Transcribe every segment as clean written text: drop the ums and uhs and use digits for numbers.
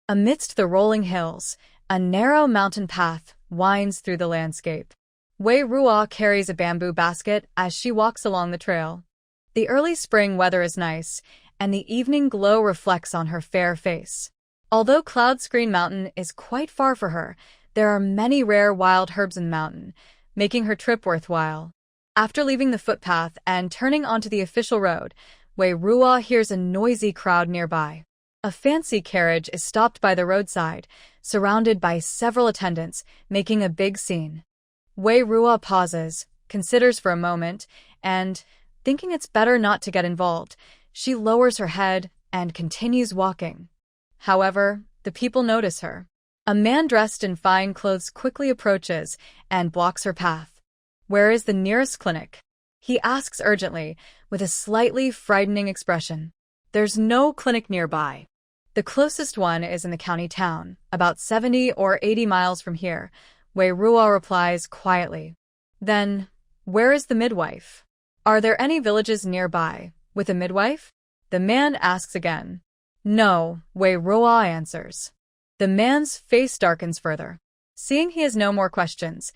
Amidst the rolling hills, a narrow mountain path winds through the landscape. Wei Ruo carries a bamboo basket as she walks along the trail. The early spring weather is nice, and the evening glow reflects on her fair face. Although Cloud Screen Mountain is quite far for her, there are many rare wild herbs in the mountain, making her trip worthwhile. After leaving the footpath and turning onto the official road, Wei Ruo hears a noisy crowd nearby. A fancy carriage is stopped by the roadside, surrounded by several attendants, making a big scene. Wei Ruo pauses, considers for a moment, and, thinking it's better not to get involved, she lowers her head and continues walking. However, the people notice her. A man dressed in fine clothes quickly approaches and blocks her path. "Where is the nearest clinic?" he asks urgently, with a slightly frightening expression. "There's no clinic nearby. The closest one is in the county town, about 70 or 80 miles from here," Wei Ruo replies quietly. "Then, where is the midwife? Are there any villages nearby with a midwife?" the man asks again. "No," Wei Ruo answers. The man's face darkens further. Seeing he has no more questions,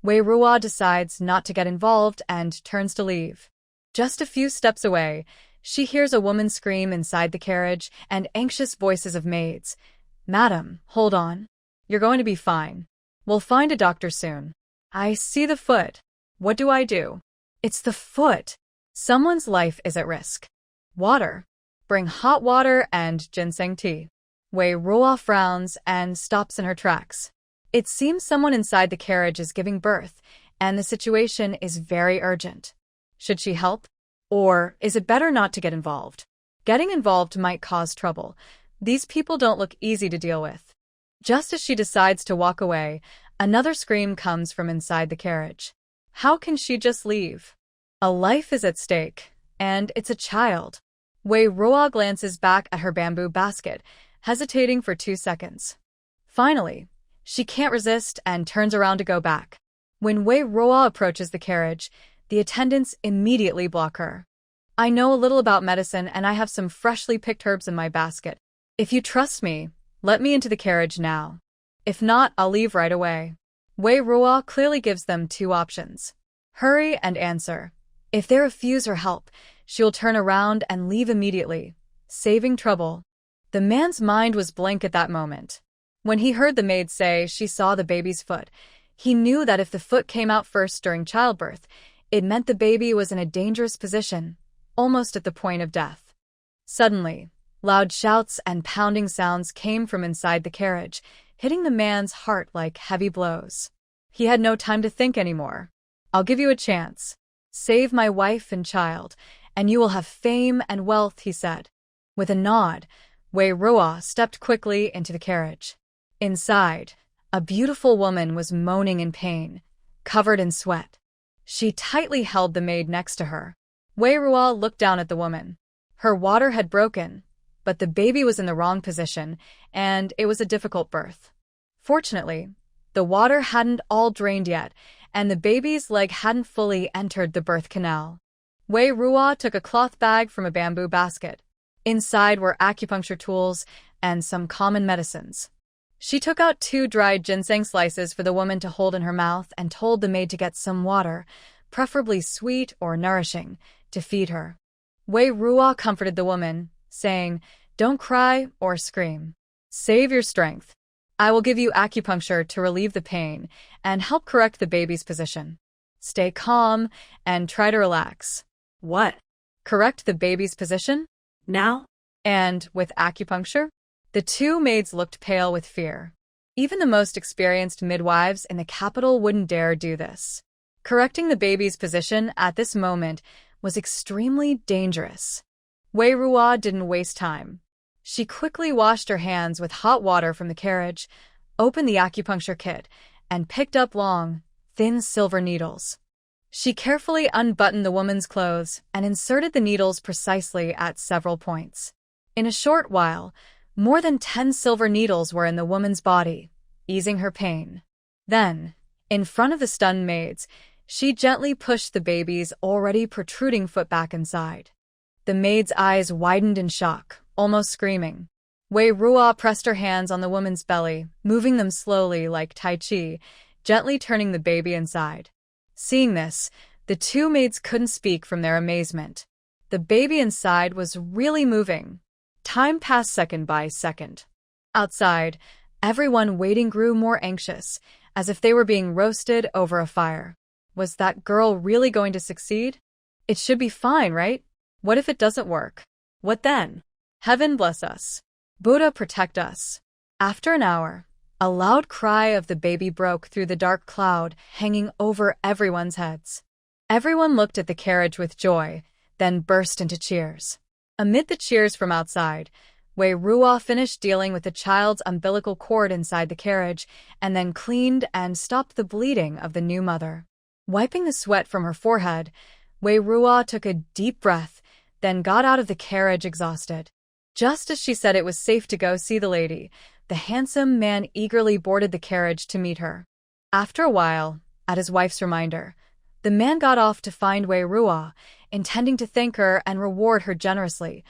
Wei Ruo decides not to get involved and turns to leave. Just a few steps away, she hears a woman scream inside the carriage and anxious voices of maids. "Madam, hold on. You're going to be fine. We'll find a doctor soon." "I see the foot. What do I do?" "It's the foot. Someone's life is at risk." "Water. Bring hot water and ginseng tea." Wei Ruo frowns and stops in her tracks. It seems someone inside the carriage is giving birth, and the situation is very urgent. Should she help? Or is it better not to get involved? Getting involved might cause trouble. These people don't look easy to deal with. Just as she decides to walk away, another scream comes from inside the carriage. How can she just leave? A life is at stake, and it's a child. Wei Ruo glances back at her bamboo basket, hesitating for 2 seconds. Finally, she can't resist and turns around to go back. When Wei Ruo approaches the carriage, the attendants immediately block her. "I know a little about medicine and I have some freshly picked herbs in my basket. If you trust me, let me into the carriage now. If not, I'll leave right away." Wei Ruo clearly gives them 2 options. Hurry and answer. If they refuse her help, she'll turn around and leave immediately, saving trouble. The man's mind was blank at that moment. When he heard the maid say she saw the baby's foot, he knew that if the foot came out first during childbirth, it meant the baby was in a dangerous position, almost at the point of death. Suddenly, loud shouts and pounding sounds came from inside the carriage, hitting the man's heart like heavy blows. He had no time to think anymore. "I'll give you a chance. Save my wife and child, and you will have fame and wealth," he said. With a nod, Wei Ruo stepped quickly into the carriage. Inside, a beautiful woman was moaning in pain, covered in sweat. She tightly held the maid next to her. Wei Ruo looked down at the woman. Her water had broken, but the baby was in the wrong position, and it was a difficult birth. Fortunately, the water hadn't all drained yet, and the baby's leg hadn't fully entered the birth canal. Wei Ruo took a cloth bag from a bamboo basket. Inside were acupuncture tools and some common medicines. She took out 2 dried ginseng slices for the woman to hold in her mouth and told the maid to get some water, preferably sweet or nourishing, to feed her. Wei Ruo comforted the woman, saying, "Don't cry or scream. Save your strength. I will give you acupuncture to relieve the pain and help correct the baby's position. Stay calm and try to relax." "What? Correct the baby's position? Now? And with acupuncture?" The 2 maids looked pale with fear. Even the most experienced midwives in the capital wouldn't dare do this. Correcting the baby's position at this moment was extremely dangerous. Wei Ruo didn't waste time. She quickly washed her hands with hot water from the carriage, opened the acupuncture kit, and picked up long, thin silver needles. She carefully unbuttoned the woman's clothes and inserted the needles precisely at several points. In a short while, more than 10 silver needles were in the woman's body, easing her pain. Then, in front of the stunned maids, she gently pushed the baby's already protruding foot back inside. The maid's eyes widened in shock, almost screaming. Wei Ruo pressed her hands on the woman's belly, moving them slowly like Tai Chi, gently turning the baby inside. Seeing this, the two maids couldn't speak from their amazement. The baby inside was really moving. Time passed second by second. Outside, everyone waiting grew more anxious, as if they were being roasted over a fire. Was that girl really going to succeed? It should be fine, right? What if it doesn't work? What then? Heaven bless us. Buddha protect us. After an hour, a loud cry of the baby broke through the dark cloud hanging over everyone's heads. Everyone looked at the carriage with joy, then burst into cheers. Amid the cheers from outside, Wei Ruo finished dealing with the child's umbilical cord inside the carriage and then cleaned and stopped the bleeding of the new mother. Wiping the sweat from her forehead, Wei Ruo took a deep breath, then got out of the carriage exhausted. Just as she said it was safe to go see the lady, the handsome man eagerly boarded the carriage to meet her. After a while, at his wife's reminder, the man got off to find Wei Ruo, intending to thank her and reward her generously,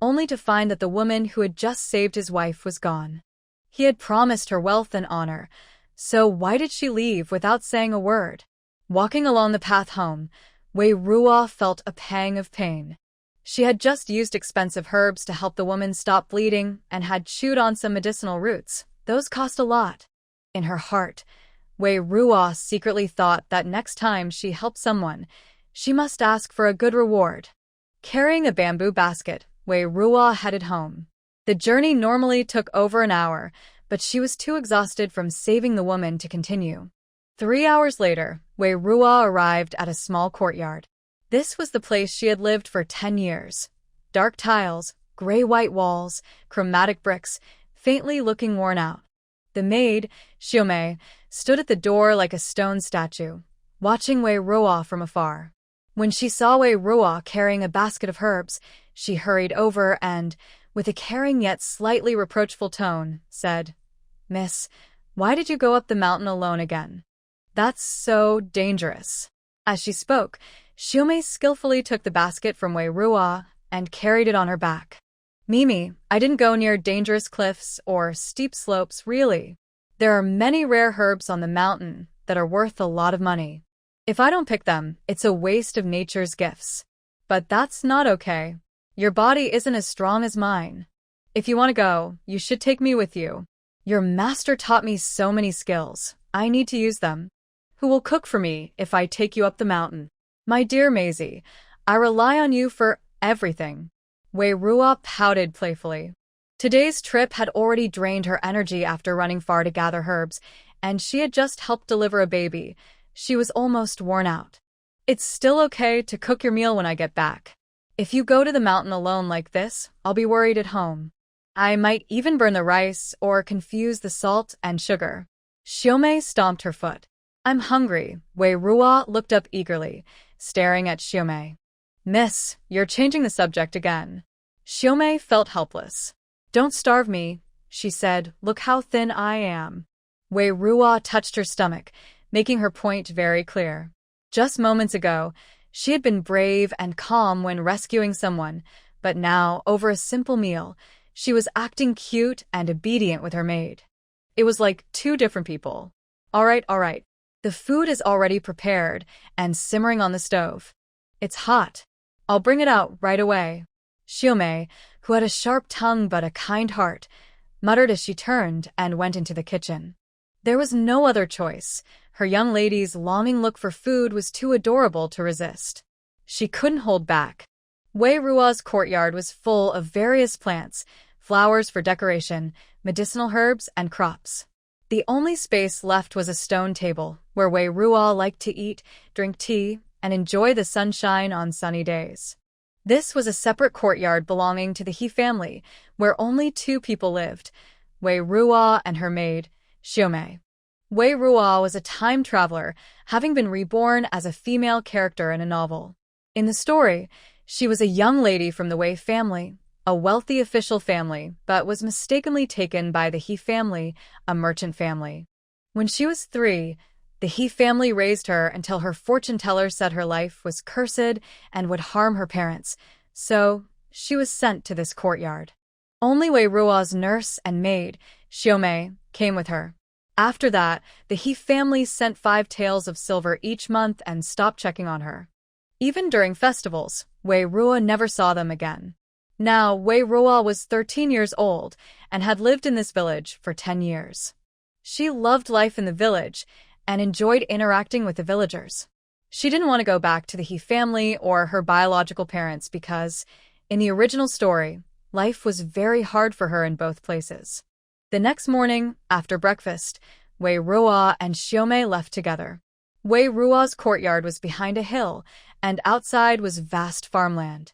only to find that the woman who had just saved his wife was gone. He had promised her wealth and honor, so why did she leave without saying a word? Walking along the path home, Wei Ruo felt a pang of pain. She had just used expensive herbs to help the woman stop bleeding and had chewed on some medicinal roots. Those cost a lot. In her heart, Wei Ruo secretly thought that next time she helped someone, she must ask for a good reward. Carrying a bamboo basket, Wei Ruo headed home. The journey normally took over an hour, but she was too exhausted from saving the woman to continue. 3 hours later, Wei Ruo arrived at a small courtyard. This was the place she had lived for 10 years. Dark tiles, gray-white walls, chromatic bricks, faintly looking worn out. The maid, Xiaomei, stood at the door like a stone statue, watching Wei Ruo from afar. When she saw Wei Ruo carrying a basket of herbs, she hurried over and, with a caring yet slightly reproachful tone, said, "Miss, why did you go up the mountain alone again? That's so dangerous." As she spoke, Xiaomei skillfully took the basket from Wei Ruo and carried it on her back. "Mimi, I didn't go near dangerous cliffs or steep slopes, really. There are many rare herbs on the mountain that are worth a lot of money. If I don't pick them, it's a waste of nature's gifts. But that's not okay. Your body isn't as strong as mine. If you want to go, you should take me with you. Your master taught me so many skills. I need to use them. Who will cook for me if I take you up the mountain? My dear Maisie, I rely on you for everything." Wei Ruo pouted playfully. Today's trip had already drained her energy after running far to gather herbs, and she had just helped deliver a baby. She was almost worn out. "It's still okay to cook your meal when I get back. If you go to the mountain alone like this, I'll be worried at home. I might even burn the rice or confuse the salt and sugar." Xiaomei stomped her foot. "I'm hungry." Wei Ruo looked up eagerly, staring at Xiaomei. "Miss, you're changing the subject again." Xiaomei felt helpless. "Don't starve me," she said. "Look how thin I am." Wei Ruo touched her stomach, making her point very clear. Just moments ago, she had been brave and calm when rescuing someone, but now, over a simple meal, she was acting cute and obedient with her maid. It was like two different people. All right. The food is already prepared and simmering on the stove. It's hot. I'll bring it out right away." Xiaomei, who had a sharp tongue but a kind heart, muttered as she turned and went into the kitchen. There was no other choice. Her young lady's longing look for food was too adorable to resist. She couldn't hold back. Wei Ruo's courtyard was full of various plants, flowers for decoration, medicinal herbs, and crops. The only space left was a stone table, where Wei Ruo liked to eat, drink tea, and enjoy the sunshine on sunny days. This was a separate courtyard belonging to the He family, where only 2 people lived, Wei Ruo and her maid, Xiaomei. Wei Ruo was a time traveler, having been reborn as a female character in a novel. In the story, she was a young lady from the Wei family, a wealthy official family, but was mistakenly taken by the He family, a merchant family. When she was 3, the He family raised her until her fortune teller said her life was cursed and would harm her parents, so she was sent to this courtyard. Only Wei Ruo's nurse and maid, Xiaomei, came with her. After that, the He family sent 5 taels of silver each month and stopped checking on her. Even during festivals, Wei Ruo never saw them again. Now, Wei Ruo was 13 years old and had lived in this village for 10 years. She loved life in the village and enjoyed interacting with the villagers. She didn't want to go back to the He family or her biological parents because, in the original story, life was very hard for her in both places. The next morning, after breakfast, Wei Ruo and Xiaomei left together. Wei Ruo's courtyard was behind a hill, and outside was vast farmland.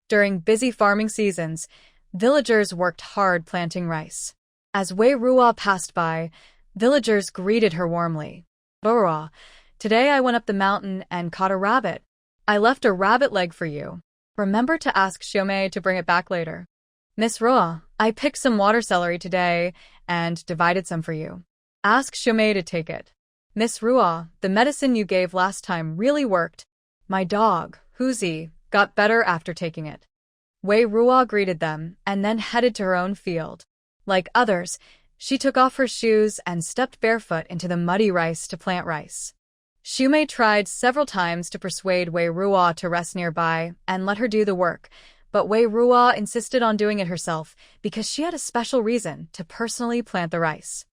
During busy farming seasons, villagers worked hard planting rice. As Wei Ruo passed by, villagers greeted her warmly. "Ruo, today I went up the mountain and caught a rabbit. I left a rabbit leg for you. Remember to ask Xiaomei to bring it back later. Miss Ruo, I picked some water celery today and divided some for you. Ask Xiaomei to take it. Miss Ruo, the medicine you gave last time really worked. My dog, Huzi, got better after taking it." Wei Ruo greeted them and then headed to her own field. Like others, she took off her shoes and stepped barefoot into the muddy rice to plant rice. Xiaomei tried several times to persuade Wei Ruo to rest nearby and let her do the work, but Wei Ruo insisted on doing it herself because she had a special reason to personally plant the rice.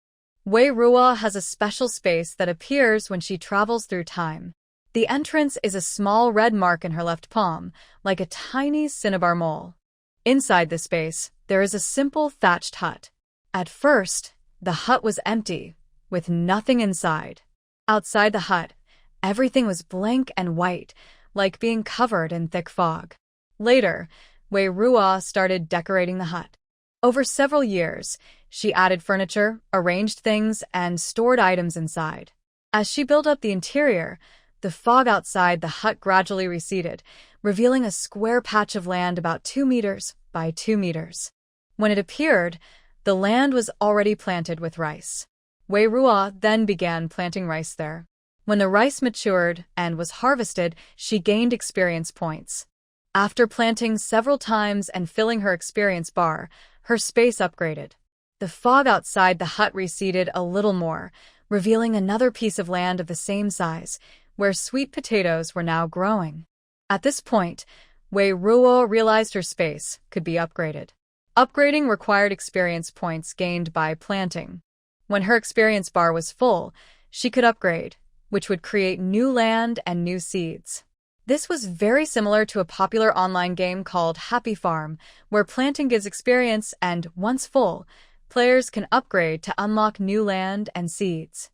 Wei Ruo has a special space that appears when she travels through time. The entrance is a small red mark in her left palm, like a tiny cinnabar mole. Inside the space, there is a simple thatched hut. At first, the hut was empty, with nothing inside. Outside the hut, everything was blank and white, like being covered in thick fog. Later, Wei Ruo started decorating the hut. Over several years, she added furniture, arranged things, and stored items inside. As she built up the interior, the fog outside the hut gradually receded, revealing a square patch of land about 2 meters by 2 meters. When it appeared, the land was already planted with rice. Wei Ruo then began planting rice there. When the rice matured and was harvested, she gained experience points. After planting several times and filling her experience bar, her space upgraded. The fog outside the hut receded a little more, revealing another piece of land of the same size, where sweet potatoes were now growing. At this point, Wei Ruo realized her space could be upgraded. Upgrading required experience points gained by planting. When her experience bar was full, she could upgrade, which would create new land and new seeds. This was very similar to a popular online game called Happy Farm, where planting gives experience and, once full, players can upgrade to unlock new land and seeds.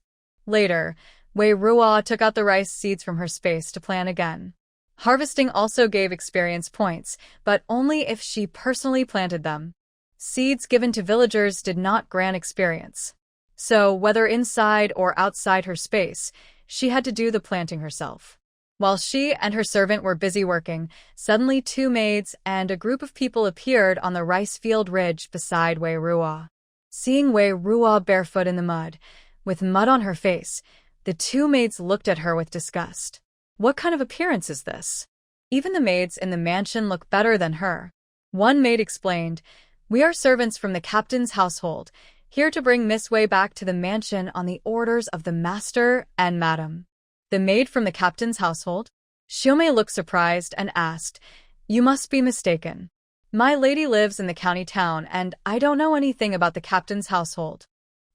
Later, Wei Ruo took out the rice seeds from her space to plant again. Harvesting also gave experience points, but only if she personally planted them. Seeds given to villagers did not grant experience. So, whether inside or outside her space, she had to do the planting herself. While she and her servant were busy working, suddenly 2 maids and a group of people appeared on the rice field ridge beside Wei Ruo. Seeing Wei Ruo barefoot in the mud, with mud on her face, the 2 maids looked at her with disgust. What kind of appearance is this? Even the maids in the mansion look better than her. One maid explained, "We are servants from the captain's household, here to bring Miss Wei back to the mansion on the orders of the master and madam." The maid from the captain's household? Xiaomei looked surprised and asked, "You must be mistaken. My lady lives in the county town and I don't know anything about the captain's household."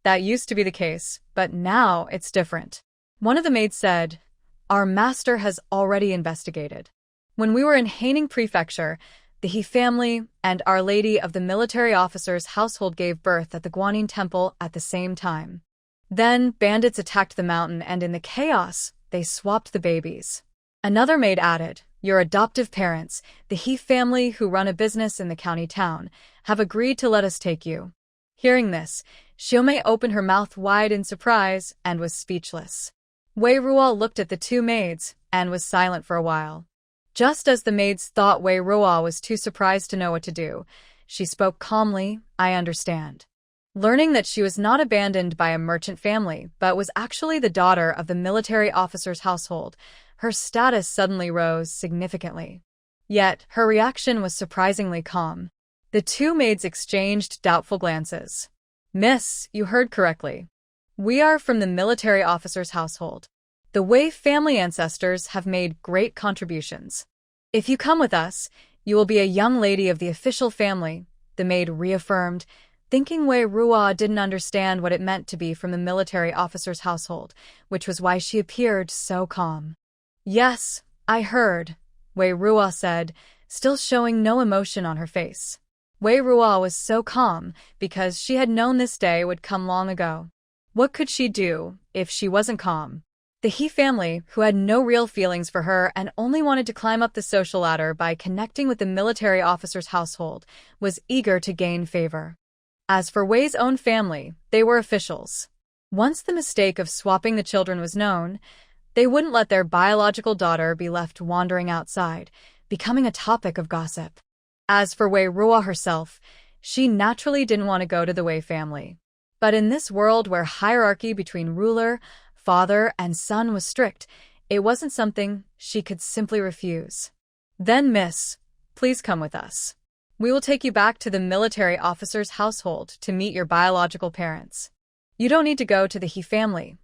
That used to be the case, but now it's different. One of the maids said, "Our master has already investigated. When we were in Haining Prefecture, the He family and Our Lady of the military officer's household gave birth at the Guanyin Temple at the same time. Then bandits attacked the mountain and in the chaos, they swapped the babies." Another maid added, "Your adoptive parents, the He family who run a business in the county town, have agreed to let us take you." Hearing this, Xiaomei opened her mouth wide in surprise and was speechless. Wei Ruo looked at the 2 maids and was silent for a while. Just as the maids thought Wei Ruo was too surprised to know what to do, she spoke calmly, "I understand." Learning that she was not abandoned by a merchant family, but was actually the daughter of the military officer's household, her status suddenly rose significantly. Yet, her reaction was surprisingly calm. The two maids exchanged doubtful glances. Miss, you heard correctly. We are from the military officer's household. The Wei family ancestors have made great contributions. If you come with us, you will be a young lady of the official family, the maid reaffirmed, thinking Wei Ruo didn't understand what it meant to be from the military officer's household, which was why she appeared so calm. Yes, I heard, Wei Ruo said, still showing no emotion on her face. Wei Ruo was so calm because she had known this day would come long ago. What could she do if she wasn't calm? The He family, who had no real feelings for her and only wanted to climb up the social ladder by connecting with the military officer's household, was eager to gain favor. As for Wei's own family, they were officials. Once the mistake of swapping the children was known, they wouldn't let their biological daughter be left wandering outside, becoming a topic of gossip. As for Wei Ruo herself, she naturally didn't want to go to the Wei family. But in this world where hierarchy between ruler, father, and son was strict, it wasn't something she could simply refuse. Then, miss, please come with us. We will take you back to the military officer's household to meet your biological parents. You don't need to go to the He family.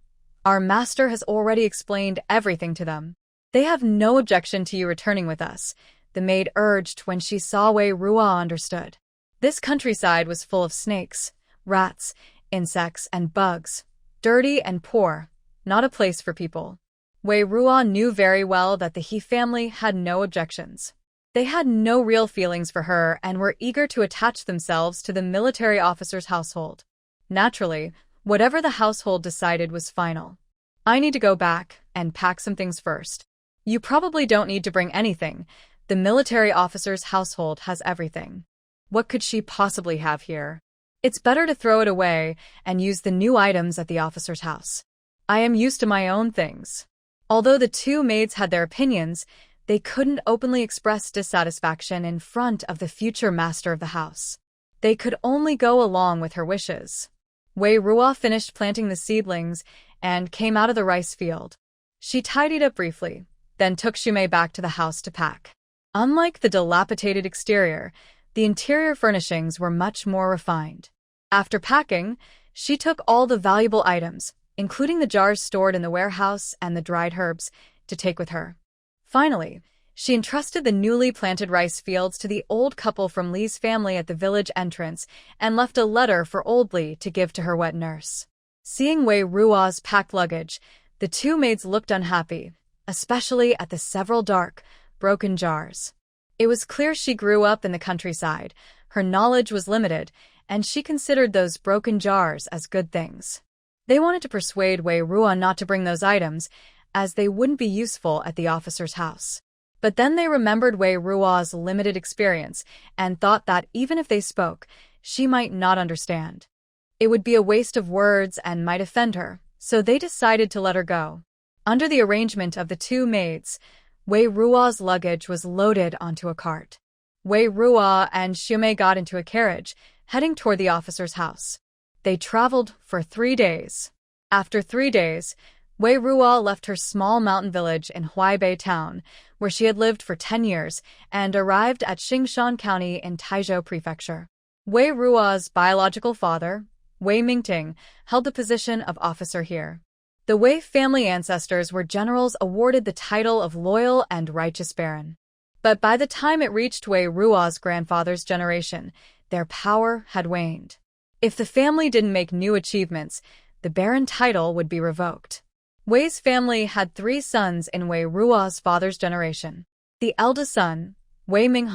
Our master has already explained everything to them. They have no objection to you returning with us, the maid urged when she saw Wei Ruo understood. This countryside was full of snakes, rats, insects, and bugs, dirty and poor, not a place for people. Wei Ruo knew very well that the He family had no objections. They had no real feelings for her and were eager to attach themselves to the military officer's household. Naturally, whatever the household decided was final. I need to go back and pack some things first. You probably don't need to bring anything. The military officer's household has everything. What could she possibly have here? It's better to throw it away and use the new items at the officer's house. I am used to my own things. Although the two maids had their opinions, they couldn't openly express dissatisfaction in front of the future master of the house. They could only go along with her wishes. Wei Ruo finished planting the seedlings and came out of the rice field. She tidied up briefly, then took Shumei back to the house to pack. Unlike the dilapidated exterior, the interior furnishings were much more refined. After packing, she took all the valuable items, including the jars stored in the warehouse and the dried herbs, to take with her. Finally, she entrusted the newly planted rice fields to the old couple from Li's family at the village entrance and left a letter for old Li to give to her wet nurse. Seeing Wei Ruo's packed luggage, the two maids looked unhappy, especially at the several dark, broken jars. It was clear she grew up in the countryside, her knowledge was limited, and she considered those broken jars as good things. They wanted to persuade Wei Ruo not to bring those items, as they wouldn't be useful at the officer's house. But then they remembered Wei Ruo's limited experience and thought that even if they spoke, she might not understand. It would be a waste of words and might offend her, so they decided to let her go. Under the arrangement of the two maids, Wei Ruo's luggage was loaded onto a cart. Wei Ruo and Shumei got into a carriage, heading toward the officer's house. They traveled for 3 days. After 3 days, Wei Ruo left her small mountain village in Huaibei town, where she had lived for 10 years, and arrived at Xingshan County in Taizhou Prefecture. Wei Ruo's biological father, Wei Ming, held the position of officer here. The Wei family ancestors were generals awarded the title of loyal and righteous baron. But by the time it reached Wei Ruo's grandfather's generation, their power had waned. If the family didn't make new achievements, the baron title would be revoked. Wei's family had 3 sons in Wei Ruo's father's generation. The eldest son, Wei Ming,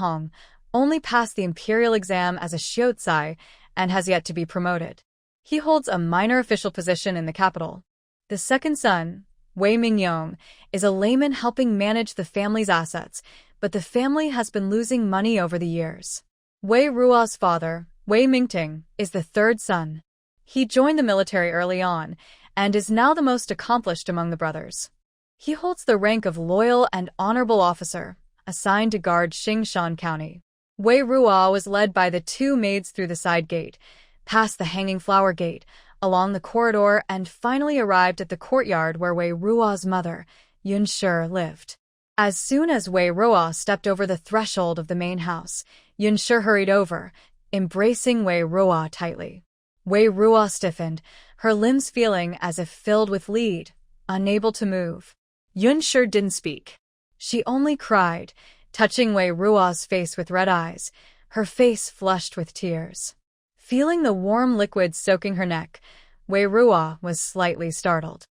only passed the imperial exam as a xiozai and has yet to be promoted. He holds a minor official position in the capital. The second son, Wei Ming, is a layman helping manage the family's assets, but the family has been losing money over the years. Wei Ruo's father, Wei Ming, is the third son. He joined the military early on and is now the most accomplished among the brothers. He holds the rank of loyal and honorable officer, assigned to guard Xingshan County. Wei Ruo was led by the 2 maids through the side gate, past the hanging flower gate, along the corridor, and finally arrived at the courtyard where Wei Ruo's mother, Yunshi, lived. As soon as Wei Ruo stepped over the threshold of the main house, Yunshi hurried over, embracing Wei Ruo tightly. Wei Ruo stiffened, her limbs feeling as if filled with lead, unable to move. Yun sure didn't speak. She only cried, touching Wei Ruo's face with red eyes, her face flushed with tears. Feeling the warm liquid soaking her neck, Wei Ruo was slightly startled.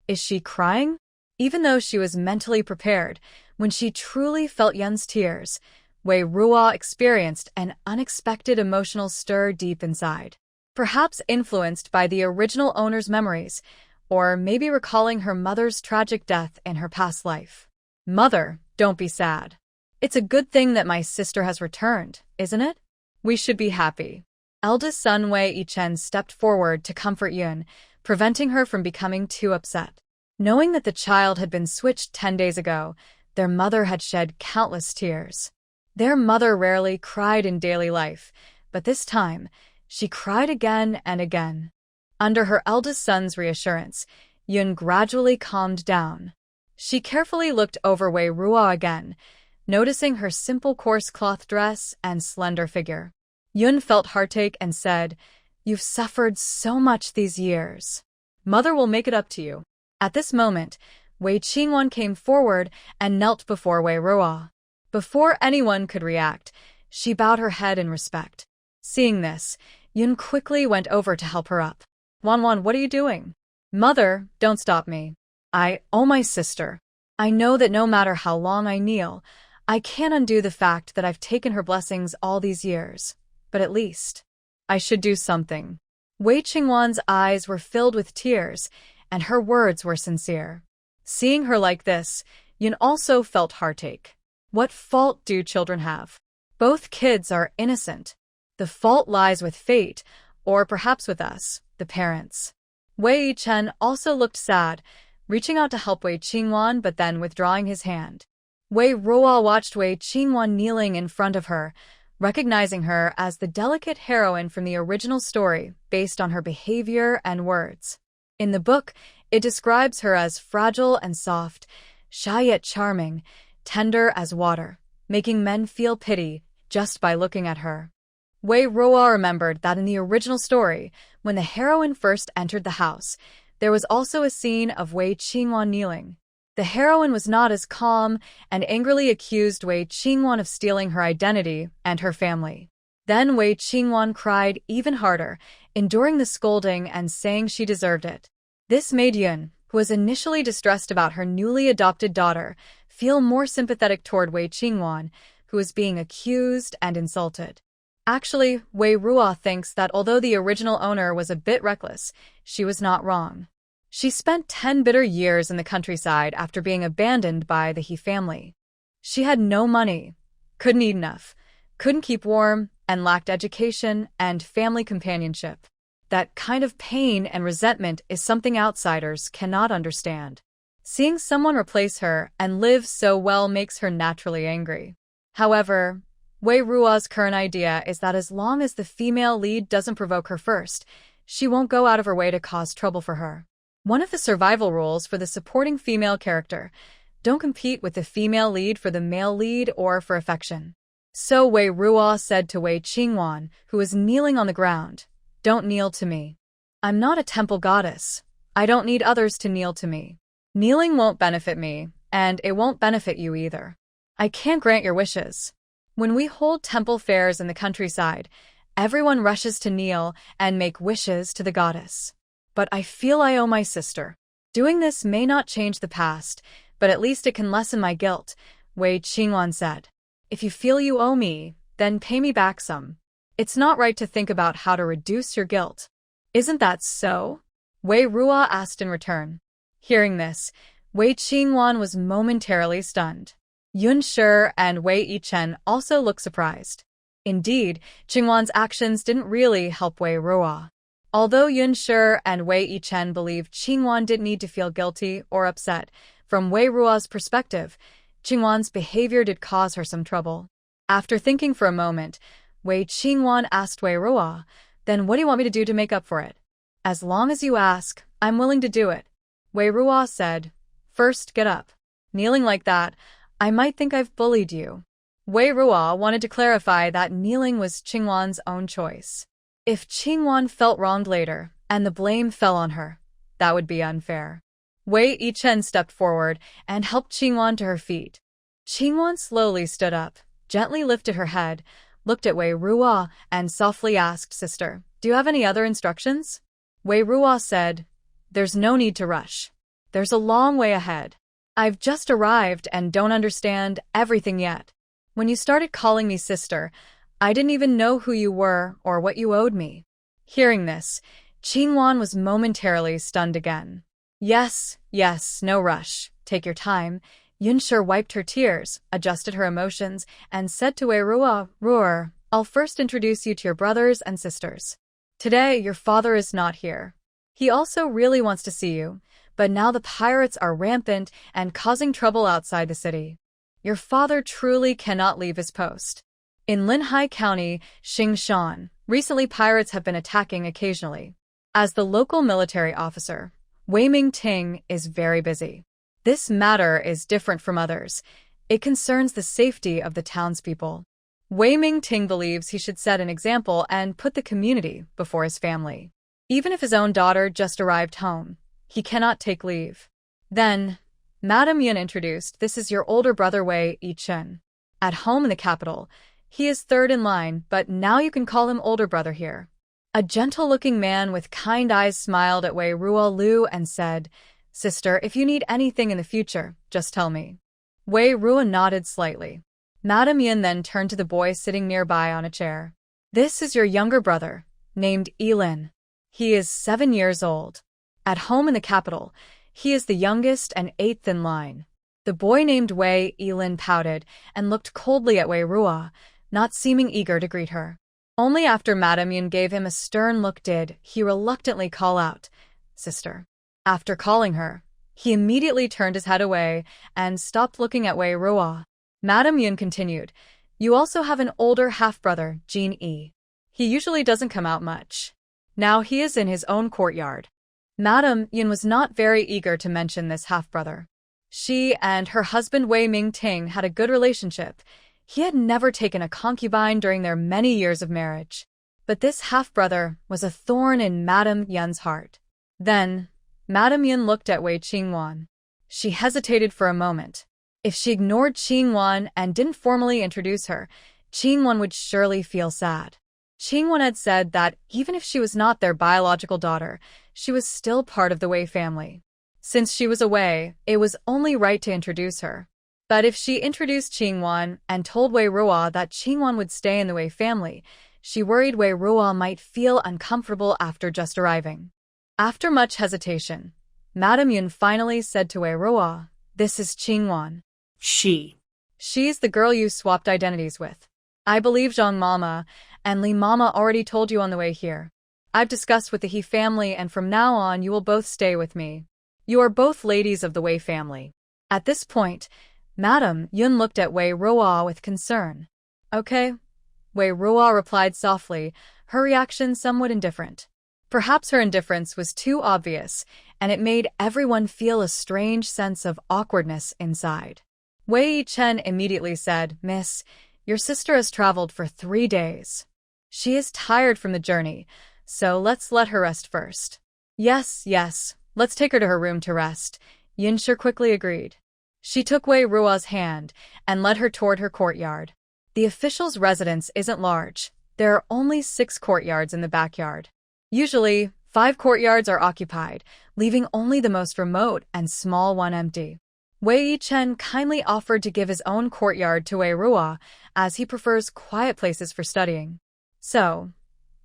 Is she crying? Even though she was mentally prepared, when she truly felt Yun's tears, Wei Ruo experienced an unexpected emotional stir deep inside. Perhaps influenced by the original owner's memories, or maybe recalling her mother's tragic death in her past life. Mother, don't be sad. It's a good thing that my sister has returned, isn't it? We should be happy. Eldest son Wei Yichen stepped forward to comfort Yun, preventing her from becoming too upset. Knowing that the child had been switched 10 days ago, their mother had shed countless tears. Their mother rarely cried in daily life, but this time, she cried again and again. Under her eldest son's reassurance, Yun gradually calmed down. She carefully looked over Wei Ruo again, noticing her simple coarse cloth dress and slender figure. Yun felt heartache and said, "You've suffered so much these years. Mother will make it up to you." At this moment, Wei Qingwan came forward and knelt before Wei Ruo. Before anyone could react, she bowed her head in respect. Seeing this, Yun quickly went over to help her up. "Wanwan, what are you doing?" "Mother, don't stop me. Oh my sister. I know that no matter how long I kneel, I can't undo the fact that I've taken her blessings all these years. But at least, I should do something." Wei Qingwan's eyes were filled with tears, and her words were sincere. Seeing her like this, Yun also felt heartache. What fault do children have? Both kids are innocent. The fault lies with fate, or perhaps with us, the parents. Wei Yichen also looked sad, reaching out to help Wei Qingwan but then withdrawing his hand. Wei Ruo watched Wei Qingwan kneeling in front of her, recognizing her as the delicate heroine from the original story based on her behavior and words. In the book, it describes her as fragile and soft, shy yet charming, tender as water, making men feel pity just by looking at her. Wei Ruo remembered that in the original story, when the heroine first entered the house, there was also a scene of Wei Qingwan kneeling. The heroine was not as calm and angrily accused Wei Qingwan of stealing her identity and her family. Then Wei Qingwan cried even harder, enduring the scolding and saying she deserved it. This made Yun, who was initially distressed about her newly adopted daughter, feel more sympathetic toward Wei Qingwan, who was being accused and insulted. Actually, Wei Ruo thinks that although the original owner was a bit reckless, she was not wrong. She spent 10 bitter years in the countryside after being abandoned by the He family. She had no money, couldn't eat enough, couldn't keep warm, and lacked education and family companionship. That kind of pain and resentment is something outsiders cannot understand. Seeing someone replace her and live so well makes her naturally angry. However, Wei Ruo's current idea is that as long as the female lead doesn't provoke her first, she won't go out of her way to cause trouble for her. One of the survival rules for the supporting female character: don't compete with the female lead for the male lead or for affection. So Wei Ruo said to Wei Qingwan, who was kneeling on the ground, "Don't kneel to me. I'm not a temple goddess. I don't need others to kneel to me. Kneeling won't benefit me, and it won't benefit you either. I can't grant your wishes. When we hold temple fairs in the countryside, everyone rushes to kneel and make wishes to the goddess. But I feel I owe my sister. Doing this may not change the past, but at least it can lessen my guilt," Wei Qingwan said. "If you feel you owe me, then pay me back some. It's not right to think about how to reduce your guilt. Isn't that so?" Wei Ruo asked in return. Hearing this, Wei Qingwan was momentarily stunned. Yun Shi and Wei Yichen also looked surprised. Indeed, Qingwan's actions didn't really help Wei Ruo. Although Yun Shi and Wei Yichen believed Qingwan didn't need to feel guilty or upset, from Wei Ruo's perspective, Qingwan's behavior did cause her some trouble. After thinking for a moment, Wei Qingwan asked Wei Ruo, "Then what do you want me to do to make up for it?" "As long as you ask, I'm willing to do it," Wei Ruo said. "First, get up. Kneeling like that, I might think I've bullied you." Wei Ruo wanted to clarify that kneeling was Qingwan's own choice. If Qingwan felt wronged later, and the blame fell on her, that would be unfair. Wei Yichen stepped forward and helped Qingwan to her feet. Qingwan slowly stood up, gently lifted her head, looked at Wei Ruo, and softly asked, "Sister, do you have any other instructions?" Wei Ruo said, "There's no need to rush. There's a long way ahead. I've just arrived and don't understand everything yet. When you started calling me sister, I didn't even know who you were or what you owed me." Hearing this, Qingwan was momentarily stunned again. Yes, no rush. Take your time. Yunshi wiped her tears, adjusted her emotions, and said to Wei Ruo, "Ruor, I'll first introduce you to your brothers and sisters. Today, your father is not here. He also really wants to see you, but now the pirates are rampant and causing trouble outside the city. Your father truly cannot leave his post. In Linhai County, Xingshan, recently pirates have been attacking occasionally. As the local military officer, Wei Ming is very busy. This matter is different from others. It concerns the safety of the townspeople. Wei Ming believes he should set an example and put the community before his family. Even if his own daughter just arrived home, he cannot take leave." Then, Madame Yun introduced, "This is your older brother Wei Yichen. At home in the capital, he is third in line, but now you can call him older brother here." A gentle-looking man with kind eyes smiled at Wei Ruo Lu and said, "Sister, if you need anything in the future, just tell me." Wei Ruo nodded slightly. Madame Yin then turned to the boy sitting nearby on a chair. "This is your younger brother, named Elin. He is 7 years old. At home in the capital, he is the youngest and 8th in line." The boy named Wei Elin pouted and looked coldly at Wei Ruo, not seeming eager to greet her. Only after Madame Yin gave him a stern look did he reluctantly call out, "Sister." After calling her, he immediately turned his head away and stopped looking at Wei Ruo. Madame Yun continued, "You also have an older half-brother, Jin Yi. He usually doesn't come out much. Now he is in his own courtyard." Madame Yun was not very eager to mention this half-brother. She and her husband Wei Ming had a good relationship. He had never taken a concubine during their many years of marriage. But this half-brother was a thorn in Madame Yun's heart. Then, Madame Yun looked at Wei Qingwan. She hesitated for a moment. If she ignored Qingwan and didn't formally introduce her, Qingwan would surely feel sad. Qingwan had said that even if she was not their biological daughter, she was still part of the Wei family. Since she was away, it was only right to introduce her. But if she introduced Qingwan and told Wei Ruo that Qingwan would stay in the Wei family, she worried Wei Ruo might feel uncomfortable after just arriving. After much hesitation, Madame Yun finally said to Wei Ruo, "This is Qingwan." She's the girl you swapped identities with. I believe Zhang Mama and Li Mama already told you on the way here. I've discussed with the He family and from now on you will both stay with me. You are both ladies of the Wei family." At this point, Madame Yun looked at Wei Ruo with concern. "Okay." Wei Ruo replied softly, her reaction somewhat indifferent. Perhaps her indifference was too obvious, and it made everyone feel a strange sense of awkwardness inside. Wei Yichen immediately said, "Miss, your sister has traveled for 3 days. She is tired from the journey, so let's let her rest first." Yes, let's take her to her room to rest," Yunshi quickly agreed. She took Wei Ruo's hand and led her toward her courtyard. The official's residence isn't large. There are only 6 courtyards in the backyard. Usually, 5 courtyards are occupied, leaving only the most remote and small one empty. Wei Yichen kindly offered to give his own courtyard to Wei Ruo, as he prefers quiet places for studying. So,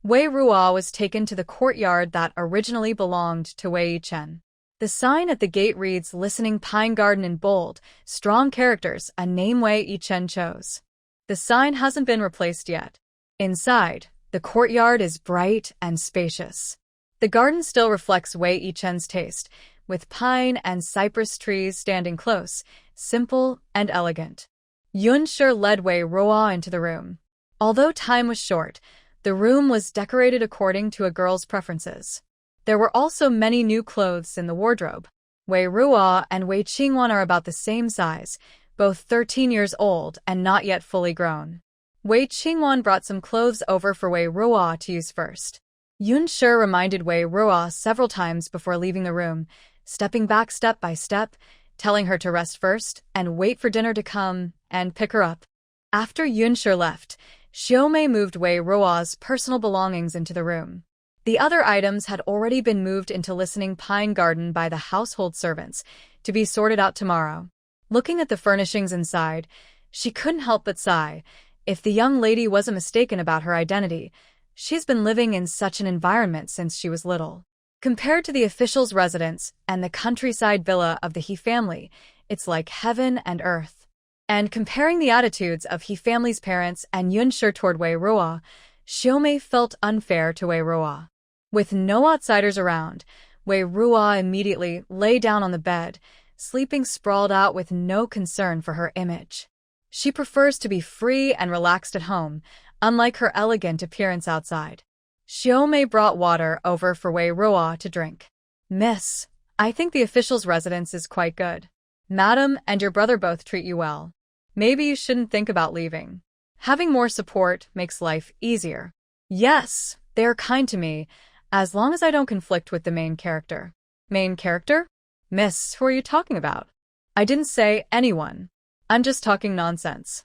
Wei Ruo was taken to the courtyard that originally belonged to Wei Yichen. The sign at the gate reads "Listening Pine Garden" in bold, strong characters, a name Wei Yichen chose. The sign hasn't been replaced yet. Inside, the courtyard is bright and spacious. The garden still reflects Wei Yichen's taste, with pine and cypress trees standing close, simple and elegant. Yunshi led Wei Ruo into the room. Although time was short, the room was decorated according to a girl's preferences. There were also many new clothes in the wardrobe. Wei Ruo and Wei Qingwan are about the same size, both 13 years old and not yet fully grown. Wei Qingwan brought some clothes over for Wei Ruo to use first. Yun Shi reminded Wei Ruo several times before leaving the room, stepping back step by step, telling her to rest first and wait for dinner to come and pick her up. After Yun Shi left, Xiaomei moved Wei Ruo's personal belongings into the room. The other items had already been moved into Listening Pine Garden by the household servants, to be sorted out tomorrow. Looking at the furnishings inside, she couldn't help but sigh. If the young lady wasn't mistaken about her identity, she's been living in such an environment since she was little. Compared to the official's residence and the countryside villa of the He family, it's like heaven and earth. And comparing the attitudes of He family's parents and Yun Shi toward Wei Ruo, Xiaomei felt unfair to Wei Ruo. With no outsiders around, Wei Ruo immediately lay down on the bed, sleeping sprawled out with no concern for her image. She prefers to be free and relaxed at home, unlike her elegant appearance outside. Xiaomei brought water over for Wei Ruo to drink. "Miss, I think the official's residence is quite good. Madam and your brother both treat you well. Maybe you shouldn't think about leaving. Having more support makes life easier." "Yes, they are kind to me, as long as I don't conflict with the main character." "Main character? Miss, who are you talking about?" "I didn't say anyone. I'm just talking nonsense."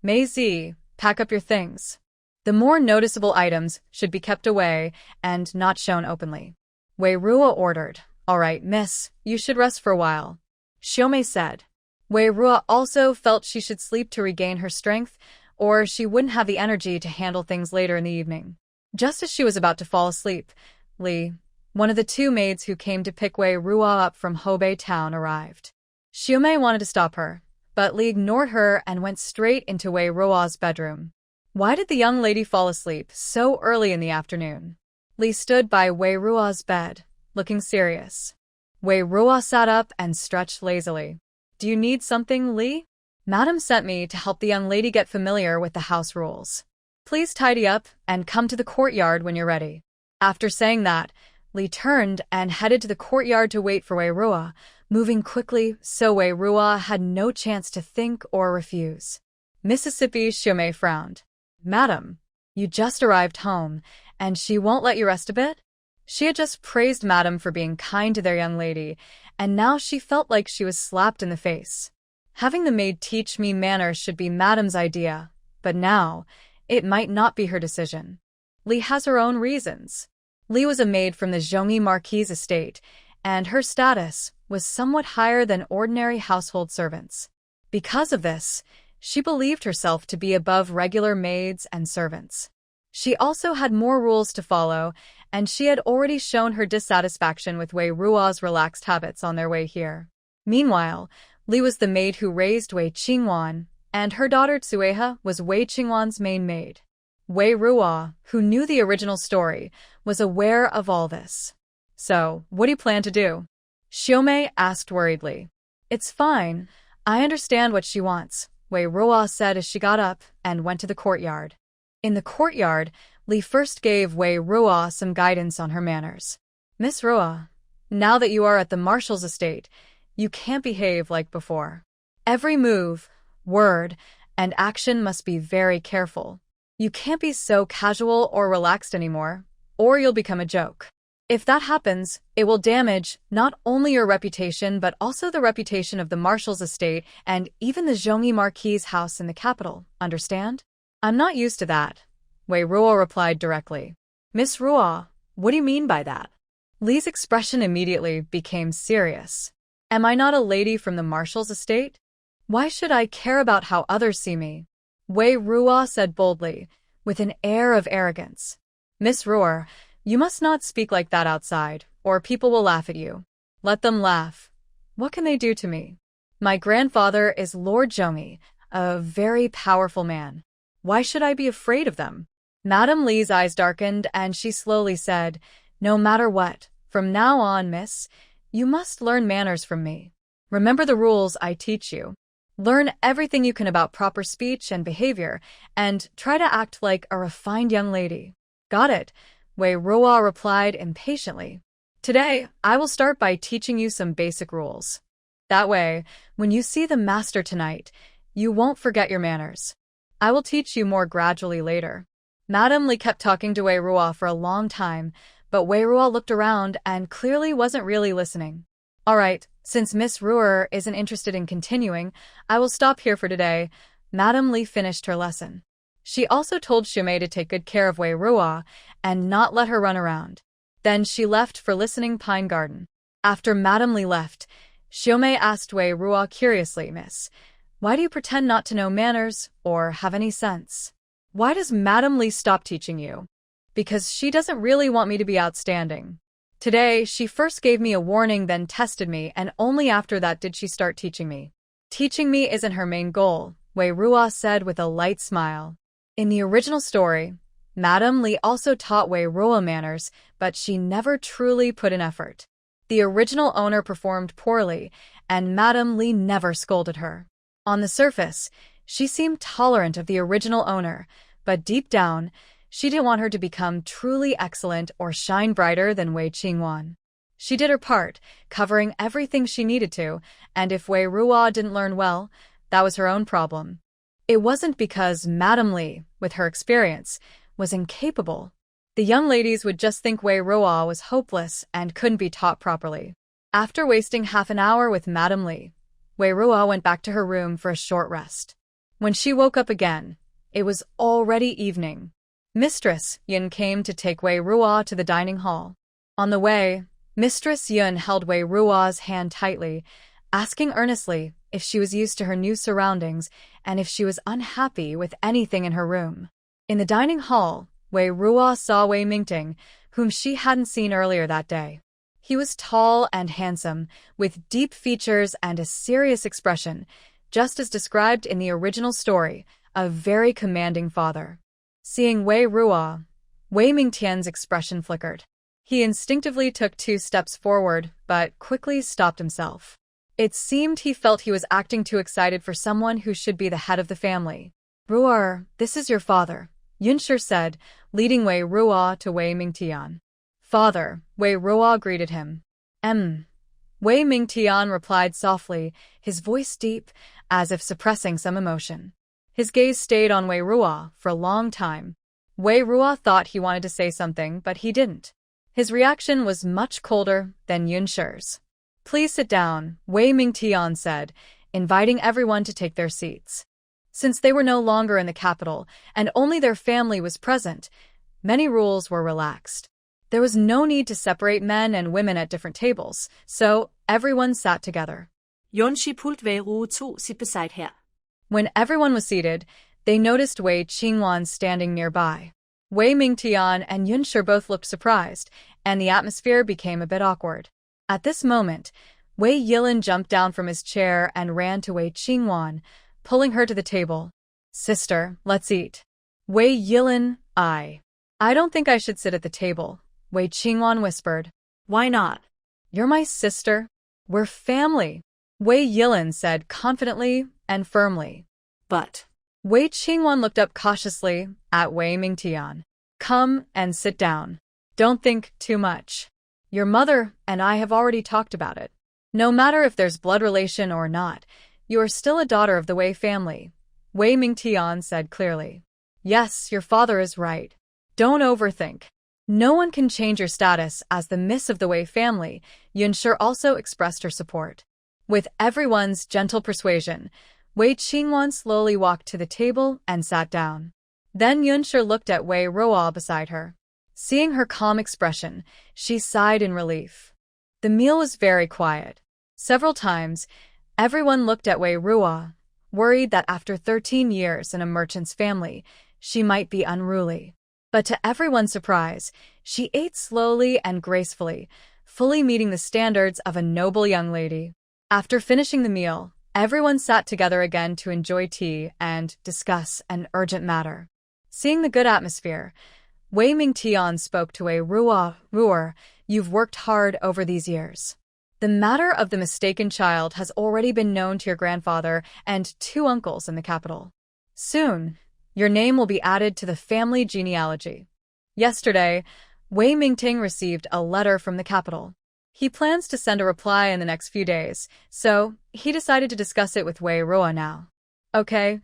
"Mei Zi, pack up your things. The more noticeable items should be kept away and not shown openly." Wei Ruo ordered. "All right, miss, you should rest for a while," Xiaomei said. Wei Ruo also felt she should sleep to regain her strength, or she wouldn't have the energy to handle things later in the evening. Just as she was about to fall asleep, Li, one of the two maids who came to pick Wei Ruo up from Hebei town, arrived. Xiaomei wanted to stop her, but Li ignored her and went straight into Wei Ruo's bedroom. Why did the young lady fall asleep so early in the afternoon? Li stood by Wei Ruo's bed, looking serious. Wei Ruo sat up and stretched lazily. "Do you need something, Li?" "Madam sent me to help the young lady get familiar with the house rules. Please tidy up and come to the courtyard when you're ready." After saying that, Li turned and headed to the courtyard to wait for Wei Ruo, moving quickly so Wei Ruo had no chance to think or refuse. Mississippi Xiaomei frowned. "Madam, you just arrived home, and she won't let you rest a bit?" She had just praised Madam for being kind to their young lady, and now she felt like she was slapped in the face. Having the maid teach me manners should be Madam's idea, but now, it might not be her decision. Li has her own reasons. Li was a maid from the Zhongyi Marquis estate, and her status was somewhat higher than ordinary household servants. Because of this, she believed herself to be above regular maids and servants. She also had more rules to follow, and she had already shown her dissatisfaction with Wei Ruo's relaxed habits on their way here. Meanwhile, Li was the maid who raised Wei Qingwan, and her daughter Tsueha was Wei Qingwan's main maid. Wei Ruo, who knew the original story, was aware of all this. "So, what do you plan to do?" Xiaomei asked worriedly. "It's fine. I understand what she wants," Wei Ruo said as she got up and went to the courtyard. In the courtyard, Li first gave Wei Ruo some guidance on her manners. "Miss Ruo, now that you are at the marshal's estate, you can't behave like before. Every move, word, and action must be very careful. You can't be so casual or relaxed anymore, or you'll become a joke. If that happens, it will damage not only your reputation but also the reputation of the marshal's estate and even the Zhongyi Marquis' house in the capital, understand?" "I'm not used to that," Wei Ruo replied directly. "Miss Ruo, what do you mean by that?" Li's expression immediately became serious. "Am I not a lady from the marshal's estate? Why should I care about how others see me?" Wei Ruo said boldly, with an air of arrogance. "Miss Ruo, you must not speak like that outside, or people will laugh at you." "Let them laugh. What can they do to me? My grandfather is Lord Zhongyi, a very powerful man. Why should I be afraid of them?" Madame Li's eyes darkened and she slowly said, "No matter what, from now on, miss, you must learn manners from me. Remember the rules I teach you. Learn everything you can about proper speech and behavior, and try to act like a refined young lady." "Got it," Wei Ruo replied impatiently. "Today, I will start by teaching you some basic rules. That way, when you see the master tonight, you won't forget your manners. I will teach you more gradually later. Madame Li kept talking to Wei Ruo for a long time, but Wei Ruo looked around and clearly wasn't really listening. Alright, since Miss Ruer isn't interested in continuing, I will stop here for today. Madame Li finished her lesson. She also told Shumei to take good care of Wei Ruo and not let her run around. Then she left for listening Pine Garden. After Madame Li left, Shumei asked Wei Ruo curiously, Miss, why do you pretend not to know manners or have any sense? Why does Madame Li stop teaching you? Because she doesn't really want me to be outstanding. Today, she first gave me a warning, then tested me, and only after that did she start teaching me. Teaching me isn't her main goal, Wei Ruo said with a light smile. In the original story, Madame Li also taught Wei Ruo manners, but she never truly put in effort. The original owner performed poorly, and Madame Li never scolded her. On the surface, she seemed tolerant of the original owner, but deep down, she didn't want her to become truly excellent or shine brighter than Wei Qingwan. She did her part, covering everything she needed to, and if Wei Ruo didn't learn well, that was her own problem. It wasn't because Madame Li, with her experience, was incapable. The young ladies would just think Wei Ruo was hopeless and couldn't be taught properly. After wasting half an hour with Madame Li, Wei Ruo went back to her room for a short rest. When she woke up again, it was already evening. Mistress Yun came to take Wei Ruo to the dining hall. On the way, Mistress Yun held Wei Ruo's hand tightly, asking earnestly if she was used to her new surroundings and if she was unhappy with anything in her room. In the dining hall, Wei Ruo saw Wei Ming, whom she hadn't seen earlier that day. He was tall and handsome, with deep features and a serious expression, just as described in the original story, a very commanding father. Seeing Wei Ruo, Wei Mingtian's expression flickered. He instinctively took 2 steps forward, but quickly stopped himself. It seemed he felt he was acting too excited for someone who should be the head of the family. Ruo, this is your father, Yunshi said, leading Wei Ruo to Wei Mingtian. Father, Wei Ruo greeted him. Wei Mingtian replied softly, his voice deep, as if suppressing some emotion. His gaze stayed on Wei Ruo for a long time. Wei Ruo thought he wanted to say something, but he didn't. His reaction was much colder than Yunshi's. Please sit down, Wei Mingtian said, inviting everyone to take their seats. Since they were no longer in the capital, and only their family was present, many rules were relaxed. There was no need to separate men and women at different tables, so everyone sat together. Yunshi pulled Wei Ruo zu sit beside her. When everyone was seated, they noticed Wei Qingwan standing nearby. Wei Mingtian and Yunshi both looked surprised, and the atmosphere became a bit awkward. At this moment, Wei Yilin jumped down from his chair and ran to Wei Qingwan, pulling her to the table. Sister, let's eat. Wei Yilin, I don't think I should sit at the table, Wei Qingwan whispered. Why not? You're my sister. We're family, Wei Yilin said confidently and firmly. But Wei Qingwan looked up cautiously at Wei Mingtian. Come and sit down. Don't think too much. Your mother and I have already talked about it. No matter if there's blood relation or not, you are still a daughter of the Wei family, Wei Mingtian said clearly. Yes, your father is right. Don't overthink. No one can change your status as the miss of the Wei family, Yunshi also expressed her support. With everyone's gentle persuasion, Wei Qingwan slowly walked to the table and sat down. Then Yunshi looked at Wei Ruo beside her. Seeing her calm expression, she sighed in relief. The meal was very quiet. Several times, everyone looked at Wei Ruo, worried that after 13 years in a merchant's family, she might be unruly. But to everyone's surprise, she ate slowly and gracefully, fully meeting the standards of a noble young lady. After finishing the meal, everyone sat together again to enjoy tea and discuss an urgent matter. Seeing the good atmosphere, Wei Mingtian spoke to Wei Ruo. Ruer, you've worked hard over these years. The matter of the mistaken child has already been known to your grandfather and 2 uncles in the capital. Soon, your name will be added to the family genealogy. Yesterday, Wei Mingting received a letter from the capital. He plans to send a reply in the next few days, so he decided to discuss it with Wei Ruo now. Okay,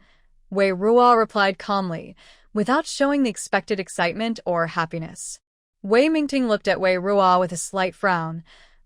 Wei Ruo replied calmly, without showing the expected excitement or happiness. Wei Ming looked at Wei Ruo with a slight frown,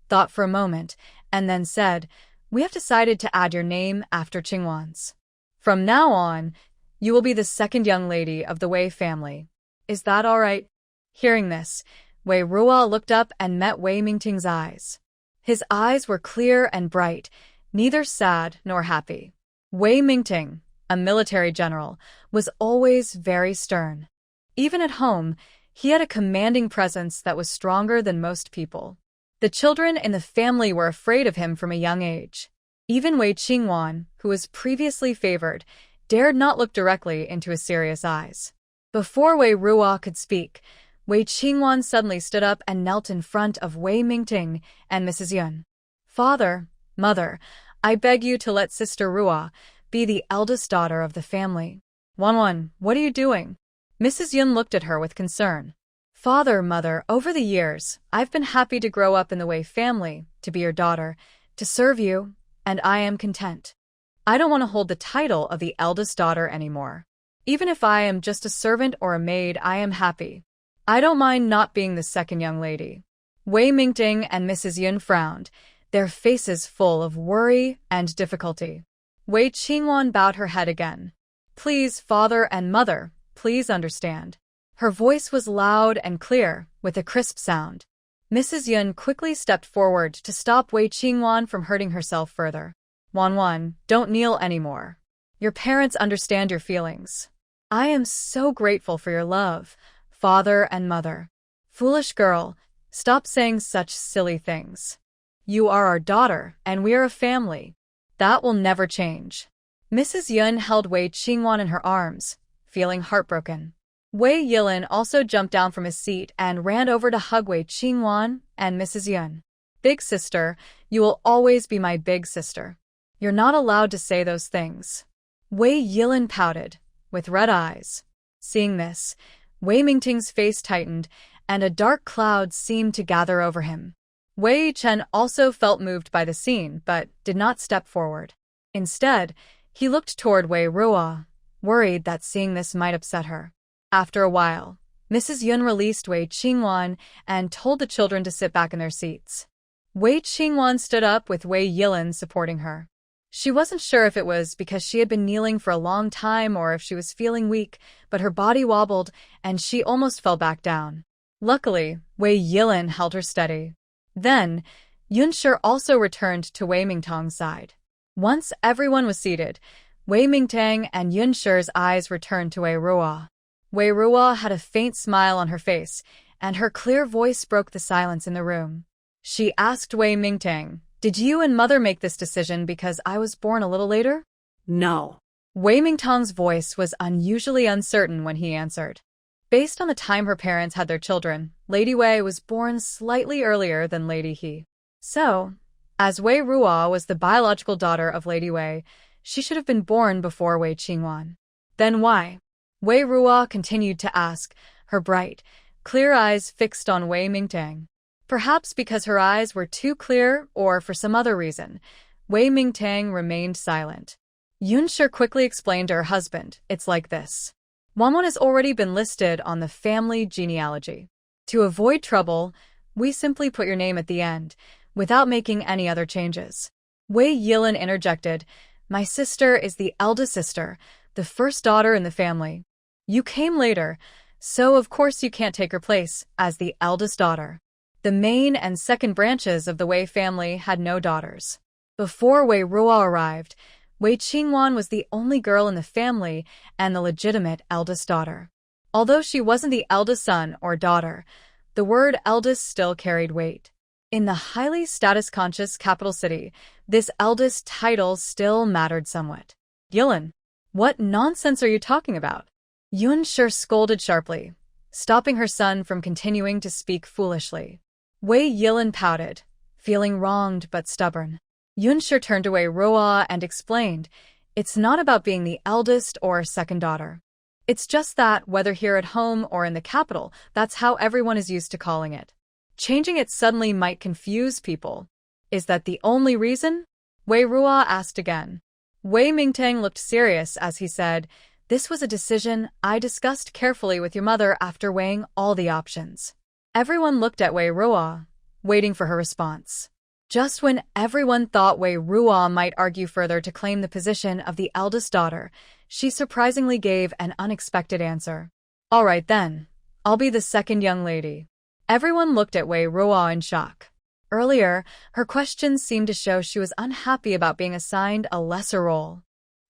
thought for a moment, and then said, "We have decided to add your name after Qingwan's. From now on, you will be the second young lady of the Wei family. Is that all right?" Hearing this, Wei Ruo looked up and met Wei Mingting's eyes. His eyes were clear and bright, neither sad nor happy. Wei Mingting, a military general, was always very stern. Even at home, he had a commanding presence that was stronger than most people. The children in the family were afraid of him from a young age. Even Wei Qingwan, who was previously favored, dared not look directly into his serious eyes. Before Wei Ruo could speak, Wei Qingwan suddenly stood up and knelt in front of Wei Mingting and Mrs. Yun. "Father, mother, I beg you to let Sister Ruo be the eldest daughter of the family." "Wanwan, what are you doing?" Mrs. Yun looked at her with concern. "Father, mother, over the years, I've been happy to grow up in the Wei family, to be your daughter, to serve you, and I am content. I don't want to hold the title of the eldest daughter anymore. Even if I am just a servant or a maid, I am happy. I don't mind not being the second young lady." Wei Mingting and Mrs. Yun frowned, their faces full of worry and difficulty. Wei Qingwan bowed her head again. "Please, father and mother, please understand." Her voice was loud and clear, with a crisp sound. Mrs. Yun quickly stepped forward to stop Wei Qingwan from hurting herself further. "Wanwan, don't kneel anymore. Your parents understand your feelings. I am so grateful for your love, father and mother. Foolish girl, stop saying such silly things. You are our daughter, and we are a family. That will never change." Mrs. Yun held Wei Qingwan in her arms, feeling heartbroken. Wei Yilin also jumped down from his seat and ran over to hug Wei Qingwan and Mrs. Yun. "Big sister, you will always be my big sister. You're not allowed to say those things." Wei Yilin pouted, with red eyes. Seeing this, Wei Mingting's face tightened, and a dark cloud seemed to gather over him. Wei Chen also felt moved by the scene, but did not step forward. Instead, he looked toward Wei Ruo, worried that seeing this might upset her. After a while, Mrs. Yun released Wei Qingwan and told the children to sit back in their seats. Wei Qingwan stood up with Wei Yilin supporting her. She wasn't sure if it was because she had been kneeling for a long time or if she was feeling weak, but her body wobbled and she almost fell back down. Luckily, Wei Yilin held her steady. Then, Yunshi also returned to Wei Mingtang's side. Once everyone was seated, Wei Mingtang and Yunshi's eyes returned to Wei Ruo. Wei Ruo had a faint smile on her face, and her clear voice broke the silence in the room. She asked Wei Mingtang, "Did you and mother make this decision because I was born a little later?" No. Wei Mingtang's voice was unusually uncertain when he answered. Based on the time her parents had their children, Lady Wei was born slightly earlier than Lady He. So, as Wei Ruo was the biological daughter of Lady Wei, she should have been born before Wei Qingwan. Then why? Wei Ruo continued to ask, her bright, clear eyes fixed on Wei Mingtang. Perhaps because her eyes were too clear or for some other reason, Wei Mingtang remained silent. Yunshi quickly explained to her husband, "It's like this. Wanwan has already been listed on the family genealogy. To avoid trouble, we simply put your name at the end, without making any other changes." Wei Yilin interjected, "My sister is the eldest sister, the first daughter in the family. You came later, so of course you can't take her place as the eldest daughter." The main and second branches of the Wei family had no daughters. Before Wei Ruo arrived, Wei Qingwan was the only girl in the family and the legitimate eldest daughter. Although she wasn't the eldest son or daughter, the word eldest still carried weight. In the highly status-conscious capital city, this eldest title still mattered somewhat. "Yilin, what nonsense are you talking about?" Yunshi scolded sharply, stopping her son from continuing to speak foolishly. Wei Yilin pouted, feeling wronged but stubborn. Yunshi turned to Wei Ruo and explained, "It's not about being the eldest or second daughter. It's just that, whether here at home or in the capital, that's how everyone is used to calling it. Changing it suddenly might confuse people. Is that the only reason? Wei Ruo asked again. Wei Ming looked serious as he said, "This was a decision I discussed carefully with your mother after weighing all the options." Everyone looked at Wei Ruo, waiting for her response. Just when everyone thought Wei Ruo might argue further to claim the position of the eldest daughter, she surprisingly gave an unexpected answer. "All right then, I'll be the second young lady." Everyone looked at Wei Ruo in shock. Earlier, her questions seemed to show she was unhappy about being assigned a lesser role.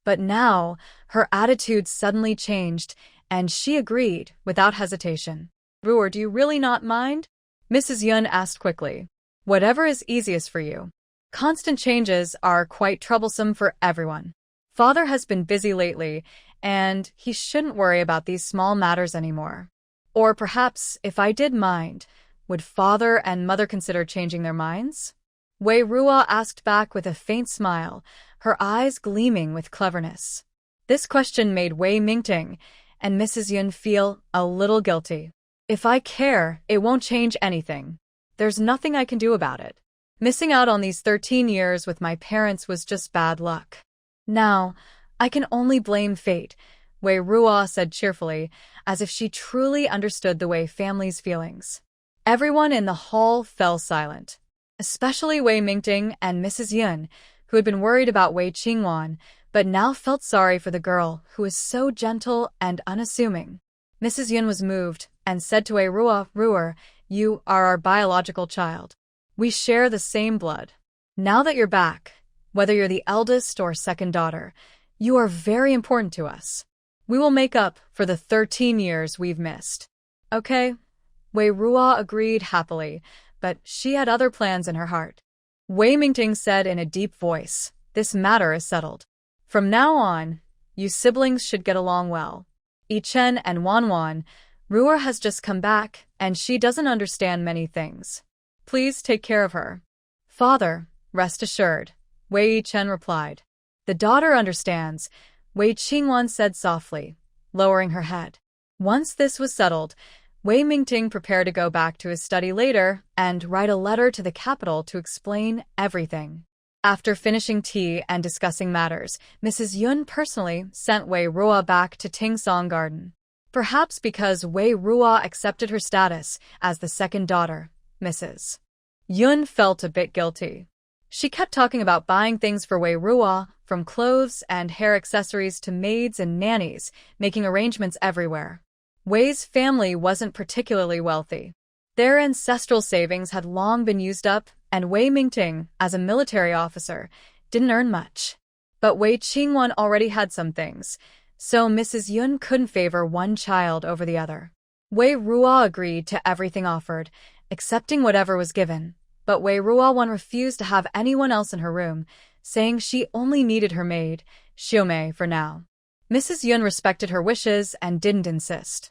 But now, her attitude suddenly changed, and she agreed without hesitation. "Ruor, do you really not mind?" Mrs. Yun asked quickly. "Whatever is easiest for you. Constant changes are quite troublesome for everyone. Father has been busy lately, and he shouldn't worry about these small matters anymore. Or perhaps, if I did mind, would father and mother consider changing their minds?" Wei Ruo asked back with a faint smile, her eyes gleaming with cleverness. This question made Wei Ming and Mrs. Yun feel a little guilty. "If I care, it won't change anything. There's nothing I can do about it. Missing out on these 13 years with my parents was just bad luck. Now, I can only blame fate," Wei Ruo said cheerfully, as if she truly understood the Wei family's feelings. Everyone in the hall fell silent, especially Wei Ming and Mrs. Yun, who had been worried about Wei Qingwan, but now felt sorry for the girl who was so gentle and unassuming. Mrs. Yun was moved and said to Wei Ruo, "Ruor, you are our biological child. We share the same blood. Now that you're back, whether you're the eldest or second daughter, you are very important to us. We will make up for the 13 years we've missed." "Okay." Wei Ruo agreed happily, but she had other plans in her heart. Wei Ming said in a deep voice, "This matter is settled. From now on, you siblings should get along well. Yi Chen and Wanwan, Ruor has just come back, and she doesn't understand many things. Please take care of her." "Father, rest assured," Wei Yi Chen replied. "The daughter understands," Wei Qingwan said softly, lowering her head. Once this was settled, Wei Ming prepared to go back to his study later and write a letter to the capital to explain everything. After finishing tea and discussing matters, Mrs. Yun personally sent Wei Ruo back to Tingsong Garden. Perhaps because Wei Ruo accepted her status as the second daughter, Mrs. Yun felt a bit guilty. She kept talking about buying things for Wei Ruo, from clothes and hair accessories to maids and nannies, making arrangements everywhere. Wei's family wasn't particularly wealthy. Their ancestral savings had long been used up, and Wei Ming, as a military officer, didn't earn much. But Wei Qingwan already had some things, so Mrs. Yun couldn't favor one child over the other. Wei Ruo agreed to everything offered, accepting whatever was given, but Wei Ruo refused to have anyone else in her room, saying she only needed her maid, Xiaomei, for now. Mrs. Yun respected her wishes and didn't insist.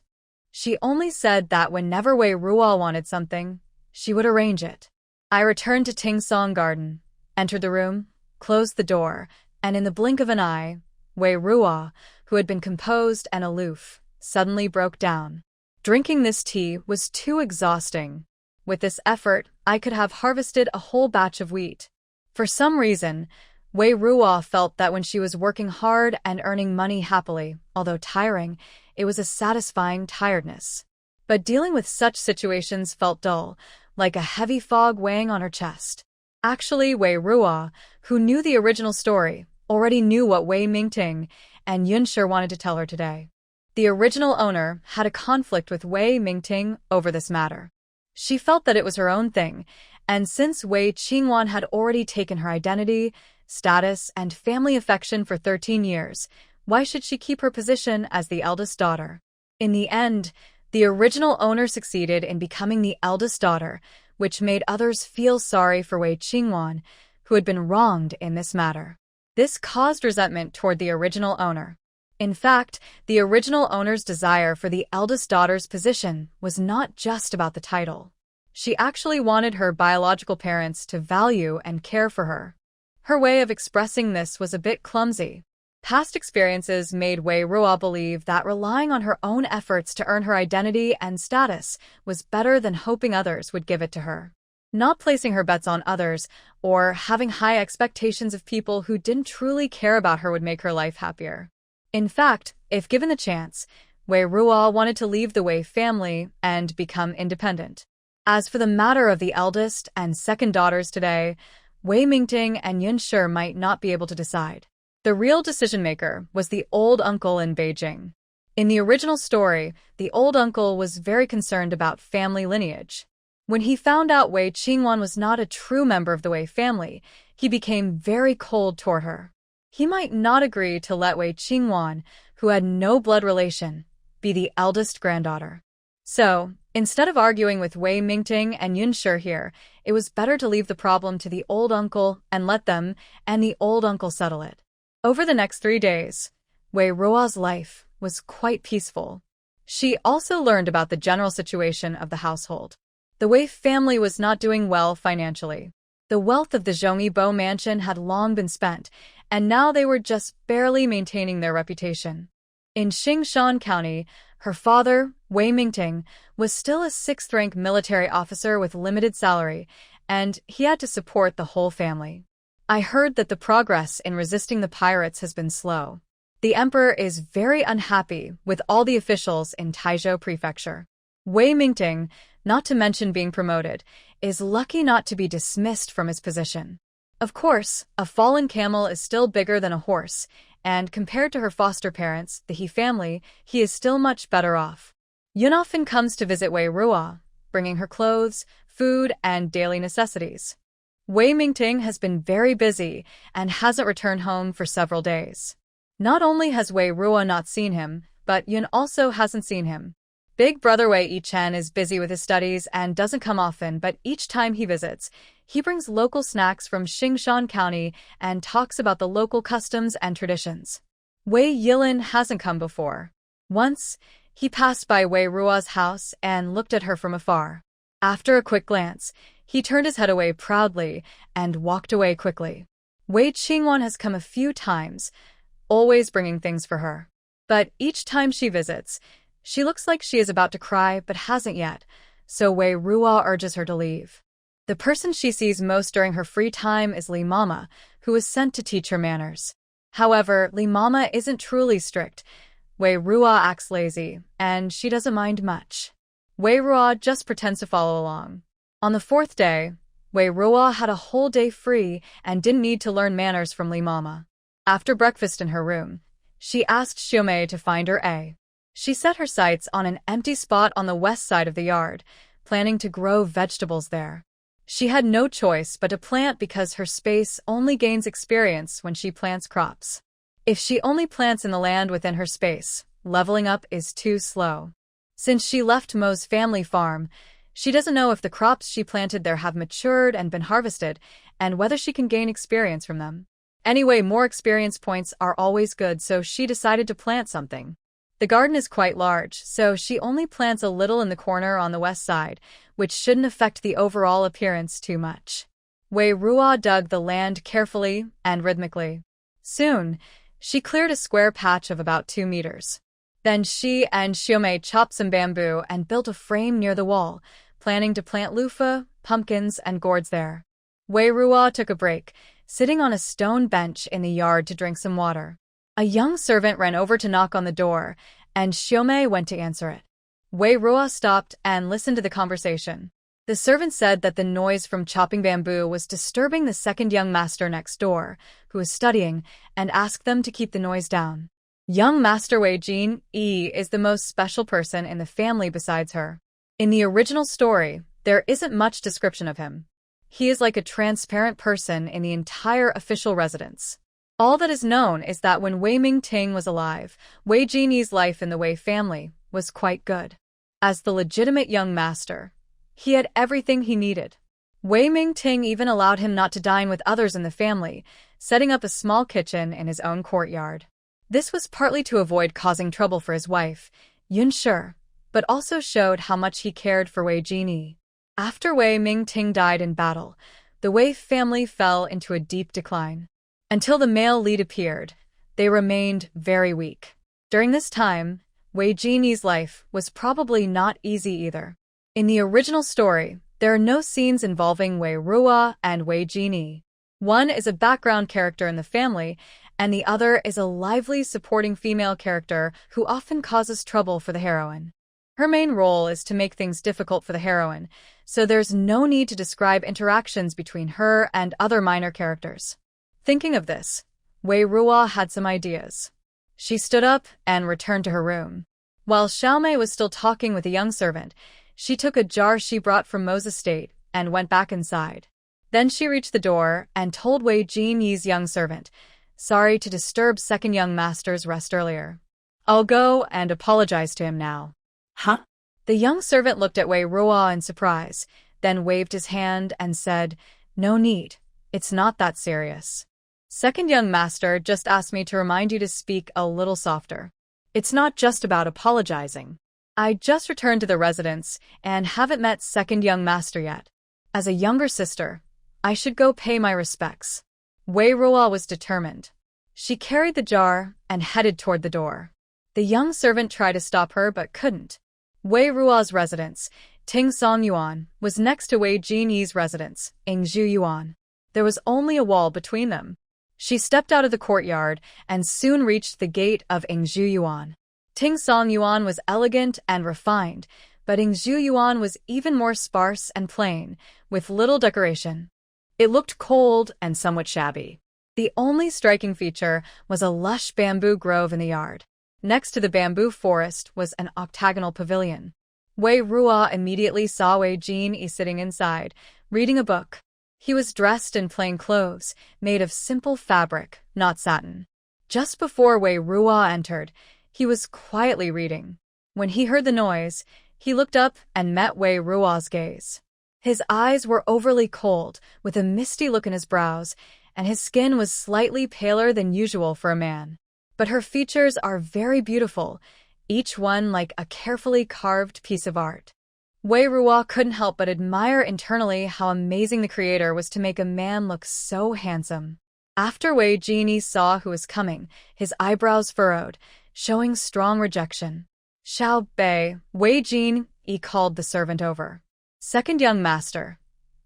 She only said that whenever Wei Ruo wanted something, she would arrange it. I returned to Tingsong Garden, entered the room, closed the door, and in the blink of an eye, Wei Ruo, who had been composed and aloof, suddenly broke down. Drinking this tea was too exhausting. With this effort, I could have harvested a whole batch of wheat. For some reason, Wei Ruo felt that when she was working hard and earning money happily, although tiring, it was a satisfying tiredness. But dealing with such situations felt dull, like a heavy fog weighing on her chest. Actually, Wei Ruo, who knew the original story, already knew what Wei Ming and Yunshi wanted to tell her today. The original owner had a conflict with Wei Ming over this matter. She felt that it was her own thing, and since Wei Qingwan had already taken her identity, status, and family affection for 13 years, why should she keep her position as the eldest daughter? In the end, the original owner succeeded in becoming the eldest daughter, which made others feel sorry for Wei Qingwan, who had been wronged in this matter. This caused resentment toward the original owner. In fact, the original owner's desire for the eldest daughter's position was not just about the title. She actually wanted her biological parents to value and care for her. Her way of expressing this was a bit clumsy. Past experiences made Wei Ruo believe that relying on her own efforts to earn her identity and status was better than hoping others would give it to her. Not placing her bets on others or having high expectations of people who didn't truly care about her would make her life happier. In fact, if given the chance, Wei Ruo wanted to leave the Wei family and become independent. As for the matter of the eldest and second daughters today, Wei Ming and Yun Shi might not be able to decide. The real decision-maker was the old uncle in Beijing. In the original story, the old uncle was very concerned about family lineage. When he found out Wei Qingwan was not a true member of the Wei family, he became very cold toward her. He might not agree to let Wei Qingwan, who had no blood relation, be the eldest granddaughter. So, instead of arguing with Wei Ming and Yun Shi here, it was better to leave the problem to the old uncle and let them and the old uncle settle it. Over the next 3 days, Wei Ruo's life was quite peaceful. She also learned about the general situation of the household. The Wei family was not doing well financially. The wealth of the Zhongyibo mansion had long been spent, and now they were just barely maintaining their reputation. In Xingshan County, her father, Wei Ming, was still a 6th-rank military officer with limited salary, and he had to support the whole family. I heard that the progress in resisting the pirates has been slow. The emperor is very unhappy with all the officials in Taizhou Prefecture. Wei Ming, not to mention being promoted, is lucky not to be dismissed from his position. Of course, a fallen camel is still bigger than a horse, and compared to her foster parents, the He family, he is still much better off. Yun often comes to visit Wei Ruo, bringing her clothes, food, and daily necessities. Wei Ming has been very busy and hasn't returned home for several days. Not only has Wei Ruo not seen him, but Yun also hasn't seen him. Big brother Wei Yichen is busy with his studies and doesn't come often, but each time he visits, he brings local snacks from Xingshan County and talks about the local customs and traditions. Wei Yilin hasn't come before. Once, he passed by Wei Ruo's house and looked at her from afar. After a quick glance, he turned his head away proudly and walked away quickly. Wei Qingwan has come a few times, always bringing things for her. But each time she visits, she looks like she is about to cry but hasn't yet, so Wei Ruo urges her to leave. The person she sees most during her free time is Li Mama, who is sent to teach her manners. However, Li Mama isn't truly strict. Wei Ruo acts lazy, and she doesn't mind much. Wei Ruo just pretends to follow along. On the 4th day, Wei Ruo had a whole day free and didn't need to learn manners from Li Mama. After breakfast in her room, she asked Xiaomei to find her a. She set her sights on an empty spot on the west side of the yard, planning to grow vegetables there. She had no choice but to plant because her space only gains experience when she plants crops. If she only plants in the land within her space, leveling up is too slow. Since she left Mo's family farm, she doesn't know if the crops she planted there have matured and been harvested, and whether she can gain experience from them. Anyway, more experience points are always good, so she decided to plant something. The garden is quite large, so she only plants a little in the corner on the west side, which shouldn't affect the overall appearance too much. Wei Ruo dug the land carefully and rhythmically. Soon, she cleared a square patch of about 2 meters. Then she and Xiaomei chopped some bamboo and built a frame near the wall, planning to plant loofah, pumpkins, and gourds there. Wei Ruo took a break, sitting on a stone bench in the yard to drink some water. A young servant ran over to knock on the door, and Xiaomei went to answer it. Wei Ruo stopped and listened to the conversation. The servant said that the noise from chopping bamboo was disturbing the second young master next door, who was studying, and asked them to keep the noise down. Young Master Wei Jin Yi is the most special person in the family besides her. In the original story, there isn't much description of him. He is like a transparent person in the entire official residence. All that is known is that when Wei Ming was alive, Wei Jin Yi's life in the Wei family was quite good. As the legitimate young master, he had everything he needed. Wei Ming even allowed him not to dine with others in the family, setting up a small kitchen in his own courtyard. This was partly to avoid causing trouble for his wife, Yun Shi, but also showed how much he cared for Wei Jin Yi. After Wei Ming died in battle, the Wei family fell into a deep decline. Until the male lead appeared, they remained very weak. During this time, Wei Jinyi's life was probably not easy either. In the original story, there are no scenes involving Wei Ruo and Wei Jinyi. One is a background character in the family, and the other is a lively supporting female character who often causes trouble for the heroine. Her main role is to make things difficult for the heroine, so there's no need to describe interactions between her and other minor characters. Thinking of this, Wei Ruo had some ideas. She stood up and returned to her room. While Xiaomei was still talking with a young servant, she took a jar she brought from Mo's estate and went back inside. Then she reached the door and told Wei Jinyi's young servant, "Sorry to disturb second young master's rest earlier. I'll go and apologize to him now." Huh? The young servant looked at Wei Ruo in surprise, then waved his hand and said, "No need. It's not that serious. Second young master just asked me to remind you to speak a little softer. It's not just about apologizing. I just returned to the residence and haven't met second young master yet. As a younger sister, I should go pay my respects." Wei Ruo was determined. She carried the jar and headed toward the door. The young servant tried to stop her but couldn't. Wei Ruo's residence, Tingsongyuan, was next to Wei Jinyi's residence, Exiled. There was only a wall between them. She stepped out of the courtyard and soon reached the gate of Exiled. Tingsongyuan was elegant and refined, but Exiled was even more sparse and plain, with little decoration. It looked cold and somewhat shabby. The only striking feature was a lush bamboo grove in the yard. Next to the bamboo forest was an octagonal pavilion. Wei Ruo immediately saw Wei Jinyi sitting inside, reading a book. He was dressed in plain clothes, made of simple fabric, not satin. Just before Wei Ruo entered, he was quietly reading. When he heard the noise, he looked up and met Wei Ruo's gaze. His eyes were overly cold, with a misty look in his brows, and his skin was slightly paler than usual for a man. But her features are very beautiful, each one like a carefully carved piece of art. Wei Ruo couldn't help but admire internally how amazing the creator was to make a man look so handsome. After Wei Jinyi saw who was coming, his eyebrows furrowed, showing strong rejection. "Xiao Bei," Wei Jinyi called the servant over. "Second young master,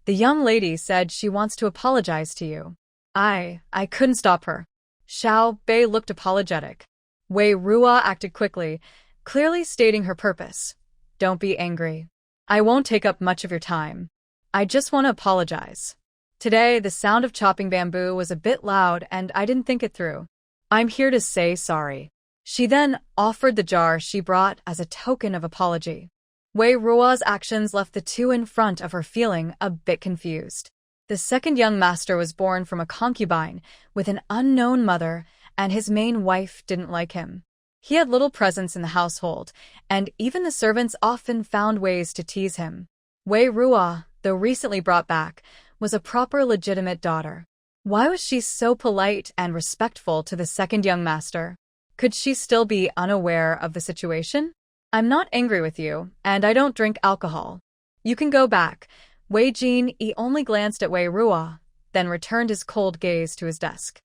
the young lady said she wants to apologize to you." I couldn't stop her." Xiao Bei looked apologetic. Wei Ruo acted quickly, clearly stating her purpose. "Don't be angry. I won't take up much of your time. I just want to apologize. Today, the sound of chopping bamboo was a bit loud and I didn't think it through. I'm here to say sorry." She then offered the jar she brought as a token of apology. Wei Ruo's actions left the two in front of her feeling a bit confused. The second young master was born from a concubine with an unknown mother, and his main wife didn't like him. He had little presence in the household, and even the servants often found ways to tease him. Wei Ruo, though recently brought back, was a proper legitimate daughter. Why was she so polite and respectful to the second young master? Could she still be unaware of the situation? "I'm not angry with you, and I don't drink alcohol. You can go back." Wei Jinyi only glanced at Wei Ruo, then returned his cold gaze to his desk.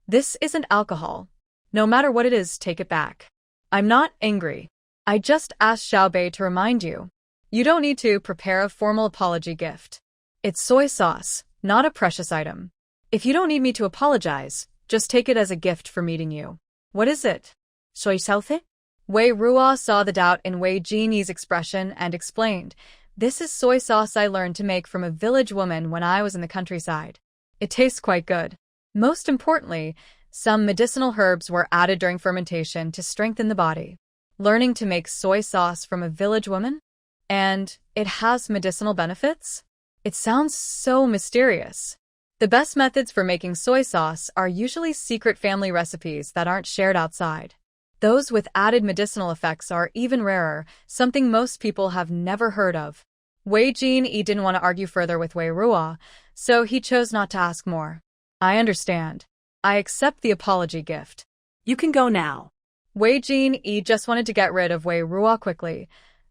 "This isn't alcohol. No matter what it is, take it back." "I'm not angry. I just asked Xiao Bei to remind you. You don't need to prepare a formal apology gift. It's soy sauce, not a precious item. If you don't need me to apologize, just take it as a gift for meeting you." "What is it? Soy sauce?" Wei Ruo saw the doubt in Wei Jinyi's expression and explained, "This is soy sauce I learned to make from a village woman when I was in the countryside. It tastes quite good. Most importantly, some medicinal herbs were added during fermentation to strengthen the body." Learning to make soy sauce from a village woman? And it has medicinal benefits? It sounds so mysterious. The best methods for making soy sauce are usually secret family recipes that aren't shared outside. Those with added medicinal effects are even rarer, something most people have never heard of. Wei Jinyi didn't want to argue further with Wei Ruo, so he chose not to ask more. "I understand. I accept the apology gift. You can go now." Wei Jinyi just wanted to get rid of Wei Ruo quickly,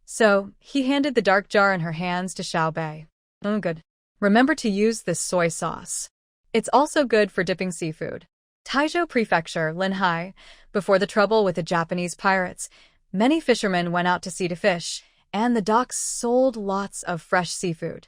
so he handed the dark jar in her hands to Xiao Bei. "Oh, good. Remember to use this soy sauce. It's also good for dipping seafood." Taizhou Prefecture, Linhai. Before the trouble with the Japanese pirates, many fishermen went out to sea to fish, and the docks sold lots of fresh seafood.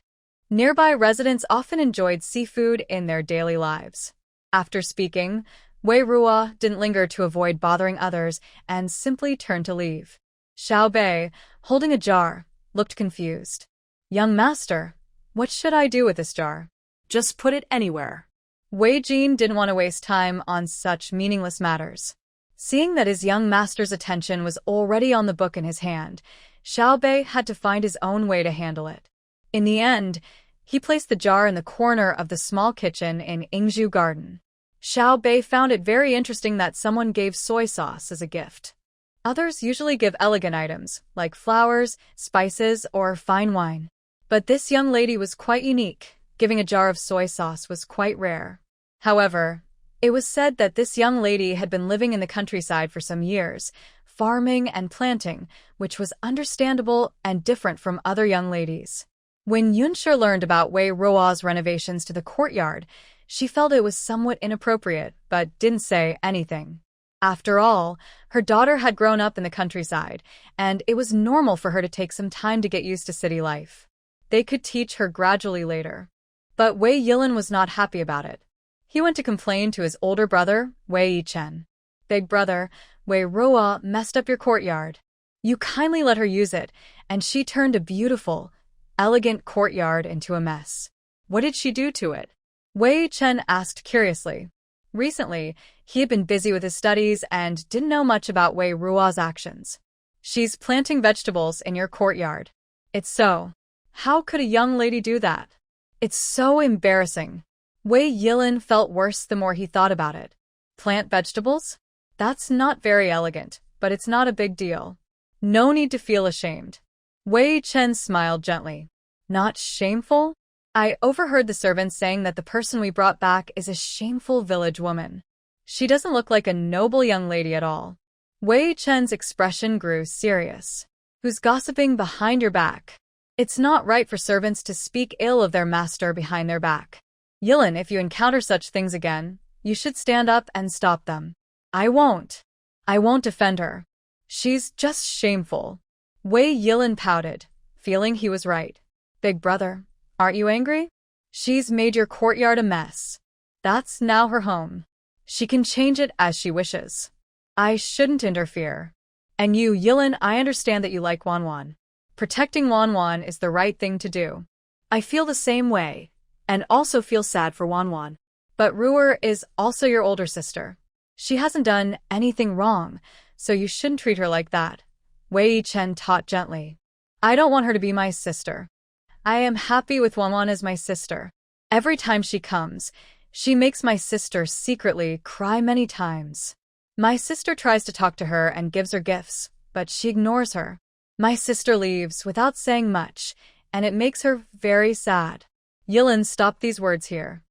Nearby residents often enjoyed seafood in their daily lives. After speaking, Wei Ruo didn't linger to avoid bothering others and simply turned to leave. Xiao Bei, holding a jar, looked confused. Young master, what should I do with this jar? Just put it anywhere. Wei Jin didn't want to waste time on such meaningless matters. Seeing that his young master's attention was already on the book in his hand, Xiao Bei had to find his own way to handle it. In the end, he placed the jar in the corner of the small kitchen in Wongme Garden. Xiao Bei found it very interesting that someone gave soy sauce as a gift. Others usually give elegant items, like flowers, spices, or fine wine. But this young lady was quite unique. Giving a jar of soy sauce was quite rare. However, it was said that this young lady had been living in the countryside for some years, farming and planting, which was understandable and different from other young ladies. When Yunshe learned about Wei Ruo's renovations to the courtyard, she felt it was somewhat inappropriate, but didn't say anything. After all, her daughter had grown up in the countryside, and it was normal for her to take some time to get used to city life. They could teach her gradually later. But Wei Yilin was not happy about it. He went to complain to his older brother, Wei Yichen. Big brother, Wei Ruo messed up your courtyard. You kindly let her use it, and she turned a beautiful, elegant courtyard into a mess. What did she do to it? Wei Yichen asked curiously. Recently, he had been busy with his studies and didn't know much about Wei Ruo's actions. She's planting vegetables in your courtyard. It's so. How could a young lady do that? It's so embarrassing. Wei Yilin felt worse the more he thought about it. Plant vegetables? That's not very elegant, but it's not a big deal. No need to feel ashamed. Wei Chen smiled gently. Not shameful? I overheard the servants saying that the person we brought back is a shameful village woman. She doesn't look like a noble young lady at all. Wei Chen's expression grew serious. Who's gossiping behind your back? It's not right for servants to speak ill of their master behind their back. Yilin, if you encounter such things again, you should stand up and stop them. I won't. I won't defend her. She's just shameful. Wei Yilin pouted, feeling he was right. Big brother, aren't you angry? She's made your courtyard a mess. That's now her home. She can change it as she wishes. I shouldn't interfere. And you, Yilin, I understand that you like Wanwan. Protecting Wanwan is the right thing to do. I feel the same way, and also feel sad for Wanwan. But Ruer is also your older sister. She hasn't done anything wrong, so you shouldn't treat her like that. Wei Chen taught gently. I don't want her to be my sister. I am happy with Wanwan as my sister. Every time she comes, she makes my sister secretly cry many times. My sister tries to talk to her and gives her gifts, but she ignores her. My sister leaves without saying much, and it makes her very sad. Yilin stopped these words here.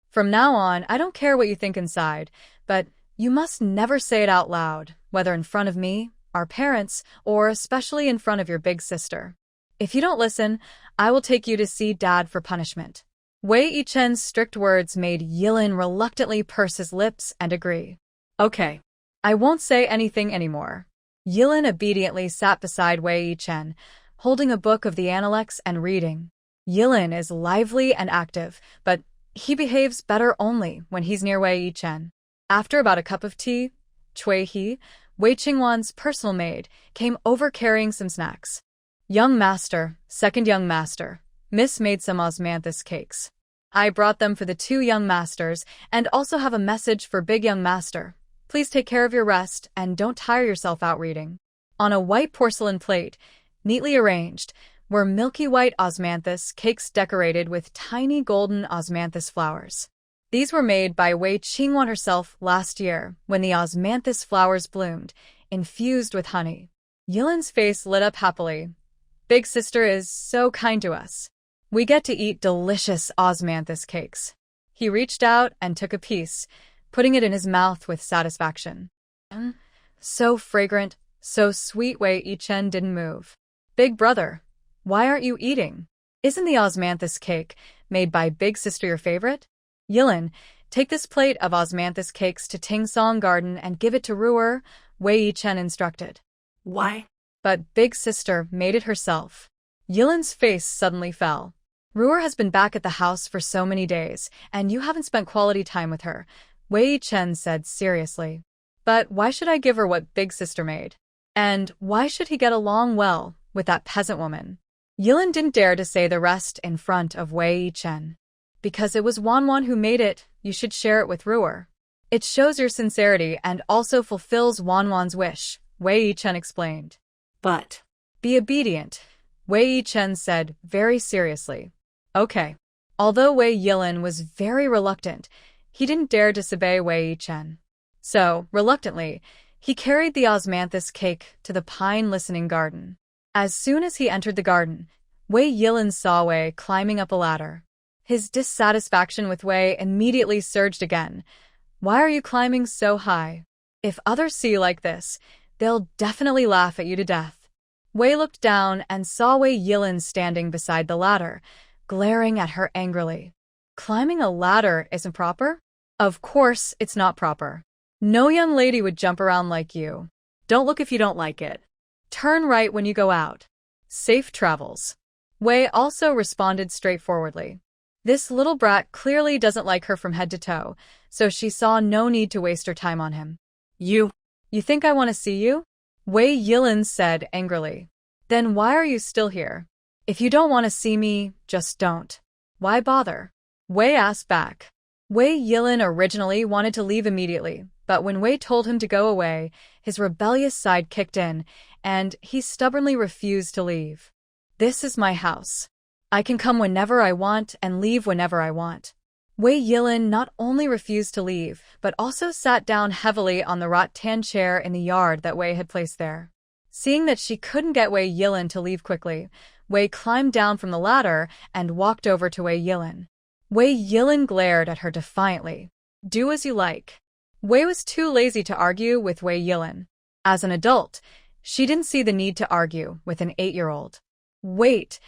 From now on, I don't care what you think inside, but you must never say it out loud, whether in front of me, our parents, or especially in front of your big sister. If you don't listen, I will take you to see Dad for punishment. Wei Yichen's strict words made Yilin reluctantly purse his lips and agree. Okay. I won't say anything anymore. Yilin obediently sat beside Wei Yichen, holding a book of the Analects and reading. Yilin is lively and active, but he behaves better only when he's near Wei Yichen. After about a cup of tea, Cui He, Wei Qingwan's personal maid, came over carrying some snacks. Young master, second young master, Miss made some osmanthus cakes. I brought them for the two young masters and also have a message for big young master. Please take care of your rest and don't tire yourself out reading. On a white porcelain plate, neatly arranged, were milky white osmanthus cakes decorated with tiny golden osmanthus flowers. These were made by Wei Qingwan herself last year when the osmanthus flowers bloomed, infused with honey. Yilin's face lit up happily. Big sister is so kind to us. We get to eat delicious osmanthus cakes. He reached out and took a piece, putting it in his mouth with satisfaction. So fragrant, so sweet. Wei Yichen didn't move. Big brother, why aren't you eating? Isn't the osmanthus cake made by big sister your favorite? Yilin, Take this plate of osmanthus cakes to Tingsong Garden and give it to Ruer, Wei Chen instructed. Why? But big sister made it herself. Yilin's face suddenly fell. Ruer has been back at the house for so many days, and you haven't spent quality time with her, Wei Chen said seriously. But why should I give her what big sister made? And why should he get along well with that peasant woman? Yilin didn't dare to say the rest in front of Wei Chen. Because it was Wanwan who made it, you should share it with Ruer. It shows your sincerity and also fulfills Wanwan's wish, Wei Chen explained. But be obedient, Wei Chen said very seriously. Okay. Although Wei Yilin was very reluctant, he didn't dare disobey Wei Chen. So, reluctantly, he carried the osmanthus cake to the pine listening garden. As soon as he entered the garden, Wei Yilin saw Wei climbing up a ladder. His dissatisfaction with Wei immediately surged again. Why are you climbing so high? If others see you like this, they'll definitely laugh at you to death. Wei looked down and saw Wei Yilin standing beside the ladder, glaring at her angrily. Climbing a ladder isn't proper? Of course it's not proper. No young lady would jump around like you. Don't look if you don't like it. Turn right when you go out. Safe travels. Wei also responded straightforwardly. This little brat clearly doesn't like her from head to toe, so she saw no need to waste her time on him. You think I want to see you? Wei Yilin said angrily. Then why are you still here? If you don't want to see me, just don't. Why bother? Wei asked back. Wei Yilin originally wanted to leave immediately, but when Wei told him to go away, his rebellious side kicked in, and he stubbornly refused to leave. This is my house. I can come whenever I want and leave whenever I want. Wei Yilin not only refused to leave, but also sat down heavily on the rattan chair in the yard that Wei had placed there. Seeing that she couldn't get Wei Yilin to leave quickly, Wei climbed down from the ladder and walked over to Wei Yilin. Wei Yilin glared at her defiantly. Do as you like. Wei was too lazy to argue with Wei Yilin. As an adult, she didn't see the need to argue with an 8-year-old. Wait,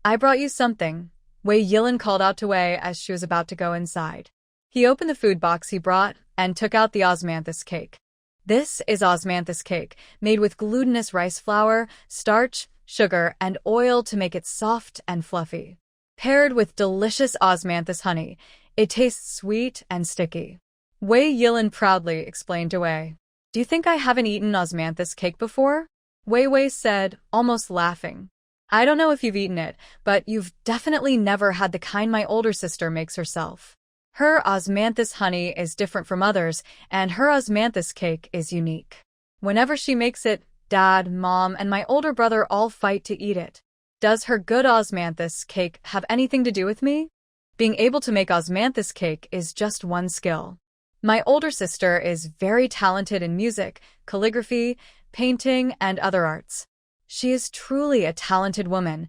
I brought you something, Wei Yilin called out to Wei as she was about to go inside. He opened the food box he brought and took out the osmanthus cake. This is osmanthus cake, made with glutinous rice flour, starch, sugar, and oil to make it soft and fluffy. Paired with delicious osmanthus honey, it tastes sweet and sticky. Wei Yilin proudly explained to Wei. Do you think I haven't eaten osmanthus cake before? Wei said, almost laughing. I don't know if you've eaten it, but you've definitely never had the kind my older sister makes herself. Her osmanthus honey is different from others, and her osmanthus cake is unique. Whenever she makes it, Dad, Mom, and my older brother all fight to eat it. Does her good osmanthus cake have anything to do with me? Being able to make osmanthus cake is just one skill. My older sister is very talented in music, calligraphy, painting, and other arts. She is truly a talented woman,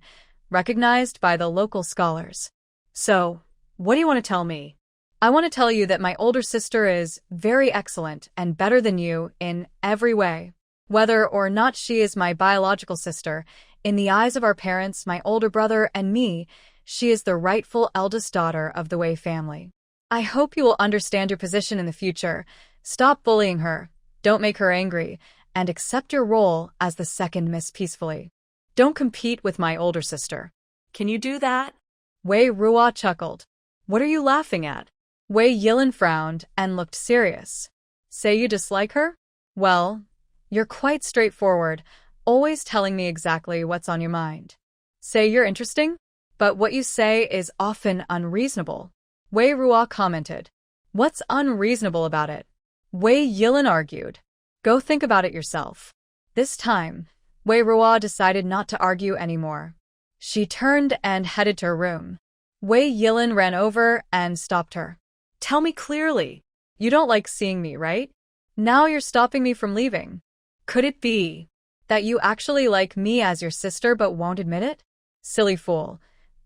recognized by the local scholars. So, what do you want to tell me? I want to tell you that my older sister is very excellent and better than you in every way. Whether or not she is my biological sister, in the eyes of our parents, my older brother, and me, she is the rightful eldest daughter of the Wei family. I hope you will understand your position in the future. Stop bullying her, don't make her angry, and accept your role as the second miss peacefully. Don't compete with my older sister. Can you do that? Wei Ruo chuckled. What are you laughing at? Wei Yilin frowned and looked serious. Say you dislike her? Well, you're quite straightforward, always telling me exactly what's on your mind. Say you're interesting, but what you say is often unreasonable. Wei Ruo commented. What's unreasonable about it? Wei Yilin argued. Go think about it yourself. This time, Wei Ruo decided not to argue anymore. She turned and headed to her room. Wei Yilin ran over and stopped her. Tell me clearly. You don't like seeing me, right? Now you're stopping me from leaving. Could it be that you actually like me as your sister but won't admit it? Silly fool.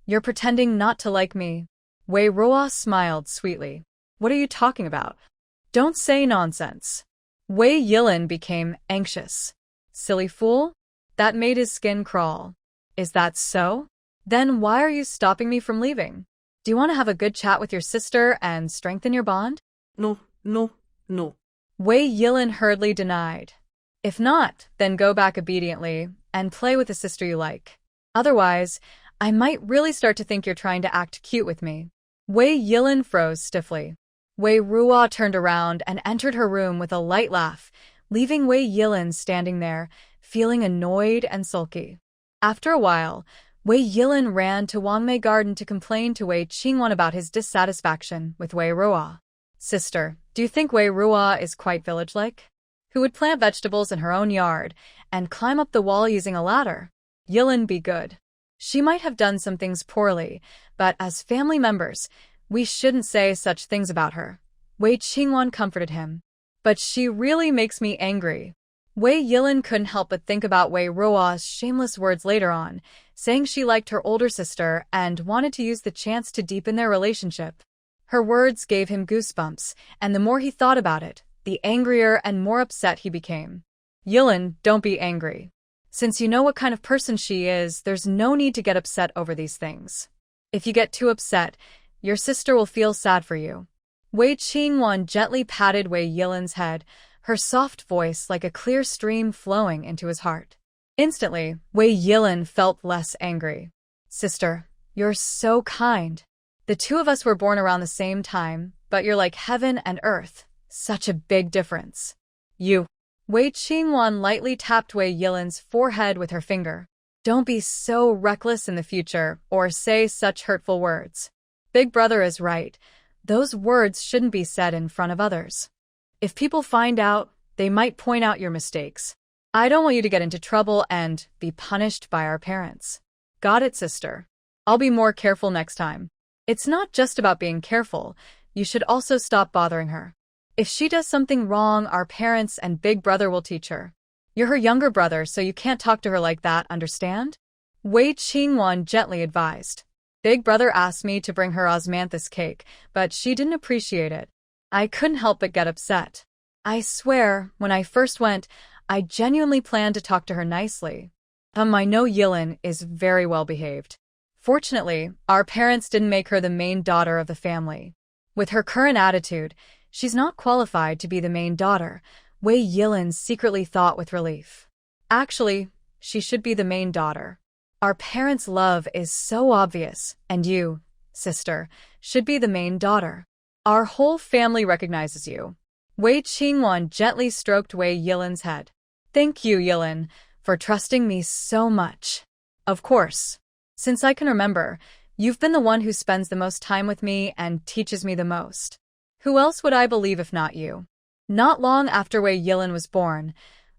You're pretending not to like me. Wei Ruo smiled sweetly. What are you talking about? Don't say nonsense. Wei Yilin became anxious. Silly fool? That made his skin crawl. Is that so? Then why are you stopping me from leaving? Do you want to have a good chat with your sister and strengthen your bond? No, no, no. Wei Yilin hurriedly denied. If not, then go back obediently and play with the sister you like. Otherwise, I might really start to think you're trying to act cute with me. Wei Yilin froze stiffly. Wei Ruo turned around and entered her room with a light laugh, leaving Wei Yilin standing there, feeling annoyed and sulky. After a while, Wei Yilin ran to Wongme Garden to complain to Wei Qingwan about his dissatisfaction with Wei Ruo. Sister, do you think Wei Ruo is quite village-like? Who would plant vegetables in her own yard and climb up the wall using a ladder? Yilin, be good. She might have done some things poorly, but as family members, we shouldn't say such things about her. Wei Qingwan comforted him. But she really makes me angry. Wei Yilin couldn't help but think about Wei Ruo's shameless words later on, saying she liked her older sister and wanted to use the chance to deepen their relationship. Her words gave him goosebumps, and the more he thought about it, the angrier and more upset he became. Yilin, don't be angry. Since you know what kind of person she is, there's no need to get upset over these things. If you get too upset, your sister will feel sad for you. Wei Qingwan gently patted Wei Yilin's head, her soft voice like a clear stream flowing into his heart. Instantly, Wei Yilin felt less angry. Sister, you're so kind. The two of us were born around the same time, but you're like heaven and earth. Such a big difference. You. Wei Qingwan lightly tapped Wei Yilin's forehead with her finger. Don't be so reckless in the future or say such hurtful words. Big brother is right. Those words shouldn't be said in front of others. If people find out, they might point out your mistakes. I don't want you to get into trouble and be punished by our parents. Got it, sister? I'll be more careful next time. It's not just about being careful. You should also stop bothering her. If she does something wrong, our parents and big brother will teach her. You're her younger brother, so you can't talk to her like that, understand? Wei Qingwan gently advised. Big brother asked me to bring her osmanthus cake, but she didn't appreciate it. I couldn't help but get upset. I swear, when I first went, I genuinely planned to talk to her nicely. I know Yilin is very well behaved. Fortunately, our parents didn't make her the main daughter of the family. With her current attitude, she's not qualified to be the main daughter, Wei Yilin secretly thought with relief. Actually, she should be the main daughter. Our parents' love is so obvious, and you, sister, should be the main daughter. Our whole family recognizes you. Wei Qingwan gently stroked Wei Yilin's head. Thank you, Yilin, for trusting me so much. Of course. Since I can remember, you've been the one who spends the most time with me and teaches me the most. Who else would I believe if not you? Not long after Wei Yilin was born,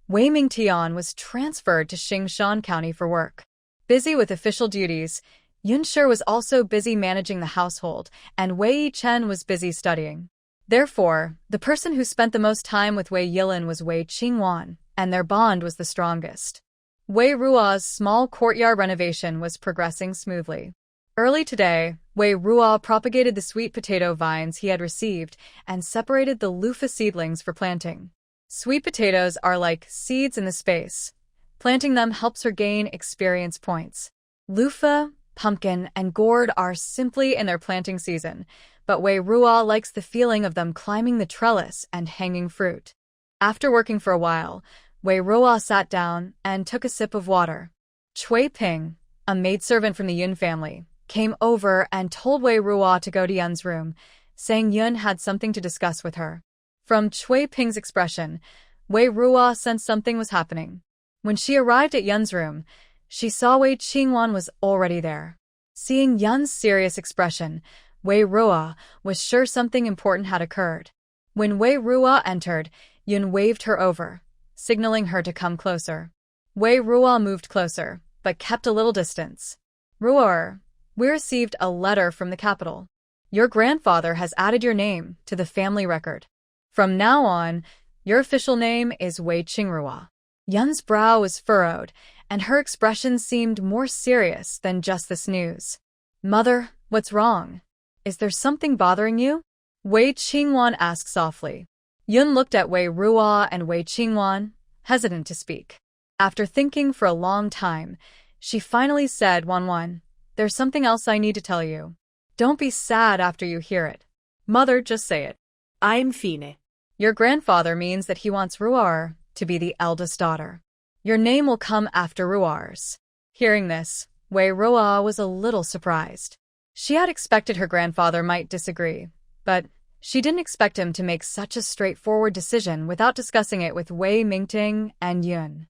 Wei Ming was transferred to Xingshan County for work. Busy with official duties, Yunshi was also busy managing the household, and Wei Yichen was busy studying. Therefore, the person who spent the most time with Wei Yilin was Wei Qingwan, and their bond was the strongest. Wei Ruo's small courtyard renovation was progressing smoothly. Early today, Wei Ruo propagated the sweet potato vines he had received and separated the loofah seedlings for planting. Sweet potatoes are like seeds in the space. Planting them helps her gain experience points. Loofah, pumpkin, and gourd are simply in their planting season, but Wei Ruo likes the feeling of them climbing the trellis and hanging fruit. After working for a while, Wei Ruo sat down and took a sip of water. Cui Ping, a maidservant from the Yun family, came over and told Wei Ruo to go to Yun's room, saying Yun had something to discuss with her. From Cui Ping's expression, Wei Ruo sensed something was happening. When she arrived at Yun's room, she saw Wei Qingwan was already there. Seeing Yun's serious expression, Wei Ruo was sure something important had occurred. When Wei Ruo entered, Yun waved her over, signaling her to come closer. Wei Ruo moved closer, but kept a little distance. Ruo, we received a letter from the capital. Your grandfather has added your name to the family record. From now on, your official name is Wei Qingruo. Yun's brow was furrowed, and her expression seemed more serious than just this news. Mother, what's wrong? Is there something bothering you? Wei Qingwan asked softly. Yun looked at Wei Ruo and Wei Qingwan, hesitant to speak. After thinking for a long time, she finally said, Wanwan, there's something else I need to tell you. Don't be sad after you hear it. Mother, just say it. I'm fine. Your grandfather means that he wants Ruar to be the eldest daughter. Your name will come after Ruar's. Hearing this, Wei Ruo was a little surprised. She had expected her grandfather might disagree, but she didn't expect him to make such a straightforward decision without discussing it with Wei Ming and Yun.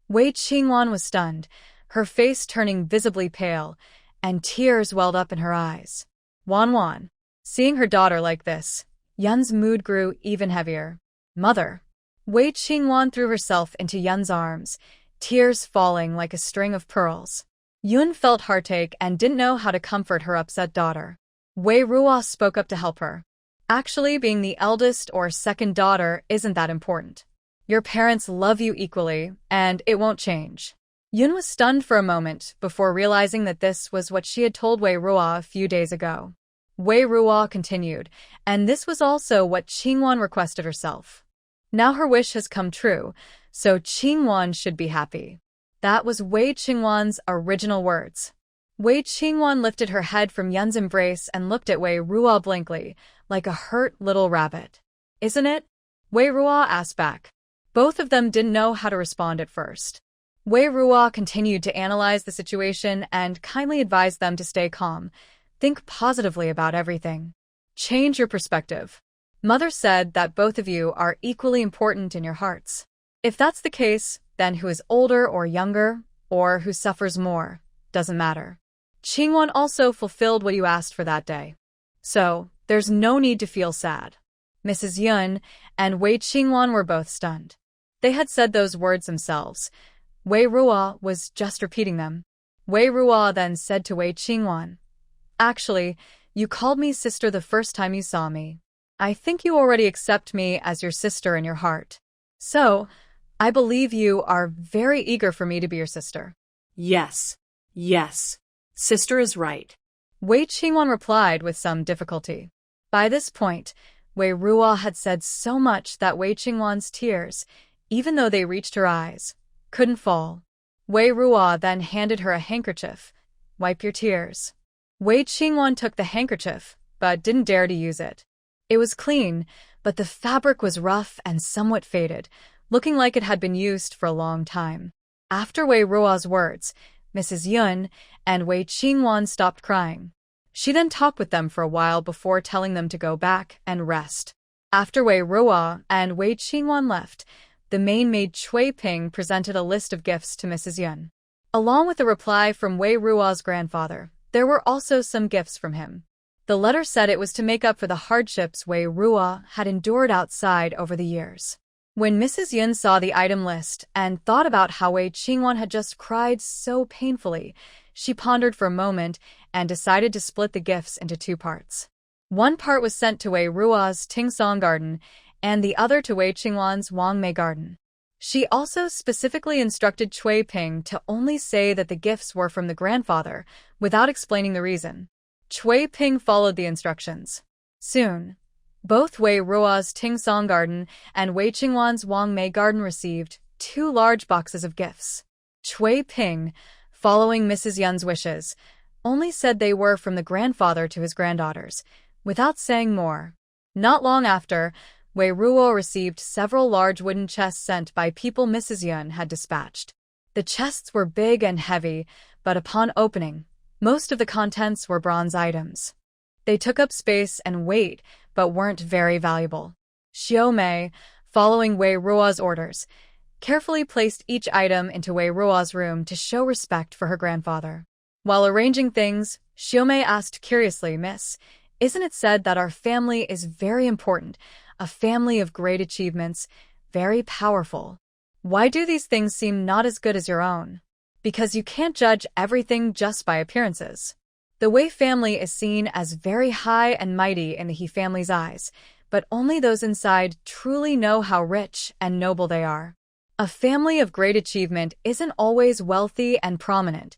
Wei Qingwan was stunned, her face turning visibly pale, and tears welled up in her eyes. Wan. Seeing her daughter like this, Yun's mood grew even heavier. Mother. Wei Qingwan threw herself into Yun's arms, tears falling like a string of pearls. Yun felt heartache and didn't know how to comfort her upset daughter. Wei Ruo spoke up to help her. Actually, being the eldest or second daughter isn't that important. Your parents love you equally, and it won't change. Yun was stunned for a moment before realizing that this was what she had told Wei Ruo a few days ago. Wei Ruo continued, and this was also what Qingwan requested herself. Now her wish has come true, so Qingwan should be happy. That was Wei Qingwan's original words. Wei Qingwan lifted her head from Yun's embrace and looked at Wei Ruo blankly, like a hurt little rabbit. Isn't it? Wei Ruo asked back. Both of them didn't know how to respond at first. Wei Ruo continued to analyze the situation and kindly advised them to stay calm. Think positively about everything. Change your perspective. Mother said that both of you are equally important in your hearts. If that's the case, then who is older or younger, or who suffers more, doesn't matter. Qingwan also fulfilled what you asked for that day. So, there's no need to feel sad. Mrs. Yun and Wei Qingwan were both stunned. They had said those words themselves. Wei Ruo was just repeating them. Wei Ruo then said to Wei Qingwan, "Actually, you called me sister the first time you saw me. I think you already accept me as your sister in your heart. So, I believe you are very eager for me to be your sister." Yes. Sister is right. Wei Qingwan replied with some difficulty. By this point, Wei Ruo had said so much that Wei Qingwan's tears, even though they reached her eyes, couldn't fall. Wei Ruo then handed her a handkerchief. "Wipe your tears." Wei Qingwan took the handkerchief, but didn't dare to use it. It was clean, but the fabric was rough and somewhat faded, looking like it had been used for a long time. After Wei Ruo's words, Mrs. Yun and Wei Qingwan stopped crying. She then talked with them for a while before telling them to go back and rest. After Wei Ruo and Wei Qingwan left, the main maid Cui Ping presented a list of gifts to Mrs. Yun. Along with a reply from Wei Ruo's grandfather, there were also some gifts from him. The letter said it was to make up for the hardships Wei Ruo had endured outside over the years. When Mrs. Yun saw the item list and thought about how Wei Qingwan had just cried so painfully, she pondered for a moment and decided to split the gifts into two parts. One part was sent to Wei Ruo's Tingsong Garden and the other to Wei Qingwan's Wongme Garden. She also specifically instructed Cui Ping to only say that the gifts were from the grandfather, without explaining the reason. Cui Ping followed the instructions. Soon, both Wei Ruo's Tingsong Garden and Wei Qingwan's Wongme Garden received 2 large boxes of gifts. Cui Ping, following Mrs. Yun's wishes, only said they were from the grandfather to his granddaughters, without saying more. Not long after, Wei Ruo received several large wooden chests sent by people Mrs. Yun had dispatched. The chests were big and heavy, but upon opening, most of the contents were bronze items. They took up space and weight, but weren't very valuable. Xiaomei, following Wei Ruo's orders, carefully placed each item into Wei Ruo's room to show respect for her grandfather. While arranging things, Xiaomei asked curiously, "Miss, isn't it said that our family is very important, a family of great achievements, very powerful? Why do these things seem not as good as your own?" "Because you can't judge everything just by appearances. The Wei family is seen as very high and mighty in the He family's eyes, but only those inside truly know how rich and noble they are. A family of great achievement isn't always wealthy and prominent.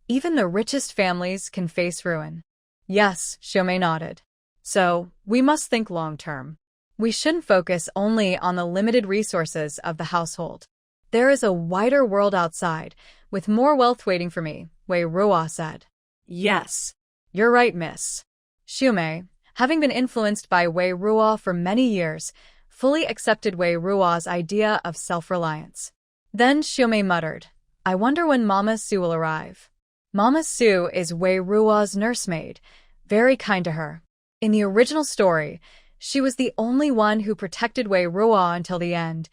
Even the richest families can face ruin." "Yes," Xiaomei nodded. "So, we must think long-term. We shouldn't focus only on the limited resources of the household. There is a wider world outside, with more wealth waiting for me," Wei Ruo said. Yes. "You're right, miss. Xiumei, having been influenced by Wei Ruo for many years, fully accepted Wei Ruo's idea of self-reliance. Then Xiumei muttered, "I wonder when Mama Su will arrive." Mama Su is Wei Ruo's nursemaid, very kind to her. In the original story, she was the only one who protected Wei Ruo until the end,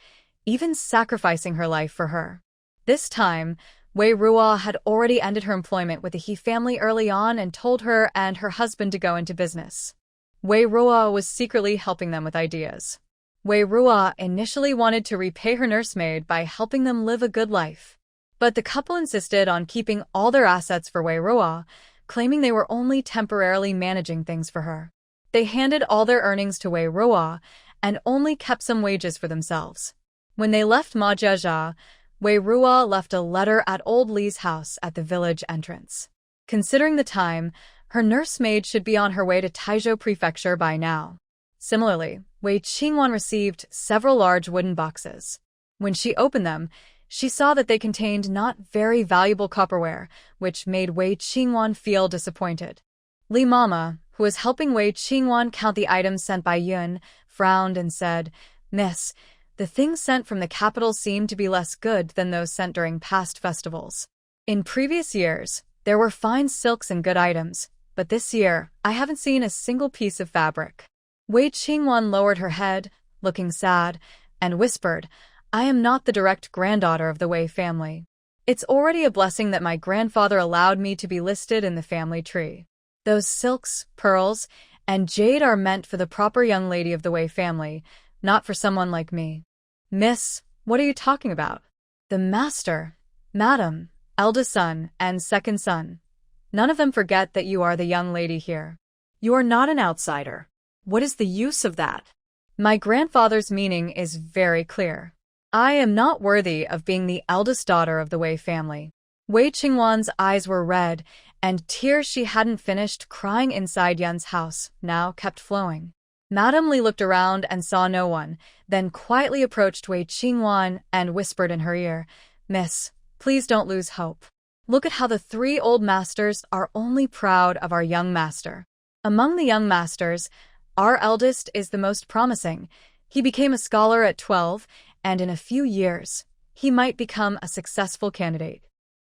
even sacrificing her life for her. This time, Wei Ruo had already ended her employment with the He family early on and told her and her husband to go into business. Wei Ruo was secretly helping them with ideas. Wei Ruo initially wanted to repay her nursemaid by helping them live a good life. But the couple insisted on keeping all their assets for Wei Ruo, claiming they were only temporarily managing things for her. They handed all their earnings to Wei Ruo and only kept some wages for themselves. When they left Ma Jia, Wei Ruo left a letter at Old Li's house at the village entrance. Considering the time, her nursemaid should be on her way to Taizhou Prefecture by now. Similarly, Wei Qingwan received several large wooden boxes. When she opened them, she saw that they contained not very valuable copperware, which made Wei Qingwan feel disappointed. Li Mama, who was helping Wei Qingwan count the items sent by Yun, frowned and said, "Miss, the things sent from the capital seem to be less good than those sent during past festivals. In previous years, there were fine silks and good items, but this year, I haven't seen a single piece of fabric." Wei Qingwan lowered her head, looking sad, and whispered, "I am not the direct granddaughter of the Wei family. It's already a blessing that my grandfather allowed me to be listed in the family tree. Those silks, pearls, and jade are meant for the proper young lady of the Wei family, not for someone like me." "Miss, what are you talking about?" "The master, madam, eldest son, and second son. None of them forget that you are the young lady here. You are not an outsider. What is the use of that?" My grandfather's meaning is very clear. I am not worthy of being the eldest daughter of the Wei family. Wei Qingwan's eyes were red, and tears she hadn't finished crying inside Yun's house now kept flowing. Madame Li looked around and saw no one, then quietly approached Wei Qingwan and whispered in her ear, "Miss, please don't lose hope. Look at how the 3 old masters are only proud of our young master. Among the young masters, our eldest is the most promising. He became a scholar at 12, and in a few years, he might become a successful candidate.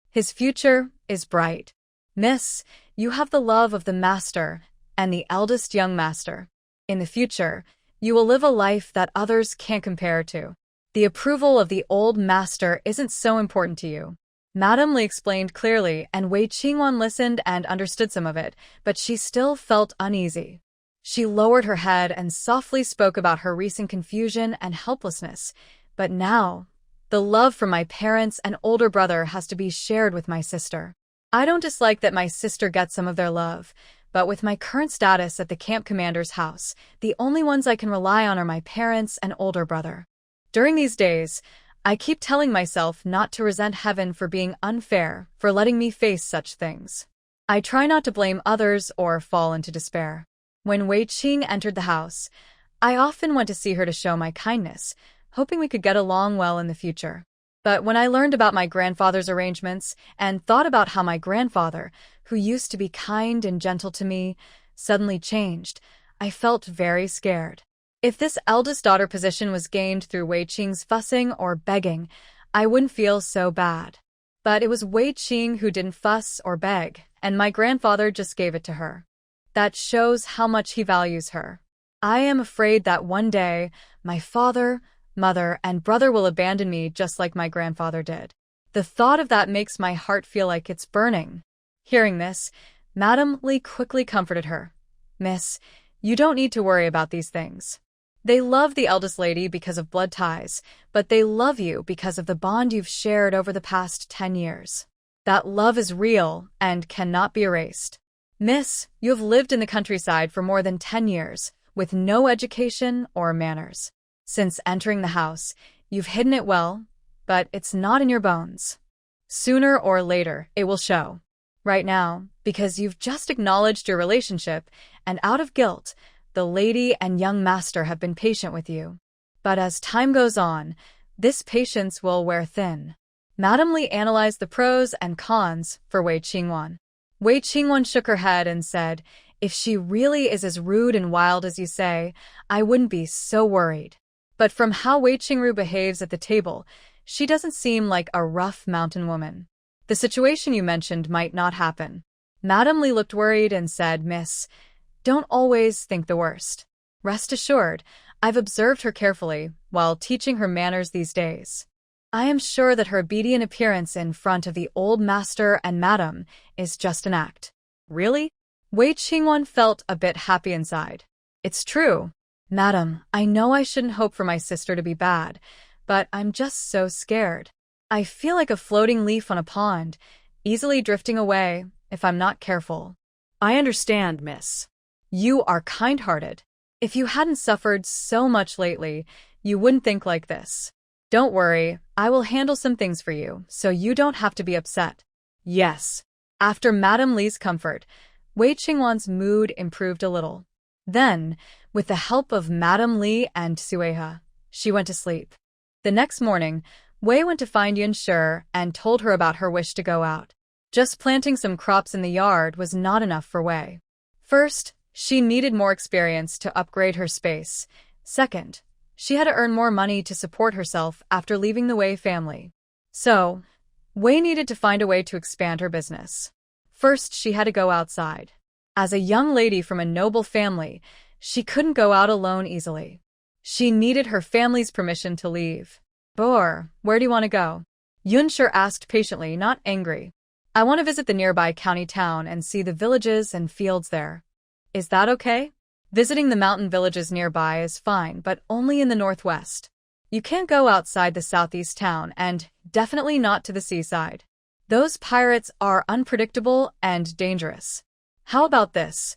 His future is bright. Miss, you have the love of the master and the eldest young master. In the future, you will live a life that others can't compare to. The approval of the old master isn't so important to you." Madame Li explained clearly, and Wei Qingwan listened and understood some of it, but she still felt uneasy. She lowered her head and softly spoke about her recent confusion and helplessness. "But now, the love for my parents and older brother has to be shared with my sister. I don't dislike that my sister gets some of their love, but with my current status at the camp commander's house, the only ones I can rely on are my parents and older brother. During these days, I keep telling myself not to resent heaven for being unfair, for letting me face such things. I try not to blame others or fall into despair." When Wei Qing entered the house, I often went to see her to show my kindness, hoping we could get along well in the future. But when I learned about my grandfather's arrangements and thought about how my grandfather, who used to be kind and gentle to me, suddenly changed, I felt very scared. If this eldest daughter position was gained through Wei Qing's fussing or begging, I wouldn't feel so bad. But it was Wei Qing who didn't fuss or beg, and my grandfather just gave it to her. That shows how much he values her. I am afraid that one day, my father, mother, and brother will abandon me just like my grandfather did. The thought of that makes my heart feel like it's burning." Hearing this, Madame Li quickly comforted her. "Miss, you don't need to worry about these things. They love the eldest lady because of blood ties, but they love you because of the bond you've shared over the past 10 years. That love is real and cannot be erased. Miss, you have lived in the countryside for more than 10 years, with no education or manners. Since entering the house, you've hidden it well, but it's not in your bones. Sooner or later, it will show. Right now, because you've just acknowledged your relationship, and out of guilt, the lady and young master have been patient with you. But as time goes on, this patience will wear thin." Madame Li analyzed the pros and cons for Wei Qingwan. Wei Qingwan shook her head and said, If she really is as rude and wild as you say, I wouldn't be so worried. But from how Wei Qingru behaves at the table, she doesn't seem like a rough mountain woman. The situation you mentioned might not happen. Madame Li looked worried and said, Miss, don't always think the worst. Rest assured, I've observed her carefully while teaching her manners these days. I am sure that her obedient appearance in front of the old master and madam is just an act. Really? Wei Qingwan felt a bit happy inside. It's true. Madam, I know I shouldn't hope for my sister to be bad, but I'm just so scared. I feel like a floating leaf on a pond, easily drifting away if I'm not careful. I understand, miss. You are kind-hearted. If you hadn't suffered so much lately, you wouldn't think like this. Don't worry, I will handle some things for you, so you don't have to be upset. Yes. After Madame Li's comfort, Wei Qingwan's mood improved a little. Then, with the help of Madame Li and Sueha, she went to sleep. The next morning, Wei went to find Yun Shi and told her about her wish to go out. Just planting some crops in the yard was not enough for Wei. First, she needed more experience to upgrade her space. Second, she had to earn more money to support herself after leaving the Wei family. So, Wei needed to find a way to expand her business. First, she had to go outside. As a young lady from a noble family, she couldn't go out alone easily. She needed her family's permission to leave. Where do you want to go? Yun Shi asked patiently, not angry. I want to visit the nearby county town and see the villages and fields there. Is that okay? Visiting the mountain villages nearby is fine, but only in the northwest. You can't go outside the southeast town, and definitely not to the seaside. Those pirates are unpredictable and dangerous. How about this?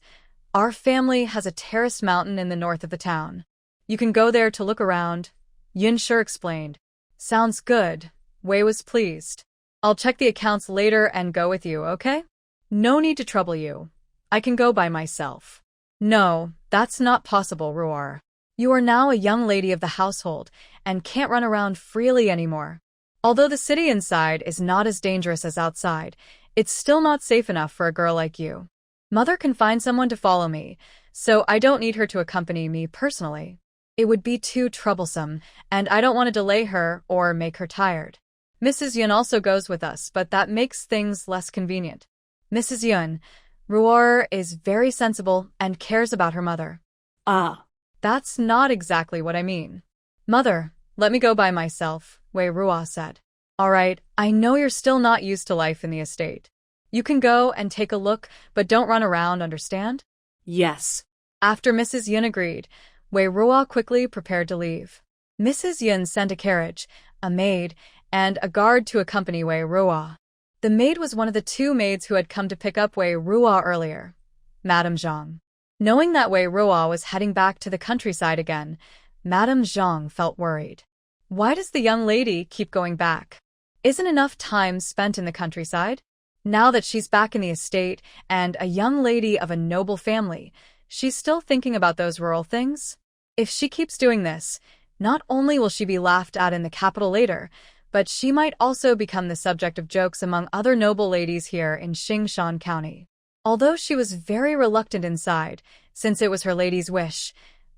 Our family has a terraced mountain in the north of the town. You can go there to look around, Yun Shi explained. Sounds good. Wei was pleased. I'll check the accounts later and go with you, okay? No need to trouble you. I can go by myself. No, that's not possible, Ruar. You are now a young lady of the household and can't run around freely anymore. Although the city inside is not as dangerous as outside, it's still not safe enough for a girl like you. Mother can find someone to follow me, so I don't need her to accompany me personally. It would be too troublesome, and I don't want to delay her or make her tired. Mrs. Yun also goes with us, but that makes things less convenient. Mrs. Yun, Ruar is very sensible and cares about her mother. Ah. That's not exactly what I mean. Mother, let me go by myself, Wei Ruo said. All right, I know you're still not used to life in the estate. You can go and take a look, but don't run around, understand? Yes. After Mrs. Yun agreed, Wei Ruo quickly prepared to leave. Mrs. Yun sent a carriage, a maid, and a guard to accompany Wei Ruo. The maid was one of the two maids who had come to pick up Wei Ruo earlier, Madame Zhang. Knowing that Wei Ruo was heading back to the countryside again, Madame Zhang felt worried. Why does the young lady keep going back? Isn't enough time spent in the countryside? Now that she's back in the estate and a young lady of a noble family, she's still thinking about those rural things? If she keeps doing this, not only will she be laughed at in the capital later, but she might also become the subject of jokes among other noble ladies here in Xingshan County. Although she was very reluctant inside, since it was her lady's wish,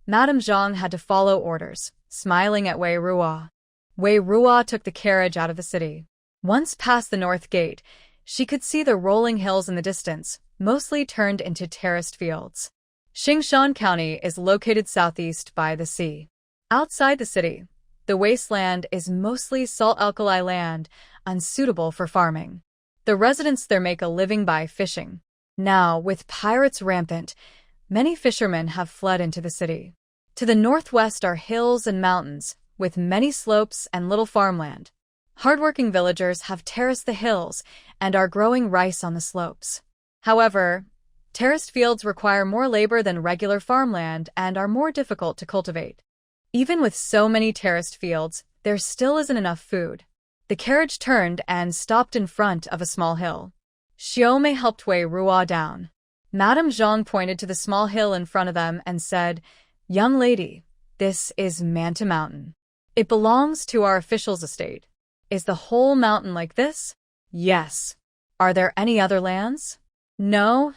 Madame Zhang had to follow orders, smiling at Wei Ruo. Wei Ruo took the carriage out of the city. Once past the north gate, she could see the rolling hills in the distance, mostly turned into terraced fields. Xingshan County is located southeast by the sea. Outside the city, the wasteland is mostly salt-alkali land, unsuitable for farming. The residents there make a living by fishing. Now, with pirates rampant, many fishermen have fled into the city. To the northwest are hills and mountains, with many slopes and little farmland. Hardworking villagers have terraced the hills and are growing rice on the slopes. However, terraced fields require more labor than regular farmland and are more difficult to cultivate. Even with so many terraced fields, there still isn't enough food. The carriage turned and stopped in front of a small hill. Xiaomei helped Wei Ruo down. Madame Zhang pointed to the small hill in front of them and said, "Young lady, this is Manta Mountain. It belongs to our official's estate. Is the whole mountain like this?" "Yes." "Are there any other lands?" "No.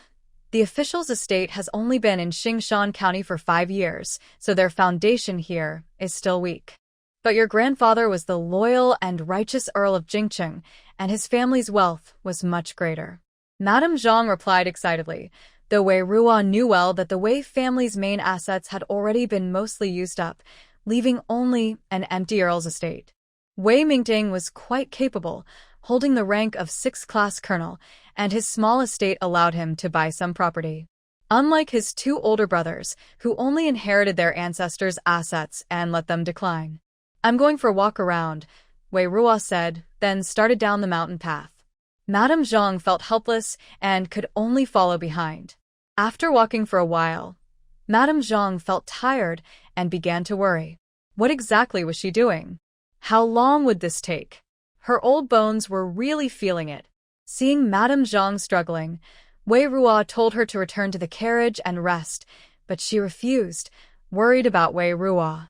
The official's estate has only been in Xingshan County for 5 years, so their foundation here is still weak. But your grandfather was the loyal and righteous Earl of Jingcheng, and his family's wealth was much greater. Madame Zhang replied excitedly, though Wei Ruo knew well that the Wei family's main assets had already been mostly used up, leaving only an empty earl's estate. Wei Ming was quite capable, holding the rank of 6th-class colonel, and his small estate allowed him to buy some property. Unlike his 2 older brothers, who only inherited their ancestors' assets and let them decline. I'm going for a walk around, Wei Ruo said, then started down the mountain path. Madame Zhang felt helpless and could only follow behind. After walking for a while, Madame Zhang felt tired and began to worry. What exactly was she doing? How long would this take? Her old bones were really feeling it. Seeing Madame Zhang struggling, Wei Ruo told her to return to the carriage and rest, but she refused, worried about Wei Ruo.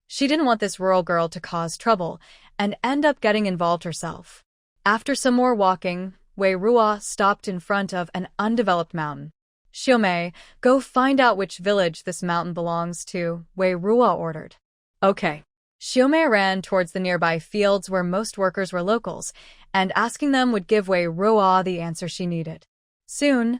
She didn't want this rural girl to cause trouble and end up getting involved herself. After some more walking, Wei Ruo stopped in front of an undeveloped mountain. Xiaomei, go find out which village this mountain belongs to, Wei Ruo ordered. Okay. Xiaomei ran towards the nearby fields where most workers were locals, and asking them would give Wei Ruo the answer she needed. Soon,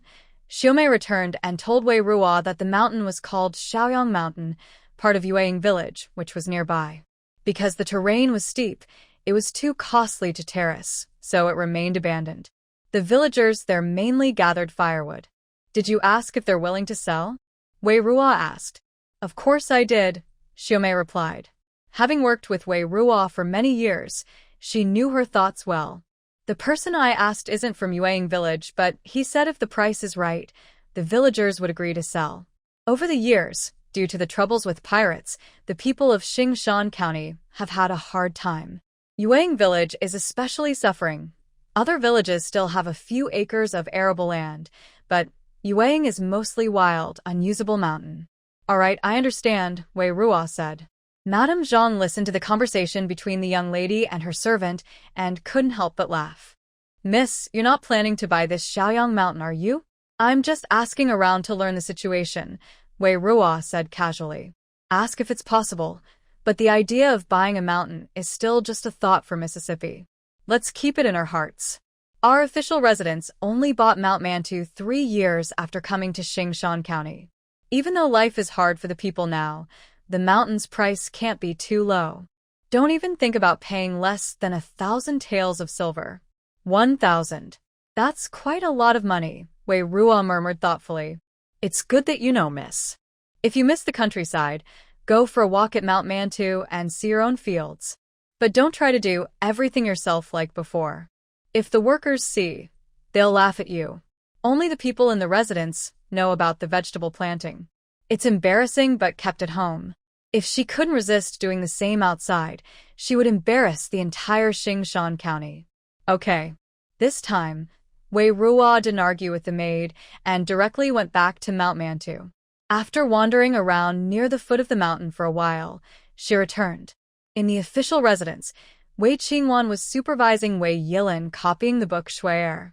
Xiaomei returned and told Wei Ruo that the mountain was called Shaoyang Mountain, part of Yueying village, which was nearby. Because the terrain was steep, it was too costly to terrace, so it remained abandoned. The villagers there mainly gathered firewood. Did you ask if they're willing to sell? Wei Ruo asked. Of course I did, Xiaomei replied. Having worked with Wei Ruo for many years, she knew her thoughts well. The person I asked isn't from Yueying village, but he said if the price is right, the villagers would agree to sell. Over the years, due to the troubles with pirates, the people of Xingshan County have had a hard time. Yueying village is especially suffering. Other villages still have a few acres of arable land, but Yueying is mostly wild, unusable mountain. All right, I understand, Wei Ruo said. Madame Zhang listened to the conversation between the young lady and her servant and couldn't help but laugh. Miss, you're not planning to buy this Shaoyang mountain, are you? I'm just asking around to learn the situation, Wei Ruo said casually. Ask if it's possible, but the idea of buying a mountain is still just a thought for Mississippi. Let's keep it in our hearts. Our official residents only bought Mount Mantu 3 years after coming to Xingshan County. Even though life is hard for the people now, the mountain's price can't be too low. Don't even think about paying less than 1,000 taels of silver. 1,000. That's quite a lot of money, Wei Ruo murmured thoughtfully. It's good that you know, miss. If you miss the countryside, go for a walk at Mount Mantu and see your own fields. But don't try to do everything yourself like before. If the workers see, they'll laugh at you. Only the people in the residence know about the vegetable planting. It's embarrassing but kept at home. If she couldn't resist doing the same outside, she would embarrass the entire Xingshan County. Okay. This time, Wei Ruo didn't argue with the maid and directly went back to Mount Mantu. After wandering around near the foot of the mountain for a while, she returned. In the official residence, Wei Qingwan was supervising Wei Yilin copying the book Shui'er.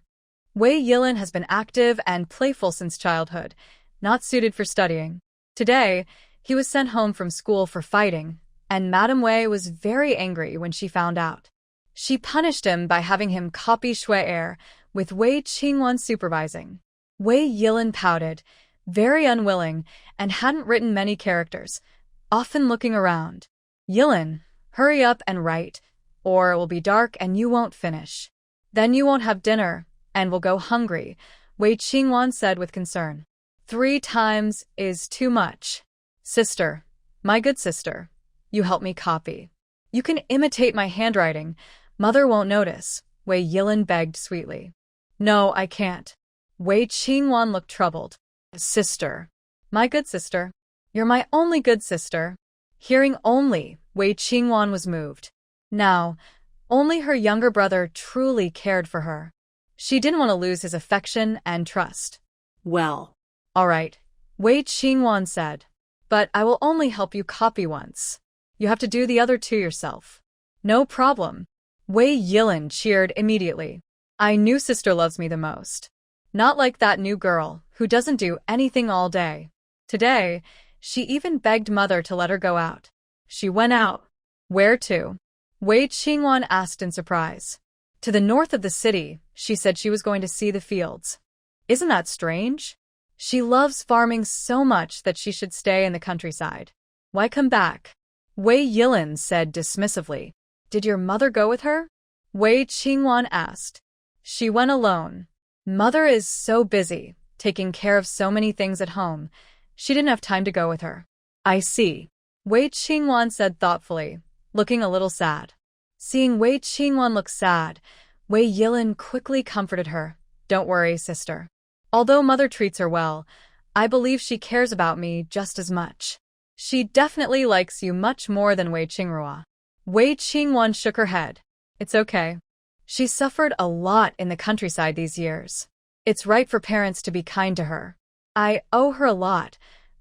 Wei Yilin has been active and playful since childhood, not suited for studying. Today, he was sent home from school for fighting, and Madame Wei was very angry when she found out. She punished him by having him copy Shui'er, with Wei Qingwan supervising. Wei Yilin pouted, very unwilling, and hadn't written many characters, often looking around. Yilin, hurry up and write, or it will be dark and you won't finish. Then you won't have dinner, and will go hungry, Wei Qingwan said with concern. 3 times is too much. Sister, my good sister, you help me copy. You can imitate my handwriting. Mother won't notice, Wei Yilin begged sweetly. No, I can't. Wei Qingwan looked troubled. Sister, my good sister, you're my only good sister. Hearing only, Wei Qingwan was moved. Now, only her younger brother truly cared for her. She didn't want to lose his affection and trust. Well. All right, Wei Qingwan said. But I will only help you copy once. You have to do the other 2 yourself. No problem. Wei Yilin cheered immediately. I knew sister loves me the most. Not like that new girl, who doesn't do anything all day. Today, she even begged Mother to let her go out. She went out. Where to? Wei Qingwan asked in surprise. To the north of the city, she said she was going to see the fields. Isn't that strange? She loves farming so much that she should stay in the countryside. Why come back? Wei Yilin said dismissively. Did your mother go with her? Wei Qingwan asked. She went alone. Mother is so busy, taking care of so many things at home. She didn't have time to go with her. I see. Wei Qingwan said thoughtfully, looking a little sad. Seeing Wei Qingwan look sad, Wei Yilin quickly comforted her. Don't worry, sister. Although Mother treats her well, I believe she cares about me just as much. She definitely likes you much more than Wei Qingrua. Wei Qingwan shook her head. It's okay. She suffered a lot in the countryside these years. It's right for parents to be kind to her. I owe her a lot,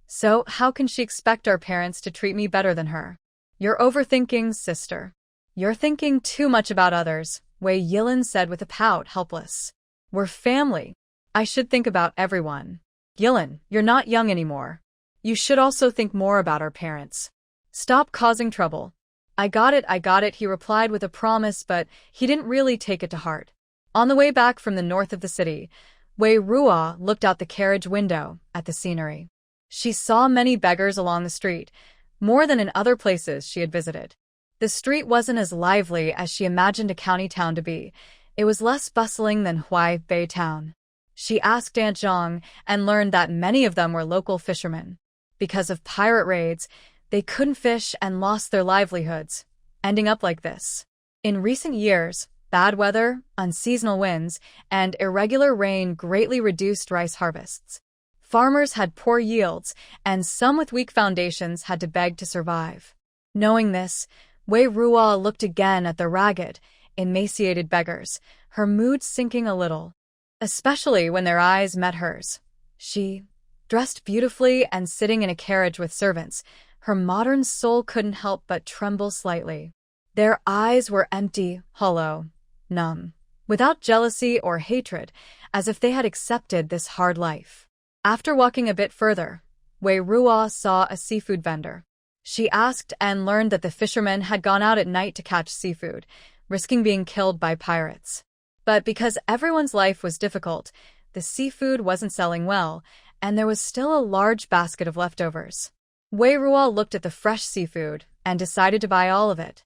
so how can she expect our parents to treat me better than her? You're overthinking, sister. You're thinking too much about others, Wei Yilin said with a pout, helpless. We're family. I should think about everyone. Yilin, you're not young anymore. You should also think more about our parents. Stop causing trouble. I got it, he replied with a promise, but he didn't really take it to heart. On the way back from the north of the city, Wei Ruo looked out the carriage window at the scenery. She saw many beggars along the street, more than in other places she had visited. The street wasn't as lively as she imagined a county town to be. It was less bustling than Huai Bay town. She asked Aunt Zhang and learned that many of them were local fishermen. Because of pirate raids, they couldn't fish and lost their livelihoods, ending up like this. In recent years, bad weather, unseasonal winds, and irregular rain greatly reduced rice harvests. Farmers had poor yields, and some with weak foundations had to beg to survive. Knowing this, Wei Ruo looked again at the ragged, emaciated beggars, her mood sinking a little. Especially when their eyes met hers. She, dressed beautifully and sitting in a carriage with servants, her modern soul couldn't help but tremble slightly. Their eyes were empty, hollow, numb, without jealousy or hatred, as if they had accepted this hard life. After walking a bit further, Wei Ruo saw a seafood vendor. She asked and learned that the fishermen had gone out at night to catch seafood, risking being killed by pirates. But because everyone's life was difficult, the seafood wasn't selling well, and there was still a large basket of leftovers. Wei Ruo looked at the fresh seafood and decided to buy all of it.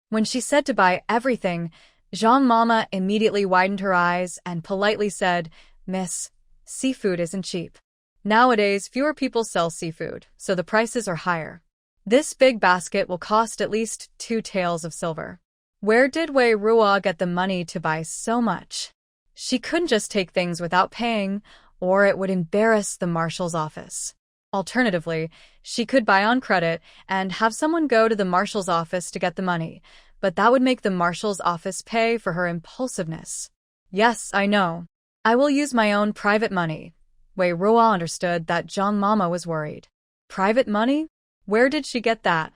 When she said to buy everything, Zhang Mama immediately widened her eyes and politely said, Miss, seafood isn't cheap. Nowadays, fewer people sell seafood, so the prices are higher. This big basket will cost at least 2 taels of silver. Where did Wei Ruo get the money to buy so much? She couldn't just take things without paying, or it would embarrass the marshal's office. Alternatively, she could buy on credit and have someone go to the marshal's office to get the money, but that would make the marshal's office pay for her impulsiveness. Yes, I know. I will use my own private money. Wei Ruo understood that Zhang Mama was worried. Private money? Where did she get that?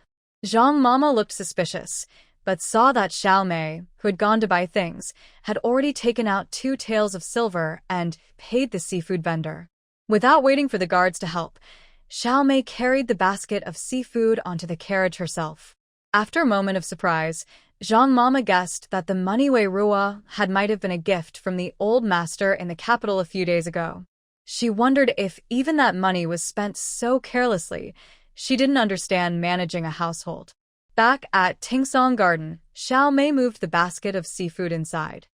Zhang Mama looked suspicious, but saw that Xiao Mei, who had gone to buy things, had already taken out 2 taels of silver and paid the seafood vendor. Without waiting for the guards to help, Xiao Mei carried the basket of seafood onto the carriage herself. After a moment of surprise, Zhang Mama guessed that the money Wei Ruo had might have been a gift from the old master in the capital a few days ago. She wondered if even that money was spent so carelessly. She didn't understand managing a household. Back at Tingsong Garden, Xiao Mei moved the basket of seafood inside.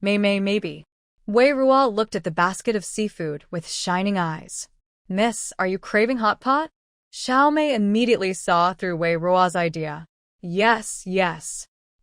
Maybe. Wei Ruo looked at the basket of seafood with shining eyes. Miss, are you craving hot pot? Xiao Mei immediately saw through Wei Ruo's idea. Yes.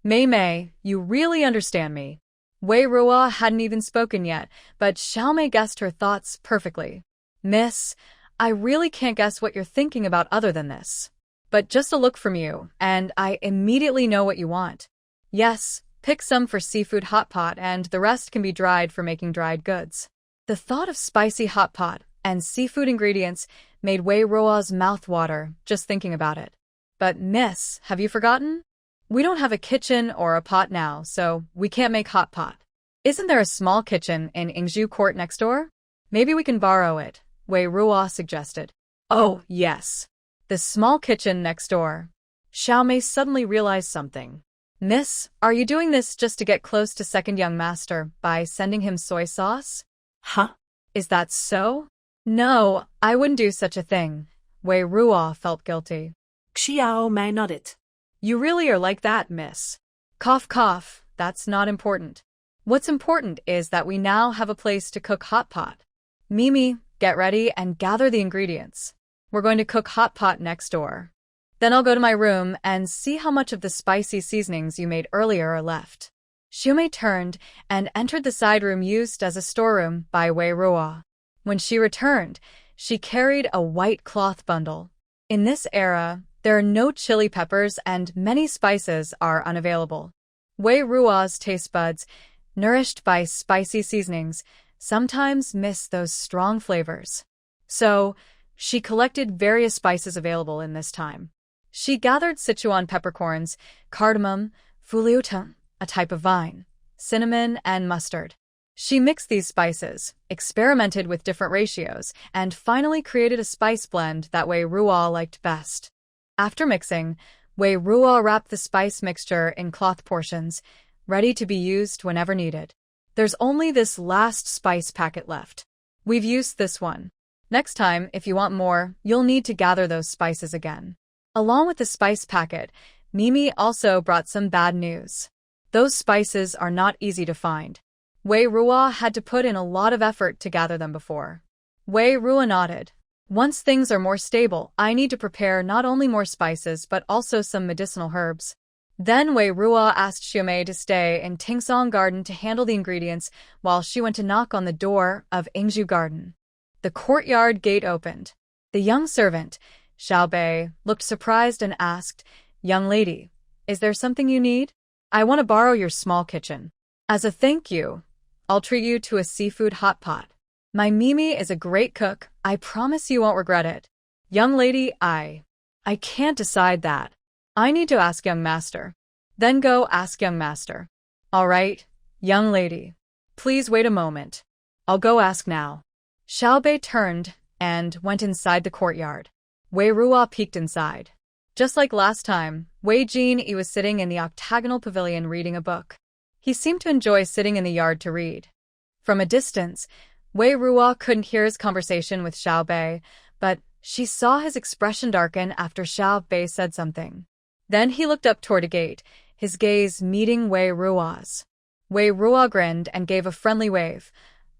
Mei, you really understand me. Wei Ruo hadn't even spoken yet, but Xiao Mei guessed her thoughts perfectly. Miss, I really can't guess what you're thinking about other than this. But just a look from you, and I immediately know what you want. Yes, pick some for seafood hot pot and the rest can be dried for making dried goods. The thought of spicy hot pot and seafood ingredients made Wei Ruo's mouth water just thinking about it. But miss, have you forgotten? We don't have a kitchen or a pot now, so we can't make hot pot. Isn't there a small kitchen in Ingzhu Court next door? Maybe we can borrow it, Wei Ruo suggested. Oh, yes. The small kitchen next door. Xiaomei suddenly realized something. Miss, are you doing this just to get close to second young master by sending him soy sauce? Huh? Is that so? No, I wouldn't do such a thing. Wei Ruo felt guilty. Xiaomei nodded. You really are like that, miss. Cough cough, that's not important. What's important is that we now have a place to cook hot pot. Mimi, get ready and gather the ingredients. We're going to cook hot pot next door. Then I'll go to my room and see how much of the spicy seasonings you made earlier are left. Xiaomei turned and entered the side room used as a storeroom by Wei Ruo. When she returned, she carried a white cloth bundle. In this era, there are no chili peppers and many spices are unavailable. Wei Ruo's taste buds, nourished by spicy seasonings, sometimes miss those strong flavors. So, she collected various spices available in this time. She gathered Sichuan peppercorns, cardamom, fuliutan, a type of vine, cinnamon, and mustard. She mixed these spices, experimented with different ratios, and finally created a spice blend that Wei Ruo liked best. After mixing, Wei Ruo wrapped the spice mixture in cloth portions, ready to be used whenever needed. There's only this last spice packet left. We've used this one. Next time, if you want more, you'll need to gather those spices again. Along with the spice packet, Mimi also brought some bad news. Those spices are not easy to find. Wei Ruo had to put in a lot of effort to gather them before. Wei Ruo nodded. Once things are more stable, I need to prepare not only more spices but also some medicinal herbs. Then Wei Ruo asked Xiaomei to stay in Wongme Garden to handle the ingredients while she went to knock on the door of Exiled Garden. The courtyard gate opened. The young servant, Xiaobei, looked surprised and asked, "Young lady, is there something you need? I want to borrow your small kitchen. As a thank you, I'll treat you to a seafood hot pot. My Mimi is a great cook. I promise you won't regret it." Young lady, I can't decide that. I need to ask young master. Then go ask young master. All right, young lady. Please wait a moment. I'll go ask now. Xiaobei turned and went inside the courtyard. Wei Ruo peeked inside. Just like last time, Jin Yi was sitting in the octagonal pavilion reading a book. He seemed to enjoy sitting in the yard to read. From a distance, Wei Ruo couldn't hear his conversation with Xiaobei, but she saw his expression darken after Xiaobei said something. Then he looked up toward a gate, his gaze meeting Wei Ruo's. Wei Ruo grinned and gave a friendly wave,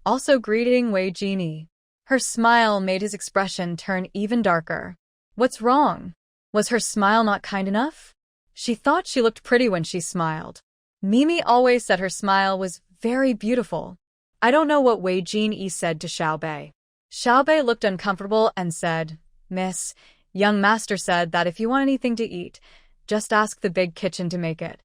also greeting Jin Yi. Her smile made his expression turn even darker. What's wrong? Was her smile not kind enough? She thought she looked pretty when she smiled. Mimi always said her smile was very beautiful. I don't know what Jin Yi said to Xiaobei. Xiaobei looked uncomfortable and said, "Miss, young master said that if you want anything to eat, just ask the big kitchen to make it.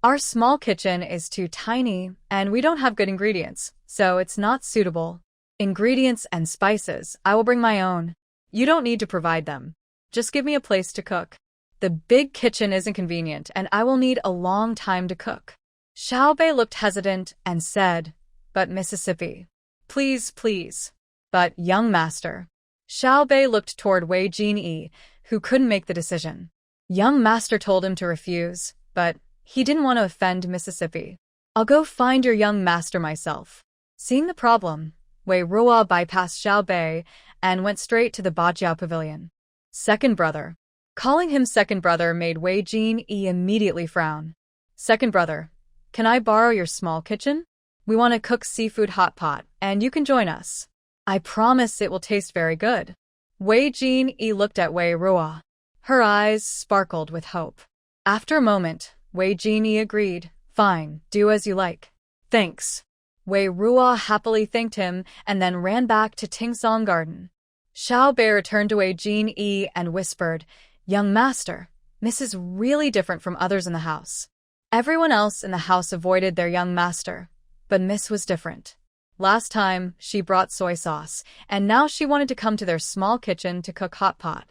Our small kitchen is too tiny, and we don't have good ingredients, so it's not suitable. Ingredients and spices, I will bring my own. You don't need to provide them. Just give me a place to cook. The big kitchen isn't convenient, and I will need a long time to cook." Xiaobei looked hesitant and said, "But Mississippi. Please, please." "But, young master." Xiaobei looked toward Jin Yi, who couldn't make the decision. Young master told him to refuse, but he didn't want to offend Mississippi. "I'll go find your young master myself." Seeing the problem, Wei Ruo bypassed Xiaobei and went straight to the Bajiao pavilion. Second brother. Calling him second brother made Jin Yi immediately frown. "Second brother, can I borrow your small kitchen? We want to cook seafood hot pot, and you can join us. I promise it will taste very good." Jin Yi looked at Wei Ruo. Her eyes sparkled with hope. After a moment, Jin Yi agreed, "Fine, do as you like." "Thanks." Wei Ruo happily thanked him and then ran back to Wongme Garden. Xiaobei returned to Jin Yi and whispered, "Young master, Miss is really different from others in the house." Everyone else in the house avoided their young master, but Miss was different. Last time, she brought soy sauce, and now she wanted to come to their small kitchen to cook hot pot.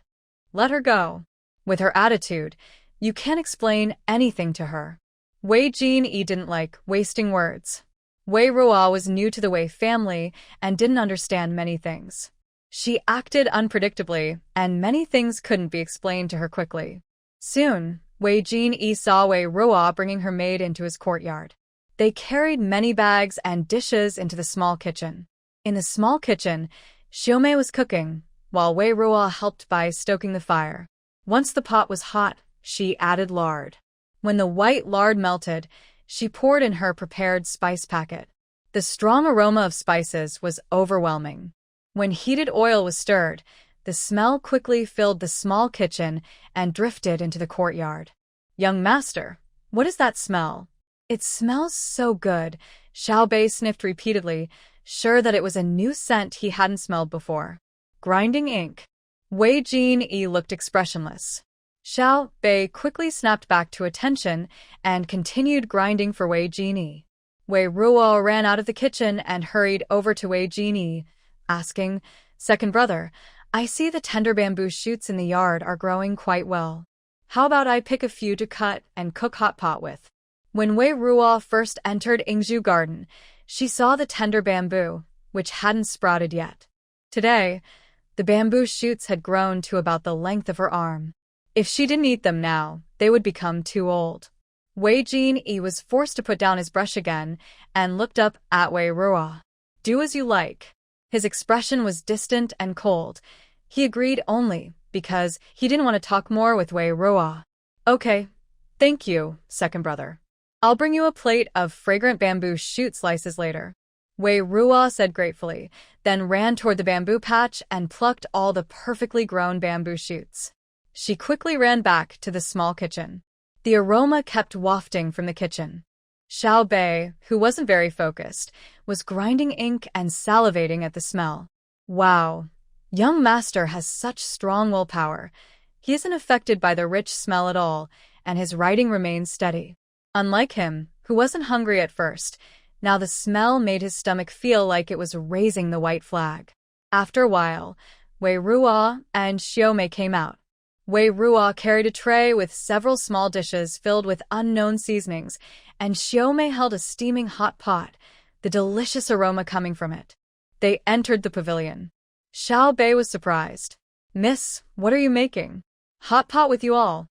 Let her go. With her attitude, you can't explain anything to her. Jin Yi didn't like wasting words. Wei Ruo was new to the Wei family and didn't understand many things. She acted unpredictably, and many things couldn't be explained to her quickly. Soon, Jin Yi saw Wei Ruo bringing her maid into his courtyard. They carried many bags and dishes into the small kitchen. In the small kitchen, Xiaomei was cooking, while Wei Ruo helped by stoking the fire. Once the pot was hot, she added lard. When the white lard melted, she poured in her prepared spice packet. The strong aroma of spices was overwhelming. When heated oil was stirred, the smell quickly filled the small kitchen and drifted into the courtyard. "Young master, what is that smell?" "It smells so good," Xiao Bei sniffed repeatedly, sure that it was a new scent he hadn't smelled before. "Grinding ink." Jin Yi looked expressionless. Xiao Bei quickly snapped back to attention and continued grinding for Jin Yi. Wei Ruo ran out of the kitchen and hurried over to Jin Yi, asking, "Second brother, I see the tender bamboo shoots in the yard are growing quite well. How about I pick a few to cut and cook hot pot with?" When Wei Ruo first entered Exiled Garden, she saw the tender bamboo, which hadn't sprouted yet. Today, the bamboo shoots had grown to about the length of her arm. If she didn't eat them now, they would become too old. Jin Yi was forced to put down his brush again and looked up at Wei Ruo. "Do as you like." His expression was distant and cold. He agreed only because he didn't want to talk more with Wei Ruo. "Okay, thank you, second brother. I'll bring you a plate of fragrant bamboo shoot slices later." Wei Ruo said gratefully, then ran toward the bamboo patch and plucked all the perfectly grown bamboo shoots. She quickly ran back to the small kitchen. The aroma kept wafting from the kitchen. Xiao Bei, who wasn't very focused, was grinding ink and salivating at the smell. "Wow, young master has such strong willpower. He isn't affected by the rich smell at all, and his writing remains steady." Unlike him, who wasn't hungry at first, now the smell made his stomach feel like it was raising the white flag. After a while, Wei Ruo and Xiaomei came out. Wei Ruo carried a tray with several small dishes filled with unknown seasonings, and Xiaomei held a steaming hot pot, the delicious aroma coming from it. They entered the pavilion. Xiao Bei was surprised. "Miss, what are you making?" "Hot pot with you all."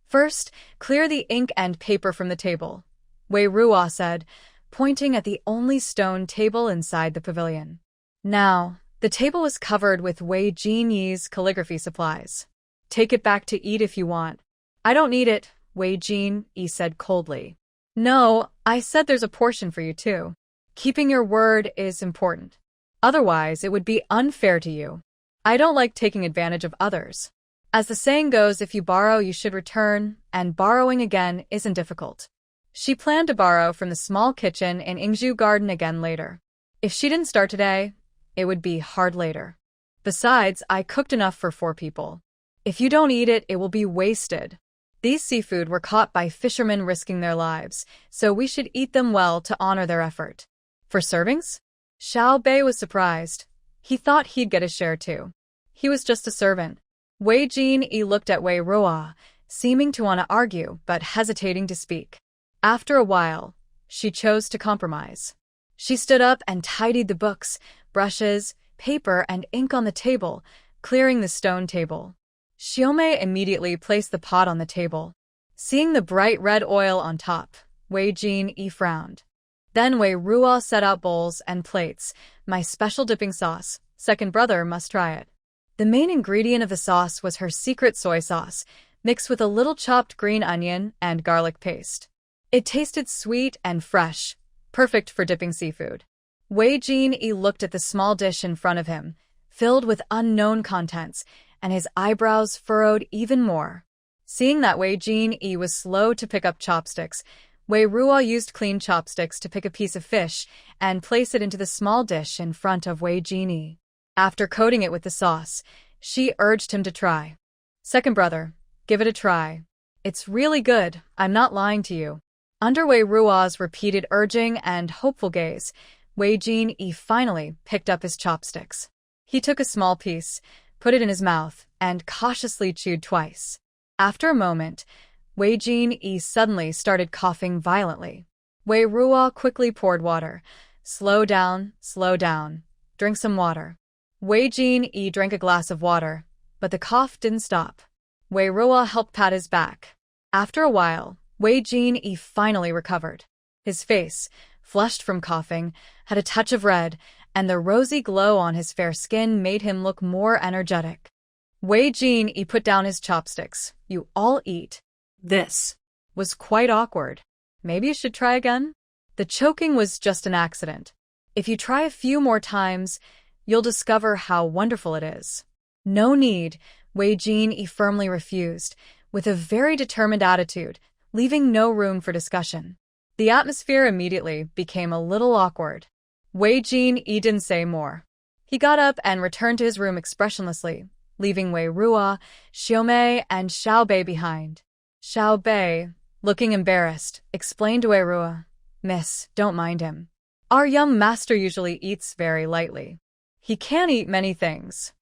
"First, clear the ink and paper from the table," Wei Ruo said, pointing at the only stone table inside the pavilion. Now, the table was covered with Jin Yi's calligraphy supplies. "Take it back to eat if you want." "I don't need it," Jin Yi said coldly. "No, I said there's a portion for you too. Keeping your word is important. Otherwise, it would be unfair to you. I don't like taking advantage of others. As the saying goes, if you borrow, you should return, and borrowing again isn't difficult." She planned to borrow from the small kitchen in Exiled Garden again later. If she didn't start today, it would be hard later. "Besides, I cooked enough for 4 people. If you don't eat it, it will be wasted. These seafood were caught by fishermen risking their lives, so we should eat them well to honor their effort." "For servings?" Xiao Bei was surprised. He thought he'd get a share too. He was just a servant. Jin Yi looked at Wei Ruo, seeming to want to argue but hesitating to speak. After a while, she chose to compromise. She stood up and tidied the books, brushes, paper, and ink on the table, clearing the stone table. Xiaomei immediately placed the pot on the table. Seeing the bright red oil on top, Jin Yi frowned. Then Wei Ruo set out bowls and plates. "My special dipping sauce. Second brother must try it." The main ingredient of the sauce was her secret soy sauce, mixed with a little chopped green onion and garlic paste. It tasted sweet and fresh, perfect for dipping seafood. Jin Yi looked at the small dish in front of him, filled with unknown contents, and his eyebrows furrowed even more. Seeing that Jin Yi was slow to pick up chopsticks, Wei Ruo used clean chopsticks to pick a piece of fish and place it into the small dish in front of Jin Yi. After coating it with the sauce, she urged him to try. "Second brother, give it a try. It's really good, I'm not lying to you." Under Wei Ruo's repeated urging and hopeful gaze, Jin Yi finally picked up his chopsticks. He took a small piece, put it in his mouth, and cautiously chewed twice. After a moment, Jin Yi suddenly started coughing violently. Wei Ruo quickly poured water. Slow down, drink some water." Jin Yi drank a glass of water, but the cough didn't stop. Wei Ruo helped pat his back. After a while, Jin Yi finally recovered. His face, flushed from coughing, had a touch of red, and the rosy glow on his fair skin made him look more energetic. Jin Yi put down his chopsticks. "You all eat." This Was quite awkward. Maybe you should try again? The choking was just an accident. If you try a few more times, you'll discover how wonderful it is. No need, Jin Yi firmly refused, with a very determined attitude, leaving no room for discussion. The atmosphere immediately became a little awkward. Jin Yi didn't say more. He got up and returned to his room expressionlessly, leaving Wei Ruo, Xiaomei, and Xiaobei behind. Xiaobei, looking embarrassed, explained to Wei Ruo, "Miss, don't mind him. Our young master usually eats very lightly. He can eat many things.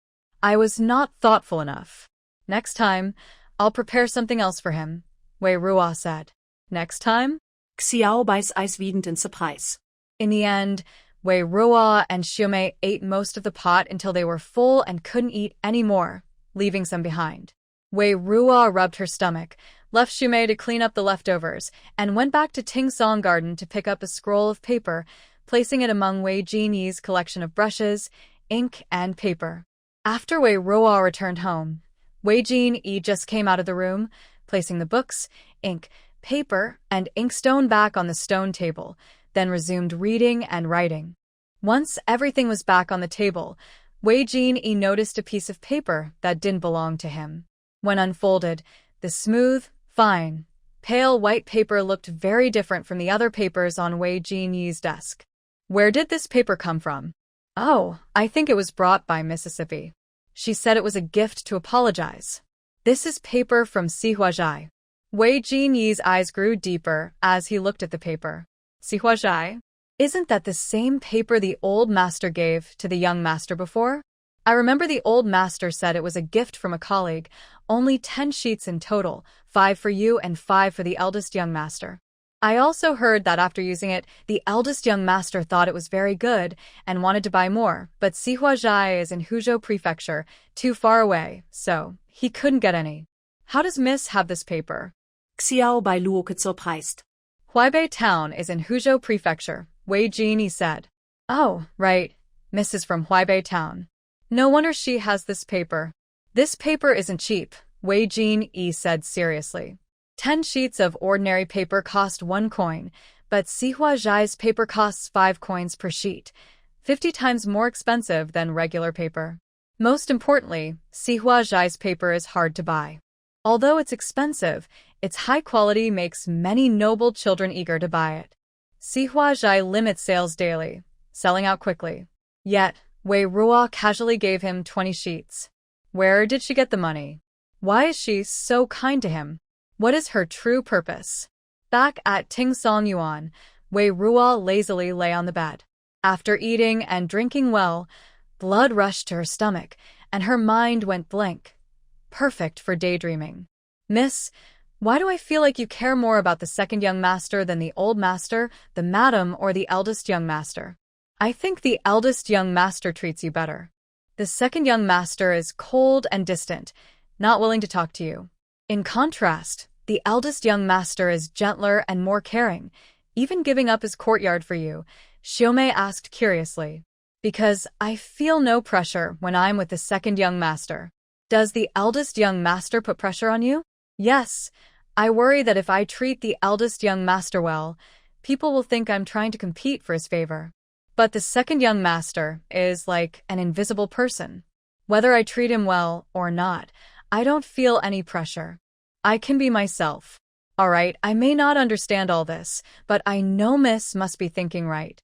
I was not thoughtful enough. Next time, I'll prepare something else for him," Wei Ruo said. Next time? Xiaobei's eyes widened in surprise. In the end, Wei Ruo and Xiaomei ate most of the pot until they were full and couldn't eat any more, leaving some behind. Wei Ruo rubbed her stomach, left Xiaomei to clean up the leftovers, and went back to Wongme Garden to pick up a scroll of paper, placing it among Jin Yi's collection of brushes, ink, and paper. After Wei Ruo returned home, Jin Yi just came out of the room, placing the books, ink, paper, and inkstone back on the stone table, then resumed reading and writing. Once everything was back on the table, Jin Yi noticed a piece of paper that didn't belong to him. When unfolded, the smooth, fine, pale white paper looked very different from the other papers on Jin Yi's desk. Where did this paper come from? "Oh, I think it was brought by Mississippi. She said it was a gift to apologize." "This is paper from Sihuazhai." Jin Yi's eyes grew deeper as he looked at the paper. "Sihuazhai? Isn't that the same paper the old master gave to the young master before? I remember the old master said it was a gift from a colleague, only 10 sheets in total, 5 for you and 5 for the eldest young master. I also heard that after using it, the eldest young master thought it was very good and wanted to buy more, but Sihuazhai is in Huzhou Prefecture, too far away, so he couldn't get any. How does Miss have this paper?" Xiaobei looked surprised. "Huaibei town is in Huzhou Prefecture," Jin Yi said. "Oh, right. Miss is from Huaibei town. No wonder she has this paper." "This paper isn't cheap," Jin Yi said seriously. 10 sheets of ordinary paper cost 1 coin, but Sihuazhai's paper costs 5 coins per sheet, 50 times more expensive than regular paper. Most importantly, Sihuazhai's paper is hard to buy. Although it's expensive, its high quality makes many noble children eager to buy it. Sihuazhai limits sales daily, selling out quickly. Yet, Wei Ruo casually gave him 20 sheets. Where did she get the money? Why is she so kind to him? What is her true purpose? Back at Tingsong Yuan, Wei Ruo lazily lay on the bed. After eating and drinking well, blood rushed to her stomach, and her mind went blank. Perfect for daydreaming. "Miss, why do I feel like you care more about the second young master than the old master, the madam, or the eldest young master?" "I think the eldest young master treats you better. The second young master is cold and distant, not willing to talk to you. In contrast, the eldest young master is gentler and more caring, even giving up his courtyard for you," Xiaomei asked curiously. "Because I feel no pressure when I'm with the second young master." "Does the eldest young master put pressure on you?" "Yes. I worry that if I treat the eldest young master well, people will think I'm trying to compete for his favor. But the second young master is like an invisible person. Whether I treat him well or not, I don't feel any pressure. I can be myself. All right, I may not understand all this, but I know Miss must be thinking right."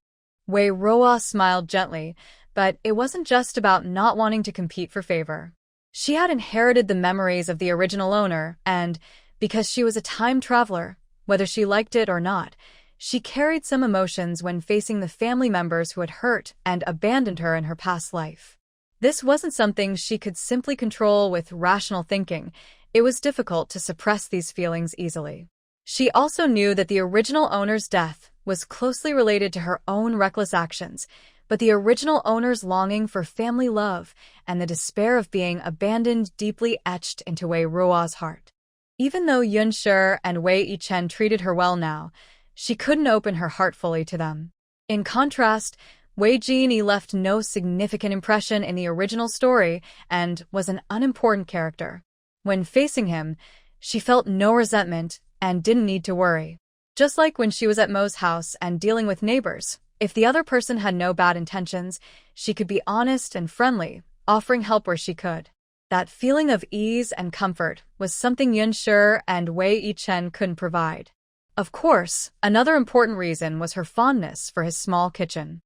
Wei Ruo smiled gently, but it wasn't just about not wanting to compete for favor. She had inherited the memories of the original owner, and, because she was a time traveler, whether she liked it or not, she carried some emotions when facing the family members who had hurt and abandoned her in her past life. This wasn't something she could simply control with rational thinking. It was difficult to suppress these feelings easily. She also knew that the original owner's death was closely related to her own reckless actions, but the original owner's longing for family love and the despair of being abandoned deeply etched into Wei Ruo's heart. Even though Yun Shi and Wei Yichen treated her well now, she couldn't open her heart fully to them. In contrast, Wei Jin Yi left no significant impression in the original story and was an unimportant character. When facing him, she felt no resentment and didn't need to worry. Just like when she was at Mo's house and dealing with neighbors, if the other person had no bad intentions, she could be honest and friendly, offering help where she could. That feeling of ease and comfort was something Yun Shi and Wei Yichen couldn't provide. Of course, another important reason was her fondness for his small kitchen.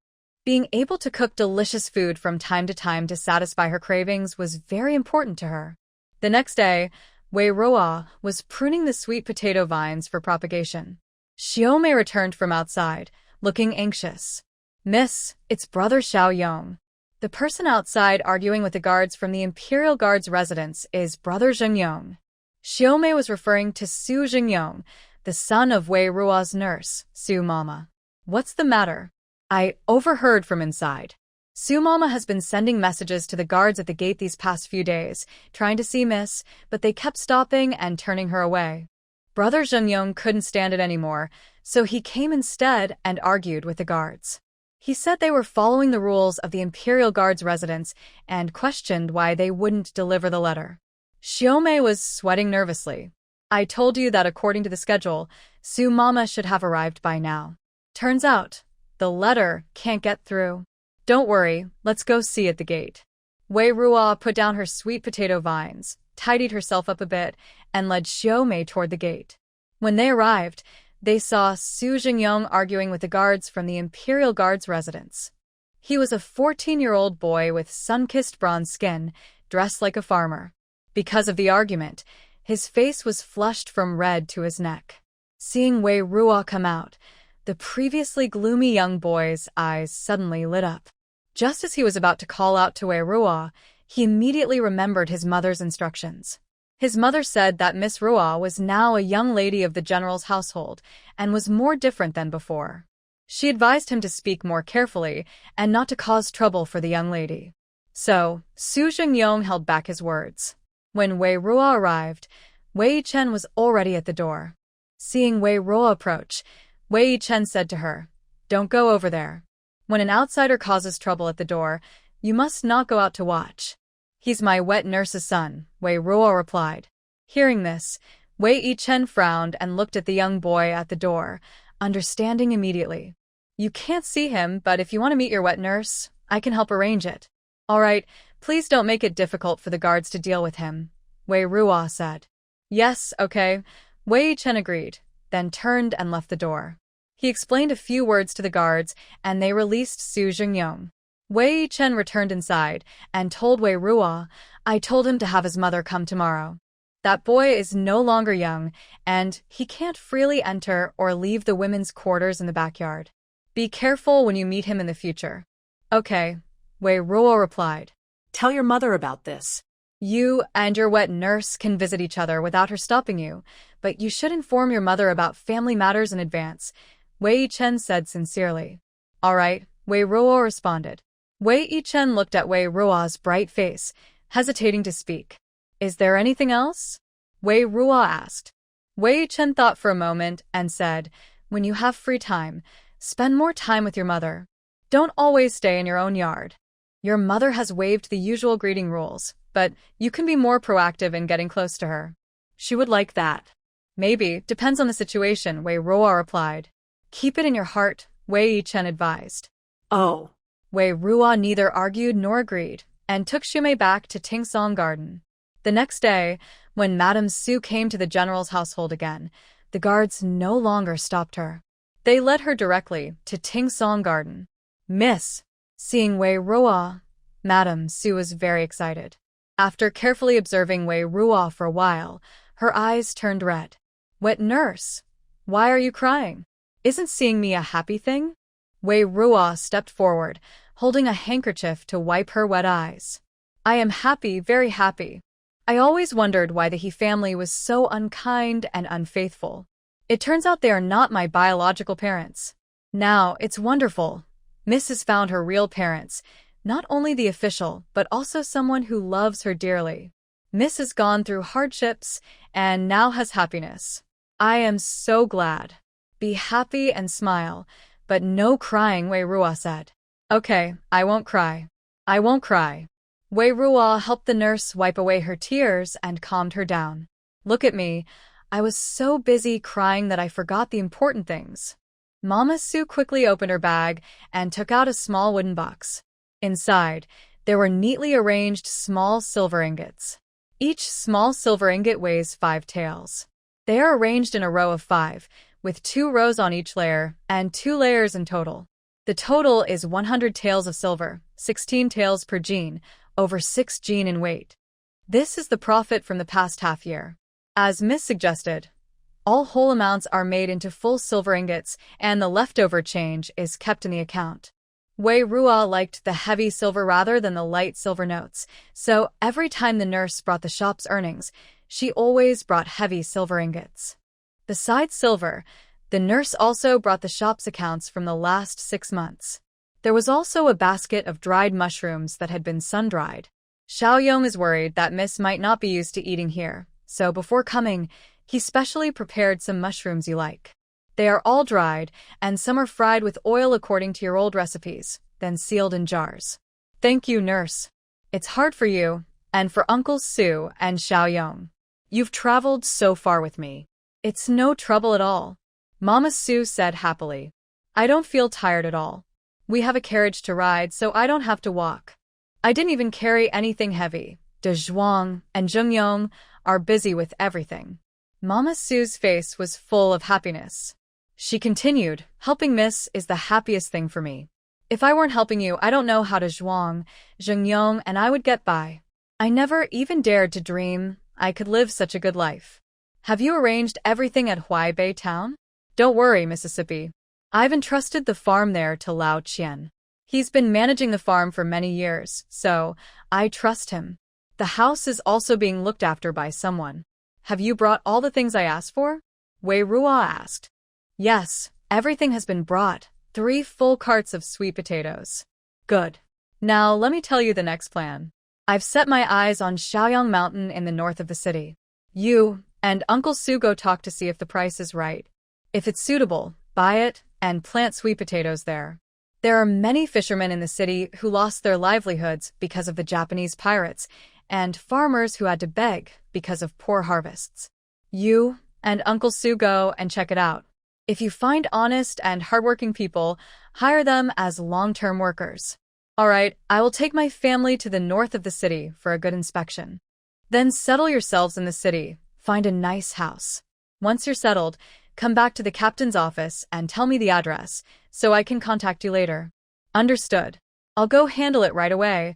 Being able to cook delicious food from time to time to satisfy her cravings was very important to her. The next day, Wei Ruo was pruning the sweet potato vines for propagation. Xiaomei returned from outside, looking anxious. "Miss, it's Brother Xiaoyong." The person outside arguing with the guards from the Imperial Guard's residence is Brother Jinyong. Xiaomei was referring to Su Jinyong, the son of Wei Ruo's nurse, Su Mama. "What's the matter?" "I overheard from inside. Su Mama has been sending messages to the guards at the gate these past few days, trying to see Miss, but they kept stopping and turning her away." Brother Jinyong couldn't stand it anymore, so he came instead and argued with the guards. He said they were following the rules of the Imperial Guard's residence and questioned why they wouldn't deliver the letter. Xiaomei was sweating nervously. "I told you that according to the schedule, Su Mama should have arrived by now. Turns out, the letter can't get through. Don't worry, let's go see at the gate." Wei Ruo put down her sweet potato vines, tidied herself up a bit, and led Xiaomei toward the gate. When they arrived, they saw Su Jinyong arguing with the guards from the Imperial Guard's residence. He was a 14-year-old boy with sun-kissed bronze skin, dressed like a farmer. Because of the argument, his face was flushed from red to his neck. Seeing Wei Ruo come out, the previously gloomy young boy's eyes suddenly lit up. Just as he was about to call out to Wei Ruo, he immediately remembered his mother's instructions. His mother said that Miss Ruo was now a young lady of the general's household and was more different than before. She advised him to speak more carefully and not to cause trouble for the young lady. So, Su Jinyong held back his words. When Wei Ruo arrived, Wei Yichen was already at the door. Seeing Wei Ruo approach, Wei Yichen said to her, "Don't go over there. When an outsider causes trouble at the door, you must not go out to watch." "He's my wet nurse's son," Wei Ruo replied. Hearing this, Wei Yichen frowned and looked at the young boy at the door, understanding immediately. "You can't see him, but if you want to meet your wet nurse, I can help arrange it." "All right, please don't make it difficult for the guards to deal with him," Wei Ruo said. "Yes, okay," Wei Yichen agreed, then turned and left the door. He explained a few words to the guards, and they released Su Jinyong. Wei Yichen returned inside and told Wei Ruo, "I told him to have his mother come tomorrow. That boy is no longer young, and he can't freely enter or leave the women's quarters in the backyard. Be careful when you meet him in the future." "Okay," Wei Ruo replied. Tell your mother about this. "You and your wet nurse can visit each other without her stopping you, but you should inform your mother about family matters in advance," Wei Yichen said sincerely. "All right," Wei Ruo responded. Wei Yichen looked at Wei Ruo's bright face, hesitating to speak. "Is there anything else?" Wei Ruo asked. Wei Yichen thought for a moment and said, "When you have free time, spend more time with your mother. Don't always stay in your own yard. Your mother has waived the usual greeting rules, but you can be more proactive in getting close to her." She would like that. "Maybe, depends on the situation," Wei Ruo replied. "Keep it in your heart," Wei Yichen advised. Oh. Wei Ruo neither argued nor agreed, and took Xiaomei back to Exiled Garden. The next day, when Madame Su came to the general's household again, the guards no longer stopped her. They led her directly to Exiled Garden. "Miss." Seeing Wei Ruo, Madame Su was very excited. After carefully observing Wei Ruo for a while, her eyes turned red. "Wet nurse, why are you crying? Isn't seeing me a happy thing?" Wei Ruo stepped forward, holding a handkerchief to wipe her wet eyes. "I am happy, very happy. I always wondered why the He family was so unkind and unfaithful. It turns out they are not my biological parents. Now, it's wonderful," Miss has found her real parents, not only the official, but also someone who loves her dearly. Miss has gone through hardships and now has happiness. I am so glad. Be happy and smile, but no crying, Wei Ruo said. Okay, I won't cry. I won't cry. Wei Ruo helped the nurse wipe away her tears and calmed her down. Look at me. I was so busy crying that I forgot the important things. Mama Su quickly opened her bag and took out a small wooden box. Inside, there were neatly arranged small silver ingots. Each small silver ingot weighs 5 taels. They are arranged in a row of 5, with 2 rows on each layer, and 2 layers in total. The total is 100 taels of silver, 16 taels per jin, over 6 jin in weight. This is the profit from the past half year. As Miss suggested, all whole amounts are made into full silver ingots, and the leftover change is kept in the account. Wei Ruo liked the heavy silver rather than the light silver notes, so every time the nurse brought the shop's earnings, she always brought heavy silver ingots. Besides silver, the nurse also brought the shop's accounts from the last 6 months. There was also a basket of dried mushrooms that had been sun-dried. Xiaoyong is worried that Miss might not be used to eating here, so before coming, he specially prepared some mushrooms you like. They are all dried, and some are fried with oil according to your old recipes, then sealed in jars. Thank you, nurse. It's hard for you, and for Uncles Su and Xiaoyong. You've traveled so far with me. It's no trouble at all. Mama Su said happily. I don't feel tired at all. We have a carriage to ride, so I don't have to walk. I didn't even carry anything heavy. De Zhuang and Jinyong are busy with everything. Mama Su's face was full of happiness. She continued, helping Miss is the happiest thing for me. If I weren't helping you, I don't know how De Zhuang, Jinyong, and I would get by. I never even dared to dream I could live such a good life. Have you arranged everything at Huaibei Town? Don't worry, Mississippi. I've entrusted the farm there to Lao Qian. He's been managing the farm for many years, so I trust him. The house is also being looked after by someone. Have you brought all the things I asked for? Wei Ruo asked. Yes, everything has been brought. 3 full carts of sweet potatoes. Good. Now let me tell you the next plan. I've set my eyes on Shaoyang Mountain in the north of the city. You and Uncle Su go talk to see if the price is right. If it's suitable, buy it and plant sweet potatoes there. There are many fishermen in the city who lost their livelihoods because of the Japanese pirates, and farmers who had to beg because of poor harvests. You and Uncle Su go and check it out. If you find honest and hardworking people, hire them as long-term workers. All right, I will take my family to the north of the city for a good inspection. Then settle yourselves in the city, find a nice house. Once you're settled, come back to the captain's office and tell me the address, so I can contact you later. Understood. I'll go handle it right away,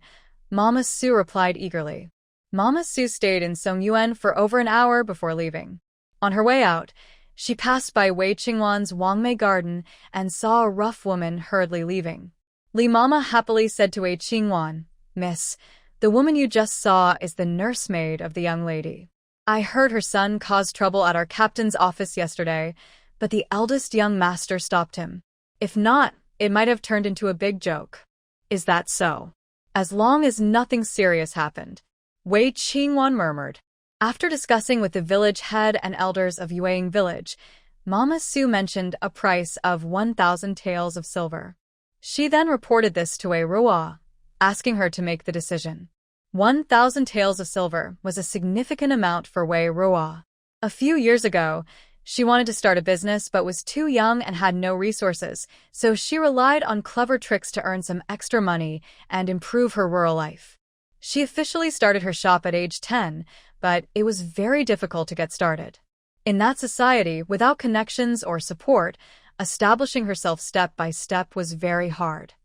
Mama Su replied eagerly. Mama Su stayed in Songyuan for over an hour before leaving. On her way out, she passed by Wei Qingwan's Wongme Garden and saw a rough woman hurriedly leaving. Li Mama happily said to Wei Qingwan, Miss, the woman you just saw is the nursemaid of the young lady. I heard her son caused trouble at our captain's office yesterday, but the eldest young master stopped him. If not, it might have turned into a big joke. Is that so? As long as nothing serious happened, Wei Qingwan murmured. After discussing with the village head and elders of Yueying village, Mama Su mentioned a price of 1,000 taels of silver. She then reported this to Wei Ruo, asking her to make the decision. 1,000 taels of silver was a significant amount for Wei Ruo. A few years ago, she wanted to start a business but was too young and had no resources, so she relied on clever tricks to earn some extra money and improve her rural life. She officially started her shop at age 10, but it was very difficult to get started. In that society, without connections or support, establishing herself step by step was very hard.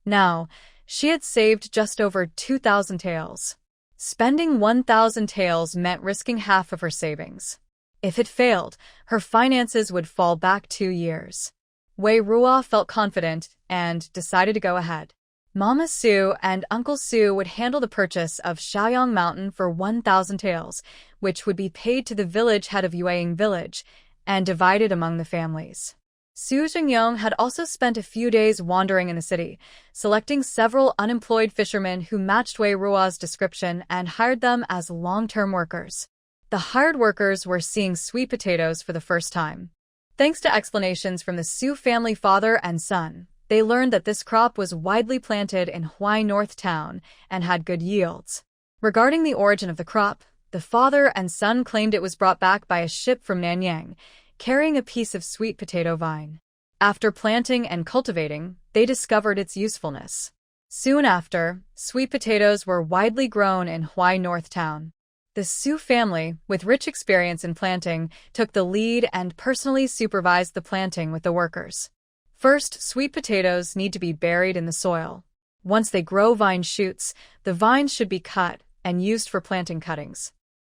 Now, she had saved just over 2,000 taels. Spending 1,000 taels meant risking half of her savings. If it failed, her finances would fall back 2 years. Wei Ruo felt confident and decided to go ahead. Mama Su and Uncle Su would handle the purchase of Shaoyang Mountain for 1,000 taels, which would be paid to the village head of Yueying village and divided among the families. Su Jinyong had also spent a few days wandering in the city, selecting several unemployed fishermen who matched Wei Ruo's description and hired them as long-term workers. The hired workers were seeing sweet potatoes for the first time. Thanks to explanations from the Su family father and son, they learned that this crop was widely planted in Huai North Town and had good yields. Regarding the origin of the crop, the father and son claimed it was brought back by a ship from Nanyang, carrying a piece of sweet potato vine. After planting and cultivating, they discovered its usefulness. Soon after, sweet potatoes were widely grown in Huai North Town. The Su family, with rich experience in planting, took the lead and personally supervised the planting with the workers. First, sweet potatoes need to be buried in the soil. Once they grow vine shoots, the vines should be cut and used for planting cuttings.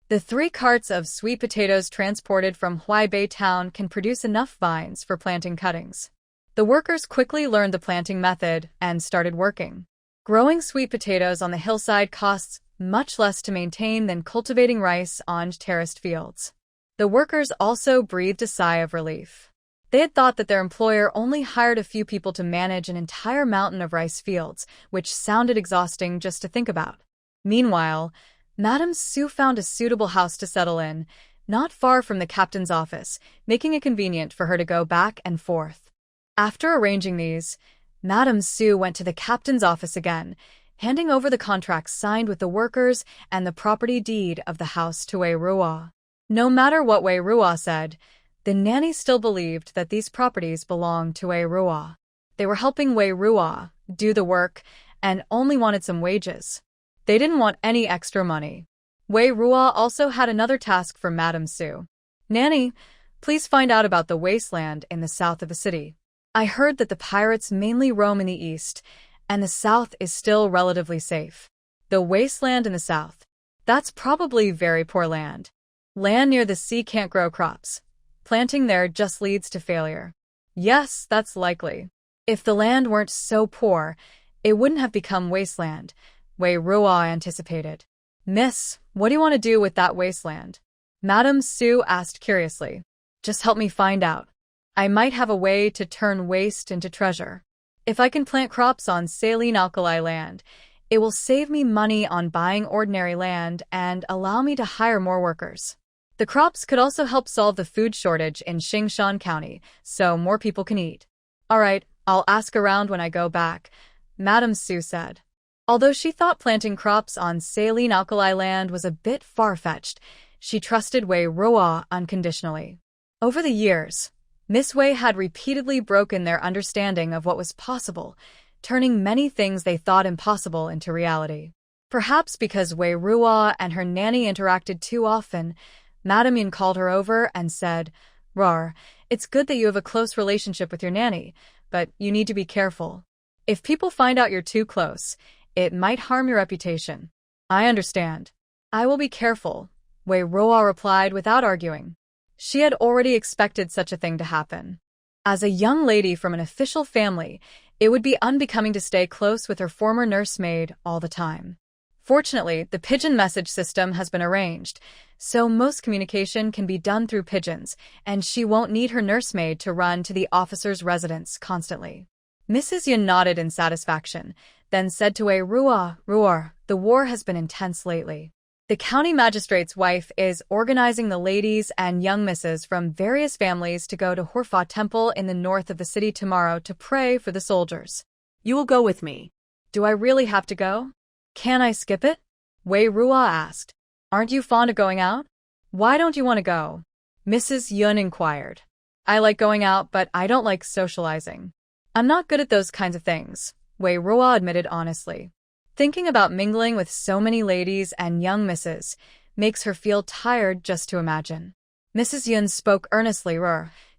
The 3 carts of sweet potatoes transported from Huaibei town can produce enough vines for planting cuttings. The workers quickly learned the planting method and started working. Growing sweet potatoes on the hillside costs much less to maintain than cultivating rice on terraced fields. The workers also breathed a sigh of relief. They had thought that their employer only hired a few people to manage an entire mountain of rice fields, which sounded exhausting just to think about. Meanwhile, Madame Su found a suitable house to settle in, not far from the captain's office, making it convenient for her to go back and forth. After arranging these, Madame Su went to the captain's office again, handing over the contracts signed with the workers and the property deed of the house to Wei Ruo. No matter what Wei Ruo said, the nanny still believed that these properties belonged to Wei Ruo. They were helping Wei Ruo do the work and only wanted some wages. They didn't want any extra money. Wei Ruo also had another task for Madame Su. Nanny, please find out about the wasteland in the south of the city. I heard that the pirates mainly roam in the east, and the south is still relatively safe. The wasteland in the south. That's probably very poor land. Land near the sea can't grow crops. Planting there just leads to failure. Yes, that's likely. If the land weren't so poor, it wouldn't have become wasteland, Wei Ruo anticipated. Miss, what do you want to do with that wasteland? Madame Su asked curiously. Just help me find out. I might have a way to turn waste into treasure. If I can plant crops on saline alkali land, it will save me money on buying ordinary land and allow me to hire more workers. The crops could also help solve the food shortage in Xingshan County, so more people can eat. All right, I'll ask around when I go back, Madame Su said. Although she thought planting crops on saline alkali land was a bit far-fetched, she trusted Wei Ruo unconditionally. Over the years, Miss Wei had repeatedly broken their understanding of what was possible, turning many things they thought impossible into reality. Perhaps because Wei Ruo and her nanny interacted too often, Madame Yin called her over and said, "Rar, it's good that you have a close relationship with your nanny, but you need to be careful. If people find out you're too close, it might harm your reputation." I understand. I will be careful, Wei Ruo replied without arguing. She had already expected such a thing to happen. As a young lady from an official family, it would be unbecoming to stay close with her former nursemaid all the time. Fortunately, the pigeon message system has been arranged, so most communication can be done through pigeons, and she won't need her nursemaid to run to the officer's residence constantly. Mrs. Yin nodded in satisfaction, then said to Wei Ruo, "Ruor, the war has been intense lately. The county magistrate's wife is organizing the ladies and young misses from various families to go to Horfa Temple in the north of the city tomorrow to pray for the soldiers. You will go with me. Do I really have to go? Can I skip it?" Wei Ruo asked. "Aren't you fond of going out? Why don't you want to go?" Mrs. Yun inquired. "I like going out, but I don't like socializing. I'm not good at those kinds of things," Wei Ruo admitted honestly. Thinking about mingling with so many ladies and young misses makes her feel tired just to imagine. Mrs. Yun spoke earnestly.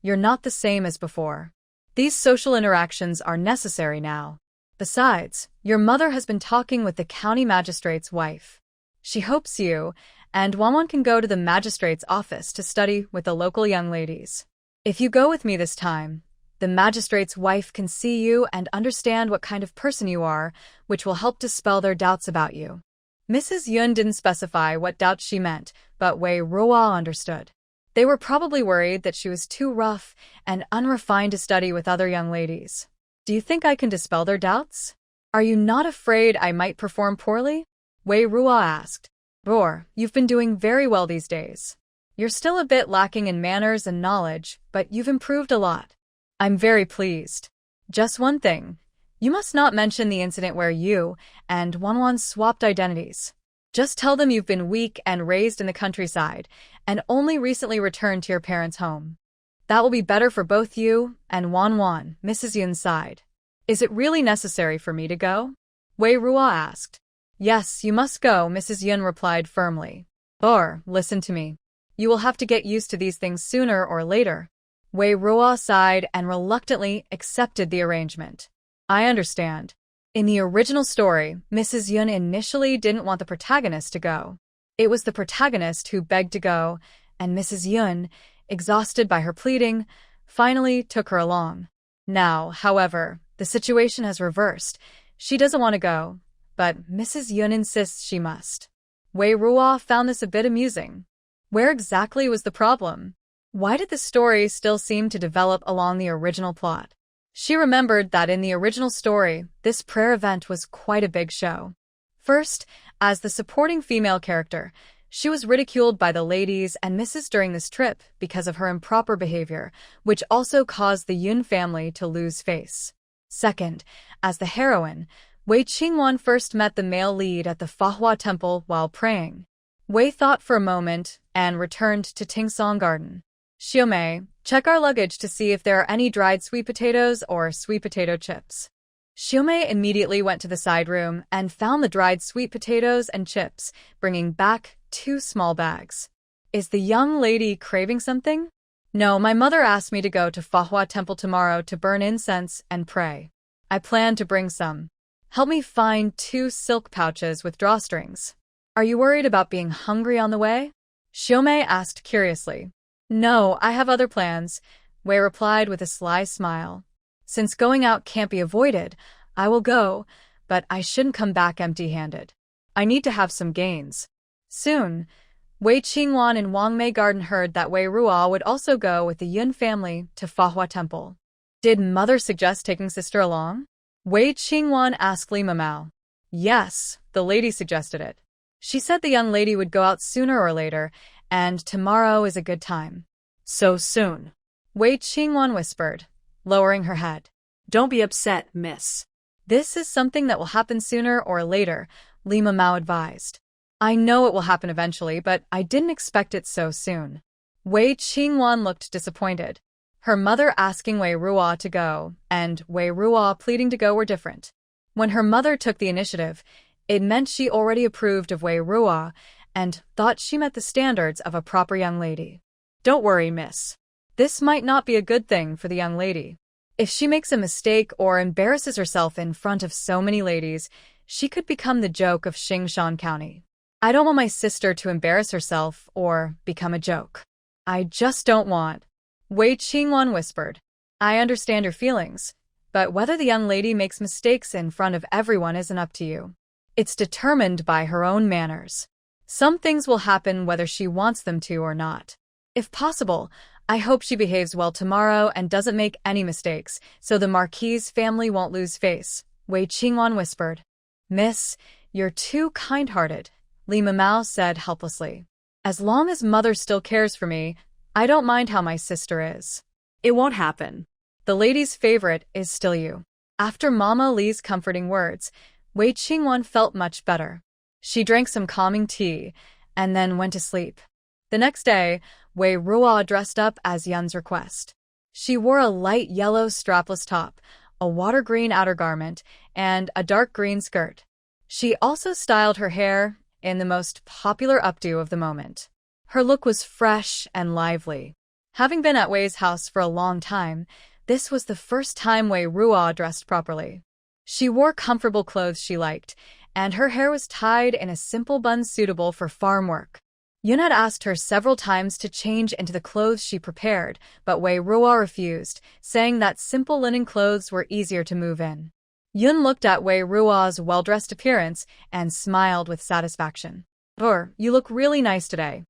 "You're not the same as before. These social interactions are necessary now. Besides, your mother has been talking with the county magistrate's wife. She hopes you and Wongme can go to the magistrate's office to study with the local young ladies. If you go with me this time, the magistrate's wife can see you and understand what kind of person you are, which will help dispel their doubts about you." Mrs. Yun didn't specify what doubts she meant, but Wei Ruo understood. They were probably worried that she was too rough and unrefined to study with other young ladies. Do you think I can dispel their doubts? Are you not afraid I might perform poorly? Wei Ruo asked. Roar, you've been doing very well these days. You're still a bit lacking in manners and knowledge, but you've improved a lot. I'm very pleased. Just one thing. You must not mention the incident where you and Wanwan swapped identities. Just tell them you've been weak and raised in the countryside, and only recently returned to your parents' home. That will be better for both you and Wanwan, Mrs. Yun sighed. Is it really necessary for me to go? Wei Ruo asked. Yes, you must go, Mrs. Yun replied firmly. Or, listen to me. You will have to get used to these things sooner or later. Wei Ruo sighed and reluctantly accepted the arrangement. I understand. In the original story, Mrs. Yun initially didn't want the protagonist to go. It was the protagonist who begged to go, and Mrs. Yun, exhausted by her pleading, finally took her along. Now, however, the situation has reversed. She doesn't want to go, but Mrs. Yun insists she must. Wei Ruo found this a bit amusing. Where exactly was the problem? Why did the story still seem to develop along the original plot? She remembered that in the original story, this prayer event was quite a big show. First, as the supporting female character, she was ridiculed by the ladies and misses during this trip because of her improper behavior, which also caused the Yun family to lose face. Second, as the heroine, Wei Qingwan first met the male lead at the Manhwa temple while praying. Wei thought for a moment and returned to Tingsong Garden. Xiaomei, check our luggage to see if there are any dried sweet potatoes or sweet potato chips. Xiaomei immediately went to the side room and found the dried sweet potatoes and chips, bringing back 2 small bags. Is the young lady craving something? No, my mother asked me to go to Manhwa temple tomorrow to burn incense and pray. I plan to bring some. Help me find 2 silk pouches with drawstrings. Are you worried about being hungry on the way? Xiaomei asked curiously. No, I have other plans, Wei replied with a sly smile. Since going out can't be avoided, I will go, but I shouldn't come back empty-handed. I need to have some gains. Soon, Wei Qingwan and Wongme Garden heard that Wei Ruo would also go with the Yun family to Manhwa temple. Did mother suggest taking sister along? Wei Qingwan asked Li Mamao. Yes, the lady suggested it. She said the young lady would go out sooner or later, and tomorrow is a good time. So soon? Wei Qingwan whispered, lowering her head. Don't be upset, miss. This is something that will happen sooner or later, Li Mamao advised. I know it will happen eventually, but I didn't expect it so soon. Wei Qingwan looked disappointed. Her mother asking Wei Ruo to go, and Wei Ruo pleading to go were different. When her mother took the initiative, it meant she already approved of Wei Ruo and thought she met the standards of a proper young lady. Don't worry, miss. This might not be a good thing for the young lady. If she makes a mistake or embarrasses herself in front of so many ladies, she could become the joke of Xingshan County. I don't want my sister to embarrass herself or become a joke. I just don't want. Wei Qingwan whispered. I understand your feelings, but whether the young lady makes mistakes in front of everyone isn't up to you. It's determined by her own manners. Some things will happen whether she wants them to or not. If possible, I hope she behaves well tomorrow and doesn't make any mistakes, so the Marquis family won't lose face, Wei Qingwan whispered. Miss, you're too kind-hearted, Li Mamao said helplessly. As long as mother still cares for me, I don't mind how my sister is. It won't happen. The lady's favorite is still you. After Mama Li's comforting words, Wei Qingwan felt much better. She drank some calming tea and then went to sleep. The next day, Wei Ruo dressed up as Yun's request. She wore a light yellow strapless top, a water green outer garment, and a dark green skirt. She also styled her hair in the most popular updo of the moment. Her look was fresh and lively. Having been at Wei's house for a long time, this was the first time Wei Ruo dressed properly. She wore comfortable clothes she liked, and her hair was tied in a simple bun suitable for farm work. Yun had asked her several times to change into the clothes she prepared, but Wei Ruo refused, saying that simple linen clothes were easier to move in. Yun looked at Wei Ruo's well-dressed appearance and smiled with satisfaction. You look really nice today.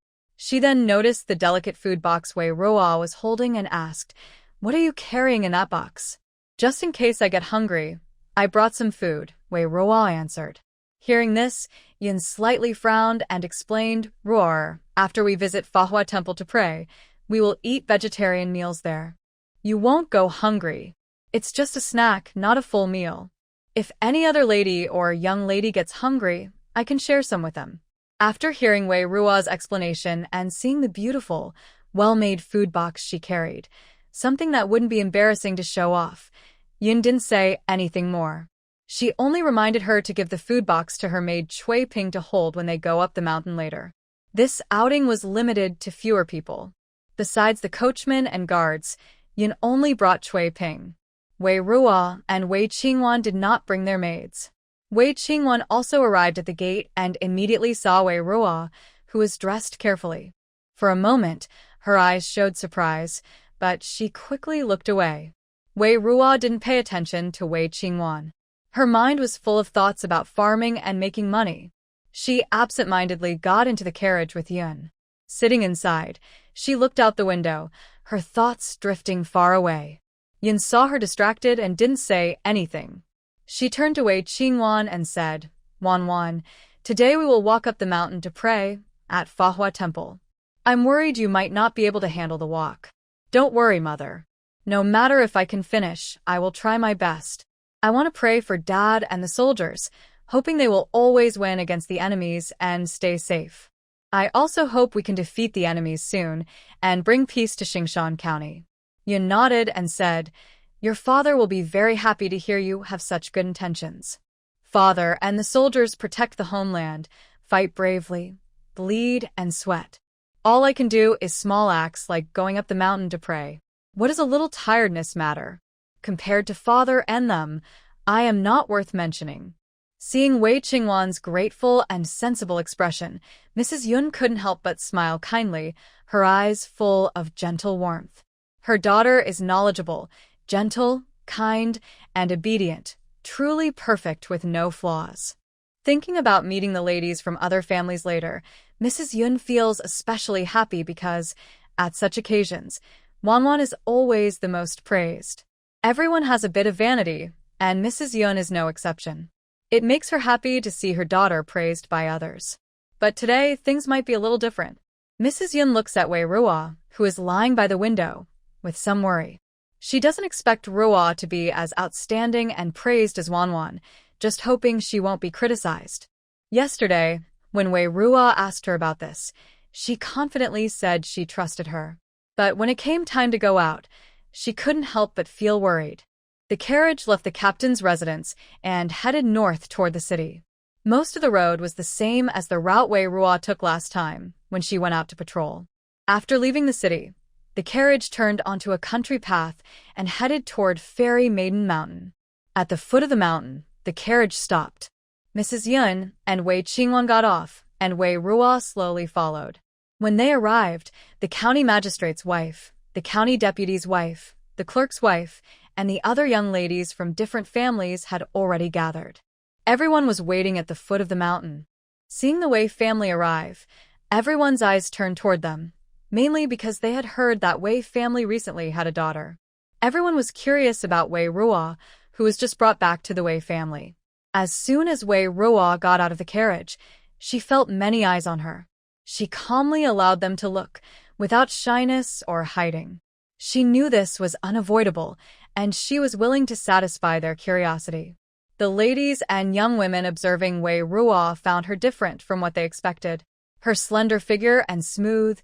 She then noticed the delicate food box Wei Ruo was holding and asked, "What are you carrying in that box?" "Just in case I get hungry, I brought some food," Wei Ruo answered. Hearing this, Yin slightly frowned and explained, "Roar, after we visit Fahua Temple to pray, we will eat vegetarian meals there. You won't go hungry. It's just a snack, not a full meal. If any other lady or young lady gets hungry, I can share some with them." After hearing Wei Ruo's explanation and seeing the beautiful, well-made food box she carried, something that wouldn't be embarrassing to show off, Yin didn't say anything more. She only reminded her to give the food box to her maid Cui Ping to hold when they go up the mountain later. This outing was limited to fewer people. Besides the coachmen and guards, Yin only brought Cui Ping. Wei Ruo and Wei Qingwan did not bring their maids. Wei Qingwan also arrived at the gate and immediately saw Wei Ruo, who was dressed carefully. For a moment, her eyes showed surprise, but she quickly looked away. Wei Ruo didn't pay attention to Wei Qingwan. Her mind was full of thoughts about farming and making money. She absent-mindedly got into the carriage with Yun. Sitting inside, she looked out the window, her thoughts drifting far away. Yun saw her distracted and didn't say anything. She turned to Wei Qingwan and said, "Wan, today we will walk up the mountain to pray at Fahua Temple. I'm worried you might not be able to handle the walk." "Don't worry, Mother. No matter if I can finish, I will try my best. I want to pray for Dad and the soldiers, hoping they will always win against the enemies and stay safe. I also hope we can defeat the enemies soon and bring peace to Xingshan County." Yun nodded and said, "Your father will be very happy to hear you have such good intentions. Father and the soldiers protect the homeland, fight bravely, bleed and sweat. All I can do is small acts like going up the mountain to pray. What does a little tiredness matter? Compared to father and them, I am not worth mentioning." Seeing Wei Qingwan's grateful and sensible expression, Mrs. Yun couldn't help but smile kindly, her eyes full of gentle warmth. Her daughter is knowledgeable, gentle, kind, and obedient, truly perfect with no flaws. Thinking about meeting the ladies from other families later, Mrs. Yun feels especially happy because, at such occasions, Wanwan is always the most praised. Everyone has a bit of vanity, and Mrs. Yun is no exception. It makes her happy to see her daughter praised by others. But today, things might be a little different. Mrs. Yun looks at Wei Ruo, who is lying by the window, with some worry. She doesn't expect Ruo to be as outstanding and praised as Wanwan, just hoping she won't be criticized. Yesterday, when Wei Ruo asked her about this, she confidently said she trusted her. But when it came time to go out, she couldn't help but feel worried. The carriage left the captain's residence and headed north toward the city. Most of the road was the same as the route Wei Ruo took last time when she went out to patrol. After leaving the city, the carriage turned onto a country path and headed toward Fairy Maiden Mountain. At the foot of the mountain, the carriage stopped. Mrs. Yun and Wei Qingwan got off, and Wei Ruo slowly followed. When they arrived, the county magistrate's wife, the county deputy's wife, the clerk's wife, and the other young ladies from different families had already gathered. Everyone was waiting at the foot of the mountain. Seeing the Wei family arrive, everyone's eyes turned toward them, mainly because they had heard that Wei family recently had a daughter. Everyone was curious about Wei Ruo, who was just brought back to the Wei family. As soon as Wei Ruo got out of the carriage, she felt many eyes on her. She calmly allowed them to look, without shyness or hiding. She knew this was unavoidable, and she was willing to satisfy their curiosity. The ladies and young women observing Wei Ruo found her different from what they expected. Her slender figure and smooth,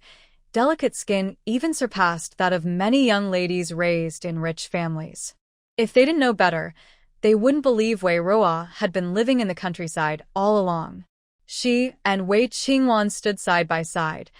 delicate skin even surpassed that of many young ladies raised in rich families. If they didn't know better, they wouldn't believe Wei Ruo had been living in the countryside all along. She and Wei Qingwan stood side by side,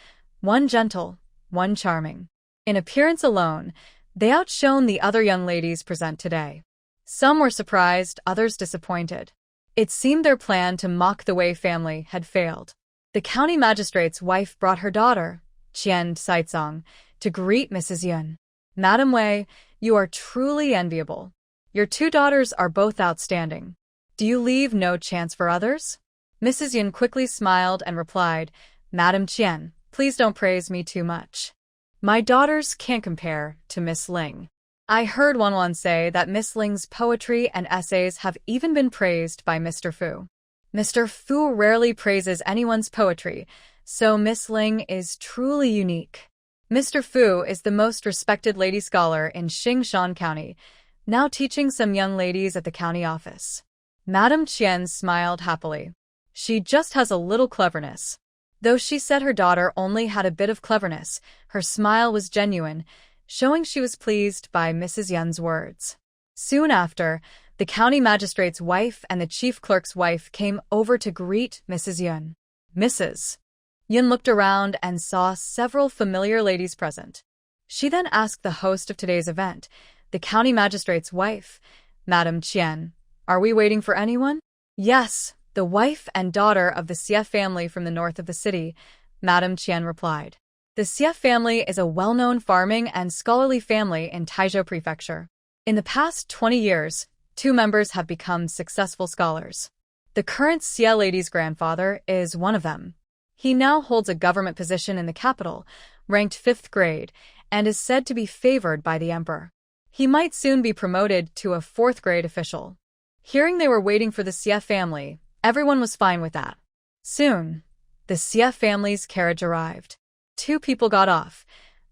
one gentle, one charming. In appearance alone, they outshone the other young ladies present today. Some were surprised, others disappointed. It seemed their plan to mock the Wei family had failed. The county magistrate's wife brought her daughter, Qian Saizong, to greet Mrs. Yun. "Madam Wei, you are truly enviable. Your two daughters are both outstanding. Do you leave no chance for others?" Mrs. Yun quickly smiled and replied, "Madam Qian, Please don't praise me too much. My daughters can't compare to Miss Ling. I heard Wanwan say that Miss Ling's poetry and essays have even been praised by Mr. Fu. Mr. Fu rarely praises anyone's poetry, so Miss Ling is truly unique. Mr. Fu is the most respected lady scholar in Xingshan County, now teaching some young ladies at the county office. Madame Qian smiled happily. She just has a little cleverness. Though she said her daughter only had a bit of cleverness, her smile was genuine, showing she was pleased by Mrs. Yun's words. Soon after, the county magistrate's wife and the chief clerk's wife came over to greet Mrs. Yun. Mrs. Yun looked around and saw several familiar ladies present. She then asked the host of today's event, the county magistrate's wife, Madame Qian, "Are we waiting for anyone?" "Yes, the wife and daughter of the Xie family from the north of the city," Madame Qian replied. The Xie family is a well-known farming and scholarly family in Taizhou Prefecture. In the past 20 years, 2 members have become successful scholars. The current Xie lady's grandfather is one of them. He now holds a government position in the capital, ranked 5th grade, and is said to be favored by the emperor. He might soon be promoted to a 4th grade official. Hearing they were waiting for the Xie family, everyone was fine with that. Soon, the Xie family's carriage arrived. 2 people got off,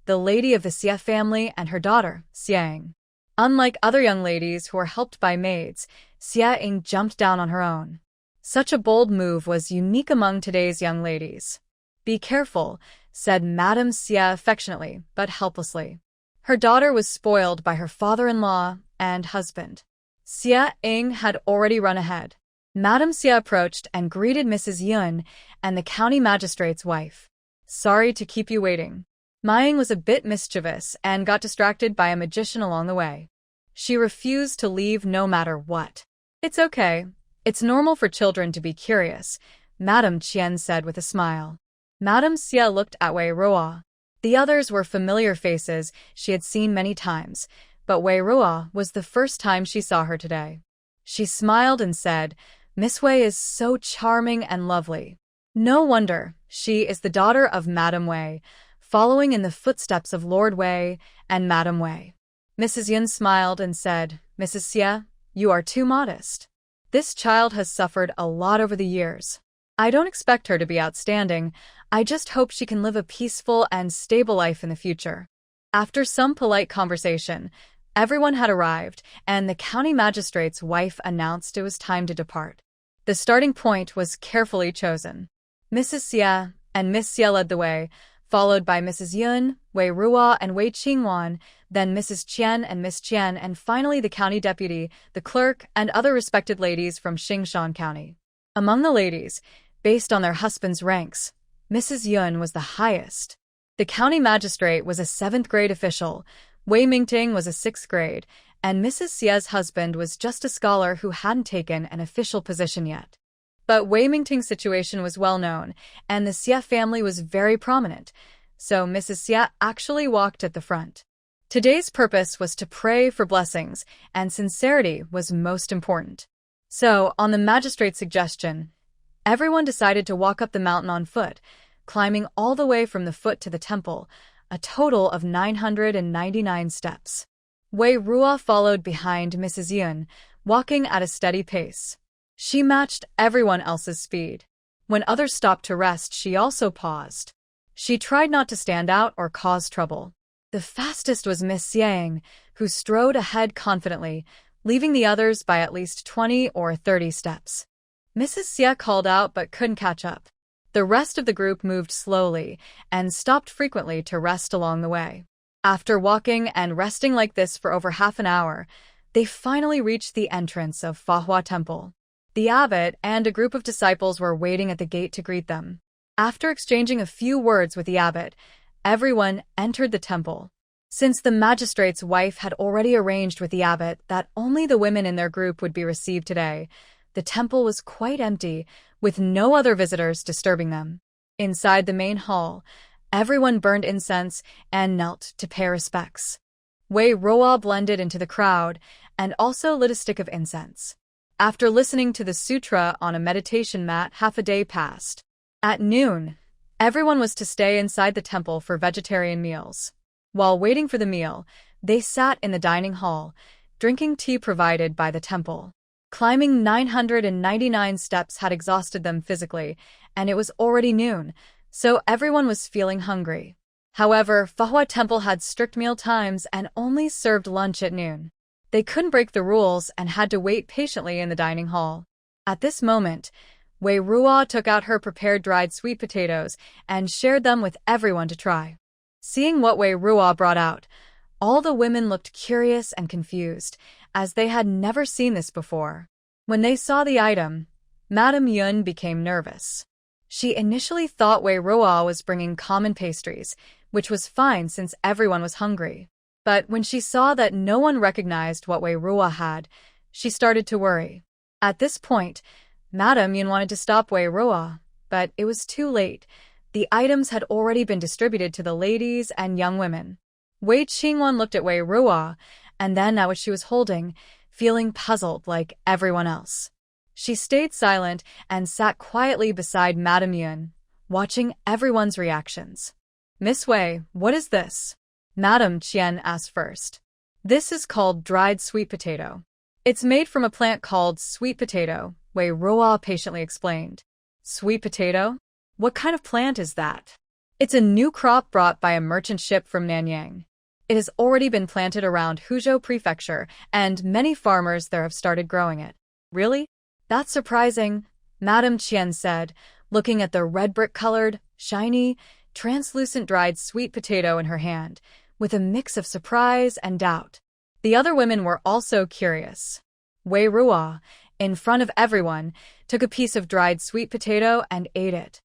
the lady of the Xie family and her daughter, Xiang. Unlike other young ladies who were helped by maids, Xiang jumped down on her own. Such a bold move was unique among today's young ladies. "Be careful," said Madame Xie affectionately but helplessly. Her daughter was spoiled by her father-in-law and husband. Xiang had already run ahead. Madame Xie approached and greeted Mrs. Yun and the county magistrate's wife. "Sorry to keep you waiting." Maying was a bit mischievous and got distracted by a magician along the way. She refused to leave no matter what. "It's okay. It's normal for children to be curious," Madame Qian said with a smile. Madame Xie looked at Wei Ruo. The others were familiar faces she had seen many times, but Wei Ruo was the first time she saw her today. She smiled and said, "Miss Wei is so charming and lovely. No wonder, she is the daughter of Madame Wei, following in the footsteps of Lord Wei and Madame Wei." Mrs. Yun smiled and said, "Mrs. Xie, you are too modest. This child has suffered a lot over the years. I don't expect her to be outstanding. I just hope she can live a peaceful and stable life in the future." After some polite conversation, everyone had arrived, and the county magistrate's wife announced it was time to depart. The starting point was carefully chosen. Mrs. Xie and Miss Xie led the way, followed by Mrs. Yun, Wei Ruo, and Wei Qingwan, then Mrs. Qian and Miss Qian, and finally the county deputy, the clerk, and other respected ladies from Xingshan County. Among the ladies, based on their husbands' ranks, Mrs. Yun was the highest. The county magistrate was a 7th grade official, Wei Ming was a 6th grade, and Mrs. Xie's husband was just a scholar who hadn't taken an official position yet. But Wei Mingting's situation was well known, and the Xie family was very prominent, so Mrs. Xie actually walked at the front. Today's purpose was to pray for blessings, and sincerity was most important. So, on the magistrate's suggestion, everyone decided to walk up the mountain on foot, climbing all the way from the foot to the temple, a total of 999 steps. Wei Ruo followed behind Mrs. Yun, walking at a steady pace. She matched everyone else's speed. When others stopped to rest, she also paused. She tried not to stand out or cause trouble. The fastest was Miss Xiang, who strode ahead confidently, leaving the others by at least 20 or 30 steps. Mrs. Xie called out but couldn't catch up. The rest of the group moved slowly and stopped frequently to rest along the way. After walking and resting like this for over half an hour, they finally reached the entrance of Fahua Temple. The abbot and a group of disciples were waiting at the gate to greet them. After exchanging a few words with the abbot, everyone entered the temple. Since the magistrate's wife had already arranged with the abbot that only the women in their group would be received today, the temple was quite empty, with no other visitors disturbing them. Inside the main hall, everyone burned incense and knelt to pay respects. Wei Ruo blended into the crowd and also lit a stick of incense. After listening to the sutra on a meditation mat, half a day passed. At noon, Everyone was to stay inside the temple for vegetarian meals. While waiting for the meal, they sat in the dining hall, drinking tea provided by the temple. Climbing 999 steps had exhausted them physically, and it was already noon, so everyone was feeling hungry. However, Manhwa Temple had strict meal times and only served lunch at noon. They couldn't break the rules and had to wait patiently in the dining hall. At this moment, Wei Ruo took out her prepared dried sweet potatoes and shared them with everyone to try. Seeing what Wei Ruo brought out, all the women looked curious and confused, as they had never seen this before. When they saw the item, Madame Yun became nervous. She initially thought Wei Ruo was bringing common pastries, which was fine since everyone was hungry. But when she saw that no one recognized what Wei Ruo had, she started to worry. At this point, Madame Yun wanted to stop Wei Ruo, but it was too late. The items had already been distributed to the ladies and young women. Wei Qingwan looked at Wei Ruo, and then at what she was holding, feeling puzzled like everyone else. She stayed silent and sat quietly beside Madame Yun, watching everyone's reactions. "Miss Wei, what is this?" Madame Qian asked first. "This is called dried sweet potato. It's made from a plant called sweet potato," Wei Ruo patiently explained. "Sweet potato? What kind of plant is that?" "It's a new crop brought by a merchant ship from Nanyang. It has already been planted around Huzhou Prefecture, and many farmers there have started growing it." "Really? That's surprising," Madame Qian said, looking at the red brick-colored, shiny, translucent dried sweet potato in her hand, with a mix of surprise and doubt. The other women were also curious. Wei Ruo, in front of everyone, took a piece of dried sweet potato and ate it.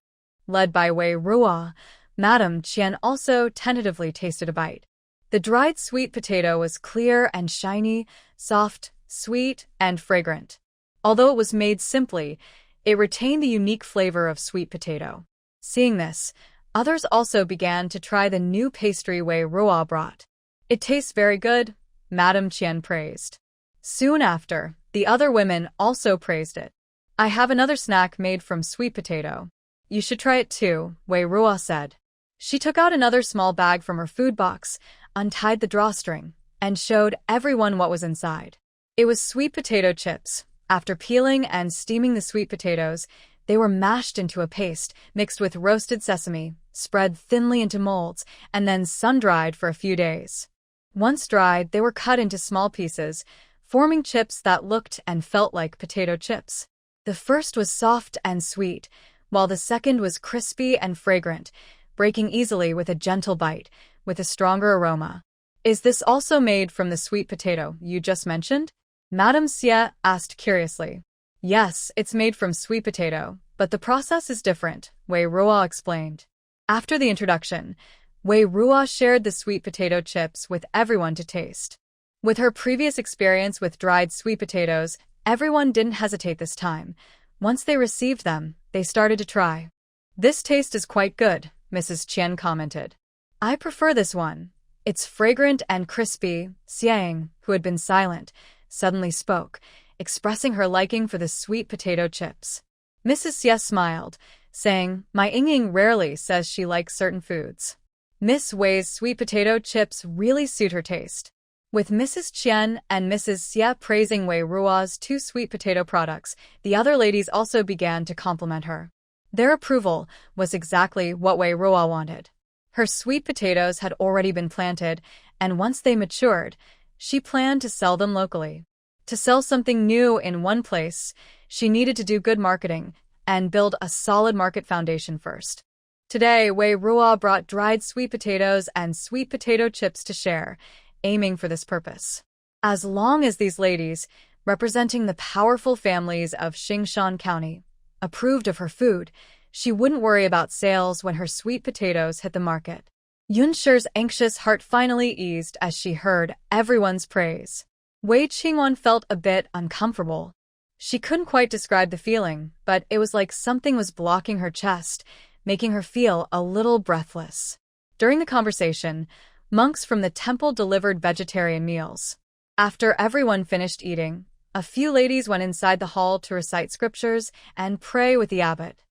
Led by Wei Ruo, Madame Qian also tentatively tasted a bite. The dried sweet potato was clear and shiny, soft, sweet, and fragrant. Although it was made simply, it retained the unique flavor of sweet potato. Seeing this, others also began to try the new pastry Wei Ruo brought. "It tastes very good," Madame Qian praised. Soon after, the other women also praised it. "I have another snack made from sweet potato. You should try it too," Wei Ruo said. She took out another small bag from her food box, untied the drawstring, and showed everyone what was inside. It was sweet potato chips. After peeling and steaming the sweet potatoes, they were mashed into a paste mixed with roasted sesame, spread thinly into molds, and then sun-dried for a few days. Once dried, they were cut into small pieces, forming chips that looked and felt like potato chips. The first was soft and sweet, while the second was crispy and fragrant, breaking easily with a gentle bite, with a stronger aroma. "Is this also made from the sweet potato you just mentioned?" Madame Xie asked curiously. "Yes, it's made from sweet potato, but the process is different," Wei Ruo explained. After the introduction, Wei Ruo shared the sweet potato chips with everyone to taste. With her previous experience with dried sweet potatoes, everyone didn't hesitate this time. Once they received them, they started to try. "This taste is quite good," Mrs. Qian commented. "I prefer this one. It's fragrant and crispy." Xiang, who had been silent, suddenly spoke, expressing her liking for the sweet potato chips. Mrs. Xie smiled, saying, "My Ying rarely says she likes certain foods. Miss Wei's sweet potato chips really suit her taste." With Mrs. Qian and Mrs. Xie praising Wei Ruo's two sweet potato products, the other ladies also began to compliment her. Their approval was exactly what Wei Ruo wanted. Her sweet potatoes had already been planted, and once they matured, she planned to sell them locally. To sell something new in one place, she needed to do good marketing and build a solid market foundation first. Today, Wei Ruo brought dried sweet potatoes and sweet potato chips to share, aiming for this purpose. As long as these ladies, representing the powerful families of Xingshan County, approved of her food, she wouldn't worry about sales when her sweet potatoes hit the market. Yunshi's anxious heart finally eased as she heard everyone's praise. Wei Qingwan felt a bit uncomfortable. She couldn't quite describe the feeling, but it was like something was blocking her chest, making her feel a little breathless. During the conversation, monks from the temple delivered vegetarian meals. After everyone finished eating, a few ladies went inside the hall to recite scriptures and pray with the abbot.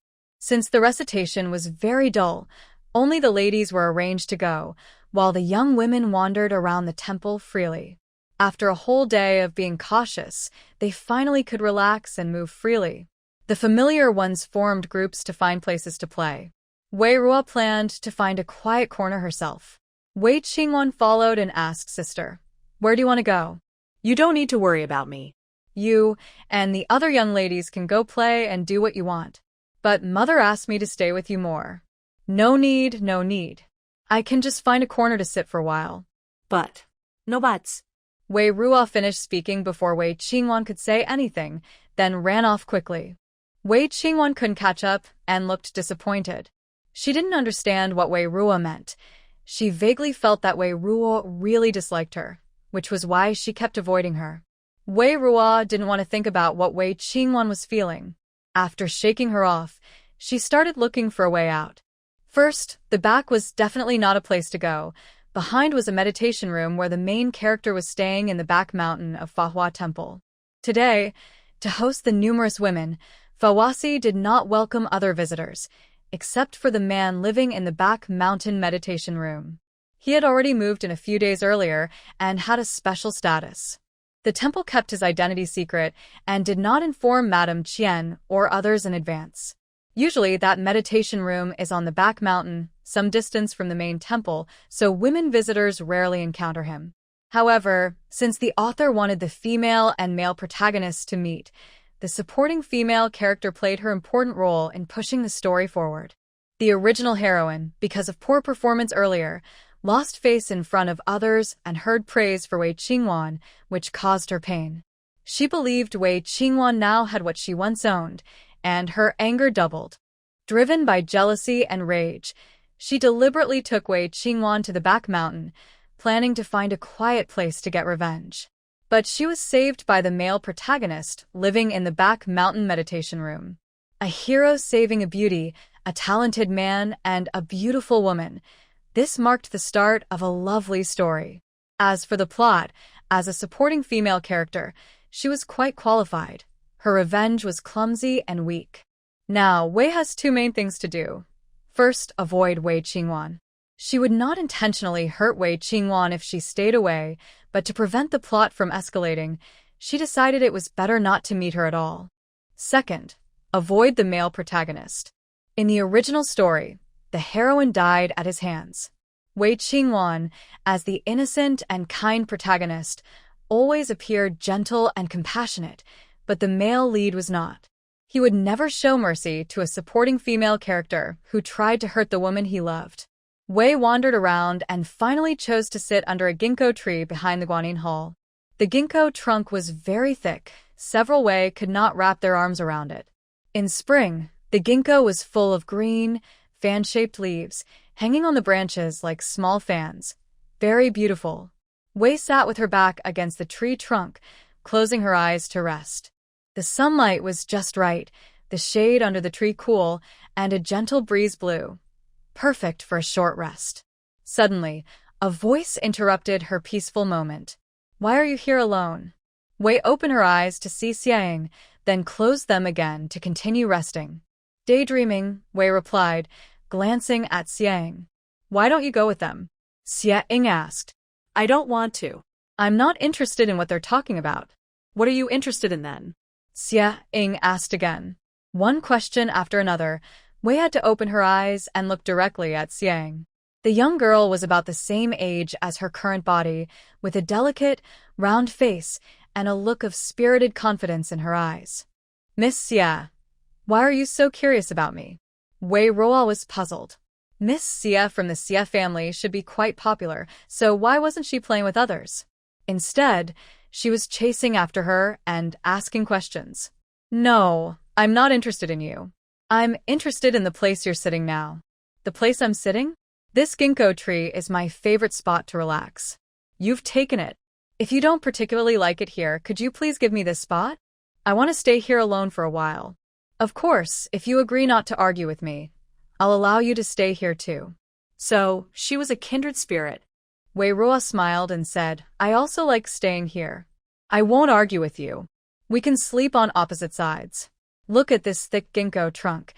Since the recitation was very dull, only the ladies were arranged to go, while the young women wandered around the temple freely. After a whole day of being cautious, they finally could relax and move freely. The familiar ones formed groups to find places to play. Wei Ruo planned to find a quiet corner herself. Wei Qingwan followed and asked Sister, "Where do you want to go?" You don't need to worry about me. You and the other young ladies can go play and do what you want. But Mother asked me to stay with you more. No need, no need. I can just find a corner to sit for a while. But. No buts. Wei Ruo finished speaking before Wei Qingwan could say anything, then ran off quickly. Wei Qingwan couldn't catch up and looked disappointed. She didn't understand what Wei Ruo meant. She vaguely felt that Wei Ruo really disliked her, which was why she kept avoiding her. Wei Ruo didn't want to think about what Wei Qingwan was feeling. After shaking her off, she started looking for a way out. First, the back was definitely not a place to go. Behind was a meditation room where the main character was staying in the back mountain of Fahua Temple. Today, to host the numerous women, Fawasi did not welcome other visitors, except for the man living in the back mountain meditation room. He had already moved in a few days earlier and had a special status. The temple kept his identity secret and did not inform Madame Qian or others in advance. Usually, that meditation room is on the back mountain, some distance from the main temple, so women visitors rarely encounter him. However, since the author wanted the female and male protagonists to meet, the supporting female character played her important role in pushing the story forward. The original heroine, because of poor performance earlier, lost face in front of others and heard praise for Wei Qingwan, which caused her pain. She believed Wei Qingwan now had what she once owned, and her anger doubled. Driven by jealousy and rage, she deliberately took Wei Qingwan to the back mountain, planning to find a quiet place to get revenge. But she was saved by the male protagonist living in the back mountain meditation room. A hero saving a beauty, a talented man, and a beautiful woman. This marked the start of a lovely story. As for the plot, as a supporting female character, she was quite qualified. Her revenge was clumsy and weak. Now, Wei has two main things to do. First, avoid Wei Qingwan. She would not intentionally hurt Wei Qingwan if she stayed away, but to prevent the plot from escalating, she decided it was better not to meet her at all. Second, avoid the male protagonist. In the original story, the heroine died at his hands. Wei Qingwan, as the innocent and kind protagonist, always appeared gentle and compassionate, but the male lead was not. He would never show mercy to a supporting female character who tried to hurt the woman he loved. Wei wandered around and finally chose to sit under a ginkgo tree behind the Guanyin Hall. The ginkgo trunk was very thick. Several Wei could not wrap their arms around it. In spring, the ginkgo was full of green, fan-shaped leaves, hanging on the branches like small fans. Very beautiful. Wei sat with her back against the tree trunk, closing her eyes to rest. The sunlight was just right, the shade under the tree cool, and a gentle breeze blew. Perfect for a short rest. Suddenly, a voice interrupted her peaceful moment. "Why are you here alone?" Wei opened her eyes to see Xiang, then closed them again to continue resting. "Daydreaming," Wei replied, glancing at Xiang. "Why don't you go with them?" Xiang asked. I don't want to. "I'm not interested in what they're talking about." What are you interested in then? Xiang asked again. One question after another, Wei had to open her eyes and look directly at Xiang. The young girl was about the same age as her current body, with a delicate, round face and a look of spirited confidence in her eyes. "Miss Xia, why are you so curious about me?" Wei Ruo was puzzled. Miss Xia from the Xia family should be quite popular, so why wasn't she playing with others? Instead, she was chasing after her and asking questions. "No, I'm not interested in you. I'm interested in the place you're sitting now." "The place I'm sitting? This ginkgo tree is my favorite spot to relax." "You've taken it. If you don't particularly like it here, could you please give me this spot? I want to stay here alone for a while." "Of course, if you agree not to argue with me, I'll allow you to stay here too." So, she was a kindred spirit. Wei Ruo smiled and said, "I also like staying here. I won't argue with you. We can sleep on opposite sides. Look at this thick ginkgo trunk.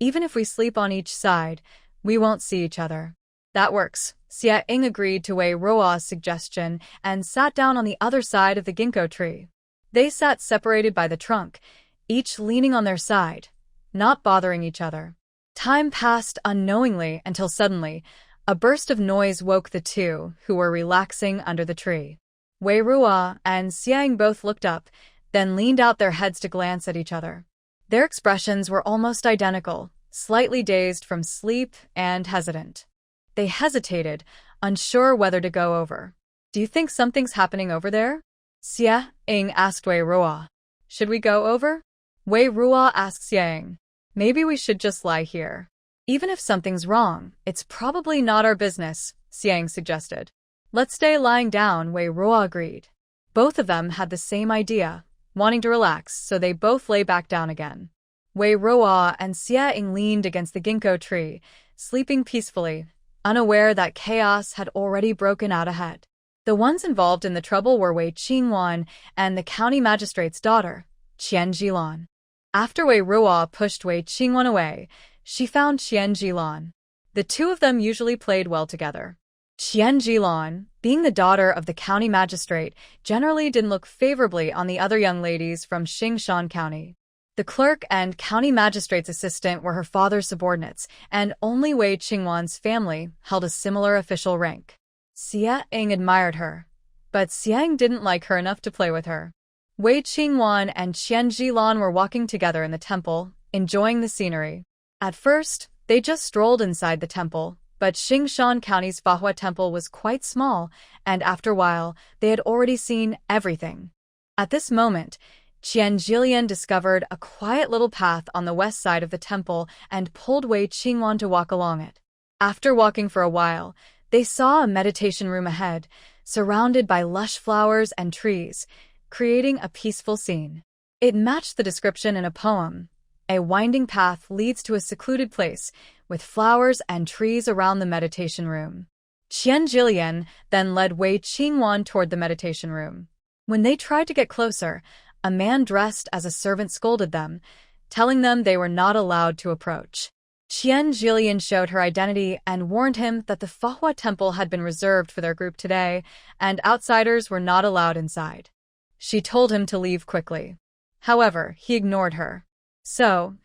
Even if we sleep on each side, we won't see each other. That works. Xie agreed to Wei Ruo's suggestion and sat down on the other side of the ginkgo tree. They sat separated by the trunk, each leaning on their side, not bothering each other. Time passed unknowingly until suddenly, a burst of noise woke the two who were relaxing under the tree. Wei Ruo and Xiang both looked up, then leaned out their heads to glance at each other. Their expressions were almost identical, slightly dazed from sleep and hesitant. They hesitated, unsure whether to go over. "Do you think something's happening over there?" Xiang asked Wei Ruo. "Should we go over?" Wei Ruo asked Xiang. "Maybe we should just lie here. Even if something's wrong, it's probably not our business," Xiang suggested. "Let's stay lying down," Wei Ruo agreed. Both of them had the same idea, wanting to relax, so they both lay back down again. Wei Ruo and Xiang leaned against the ginkgo tree, sleeping peacefully, unaware that chaos had already broken out ahead. The ones involved in the trouble were Wei Qingwan and the county magistrate's daughter, Qian Jilan. After Wei Ruo pushed Wei Qingwan away, she found Qian Jilan. The two of them usually played well together. Qian Jilan, being the daughter of the county magistrate, generally didn't look favorably on the other young ladies from Xingshan County. The clerk and county magistrate's assistant were her father's subordinates, and only Wei Qingwan's family held a similar official rank. Xiang admired her, but Xiang didn't like her enough to play with her. Wei Qingwan and Qian Jilan were walking together in the temple, enjoying the scenery. At first, they just strolled inside the temple, but Xingshan County's Fahua Temple was quite small, and after a while, they had already seen everything. At this moment, Qian Jilian discovered a quiet little path on the west side of the temple and pulled Wei Qingwan to walk along it. After walking for a while, they saw a meditation room ahead, surrounded by lush flowers and trees, creating a peaceful scene. It matched the description in a poem. A winding path leads to a secluded place, with flowers and trees around the meditation room. Qian Jilian then led Wei Qingwan toward the meditation room. When they tried to get closer, a man dressed as a servant scolded them, telling them they were not allowed to approach. Qian Jilian showed her identity and warned him that the Fahua Temple had been reserved for their group today, and outsiders were not allowed inside. She told him to leave quickly. However, he ignored her. So,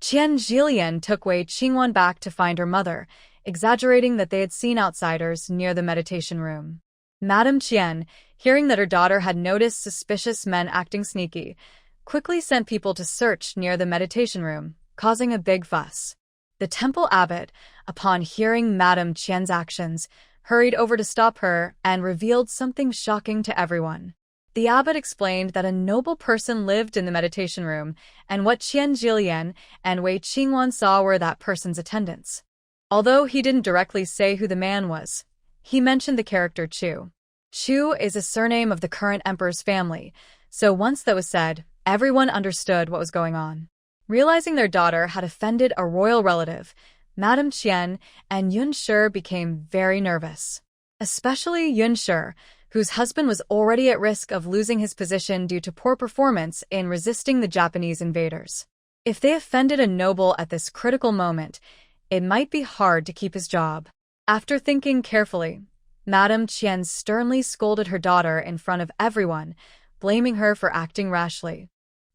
Qian Jilian took Wei Qingwan back to find her mother, exaggerating that they had seen outsiders near the meditation room. Madame Qian, hearing that her daughter had noticed suspicious men acting sneaky, quickly sent people to search near the meditation room, causing a big fuss. The temple abbot, upon hearing Madame Qian's actions, hurried over to stop her and revealed something shocking to everyone. The abbot explained that a noble person lived in the meditation room, and what Qian Jilian and Wei Qingwan saw were that person's attendants. Although he didn't directly say who the man was, he mentioned the character Chu. Chu is a surname of the current emperor's family, so once that was said, everyone understood what was going on. Realizing their daughter had offended a royal relative, Madame Qian and Yun Shi became very nervous. Especially Yun Shi, whose husband was already at risk of losing his position due to poor performance in resisting the Japanese invaders. If they offended a noble at this critical moment, it might be hard to keep his job. After thinking carefully, Madame Qian sternly scolded her daughter in front of everyone, blaming her for acting rashly.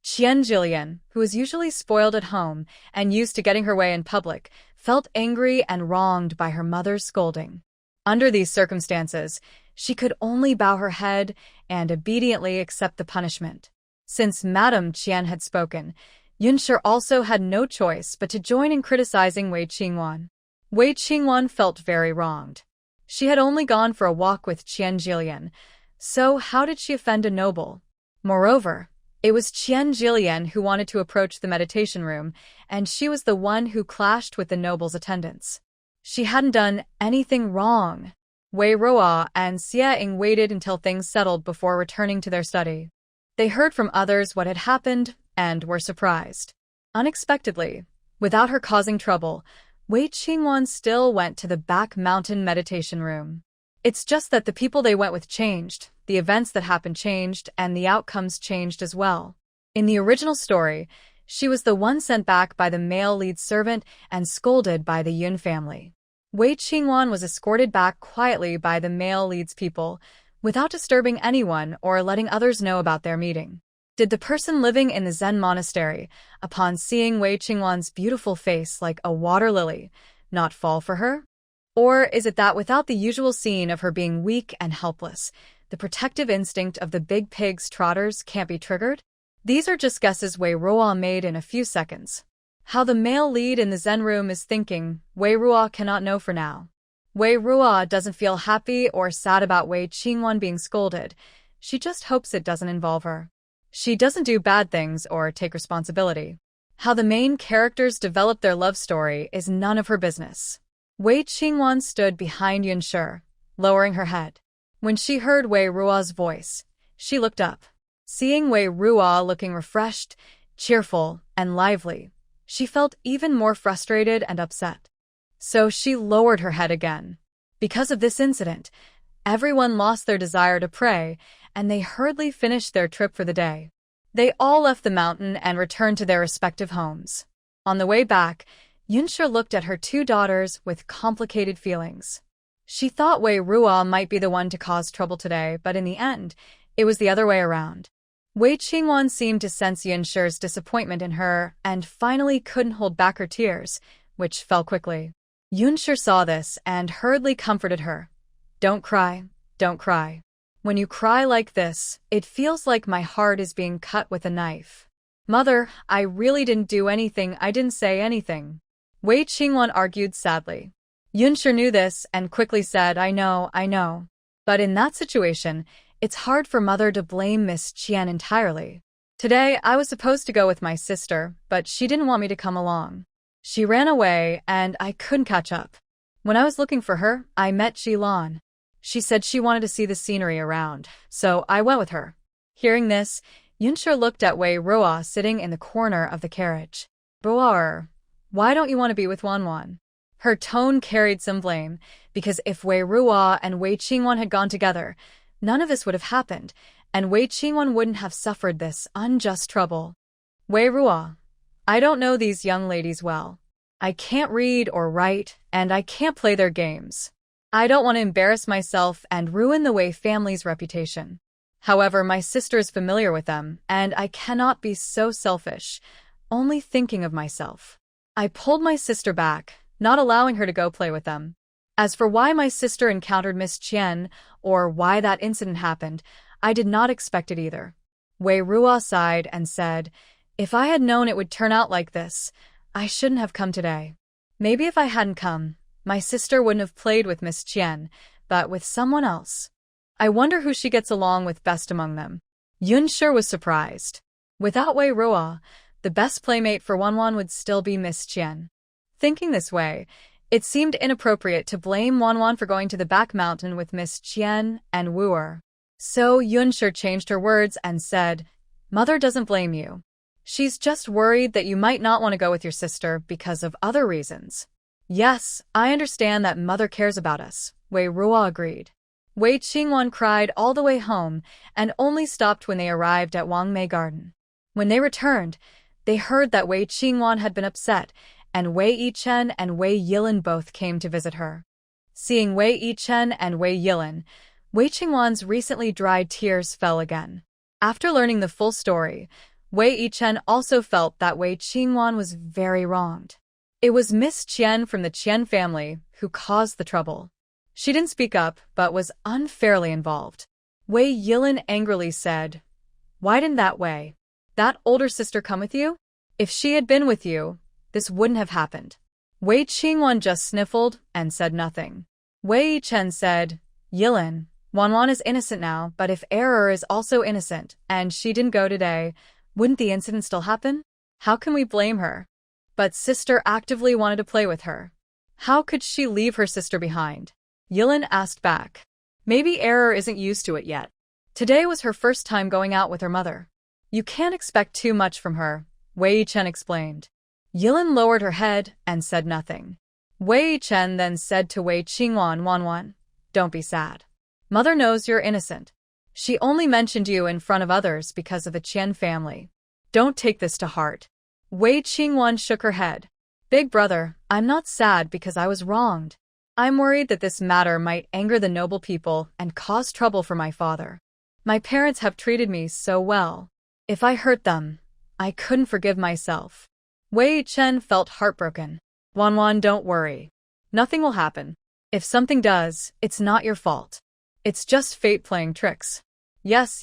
Qian Jilian, who was usually spoiled at home and used to getting her way in public, felt angry and wronged by her mother's scolding. Under these circumstances, she could only bow her head and obediently accept the punishment. Since Madame Qian had spoken, Yun Shi also had no choice but to join in criticizing Wei Qingwan. Wei Qingwan felt very wronged. She had only gone for a walk with Qian Jilian, so how did she offend a noble? Moreover, it was Qian Jilian who wanted to approach the meditation room, and she was the one who clashed with the noble's attendants. She hadn't done anything wrong. Wei Ruo and Xiang waited until things settled before returning to their study. They heard from others what had happened and were surprised. Unexpectedly, without her causing trouble, Wei Qingwan still went to the back mountain meditation room. It's just that the people they went with changed, the events that happened changed, and the outcomes changed as well. In the original story, She was the one sent back by the male lead servant and scolded by the Yun family. Wei Qingwan was escorted back quietly by the male lead's people, without disturbing anyone or letting others know about their meeting. Did the person living in the Zen monastery, upon seeing Wei Qingwan's beautiful face like a water lily, not fall for her? Or is it that without the usual scene of her being weak and helpless, the protective instinct of the big pig's trotters can't be triggered? These are just guesses Wei Ruo made in a few seconds. How the male lead in the Zen room is thinking, Wei Ruo cannot know for now. Wei Ruo doesn't feel happy or sad about Wei Qingwan being scolded. She just hopes it doesn't involve her. She doesn't do bad things or take responsibility. How the main characters develop their love story is none of her business. Wei Qingwan stood behind Yunshi, lowering her head. When she heard Wei Ruo's voice, she looked up. Seeing Wei Ruo looking refreshed, cheerful, and lively, she felt even more frustrated and upset. So she lowered her head again. Because of this incident, everyone lost their desire to pray, and they hurriedly finished their trip for the day. They all left the mountain and returned to their respective homes. On the way back, Yunshi looked at her two daughters with complicated feelings. She thought Wei Ruo might be the one to cause trouble today, but in the end, it was the other way around. Wei Qingwan seemed to sense Yunshi's disappointment in her and finally couldn't hold back her tears, which fell quickly. Yunshi saw this and hurriedly comforted her. Don't cry, don't cry. When you cry like this, it feels like my heart is being cut with a knife. Mother, I really didn't do anything, I didn't say anything. Wei Qingwan argued sadly. Yunshi knew this and quickly said, I know. But in that situation, it's hard for Mother to blame Miss Qian entirely. Today, I was supposed to go with my sister, but she didn't want me to come along. She ran away, and I couldn't catch up. When I was looking for her, I met Jilan. She said she wanted to see the scenery around, so I went with her. Hearing this, Yunshi looked at Wei Ruo sitting in the corner of the carriage. Ruo, why don't you want to be with Wanwan? Her tone carried some blame, because if Wei Ruo and Wei Qingwan had gone together, none of this would have happened, and Wei Qingwan wouldn't have suffered this unjust trouble. Wei Ruo, I don't know these young ladies well. I can't read or write, and I can't play their games. I don't want to embarrass myself and ruin the Wei family's reputation. However, my sister is familiar with them, and I cannot be so selfish, only thinking of myself. I pulled my sister back, not allowing her to go play with them. As for why my sister encountered Miss Qian, or why that incident happened, I did not expect it either. Wei Ruo sighed and said, if I had known it would turn out like this, I shouldn't have come today. Maybe if I hadn't come, my sister wouldn't have played with Miss Qian, but with someone else. I wonder who she gets along with best among them. Yunshi was surprised. Without Wei Ruo, the best playmate for Wanwan would still be Miss Qian. Thinking this way, it seemed inappropriate to blame Wanwan for going to the back mountain with Miss Qian and wooer. So Yunshi changed her words and said, Mother doesn't blame you. She's just worried that you might not want to go with your sister because of other reasons. Yes, I understand that Mother cares about us, Wei Ruo agreed. Wei Qingwan cried all the way home and only stopped when they arrived at Wongme Garden. When they returned, they heard that Wei Qingwan had been upset, and Wei Yichen and Wei Yilan both came to visit her. Seeing Wei Yichen and Wei Yilan, Wei Qingwan's recently dried tears fell again. After learning the full story, Wei Yichen also felt that Wei Qingwan was very wronged. It was Miss Qian from the Qian family who caused the trouble. She didn't speak up, but was unfairly involved. Wei Yilan angrily said, Why didn't that older sister come with you? If she had been with you, this wouldn't have happened. Wei Qingwan just sniffled and said nothing. Wei Yichen said, Yilan, Wanwan is innocent now, but if Error is also innocent, and she didn't go today, wouldn't the incident still happen? How can we blame her? But sister actively wanted to play with her. How could she leave her sister behind? Yilan asked back. Maybe Error isn't used to it yet. Today was her first time going out with her mother. You can't expect too much from her, Wei Yichen explained. Yilan lowered her head and said nothing. Wei Yichen then said to Wei Qingwan, Wanwan, don't be sad. Mother knows you're innocent. She only mentioned you in front of others because of the Qian family. Don't take this to heart. Wei Qingwan shook her head. Big brother, I'm not sad because I was wronged. I'm worried that this matter might anger the noble people and cause trouble for my father. My parents have treated me so well. If I hurt them, I couldn't forgive myself. Wei Chen felt heartbroken. Wanwan, don't worry. Nothing will happen. If something does, it's not your fault. It's just fate playing tricks. Yes,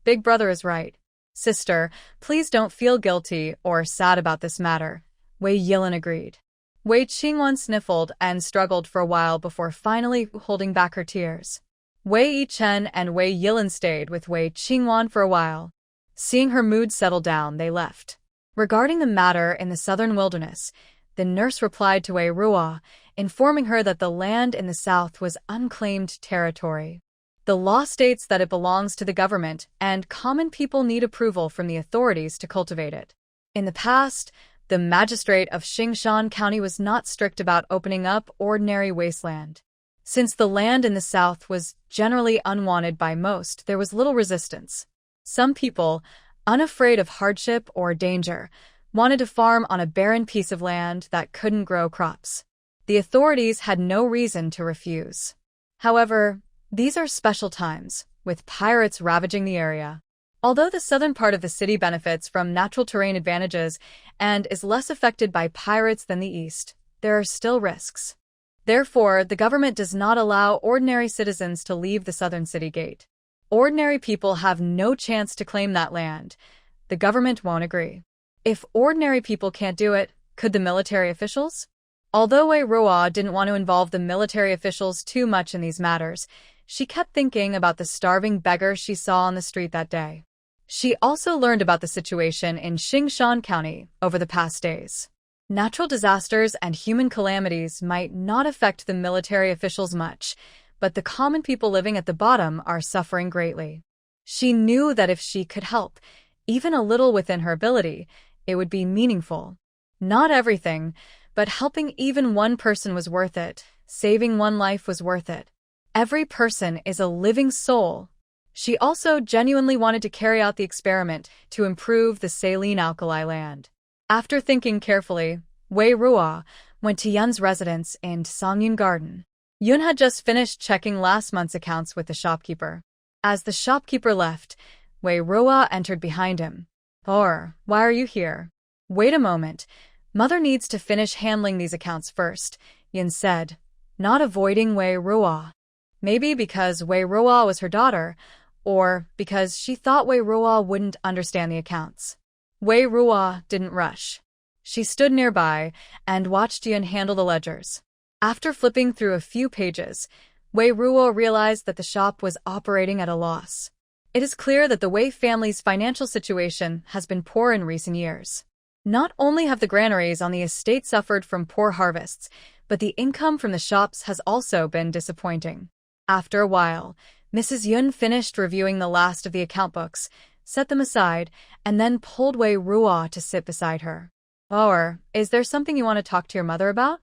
Big brother is right. Sister, please don't feel guilty or sad about this matter. Wei Yilin agreed. Wei Qingwan sniffled and struggled for a while before finally holding back her tears. Wei Yichen and Wei Yilin stayed with Wei Qingwan for a while. Seeing her mood settle down, they left. Regarding the matter in the southern wilderness, the nurse replied to Wei Ruo, informing her that the land in the south was unclaimed territory. The law states that it belongs to the government, and common people need approval from the authorities to cultivate it. In the past, the magistrate of Xingshan County was not strict about opening up ordinary wasteland. Since the land in the south was generally unwanted by most, there was little resistance. Some people, unafraid of hardship or danger, wanted to farm on a barren piece of land that couldn't grow crops. The authorities had no reason to refuse. However, these are special times, with pirates ravaging the area. Although the southern part of the city benefits from natural terrain advantages and is less affected by pirates than the east, there are still risks. Therefore, the government does not allow ordinary citizens to leave the southern city gate. Ordinary people have no chance to claim that land. The government won't agree. If ordinary people can't do it, could the military officials? Although Wei Ruo didn't want to involve the military officials too much in these matters, she kept thinking about the starving beggar she saw on the street that day. She also learned about the situation in Xingshan County over the past days. Natural disasters and human calamities might not affect the military officials much, but the common people living at the bottom are suffering greatly. She knew that if she could help, even a little within her ability, it would be meaningful. Not everything, but helping even one person was worth it. Saving one life was worth it. Every person is a living soul. She also genuinely wanted to carry out the experiment to improve the saline alkali land. After thinking carefully, Wei Ruo went to Yun's residence in Wongme Garden. Yun had just finished checking last month's accounts with the shopkeeper. As the shopkeeper left, Wei Ruo entered behind him. Why are you here? Wait a moment. Mother needs to finish handling these accounts first, Yun said, not avoiding Wei Ruo. Maybe because Wei Ruo was her daughter, or because she thought Wei Ruo wouldn't understand the accounts. Wei Ruo didn't rush. She stood nearby and watched Yun handle the ledgers. After flipping through a few pages, Wei Ruo realized that the shop was operating at a loss. It is clear that the Wei family's financial situation has been poor in recent years. Not only have the granaries on the estate suffered from poor harvests, but the income from the shops has also been disappointing. After a while, Mrs. Yun finished reviewing the last of the account books, set them aside, and then pulled Wei Ruo to sit beside her. Is there something you want to talk to your mother about?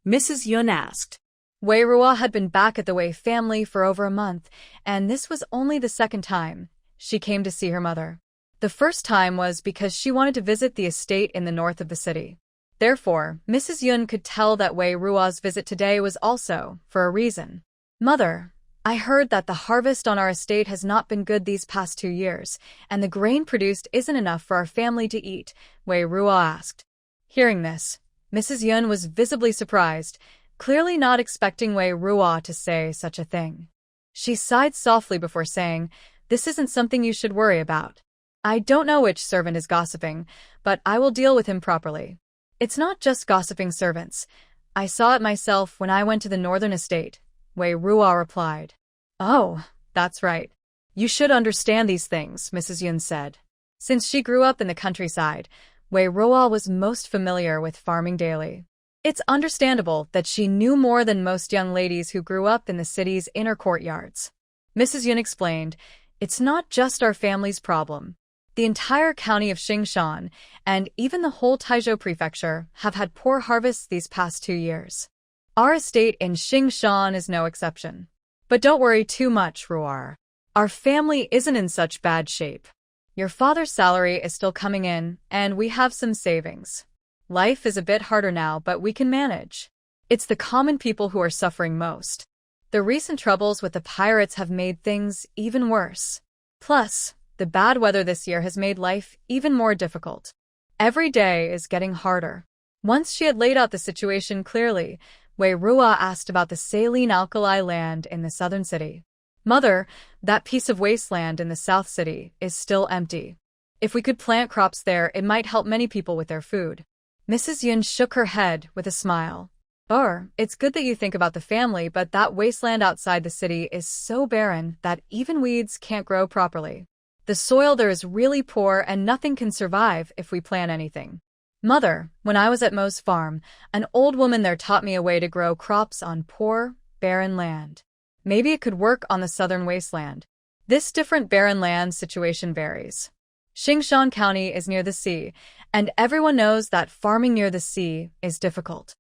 Mrs. Yun asked. Wei Ruo had been back at the Wei family for over a month, and this was only the second time she came to see her mother. The first time was because she wanted to visit the estate in the north of the city. Therefore, Mrs. Yun could tell that Wei Ruo's visit today was also for a reason. Mother, I heard that the harvest on our estate has not been good these past 2 years, and the grain produced isn't enough for our family to eat, Wei Ruo asked. Hearing this, Mrs. Yun was visibly surprised, clearly not expecting Wei Ruo to say such a thing. She sighed softly before saying, "This isn't something you should worry about. I don't know which servant is gossiping, but I will deal with him properly. It's not just gossiping servants. I saw it myself when I went to the northern estate," Wei Ruo replied. "Oh, that's right. You should understand these things," Mrs. Yun said. Since she grew up in the countryside, Wei Ruo was most familiar with farming daily. It's understandable that she knew more than most young ladies who grew up in the city's inner courtyards. Mrs. Yun explained, "It's not just our family's problem. The entire county of Xingshan, and even the whole Taizhou prefecture, have had poor harvests these past 2 years. Our estate in Xingshan is no exception. But don't worry too much, Ruar. Our family isn't in such bad shape." Your father's salary is still coming in, and we have some savings. Life is a bit harder now, but we can manage. It's the common people who are suffering most. The recent troubles with the pirates have made things even worse. Plus, the bad weather this year has made life even more difficult. Every day is getting harder. Once she had laid out the situation clearly, Wei Ruo asked about the saline alkali land in the southern city. Mother, that piece of wasteland in the south city is still empty. If we could plant crops there, it might help many people with their food. Mrs. Yun shook her head with a smile. It's good that you think about the family, but that wasteland outside the city is so barren that even weeds can't grow properly. The soil there is really poor and nothing can survive if we plant anything. Mother, when I was at Mo's farm, an old woman there taught me a way to grow crops on poor, barren land. Maybe it could work on the southern wasteland. This different barren land situation varies. Xingshan County is near the sea, and everyone knows that farming near the sea is difficult.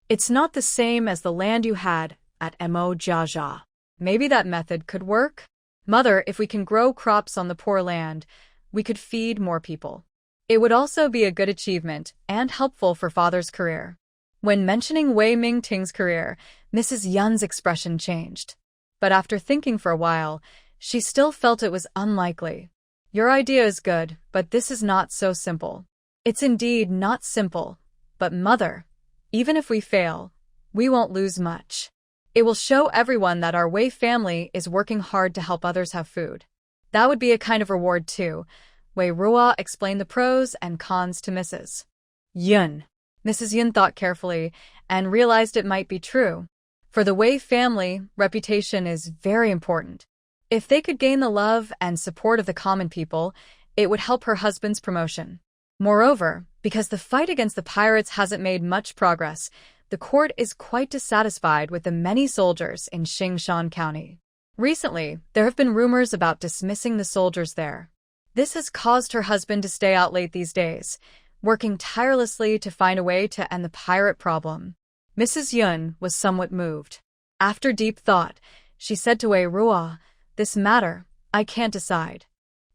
It's not the same as the land you had at Mo Jiajia. Maybe that method could work? Mother, if we can grow crops on the poor land, we could feed more people. It would also be a good achievement and helpful for father's career. When mentioning Wei Ming Ting's career, Mrs. Yun's expression changed. But after thinking for a while, she still felt it was unlikely. Your idea is good, but this is not so simple. It's indeed not simple. But Mother, even if we fail, we won't lose much. It will show everyone that our Wei family is working hard to help others have food. That would be a kind of reward too. Wei Ruo explained the pros and cons to Mrs. Yun. Mrs. Yun thought carefully and realized it might be true. For the Wei family, reputation is very important. If they could gain the love and support of the common people, it would help her husband's promotion. Moreover, because the fight against the pirates hasn't made much progress, the court is quite dissatisfied with the many soldiers in Xingshan County. Recently, there have been rumors about dismissing the soldiers there. This has caused her husband to stay out late these days, working tirelessly to find a way to end the pirate problem. Mrs. Yun was somewhat moved. After deep thought, she said to Wei Ruo, "This matter, I can't decide.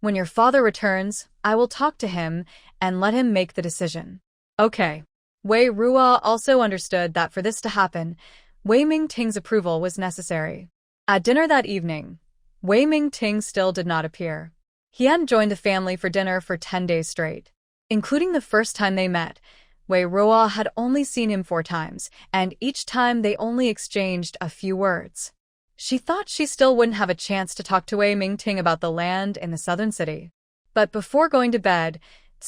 When your father returns, I will talk to him and let him make the decision." Okay. Wei Ruo also understood that for this to happen, Wei Ming Ting's approval was necessary. At dinner that evening, Wei Ming Ting still did not appear. He hadn't joined the family for dinner for 10 days straight. Including the first time they met, Wei Ruo had only seen him 4 times, and each time they only exchanged a few words. She thought she still wouldn't have a chance to talk to Wei Ming Ting about the land in the southern city. But before going to bed,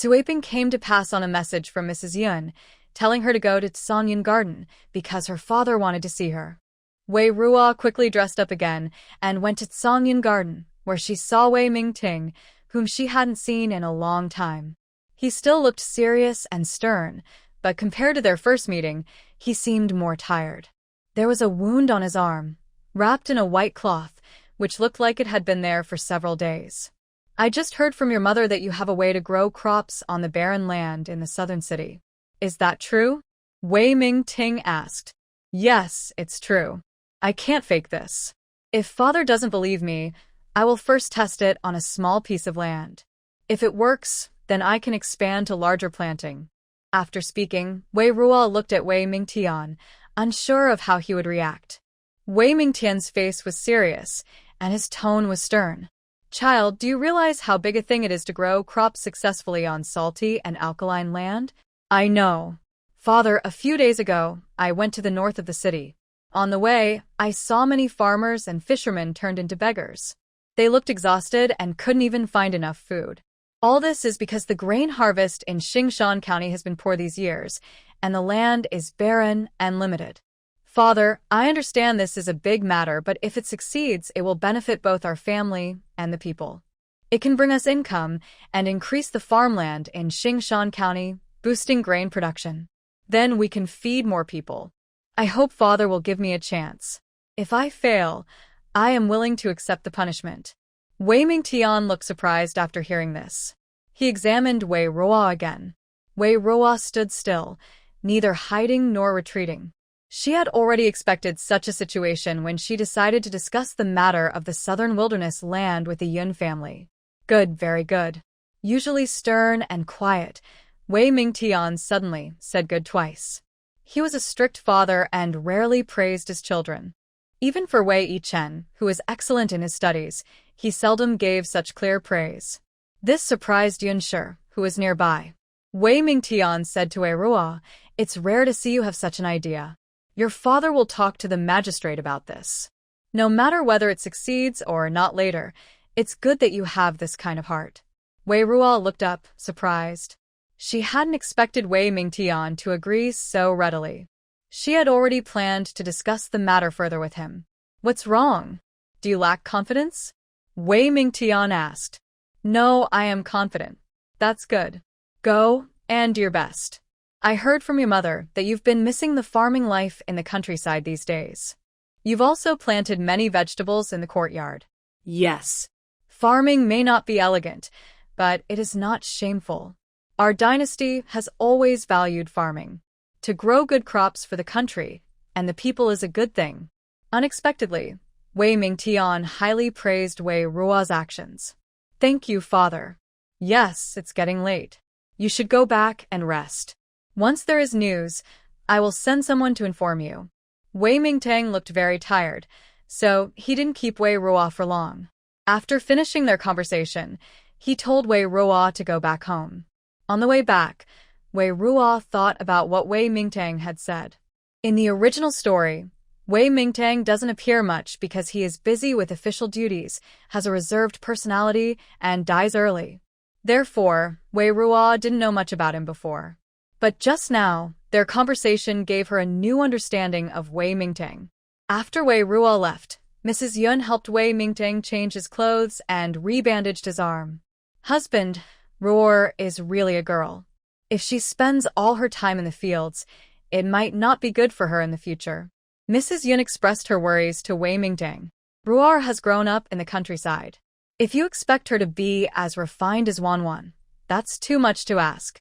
Wei came to pass on a message from Mrs. Yun, telling her to go to Wongme Garden because her father wanted to see her. Wei Ruo quickly dressed up again and went to Wongme Garden, where she saw Wei Ming Ting, whom she hadn't seen in a long time. He still looked serious and stern, but compared to their first meeting, he seemed more tired. There was a wound on his arm, wrapped in a white cloth, which looked like it had been there for several days. "I just heard from your mother that you have a way to grow crops on the barren land in the southern city. Is that true?" Wei Ming Ting asked. "Yes, it's true. I can't fake this. If father doesn't believe me, I will first test it on a small piece of land. If it works, then I can expand to larger planting." After speaking, Wei Ruo looked at Wei Mingtian, unsure of how he would react. Wei Mingtian's face was serious, and his tone was stern. "Child, do you realize how big a thing it is to grow crops successfully on salty and alkaline land?" "I know. Father, a few days ago, I went to the north of the city. On the way, I saw many farmers and fishermen turned into beggars. They looked exhausted and couldn't even find enough food. All this is because the grain harvest in Xingshan County has been poor these years, and the land is barren and limited. Father, I understand this is a big matter, but if it succeeds, it will benefit both our family and the people. It can bring us income and increase the farmland in Xingshan County, boosting grain production. Then we can feed more people. I hope Father will give me a chance. If I fail, I am willing to accept the punishment." Wei Mingtian looked surprised after hearing this. He examined Wei Ruo again. Wei Ruo stood still, neither hiding nor retreating. She had already expected such a situation when she decided to discuss the matter of the southern wilderness land with the Yun family. "Good, very good. Usually stern and quiet, Wei Ming suddenly said good twice. He was a strict father and rarely praised his children. Even for Wei Yichen, who was excellent in his studies, he seldom gave such clear praise. This surprised Yunshi, who was nearby. Wei Ming said to Wei Ruo, "It's rare to see you have such an idea. Your father will talk to the magistrate about this. No matter whether it succeeds or not later, it's good that you have this kind of heart." Wei Ruo looked up, surprised. She hadn't expected Wei Ming to agree so readily. She had already planned to discuss the matter further with him. "What's wrong? Do you lack confidence?" Wei Ming asked. "No, I am confident." "That's good. Go and do your best. I heard from your mother that you've been missing the farming life in the countryside these days. You've also planted many vegetables in the courtyard." Yes. "Farming may not be elegant, but it is not shameful. Our dynasty has always valued farming. To grow good crops for the country and the people is a good thing." Unexpectedly, Wei Ming highly praised Wei Ruo's actions. "Thank you, father. Yes, it's getting late. You should go back and rest. Once there is news, I will send someone to inform you." Wei Ming looked very tired, so he didn't keep Wei Ruo for long. After finishing their conversation, he told Wei Ruo to go back home. On the way back, Wei Ruo thought about what Wei Ming had said. In the original story, Wei Ming doesn't appear much because he is busy with official duties, has a reserved personality, and dies early. Therefore, Wei Ruo didn't know much about him before. But just now, their conversation gave her a new understanding of Wei Ming. After Wei Ruo left, Mrs. Yun helped Wei Ming change his clothes and rebandaged his arm. "Husband, Ruor is really a girl. If she spends all her time in the fields, it might not be good for her in the future." Mrs. Yun expressed her worries to Wei Ming. "Ruor has grown up in the countryside. If you expect her to be as refined as Wanwan, that's too much to ask.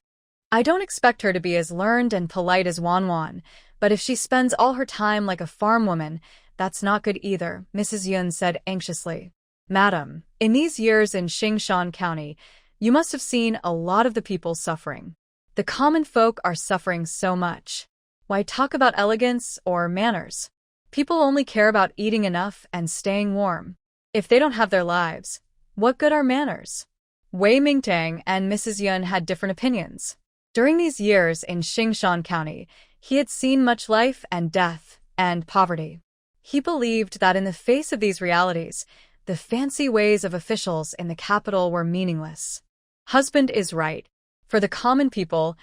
I don't expect her to be as learned and polite as Wanwan, but if she spends all her time like a farm woman, that's not good either," Mrs. Yun said anxiously. "Madam, in these years in Xingshan County, you must have seen a lot of the people suffering. The common folk are suffering so much. Why talk about elegance or manners? People only care about eating enough and staying warm. If they don't have their lives, what good are manners?" Wei Ming and Mrs. Yun had different opinions. During these years in Xingshan County, he had seen much life and death and poverty. He believed that in the face of these realities, the fancy ways of officials in the capital were meaningless. Husband is right. For the common people,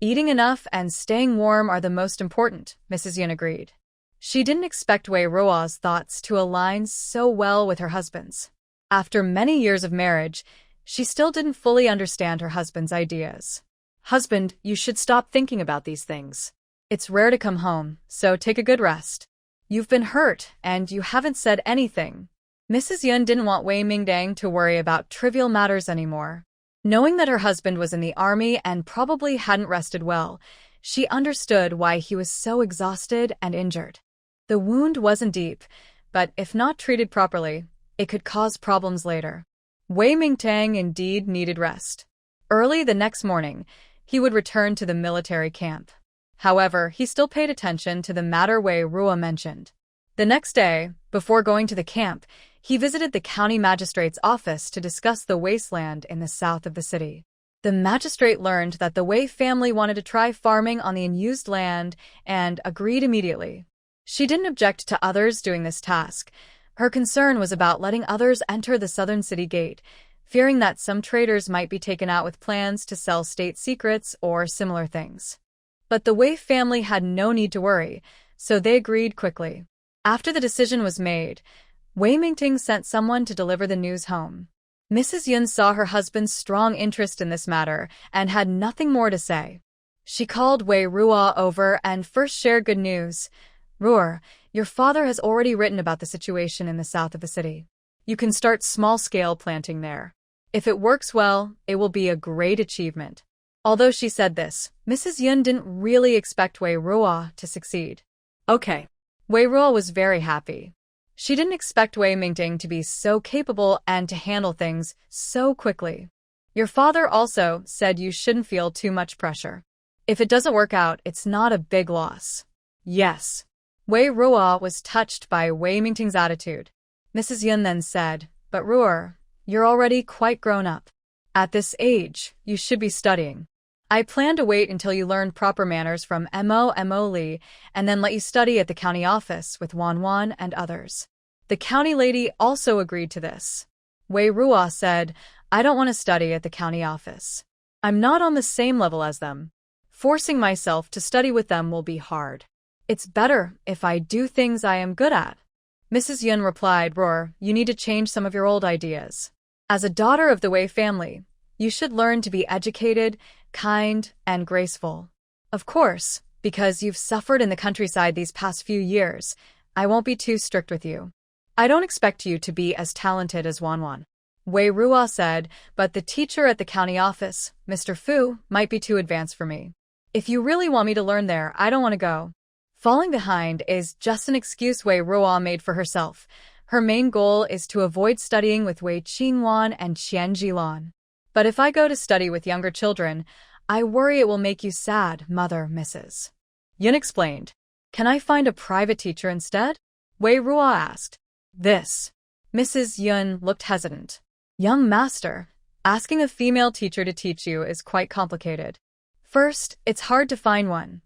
eating enough and staying warm are the most important, Mrs. Yun agreed. She didn't expect Wei Ruo's thoughts to align so well with her husband's. After many years of marriage, she still didn't fully understand her husband's ideas. "Husband, you should stop thinking about these things. It's rare to come home, so take a good rest. You've been hurt, and you haven't said anything." Mrs. Yun didn't want Wei Ming to worry about trivial matters anymore. Knowing that her husband was in the army and probably hadn't rested well, she understood why he was so exhausted and injured. The wound wasn't deep, but if not treated properly, it could cause problems later. Wei Ming indeed needed rest. Early the next morning, he would return to the military camp. However, he still paid attention to the matter Wei Ruo mentioned. The next day, before going to the camp, he visited the county magistrate's office to discuss the wasteland in the south of the city. The magistrate learned that the Wei family wanted to try farming on the unused land and agreed immediately. She didn't object to others doing this task. Her concern was about letting others enter the southern city gate, fearing that some traders might be taken out with plans to sell state secrets or similar things. But the Wei family had no need to worry, so they agreed quickly. After the decision was made, Wei Ming sent someone to deliver the news home. Mrs. Yun saw her husband's strong interest in this matter and had nothing more to say. She called Wei Ruo over and first shared good news. "Ruor, your father has already written about the situation in the south of the city. You can start small-scale planting there. If it works well, it will be a great achievement." Although she said this, Mrs. Yun didn't really expect Wei Ruo to succeed. Okay. Wei Ruo was very happy. She didn't expect Wei Ming to be so capable and to handle things so quickly. Your father also said you shouldn't feel too much pressure. If it doesn't work out, it's not a big loss. Yes. Wei Ruo was touched by Wei Ming's attitude. Mrs. Yun then said, But Ruor, you're already quite grown up. At this age, you should be studying. I plan to wait until you learn proper manners from Mo Li and then let you study at the county office with Wan and others. The county lady also agreed to this. Wei Ruo said, I don't want to study at the county office. I'm not on the same level as them. Forcing myself to study with them will be hard. It's better if I do things I am good at. Mrs. Yun replied, Roar, you need to change some of your old ideas. As a daughter of the Wei family, you should learn to be educated, kind, and graceful. Of course, because you've suffered in the countryside these past few years, I won't be too strict with you. I don't expect you to be as talented as Wan. Wei Ruo said, but the teacher at the county office, Mr. Fu, might be too advanced for me. If you really want me to learn there, I don't want to go. Falling behind is just an excuse Wei Ruo made for herself. Her main goal is to avoid studying with Wei Qingwan and Qian Jilan. But if I go to study with younger children, I worry it will make you sad, Mother, Mrs. Yun explained. Can I find a private teacher instead? Wei Ruo asked. This. Mrs. Yun looked hesitant. Young master, asking a female teacher to teach you is quite complicated. First, it's hard to find one.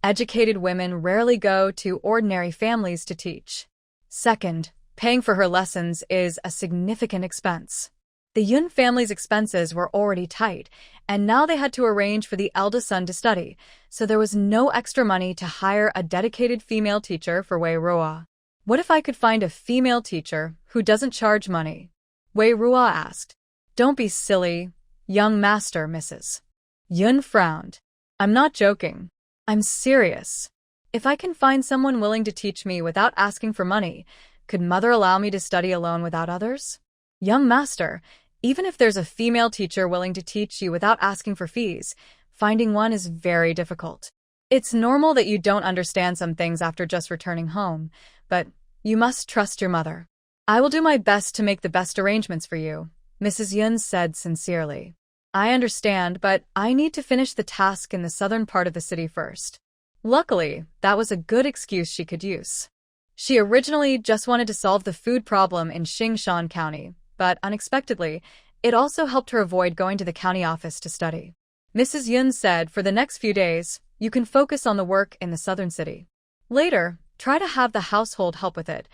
Educated women rarely go to ordinary families to teach. Second, paying for her lessons is a significant expense. The Yun family's expenses were already tight, and now they had to arrange for the eldest son to study, so there was no extra money to hire a dedicated female teacher for Wei Ruo. What if I could find a female teacher who doesn't charge money? Wei Ruo asked. Don't be silly, young master, Mrs. Yun frowned. I'm not joking. I'm serious. If I can find someone willing to teach me without asking for money, could Mother allow me to study alone without others? Young master, even if there's a female teacher willing to teach you without asking for fees, finding one is very difficult. It's normal that you don't understand some things after just returning home, but you must trust your mother. I will do my best to make the best arrangements for you, Mrs. Yun said sincerely. I understand, but I need to finish the task in the southern part of the city first. Luckily, that was a good excuse she could use. She originally just wanted to solve the food problem in Xingshan County, but unexpectedly, it also helped her avoid going to the county office to study. Mrs. Yun said for the next few days, you can focus on the work in the southern city. Later, try to have the household help with it,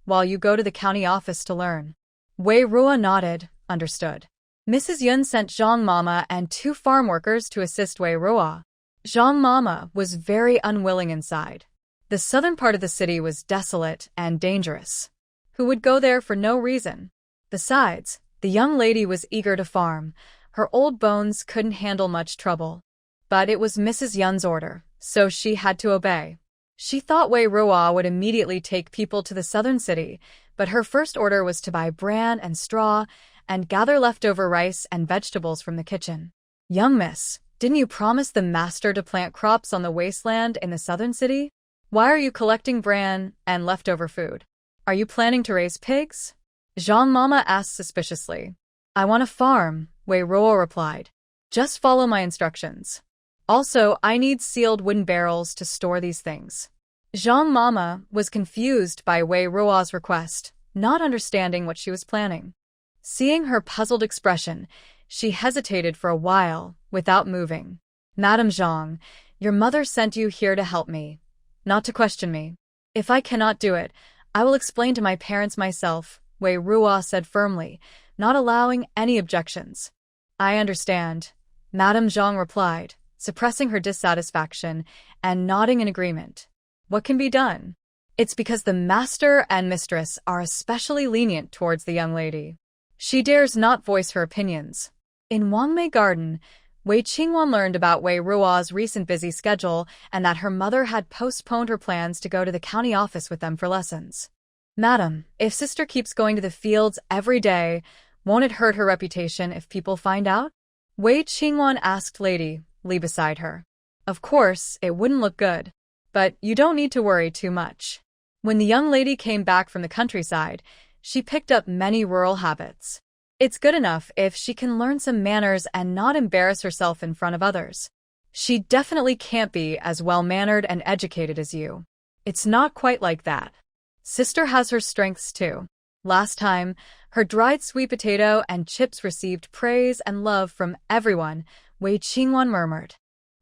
while you go to the county office to learn. Wei Ruo nodded, understood. Mrs. Yun sent Zhang Mama and 2 farm workers to assist Wei Ruo. Zhang Mama was very unwilling inside. The southern part of the city was desolate and dangerous. Who would go there for no reason? Besides, the young lady was eager to farm. Her old bones couldn't handle much trouble. But it was Mrs. Yun's order, so she had to obey. She thought Wei Ruo would immediately take people to the southern city, but her first order was to buy bran and straw and gather leftover rice and vegetables from the kitchen. Young miss, didn't you promise the master to plant crops on the wasteland in the southern city? Why are you collecting bran and leftover food? Are you planning to raise pigs? Zhang Mama asked suspiciously. I want a farm, Wei Ruo replied. Just follow my instructions. Also, I need sealed wooden barrels to store these things. Zhang Mama was confused by Wei Ruo's request, not understanding what she was planning. Seeing her puzzled expression, she hesitated for a while, without moving. Madam Zhang, your mother sent you here to help me, not to question me. If I cannot do it, I will explain to my parents myself, Wei Ruo said firmly, not allowing any objections. I understand, Madam Zhang replied, suppressing her dissatisfaction and nodding in agreement. What can be done? It's because the master and mistress are especially lenient towards the young lady. She dares not voice her opinions. In Wongme Garden, Wei Qingwan learned about Wei Ruo's recent busy schedule and that her mother had postponed her plans to go to the county office with them for lessons. Madam, if sister keeps going to the fields every day, won't it hurt her reputation if people find out? Wei Qingwan asked Lady Li beside her. Of course, it wouldn't look good. But you don't need to worry too much. When the young lady came back from the countryside, she picked up many rural habits. It's good enough if she can learn some manners and not embarrass herself in front of others. She definitely can't be as well-mannered and educated as you. It's not quite like that. Sister has her strengths too. Last time, her dried sweet potato and chips received praise and love from everyone, Wei Qingwan murmured.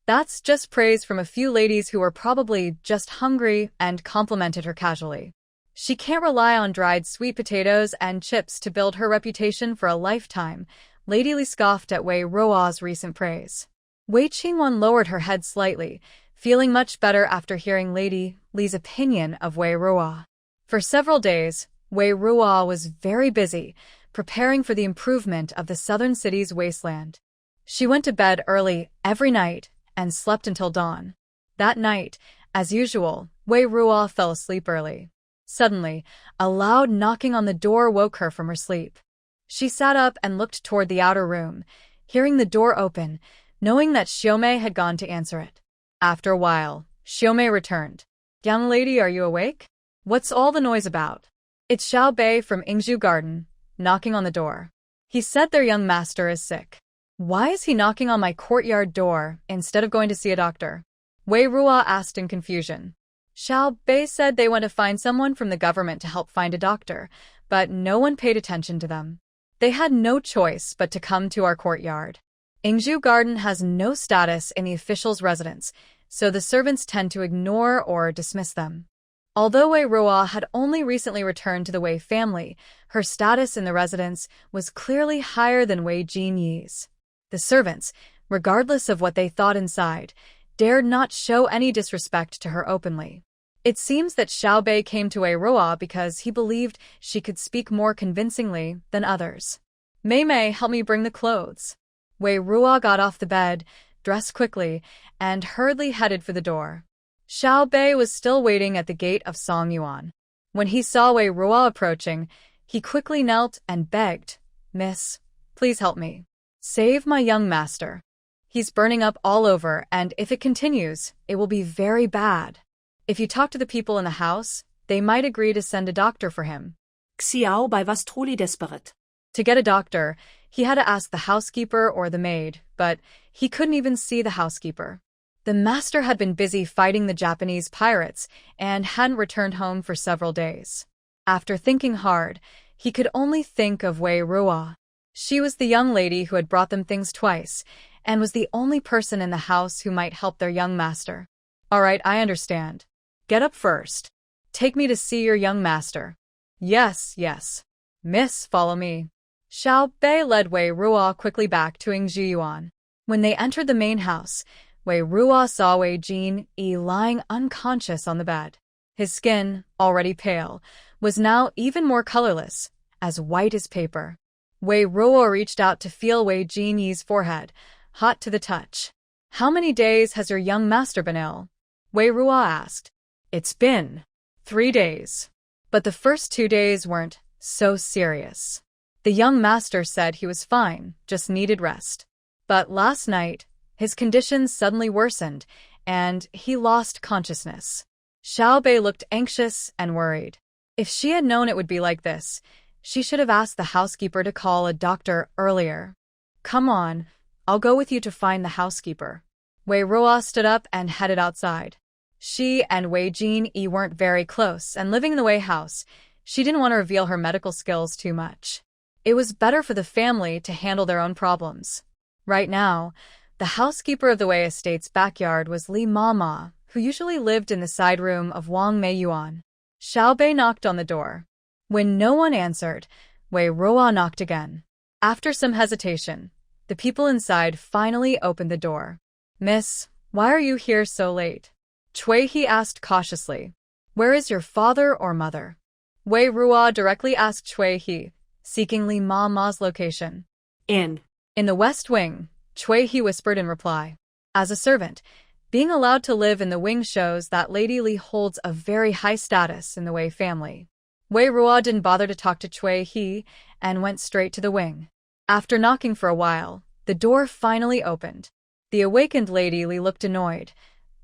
That's just praise from a few ladies who were probably just hungry and complimented her casually. She can't rely on dried sweet potatoes and chips to build her reputation for a lifetime, Lady Li scoffed at Wei Ruo's recent praise. Wei Qingwan lowered her head slightly, feeling much better after hearing Lady Li's opinion of Wei Ruo. For several days, Wei Ruo was very busy, preparing for the improvement of the southern city's wasteland. She went to bed early every night and slept until dawn. That night, as usual, Wei Ruo fell asleep early. Suddenly, a loud knocking on the door woke her from her sleep. She sat up and looked toward the outer room, hearing the door open, knowing that Xiaomei had gone to answer it. After a while, Xiaomei returned. "Young lady, are you awake? What's all the noise about?" "It's Xiao Bei from Exiled Garden, knocking on the door. He said their young master is sick." "Why is he knocking on my courtyard door instead of going to see a doctor?" Wei Ruo asked in confusion. Xiao Bei said they want to find someone from the government to help find a doctor, but no one paid attention to them. They had no choice but to come to our courtyard. Exiled Garden has no status in the official's residence, so the servants tend to ignore or dismiss them. Although Wei Ruo had only recently returned to the Wei family, her status in the residence was clearly higher than Wei Jin Yi's. The servants, regardless of what they thought inside, dared not show any disrespect to her openly. It seems that Xiao Bei came to Wei Ruo because he believed she could speak more convincingly than others. "Mei, help me bring the clothes." Wei Ruo got off the bed, dressed quickly, and hurriedly headed for the door. Xiao Bei was still waiting at the gate of Songyuan. When he saw Wei Ruo approaching, he quickly knelt and begged, "Miss, please help me. Save my young master. He's burning up all over, and if it continues, it will be very bad. If you talk to the people in the house, they might agree to send a doctor for him." Xiao Bei was truly desperate. To get a doctor, he had to ask the housekeeper or the maid, but he couldn't even see the housekeeper. The master had been busy fighting the Japanese pirates and hadn't returned home for several days. After thinking hard, he could only think of Wei Ruo. She was the young lady who had brought them things twice, and was the only person in the house who might help their young master. "All right, I understand. Get up first. Take me to see your young master." Yes. "Miss, follow me." Xiao Bei led Wei Ruo quickly back to Yingyuan. When they entered the main house, Wei Ruo saw Wei Jin Yi lying unconscious on the bed. His skin, already pale, was now even more colorless, as white as paper. Wei Ruo reached out to feel Wei Jin Yi's forehead, hot to the touch. "How many days has your young master been ill?" Wei Ruo asked. "It's been 3 days. But the first 2 days weren't so serious. The young master said he was fine, just needed rest. But last night, his condition suddenly worsened, and he lost consciousness." Xiao Bei looked anxious and worried. If she had known it would be like this, she should have asked the housekeeper to call a doctor earlier. "Come on, I'll go with you to find the housekeeper." Wei Ruo stood up and headed outside. She and Wei Jin Yi weren't very close, and living in the Wei house, she didn't want to reveal her medical skills too much. It was better for the family to handle their own problems. Right now, the housekeeper of the Wei estate's backyard was Li Mama, who usually lived in the side room of Wongme Garden. Xiao Bei knocked on the door. When no one answered, Wei Ruo knocked again. After some hesitation, the people inside finally opened the door. "Miss, why are you here so late?" Cui He asked cautiously. "Where is your father or mother?" Wei Ruo directly asked Cui He, seeking Li Mama's location. In the West Wing," Cui He whispered in reply. As a servant, being allowed to live in the wing shows that Lady Li holds a very high status in the Wei family. Wei Ruo didn't bother to talk to Cui He and went straight to the wing. After knocking for a while, the door finally opened. The awakened Lady Li looked annoyed.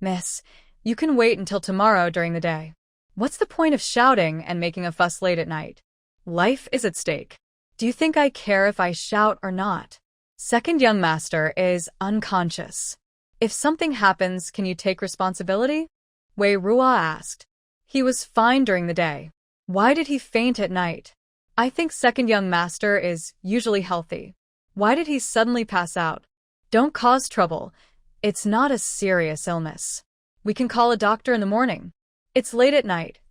"Miss, you can wait until tomorrow during the day. What's the point of shouting and making a fuss late at night? Life is at stake." Do you think I care if I shout or not? Second young master is unconscious. If something happens, can you take responsibility? Wei Ruo asked. He was fine during the day. Why did he faint at night? I think second young master is usually healthy. Why did he suddenly pass out? Don't cause trouble. It's not a serious illness. We can call a doctor in the morning. It's late at night.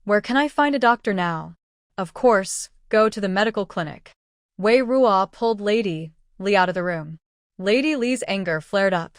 Where can I find a doctor now? Of course, go to the medical clinic. Wei Ruo pulled Lady Li out of the room. Lady Li's anger flared up.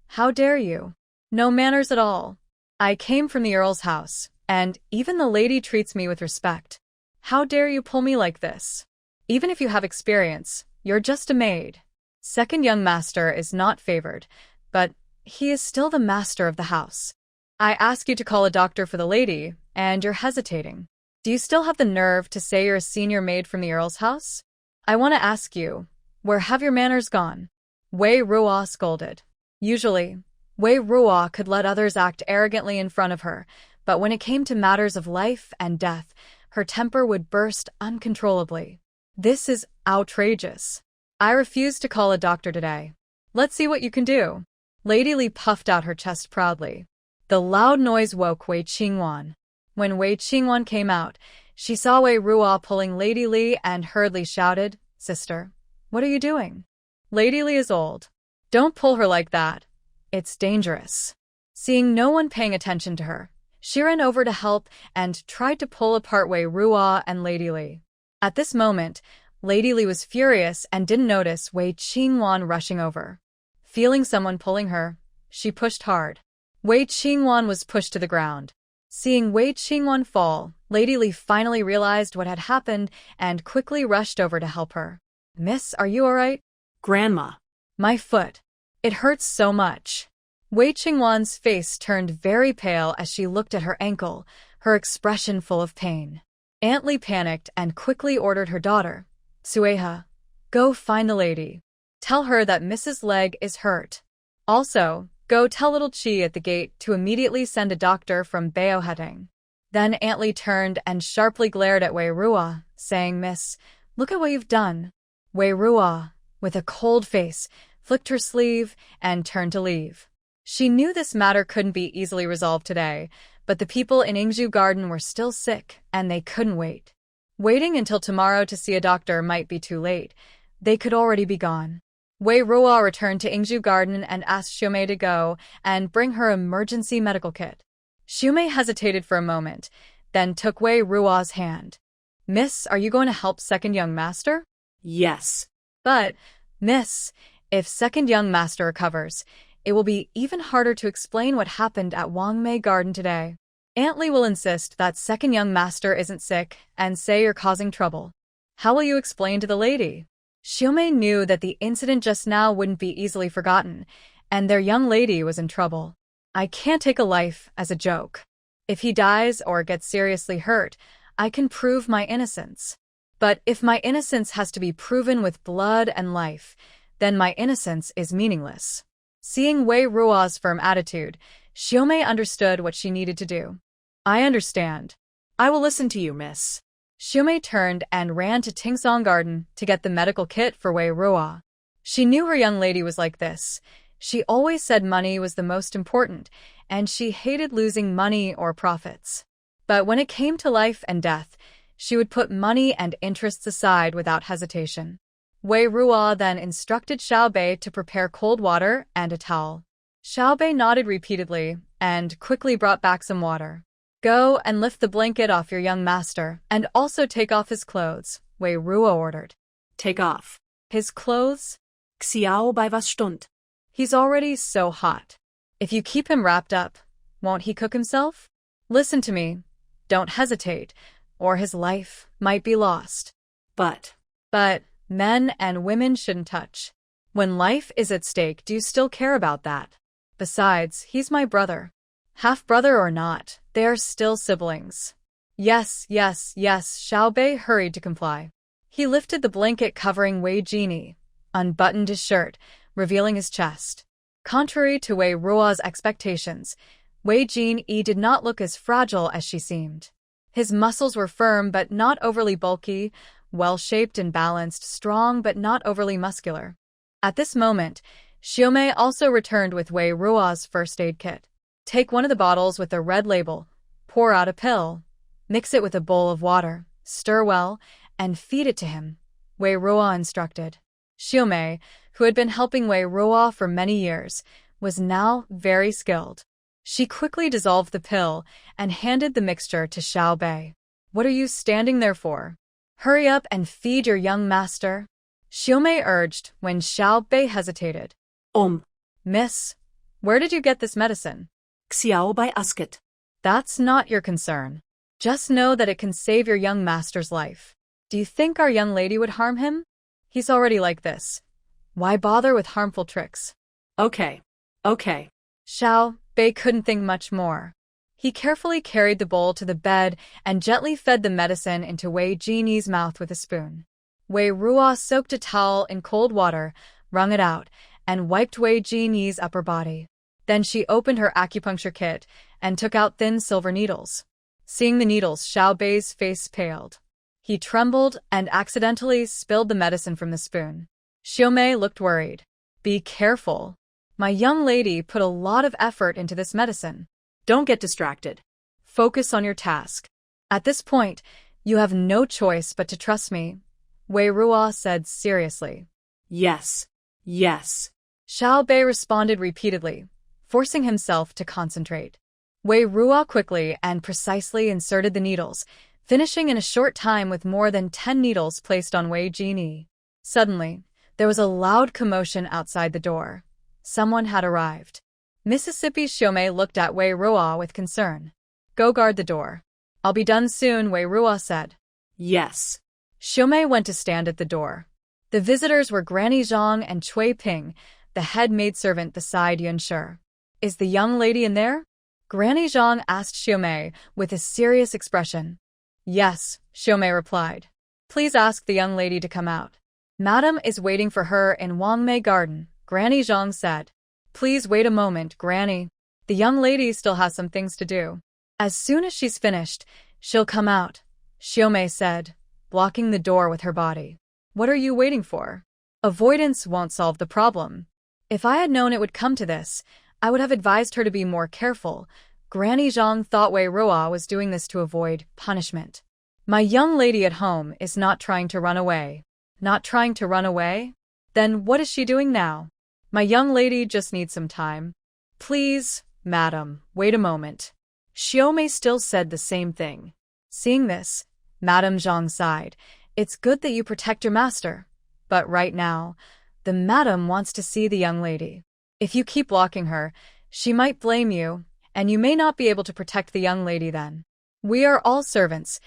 How dare you? No manners at all. I came from the Earl's house, and even the lady treats me with respect. How dare you pull me like this? Even if you have experience, you're just a maid. Second young master is not favored, but he is still the master of the house. I ask you to call a doctor for the lady, and you're hesitating. Do you still have the nerve to say you're a senior maid from the Earl's house? I want to ask you, where have your manners gone? Wei Ruo scolded. Usually, Wei Ruo could let others act arrogantly in front of her, but when it came to matters of life and death, her temper would burst uncontrollably. This is outrageous. I refuse to call a doctor today. Let's see what you can do. Lady Li puffed out her chest proudly. The loud noise woke Wei Qingwan. When Wei Qingwan came out, she saw Wei Ruo pulling Lady Li and hurriedly shouted, Sister, what are you doing? Lady Li is old. Don't pull her like that. It's dangerous. Seeing no one paying attention to her, she ran over to help and tried to pull apart Wei Ruo and Lady Li. At this moment, Lady Li was furious and didn't notice Wei Qingwan rushing over. Feeling someone pulling her, she pushed hard. Wei Qingwan was pushed to the ground. Seeing Wei Qingwan fall, Lady Li finally realized what had happened and quickly rushed over to help her. Miss, are you all right? Grandma. My foot. It hurts so much. Wei Qingwan's face turned very pale as she looked at her ankle, her expression full of pain. Aunt Li panicked and quickly ordered her daughter, Sueha, go find the lady. Tell her that Mrs. Leg is hurt. Also, go tell little Chi at the gate to immediately send a doctor from Baohetang. Then Aunt Li turned and sharply glared at Wei Ruo, saying, Miss, look at what you've done. Wei Ruo, with a cold face, flicked her sleeve and turned to leave. She knew this matter couldn't be easily resolved today, but the people in Exiled Garden were still sick, and they couldn't wait. Waiting until tomorrow to see a doctor might be too late. They could already be gone. Wei Ruo returned to Exiled Garden and asked Xiumei to go and bring her emergency medical kit. Xiumei hesitated for a moment, then took Wei Ruo's hand. Miss, are you going to help second young master? Yes. But, Miss, if second young master recovers, it will be even harder to explain what happened at Wongme Garden today. Aunt Li will insist that second young master isn't sick and say you're causing trouble. How will you explain to the lady? Xiumei knew that the incident just now wouldn't be easily forgotten, and their young lady was in trouble. I can't take a life as a joke. If he dies or gets seriously hurt, I can prove my innocence. But if my innocence has to be proven with blood and life, then my innocence is meaningless. Seeing Wei Ruo's firm attitude, Xiumei understood what she needed to do. I understand. I will listen to you, miss. Xiumei turned and ran to Tingsong Garden to get the medical kit for Wei Ruo. She knew her young lady was like this. She always said money was the most important, and she hated losing money or profits. But when it came to life and death, she would put money and interests aside without hesitation. Wei Ruo then instructed Xiaobei to prepare cold water and a towel. Xiaobei nodded repeatedly and quickly brought back some water. Go and lift the blanket off your young master, and also take off his clothes, Wei Ruo ordered. Take off. His clothes? Xiao bei was stund. He's already so hot. If you keep him wrapped up, won't he cook himself? Listen to me. Don't hesitate, or his life might be lost. But men and women shouldn't touch. When life is at stake, do you still care about that? Besides, he's my brother. Half-brother or not, they are still siblings. Yes, Xiaobei hurried to comply. He lifted the blanket covering Wei Jin Yi, unbuttoned his shirt, revealing his chest. Contrary to Wei Ruo's expectations, Wei Jin Yi did not look as fragile as she seemed. His muscles were firm but not overly bulky, well-shaped and balanced, strong but not overly muscular. At this moment, Xiaomei also returned with Wei Ruo's first aid kit. Take one of the bottles with the red label, pour out a pill, mix it with a bowl of water, stir well, and feed it to him, Wei Ruo instructed. Xiaomei, who had been helping Wei Ruo for many years, was now very skilled. She quickly dissolved the pill and handed the mixture to Xiao Bei. What are you standing there for? Hurry up and feed your young master, Xiaomei urged when Xiao Bei hesitated. Miss, where did you get this medicine? Xiao Bei asked. That's not your concern. Just know that it can save your young master's life. Do you think our young lady would harm him? He's already like this. Why bother with harmful tricks? Okay. Xiao Bei couldn't think much more. He carefully carried the bowl to the bed and gently fed the medicine into Wei Jin Yi's mouth with a spoon. Wei Ruo soaked a towel in cold water, wrung it out, and wiped Wei Jin Yi's upper body. Then she opened her acupuncture kit and took out thin silver needles. Seeing the needles, Xiao Bei's face paled. He trembled and accidentally spilled the medicine from the spoon. Xiaomei looked worried. Be careful. My young lady put a lot of effort into this medicine. Don't get distracted. Focus on your task. At this point, you have no choice but to trust me, Wei Ruo said seriously. Yes. Xiao Bei responded repeatedly, forcing himself to concentrate. Wei Ruo quickly and precisely inserted the needles, finishing in a short time with more than 10 needles placed on Wei Jin Yi. Suddenly, there was a loud commotion outside the door. Someone had arrived. Mississippi's Xiaomei looked at Wei Ruo with concern. Go guard the door. I'll be done soon, Wei Ruo said. Yes. Xiaomei went to stand at the door. The visitors were Granny Zhang and Cui Ping, the head maidservant beside Yunshi. Is the young lady in there? Granny Zhang asked Xiaomei with a serious expression. Yes, Xiaomei replied. Please ask the young lady to come out. Madam is waiting for her in Wongme Garden, Granny Zhang said. Please wait a moment, Granny. The young lady still has some things to do. As soon as she's finished, she'll come out, Xiaomei said, blocking the door with her body. What are you waiting for? Avoidance won't solve the problem. If I had known it would come to this, I would have advised her to be more careful. Granny Zhang thought Wei Ruo was doing this to avoid punishment. My young lady at home is not trying to run away. Not trying to run away? Then what is she doing now? My young lady just needs some time. Please, madam, wait a moment. Xiaomei still said the same thing. Seeing this, Madame Zhang sighed. It's good that you protect your master. But right now, the madam wants to see the young lady. If you keep blocking her, she might blame you, and you may not be able to protect the young lady then. We are all servants.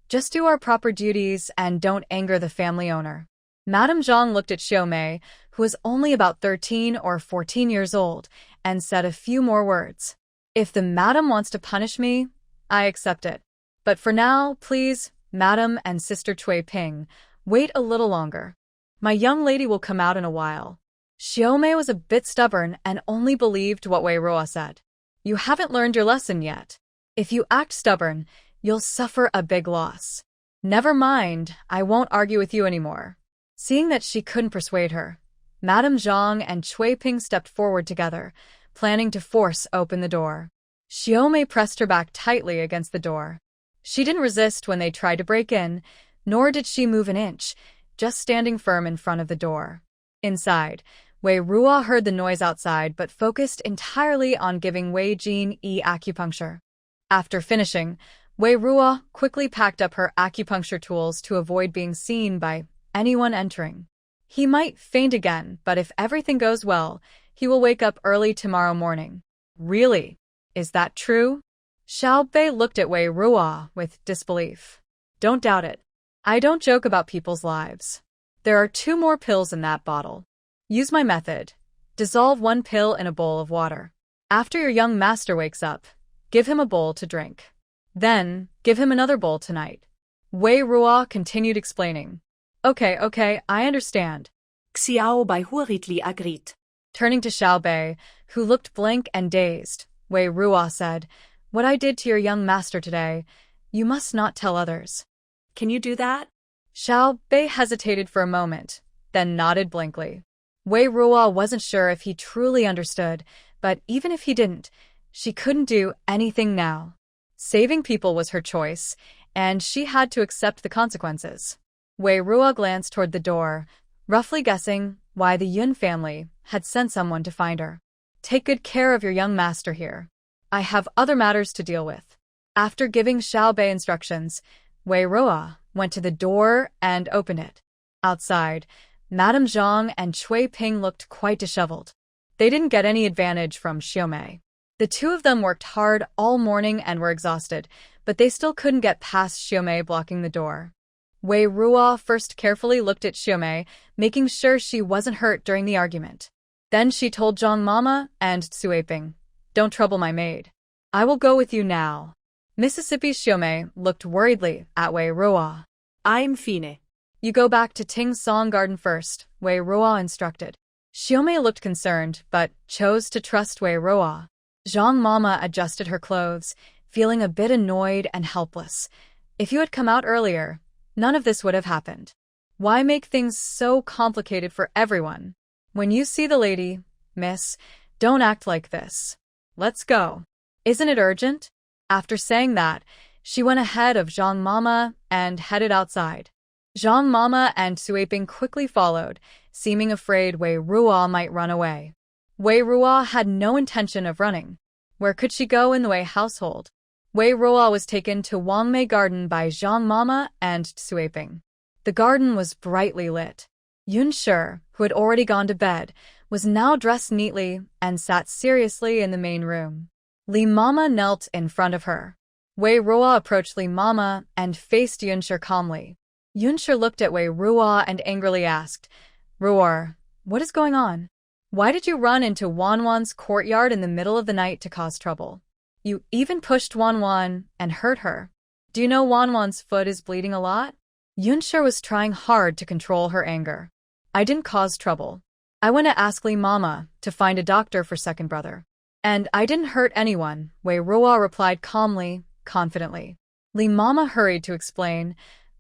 Just do our proper duties and don't anger the family owner. Madame Zhang looked at Xiaomei, who was only about 13 or 14 years old, and said a few more words. If the madam wants to punish me, I accept it. But for now, please, madam and sister Cui Ping, wait a little longer. My young lady will come out in a while. Xiaomei was a bit stubborn and only believed what Wei Ruo said. You haven't learned your lesson yet. If you act stubborn, you'll suffer a big loss. Never mind, I won't argue with you anymore. Seeing that she couldn't persuade her, Madame Zhang and Cui Ping stepped forward together, planning to force open the door. Xiaomei pressed her back tightly against the door. She didn't resist when they tried to break in, nor did she move an inch, just standing firm in front of the door. Inside, Wei Ruo heard the noise outside but focused entirely on giving Wei Jin Yi acupuncture. After finishing, Wei Ruo quickly packed up her acupuncture tools to avoid being seen by anyone entering. He might faint again, but if everything goes well, he will wake up early tomorrow morning. Really? Is that true? Xiao Bei looked at Wei Ruo with disbelief. Don't doubt it. I don't joke about people's lives. There are 2 more pills in that bottle. Use my method. Dissolve 1 pill in a bowl of water. After your young master wakes up, give him a bowl to drink. Then, give him another bowl tonight. Wei Ruo continued explaining. Okay, I understand. Xiao Bei hurriedly agreed. Turning to Xiao Bei, who looked blank and dazed, Wei Ruo said, What I did to your young master today, you must not tell others. Can you do that? Xiao Bei hesitated for a moment, then nodded blankly. Wei Ruo wasn't sure if he truly understood, but even if he didn't, she couldn't do anything now. Saving people was her choice, and she had to accept the consequences. Wei Ruo glanced toward the door, roughly guessing why the Yun family had sent someone to find her. Take good care of your young master here. I have other matters to deal with. After giving Xiao Bei instructions, Wei Ruo went to the door and opened it. Outside, Madame Zhang and Cui Ping looked quite disheveled. They didn't get any advantage from Xiaomei. The two of them worked hard all morning and were exhausted, but they still couldn't get past Xiaomei blocking the door. Wei Ruo first carefully looked at Xiaomei, making sure she wasn't hurt during the argument. Then she told Zhang Mama and Cui Ping, "Don't trouble my maid. I will go with you now." Mississippi's Xiaomei looked worriedly at Wei Ruo. I'm fine. You go back to Ting Song Garden first, Wei Ruo instructed. Xiaomei looked concerned, but chose to trust Wei Ruo. Zhang Mama adjusted her clothes, feeling a bit annoyed and helpless. If you had come out earlier, none of this would have happened. Why make things so complicated for everyone? When you see the lady, miss, don't act like this. Let's go. Isn't it urgent? After saying that, she went ahead of Zhang Mama and headed outside. Zhang Mama and Cui Ping quickly followed, seeming afraid Wei Ruo might run away. Wei Ruo had no intention of running. Where could she go in the Wei household? Wei Ruo was taken to Wongme Garden by Zhang Mama and Cui Ping. The garden was brightly lit. Yun Shi, who had already gone to bed, was now dressed neatly and sat seriously in the main room. Li Mama knelt in front of her. Wei Ruo approached Li Mama and faced Yun Shi calmly. Yun Shi looked at Wei Ruo and angrily asked, "Ruo, what is going on? Why did you run into Wanwan's courtyard in the middle of the night to cause trouble? You even pushed Wanwan and hurt her. Do you know Wanwan's foot is bleeding a lot?" Yun Shi was trying hard to control her anger. "I didn't cause trouble. I went to ask Li Mama to find a doctor for second brother. And I didn't hurt anyone," Wei Ruo replied calmly, confidently. Li Mama hurried to explain,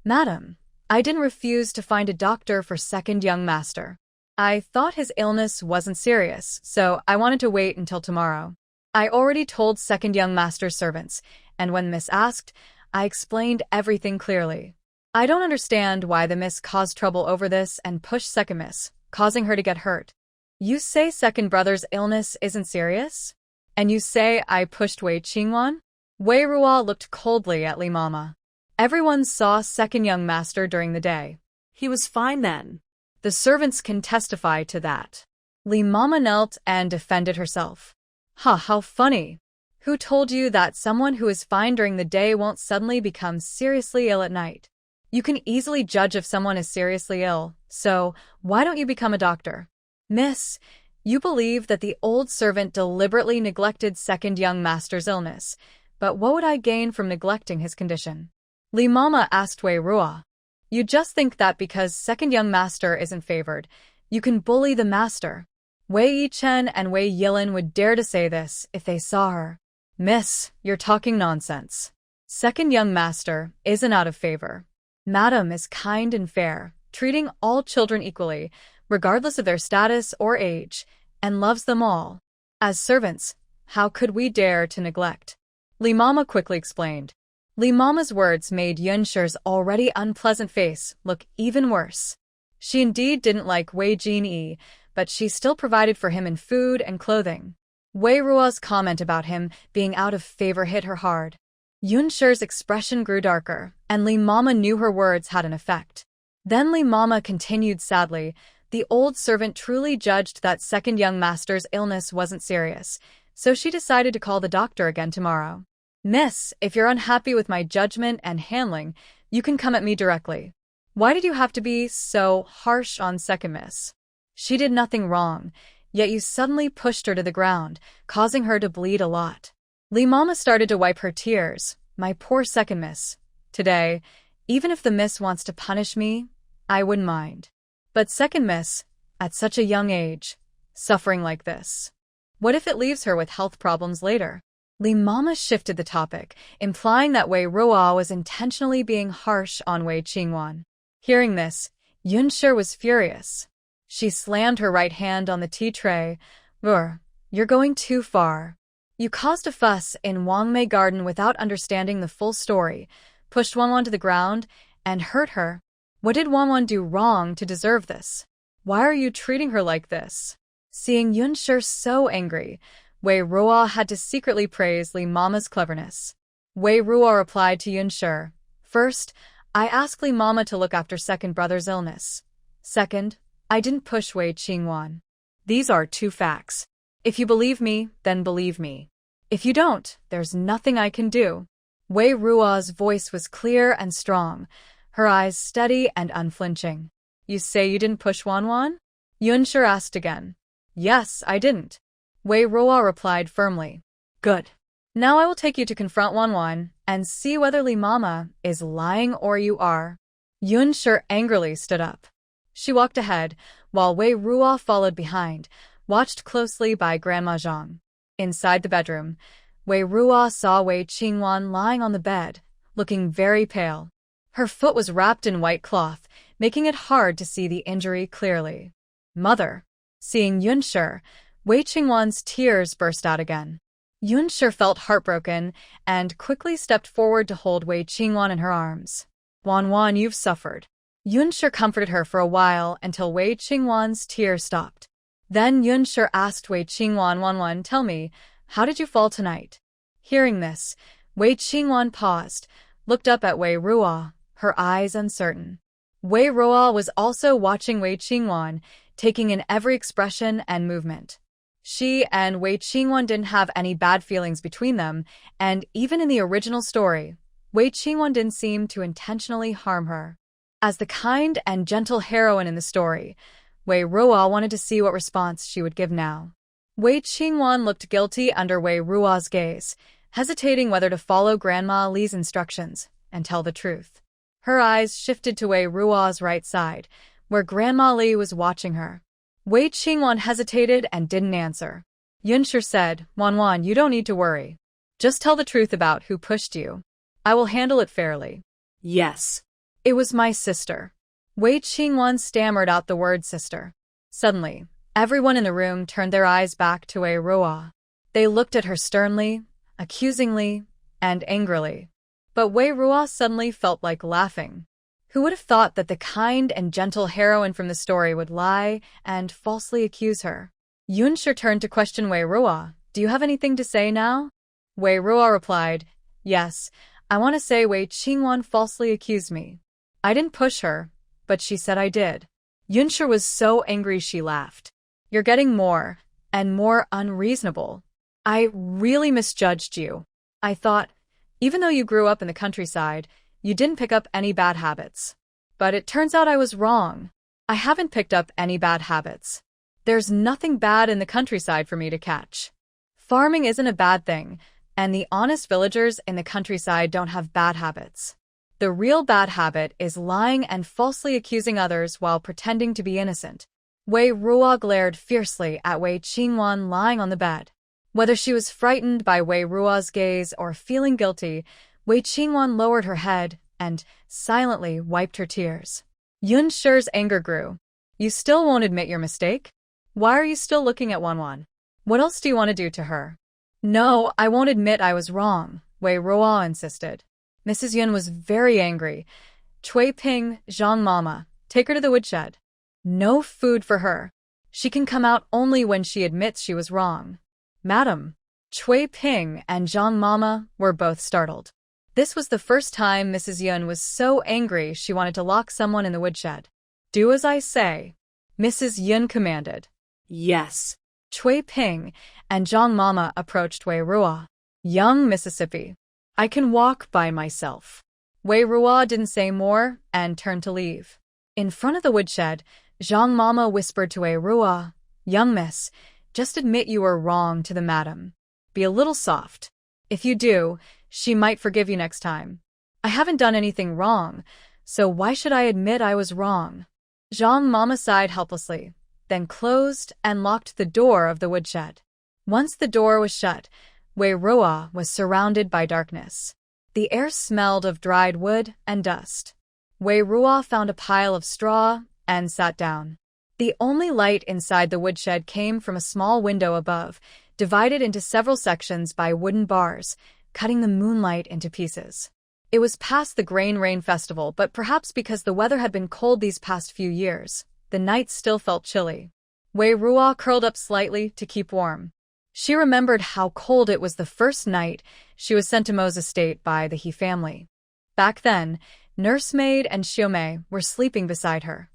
"Madam, I didn't refuse to find a doctor for second young master. I thought his illness wasn't serious, so I wanted to wait until tomorrow. I already told second young master's servants, and when Miss asked, I explained everything clearly. I don't understand why the Miss caused trouble over this and pushed second Miss, causing her to get hurt. You say second brother's illness isn't serious? And you say I pushed Wei Qingwan?" Wei Ruo looked coldly at Li Mama. Everyone saw second young master during the day. He was fine then. The servants can testify to that. Li Mama knelt and defended herself. How funny. Who told you that someone who is fine during the day won't suddenly become seriously ill at night? You can easily judge if someone is seriously ill, so why don't you become a doctor? Miss, you believe that the old servant deliberately neglected second young master's illness, but what would I gain from neglecting his condition? Li Mama asked Wei Ruo. You just think that because second young master isn't favored, you can bully the master. Wei Yichen and Wei Yilin would dare to say this if they saw her. Miss, you're talking nonsense. Second young master isn't out of favor. Madam is kind and fair, treating all children equally, regardless of their status or age, and loves them all. As servants, how could we dare to neglect? Li Mama quickly explained. Li Mama's words made Yun Shi's already unpleasant face look even worse. She indeed didn't like Wei Jin Yi, but she still provided for him in food and clothing. Wei Ruo's comment about him being out of favor hit her hard. Yun Shi's expression grew darker, and Li Mama knew her words had an effect. Then Li Mama continued sadly, the old servant truly judged that second young master's illness wasn't serious, so she decided to call the doctor again tomorrow. Miss, if you're unhappy with my judgment and handling, you can come at me directly. Why did you have to be so harsh on second Miss? She did nothing wrong, yet you suddenly pushed her to the ground, causing her to bleed a lot. Li Mama started to wipe her tears. My poor second Miss. Today, even if the Miss wants to punish me, I wouldn't mind. But second Miss, at such a young age, suffering like this. What if it leaves her with health problems later? Li Mama shifted the topic, implying that Wei Ruo was intentionally being harsh on Wei Qingwan. Hearing this, Yunshi was furious. She slammed her right hand on the tea tray. You're going too far. You caused a fuss in Wongme Garden without understanding the full story, pushed Wanwan to the ground, and hurt her. What did Wanwan do wrong to deserve this? Why are you treating her like this? Seeing Yunshi so angry, Wei Ruo had to secretly praise Li Mama's cleverness. Wei Ruo replied to Yunshi, "First, I asked Li Mama to look after second brother's illness. Second, I didn't push Wei Qingwan. These are two facts. If you believe me, then believe me. If you don't, there's nothing I can do." Wei Ruo's voice was clear and strong, her eyes steady and unflinching. "You say you didn't push Wanwan?" Yunshi asked again. "Yes, I didn't." Wei Ruo replied firmly. "Good. Now I will take you to confront Wanwan and see whether Li Mama is lying or you are." Yunshi angrily stood up. She walked ahead, while Wei Ruo followed behind, watched closely by Grandma Zhang. Inside the bedroom, Wei Ruo saw Wei Qingwan lying on the bed, looking very pale. Her foot was wrapped in white cloth, making it hard to see the injury clearly. "Mother." Seeing Yunshi, Wei Qingwan's tears burst out again. Yunshi felt heartbroken and quickly stepped forward to hold Wei Qingwan in her arms. "Wanwan, you've suffered." Yunshi comforted her for a while until Wei Qingwan's tears stopped. Then Yunshi asked Wei Qingwan, "Wanwan, tell me, how did you fall tonight?" Hearing this, Wei Qingwan paused, looked up at Wei Ruo, her eyes uncertain. Wei Ruo was also watching Wei Qingwan, taking in every expression and movement. She and Wei Qingwan didn't have any bad feelings between them, and even in the original story, Wei Qingwan didn't seem to intentionally harm her. As the kind and gentle heroine in the story, Wei Ruo wanted to see what response she would give now. Wei Qingwan looked guilty under Wei Ruo's gaze, hesitating whether to follow Grandma Li's instructions and tell the truth. Her eyes shifted to Wei Ruo's right side, where Grandma Li was watching her. Wei Qingwan hesitated and didn't answer. Yunshi said, "Wanwan, you don't need to worry. Just tell the truth about who pushed you. I will handle it fairly." "Yes. It was my sister." Wei Qingwan stammered out the word sister. Suddenly, everyone in the room turned their eyes back to Wei Ruo. They looked at her sternly, accusingly, and angrily. But Wei Ruo suddenly felt like laughing. Who would have thought that the kind and gentle heroine from the story would lie and falsely accuse her? Yunshi turned to question Wei Ruo. "Do you have anything to say now?" Wei Ruo replied, "Yes, I want to say Wei Qingwan falsely accused me. I didn't push her, but she said I did." Yunshi was so angry she laughed. "You're getting more and more unreasonable. I really misjudged you. I thought, even though you grew up in the countryside, you didn't pick up any bad habits. But it turns out I was wrong. I haven't picked up any bad habits. There's nothing bad in the countryside for me to catch. Farming isn't a bad thing, and the honest villagers in the countryside don't have bad habits. The real bad habit is lying and falsely accusing others while pretending to be innocent." Wei Ruo glared fiercely at Wei Qingwan lying on the bed. Whether she was frightened by Wei Ruo's gaze or feeling guilty, Wei Qingwan lowered her head and silently wiped her tears. Yunshi's anger grew. "You still won't admit your mistake? Why are you still looking at Wanwan? What else do you want to do to her?" "No, I won't admit I was wrong," Wei Ruo insisted. Mrs. Yun was very angry. "Cui Ping, Zhang Mama, take her to the woodshed. No food for her. She can come out only when she admits she was wrong." "Madam." Cui Ping and Zhang Mama were both startled. This was the first time Mrs. Yun was so angry she wanted to lock someone in the woodshed. "Do as I say," Mrs. Yun commanded. "Yes." Cui Ping and Zhang Mama approached Wei Ruo. "Young Mississippi, I can walk by myself." Wei Ruo didn't say more and turned to leave. In front of the woodshed, Zhang Mama whispered to Wei Ruo, "Young miss, just admit you were wrong to the madam. Be a little soft. If you do, she might forgive you next time. I haven't done anything wrong, so why should I admit I was wrong?" Zhang Mama sighed helplessly, then closed and locked the door of the woodshed. Once the door was shut, Wei Ruo was surrounded by darkness. The air smelled of dried wood and dust. Wei Ruo found a pile of straw and sat down. The only light inside the woodshed came from a small window above, divided into several sections by wooden bars, cutting the moonlight into pieces. It was past the Grain Rain Festival, but perhaps because the weather had been cold these past few years, the nights still felt chilly. Wei Ruo curled up slightly to keep warm. She remembered how cold it was the first night she was sent to Mo's estate by the He family. Back then, nursemaid and Xiaomei were sleeping beside her,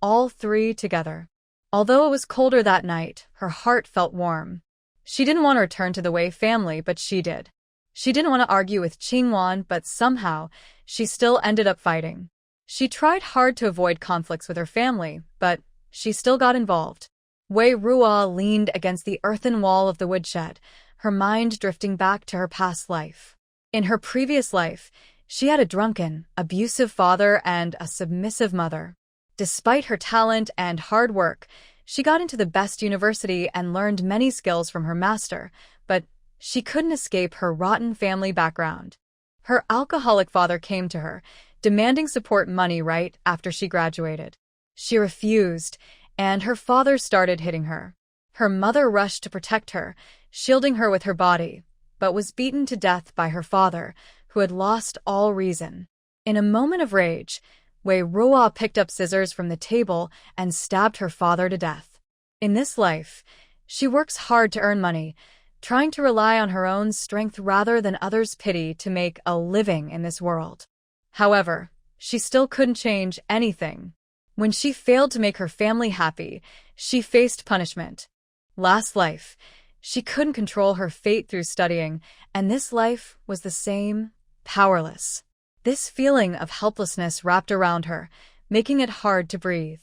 all three together. Although it was colder that night, her heart felt warm. She didn't want to return to the Wei family, but she did. She didn't want to argue with Qingwan, but somehow, she still ended up fighting. She tried hard to avoid conflicts with her family, but she still got involved. Wei Ruo leaned against the earthen wall of the woodshed, her mind drifting back to her past life. In her previous life, she had a drunken, abusive father and a submissive mother. Despite her talent and hard work, she got into the best university and learned many skills from her master, but she couldn't escape her rotten family background. Her alcoholic father came to her, demanding support money right after she graduated. She refused, and her father started hitting her. Her mother rushed to protect her, shielding her with her body, but was beaten to death by her father, who had lost all reason. In a moment of rage, Wei Ruo picked up scissors from the table and stabbed her father to death. In this life, she works hard to earn money, trying to rely on her own strength rather than others' pity to make a living in this world. However, she still couldn't change anything. When she failed to make her family happy, she faced punishment. Last life, she couldn't control her fate through studying, and this life was the same, powerless. This feeling of helplessness wrapped around her, making it hard to breathe.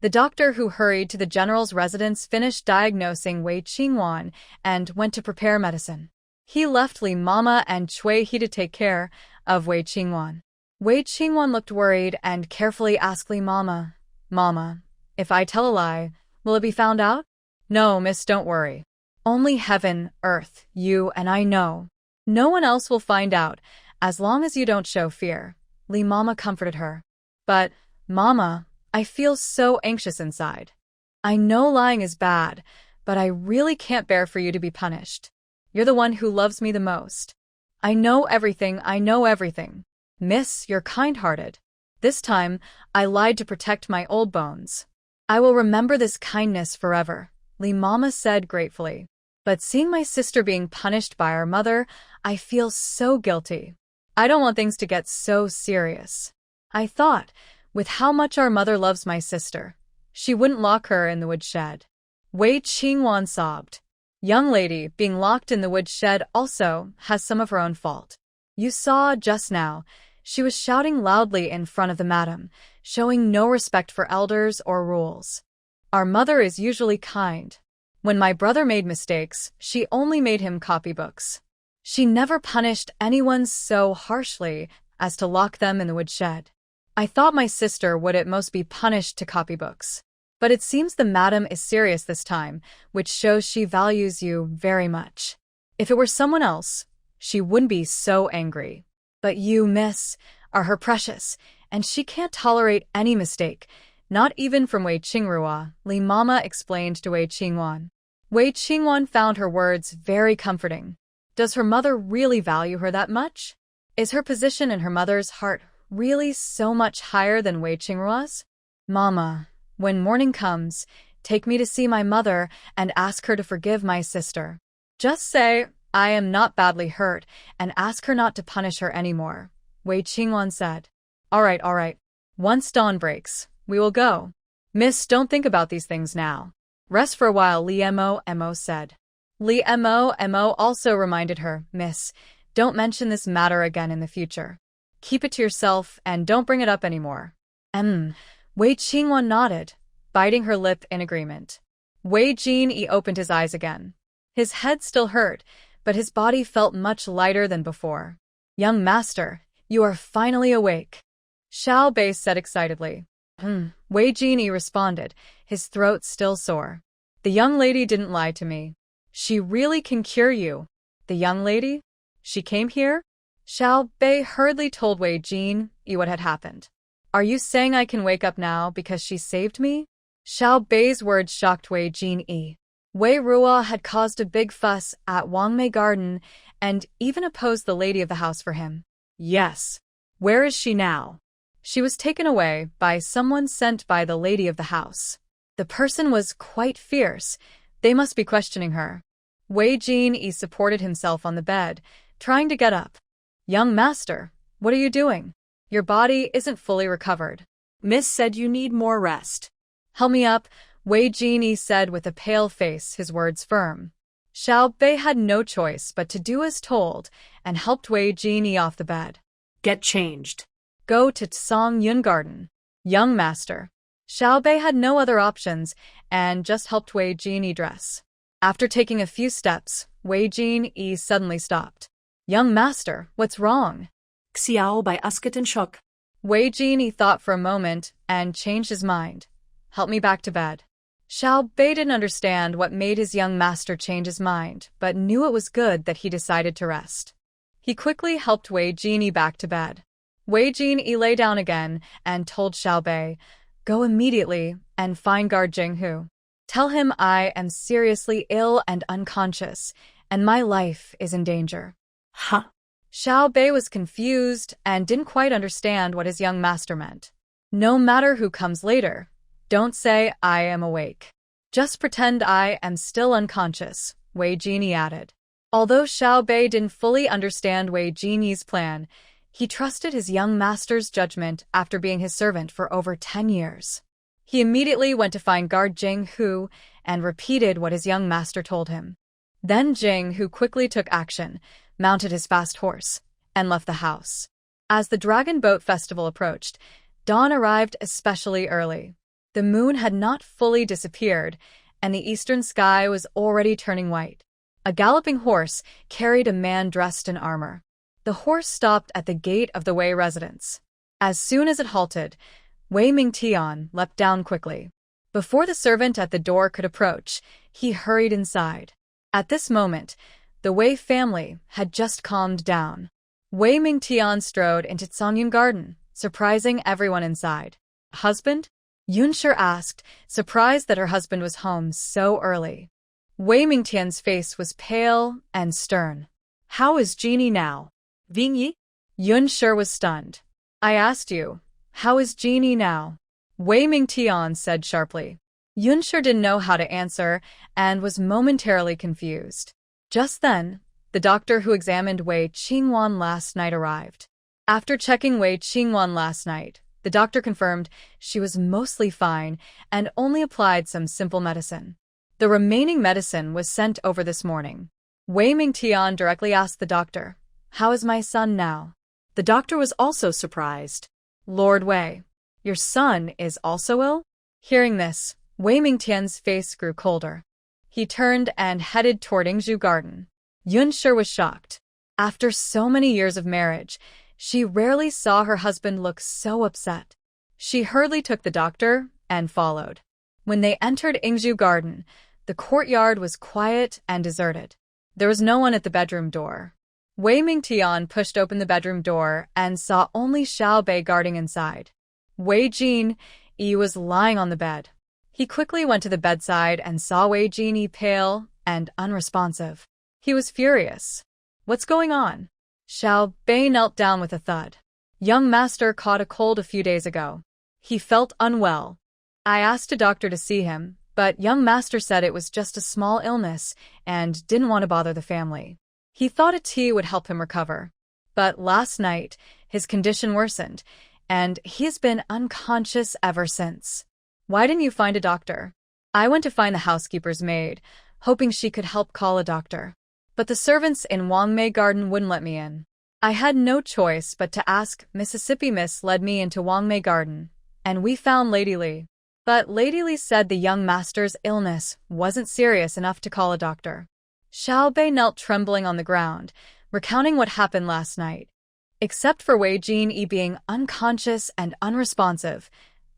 The doctor who hurried to the general's residence finished diagnosing Wei Qingwan and went to prepare medicine. He left Li Mama and Cui He to take care of Wei Qingwan. Wei Qingwan looked worried and carefully asked Li Mama, "Mama, if I tell a lie, will it be found out?" "No, miss, don't worry. Only heaven, earth, you and I know. No one else will find out, as long as you don't show fear," Li Mama comforted her. "But, Mama, I feel so anxious inside. I know lying is bad, but I really can't bear for you to be punished. You're the one who loves me the most. I know everything, Miss, you're kind-hearted. This time, I lied to protect my old bones. I will remember this kindness forever," Li Mama said gratefully. "But seeing my sister being punished by our mother, I feel so guilty. I don't want things to get so serious. I thought, with how much our mother loves my sister, she wouldn't lock her in the woodshed." Wei Qingwan sobbed. "Young lady, being locked in the woodshed also has some of her own fault. You saw just now, she was shouting loudly in front of the madam, showing no respect for elders or rules. Our mother is usually kind. When my brother made mistakes, she only made him copy books. She never punished anyone so harshly as to lock them in the woodshed. I thought my sister would at most be punished to copy books. But it seems the madam is serious this time, which shows she values you very much. If it were someone else, she wouldn't be so angry. But you, miss, are her precious, and she can't tolerate any mistake, not even from Wei Qingruo," Li Mama explained to Wei Qingwan. Wei Qingwan found her words very comforting. Does her mother really value her that much? Is her position in her mother's heart really so much higher than Wei Qingruo's? "Mama, when morning comes, take me to see my mother and ask her to forgive my sister. Just say I am not badly hurt and ask her not to punish her anymore," Wei Qingwan said. All right. Once dawn breaks, we will go. Miss, don't think about these things now. Rest for a while, Li Mo said. Li Mo also reminded her, "Miss, don't mention this matter again in the future. Keep it to yourself and don't bring it up anymore." Wei Qingwan nodded, biting her lip in agreement. Wei Jin Yi opened his eyes again. His head still hurt, but his body felt much lighter than before. "Young master, you are finally awake," Xiao Bei said excitedly. Wei Jin Yi responded, his throat still sore. "The young lady didn't lie to me. She really can cure you." "The young lady? She came here?" Xiao Bei hurriedly told Wei Jin Yi what had happened. Are you saying I can wake up now because she saved me? Xiao Bei's words shocked Wei Jin Yi. Wei Ruo had caused a big fuss at Wongme Garden and even opposed the lady of the house for him. Yes. Where is she now? She was taken away by someone sent by the lady of the house. The person was quite fierce. They must be questioning her. Wei Jin Yi supported himself on the bed, trying to get up. Young master, what are you doing? Your body isn't fully recovered. Miss said you need more rest. Help me up, Wei Jin Yi said with a pale face, his words firm. Xiao Bei had no choice but to do as told and helped Wei Jin Yi off the bed. Get changed. Go to Tsong Yun Garden. Young master. Xiao Bei had no other options and just helped Wei Jin Yi dress. After taking a few steps, Wei Jin Yi suddenly stopped. Young master, what's wrong? Xiao Bei asked in shock. Wei Jin Yi thought for a moment and changed his mind. Help me back to bed. Xiao Bei didn't understand what made his young master change his mind, but knew it was good that he decided to rest. He quickly helped Wei Jin Yi back to bed. Wei Jin Yi lay down again and told Xiao Bei, go immediately and find guard Jinghu. Tell him I am seriously ill and unconscious, and my life is in danger. Huh? Xiao Bei was confused and didn't quite understand what his young master meant. No matter who comes later, don't say I am awake. Just pretend I am still unconscious, Wei Jin Yi added. Although Xiao Bei didn't fully understand Wei Jin Yi's plan, he trusted his young master's judgment after being his servant for over 10 years. He immediately went to find guard Jinghu and repeated what his young master told him. Then Jinghu quickly took action, mounted his fast horse, and left the house. As the Dragon Boat Festival approached, dawn arrived especially early. The moon had not fully disappeared, and the eastern sky was already turning white. A galloping horse carried a man dressed in armor. The horse stopped at the gate of the Wei residence. As soon as it halted, Wei Ming leapt down quickly. Before the servant at the door could approach, he hurried inside. At this moment, the Wei family had just calmed down. Wei Ming strode into Tsongyun Garden, surprising everyone inside. Husband? Yunshi asked, surprised that her husband was home so early. Wei Mingtian's face was pale and stern. How is Genie now? Ving Yunshi was stunned. I asked you, how is Genie now? Wei Mingtian said sharply. Yunshi didn't know how to answer and was momentarily confused. Just then, the doctor who examined Wei Qingwan last night arrived. After checking Wei Qingwan last night, the doctor confirmed she was mostly fine and only applied some simple medicine. The remaining medicine was sent over this morning. Wei Mingtian directly asked the doctor, how is my son now? The doctor was also surprised. Lord Wei, your son is also ill? Hearing this, Wei Mingtian's face grew colder. He turned and headed toward Exiled Garden. Yunshi was shocked. After so many years of marriage, she rarely saw her husband look so upset. She hurriedly took the doctor and followed. When they entered Exiled Garden, the courtyard was quiet and deserted. There was no one at the bedroom door. Wei Mingtian pushed open the bedroom door and saw only Xiao Bei guarding inside. Wei Jin Yi was lying on the bed. He quickly went to the bedside and saw Wei Jin Yi pale and unresponsive. He was furious. What's going on? Xiao Bei knelt down with a thud. Young master caught a cold a few days ago. He felt unwell. I asked a doctor to see him, but young master said it was just a small illness and didn't want to bother the family. He thought a tea would help him recover. But last night, his condition worsened, and he has been unconscious ever since. Why didn't you find a doctor? I went to find the housekeeper's maid, hoping she could help call a doctor. But the servants in Wongme Garden wouldn't let me in. I had no choice but to ask. Mississippi Miss led me into Wongme Garden, and we found Lady Li. But Lady Li said the young master's illness wasn't serious enough to call a doctor. Xiao Bei knelt trembling on the ground, recounting what happened last night. Except for Wei Jin Yi being unconscious and unresponsive,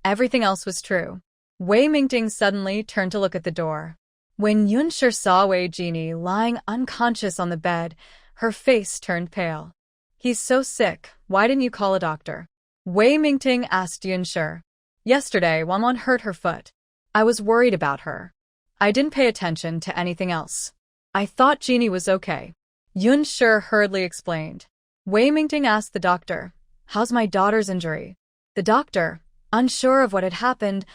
everything else was true. Wei Mingting suddenly turned to look at the door. When Yunshi saw Wei Jin Yi lying unconscious on the bed, her face turned pale. He's so sick, why didn't you call a doctor? Wei Ming asked Yunshi. Yesterday, Wonwon hurt her foot. I was worried about her. I didn't pay attention to anything else. I thought Jin Yi was okay. Yunshi hurriedly explained. Wei Ming asked the doctor, "How's my daughter's injury?" The doctor, unsure of what had happened,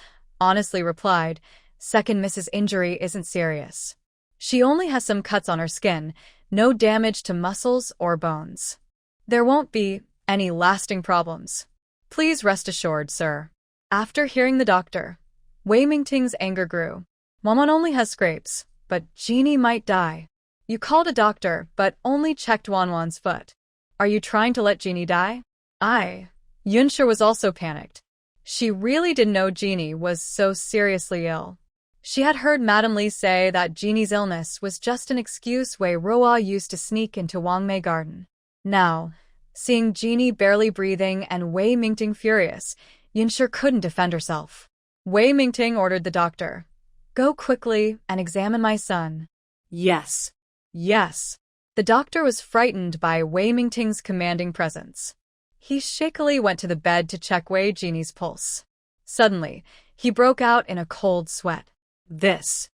honestly replied, "Second Mrs. Injury isn't serious. She only has some cuts on her skin, no damage to muscles or bones. There won't be any lasting problems. Please rest assured, sir." After hearing the doctor, Wei Ming's anger grew. Wonwon only has scrapes, but Jin Yi might die. You called a doctor, but only checked Wonwon's foot. Are you trying to let Jin Yi die? Yunshi was also panicked. She really didn't know Jin Yi was so seriously ill. She had heard Madame Li say that Jin Yi's illness was just an excuse Wei Ruo used to sneak into Wongme Garden. Now, seeing Jin Yi barely breathing and Wei Ming furious, Yunshi couldn't defend herself. Wei Ming ordered the doctor, "Go quickly and examine my son." Yes. Yes. The doctor was frightened by Wei Ming's commanding presence. He shakily went to the bed to check Wei Jinyi's pulse. Suddenly, he broke out in a cold sweat. This.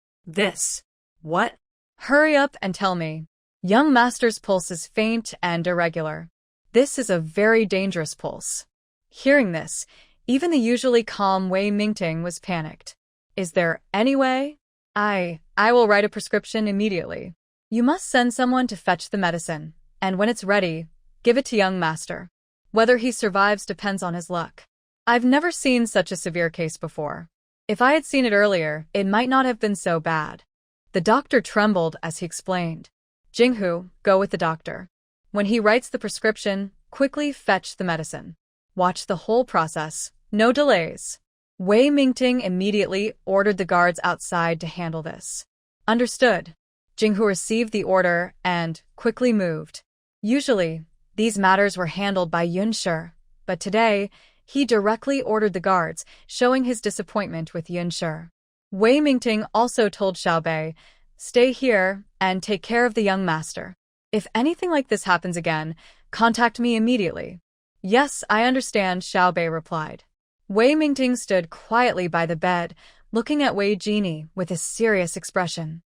What? Hurry up and tell me. Young master's pulse is faint and irregular. This is a very dangerous pulse. Hearing this, even the usually calm Wei Ming was panicked. Is there any way? I will write a prescription immediately. You must send someone to fetch the medicine, and when it's ready, give it to young master. Whether he survives depends on his luck. I've never seen such a severe case before. If I had seen it earlier, it might not have been so bad. The doctor trembled as he explained. Jinghu, go with the doctor. When he writes the prescription, quickly fetch the medicine. Watch the whole process, no delays. Wei Ming immediately ordered the guards outside to handle this. Understood. Jinghu received the order and quickly moved. Usually, these matters were handled by Yunshi, but today, he directly ordered the guards, showing his disappointment with Yunshi. Wei Ming also told Xiaobei, "Stay here and take care of the young master. If anything like this happens again, contact me immediately." "Yes, I understand," Xiaobei replied. Wei Ming stood quietly by the bed, looking at Wei Jinyi with a serious expression.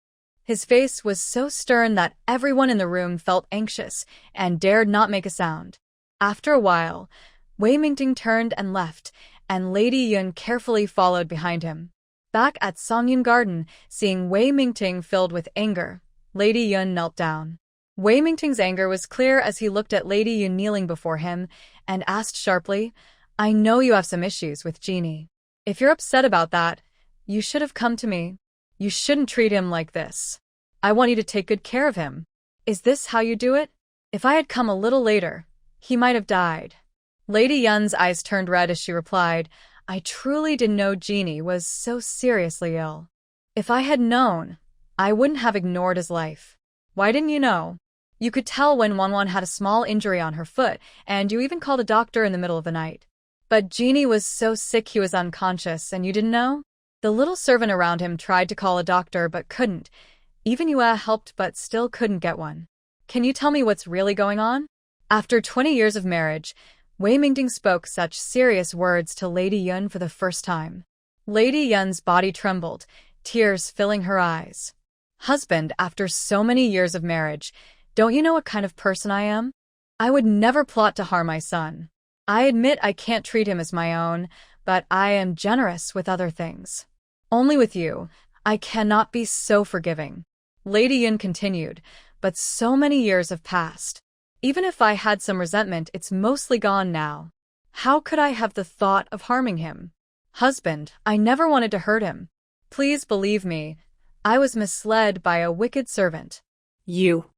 His face was so stern that everyone in the room felt anxious and dared not make a sound. After a while, Wei Ming turned and left, and Lady Yun carefully followed behind him. Back at Wongme Garden, seeing Wei Ming filled with anger, Lady Yun knelt down. Wei Ming's anger was clear as he looked at Lady Yun kneeling before him and asked sharply, "I know you have some issues with Jin Yi. If you're upset about that, you should have come to me. You shouldn't treat him like this. I want you to take good care of him. Is this how you do it? If I had come a little later, he might have died." Lady Yun's eyes turned red as she replied, "I truly didn't know Jin Yi was so seriously ill. If I had known, I wouldn't have ignored his life." "Why didn't you know? You could tell when Wonwon had a small injury on her foot, and you even called a doctor in the middle of the night. But Jin Yi was so sick he was unconscious, and you didn't know?" The little servant around him tried to call a doctor but couldn't. Even Yue helped but still couldn't get one. "Can you tell me what's really going on?" After 20 years of marriage, Wei Ming spoke such serious words to Lady Yun for the first time. Lady Yun's body trembled, tears filling her eyes. "Husband, after so many years of marriage, don't you know what kind of person I am? I would never plot to harm my son. I admit I can't treat him as my own, but I am generous with other things. Only with you, I cannot be so forgiving." Lady Yun continued, "But so many years have passed. Even if I had some resentment, it's mostly gone now. How could I have the thought of harming him? Husband, I never wanted to hurt him. Please believe me, I was misled by a wicked servant." You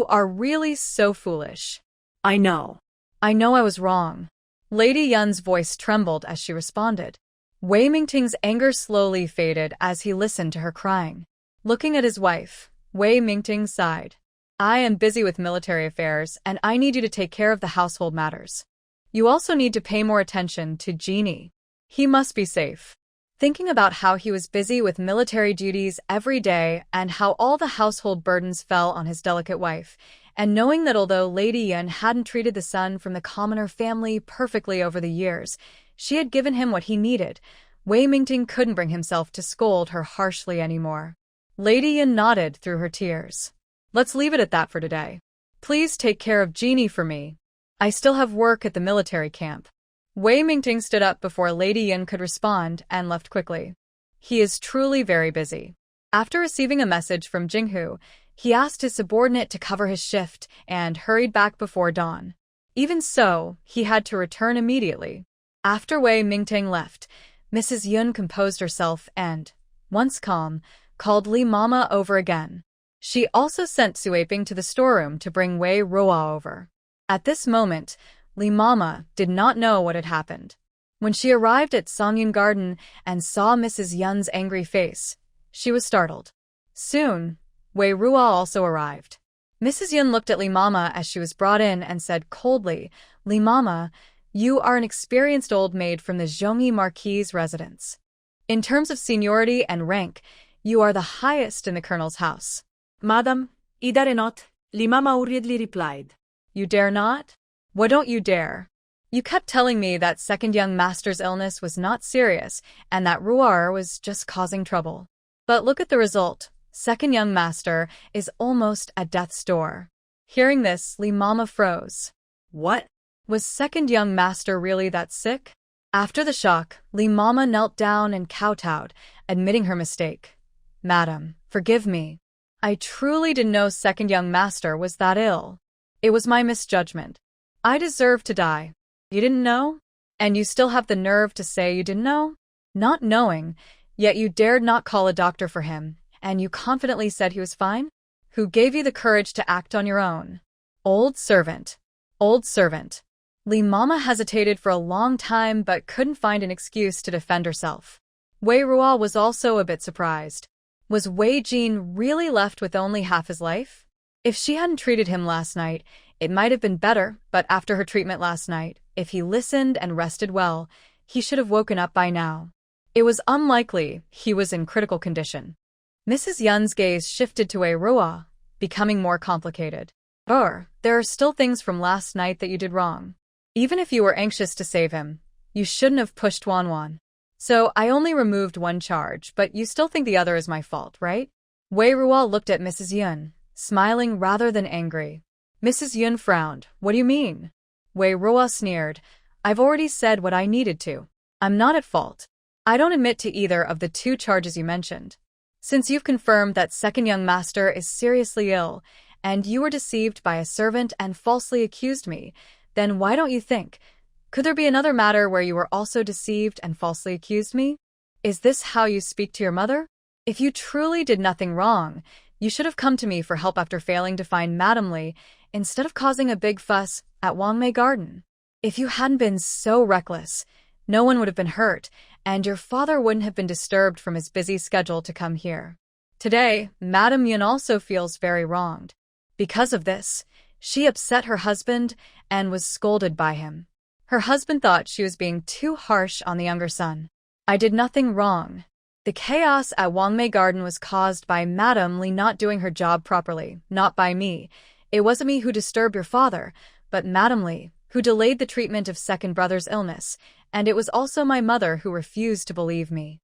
are really so foolish." I know I was wrong." Lady Yun's voice trembled as she responded. Wei Ming's anger slowly faded as he listened to her crying. Looking at his wife, Wei Ming sighed. "I am busy with military affairs, and I need you to take care of the household matters. You also need to pay more attention to Jin Yi. He must be safe." Thinking about how he was busy with military duties every day and how all the household burdens fell on his delicate wife, and knowing that although Lady Yun hadn't treated the son from the commoner family perfectly over the years, she had given him what he needed, Wei Ming couldn't bring himself to scold her harshly anymore. Lady Yun nodded through her tears. Let's leave it at that for today. Please take care of Jin Yi for me. I still have work at the military camp. Wei Ming stood up before Lady Yun could respond and left quickly. He is truly very busy. After receiving a message from Jinghu, he asked his subordinate to cover his shift and hurried back before dawn. Even so, he had to return immediately. After Wei Ming left, Mrs. Yun composed herself and, once calm, called Li Mama over again. She also sent Suaping to the storeroom to bring Wei Ruo over. At this moment, Li Mama did not know what had happened. When she arrived at Wongme Garden and saw Mrs. Yun's angry face, she was startled. Soon, Wei Ruo also arrived. Mrs. Yun looked at Li Mama as she was brought in and said coldly, Li Mama, you are an experienced old maid from the Zhongyi Marquis' residence. In terms of seniority and rank, you are the highest in the colonel's house. Madam, I dare not, Li Mama hurriedly replied. You dare not? What don't you dare? You kept telling me that second young master's illness was not serious and that Ruar was just causing trouble. But look at the result. Second young master is almost at death's door. Hearing this, Li Mama froze. What? Was second young master really that sick? After the shock, Li Mama knelt down and kowtowed, admitting her mistake. Madam, forgive me. I truly didn't know second young master was that ill. It was my misjudgment. I deserve to die. You didn't know? And you still have the nerve to say you didn't know? Not knowing, yet you dared not call a doctor for him, and you confidently said he was fine? Who gave you the courage to act on your own? Old servant. Old servant. Li Mama hesitated for a long time but couldn't find an excuse to defend herself. Wei Ruo was also a bit surprised. Was Wei Jin really left with only half his life? If she hadn't treated him last night, it might have been better, but after her treatment last night, if he listened and rested well, he should have woken up by now. It was unlikely he was in critical condition. Mrs. Yun's gaze shifted to Wei Ruo, becoming more complicated. There are still things from last night that you did wrong. Even if you were anxious to save him, you shouldn't have pushed Wanwan. So I only removed one charge, but you still think the other is my fault, right? Wei Ruo looked at Mrs. Yun, smiling rather than angry. Mrs. Yun frowned. What do you mean? Wei Ruo sneered. I've already said what I needed to. I'm not at fault. I don't admit to either of the two charges you mentioned. Since you've confirmed that second young master is seriously ill, and you were deceived by a servant and falsely accused me, then why don't you think, could there be another matter where you were also deceived and falsely accused me? Is this how you speak to your mother? If you truly did nothing wrong, you should have come to me for help after failing to find Madame Li, instead of causing a big fuss at Wongme Garden. If you hadn't been so reckless, no one would have been hurt, and your father wouldn't have been disturbed from his busy schedule to come here. Today, Madame Yun also feels very wronged. Because of this, she upset her husband and was scolded by him. Her husband thought she was being too harsh on the younger son. I did nothing wrong. The chaos at Wongme Garden was caused by Madame Li not doing her job properly, not by me. It wasn't me who disturbed your father, but Madame Li, who delayed the treatment of second brother's illness, and it was also my mother who refused to believe me.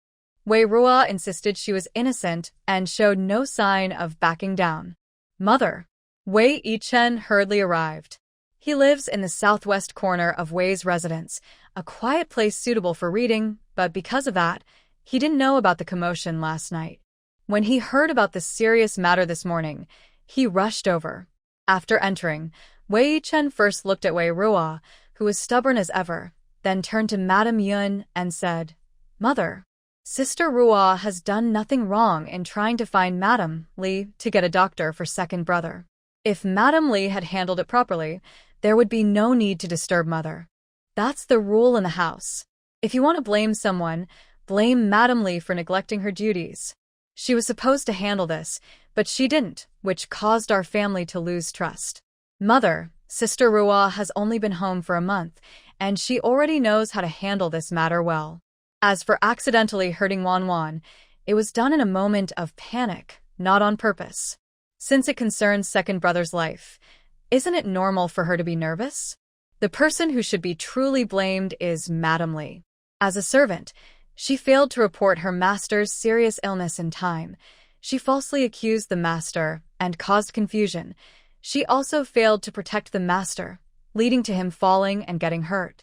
Wei Ruo insisted she was innocent and showed no sign of backing down. Mother. Wei Yichen hurriedly arrived. He lives in the southwest corner of Wei's residence, a quiet place suitable for reading, but because of that, he didn't know about the commotion last night. When he heard about the serious matter this morning, he rushed over. After entering, Wei Yichen first looked at Wei Ruo, who was stubborn as ever, then turned to Madame Yun and said, Mother, Sister Ruo has done nothing wrong in trying to find Madame Li to get a doctor for second brother. If Madame Li had handled it properly, there would be no need to disturb Mother. That's the rule in the house. If you want to blame someone, blame Madame Li for neglecting her duties. She was supposed to handle this, but she didn't, which caused our family to lose trust. Mother, Sister Ruo has only been home for a month, and she already knows how to handle this matter well. As for accidentally hurting Wanwan, it was done in a moment of panic, not on purpose. Since it concerns second brother's life, Isn't it normal for her to be nervous? The person who should be truly blamed is Madame Li. As a servant, she failed to report her master's serious illness in time. She falsely accused the master and caused confusion. She also failed to protect the master, leading to him falling and getting hurt.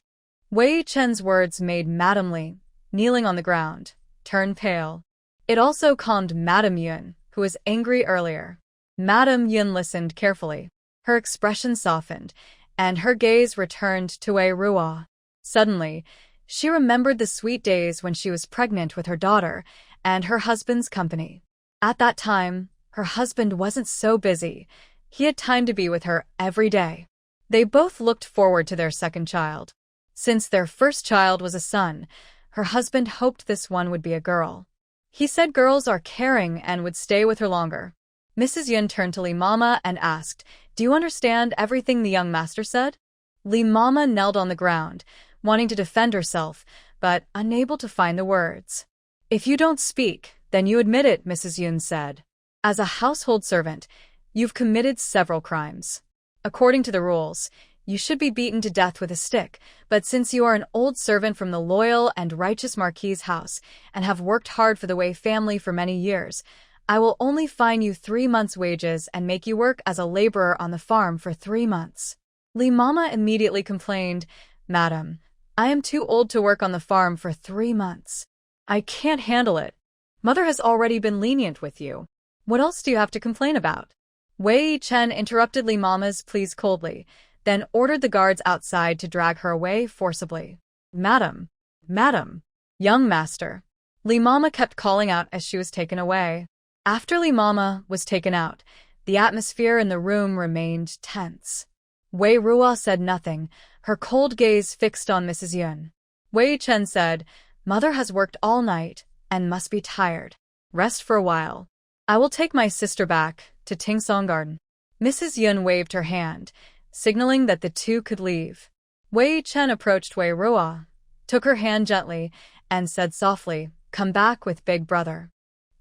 Wei Chen's words made Madame Li, kneeling on the ground, turn pale. It also calmed Madame Yun, who was angry earlier. Madame Yun listened carefully. Her expression softened, and her gaze returned to Wei Ruo. Suddenly, she remembered the sweet days when she was pregnant with her daughter and her husband's company. At that time, her husband wasn't so busy. He had time to be with her every day. They both looked forward to their second child. Since their first child was a son, her husband hoped this one would be a girl. He said girls are caring and would stay with her longer. Mrs. Yun turned to Li Mama and asked, "Do you understand everything the young master said?" Li Mama knelt on the ground, wanting to defend herself, but unable to find the words. "If you don't speak, then you admit it," Mrs. Yun said. "As a household servant, you've committed several crimes. According to the rules, you should be beaten to death with a stick, but since you are an old servant from the loyal and righteous Marquis's house and have worked hard for the Wei family for many years, I will only fine you 3 months' wages and make you work as a laborer on the farm for 3 months. Li Mama immediately complained, "Madam, I am too old to work on the farm for 3 months. I can't handle it. Mother has already been lenient with you. What else do you have to complain about?" Wei Chen interrupted Li Mama's pleas coldly, then ordered the guards outside to drag her away forcibly. "Madam, madam, young master." Li Mama kept calling out as she was taken away. After Li Mama was taken out, the atmosphere in the room remained tense. Wei Ruo said nothing, her cold gaze fixed on Mrs. Yun. Wei Chen said, "Mother has worked all night and must be tired. Rest for a while. I will take my sister back to Tingsong Garden." Mrs. Yun waved her hand, signaling that the two could leave. Wei Chen approached Wei Ruo, took her hand gently, and said softly, "Come back with Big Brother."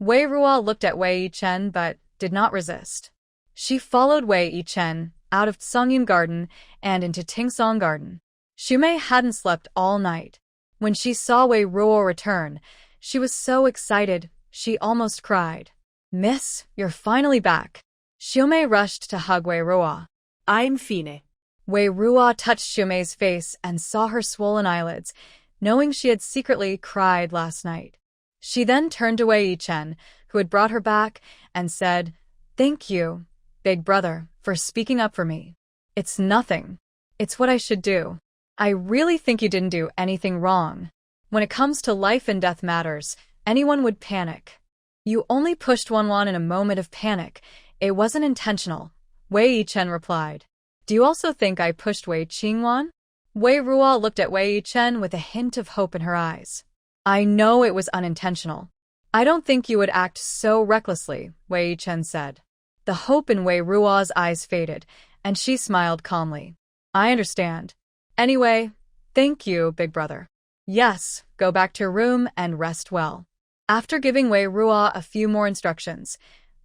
Wei Ruo looked at Wei Chen but did not resist. She followed Wei Chen out of Songyun Garden and into Tingsong Garden. Shumei hadn't slept all night. When she saw Wei Ruo return, she was so excited she almost cried. "Miss, you're finally back." Shumei rushed to hug Wei Ruo. I'm fine. Wei Ruo touched Shumei's face and saw her swollen eyelids, knowing she had secretly cried last night. She then turned to Wei Chen, who had brought her back, and said, "Thank you, Big Brother, for speaking up for me. It's nothing. It's what I should do. I really think you didn't do anything wrong. When it comes to life and death matters, anyone would panic. You only pushed Wanwan in a moment of panic. It wasn't intentional," Wei Chen replied. "Do you also think I pushed Wei Qingwan?" Wei Ruo looked at Wei Chen with a hint of hope in her eyes. "I know it was unintentional. I don't think you would act so recklessly," Wei Chen said. The hope in Wei Ruo's eyes faded, and she smiled calmly. "I understand. Anyway, thank you, Big Brother. Yes, go back to your room and rest well." After giving Wei Ruo a few more instructions,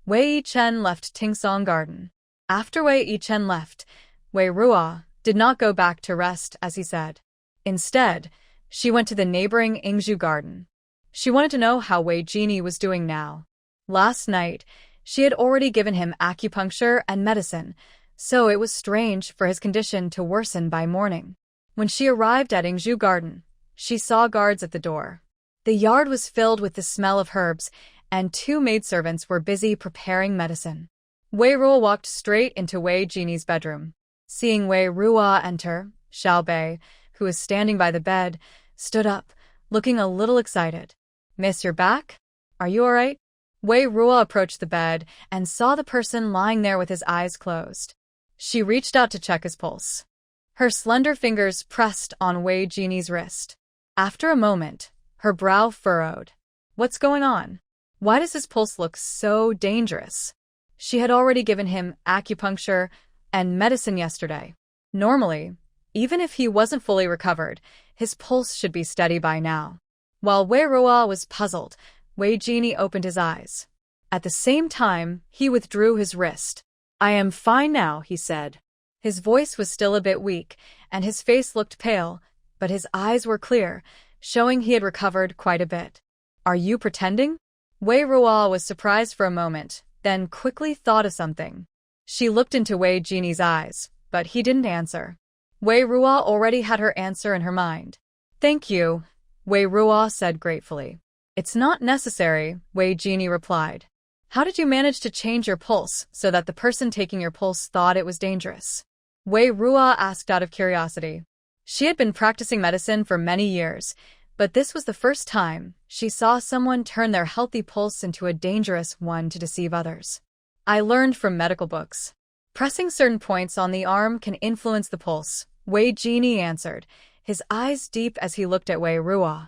Wei Chen left Tingsong Garden. After Wei Chen left, Wei Ruo did not go back to rest as he said. Instead, she went to the neighboring Exiled Garden. She wanted to know how Wei Jin Yi was doing now. Last night, she had already given him acupuncture and medicine, so it was strange for his condition to worsen by morning. When she arrived at Exiled Garden, she saw guards at the door. The yard was filled with the smell of herbs, and 2 maidservants were busy preparing medicine. Wei Ruo walked straight into Wei Jin Yi's bedroom. Seeing Wei Ruo enter, Xiao Bei, who was standing by the bed, stood up, looking a little excited. "Miss, you're back? Are you all right?" Wei Ruo approached the bed and saw the person lying there with his eyes closed. She reached out to check his pulse. Her slender fingers pressed on Wei Jin Yi's wrist. After a moment, her brow furrowed. "What's going on? Why does his pulse look so dangerous?" She had already given him acupuncture and medicine yesterday. Normally, even if he wasn't fully recovered, his pulse should be steady by now. While Wei Ruo was puzzled, Wei Jin Yi opened his eyes. At the same time, he withdrew his wrist. "I am fine now," he said. His voice was still a bit weak, and his face looked pale, but his eyes were clear, showing he had recovered quite a bit. Are you pretending? Wei Ruo was surprised for a moment, then quickly thought of something. She looked into Wei Jinyi's eyes, but he didn't answer. Wei Ruo already had her answer in her mind. Thank you, Wei Ruo said gratefully. It's not necessary, Wei Jinyi replied. How did you manage to change your pulse so that the person taking your pulse thought it was dangerous? Wei Ruo asked out of curiosity. She had been practicing medicine for many years, but this was the first time she saw someone turn their healthy pulse into a dangerous one to deceive others. I learned from medical books. Pressing certain points on the arm can influence the pulse, Wei Jinyi answered, his eyes deep as he looked at Wei Ruo.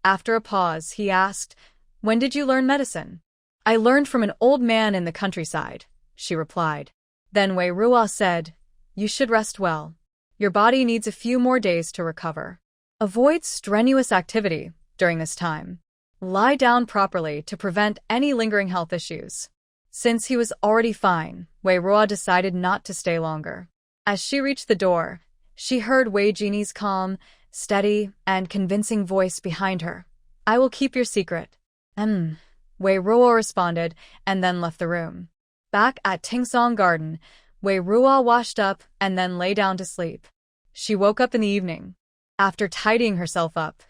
After a pause, he asked, When did you learn medicine? I learned from an old man in the countryside, she replied. Then Wei Ruo said, You should rest well. Your body needs a few more days to recover. Avoid strenuous activity during this time. Lie down properly to prevent any lingering health issues. Since he was already fine, Wei Ruo decided not to stay longer. As she reached the door, she heard Wei Jinyi's calm, steady, and convincing voice behind her. I will keep your secret. Wei Ruo responded and then left the room. Back at Tingsong Garden, Wei Ruo washed up and then lay down to sleep. She woke up in the evening. After tidying herself up,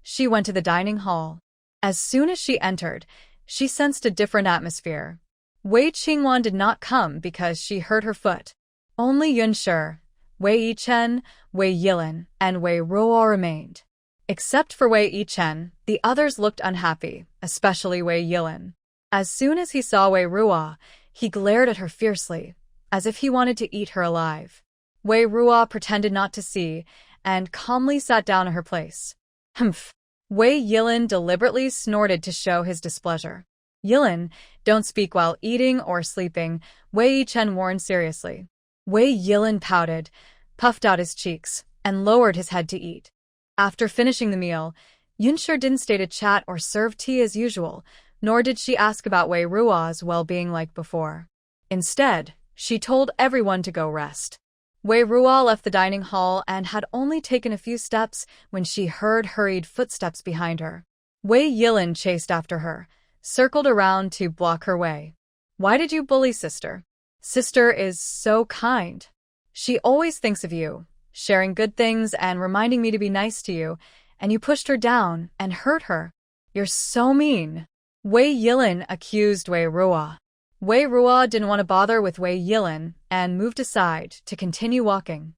she went to the dining hall. As soon as she entered, she sensed a different atmosphere. Wei Qingwan did not come because she hurt her foot. Only Yunshi, Wei Yichen, Wei Yilin, and Wei Ruo remained. Except for Wei Yichen, the others looked unhappy, especially Wei Yilin. As soon as he saw Wei Ruo, he glared at her fiercely, as if he wanted to eat her alive. Wei Ruo pretended not to see, and calmly sat down in her place. Humph! Wei Yilin deliberately snorted to show his displeasure. Yilin, don't speak while eating or sleeping, Wei Yichen warned seriously. Wei Yilin pouted, puffed out his cheeks, and lowered his head to eat. After finishing the meal, Yunshi didn't stay to chat or serve tea as usual, nor did she ask about Wei Ruo's well-being like before. Instead, she told everyone to go rest. Wei Ruo left the dining hall and had only taken a few steps when she heard hurried footsteps behind her. Wei Yilin chased after her, circled around to block her way. Why did you bully sister? Sister is so kind. She always thinks of you, sharing good things and reminding me to be nice to you, and you pushed her down and hurt her. You're so mean. Wei Yilin accused Wei Ruo. Wei Ruo didn't want to bother with Wei Yilin and moved aside to continue walking.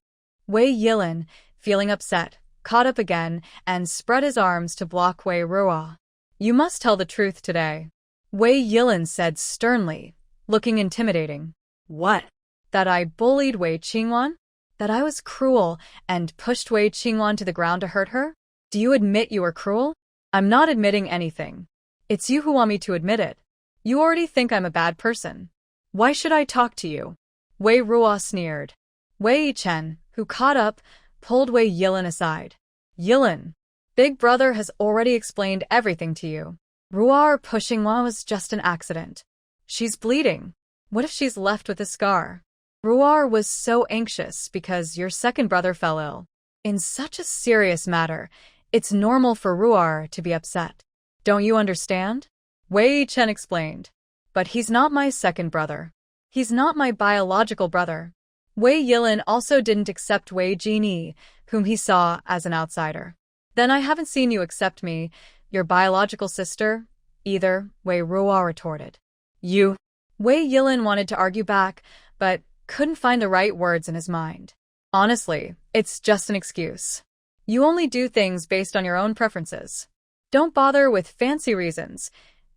Wei Yilin, feeling upset, caught up again and spread his arms to block Wei Ruo. You must tell the truth today, Wei Yilin said sternly, looking intimidating. What? That I bullied Wei Qingwan? That I was cruel and pushed Wei Qingwan to the ground to hurt her? Do you admit you were cruel? I'm not admitting anything. It's you who want me to admit it. You already think I'm a bad person. Why should I talk to you? Wei Ruo sneered. Wei Yichen, who caught up, pulled Wei Yilin aside. Yilin, Big Brother has already explained everything to you. Ruo pushing Wa was just an accident. She's bleeding. What if she's left with a scar? Ruo was so anxious because your second brother fell ill. In such a serious matter, it's normal for Ruo to be upset. Don't you understand? Wei Chen explained. But he's not my second brother. He's not my biological brother. Wei Yilin also didn't accept Wei Jin Yi, whom he saw as an outsider. Then I haven't seen you accept me, your biological sister, either, Wei Ruo retorted. You? Wei Yilin wanted to argue back, but couldn't find the right words in his mind. Honestly, it's just an excuse. You only do things based on your own preferences. Don't bother with fancy reasons.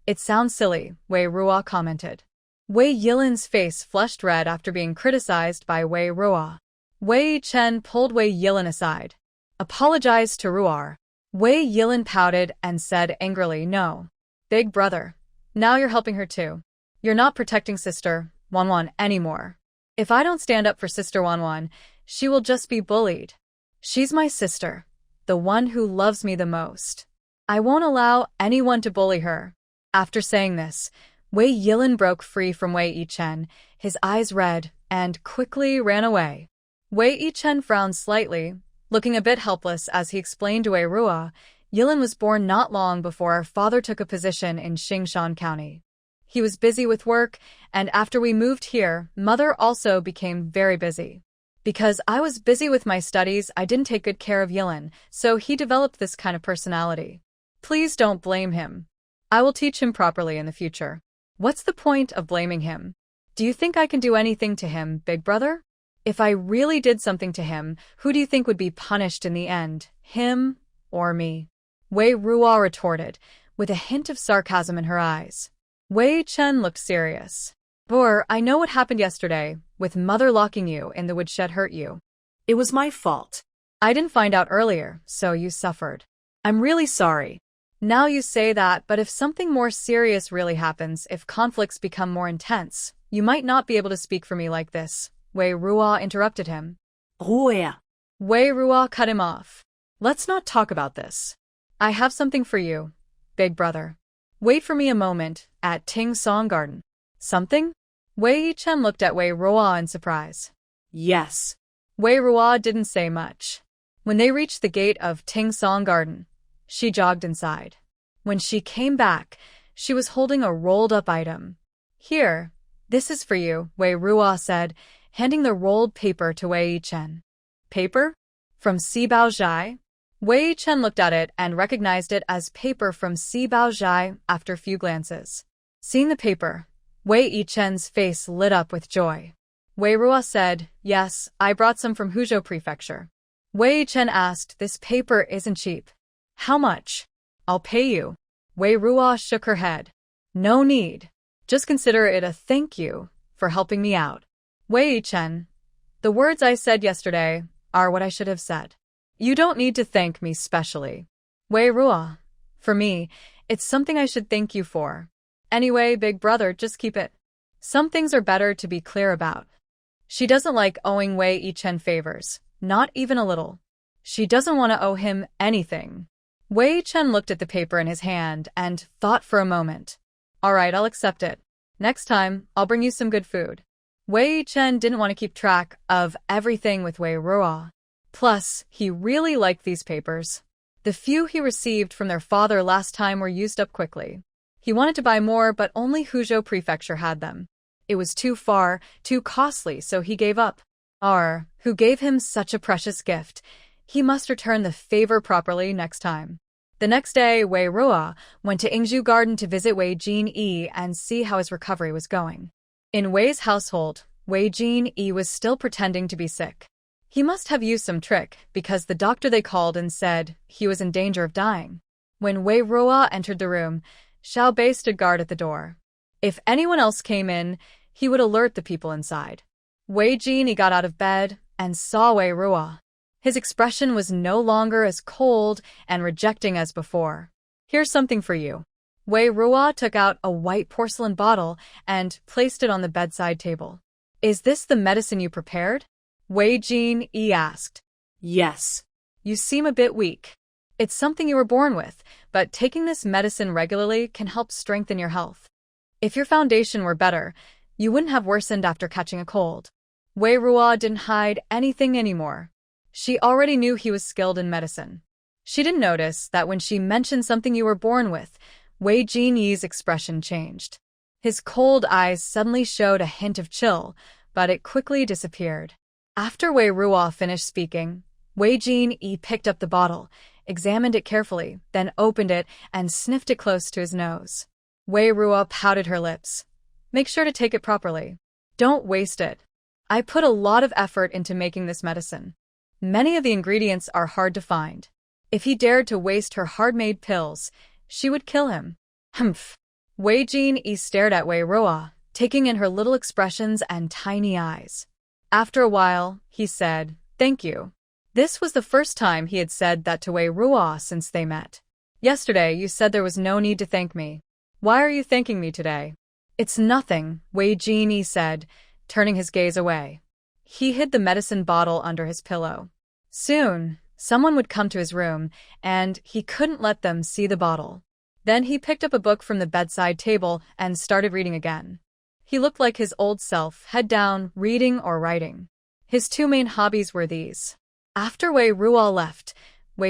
It sounds silly, Wei Ruo commented. Wei Yilin's face flushed red after being criticized by Wei Ruo. Wei Chen pulled Wei Yilin aside. Apologized to Ruo. Wei Yilin pouted and said angrily, No. Big brother. Now you're helping her too. You're not protecting Sister Wanwan anymore. If I don't stand up for Sister Wanwan, she will just be bullied. She's my sister, the one who loves me the most. I won't allow anyone to bully her. After saying this, Wei Yilin broke free from Wei Yichen, his eyes red, and quickly ran away. Wei Yichen frowned slightly, looking a bit helpless as he explained to Wei Ruo, Yilin was born not long before our father took a position in Xingshan County. He was busy with work, and after we moved here, Mother also became very busy. Because I was busy with my studies, I didn't take good care of Yilin, so he developed this kind of personality. Please don't blame him. I will teach him properly in the future. What's the point of blaming him? Do you think I can do anything to him, big brother? If I really did something to him, who do you think would be punished in the end, him or me? Wei Ruo retorted, with a hint of sarcasm in her eyes. Wei Chen looked serious. I know what happened yesterday, with Mother locking you in the woodshed hurt you. It was my fault. I didn't find out earlier, so you suffered. I'm really sorry. Now you say that, but if something more serious really happens, if conflicts become more intense, you might not be able to speak for me like this. Wei Ruo interrupted him. Wei Ruo cut him off. Let's not talk about this. I have something for you, big brother. Wait for me a moment, at Ting Song Garden. Something? Wei Yichen looked at Wei Ruo in surprise. Yes. Wei Ruo didn't say much. When they reached the gate of Ting Song Garden, she jogged inside. When she came back, she was holding a rolled-up item. Here, this is for you, Wei Ruo said, handing the rolled paper to Wei Yichen. Paper? From Sibao Zhai? Wei Yichen looked at it and recognized it as paper from Sibao Zhai after a few glances. Seeing the paper, Wei Yichen's face lit up with joy. Wei Ruo said, yes, I brought some from Huzhou Prefecture. Wei Yichen asked, this paper isn't cheap. How much? I'll pay you. Wei Ruo shook her head. No need. Just consider it a thank you for helping me out. Wei Yichen, the words I said yesterday are what I should have said. You don't need to thank me specially. Wei Ruo, for me, it's something I should thank you for. Anyway, big brother, just keep it. Some things are better to be clear about. She doesn't like owing Wei Yichen favors, not even a little. She doesn't want to owe him anything. Wei Yichen looked at the paper in his hand and thought for a moment. All right, I'll accept it. Next time, I'll bring you some good food. Wei Yichen didn't want to keep track of everything with Wei Ruo. Plus, he really liked these papers. The few he received from their father last time were used up quickly. He wanted to buy more, but only Huzhou Prefecture had them. It was too far, too costly, so he gave up. Who gave him such a precious gift? He must return the favor properly next time. The next day, Wei Ruo went to Exiled Garden to visit Wei Jin Yi and see how his recovery was going. In Wei's household, Wei Jin Yi was still pretending to be sick. He must have used some trick, because the doctor they called and said he was in danger of dying. When Wei Ruo entered the room, Xiao Bei stood guard at the door. If anyone else came in, he would alert the people inside. Wei Jin Yi got out of bed and saw Wei Ruo. His expression was no longer as cold and rejecting as before. Here's something for you. Wei Ruo took out a white porcelain bottle and placed it on the bedside table. Is this the medicine you prepared? Wei Jin Yi asked. Yes. You seem a bit weak. It's something you were born with, but taking this medicine regularly can help strengthen your health. If your foundation were better, you wouldn't have worsened after catching a cold. Wei Ruo didn't hide anything anymore. She already knew he was skilled in medicine. She didn't notice that when she mentioned something you were born with, Wei Jin Yi's expression changed. His cold eyes suddenly showed a hint of chill, but it quickly disappeared. After Wei Ruo finished speaking, Wei Jin Yi picked up the bottle, examined it carefully, then opened it and sniffed it close to his nose. Wei Ruo pouted her lips. Make sure to take it properly. Don't waste it. I put a lot of effort into making this medicine. Many of the ingredients are hard to find. If he dared to waste her hard-made pills, she would kill him. Humph. Wei Jin Yi stared at Wei Ruo, taking in her little expressions and tiny eyes. After a while, he said, "Thank you." This was the first time he had said that to Wei Ruo since they met. Yesterday, you said there was no need to thank me. Why are you thanking me today? It's nothing, Wei Jin Yi said, turning his gaze away. He hid the medicine bottle under his pillow. Soon, someone would come to his room, and he couldn't let them see the bottle. Then he picked up a book from the bedside table and started reading again. He looked like his old self, head down, reading or writing. His two main hobbies were these. After Wei Ruo left,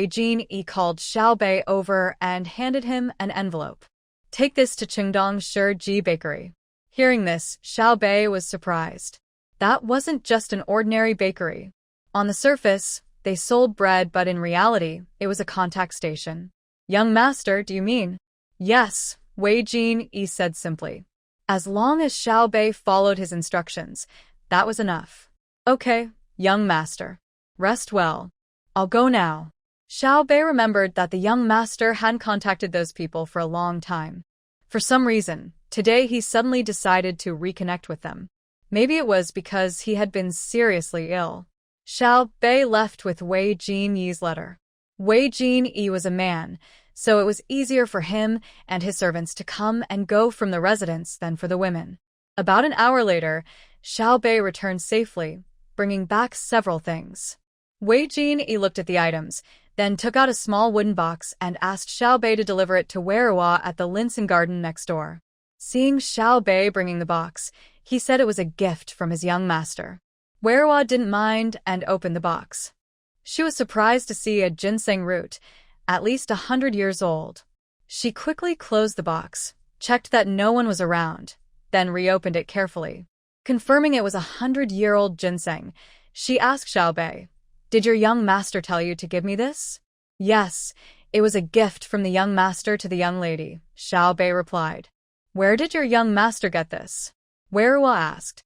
Jin Yi called Xiao Bei over and handed him an envelope. Take this to Qingdong Shi Bakery. Hearing this, Xiao Bei was surprised. That wasn't just an ordinary bakery. On the surface, they sold bread, but in reality, it was a contact station. Young master, do you mean? Yes, Jin Yi said simply. As long as Xiao Bei followed his instructions, that was enough. Okay, young master. Rest well. I'll go now. Xiao Bei remembered that the young master hadn't contacted those people for a long time. For some reason, today he suddenly decided to reconnect with them. Maybe it was because he had been seriously ill. Xiao Bei left with Jin Yi's letter. Jin Yi was a man, so it was easier for him and his servants to come and go from the residence than for the women. About an hour later, Xiao Bei returned safely, bringing back several things. Jin Yi looked at the items, then took out a small wooden box and asked Xiao Bei to deliver it to Wei at the Wongme Garden next door. Seeing Xiao Bei bringing the box, he said it was a gift from his young master. Wei didn't mind and opened the box. She was surprised to see a ginseng root, at least 100 years old. She quickly closed the box, checked that no one was around, then reopened it carefully. Confirming it was 100-year-old ginseng, she asked Xiao Bei, "Did your young master tell you to give me this?" "Yes, it was a gift from the young master to the young lady," Xiao Bei replied. "Where did your young master get this?" Wei asked.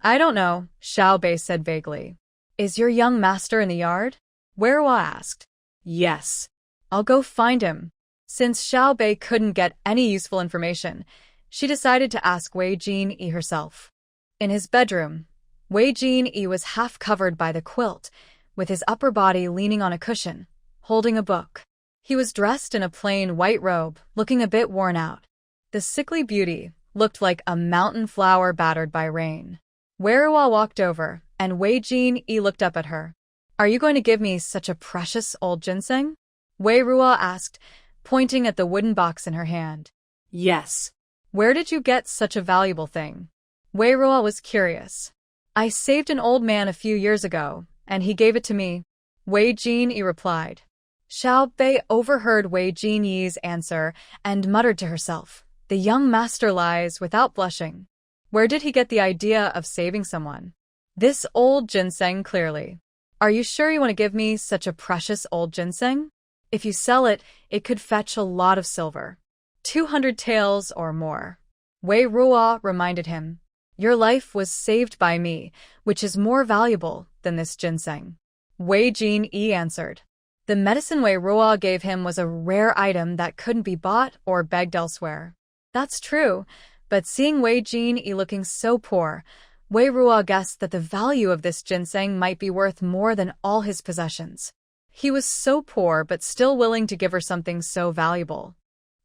"I don't know," Xiao Bei said vaguely. "Is your young master in the yard?" Wei asked. "Yes." "I'll go find him." Since Xiao Bei couldn't get any useful information, she decided to ask Jin Yi herself. In his bedroom, Jin Yi was half covered by the quilt, with his upper body leaning on a cushion, holding a book. He was dressed in a plain white robe, looking a bit worn out. The sickly beauty looked like a mountain flower battered by rain. Wei walked over, and Jin Yi looked up at her. "Are you going to give me such a precious old ginseng?" Wei asked, pointing at the wooden box in her hand. "Yes." "Where did you get such a valuable thing?" Wei was curious. "I saved an old man a few years ago, and he gave it to me," Jin Yi replied. Xiao Bei overheard Jin Yi's answer and muttered to herself, "The young master lies," without blushing. Where did he get the idea of saving someone? This old ginseng, clearly. "Are you sure you want to give me such a precious old ginseng? If you sell it, it could fetch a lot of silver. 200 taels or more." Wei reminded him. "Your life was saved by me, which is more valuable than this ginseng." Jin Yi answered. The medicine Wei gave him was a rare item that couldn't be bought or begged elsewhere. That's true, but seeing Jin Yi looking so poor, Wei guessed that the value of this ginseng might be worth more than all his possessions. He was so poor but still willing to give her something so valuable.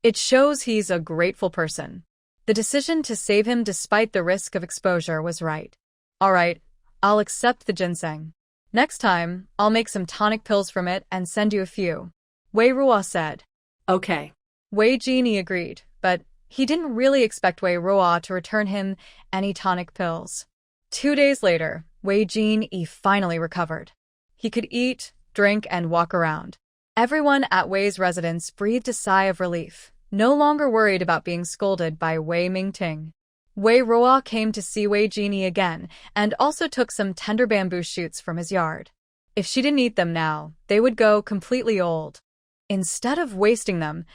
It shows he's a grateful person. The decision to save him despite the risk of exposure was right. "All right, I'll accept the ginseng. Next time, I'll make some tonic pills from it and send you a few," Wei said. "Okay." Jin Yi agreed, but he didn't really expect Wei to return him any tonic pills. 2 days later, Jin Yi finally recovered. He could eat, drink, and walk around. Everyone at Wei's residence breathed a sigh of relief, no longer worried about being scolded by Wei Ming. Wei came to see Jin Yi again and also took some tender bamboo shoots from his yard. If she didn't eat them now, they would go completely old. Instead of wasting them,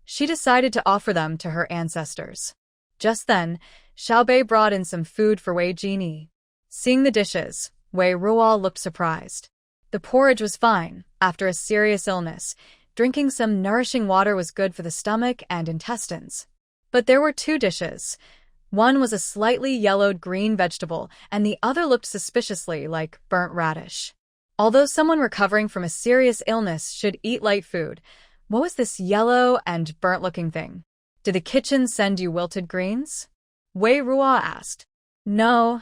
she decided to offer them to her ancestors. Just then, Xiao Bei brought in some food for Jin Yi. Seeing the dishes, Wei looked surprised. The porridge was fine, after a serious illness. Drinking some nourishing water was good for the stomach and intestines. But there were 2 dishes. One was a slightly yellowed green vegetable, and the other looked suspiciously like burnt radish. Although someone recovering from a serious illness should eat light food, what was this yellow and burnt-looking thing? "Did the kitchen send you wilted greens?" Wei asked. "No,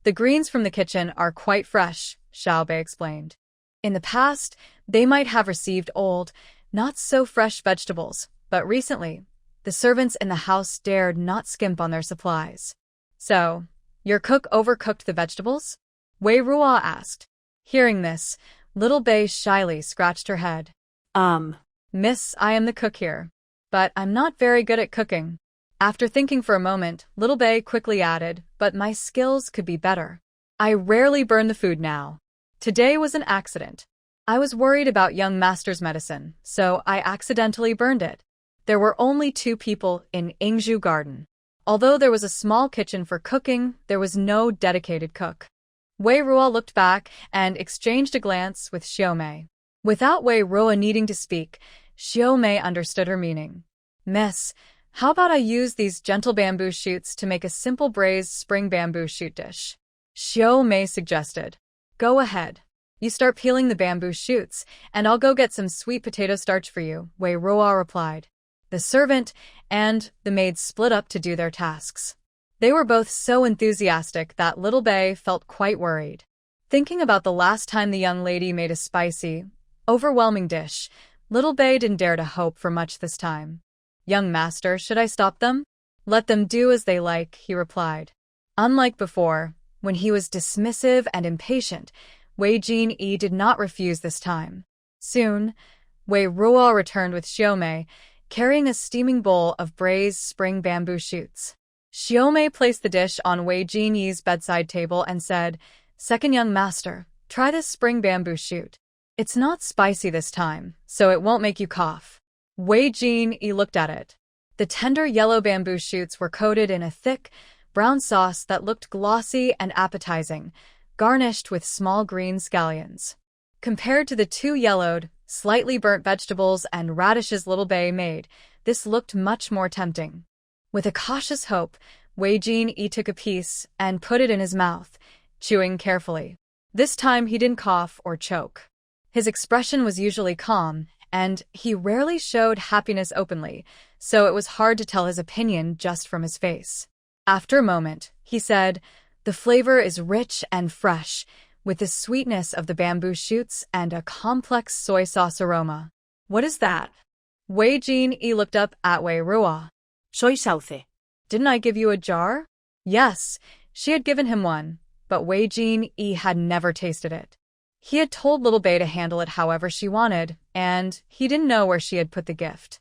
the greens from the kitchen are quite fresh," Xiao Bei explained. In the past, they might have received old, not-so-fresh vegetables, but recently, the servants in the house dared not skimp on their supplies. "So, your cook overcooked the vegetables?" Wei Ruo asked. Hearing this, little Bei shyly scratched her head. Miss, I am the cook here. But I'm not very good at cooking. After thinking for a moment, little Bei quickly added, but my skills could be better. I rarely burn the food now. Today was an accident. I was worried about young master's medicine, so I accidentally burned it. There were only 2 people in Wongme Garden. Although there was a small kitchen for cooking, there was no dedicated cook. Wei Ruo looked back and exchanged a glance with Xiaomei. Without Wei Ruo needing to speak, Xiaomei understood her meaning. Miss, how about I use these gentle bamboo shoots to make a simple braised spring bamboo shoot dish? Xiaomei suggested. Go ahead. You start peeling the bamboo shoots, and I'll go get some sweet potato starch for you, Wei Ruo replied. The servant and the maid split up to do their tasks. They were both so enthusiastic that little Bei felt quite worried. Thinking about the last time the young lady made a spicy, overwhelming dish, little Bei didn't dare to hope for much this time. Young master, should I stop them? Let them do as they like, he replied. Unlike before, when he was dismissive and impatient, Jin Yi did not refuse this time. Soon, Wei Ruo returned with Xiaomei, carrying a steaming bowl of braised spring bamboo shoots. Xiaomei placed the dish on Jin Yi's bedside table and said, Second young master, try this spring bamboo shoot. It's not spicy this time, so it won't make you cough. Jin Yi looked at it. The tender yellow bamboo shoots were coated in a thick, brown sauce that looked glossy and appetizing, garnished with small green scallions. Compared to the 2 yellowed, slightly burnt vegetables and radishes little Bei made, this looked much more tempting. With a cautious hope, Jin Yi took a piece and put it in his mouth, chewing carefully. This time he didn't cough or choke. His expression was usually calm, and he rarely showed happiness openly, so it was hard to tell his opinion just from his face. After a moment, he said, The flavor is rich and fresh, with the sweetness of the bamboo shoots and a complex soy sauce aroma. What is that? Jin Yi looked up at Wei Ruo. Soy sauce. Didn't I give you a jar? Yes, she had given him one, but Jin Yi had never tasted it. He had told little Bei to handle it however she wanted, and he didn't know where she had put the gift.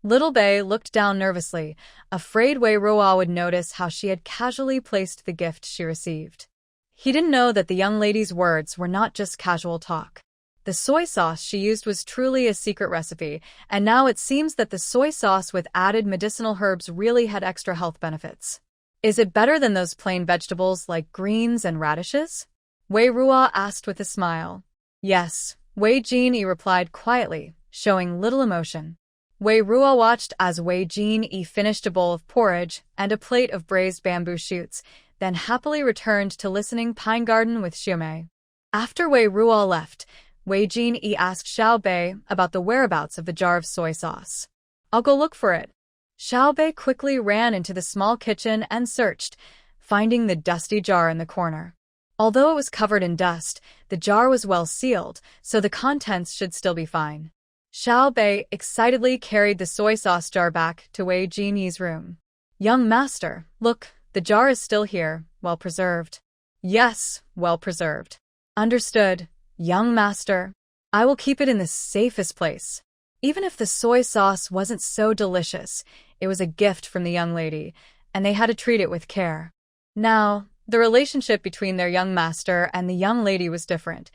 Little Bei looked down nervously, afraid Wei Ruo would notice how she had casually placed the gift she received. He didn't know that the young lady's words were not just casual talk. The soy sauce she used was truly a secret recipe, and now it seems that the soy sauce with added medicinal herbs really had extra health benefits. Is it better than those plain vegetables like greens and radishes? Wei Ruo asked with a smile. Yes, Jin Yi replied quietly, showing little emotion. Wei Ruo watched as Jin Yi finished a bowl of porridge and a plate of braised bamboo shoots, then happily returned to listening Pine Garden with Xiaomei. After Wei Ruo left, Jin Yi asked Xiao Bei about the whereabouts of the jar of soy sauce. I'll go look for it. Xiao Bei quickly ran into the small kitchen and searched, finding the dusty jar in the corner. Although it was covered in dust, the jar was well sealed, so the contents should still be fine. Xiao Bei excitedly carried the soy sauce jar back to Jin Yi's room. Young master, look, the jar is still here, well preserved. Yes, well preserved. Understood, young master. I will keep it in the safest place. Even if the soy sauce wasn't so delicious, it was a gift from the young lady, and they had to treat it with care. Now, the relationship between their young master and the young lady was different.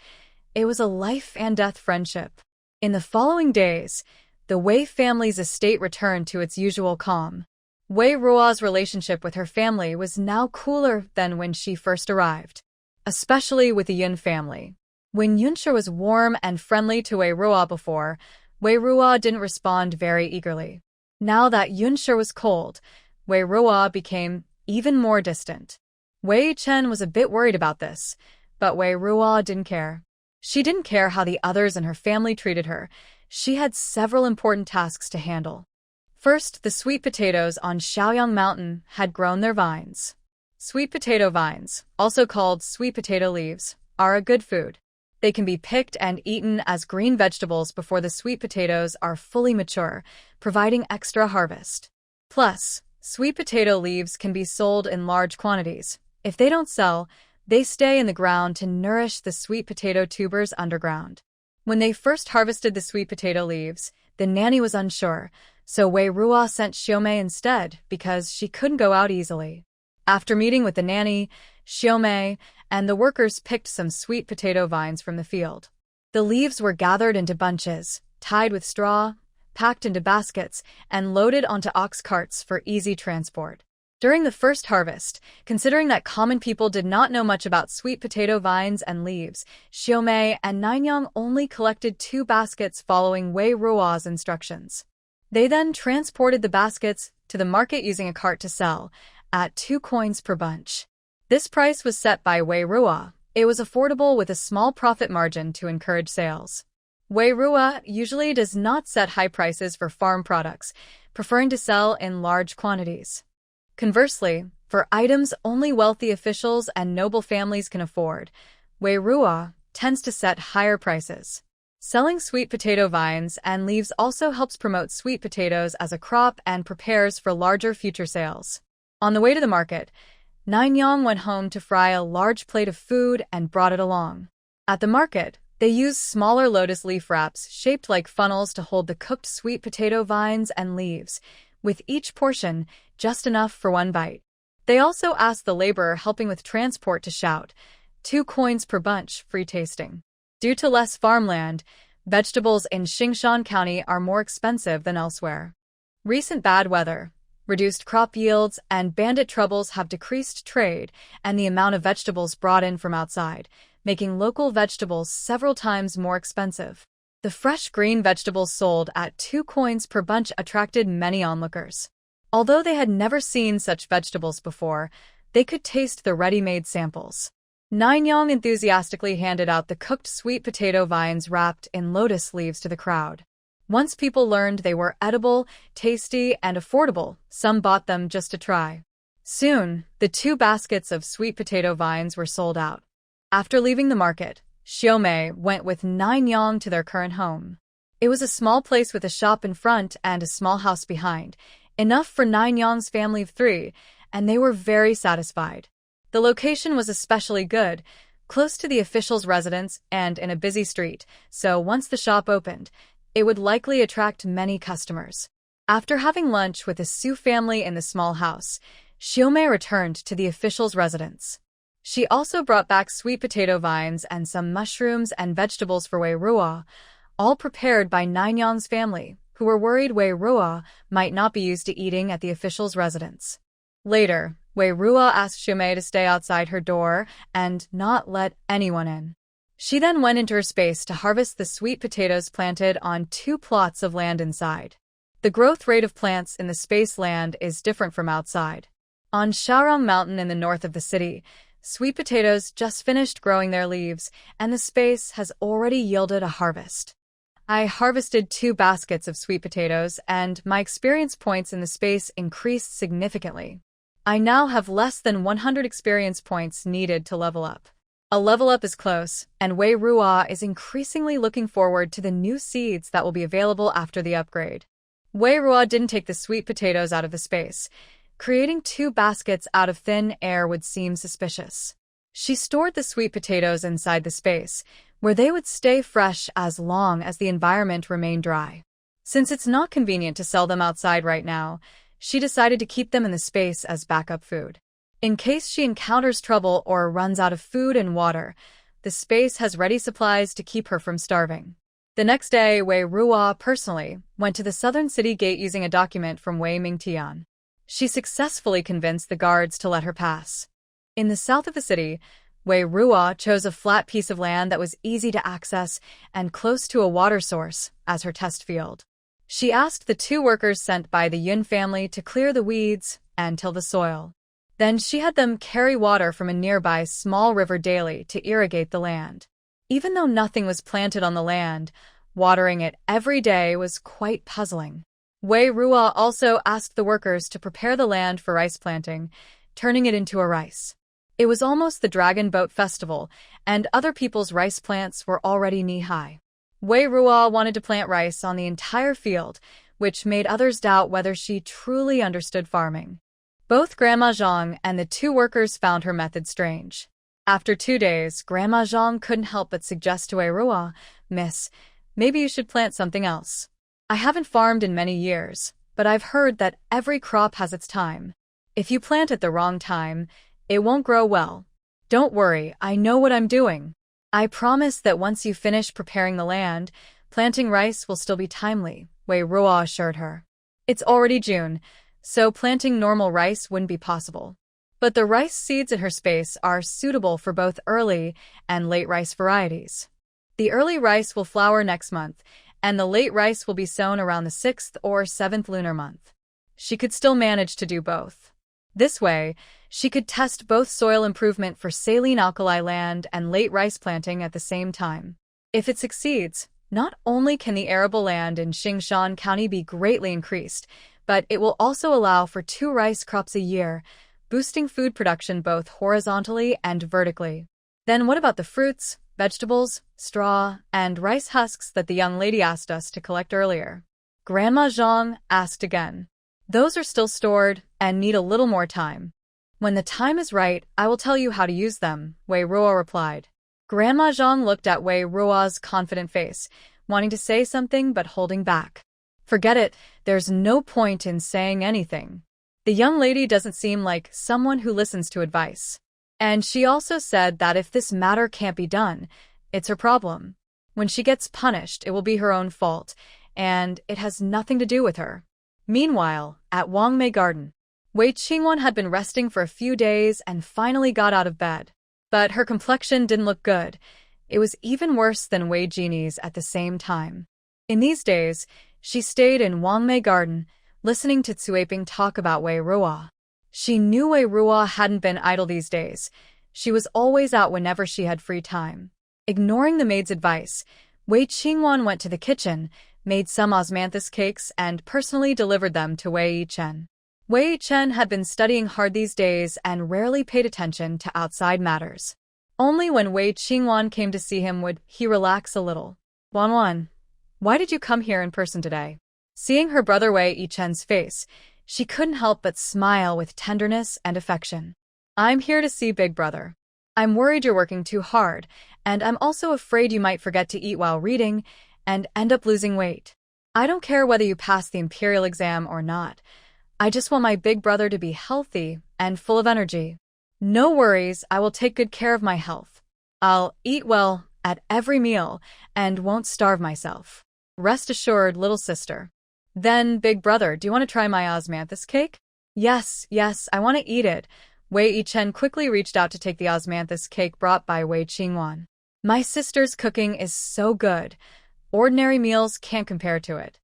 It was a life-and-death friendship. In the following days, the Wei family's estate returned to its usual calm. Wei Ruo's relationship with her family was now cooler than when she first arrived, especially with the Yun family. When Yunsha was warm and friendly to Wei Ruo before, Wei Ruo didn't respond very eagerly. Now that Yunsha was cold, Wei Ruo became even more distant. Wei Chen was a bit worried about this, but Wei Ruo didn't care. She didn't care how the others in her family treated her. She had several important tasks to handle. First, the sweet potatoes on Shaoyang Mountain had grown their vines. Sweet potato vines, also called sweet potato leaves, are a good food. They can be picked and eaten as green vegetables before the sweet potatoes are fully mature, providing extra harvest. Plus, sweet potato leaves can be sold in large quantities. If they don't sell, They stay in the ground to nourish the sweet potato tubers underground. When they first harvested the sweet potato leaves, the nanny was unsure, so Wei Ruo sent Xiaomei instead because she couldn't go out easily. After meeting with the nanny, Xiaomei and the workers picked some sweet potato vines from the field. The leaves were gathered into bunches, tied with straw, packed into baskets, and loaded onto ox carts for easy transport. During the first harvest, considering that common people did not know much about sweet potato vines and leaves, Xiaomei and Jinyong only collected 2 baskets following Wei Ruo's instructions. They then transported the baskets to the market using a cart to sell, at 2 coins per bunch. This price was set by Wei Ruo. It was affordable with a small profit margin to encourage sales. Wei Ruo usually does not set high prices for farm products, preferring to sell in large quantities. Conversely, for items only wealthy officials and noble families can afford, Wei Ruo tends to set higher prices. Selling sweet potato vines and leaves also helps promote sweet potatoes as a crop and prepares for larger future sales. On the way to the market, Jinyong went home to fry a large plate of food and brought it along. At the market, they used smaller lotus leaf wraps shaped like funnels to hold the cooked sweet potato vines and leaves, with each portion just enough for 1 bite. They also asked the laborer helping with transport to shout, 2 coins per bunch, free tasting. Due to less farmland, vegetables in Xingshan County are more expensive than elsewhere. Recent bad weather, reduced crop yields, and bandit troubles have decreased trade and the amount of vegetables brought in from outside, making local vegetables several times more expensive. The fresh green vegetables sold at 2 coins per bunch attracted many onlookers. Although they had never seen such vegetables before, they could taste the ready-made samples. Jinyong enthusiastically handed out the cooked sweet potato vines wrapped in lotus leaves to the crowd. Once people learned they were edible, tasty, and affordable, some bought them just to try. Soon, the 2 baskets of sweet potato vines were sold out. After leaving the market, Xiaomei went with Jinyong to their current home. It was a small place with a shop in front and a small house behind, enough for Jinyong's family of 3, and they were very satisfied. The location was especially good, close to the official's residence and in a busy street, so once the shop opened, it would likely attract many customers. After having lunch with the Su family in the small house, Xiaomei returned to the official's residence. She also brought back sweet potato vines and some mushrooms and vegetables for Wei Ruo, all prepared by Jinyong's family, who were worried Wei Ruo might not be used to eating at the official's residence. Later, Wei Ruo asked Xiaomei to stay outside her door and not let anyone in. She then went into her space to harvest the sweet potatoes planted on 2 plots of land inside. The growth rate of plants in the space land is different from outside. On Shaorong Mountain in the north of the city, sweet potatoes just finished growing their leaves, and the space has already yielded a harvest. I harvested 2 baskets of sweet potatoes, and my experience points in the space increased significantly. I now have less than 100 experience points needed to level up. A level up is close, and Wei Ruo is increasingly looking forward to the new seeds that will be available after the upgrade. Wei Ruo didn't take the sweet potatoes out of the space. Creating 2 baskets out of thin air would seem suspicious. She stored the sweet potatoes inside the space, where they would stay fresh as long as the environment remained dry. Since it's not convenient to sell them outside right now, she decided to keep them in the space as backup food. In case she encounters trouble or runs out of food and water, the space has ready supplies to keep her from starving. The next day, Wei Ruo personally went to the southern city gate using a document from Wei Ming. She successfully convinced the guards to let her pass. In the south of the city, Wei Ruo chose a flat piece of land that was easy to access and close to a water source as her test field. She asked the 2 workers sent by the Yun family to clear the weeds and till the soil. Then she had them carry water from a nearby small river daily to irrigate the land. Even though nothing was planted on the land, watering it every day was quite puzzling. Wei Ruo also asked the workers to prepare the land for rice planting, turning it into a rice. It was almost the Dragon Boat Festival, and other people's rice plants were already knee-high. Wei Ruo wanted to plant rice on the entire field, which made others doubt whether she truly understood farming. Both Grandma Zhang and the 2 workers found her method strange. After 2 days, Grandma Zhang couldn't help but suggest to Wei Ruo, "Miss, maybe you should plant something else. I haven't farmed in many years, but I've heard that every crop has its time. If you plant at the wrong time, it won't grow well. Don't worry, I know what I'm doing. I promise that once you finish preparing the land, planting rice will still be timely," Wei Ruo assured her. It's already June, so planting normal rice wouldn't be possible. But the rice seeds in her space are suitable for both early and late rice varieties. The early rice will flower next month, and the late rice will be sown around the 6th or 7th lunar month. She could still manage to do both. This way, she could test both soil improvement for saline alkali land and late rice planting at the same time. If it succeeds, not only can the arable land in Xingshan County be greatly increased, but it will also allow for 2 rice crops a year, boosting food production both horizontally and vertically. Then what about the fruits, vegetables, straw, and rice husks that the young lady asked us to collect earlier? Grandma Zhang asked again. Those are still stored and need a little more time. When the time is right, I will tell you how to use them, Wei Ruo replied. Grandma Zhang looked at Wei Ruo's confident face, wanting to say something but holding back. Forget it, there's no point in saying anything. The young lady doesn't seem like someone who listens to advice. And she also said that if this matter can't be done, it's her problem. When she gets punished, it will be her own fault, and it has nothing to do with her. Meanwhile, at Wongme Garden, Wei Qingwan had been resting for a few days and finally got out of bed. But her complexion didn't look good. It was even worse than Wei Jinyi's at the same time. In these days, she stayed in Wongme Garden, listening to Cuiping talk about Wei Ruo. She knew Wei Ruo hadn't been idle these days. She was always out whenever she had free time. Ignoring the maid's advice, Wei Qingwan went to the kitchen, made some osmanthus cakes, and personally delivered them to Wei Yichen. Wei Yichen had been studying hard these days and rarely paid attention to outside matters. Only when Wei Qingwan came to see him would he relax a little. "Wanwan, why did you come here in person today?" Seeing her brother Wei Yichen's face, she couldn't help but smile with tenderness and affection. "I'm here to see Big Brother. I'm worried you're working too hard, and I'm also afraid you might forget to eat while reading and end up losing weight. I don't care whether you pass the imperial exam or not. I just want my big brother to be healthy and full of energy. No worries, I will take good care of my health. I'll eat well at every meal and won't starve myself. Rest assured, little sister." "Then, big brother, do you want to try my osmanthus cake?" Yes, I want to eat it." Wei Yichen quickly reached out to take the osmanthus cake brought by Wei Qingwan. "My sister's cooking is so good. Ordinary meals can't compare to it."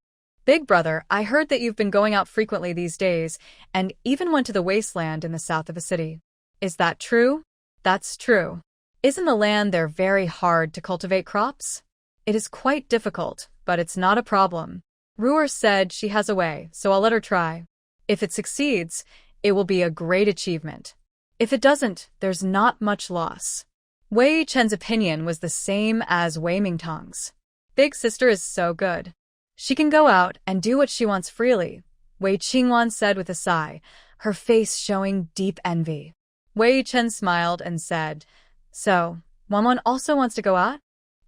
"Big brother, I heard that you've been going out frequently these days and even went to the wasteland in the south of the city. Is that true?" "That's true. Isn't the land there very hard to cultivate crops?" "It is quite difficult, but it's not a problem. Ruer said she has a way, so I'll let her try. If it succeeds, it will be a great achievement. If it doesn't, there's not much loss." Wei Chen's opinion was the same as Wei Mingtong's. Big sister is so good. She can go out and do what she wants freely, Wei Qingwan said with a sigh, her face showing deep envy. Wei Chen smiled and said, "So, Wanwan also wants to go out?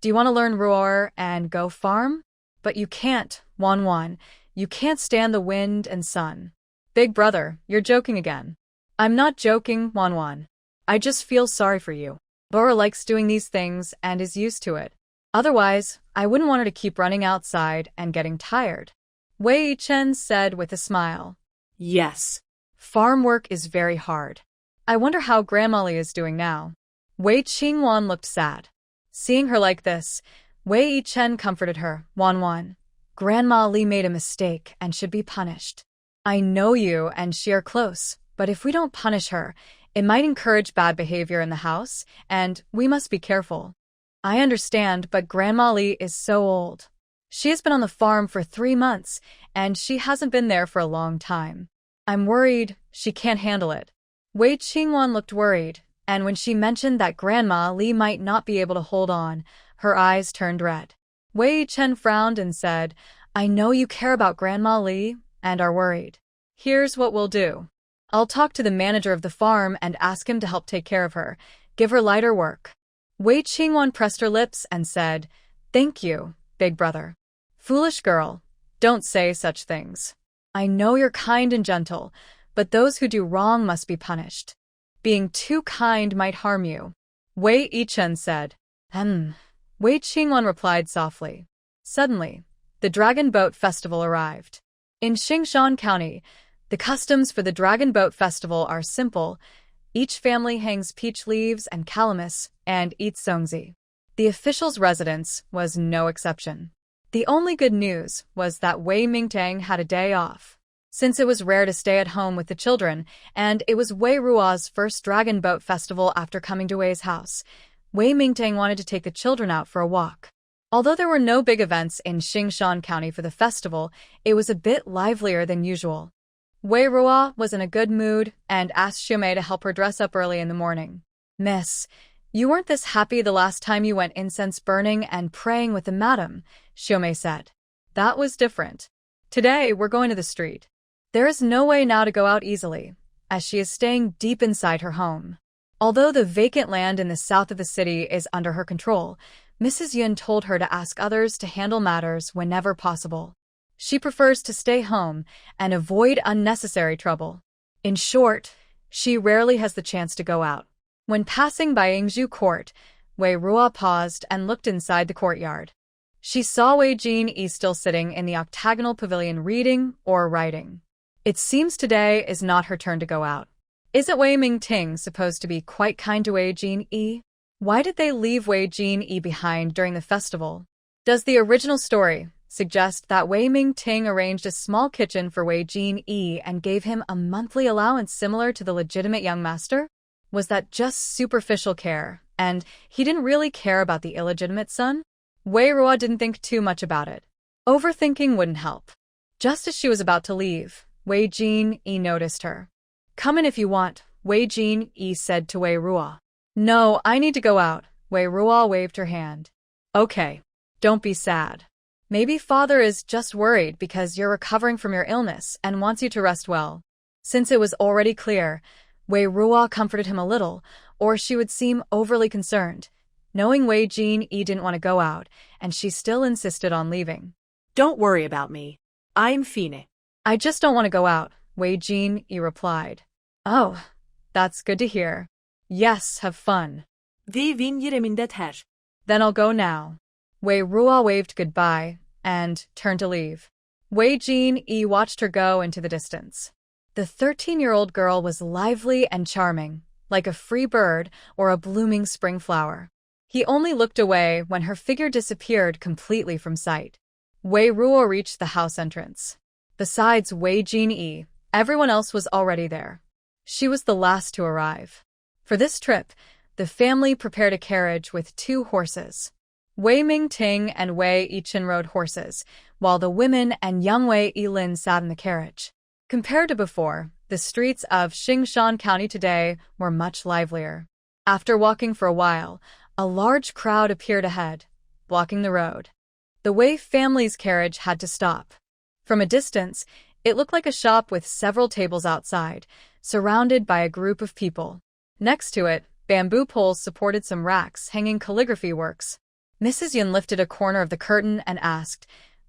Do you want to learn roar and go farm? But you can't, Wanwan. You can't stand the wind and sun." "Big brother, you're joking again." "I'm not joking, Wanwan. I just feel sorry for you. Bora likes doing these things and is used to it. Otherwise, I wouldn't want her to keep running outside and getting tired." Wei Chen said with a smile. "Yes, farm work is very hard. I wonder how Grandma Li is doing now." Wei Qingwan looked sad. Seeing her like this, Wei Chen comforted her. "Wanwan, Grandma Li made a mistake and should be punished. I know you and she are close, but if we don't punish her, it might encourage bad behavior in the house, and we must be careful." "I understand, but Grandma Li is so old. She has been on the farm for 3 months, and she hasn't been there for a long time. I'm worried she can't handle it." Wei Qingwan looked worried, and when she mentioned that Grandma Li might not be able to hold on, her eyes turned red. Wei Chen frowned and said, "I know you care about Grandma Li and are worried. Here's what we'll do. I'll talk to the manager of the farm and ask him to help take care of her, Give her lighter work. Wei Qingwan pressed her lips and said, "Thank you, big brother." "Foolish girl, don't say such things. I know you're kind and gentle, but those who do wrong must be punished. Being too kind might harm you." Wei Yichen said. Wei Qingwan replied softly. Suddenly, the Dragon Boat Festival arrived. In Xingshan County, the customs for the Dragon Boat Festival are simple. Each family hangs peach leaves and calamus and eats songzi. The official's residence was no exception. The only good news was that Wei Ming had a day off. Since it was rare to stay at home with the children, and it was Wei Ruo's first Dragon Boat Festival after coming to Wei's house, Wei Ming wanted to take the children out for a walk. Although there were no big events in Xingshan County for the festival, it was a bit livelier than usual. Wei Ruo was in a good mood and asked Xiumei to help her dress up early in the morning. "Miss, you weren't this happy the last time you went incense burning and praying with the madam," Xiumei said. "That was different. Today we're going to the street. There is no way now to go out easily, as she is staying deep inside her home. Although the vacant land in the south of the city is under her control, Mrs. Yun told her to ask others to handle matters whenever possible. She prefers to stay home and avoid unnecessary trouble. In short, she rarely has the chance to go out." When passing by Yingzhu Court, Wei Ruo paused and looked inside the courtyard. She saw Wei Jin Yi still sitting in the octagonal pavilion reading or writing. It seems today is not her turn to go out. Isn't Wei Ming supposed to be quite kind to Wei Jin Yi? Why did they leave Wei Jin Yi behind during the festival? Does the original story suggest that Wei Ming arranged a small kitchen for Wei Jin Yi and gave him a monthly allowance similar to the legitimate young master? Was that just superficial care, and he didn't really care about the illegitimate son? Wei Ruo didn't think too much about it. Overthinking wouldn't help. Just as she was about to leave, Wei Jin Yi noticed her. "Come in if you want," Wei Jin Yi said to Wei Ruo. "No, I need to go out," Wei Ruo waved her hand. "Okay, don't be sad. Maybe father is just worried because you're recovering from your illness and wants you to rest well." Since it was already clear, Wei Ruo comforted him a little, or she would seem overly concerned, knowing Wei Jin Yi didn't want to go out, and she still insisted on leaving. "Don't worry about me. I'm fine." "I just don't want to go out," Wei Jin Yi replied. "Oh, that's good to hear. Yes, have fun." Vin yeriminde ter. "Then I'll go now." Wei Ruo waved goodbye and turned to leave. Wei Jin Yi watched her go into the distance. The 13-year-old girl was lively and charming, like a free bird or a blooming spring flower. He only looked away when her figure disappeared completely from sight. Wei Ruo reached the house entrance. Besides Wei Jin Yi, everyone else was already there. She was the last to arrive. For this trip, the family prepared a carriage with 2 horses. Wei Ming and Wei Yichen rode horses, while the women and young Wei Yilin sat in the carriage. Compared to before, the streets of Xingshan County today were much livelier. After walking for a while, a large crowd appeared ahead, blocking the road. The Wei family's carriage had to stop. From a distance, it looked like a shop with several tables outside, surrounded by a group of people. Next to it, bamboo poles supported some racks hanging calligraphy works. Mrs. Yun lifted a corner of the curtain and asked,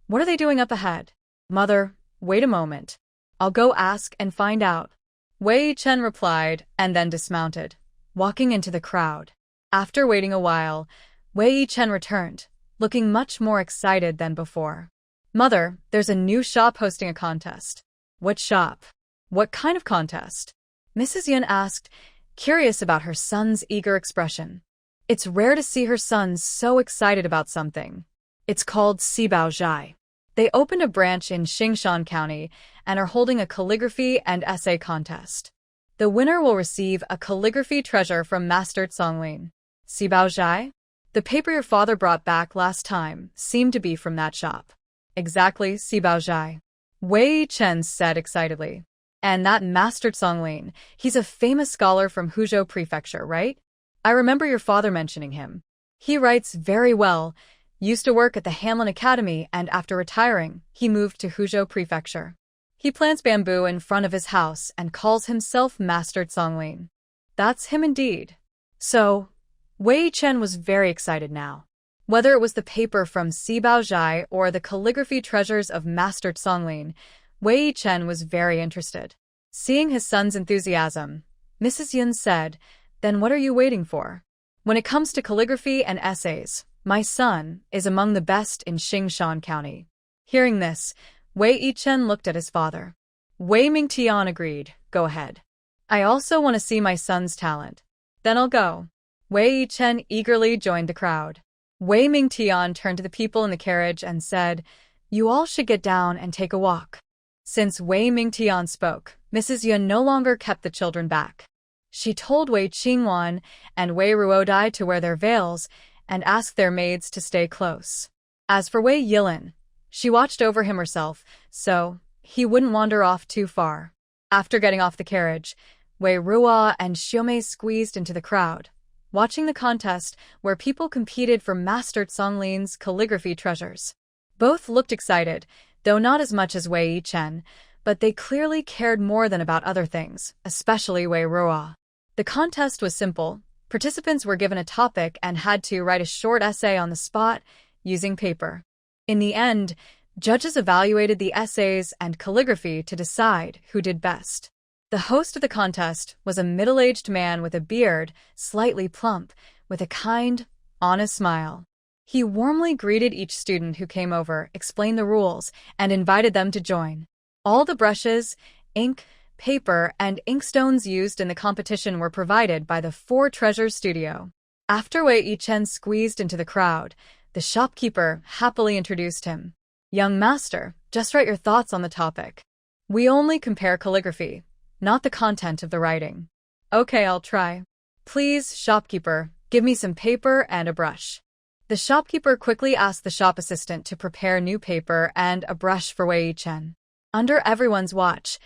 "What are they doing up ahead?" "Mother, wait a moment. I'll go ask and find out." Wei Chen replied and then dismounted, walking into the crowd. After waiting a while, Wei Chen returned, looking much more excited than before. "Mother, there's a new shop hosting a contest." "What shop? What kind of contest?" Mrs. Yun asked, curious about her son's eager expression. It's rare to see her sons so excited about something. It's called Sibao Zhai. They opened a branch in Xingshan County and are holding a calligraphy and essay contest. The winner will receive a calligraphy treasure from Master Songlin. Sibao Zhai? The paper your father brought back last time seemed to be from that shop. Exactly, Sibao Zhai. Wei Chen said excitedly. And that Master Songlin, he's a famous scholar from Huzhou Prefecture, right? I remember your father mentioning him. He writes very well, used to work at the Hanlin Academy, and after retiring, he moved to Huzhou Prefecture. He plants bamboo in front of his house and calls himself Master Songlin. That's him indeed. So, Wei Chen was very excited now. Whether it was the paper from Sibao Zhai or the calligraphy treasures of Master Songlin, Wei Chen was very interested. Seeing his son's enthusiasm, Mrs. Yun said, "Then what are you waiting for? When it comes to calligraphy and essays, my son is among the best in Xingshan County." Hearing this, Wei Chen looked at his father. Wei Ming agreed, "Go ahead. I also want to see my son's talent. Then I'll go." Wei Chen eagerly joined the crowd. Wei Ming turned to the people in the carriage and said, "You all should get down and take a walk." Since Wei Ming spoke, Mrs. Yun no longer kept the children back. She told Wei Qingwan and Wei Ruodai to wear their veils and asked their maids to stay close. As for Wei Yilin, she watched over him herself, so he wouldn't wander off too far. After getting off the carriage, Wei Ruo and Xiaomei squeezed into the crowd, watching the contest where people competed for Master Songlin's calligraphy treasures. Both looked excited, though not as much as Wei Chen, but they clearly cared more than about other things, especially Wei Ruo. The contest was simple. Participants were given a topic and had to write a short essay on the spot using paper. In the end, judges evaluated the essays and calligraphy to decide who did best. The host of the contest was a middle-aged man with a beard, slightly plump, with a kind, honest smile. He warmly greeted each student who came over, explained the rules, and invited them to join. All the brushes, ink, paper, and inkstones used in the competition were provided by the Four Treasures Studio. After Wei Chen squeezed into the crowd, the shopkeeper happily introduced him. "Young master, just write your thoughts on the topic. We only compare calligraphy, not the content of the writing." "Okay, I'll try." "Please, shopkeeper, give me some paper and a brush." The shopkeeper quickly asked the shop assistant to prepare new paper and a brush for Wei Chen. Under everyone's watch,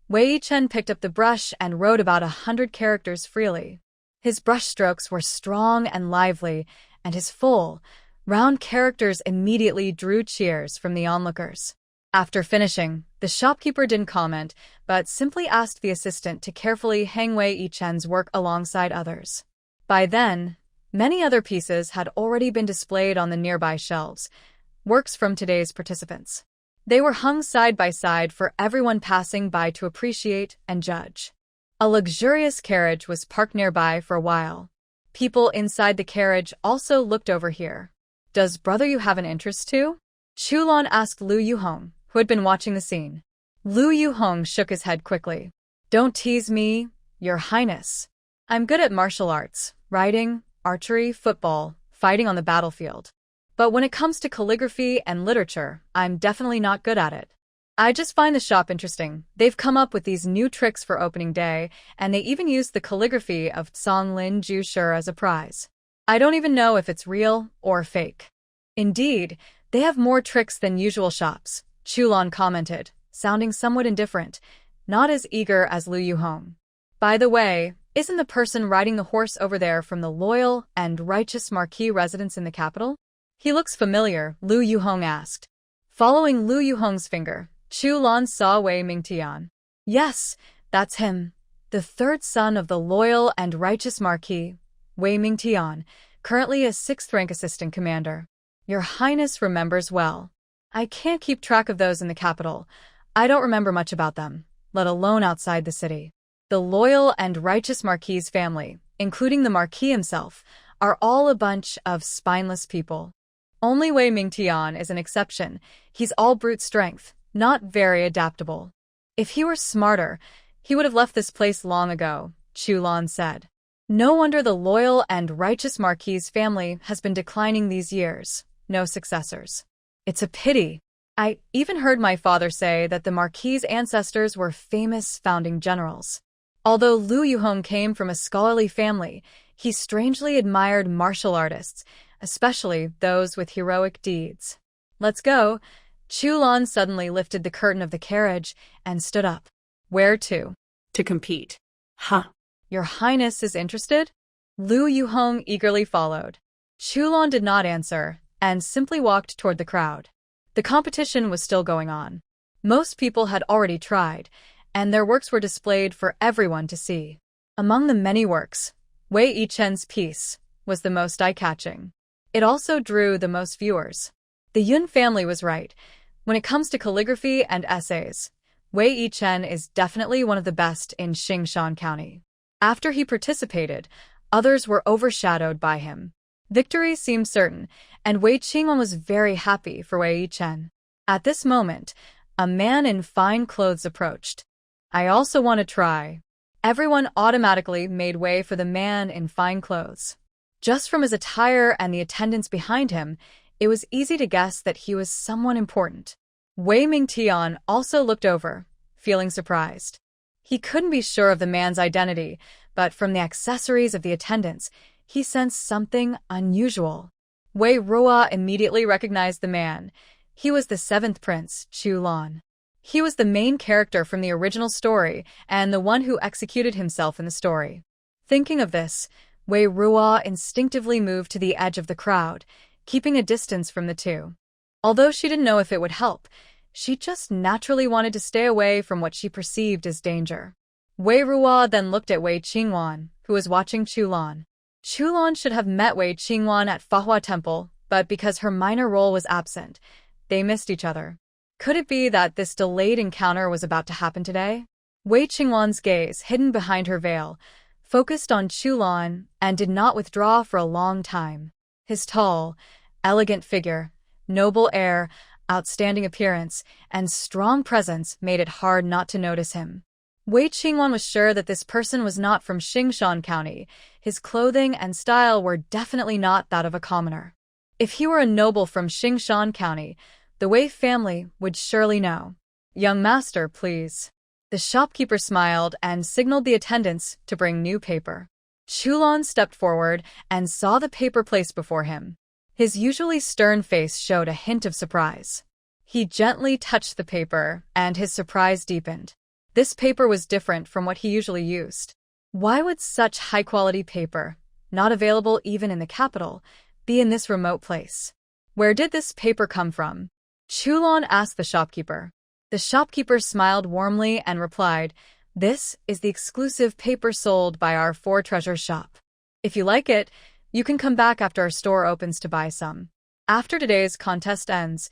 Wei Chen picked up the brush and wrote about 100 characters freely. His brush strokes were strong and lively, and his full, round characters immediately drew cheers from the onlookers. After finishing, the shopkeeper didn't comment, but simply asked the assistant to carefully hang Wei Chen's work alongside others. By then, many other pieces had already been displayed on the nearby shelves, works from today's participants. They were hung side by side for everyone passing by to appreciate and judge. A luxurious carriage was parked nearby for a while. People inside the carriage also looked over here. "Does brother you have an interest too?" Chulon asked Lu Yuhong, who had been watching the scene. Lu Yuhong shook his head quickly. "Don't tease me, Your Highness. I'm good at martial arts, riding, archery, football, fighting on the battlefield. But when it comes to calligraphy and literature, I'm definitely not good at it. I just find the shop interesting. They've come up with these new tricks for opening day, and they even used the calligraphy of Songlin Jushi as a prize. I don't even know if it's real or fake." "Indeed, they have more tricks than usual shops," Chulon commented, sounding somewhat indifferent, not as eager as Lu Yuhong. "By the way, isn't the person riding the horse over there from the loyal and righteous Marquis residence in the capital?" "He looks familiar," Lu Yuhong asked. Following Lu Yuhong's finger, Chulon saw Wei Ming. "Yes, that's him. The third son of the loyal and righteous Marquis, Wei Ming, currently a 6th rank assistant commander. Your Highness remembers well. I can't keep track of those in the capital. I don't remember much about them, let alone outside the city. The loyal and righteous Marquis' family, including the Marquis himself, are all a bunch of spineless people. Only Wei Ming is an exception. He's all brute strength, not very adaptable. If he were smarter, he would have left this place long ago," Chulon said. "No wonder the loyal and righteous Marquis' family has been declining these years. No successors. It's a pity. I even heard my father say that the Marquis' ancestors were famous founding generals." Although Lu Yuhong came from a scholarly family, he strangely admired martial artists, especially those with heroic deeds. "Let's go." Chulon suddenly lifted the curtain of the carriage and stood up. "Where to?" To compete. Huh. "Your Highness is interested?" Lu Yuhong eagerly followed. Chulon did not answer and simply walked toward the crowd. The competition was still going on. Most people had already tried, and their works were displayed for everyone to see. Among the many works, Wei Yichen's piece was the most eye-catching. It also drew the most viewers. The Yun family was right. When it comes to calligraphy and essays, Wei Yichen is definitely one of the best in Xingshan County. After he participated, others were overshadowed by him. Victory seemed certain, and Wei Qingwen was very happy for Wei Yichen. At this moment, a man in fine clothes approached. I also want to try. Everyone automatically made way for the man in fine clothes. Just from his attire and the attendants behind him, it was easy to guess that he was someone important. Wei Ming also looked over, feeling surprised. He couldn't be sure of the man's identity, but from the accessories of the attendants, he sensed something unusual. Wei Ruo immediately recognized the man. He was the seventh prince, Chu Lan. He was the main character from the original story and the one who executed himself in the story. Thinking of this, Wei Ruo instinctively moved to the edge of the crowd, keeping a distance from the two. Although she didn't know if it would help, she just naturally wanted to stay away from what she perceived as danger. Wei Ruo then looked at Wei Qingwen, who was watching Chu Lan. Chu Lan should have met Wei Qingwen at Fahua Temple, but because her minor role was absent, they missed each other. Could it be that this delayed encounter was about to happen today? Wei Qingwen's gaze, hidden behind her veil, focused on Chu Lan and did not withdraw for a long time. His tall, elegant figure, noble air, outstanding appearance, and strong presence made it hard not to notice him. Wei Qingwen was sure that this person was not from Xingshan County. His clothing and style were definitely not that of a commoner. If he were a noble from Xingshan County, the Wei family would surely know. Young master, please. The shopkeeper smiled and signaled the attendants to bring new paper. Chu Lan stepped forward and saw the paper placed before him. His usually stern face showed a hint of surprise. He gently touched the paper, and his surprise deepened. This paper was different from what he usually used. Why would such high-quality paper, not available even in the capital, be in this remote place? Where did this paper come from? Chu Lan asked the shopkeeper. The shopkeeper smiled warmly and replied, "This is the exclusive paper sold by our Four Treasures shop. If you like it, you can come back after our store opens to buy some. After today's contest ends,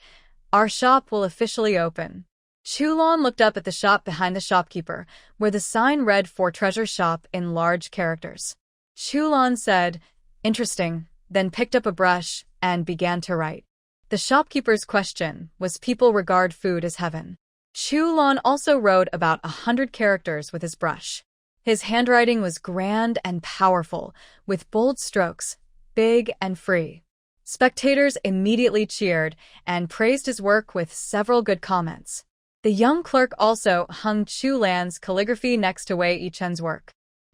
our shop will officially open." Chu Lan looked up at the shop behind the shopkeeper, where the sign read Four Treasures shop in large characters. Chu Lan said, "Interesting," then picked up a brush and began to write. The shopkeeper's question was, people regard food as heaven. Chu Lan also wrote about 100 characters with his brush. His handwriting was grand and powerful, with bold strokes, big and free. Spectators immediately cheered and praised his work with several good comments. The young clerk also hung Chu Lan's calligraphy next to Wei Yichen's work.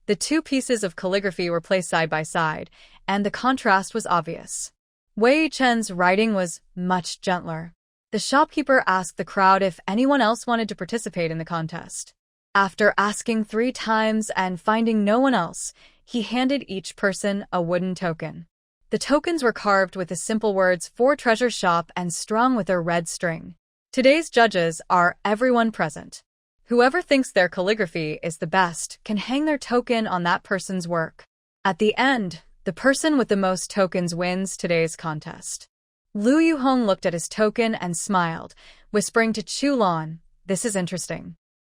The two pieces of calligraphy were placed side by side, and the contrast was obvious. Wei Yichen's writing was much gentler. The shopkeeper asked the crowd if anyone else wanted to participate in the contest. After asking 3 times and finding no one else, he handed each person a wooden token. The tokens were carved with the simple words "Four Treasures Shop" and strung with a red string. Today's judges are everyone present. Whoever thinks their calligraphy is the best can hang their token on that person's work. At the end, the person with the most tokens wins today's contest. Lu Yuhong looked at his token and smiled, whispering to Chu Lan, "This is interesting.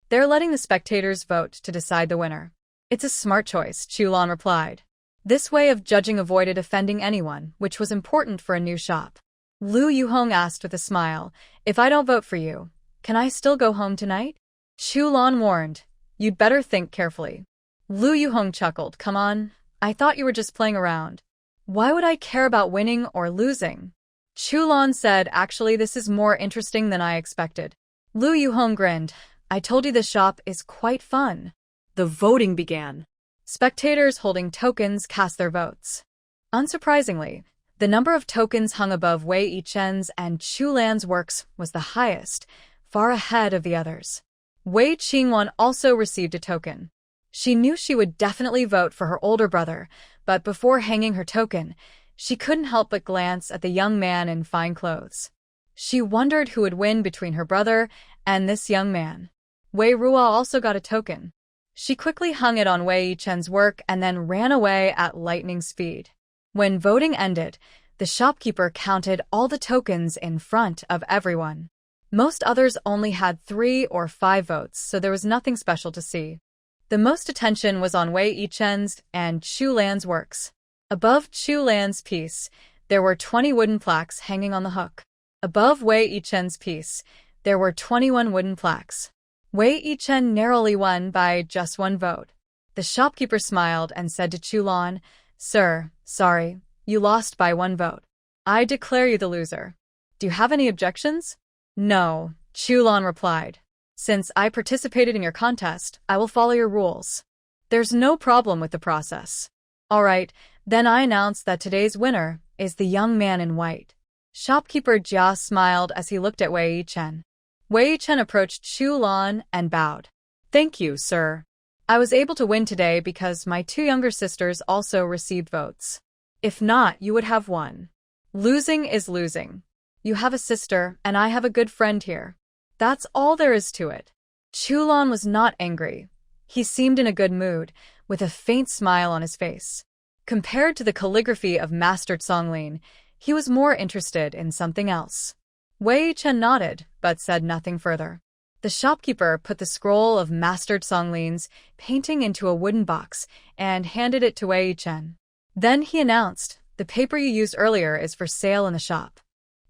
They're letting the spectators vote to decide the winner." "It's a smart choice," Chu Lan replied. This way of judging avoided offending anyone, which was important for a new shop. Lu Yuhong asked with a smile, "If I don't vote for you, can I still go home tonight?" Chu Lan warned, "You'd better think carefully." Lu Yuhong chuckled, "Come on, I thought you were just playing around. Why would I care about winning or losing?" Chu Lan said, "Actually, this is more interesting than I expected." Lu Yuhong grinned, "I told you the shop is quite fun." The voting began. Spectators holding tokens cast their votes. Unsurprisingly, the number of tokens hung above Wei Yichen's and Chu Lan's works was the highest, far ahead of the others. Wei Qingwen also received a token. She knew she would definitely vote for her older brother, but before hanging her token, she couldn't help but glance at the young man in fine clothes. She wondered who would win between her brother and this young man. Wei Ruo also got a token. She quickly hung it on Wei Chen's work and then ran away at lightning speed. When voting ended, the shopkeeper counted all the tokens in front of everyone. Most others only had 3 or 5 votes, so there was nothing special to see. The most attention was on Wei Chen's and Chu Lan's works. Above Chu Lan's piece, there were 20 wooden plaques hanging on the hook. Above Wei Chen's piece, there were 21 wooden plaques. Wei Chen narrowly won by just 1 vote. The shopkeeper smiled and said to Chu Lan, "Sir, sorry, you lost by 1 vote. I declare you the loser. Do you have any objections?" "No," Chu Lan replied. "Since I participated in your contest, I will follow your rules. There's no problem with the process." "All right, then I announce that today's winner is the young man in white." Shopkeeper Jia smiled as he looked at Wei Chen. Wei Chen approached Chu Lan and bowed. "Thank you, sir. I was able to win today because my 2 younger sisters also received votes. If not, you would have won. Losing is losing. You have a sister, and I have a good friend here. That's all there is to it." Chu Lan was not angry. He seemed in a good mood, with a faint smile on his face. Compared to the calligraphy of Master Songlin, he was more interested in something else. Wei Chen nodded, but said nothing further. The shopkeeper put the scroll of Master Songlin's painting into a wooden box and handed it to Wei Chen. Then he announced, "The paper you used earlier is for sale in the shop.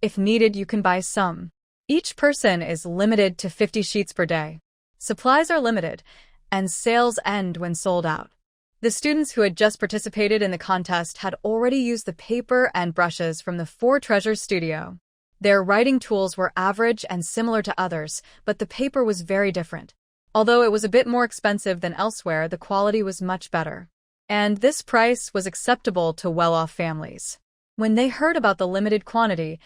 If needed, you can buy some. Each person is limited to 50 sheets per day. Supplies are limited, and sales end when sold out." The students who had just participated in the contest had already used the paper and brushes from the 4 Treasures studio. Their writing tools were average and similar to others, but the paper was very different. Although it was a bit more expensive than elsewhere, the quality was much better. And this price was acceptable to well-off families. When they heard about the limited quantity,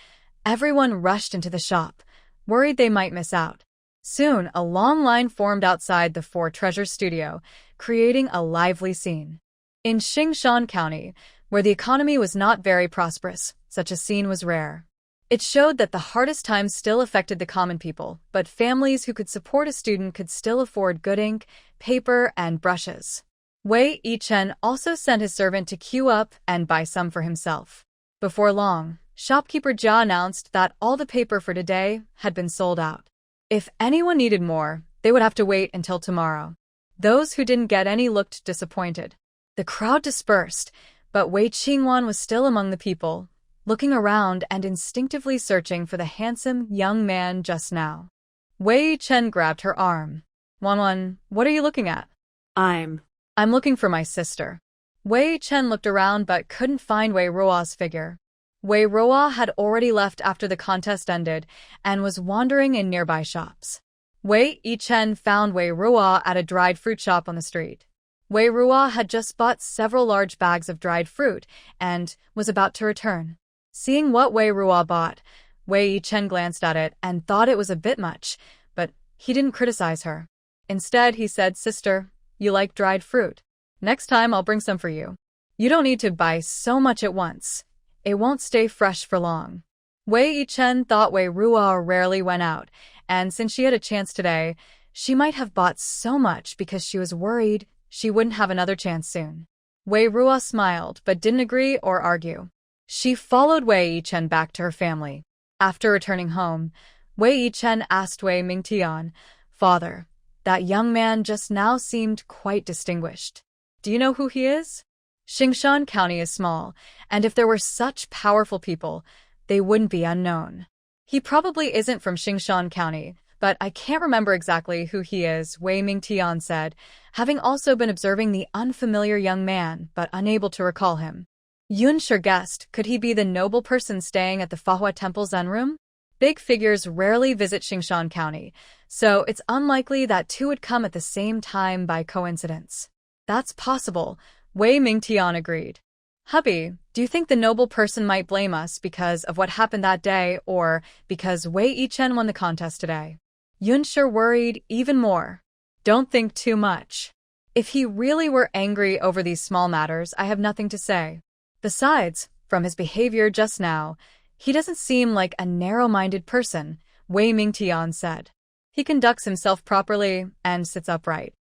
everyone rushed into the shop, worried they might miss out. Soon, a long line formed outside the 4 Treasures studio, creating a lively scene. In Xingshan County, where the economy was not very prosperous, such a scene was rare. It showed that the hardest times still affected the common people, but families who could support a student could still afford good ink, paper, and brushes. Wei Chen also sent his servant to queue up and buy some for himself. Before long, shopkeeper Jia announced that all the paper for today had been sold out. If anyone needed more, they would have to wait until tomorrow. Those who didn't get any looked disappointed. The crowd dispersed, but Wei Qingwan was still among the people, looking around and instinctively searching for the handsome young man just now. Wei Chen grabbed her arm. "Wanwan, what are you looking at?" I'm looking for my sister." Wei Chen looked around but couldn't find Wei Ruo's figure. Wei Ruo had already left after the contest ended and was wandering in nearby shops. Wei Chen found Wei Ruo at a dried fruit shop on the street. Wei Ruo had just bought several large bags of dried fruit and was about to return. Seeing what Wei Ruo bought, Wei Chen glanced at it and thought it was a bit much, but he didn't criticize her. Instead, he said, "Sister, you like dried fruit? Next time I'll bring some for you. You don't need to buy so much at once. It won't stay fresh for long." Wei Chen thought Wei Ruo rarely went out, and since she had a chance today, she might have bought so much because she was worried she wouldn't have another chance soon. Wei Ruo smiled but didn't agree or argue. She followed Wei Chen back to her family. After returning home, Wei Chen asked Wei Ming, "Father, that young man just now seemed quite distinguished. Do you know who he is?" Xingshan County is small, and if there were such powerful people, they wouldn't be unknown. "He probably isn't from Xingshan County, but I can't remember exactly who he is," Wei Ming said, having also been observing the unfamiliar young man but unable to recall him. Yun sure guessed, could he be the noble person staying at the Fahua Temple Zen room? Big figures rarely visit Xingshan County, so it's unlikely that 2 would come at the same time by coincidence. "That's possible," Wei Ming agreed. "Hubby, do you think the noble person might blame us because of what happened that day or because Wei Chen won the contest today?" Yun sure worried even more. "Don't think too much. If he really were angry over these small matters, I have nothing to say. Besides, from his behavior just now, he doesn't seem like a narrow-minded person," Wei Ming said. "He conducts himself properly and sits upright.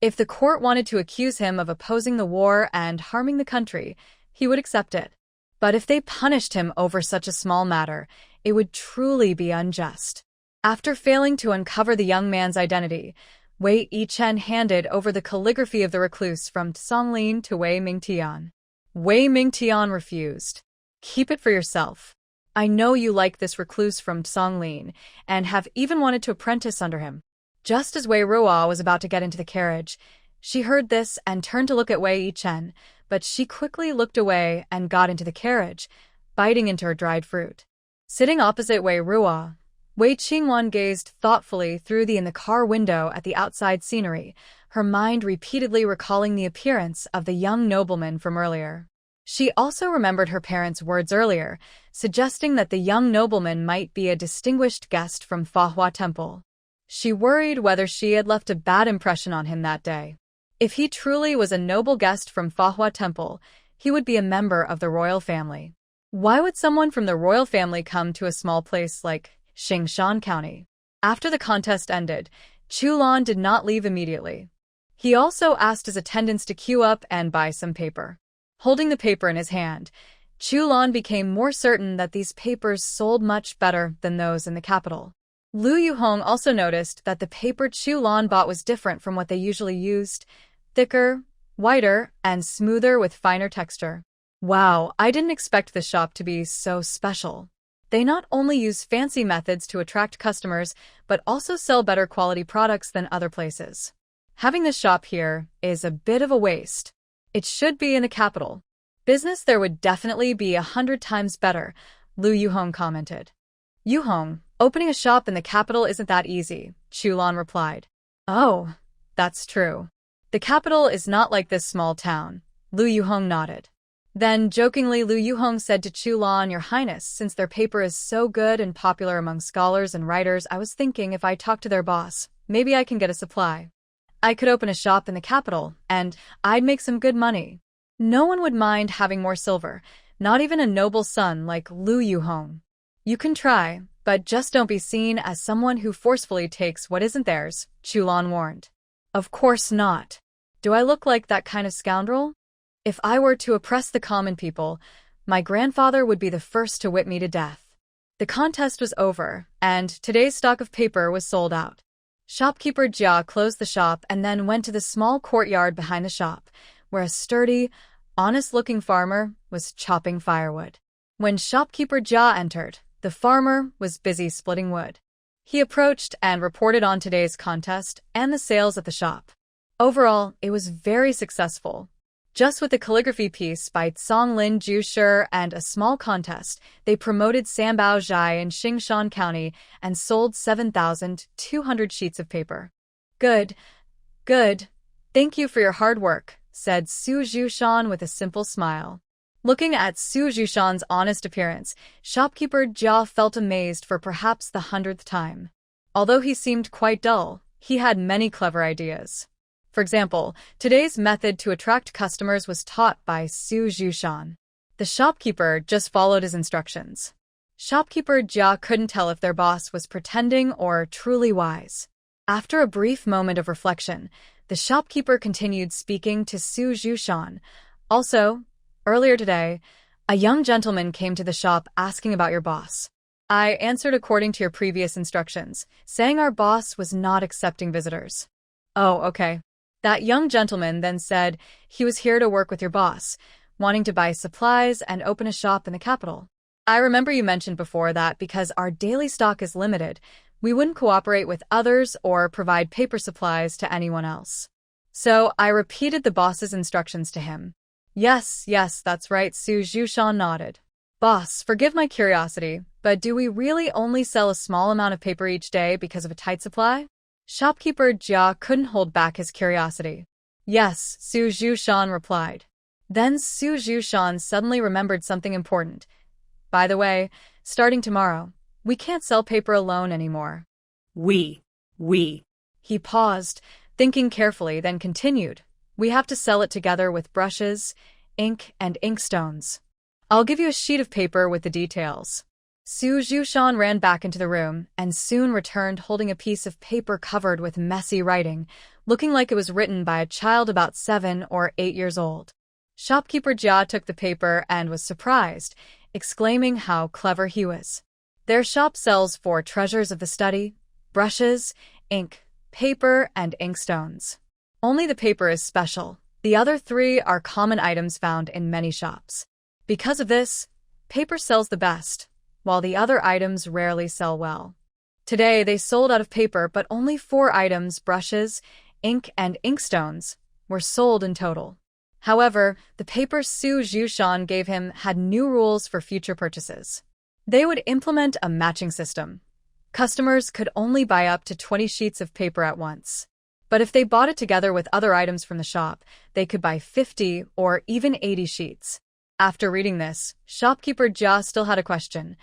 If the court wanted to accuse him of opposing the war and harming the country, he would accept it. But if they punished him over such a small matter, it would truly be unjust. After failing to uncover the young man's identity, Wei Yichen handed over the calligraphy of the recluse from Songlin to Wei Ming. Wei Ming refused. Keep it for yourself. I know you like this recluse from Songlin and have even wanted to apprentice under him. Just as Wei Ruo was about to get into the carriage, she heard this and turned to look at Wei Yichen, but she quickly looked away and got into the carriage, biting into her dried fruit. Sitting opposite Wei Ruo, Wei Qingwan gazed thoughtfully through the car window at the outside scenery, her mind repeatedly recalling the appearance of the young nobleman from earlier. She also remembered her parents' words earlier, suggesting that the young nobleman might be a distinguished guest from Fahua Temple. She worried whether she had left a bad impression on him that day. If he truly was a noble guest from Fahua Temple, he would be a member of the royal family. Why would someone from the royal family come to a small place like Xingshan County? After the contest ended, Chulan did not leave immediately. He also asked his attendants to queue up and buy some paper. Holding the paper in his hand, Chulan became more certain that these papers sold much better than those in the capital. Lu Yuhong also noticed that the paper Chulan bought was different from what they usually used, thicker, whiter, and smoother with finer texture. Wow, I didn't expect this shop to be so special. They not only use fancy methods to attract customers, but also sell better quality products than other places. Having this shop here is a bit of a waste. It should be in the capital. Business there would definitely be 100 times better, Lu Yuhong commented. Yuhong, opening a shop in the capital isn't that easy, Chulan replied. Oh, that's true. The capital is not like this small town, Lu Yuhong nodded. Then, jokingly, Lu Yuhong said to Chulan, Your Highness, since their paper is so good and popular among scholars and writers, I was thinking if I talk to their boss, maybe I can get a supply. I could open a shop in the capital, and I'd make some good money. No one would mind having more silver, not even a noble son like Lu Yuhong. You can try, but just don't be seen as someone who forcefully takes what isn't theirs, Chulan warned. Of course not. Do I look like that kind of scoundrel? If I were to oppress the common people, my grandfather would be the first to whip me to death. The contest was over, and today's stock of paper was sold out. Shopkeeper Jia closed the shop and then went to the small courtyard behind the shop, where a sturdy, honest-looking farmer was chopping firewood. When shopkeeper Jia entered, the farmer was busy splitting wood. He approached and reported on today's contest and the sales at the shop. Overall, it was very successful. Just with the calligraphy piece by Songlin Jushi and a small contest, they promoted Sambao Zhai in Xingshan County and sold 7,200 sheets of paper. Good. Thank you for your hard work, said Su Zhushan with a simple smile. Looking at Su Zhushan's honest appearance, shopkeeper Jia felt amazed for perhaps the 100th time. Although he seemed quite dull, he had many clever ideas. For example, today's method to attract customers was taught by Su Zhushan. The shopkeeper just followed his instructions. Shopkeeper Jia couldn't tell if their boss was pretending or truly wise. After a brief moment of reflection, the shopkeeper continued speaking to Su Zhushan. Also, earlier today, a young gentleman came to the shop asking about your boss. I answered according to your previous instructions, saying our boss was not accepting visitors. Oh, okay. That young gentleman then said he was here to work with your boss, wanting to buy supplies and open a shop in the capital. I remember you mentioned before that because our daily stock is limited, we wouldn't cooperate with others or provide paper supplies to anyone else. So I repeated the boss's instructions to him. Yes, that's right, Su Zhushan nodded. Boss, forgive my curiosity, but do we really only sell a small amount of paper each day because of a tight supply? Shopkeeper Jia couldn't hold back his curiosity. Yes, Su Zhushan replied. Then Su Zhushan suddenly remembered something important. By the way, starting tomorrow, we can't sell paper alone anymore. We. He paused, thinking carefully, then continued. We have to sell it together with brushes, ink, and inkstones. I'll give you a sheet of paper with the details. Su Zhushan ran back into the room and soon returned holding a piece of paper covered with messy writing, looking like it was written by a child about 7 or 8 years old. Shopkeeper Jia took the paper and was surprised, exclaiming how clever he was. Their shop sells 4 treasures of the study: brushes, ink, paper, and inkstones. Only the paper is special. The other 3 are common items found in many shops. Because of this, paper sells the best, while the other items rarely sell well. Today, they sold out of paper, but only 4 items, brushes, ink, and inkstones, were sold in total. However, the paper Su Zhushan gave him had new rules for future purchases. They would implement a matching system. Customers could only buy up to 20 sheets of paper at once. But if they bought it together with other items from the shop, they could buy 50 or even 80 sheets. After reading this, shopkeeper Jia still had a question.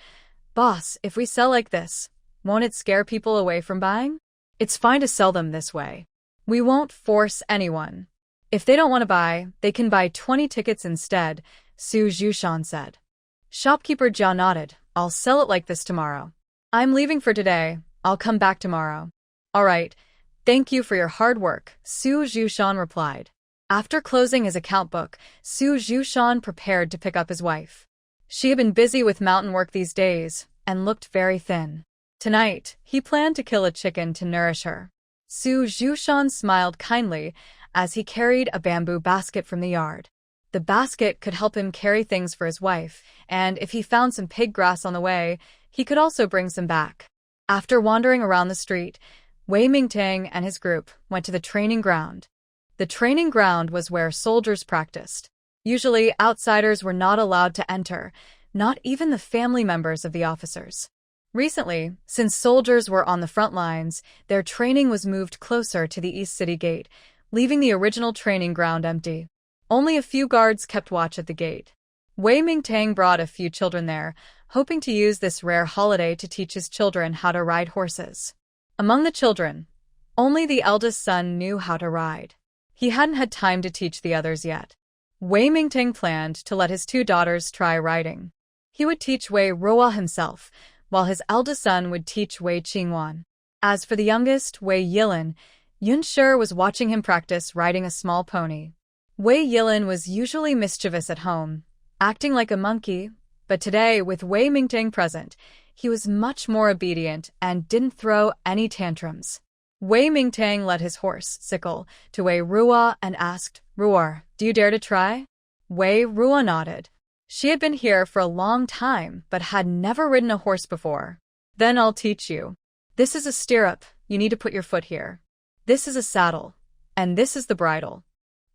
"Boss, if we sell like this, won't it scare people away from buying?" "It's fine to sell them this way. We won't force anyone. If they don't want to buy, they can buy 20 tickets instead," Su Zhushan said. Shopkeeper Jia nodded. "I'll sell it like this tomorrow. I'm leaving for today. I'll come back tomorrow." "All right. Thank you for your hard work," Su Zhushan replied. After closing his account book, Su Zhushan prepared to pick up his wife. She had been busy with mountain work these days and looked very thin. Tonight, he planned to kill a chicken to nourish her. Su Zhushan smiled kindly as he carried a bamboo basket from the yard. The basket could help him carry things for his wife, and if he found some pig grass on the way, he could also bring some back. After wandering around the street, Wei Ming and his group went to the training ground. The training ground was where soldiers practiced. Usually, outsiders were not allowed to enter, not even the family members of the officers. Recently, since soldiers were on the front lines, their training was moved closer to the East City Gate, leaving the original training ground empty. Only a few guards kept watch at the gate. Wei Ming brought a few children there, hoping to use this rare holiday to teach his children how to ride horses. Among the children, only the eldest son knew how to ride. He hadn't had time to teach the others yet. Wei Ming planned to let his 2 daughters try riding. He would teach Wei Ruo himself, while his eldest son would teach Wei Qingwan. As for the youngest, Wei Yilin, Yun Shi was watching him practice riding a small pony. Wei Yilin was usually mischievous at home, acting like a monkey, but today, with Wei Ming present, he was much more obedient and didn't throw any tantrums. Wei Ming led his horse, Sickle, to Wei Ruo and asked, "Ruo, do you dare to try?" Wei Ruo nodded. She had been here for a long time, but had never ridden a horse before. "Then I'll teach you. This is a stirrup, you need to put your foot here. This is a saddle, and this is the bridle."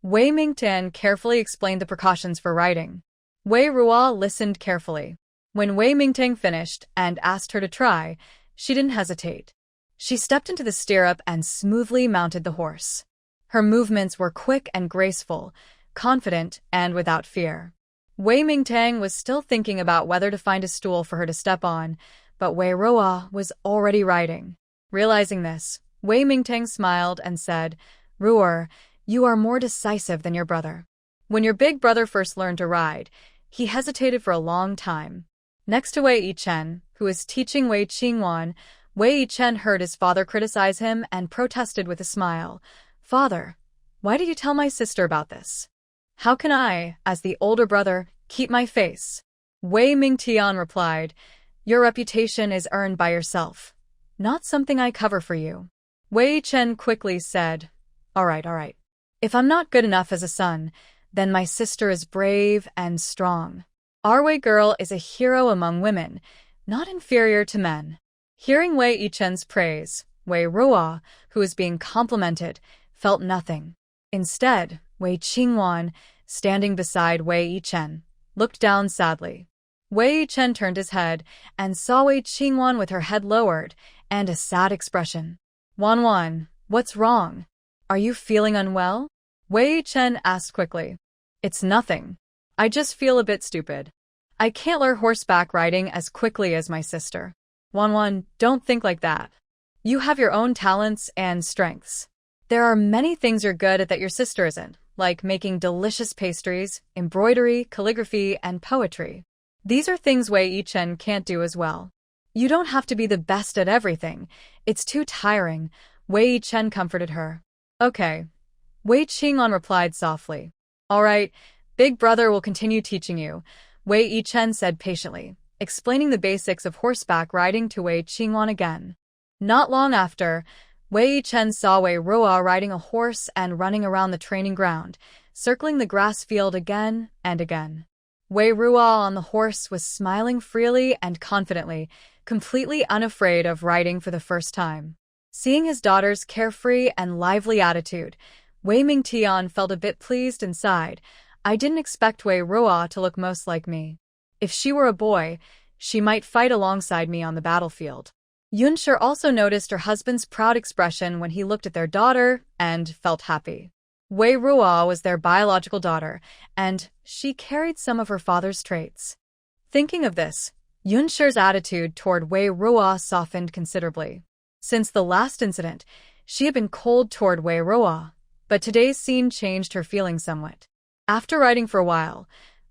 Wei Ming carefully explained the precautions for riding. Wei Ruo listened carefully. When Wei Ming finished and asked her to try, she didn't hesitate. She stepped into the stirrup and smoothly mounted the horse. Her movements were quick and graceful, confident and without fear. Wei Ming was still thinking about whether to find a stool for her to step on, but Wei Ruo was already riding. Realizing this, Wei Ming smiled and said, "Ruo, you are more decisive than your brother." When your big brother first learned to ride, he hesitated for a long time. Next to Wei Yichen, who was teaching Wei Qingwan, Wei Yichen heard his father criticize him and protested with a smile. "Father, why did you tell my sister about this? How can I, as the older brother, keep my face?" Wei Ming replied, "Your reputation is earned by yourself, not something I cover for you." Wei Yichen quickly said, All right. If I'm not good enough as a son, then my sister is brave and strong. Our Wei girl is a hero among women, not inferior to men." Hearing Wei Yichen's praise, Wei Ruo, who was being complimented, felt nothing. Instead, Wei Qingwan, standing beside Wei Yichen, looked down sadly. Wei Yichen turned his head and saw Wei Qingwan with her head lowered and a sad expression. "Wanwan, what's wrong? Are you feeling unwell?" Wei Yichen asked quickly. "It's nothing. I just feel a bit stupid. I can't learn horseback riding as quickly as my sister." "Wanwan, don't think like that. You have your own talents and strengths. There are many things you're good at that your sister isn't, like making delicious pastries, embroidery, calligraphy, and poetry. These are things Wei Yichen can't do as well. You don't have to be the best at everything. It's too tiring," Wei Yichen comforted her. Okay. Wei Qingwan replied softly. All right, big brother will continue teaching you, Wei Yichen said patiently, explaining the basics of horseback riding to Wei Qingwan again. Not long after, Wei Yichen saw Wei Ruo riding a horse and running around the training ground, circling the grass field again and again. Wei Ruo on the horse was smiling freely and confidently, completely unafraid of riding for the first time. Seeing his daughter's carefree and lively attitude, Wei Ming felt a bit pleased and sighed. I didn't expect Wei Ruo to look most like me. If she were a boy, she might fight alongside me on the battlefield. Yunshi also noticed her husband's proud expression when he looked at their daughter and felt happy. Wei Ruo was their biological daughter, and she carried some of her father's traits. Thinking of this, Yunshi's attitude toward Wei Ruo softened considerably. Since the last incident, she had been cold toward Wei Ruo, but today's scene changed her feelings somewhat. After riding for a while,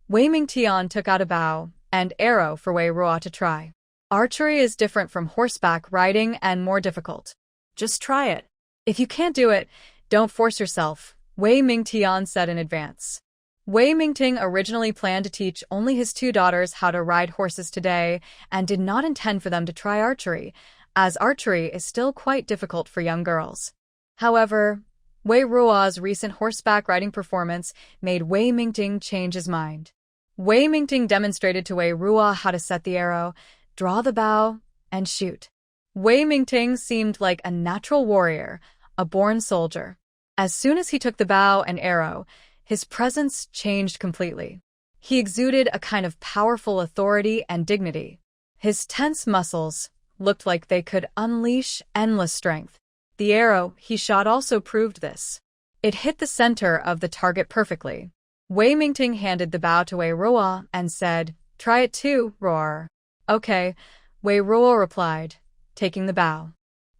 Wei Ming took out a bow and arrow for Wei Ruo to try. Archery is different from horseback riding and more difficult. Just try it. If you can't do it, don't force yourself, Wei Ming said in advance. Wei Mingting originally planned to teach only his two daughters how to ride horses today and did not intend for them to try archery, as archery is still quite difficult for young girls. However, Wei Ruo's recent horseback riding performance made Wei Mingting change his mind. Wei Mingting demonstrated to Wei Ruo how to set the arrow, draw the bow, and shoot. Wei Mingting seemed like a natural warrior, a born soldier. As soon as he took the bow and arrow, his presence changed completely. He exuded a kind of powerful authority and dignity. His tense muscles looked like they could unleash endless strength. The arrow he shot also proved this. It hit the center of the target perfectly. Wei Mingting handed the bow to Wei Ruo and said, "Try it too, Roar." "Okay," Wei Ruo replied, taking the bow.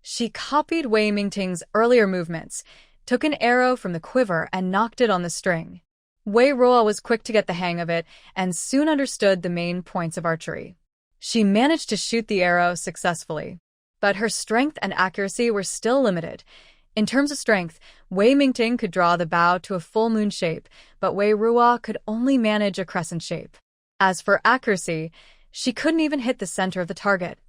She copied Wei Mingting's earlier movements, took an arrow from the quiver and knocked it on the string. Wei Ruo was quick to get the hang of it and soon understood the main points of archery. She managed to shoot the arrow successfully. But her strength and accuracy were still limited. In terms of strength, Wei Mingting could draw the bow to a full moon shape, but Wei Ruo could only manage a crescent shape. As for accuracy, she couldn't even hit the center of the target.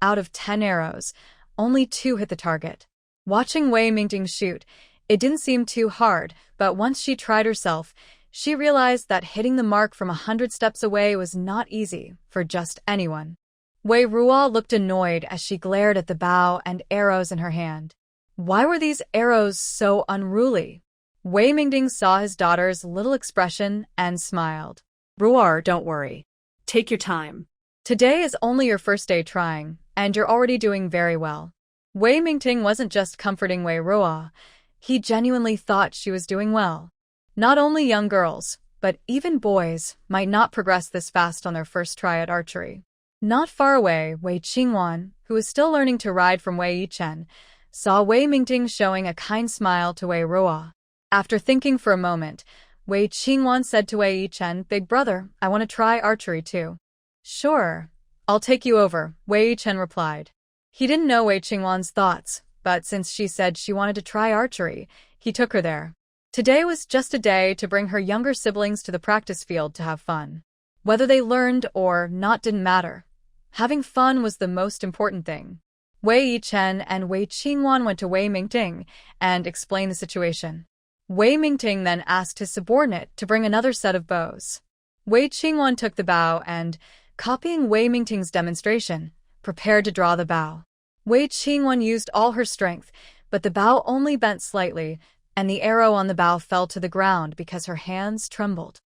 Out of 10 arrows, only 2 hit the target. Watching Wei Mingting shoot, it didn't seem too hard, but once she tried herself, she realized that hitting the mark from 100 steps away was not easy for just anyone. Wei Ruo looked annoyed as she glared at the bow and arrows in her hand. Why were these arrows so unruly? Wei Mingting saw his daughter's little expression and smiled. Ruo, don't worry. Take your time. Today is only your first day trying, and you're already doing very well. Wei Mingting wasn't just comforting Wei Ruo. He genuinely thought she was doing well. Not only young girls, but even boys might not progress this fast on their first try at archery. Not far away, Wei Qingwan, who was still learning to ride from Wei Yichen, saw Wei Mingting showing a kind smile to Wei Ruo. After thinking for a moment, Wei Qingwan said to Wei Yichen, "Big brother, I want to try archery too." "Sure, I'll take you over," Wei Yichen replied. He didn't know Wei Qingwan's thoughts, but since she said she wanted to try archery, he took her there. Today was just a day to bring her younger siblings to the practice field to have fun. Whether they learned or not didn't matter. Having fun was the most important thing. Wei Yichen and Wei Qingwan went to Wei Mingting and explained the situation. Wei Mingting then asked his subordinate to bring another set of bows. Wei Qingwan took the bow and, copying Wei Mingting's demonstration, prepared to draw the bow. Wei Qingwan used all her strength, but the bow only bent slightly, and the arrow on the bow fell to the ground because her hands trembled.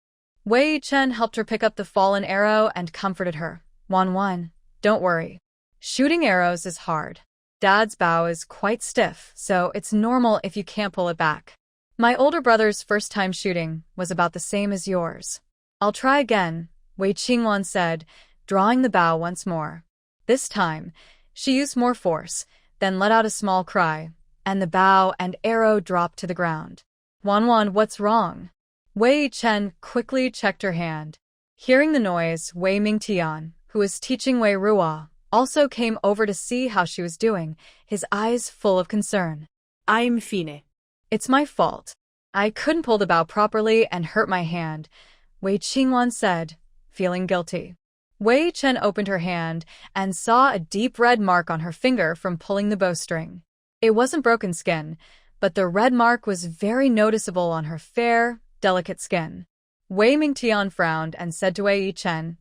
Wei Yichen helped her pick up the fallen arrow and comforted her. "Wan, don't worry. Shooting arrows is hard. Dad's bow is quite stiff, so it's normal if you can't pull it back. My older brother's first time shooting was about the same as yours. I'll try again," Wei Qingwan said, drawing the bow once more. This time, she used more force, then let out a small cry, and the bow and arrow dropped to the ground. "Wan, what's wrong?" Wei Yichen quickly checked her hand. Hearing the noise, Wei Ming, who was teaching Wei Ruo, also came over to see how she was doing, his eyes full of concern. "I'm fine. It's my fault. I couldn't pull the bow properly and hurt my hand, Wei Qingwan said, feeling guilty. Wei Chen opened her hand and saw a deep red mark on her finger from pulling the bowstring. It wasn't broken skin, but the red mark was very noticeable on her fair, delicate skin. Wei Ming frowned and said to Wei Chen,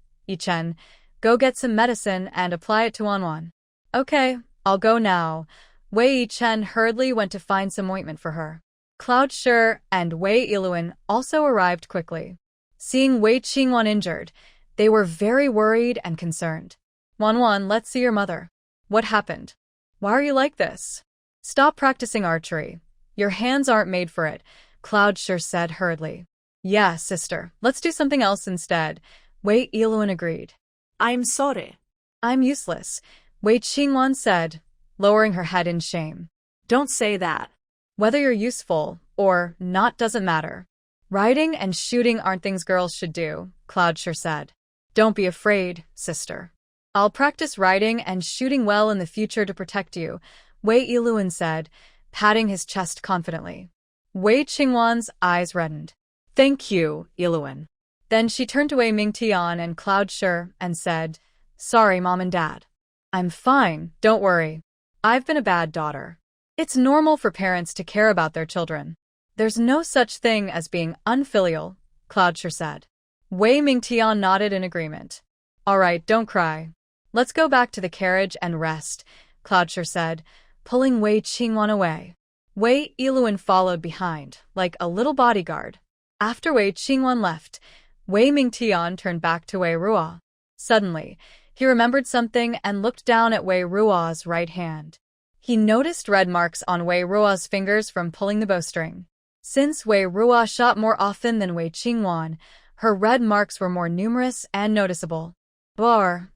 go get some medicine and apply it to Wanwan. Okay, I'll go now. Wei Chen hurriedly went to find some ointment for her. Cloud Shi and Wei Iluan also arrived quickly. Seeing Wei Qingwan injured, they were very worried and concerned. Wanwan, let's see your mother. What happened? Why are you like this? Stop practicing archery. Your hands aren't made for it, Cloud Shi said hurriedly. Yeah, sister, let's do something else instead, Wei Iluan agreed. I'm sorry. I'm useless, Wei Qingwan said, lowering her head in shame. Don't say that. Whether you're useful or not doesn't matter. Riding and shooting aren't things girls should do, Cloud Shi said. Don't be afraid, sister. I'll practice riding and shooting well in the future to protect you, Wei Iluan said, patting his chest confidently. Wei Qingwan's eyes reddened. Thank you, Iluan. Then she turned to Wei Ming and Cloud Shi and said, Sorry, Mom and Dad. I'm fine, don't worry. I've been a bad daughter. It's normal for parents to care about their children. There's no such thing as being unfilial, Cloud Shi said. Wei Ming nodded in agreement. All right, don't cry. Let's go back to the carriage and rest, Cloud Shi said, pulling Wei Qingwan away. Wei Iluan followed behind, like a little bodyguard. After Wei Qingwan left, Wei Ming turned back to Wei Ruo. Suddenly, he remembered something and looked down at Wei Ruo's right hand. He noticed red marks on Wei Ruo's fingers from pulling the bowstring. Since Wei Ruo shot more often than Wei Qingwan, her red marks were more numerous and noticeable.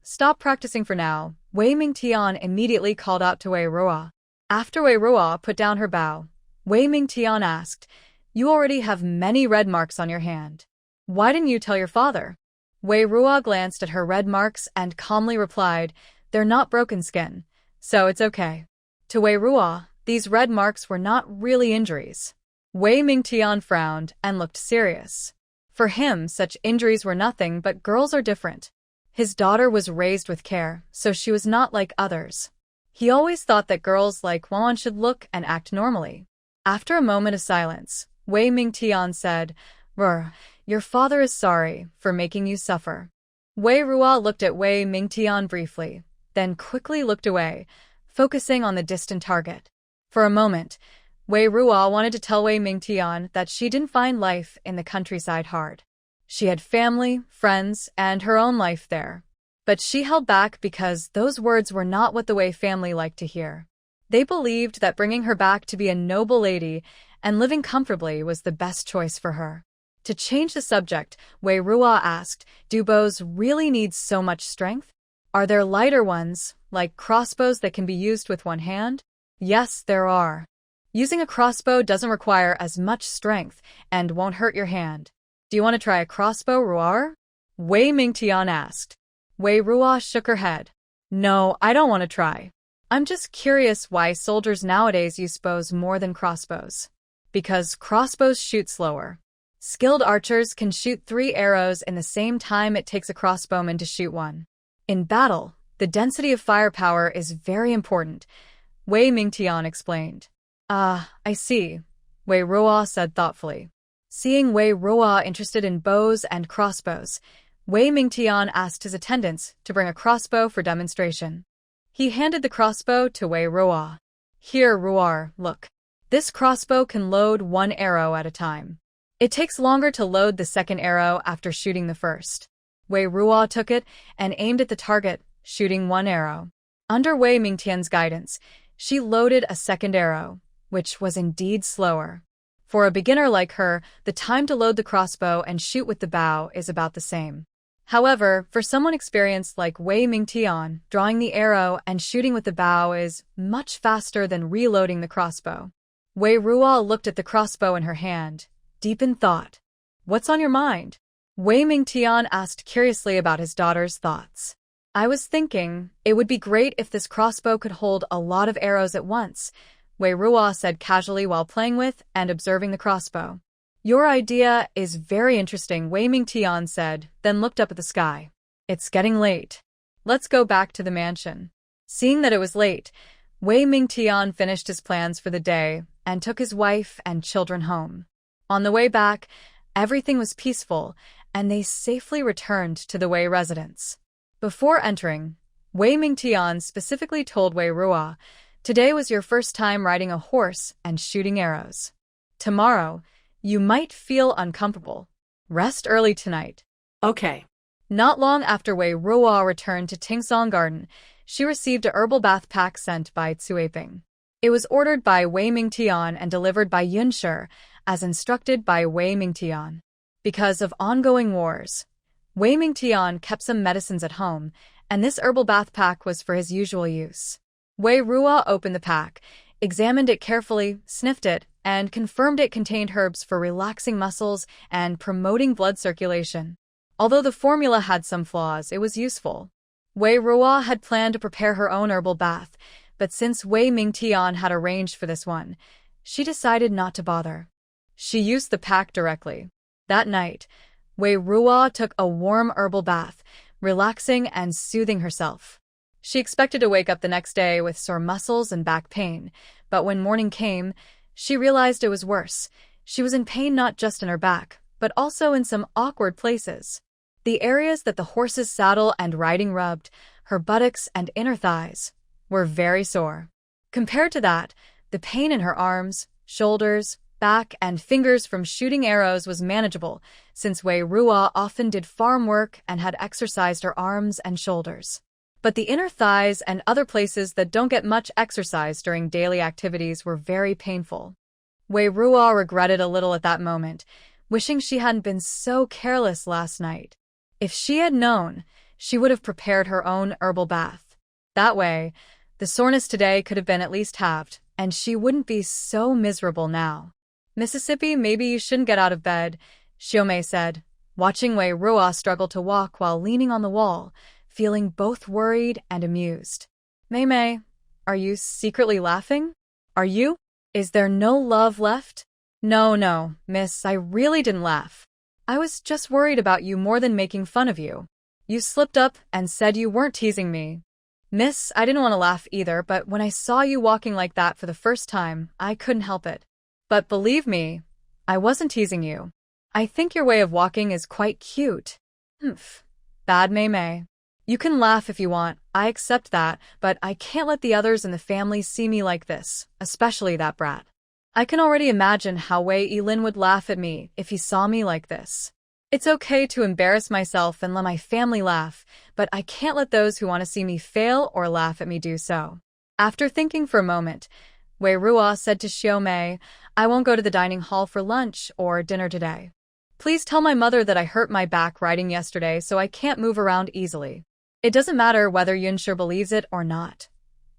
Stop practicing for now, Wei Ming immediately called out to Wei Ruo. After Wei Ruo put down her bow, Wei Ming asked, You already have many red marks on your hand. Why didn't you tell your father? Wei Ruo glanced at her red marks and calmly replied, They're not broken skin, so it's okay. To Wei Ruo, these red marks were not really injuries. Wei Ming frowned and looked serious. For him, such injuries were nothing, but girls are different. His daughter was raised with care, so she was not like others. He always thought that girls like Wanwan should look and act normally. After a moment of silence, Wei Ming said, Your father is sorry for making you suffer. Wei Ruo looked at Wei Ming briefly, then quickly looked away, focusing on the distant target. For a moment, Wei Ruo wanted to tell Wei Ming that she didn't find life in the countryside hard. She had family, friends, and her own life there. But she held back because those words were not what the Wei family liked to hear. They believed that bringing her back to be a noble lady and living comfortably was the best choice for her. To change the subject, Wei Ruo asked, Do bows really need so much strength? Are there lighter ones, like crossbows that can be used with one hand? Yes, there are. Using a crossbow doesn't require as much strength and won't hurt your hand. Do you want to try a crossbow, Ruo? Wei Ming asked. Wei Ruo shook her head. No, I don't want to try. I'm just curious why soldiers nowadays use bows more than crossbows. Because crossbows shoot slower. Skilled archers can shoot 3 arrows in the same time it takes a crossbowman to shoot one. In battle, the density of firepower is very important, Wei Ming explained. I see, Wei Ruo said thoughtfully. Seeing Wei Ruo interested in bows and crossbows, Wei Ming asked his attendants to bring a crossbow for demonstration. He handed the crossbow to Wei Ruo. Here, Ruo, look. This crossbow can load 1 arrow at a time. It takes longer to load the second arrow after shooting the first. Wei Ruo took it and aimed at the target, shooting 1 arrow. Under Wei Mingtian's guidance, she loaded a second arrow, which was indeed slower. For a beginner like her, the time to load the crossbow and shoot with the bow is about the same. However, for someone experienced like Wei Mingtian, drawing the arrow and shooting with the bow is much faster than reloading the crossbow. Wei Ruo looked at the crossbow in her hand, deep in thought. What's on your mind? Wei Mingtian asked curiously about his daughter's thoughts. I was thinking, it would be great if this crossbow could hold a lot of arrows at once, Wei Ruo said casually while playing with and observing the crossbow. Your idea is very interesting, Wei Ming said, then looked up at the sky. It's getting late. Let's go back to the mansion. Seeing that it was late, Wei Ming finished his plans for the day and took his wife and children home. On the way back, everything was peaceful, and they safely returned to the Wei residence. Before entering, Wei Ming specifically told Wei Ruo, "Today was your first time riding a horse and shooting arrows. Tomorrow, you might feel uncomfortable. Rest early tonight." Okay. Not long after Wei Ruo returned to Exiled Garden, she received a herbal bath pack sent by Sibling. It was ordered by Wei Ming and delivered by Yunshe, as instructed by Wei Ming. Because of ongoing wars, Wei Ming kept some medicines at home, and this herbal bath pack was for his usual use. Wei Ruo opened the pack, examined it carefully, sniffed it, and confirmed it contained herbs for relaxing muscles and promoting blood circulation. Although the formula had some flaws, it was useful. Wei Ruo had planned to prepare her own herbal bath, but since Wei Ming had arranged for this one, she decided not to bother. She used the pack directly. That night, Wei Ruo took a warm herbal bath, relaxing and soothing herself. She expected to wake up the next day with sore muscles and back pain, but when morning came, she realized it was worse. She was in pain not just in her back, but also in some awkward places. The areas that the horse's saddle and riding rubbed, her buttocks and inner thighs, were very sore. Compared to that, the pain in her arms, shoulders, back, and fingers from shooting arrows was manageable, since Wei Ruo often did farm work and had exercised her arms and shoulders. But the inner thighs and other places that don't get much exercise during daily activities were very painful. Wei Ruo regretted a little at that moment, wishing she hadn't been so careless last night. If she had known, she would have prepared her own herbal bath. That way, the soreness today could have been at least halved, and she wouldn't be so miserable now. "Mississippi, maybe you shouldn't get out of bed," Wongme said, watching Wei Ruo struggle to walk while leaning on the wall, feeling both worried and amused. "Mei, are you secretly laughing? Are you? Is there no love left?" No, miss, I really didn't laugh. I was just worried about you more than making fun of you. You slipped up and said you weren't teasing me. Miss, I didn't want to laugh either, but when I saw you walking like that for the first time, I couldn't help it. But believe me, I wasn't teasing you. I think your way of walking is quite cute. Humph. Bad Mei. You can laugh if you want, I accept that, but I can't let the others in the family see me like this, especially that brat. I can already imagine how Wei Yilin would laugh at me if he saw me like this. It's okay to embarrass myself and let my family laugh, but I can't let those who want to see me fail or laugh at me do so. After thinking for a moment, Wei Ruo said to Wongme, "I won't go to the dining hall for lunch or dinner today. Please tell my mother that I hurt my back riding yesterday so I can't move around easily. It doesn't matter whether Yunshe believes it or not.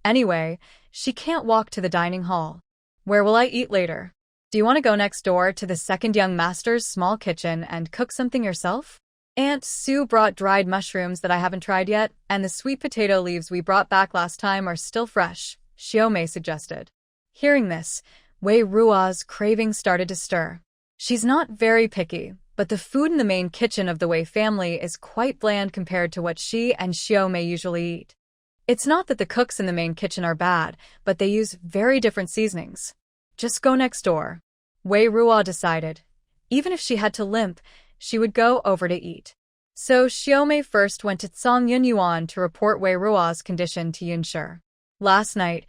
Anyway, she can't walk to the dining hall. Where will I eat later? Do you want to go next door to the second young master's small kitchen and cook something yourself? Aunt Sue brought dried mushrooms that I haven't tried yet, and the sweet potato leaves we brought back last time are still fresh," Wongme suggested. Hearing this, Wei Ruo's craving started to stir. She's not very picky, but the food in the main kitchen of the Wei family is quite bland compared to what she and Wongme usually eat. It's not that the cooks in the main kitchen are bad, but they use very different seasonings. Just go next door. Wei Ruo decided. Even if she had to limp, she would go over to eat. So Wongme first went to Songyuan to report Wei Ruo's condition to Yunshe. Last night,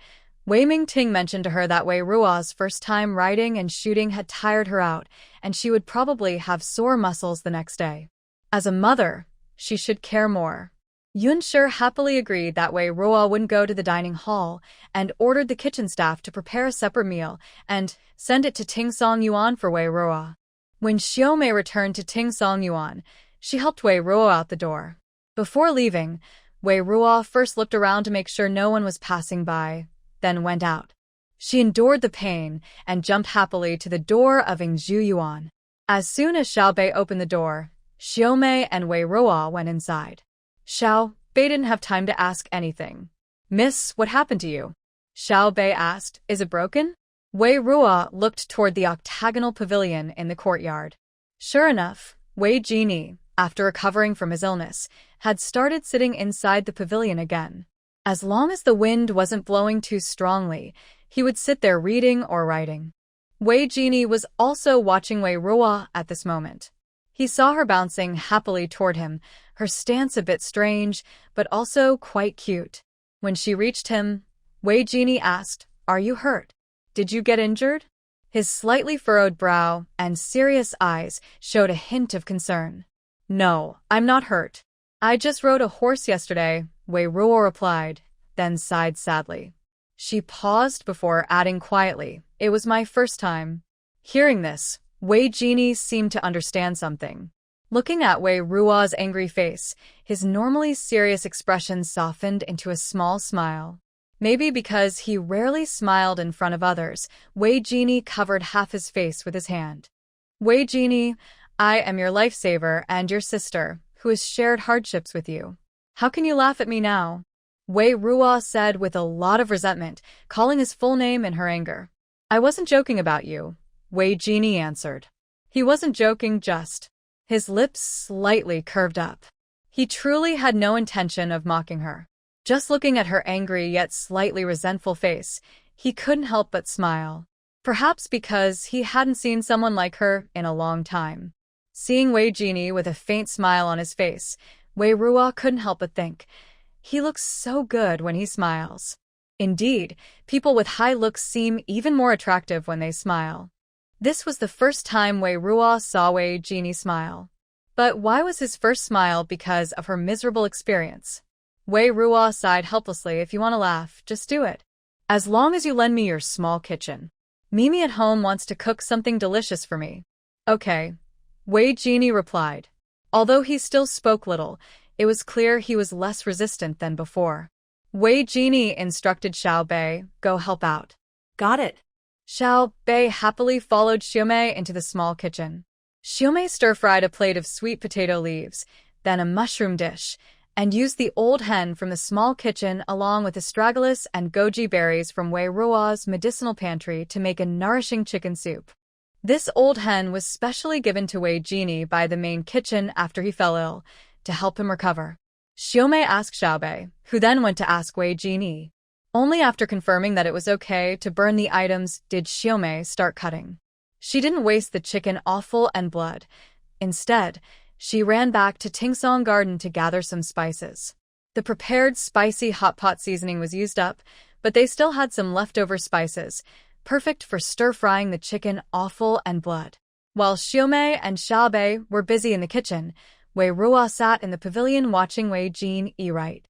Wei Ming mentioned to her that Wei Ruo's first time riding and shooting had tired her out, and she would probably have sore muscles the next day. As a mother, she should care more. Yunshe happily agreed that Wei Ruo wouldn't go to the dining hall and ordered the kitchen staff to prepare a separate meal and send it to Songyuan for Wei Ruo. When Wongme returned to Songyuan, she helped Wei Ruo out the door. Before leaving, Wei Ruo first looked around to make sure no one was passing by, then went out. She endured the pain and jumped happily to the door of Exiled. As soon as Xiaobei opened the door, Wongme and Wei Ruo went inside. Xiaobei didn't have time to ask anything. "Miss, what happened to you?" Xiao Bei asked. Is it broken? Wei Ruo looked toward the octagonal pavilion in the courtyard. Sure enough, Wei Jin Yi, after recovering from his illness, had started sitting inside the pavilion again. As long as the wind wasn't blowing too strongly, he would sit there reading or writing. Wei Jin Yi was also watching Wei Ruo at this moment. He saw her bouncing happily toward him, her stance a bit strange, but also quite cute. When she reached him, Wei Jin Yi asked, "Are you hurt? Did you get injured?" His slightly furrowed brow and serious eyes showed a hint of concern. "No, I'm not hurt. I just rode a horse yesterday," Wei Ruo replied, then sighed sadly. She paused before adding quietly, "It was my first time." Hearing this, Wei Jin Yi seemed to understand something. Looking at Wei Ruo's angry face, his normally serious expression softened into a small smile. Maybe because he rarely smiled in front of others, Wei Jin Yi covered half his face with his hand. "Wei Jin Yi, I am your lifesaver and your sister, who has shared hardships with you. How can you laugh at me now?" Wei Ruo said with a lot of resentment, calling his full name in her anger. "I wasn't joking about you," Wei Jin Yi answered. He wasn't joking, just. His lips slightly curved up. He truly had no intention of mocking her. Just looking at her angry yet slightly resentful face, he couldn't help but smile. Perhaps because he hadn't seen someone like her in a long time. Seeing Wei Jin Yi with a faint smile on his face, Wei Ruo couldn't help but think, he looks so good when he smiles. Indeed, people with high looks seem even more attractive when they smile. This was the first time Wei Ruo saw Wei Jin Yi smile. But why was his first smile because of her miserable experience? Wei Ruo sighed helplessly. "If you want to laugh, just do it. As long as you lend me your small kitchen. Mimi at home wants to cook something delicious for me." "Okay," Wei Jin Yi replied. Although he still spoke little, it was clear he was less resistant than before. Wei Jin Yi instructed Xiao Bei, "Go help out." Got it. Xiao Bei happily followed Xiaomei into the small kitchen. Xiaomei stir-fried a plate of sweet potato leaves, then a mushroom dish, and used the old hen from the small kitchen along with astragalus and goji berries from Wei Ruo's medicinal pantry to make a nourishing chicken soup. This old hen was specially given to Wei Jin Yi by the main kitchen after he fell ill, to help him recover. Xiaomei asked Xiao Bei, who then went to ask Wei Jin Yi. Only after confirming that it was okay to burn the items did Xiaomei start cutting. She didn't waste the chicken offal and blood. Instead, she ran back to Tingsong Garden to gather some spices. The prepared spicy hot pot seasoning was used up, but they still had some leftover spices, perfect for stir-frying the chicken offal and blood. While Xiaomei and Xiao Bei were busy in the kitchen, Wei Ruo sat in the pavilion watching Wei Jin Yi write.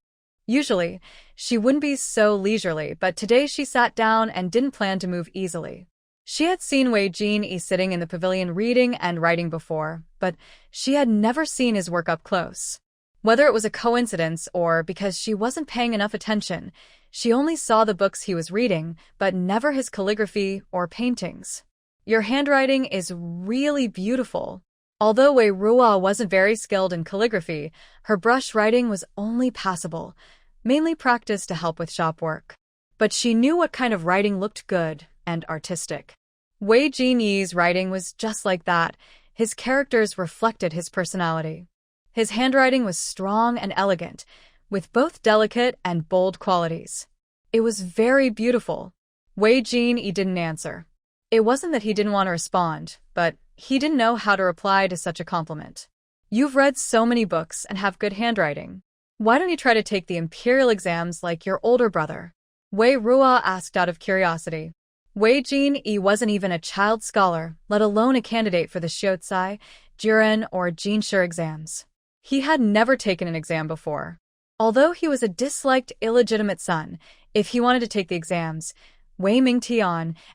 Usually, she wouldn't be so leisurely, but today she sat down and didn't plan to move easily. She had seen Wei Jin Yi sitting in the pavilion reading and writing before, but she had never seen his work up close. Whether it was a coincidence or because she wasn't paying enough attention, she only saw the books he was reading, but never his calligraphy or paintings. "Your handwriting is really beautiful." Although Wei Ruo wasn't very skilled in calligraphy, her brush writing was only passable, mainly practice to help with shop work. But she knew what kind of writing looked good and artistic. Wei Jin Yi's writing was just like that. His characters reflected his personality. His handwriting was strong and elegant, with both delicate and bold qualities. It was very beautiful. Wei Jin Yi didn't answer. It wasn't that he didn't want to respond, but he didn't know how to reply to such a compliment. "You've read so many books and have good handwriting. Why don't you try to take the imperial exams like your older brother?" Wei Ruo asked out of curiosity. Wei Jin Yi wasn't even a child scholar, let alone a candidate for the Shotsai, Jiren, or Jinshi exams. He had never taken an exam before. Although he was a disliked illegitimate son, if he wanted to take the exams, Wei Ming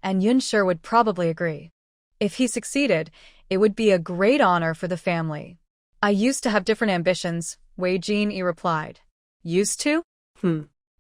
and Yunshi would probably agree. If he succeeded, it would be a great honor for the family. "I used to have different ambitions," Wei Jin Yi replied. "Used to?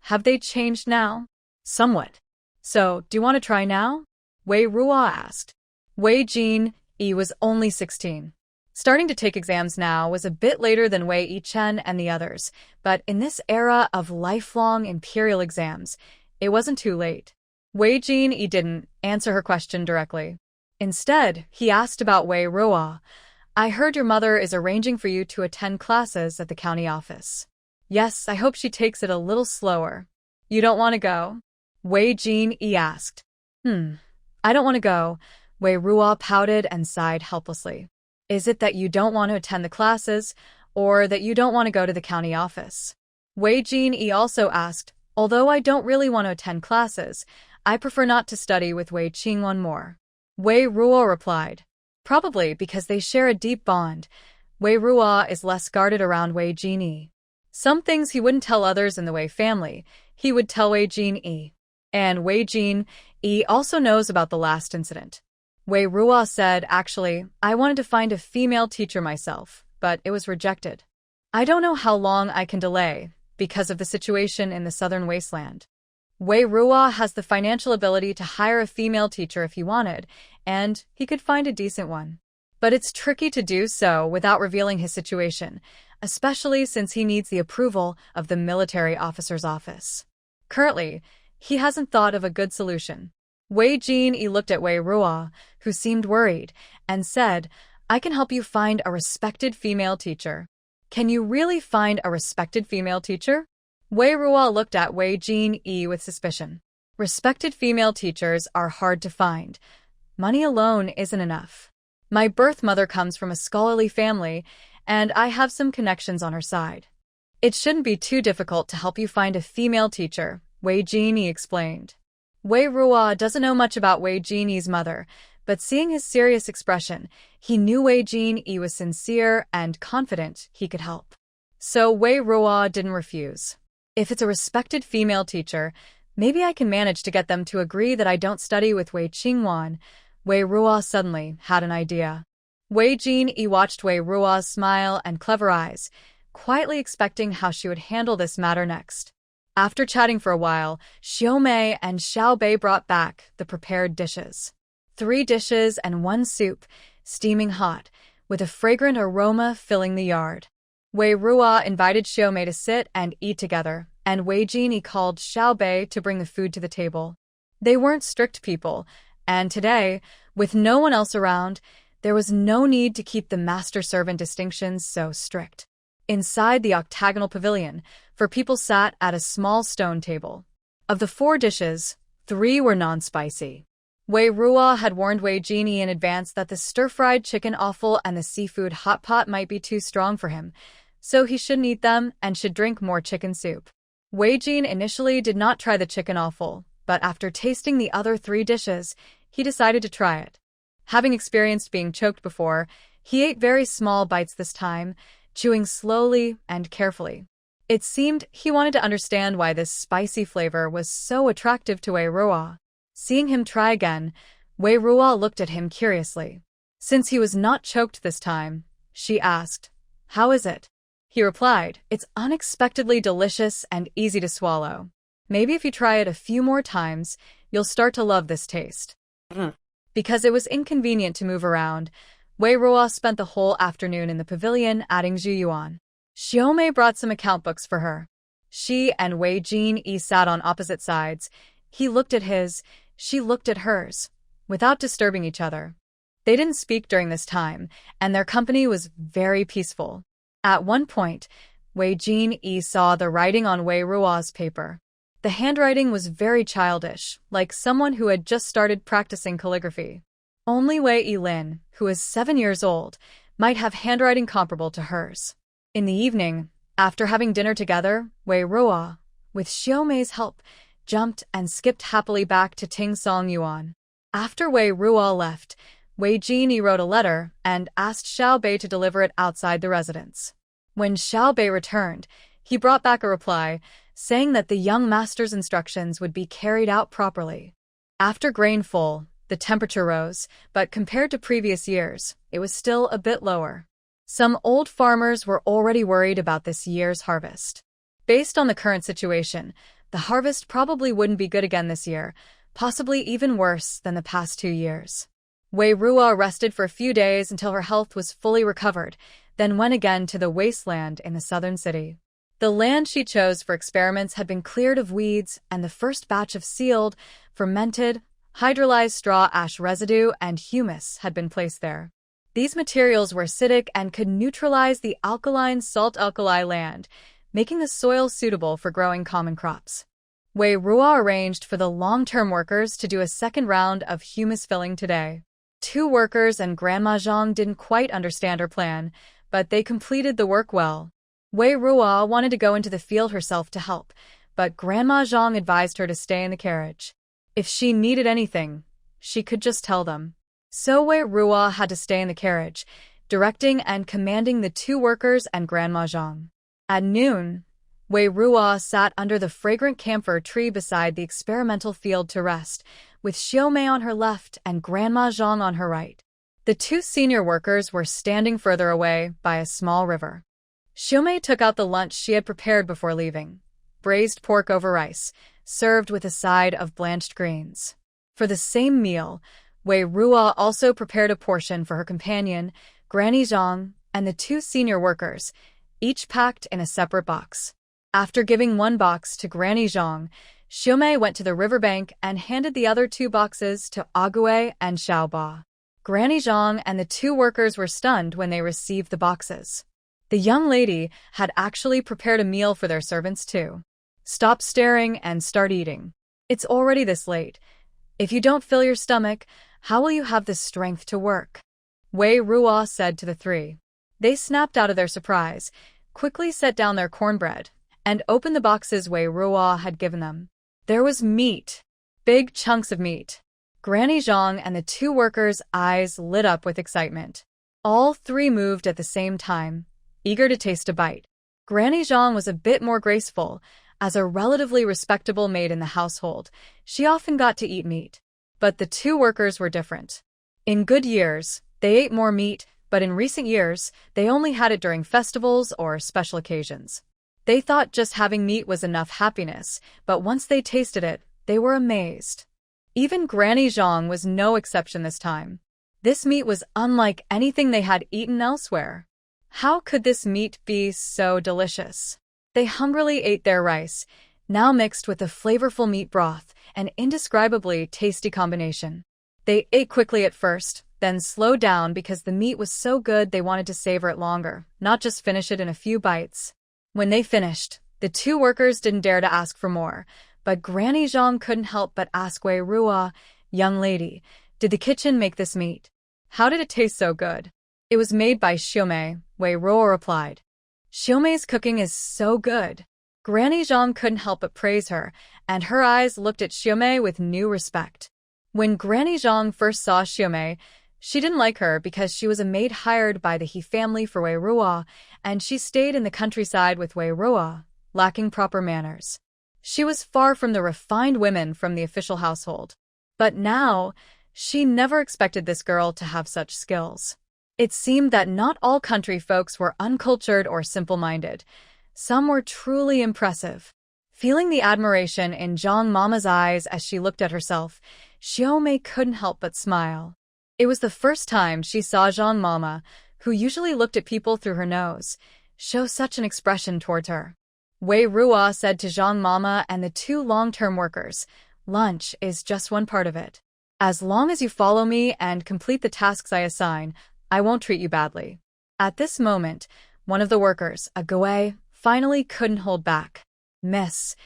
Have they changed now?" "Somewhat." "So, do you want to try now?" Wei Ruo asked. Wei Jin Yi was only 16. Starting to take exams now was a bit later than Wei Yichen and the others, but in this era of lifelong imperial exams, it wasn't too late. Jin Yi didn't answer her question directly. Instead, he asked about Wei Ruo. I heard your mother is arranging for you to attend classes at the county office. Yes, I hope she takes it a little slower. You don't want to go? Jin Yi asked. I don't want to go. Wei Ruo pouted and sighed helplessly. Is it that you don't want to attend the classes, or that you don't want to go to the county office? Jin Yi also asked, although I don't really want to attend classes, I prefer not to study with Wei Qingwan more. Wei Ruo replied. Probably because they share a deep bond. Wei Ruo is less guarded around Jin Yi. Some things he wouldn't tell others in the Wei family, he would tell Jin Yi. And Jin Yi also knows about the last incident. Wei Ruo said, actually, I wanted to find a female teacher myself, but it was rejected. I don't know how long I can delay, because of the situation in the southern wasteland. Wei Ruo has the financial ability to hire a female teacher if he wanted, and he could find a decent one. But it's tricky to do so without revealing his situation, especially since he needs the approval of the military officer's office. Currently, he hasn't thought of a good solution. Jin Yi looked at Wei Ruo, who seemed worried, and said, I can help you find a respected female teacher. Can you really find a respected female teacher? Wei Ruo looked at Jin Yi with suspicion. Respected female teachers are hard to find. Money alone isn't enough. My birth mother comes from a scholarly family, and I have some connections on her side. It shouldn't be too difficult to help you find a female teacher, Jin Yi explained. Wei Ruo doesn't know much about Jin Yi's mother, but seeing his serious expression, he knew Jin Yi was sincere and confident he could help. So Wei Ruo didn't refuse. If it's a respected female teacher, maybe I can manage to get them to agree that I don't study with Wei Qingwan. Wei Ruo suddenly had an idea. Jin Yi watched Wei Ruo's smile and clever eyes, quietly expecting how she would handle this matter next. After chatting for a while, Xiaomei and Xiaobei brought back the prepared dishes. 3 dishes and 1 soup, steaming hot, with a fragrant aroma filling the yard. Wei Ruo invited Xiaomei to sit and eat together, and Jin Yi called Xiaobei to bring the food to the table. They weren't strict people, and today, with no one else around, there was no need to keep the master-servant distinctions so strict. Inside the octagonal pavilion, 4 people sat at a small stone table. Of the 4 dishes, 3 were non-spicy. Wei Ruo had warned Jin Yi in advance that the stir-fried chicken offal and the seafood hot pot might be too strong for him, so he shouldn't eat them and should drink more chicken soup. Jin initially did not try the chicken offal, but after tasting the other 3 dishes, he decided to try it. Having experienced being choked before, he ate very small bites this time, chewing slowly and carefully. It seemed he wanted to understand why this spicy flavor was so attractive to Wei Ruo. Seeing him try again, Wei Ruo looked at him curiously. Since he was not choked this time, she asked, How is it? He replied, It's unexpectedly delicious and easy to swallow. Maybe if you try it a few more times, you'll start to love this taste. Because it was inconvenient to move around, Wei Ruo spent the whole afternoon in the pavilion adding zhuyuan. Xiaomei brought some account books for her. She and Jin Yi sat on opposite sides. He looked at his, she looked at hers, without disturbing each other. They didn't speak during this time, and their company was very peaceful. At one point, Jin Yi saw the writing on Wei Ruo's paper. The handwriting was very childish, like someone who had just started practicing calligraphy. Only Wei Yilin, who is 7 years old, might have handwriting comparable to hers. In the evening, after having dinner together, Wei Ruo, with Xiaomei's help, jumped and skipped happily back to Ting Song Yuan. After Wei Ruo left, Jin Yi wrote a letter and asked Xiaobei to deliver it outside the residence. When Xiaobei returned, he brought back a reply, saying that the young master's instructions would be carried out properly. After grainful, the temperature rose, but compared to previous years, it was still a bit lower. Some old farmers were already worried about this year's harvest. Based on the current situation, the harvest probably wouldn't be good again this year, possibly even worse than the past 2 years. Wei Ruo rested for a few days until her health was fully recovered, then went again to the wasteland in the southern city. The land she chose for experiments had been cleared of weeds, and the first batch of sealed, fermented, hydrolyzed straw ash residue and humus had been placed there. These materials were acidic and could neutralize the alkaline salt-alkali land, making the soil suitable for growing common crops. Wei Ruo arranged for the long-term workers to do a second round of humus filling today. 2 workers and Grandma Zhang didn't quite understand her plan, but they completed the work well. Wei Ruo wanted to go into the field herself to help, but Grandma Zhang advised her to stay in the carriage. If she needed anything, she could just tell them. So Wei Ruo had to stay in the carriage, directing and commanding the 2 workers and Grandma Zhang. At noon, Wei Ruo sat under the fragrant camphor tree beside the experimental field to rest, with Xiaomei on her left and Grandma Zhang on her right. The 2 senior workers were standing further away by a small river. Xiaomei took out the lunch she had prepared before leaving: braised pork over rice, served with a side of blanched greens. For the same meal, Wei Ruo also prepared a portion for her companion, Granny Zhang, and the 2 senior workers, each packed in a separate box. After giving 1 box to Granny Zhang, Xiaomei went to the riverbank and handed the other 2 boxes to Agui and Xiaoba. Granny Zhang and the 2 workers were stunned when they received the boxes. The young lady had actually prepared a meal for their servants too. Stop staring and start eating. It's already this late. If you don't fill your stomach, how will you have the strength to work? Wei Ruo said to the 3. They snapped out of their surprise, quickly set down their cornbread, and opened the boxes Wei Ruo had given them. There was meat. Big chunks of meat. Granny Zhang and the 2 workers' eyes lit up with excitement. All 3 moved at the same time, eager to taste a bite. Granny Zhang was a bit more graceful. As a relatively respectable maid in the household, she often got to eat meat. But the 2 workers were different. In good years, they ate more meat, but in recent years, they only had it during festivals or special occasions. They thought just having meat was enough happiness, but once they tasted it, they were amazed. Even Granny Zhang was no exception this time. This meat was unlike anything they had eaten elsewhere. How could this meat be so delicious? They hungrily ate their rice, now mixed with the flavorful meat broth, an indescribably tasty combination. They ate quickly at first, then slowed down because the meat was so good they wanted to savor it longer, not just finish it in a few bites. When they finished, the 2 workers didn't dare to ask for more, but Granny Zhang couldn't help but ask Wei Ruo, "Young lady, did the kitchen make this meat? How did it taste so good?" "It was made by Xiaomei," Wei Ruo replied. "Xiaomei's cooking is so good." Granny Zhang couldn't help but praise her, and her eyes looked at Xiaomei with new respect. When Granny Zhang first saw Xiaomei, she didn't like her because she was a maid hired by the He family for Wei Ruo, and she stayed in the countryside with Wei Ruo, lacking proper manners. She was far from the refined women from the official household. But now, she never expected this girl to have such skills. It seemed that not all country folks were uncultured or simple-minded. Some were truly impressive. Feeling the admiration in Zhang Mama's eyes as she looked at herself, Xiaomei couldn't help but smile. It was the first time she saw Zhang Mama, who usually looked at people through her nose, show such an expression towards her. Wei Ruo said to Zhang Mama and the 2 long-term workers, "Lunch is just one part of it. As long as you follow me and complete the tasks I assign, I won't treat you badly." At this moment, one of the workers, a Gui, finally couldn't hold back. "Miss,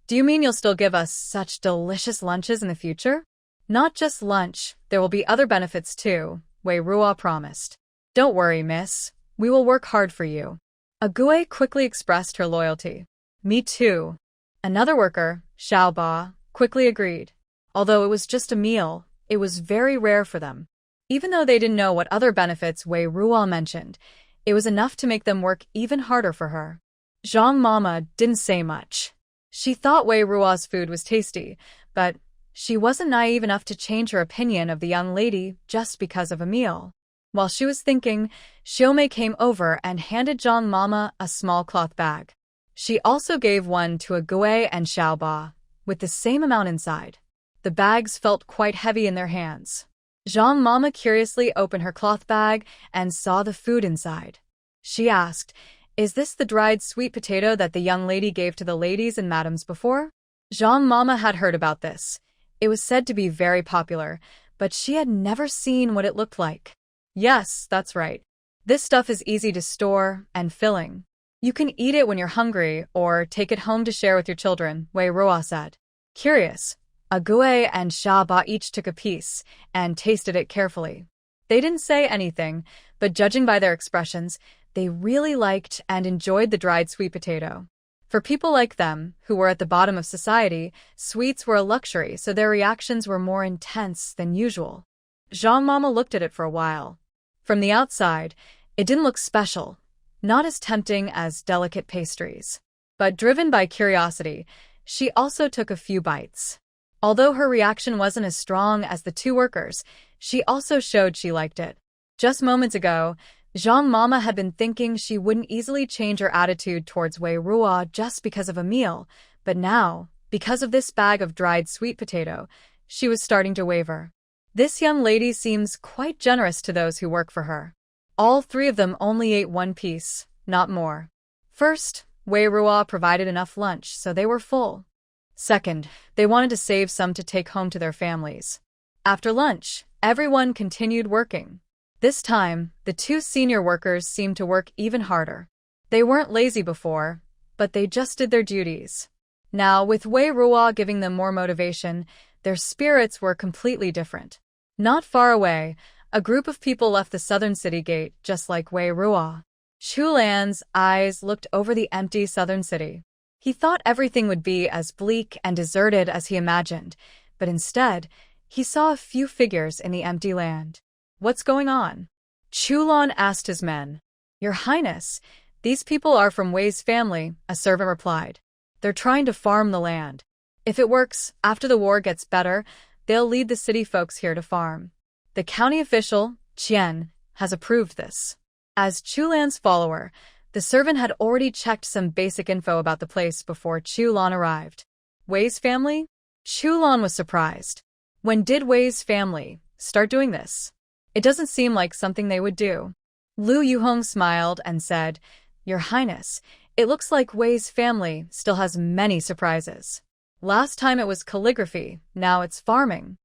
do you mean you'll still give us such delicious lunches in the future?" "Not just lunch, there will be other benefits too," Wei Ruo promised. "Don't worry, miss. We will work hard for you." A Gui quickly expressed her loyalty. "Me too." Another worker, Xiaoba, quickly agreed. Although it was just a meal, it was very rare for them. Even though they didn't know what other benefits Wei Ruo mentioned, it was enough to make them work even harder for her. Zhang Mama didn't say much. She thought Wei Ruo's food was tasty, but she wasn't naive enough to change her opinion of the young lady just because of a meal. While she was thinking, Xiaomei came over and handed Zhang Mama a small cloth bag. She also gave one to a Gui and Xiaoba, with the same amount inside. The bags felt quite heavy in their hands. Zhang Mama curiously opened her cloth bag and saw the food inside. She asked, Is this the dried sweet potato that the young lady gave to the ladies and madams before? Zhang Mama had heard about this. It was said to be very popular, but she had never seen what it looked like. Yes, that's right. This stuff is easy to store and filling. You can eat it when you're hungry or take it home to share with your children, Wei Ruo said. Curious, Ague and Ba each took a piece and tasted it carefully. They didn't say anything, but judging by their expressions, they really liked and enjoyed the dried sweet potato. For people like them, who were at the bottom of society, sweets were a luxury, so their reactions were more intense than usual. Zhang Mama looked at it for a while. From the outside, it didn't look special, not as tempting as delicate pastries. But driven by curiosity, she also took a few bites. Although her reaction wasn't as strong as the two workers, she also showed she liked it. Just moments ago, Zhang Mama had been thinking she wouldn't easily change her attitude towards Wei Ruo just because of a meal, but now, because of this bag of dried sweet potato, she was starting to waver. This young lady seems quite generous to those who work for her. All three of them only ate one piece, not more. First, Wei Ruo provided enough lunch, so they were full. Second, they wanted to save some to take home to their families. After lunch, everyone continued working. This time, the two senior workers seemed to work even harder. They weren't lazy before, but they just did their duties. Now, with Wei Ruo giving them more motivation, their spirits were completely different. Not far away, a group of people left the southern city gate, just like Wei Ruo. Chulan's eyes looked over the empty southern city. He thought everything would be as bleak and deserted as he imagined, but instead, he saw a few figures in the empty land. What's going on? Chulan asked his men. Your Highness, these people are from Wei's family, a servant replied. They're trying to farm the land. If it works, after the war gets better, they'll lead the city folks here to farm. The county official, Qian, has approved this. As Chulan's follower, the servant had already checked some basic info about the place before Chulan arrived. Wei's family? Chulan was surprised. When did Wei's family start doing this? It doesn't seem like something they would do. Lu Yuhong smiled and said, Your Highness, it looks like Wei's family still has many surprises. Last time it was calligraphy, now it's farming.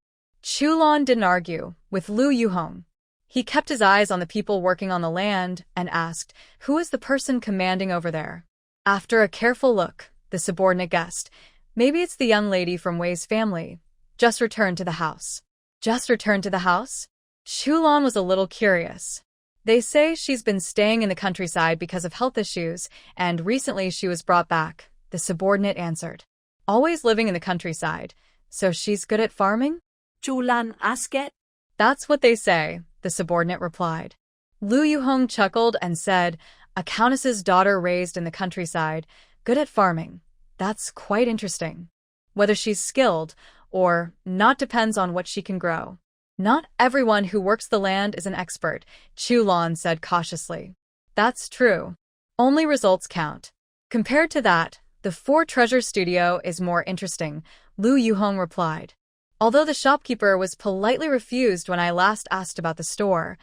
Chulan didn't argue with Lu Yuhong. He kept his eyes on the people working on the land and asked, Who is the person commanding over there? After a careful look, the subordinate guessed, Maybe it's the young lady from Wei's family. Just returned to the house. Just returned to the house? Chulan was a little curious. They say she's been staying in the countryside because of health issues, and recently she was brought back, the subordinate answered. Always living in the countryside, so she's good at farming? Chulan asked it. That's what they say, the subordinate replied. Lu Yuhong chuckled and said, A countess's daughter raised in the countryside, good at farming. That's quite interesting. Whether she's skilled or not depends on what she can grow. Not everyone who works the land is an expert, Chulan said cautiously. That's true. Only results count. Compared to that, the Four Treasures Studio is more interesting, Lu Yuhong replied. Although the shopkeeper was politely refused when I last asked about the store,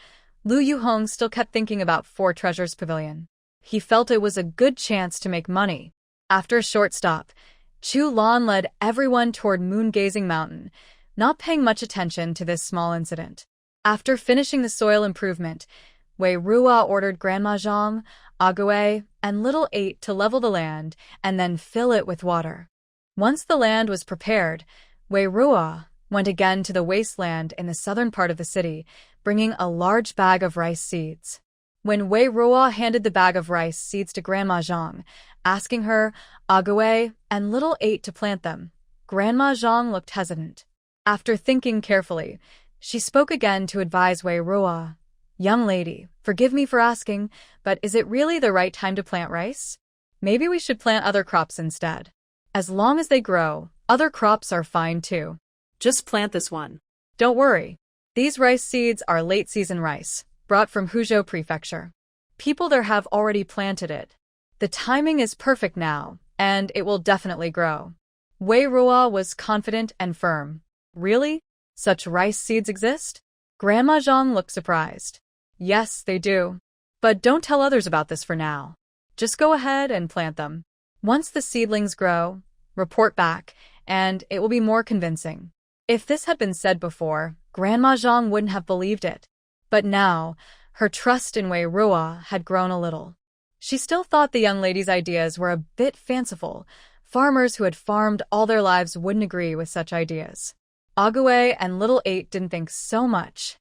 Lu Yuhong still kept thinking about Four Treasures Pavilion. He felt it was a good chance to make money. After a short stop, Chulan led everyone toward Moon-Gazing Mountain, not paying much attention to this small incident. After finishing the soil improvement, Wei Ruo ordered Grandma Zhang, Ague, and Little Eight to level the land and then fill it with water. Once the land was prepared, Wei Ruo went again to the wasteland in the southern part of the city, bringing a large bag of rice seeds. When Wei Ruo handed the bag of rice seeds to Grandma Zhang, asking her, Ague, and Little Eight to plant them, Grandma Zhang looked hesitant. After thinking carefully, she spoke again to advise Wei Ruo. Young lady, forgive me for asking, but is it really the right time to plant rice? Maybe we should plant other crops instead. As long as they grow, other crops are fine too. Just plant this one. Don't worry. These rice seeds are late-season rice, brought from Huzhou Prefecture. People there have already planted it. The timing is perfect now, and it will definitely grow. Wei Ruo was confident and firm. Really? Such rice seeds exist? Grandma Zhang looked surprised. Yes, they do. But don't tell others about this for now. Just go ahead and plant them. Once the seedlings grow, report back, and it will be more convincing. If this had been said before, Grandma Zhang wouldn't have believed it. But now, her trust in Wei Ruo had grown a little. She still thought the young lady's ideas were a bit fanciful. Farmers who had farmed all their lives wouldn't agree with such ideas. Agaway and Little Eight didn't think so much.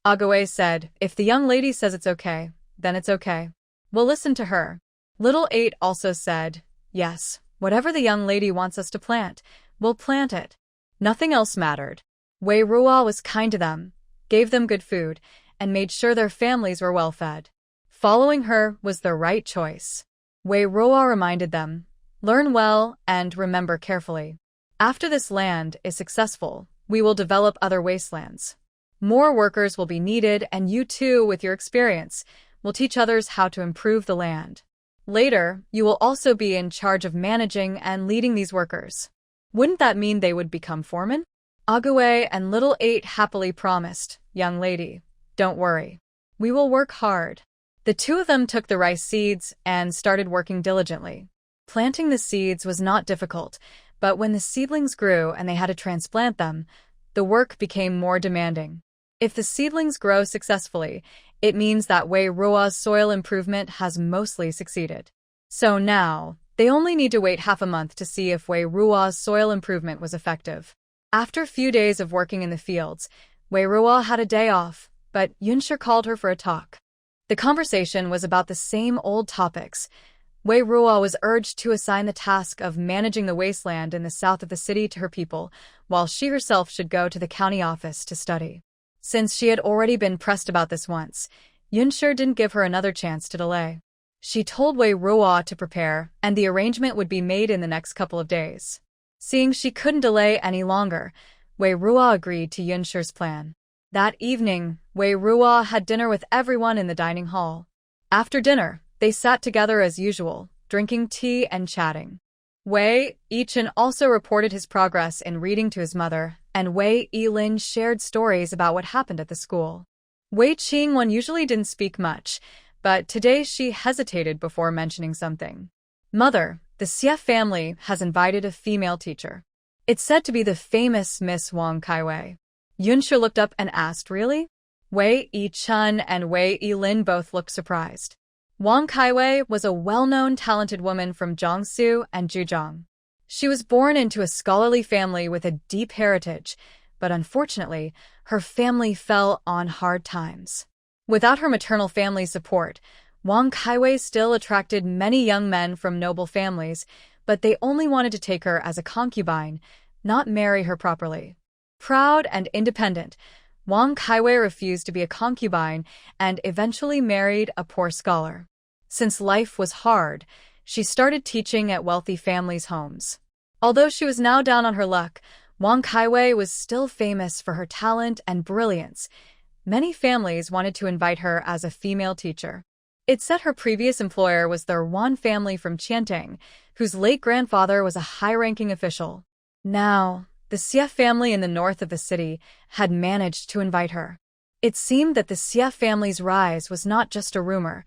Agaway said, if the young lady says it's okay, then it's okay. We'll listen to her. Little Eight also said, yes, whatever the young lady wants us to plant, we'll plant it. Nothing else mattered. Wei Ruo was kind to them, gave them good food, and made sure their families were well fed. Following her was the right choice. Wei Ruo reminded them, learn well and remember carefully. After this land is successful, we will develop other wastelands. More workers will be needed, and you too, with your experience, will teach others how to improve the land. Later, you will also be in charge of managing and leading these workers. Wouldn't that mean they would become foremen? Agaway and Little Eight happily promised, young lady, don't worry. We will work hard. The two of them took the rice seeds and started working diligently. Planting the seeds was not difficult, but when the seedlings grew and they had to transplant them, the work became more demanding. If the seedlings grow successfully, it means that Wei Ruo's soil improvement has mostly succeeded. So now, they only need to wait half a month to see if Wei Ruo's soil improvement was effective. After a few days of working in the fields, Wei Ruo had a day off, but Yunsher called her for a talk. The conversation was about the same old topics. Wei Ruo was urged to assign the task of managing the wasteland in the south of the city to her people, while she herself should go to the county office to study. Since she had already been pressed about this once, Yunsher didn't give her another chance to delay. She told Wei Ruo to prepare, and the arrangement would be made in the next couple of days. Seeing she couldn't delay any longer, Wei Ruo agreed to Yunsher's plan. That evening, Wei Ruo had dinner with everyone in the dining hall. After dinner, they sat together as usual, drinking tea and chatting. Wei Yichen also reported his progress in reading to his mother, and Wei Yilin shared stories about what happened at the school. Wei Qingwen usually didn't speak much, but today she hesitated before mentioning something. Mother, the Xie family has invited a female teacher. It's said to be the famous Miss Wang Kaiwei. Yunsher looked up and asked, really? Wei Yichen and Wei Yilin both looked surprised. Wang Kaiwei was a well-known talented woman from Jiangsu and Zhejiang. She was born into a scholarly family with a deep heritage, but unfortunately, her family fell on hard times. Without her maternal family's support, Wang Kaiwei still attracted many young men from noble families, but they only wanted to take her as a concubine, not marry her properly. Proud and independent, Wang Kaiwei refused to be a concubine and eventually married a poor scholar. Since life was hard, she started teaching at wealthy families' homes. Although she was now down on her luck, Wang Kaiwei was still famous for her talent and brilliance. Many families wanted to invite her as a female teacher. It said her previous employer was the Wan family from Qiantang, whose late grandfather was a high-ranking official. Now, the Xie family in the north of the city had managed to invite her. It seemed that the Xie family's rise was not just a rumor.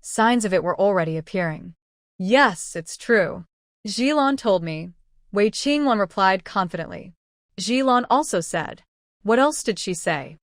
Signs of it were already appearing. Yes, it's true. Zhilan told me. Wei Qingwen replied confidently. Zhilan also said. What else did she say?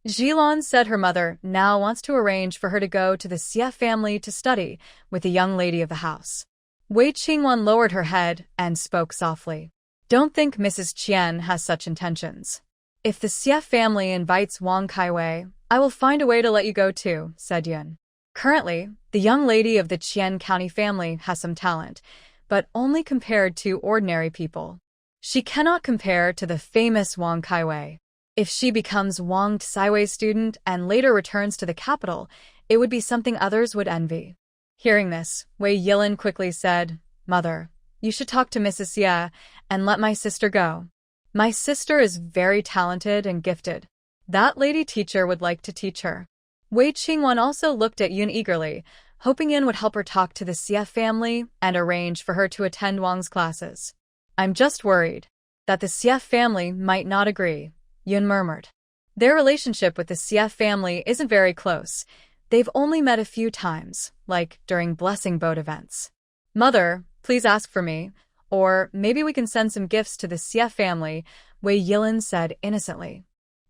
Zhilan said her mother now wants to arrange for her to go to the Xie family to study with the young lady of the house. Wei Qingwen lowered her head and spoke softly. Don't think Mrs. Qian has such intentions. If the Xie family invites Wang Kaiwei, I will find a way to let you go too, said Yun. Currently, the young lady of the Qian County family has some talent, but only compared to ordinary people. She cannot compare to the famous Wang Kaiwei. If she becomes Wang Tsaiwei's student and later returns to the capital, it would be something others would envy. Hearing this, Wei Yilin quickly said, Mother, you should talk to Mrs. Xie and let my sister go. My sister is very talented and gifted. That lady teacher would like to teach her. Wei Qingwen also looked at Yun eagerly, hoping Yun would help her talk to the Xie family and arrange for her to attend Wang's classes. I'm just worried that the Xie family might not agree, Yun murmured. Their relationship with the Xie family isn't very close. They've only met a few times, like during blessing boat events. Mother, please ask for me, or maybe we can send some gifts to the Xie family, Wei Yilin said innocently.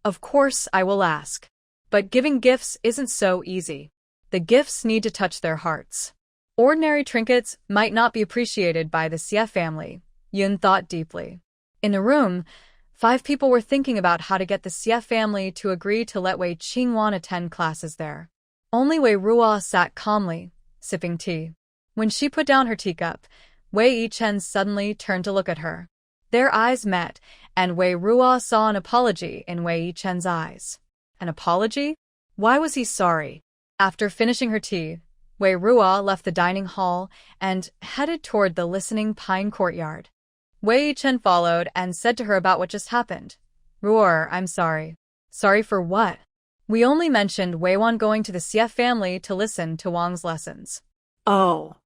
Of course I will ask. But giving gifts isn't so easy. The gifts need to touch their hearts. Ordinary trinkets might not be appreciated by the Xie family, Yun thought deeply. In a room, 5 people were thinking about how to get the Xie family to agree to let Wei Qingwan attend classes there. Only Wei Ruo sat calmly, sipping tea. When she put down her teacup, Wei Yichen suddenly turned to look at her. Their eyes met, and Wei Ruo saw an apology in Wei Yichen's eyes. An apology? Why was he sorry? After finishing her tea, Wei Ruo left the dining hall and headed toward the listening pine courtyard. Wei Yichen followed and said to her about what just happened. Ruor, I'm sorry. Sorry for what? We only mentioned Wei Wan going to the Xie family to listen to Wang's lessons. Oh.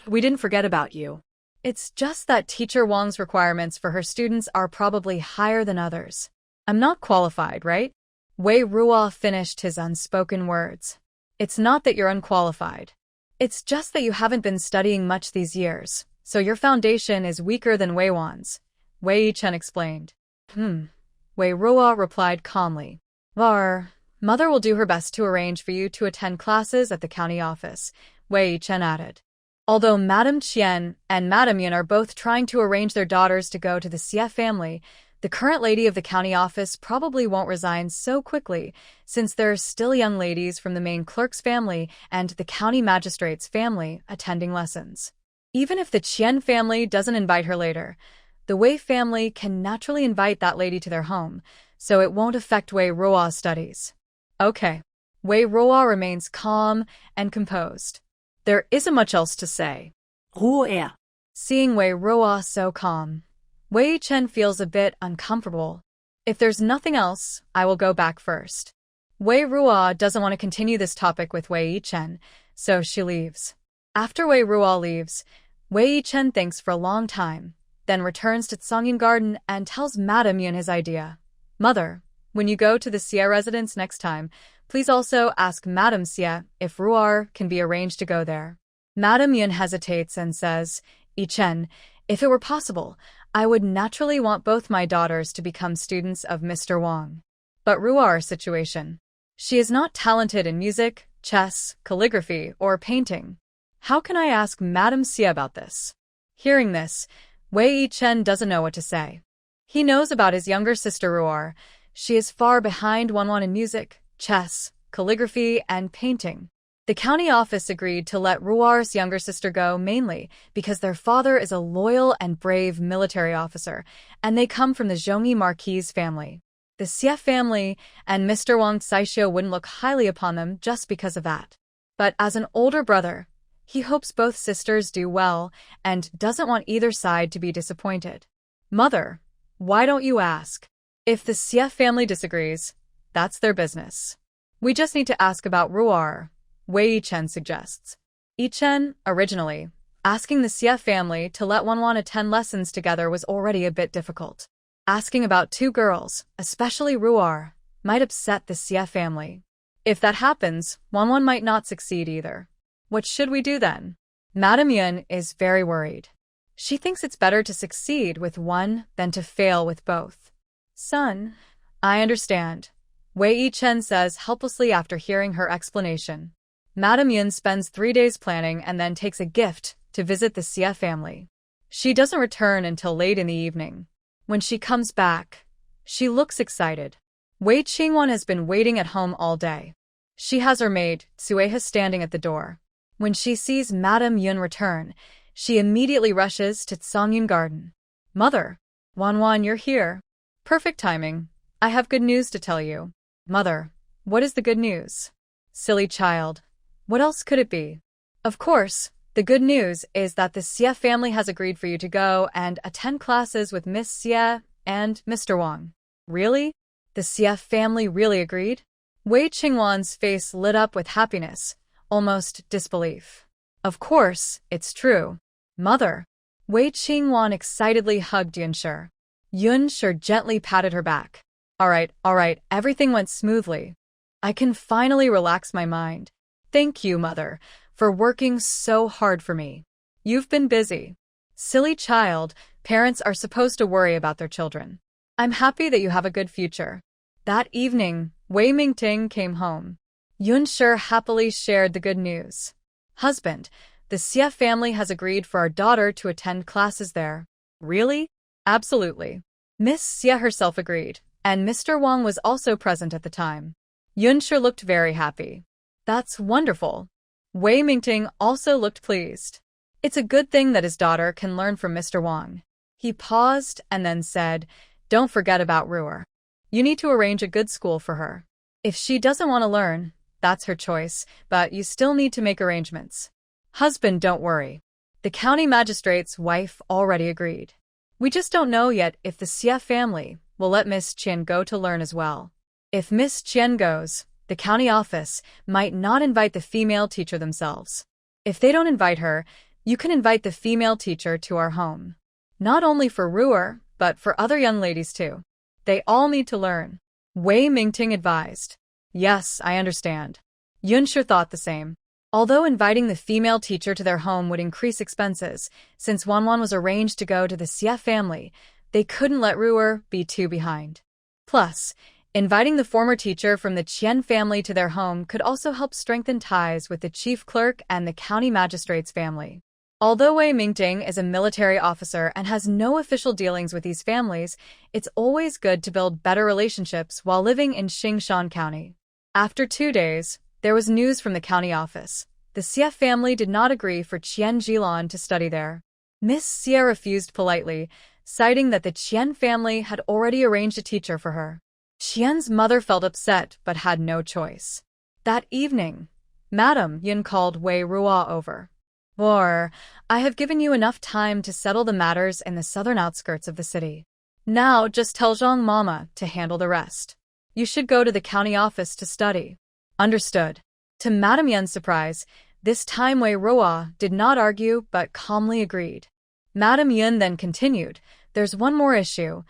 We didn't forget about you. It's just that teacher Wang's requirements for her students are probably higher than others. I'm not qualified, right? Wei Ruo finished his unspoken words. It's not that you're unqualified. It's just that you haven't been studying much these years, so your foundation is weaker than Wei Wan's, Wei Yichen explained. Wei Ruo replied calmly. Mother will do her best to arrange for you to attend classes at the county office, Wei Yichen added. Although Madame Qian and Madame Yun are both trying to arrange their daughters to go to the Xie family, the current lady of the county office probably won't resign so quickly, since there are still young ladies from the main clerk's family and the county magistrate's family attending lessons. Even if the Qian family doesn't invite her later, the Wei family can naturally invite that lady to their home, so it won't affect Wei Ruo's studies. Okay. Wei Ruo remains calm and composed. There isn't much else to say. Ruhe. Seeing Wei Ruo so calm, Wei Yichen feels a bit uncomfortable. If there's nothing else, I will go back first. Wei Ruo doesn't want to continue this topic with Wei Yichen, so she leaves. After Wei Ruo leaves, Wei Yichen thinks for a long time, then returns to Wongme Garden and tells Madame Yun his idea. Mother, when you go to the Xie residence next time, please also ask Madame Xie if Ruar can be arranged to go there. Madame Yun hesitates and says, Yichen, if it were possible, I would naturally want both my daughters to become students of Mr. Wang. But Ruar's situation. She is not talented in music, chess, calligraphy, or painting. How can I ask Madame Xie about this? Hearing this, Wei Yichen doesn't know what to say. He knows about his younger sister Ruar. She is far behind Wanwan in music, chess, calligraphy, and painting. The county office agreed to let Ruar's younger sister go mainly because their father is a loyal and brave military officer, and they come from the Zhongyi Marquis family. The Xie family and Mr. Wang Saixio wouldn't look highly upon them just because of that. But as an older brother, he hopes both sisters do well and doesn't want either side to be disappointed. Mother, why don't you ask? If the Xie family disagrees, that's their business. We just need to ask about Ruar, Wei Yichen suggests. Yichen, originally, asking the Xie family to let Wanwan attend lessons together was already a bit difficult. Asking about 2 girls, especially Ruar, might upset the Xie family. If that happens, Wanwan might not succeed either. What should we do then? Madame Yun is very worried. She thinks it's better to succeed with one than to fail with both. Son, I understand, Wei Yichen says helplessly after hearing her explanation. Madame Yun spends 3 days planning and then takes a gift to visit the Xie family. She doesn't return until late in the evening. When she comes back, she looks excited. Wei Qingwan has been waiting at home all day. She has her maid, Sueha, standing at the door. When she sees Madame Yun return, she immediately rushes to Wongme Garden. Mother, Wanwan, you're here. Perfect timing. I have good news to tell you. Mother, what is the good news? Silly child. What else could it be? Of course, the good news is that the Xie family has agreed for you to go and attend classes with Miss Xie and Mr. Wang. Really? The Xie family really agreed? Wei Qingwan's face lit up with happiness, almost disbelief. Of course, it's true. Mother. Wei Qingwan excitedly hugged Yunshi. Yunshi gently patted her back. All right, everything went smoothly. I can finally relax my mind. Thank you, Mother, for working so hard for me. You've been busy. Silly child, parents are supposed to worry about their children. I'm happy that you have a good future. That evening, Wei Ming came home. Yunshi happily shared the good news. Husband, the Xie family has agreed for our daughter to attend classes there. Really? Absolutely. Miss Xie herself agreed, and Mr. Wang was also present at the time. Yunshi looked very happy. That's wonderful. Wei Mingting also looked pleased. It's a good thing that his daughter can learn from Mr. Wang. He paused and then said, don't forget about Ruer. You need to arrange a good school for her. If she doesn't want to learn, that's her choice, but you still need to make arrangements. Husband, don't worry. The county magistrate's wife already agreed. We just don't know yet if the Xie family will let Miss Qian go to learn as well. If Miss Qian goes, the county office might not invite the female teacher themselves. If they don't invite her, you can invite the female teacher to our home. Not only for Ruer, but for other young ladies too. They all need to learn. Wei Mingting advised. Yes, I understand. Yunshi thought the same. Although inviting the female teacher to their home would increase expenses, since Wanwan was arranged to go to the Xie family, they couldn't let Ruer be too behind. Plus, inviting the former teacher from the Qian family to their home could also help strengthen ties with the chief clerk and the county magistrate's family. Although Wei Mingting is a military officer and has no official dealings with these families, it's always good to build better relationships while living in Xingshan County. After 2 days, there was news from the county office. The Xie family did not agree for Qian Jilan to study there. Miss Xie refused politely, citing that the Qian family had already arranged a teacher for her. Qian's mother felt upset but had no choice. That evening, Madame Yin called Wei Ruo over. I have given you enough time to settle the matters in the southern outskirts of the city. Now just tell Zhang Mama to handle the rest. You should go to the county office to study. Understood. To Madame Yin's surprise, this time Wei Ruo did not argue but calmly agreed. Madame Yin then continued, there's one more issue.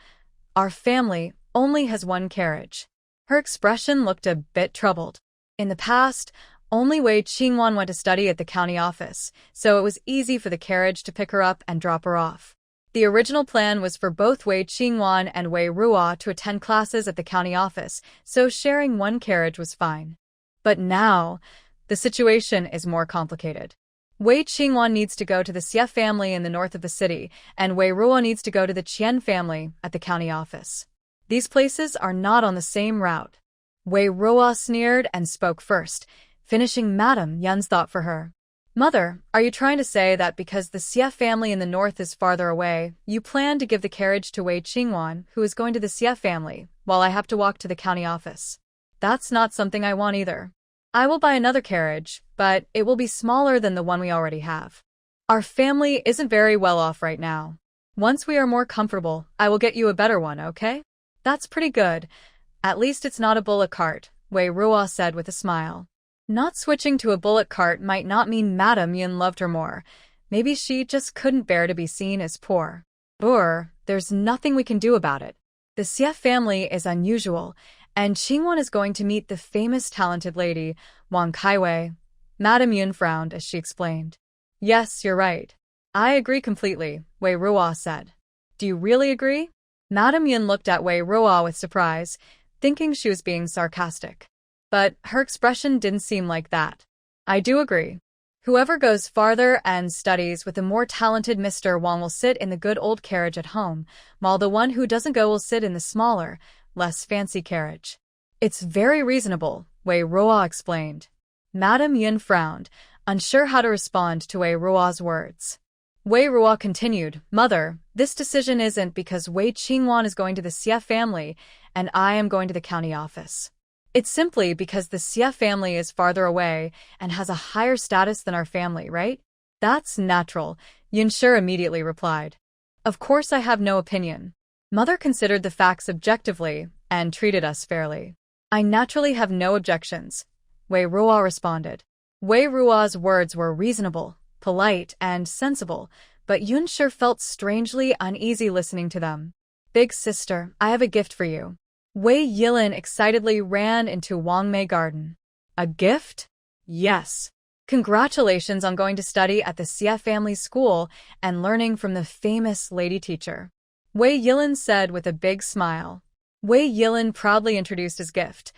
Our family only has one carriage. Her expression looked a bit troubled. In the past, only Wei Qingwan went to study at the county office, so it was easy for the carriage to pick her up and drop her off. The original plan was for both Wei Qingwan and Wei Ruo to attend classes at the county office, so sharing one carriage was fine. But now, the situation is more complicated. Wei Qingwan needs to go to the Xie family in the north of the city, and Wei Ruo needs to go to the Qian family at the county office. These places are not on the same route. Wei Ruo sneered and spoke first, finishing Madame Yin's thought for her. Mother, are you trying to say that because the Xie family in the north is farther away, you plan to give the carriage to Wei Qingwan, who is going to the Xie family, while I have to walk to the county office? That's not something I want either. I will buy another carriage, but it will be smaller than the one we already have. Our family isn't very well off right now. Once we are more comfortable, I will get you a better one, okay? That's pretty good. At least it's not a bullock cart, Wei Ruo said with a smile. Not switching to a bullock cart might not mean Madame Yin loved her more. Maybe she just couldn't bear to be seen as poor. There's nothing we can do about it. The Xie family is unusual, and Qingwan is going to meet the famous talented lady, Wang Kaiwei. Madame Yin frowned as she explained. Yes, you're right. I agree completely, Wei Ruo said. Do you really agree? Madame Yin looked at Wei Ruo with surprise, thinking she was being sarcastic. But her expression didn't seem like that. I do agree. Whoever goes farther and studies with the more talented Mr. Wang will sit in the good old carriage at home, while the one who doesn't go will sit in the smaller, less fancy carriage. It's very reasonable, Wei Ruo explained. Madame Yin frowned, unsure how to respond to Wei Ruo's words. Wei Ruo continued, Mother, this decision isn't because Wei Qingwan is going to the Xie family and I am going to the county office. It's simply because the Xie family is farther away and has a higher status than our family, right? That's natural, Yunshi immediately replied. Of course I have no opinion. Mother considered the facts objectively and treated us fairly. I naturally have no objections, Wei Ruo responded. Wei Ruo's words were reasonable, polite, and sensible, but Yunshi felt strangely uneasy listening to them. Big sister, I have a gift for you. Wei Yilin excitedly ran into Wongme Garden. A gift? Yes. Congratulations on going to study at the Xie family school and learning from the famous lady teacher. Wei Yilin said with a big smile. Wei Yilin proudly introduced his gift.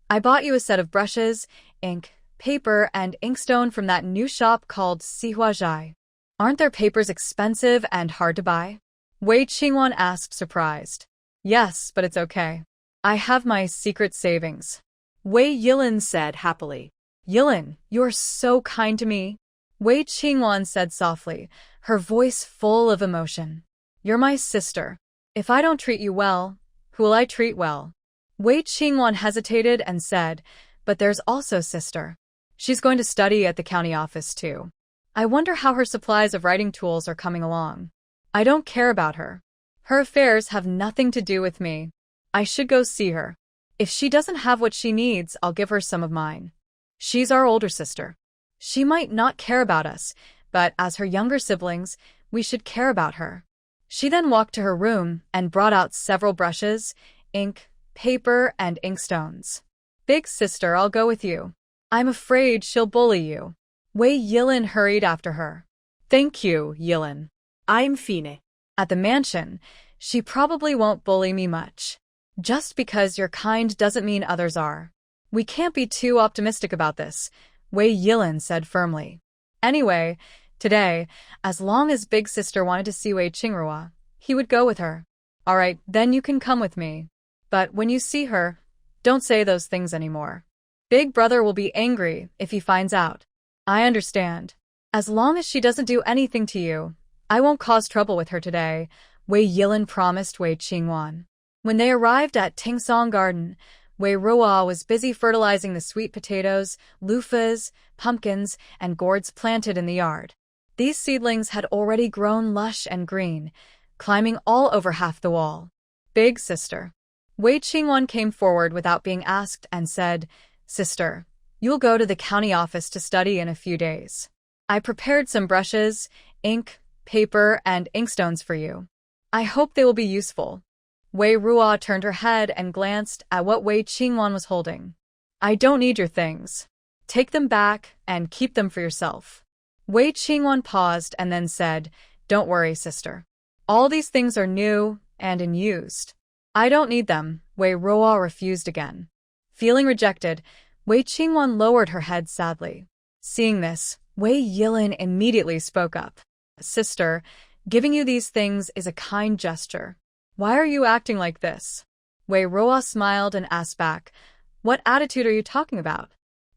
I bought you a set of brushes, ink, paper, and inkstone from that new shop called Sihuazhai. Aren't their papers expensive and hard to buy? Wei Qingwan asked, surprised. Yes, but it's okay. I have my secret savings. Wei Yilin said happily. Yilin, you're so kind to me. Wei Qingwan said softly, her voice full of emotion. You're my sister. If I don't treat you well, who will I treat well? Wei Qingwan hesitated and said, but there's also sister. She's going to study at the county office too. I wonder how her supplies of writing tools are coming along. I don't care about her. Her affairs have nothing to do with me. I should go see her. If she doesn't have what she needs, I'll give her some of mine. She's our older sister. She might not care about us, but as her younger siblings, we should care about her. She then walked to her room and brought out several brushes, ink, paper, and inkstones. Big sister, I'll go with you. I'm afraid she'll bully you. Wei Yilin hurried after her. Thank you, Yilin. I'm fine. At the mansion, she probably won't bully me much. Just because you're kind doesn't mean others are. We can't be too optimistic about this, Wei Yilin said firmly. Anyway, today, as long as Big Sister wanted to see Wei Qingrua, he would go with her. All right, then you can come with me. But when you see her, don't say those things anymore. Big Brother will be angry if he finds out. I understand. As long as she doesn't do anything to you, I won't cause trouble with her today, Wei Yilin promised Wei Qingwan. When they arrived at Tingsong Garden, Wei Ruo was busy fertilizing the sweet potatoes, loofahs, pumpkins, and gourds planted in the yard. These seedlings had already grown lush and green, climbing all over half the wall. Big sister. Wei Qingwan came forward without being asked and said, Sister, you'll go to the county office to study in a few days. I prepared some brushes, ink, paper, and inkstones for you. I hope they will be useful. Wei Ruo turned her head and glanced at what Wei Qingwan was holding. I don't need your things. Take them back and keep them for yourself. Wei Qingwan paused and then said, Don't worry, sister. All these things are new and unused. I don't need them, Wei Ruo refused again. Feeling rejected, Wei Qingwan lowered her head sadly. Seeing this, Wei Yilin immediately spoke up. Sister, giving you these things is a kind gesture. Why are you acting like this? Wei Ruo smiled and asked back, What attitude are you talking about?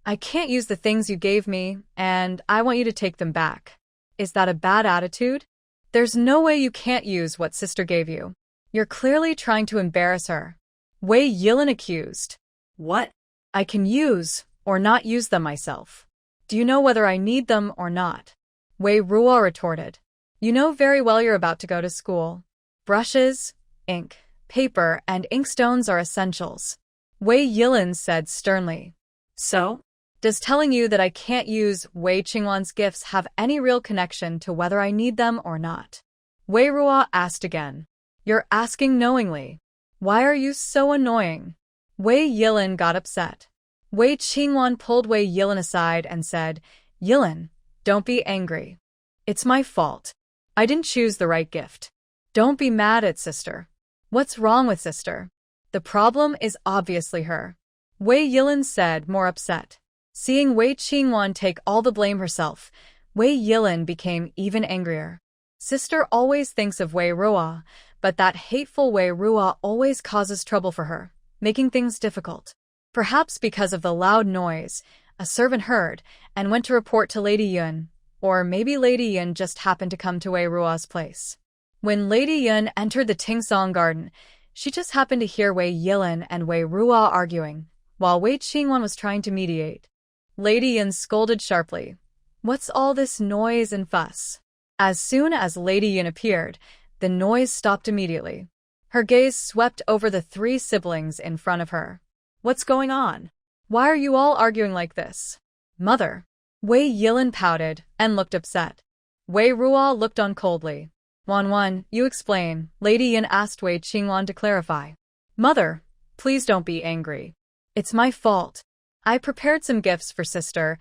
I can't use the things you gave me, and I want you to take them back. Is that a bad attitude? There's no way you can't use what sister gave you. You're clearly trying to embarrass her. Wei Yilin accused. What? I can use or not use them myself. Do you know whether I need them or not? Wei Ruo retorted. You know very well you're about to go to school. Brushes, ink, paper, and inkstones are essentials. Wei Yilin said sternly. So? Does telling you that I can't use Wei Qingwan's gifts have any real connection to whether I need them or not? Wei Ruo asked again. You're asking knowingly. Why are you so annoying? Wei Yilin got upset. Wei Qingwan pulled Wei Yilin aside and said, Yilin, don't be angry. It's my fault. I didn't choose the right gift. Don't be mad at sister. What's wrong with sister? The problem is obviously her. Wei Yilin said, more upset. Seeing Wei Qingwan take all the blame herself, Wei Yilin became even angrier. Sister always thinks of Wei Ruo, but that hateful Wei Ruo always causes trouble for her, making things difficult. Perhaps because of the loud noise, a servant heard and went to report to Lady Yun, or maybe Lady Yun just happened to come to Wei Ruo's place. When Lady Yun entered the Tingsong Garden, she just happened to hear Wei Yilin and Wei Ruo arguing, while Wei Qingwan was trying to mediate. Lady Yun scolded sharply. What's all this noise and fuss? As soon as Lady Yun appeared, the noise stopped immediately. Her gaze swept over the three siblings in front of her. What's going on? Why are you all arguing like this? Mother. Wei Yilin pouted and looked upset. Wei Ruo looked on coldly. Wan, you explain, Lady Yin asked Wei Qingwan to clarify. Mother, Please don't be angry. It's my fault. I prepared some gifts for sister,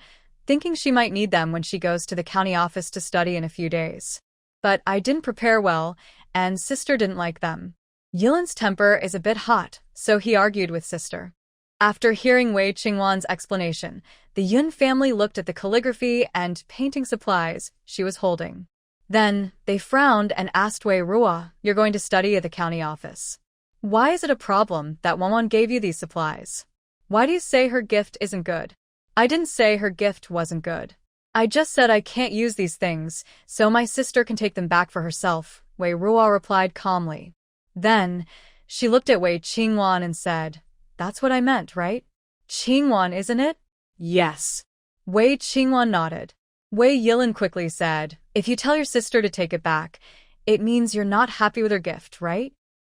thinking she might need them when she goes to the county office to study in a few days. But I didn't prepare well, and sister didn't like them. Yilin's temper is a bit hot, so he argued with sister. After hearing Wei Qingwan's explanation, the Yun family looked at the calligraphy and painting supplies she was holding. Then, they frowned and asked Wei Ruo, "You're going to study at the county office. Why is it a problem that Wongme gave you these supplies? Why do you say her gift isn't good?" "I didn't say her gift wasn't good. I just said I can't use these things, so my sister can take them back for herself," Wei Ruo replied calmly. Then, she looked at Wei Qingwan and said, "That's what I meant, right? Qingwan, isn't it?" "Yes." Wei Qingwan nodded. Wei Yilin quickly said, "If you tell your sister to take it back, it means you're not happy with her gift, right?"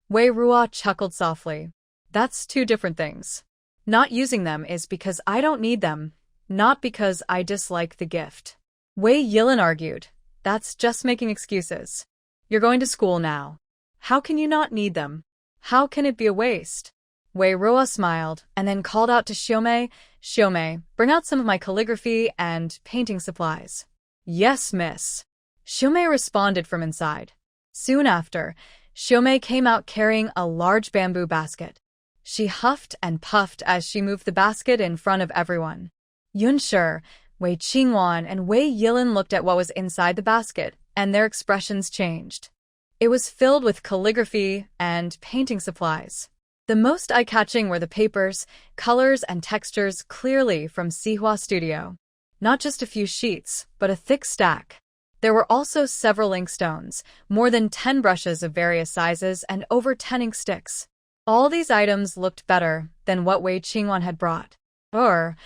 Wei Ruo chuckled softly. "That's two different things. Not using them is because I don't need them, not because I dislike the gift." Wei Yilin argued, "That's just making excuses. You're going to school now. How can you not need them? How can it be a waste?" Wei Ruo smiled and then called out to Xiaomei, "Xiaomei, bring out some of my calligraphy and painting supplies." "Yes, miss." Xiaomei responded from inside. Soon after, Xiaomei came out carrying a large bamboo basket. She huffed and puffed as she moved the basket in front of everyone. Yunshi, Wei Qingwan, and Wei Yilin looked at what was inside the basket, and their expressions changed. It was filled with calligraphy and painting supplies. The most eye-catching were the papers, colors, and textures clearly from Sihua Studio. Not just a few sheets, but a thick stack. There were also several ink stones, more than 10 brushes of various sizes, and over 10 ink sticks. All these items looked better than what Wei Qingwan had brought. Where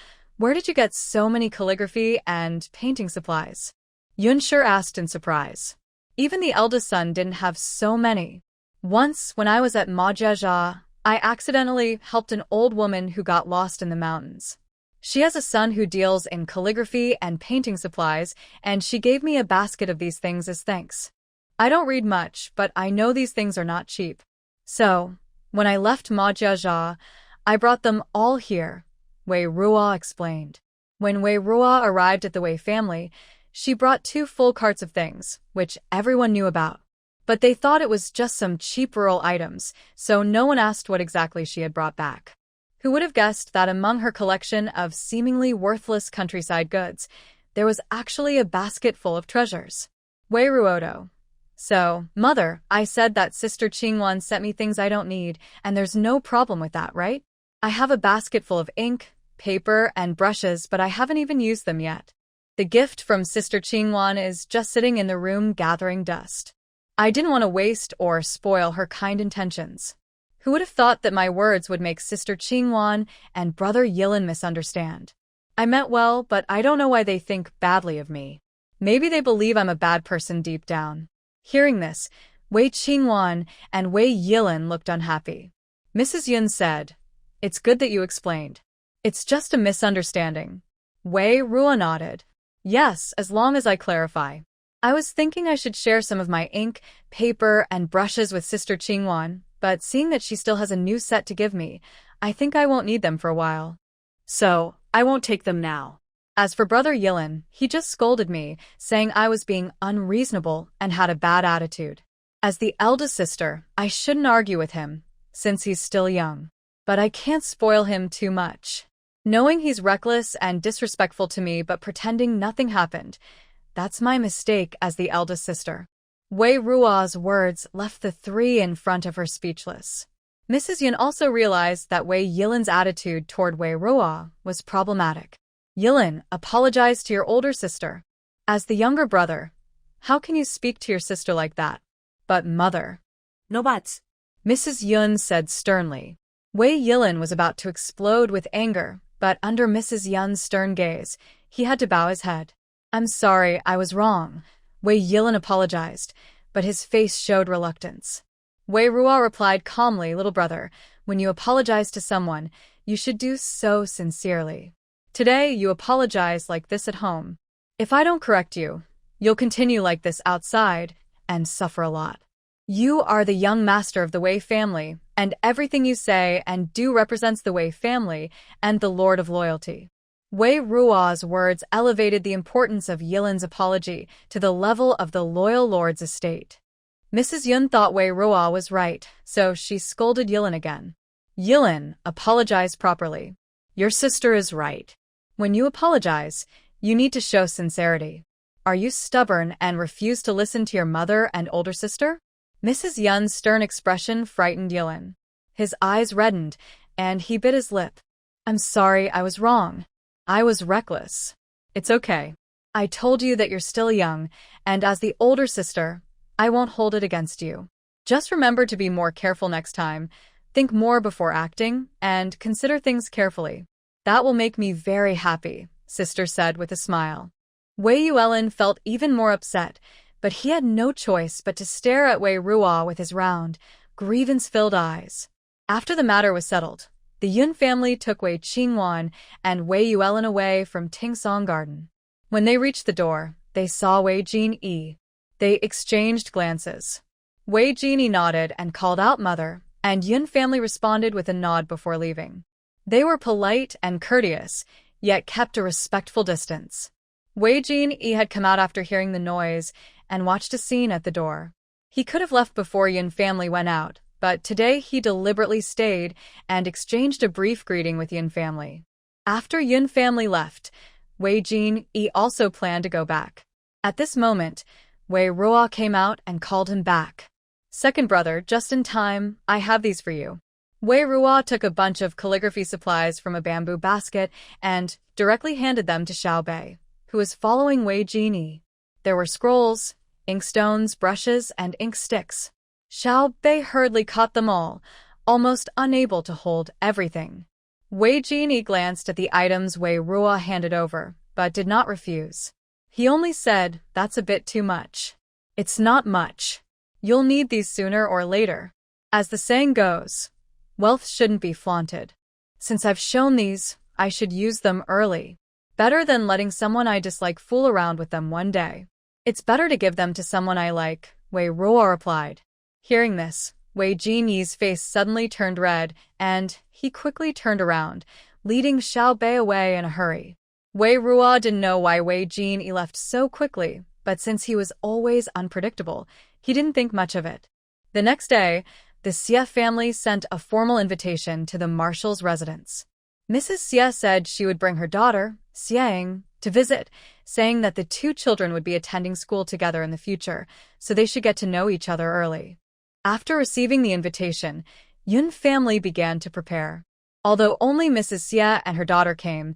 did you get so many calligraphy and painting supplies?" Yunshi asked in surprise. Even the eldest son didn't have so many. "Once, when I was at Majiajia, I accidentally helped an old woman who got lost in the mountains. She has a son who deals in calligraphy and painting supplies, and she gave me a basket of these things as thanks. I don't read much, but I know these things are not cheap. So, when I left Majiajia, I brought them all here," Wei Ruo explained. When Wei Ruo arrived at the Wei family, she brought 2 full carts of things, which everyone knew about. But they thought it was just some cheap rural items, so no one asked what exactly she had brought back. Who would have guessed that among her collection of seemingly worthless countryside goods, there was actually a basket full of treasures? Wei Ruodo. "So, mother, I said that Sister Qingwan sent me things I don't need, and there's no problem with that, right? I have a basket full of ink, paper, and brushes, but I haven't even used them yet. The gift from Sister Qingwan is just sitting in the room gathering dust. I didn't want to waste or spoil her kind intentions." Who would have thought that my words would make Sister Qingwan and Brother Yilin misunderstand? I meant well, but I don't know why they think badly of me. Maybe they believe I'm a bad person deep down. Hearing this, Wei Qingwan and Wei Yilin looked unhappy. Mrs. Yun said, "It's good that you explained. It's just a misunderstanding." Wei Ruo nodded. "Yes, as long as I clarify. I was thinking I should share some of my ink, paper, and brushes with Sister Qingwan, but seeing that she still has a new set to give me, I think I won't need them for a while. So, I won't take them now." As for Brother Yilin, he just scolded me, saying I was being unreasonable and had a bad attitude. As the eldest sister, I shouldn't argue with him, since he's still young. But I can't spoil him too much. Knowing he's reckless and disrespectful to me but pretending nothing happened, that's my mistake as the eldest sister. Wei Ruo's words left the 3 in front of her speechless. Mrs. Yun also realized that Wei Yilin's attitude toward Wei Ruo was problematic. "Yilin, apologize to your older sister. As the younger brother, how can you speak to your sister like that?" "But mother." "No buts," Mrs. Yun said sternly. Wei Yilin was about to explode with anger, but under Mrs. Yun's stern gaze, he had to bow his head. "I'm sorry, I was wrong." Wei Yilin apologized, but his face showed reluctance. Wei Ruo replied calmly, "Little brother, when you apologize to someone, you should do so sincerely. Today, you apologize like this at home. If I don't correct you, you'll continue like this outside and suffer a lot." You are the young master of the Wei family, and everything you say and do represents the Wei family and the Lord of Loyalty. Wei Ruo's words elevated the importance of Yilin's apology to the level of the loyal lord's estate. Mrs. Yun thought Wei Ruo was right, so she scolded Yilin again. Yilin, apologize properly. Your sister is right. When you apologize, you need to show sincerity. Are you stubborn and refuse to listen to your mother and older sister? Mrs. Yun's stern expression frightened Yilin. His eyes reddened, and he bit his lip. I'm sorry, I was wrong. I was reckless. It's okay. I told you that you're still young, and as the older sister, I won't hold it against you. Just remember to be more careful next time, think more before acting, and consider things carefully. That will make me very happy, sister said with a smile. Wei Yuelin felt even more upset, but he had no choice but to stare at Wei Ruo with his round, grievance-filled eyes. After the matter was settled, the Yun family took Wei Qingwan and Wei Yuelin away from Tingsong Garden. When they reached the door, they saw Wei Jin Yi. They exchanged glances. Wei Jin Yi nodded and called out mother, and Yun family responded with a nod before leaving. They were polite and courteous, yet kept a respectful distance. Wei Jin Yi had come out after hearing the noise and watched a scene at the door. He could have left before Yun family went out, but today he deliberately stayed and exchanged a brief greeting with Yun family. After Yun family left, Wei Jin Yi also planned to go back. At this moment, Wei Ruo came out and called him back. Second brother, just in time, I have these for you. Wei Ruo took a bunch of calligraphy supplies from a bamboo basket and directly handed them to Xiao Bei, who was following Wei Jin Yi. There were scrolls, inkstones, brushes, and ink sticks. Xiao Bei hurriedly caught them all, almost unable to hold everything. Wei Jin Yi glanced at the items Wei Ruo handed over, but did not refuse. He only said, that's a bit too much. It's not much. You'll need these sooner or later. As the saying goes, wealth shouldn't be flaunted. Since I've shown these, I should use them early. Better than letting someone I dislike fool around with them one day. It's better to give them to someone I like, Wei Ruo replied. Hearing this, Wei Jin Yi's face suddenly turned red, and he quickly turned around, leading Xiao Bei away in a hurry. Wei Ruo didn't know why Wei Jin Yi left so quickly, but since he was always unpredictable, he didn't think much of it. The next day, the Xie family sent a formal invitation to the marshal's residence. Mrs. Xie said she would bring her daughter, Xiang, to visit, saying that the two children would be attending school together in the future, so they should get to know each other early. After receiving the invitation, Yun family began to prepare. Although only Mrs. Xie and her daughter came,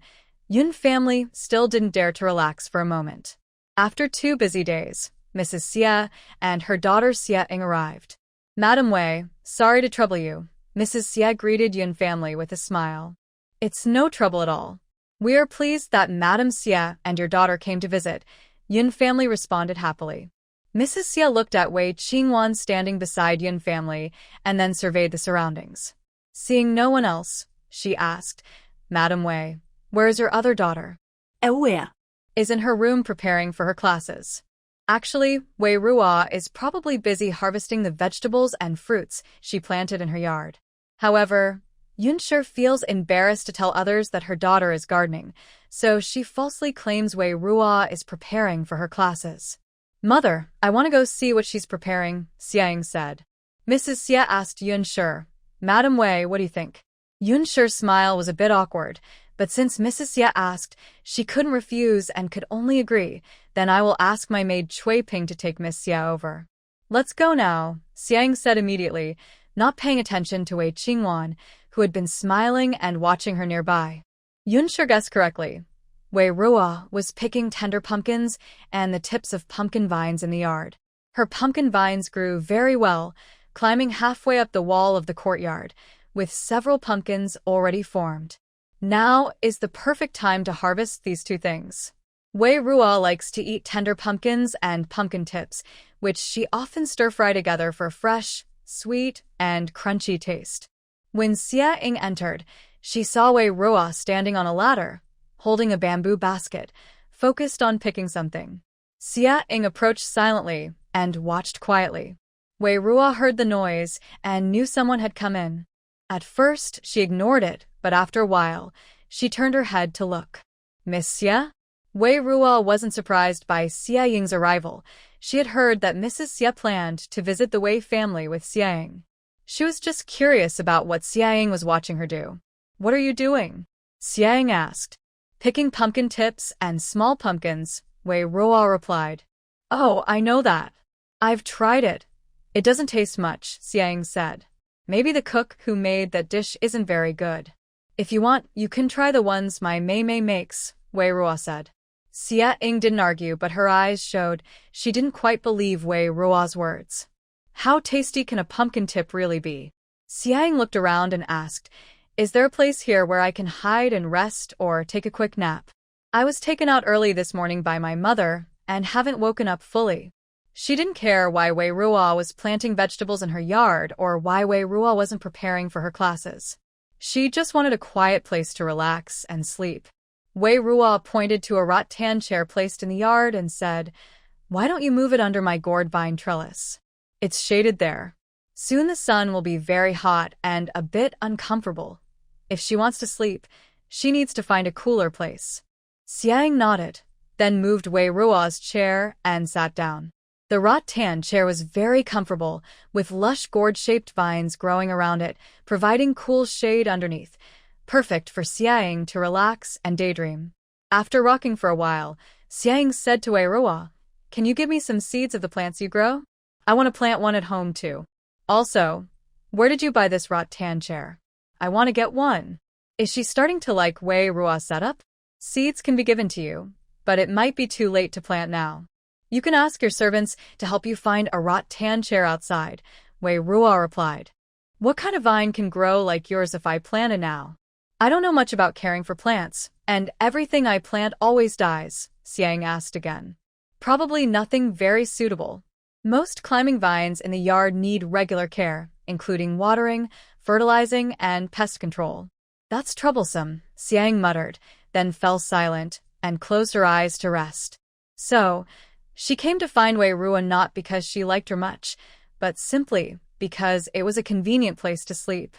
Yun family still didn't dare to relax for a moment. After 2 busy days, Mrs. Xie and her daughter Xiaing arrived. Madam Wei, sorry to trouble you, Mrs. Xie greeted Yun family with a smile. It's no trouble at all. We are pleased that Madam Xie and your daughter came to visit, Yun family responded happily. Mrs. Xie looked at Wei Qingwan standing beside Yun family and then surveyed the surroundings. Seeing no one else, she asked, Madam Wei, where is your other daughter? Where? Is in her room preparing for her classes. Actually, Wei Ruo is probably busy harvesting the vegetables and fruits she planted in her yard. However, Yun sure feels embarrassed to tell others that her daughter is gardening, so she falsely claims Wei Ruo is preparing for her classes. Mother, I want to go see what she's preparing, Xiang said. Mrs. Xie asked Yun Shi, Madam Wei, what do you think? Yun Shi's smile was a bit awkward, but since Mrs. Xie asked, she couldn't refuse and could only agree. Then I will ask my maid Cui Ping to take Miss Xie over. Let's go now, Xiang said immediately, not paying attention to Wei Qingwan, who had been smiling and watching her nearby. Yun Shi guessed correctly. Wei Ruo was picking tender pumpkins and the tips of pumpkin vines in the yard. Her pumpkin vines grew very well, climbing halfway up the wall of the courtyard, with several pumpkins already formed. Now is the perfect time to harvest these two things. Wei Ruo likes to eat tender pumpkins and pumpkin tips, which she often stir-fry together for a fresh, sweet, and crunchy taste. When Xiaing entered, she saw Wei Ruo standing on a ladder, holding a bamboo basket, focused on picking something. Xiaing approached silently and watched quietly. Wei Ruo heard the noise and knew someone had come in. At first, she ignored it, but after a while, she turned her head to look. Miss Xie? Wei Ruo wasn't surprised by Xie Ying's arrival. She had heard that Mrs. Xie planned to visit the Wei family with Xie Ying. She was just curious about what Xie Ying was watching her do. "What are you doing?" Xie Ying asked. "Picking pumpkin tips and small pumpkins," Wei Ruo replied. "Oh, I know that. I've tried it. It doesn't taste much," Xie Ying said. "Maybe the cook who made that dish isn't very good. If you want, you can try the ones my Mei makes," Wei Ruo said. Xie Ying didn't argue, but her eyes showed she didn't quite believe Wei Ruo's words. How tasty can a pumpkin tip really be? Xie Ying looked around and asked, "Is there a place here where I can hide and rest or take a quick nap? I was taken out early this morning by my mother and haven't woken up fully." She didn't care why Wei Ruo was planting vegetables in her yard or why Wei Ruo wasn't preparing for her classes. She just wanted a quiet place to relax and sleep. Wei Ruo pointed to a rattan chair placed in the yard and said, "Why don't you move it under my gourd vine trellis? It's shaded there. Soon the sun will be very hot and a bit uncomfortable. If she wants to sleep, she needs to find a cooler place." Xie Ying nodded, then moved Wei Ruo's chair and sat down. The rattan chair was very comfortable, with lush gourd-shaped vines growing around it, providing cool shade underneath, perfect for Xie Ying to relax and daydream. After rocking for a while, Xie Ying said to Wei Ruo, "Can you give me some seeds of the plants you grow? I want to plant one at home too. Also, where did you buy this rattan chair? I want to get one." Is she starting to like Wei Ruo's setup? "Seeds can be given to you, but it might be too late to plant now. You can ask your servants to help you find a rattan chair outside," Wei Ruo replied. "What kind of vine can grow like yours if I plant it now? I don't know much about caring for plants, and everything I plant always dies," Xie Ying asked again. "Probably nothing very suitable. Most climbing vines in the yard need regular care, including watering, fertilizing, and pest control." "That's troublesome," Xie Ying muttered, then fell silent and closed her eyes to rest. So, she came to find Wei Ruo not because she liked her much, but simply because it was a convenient place to sleep.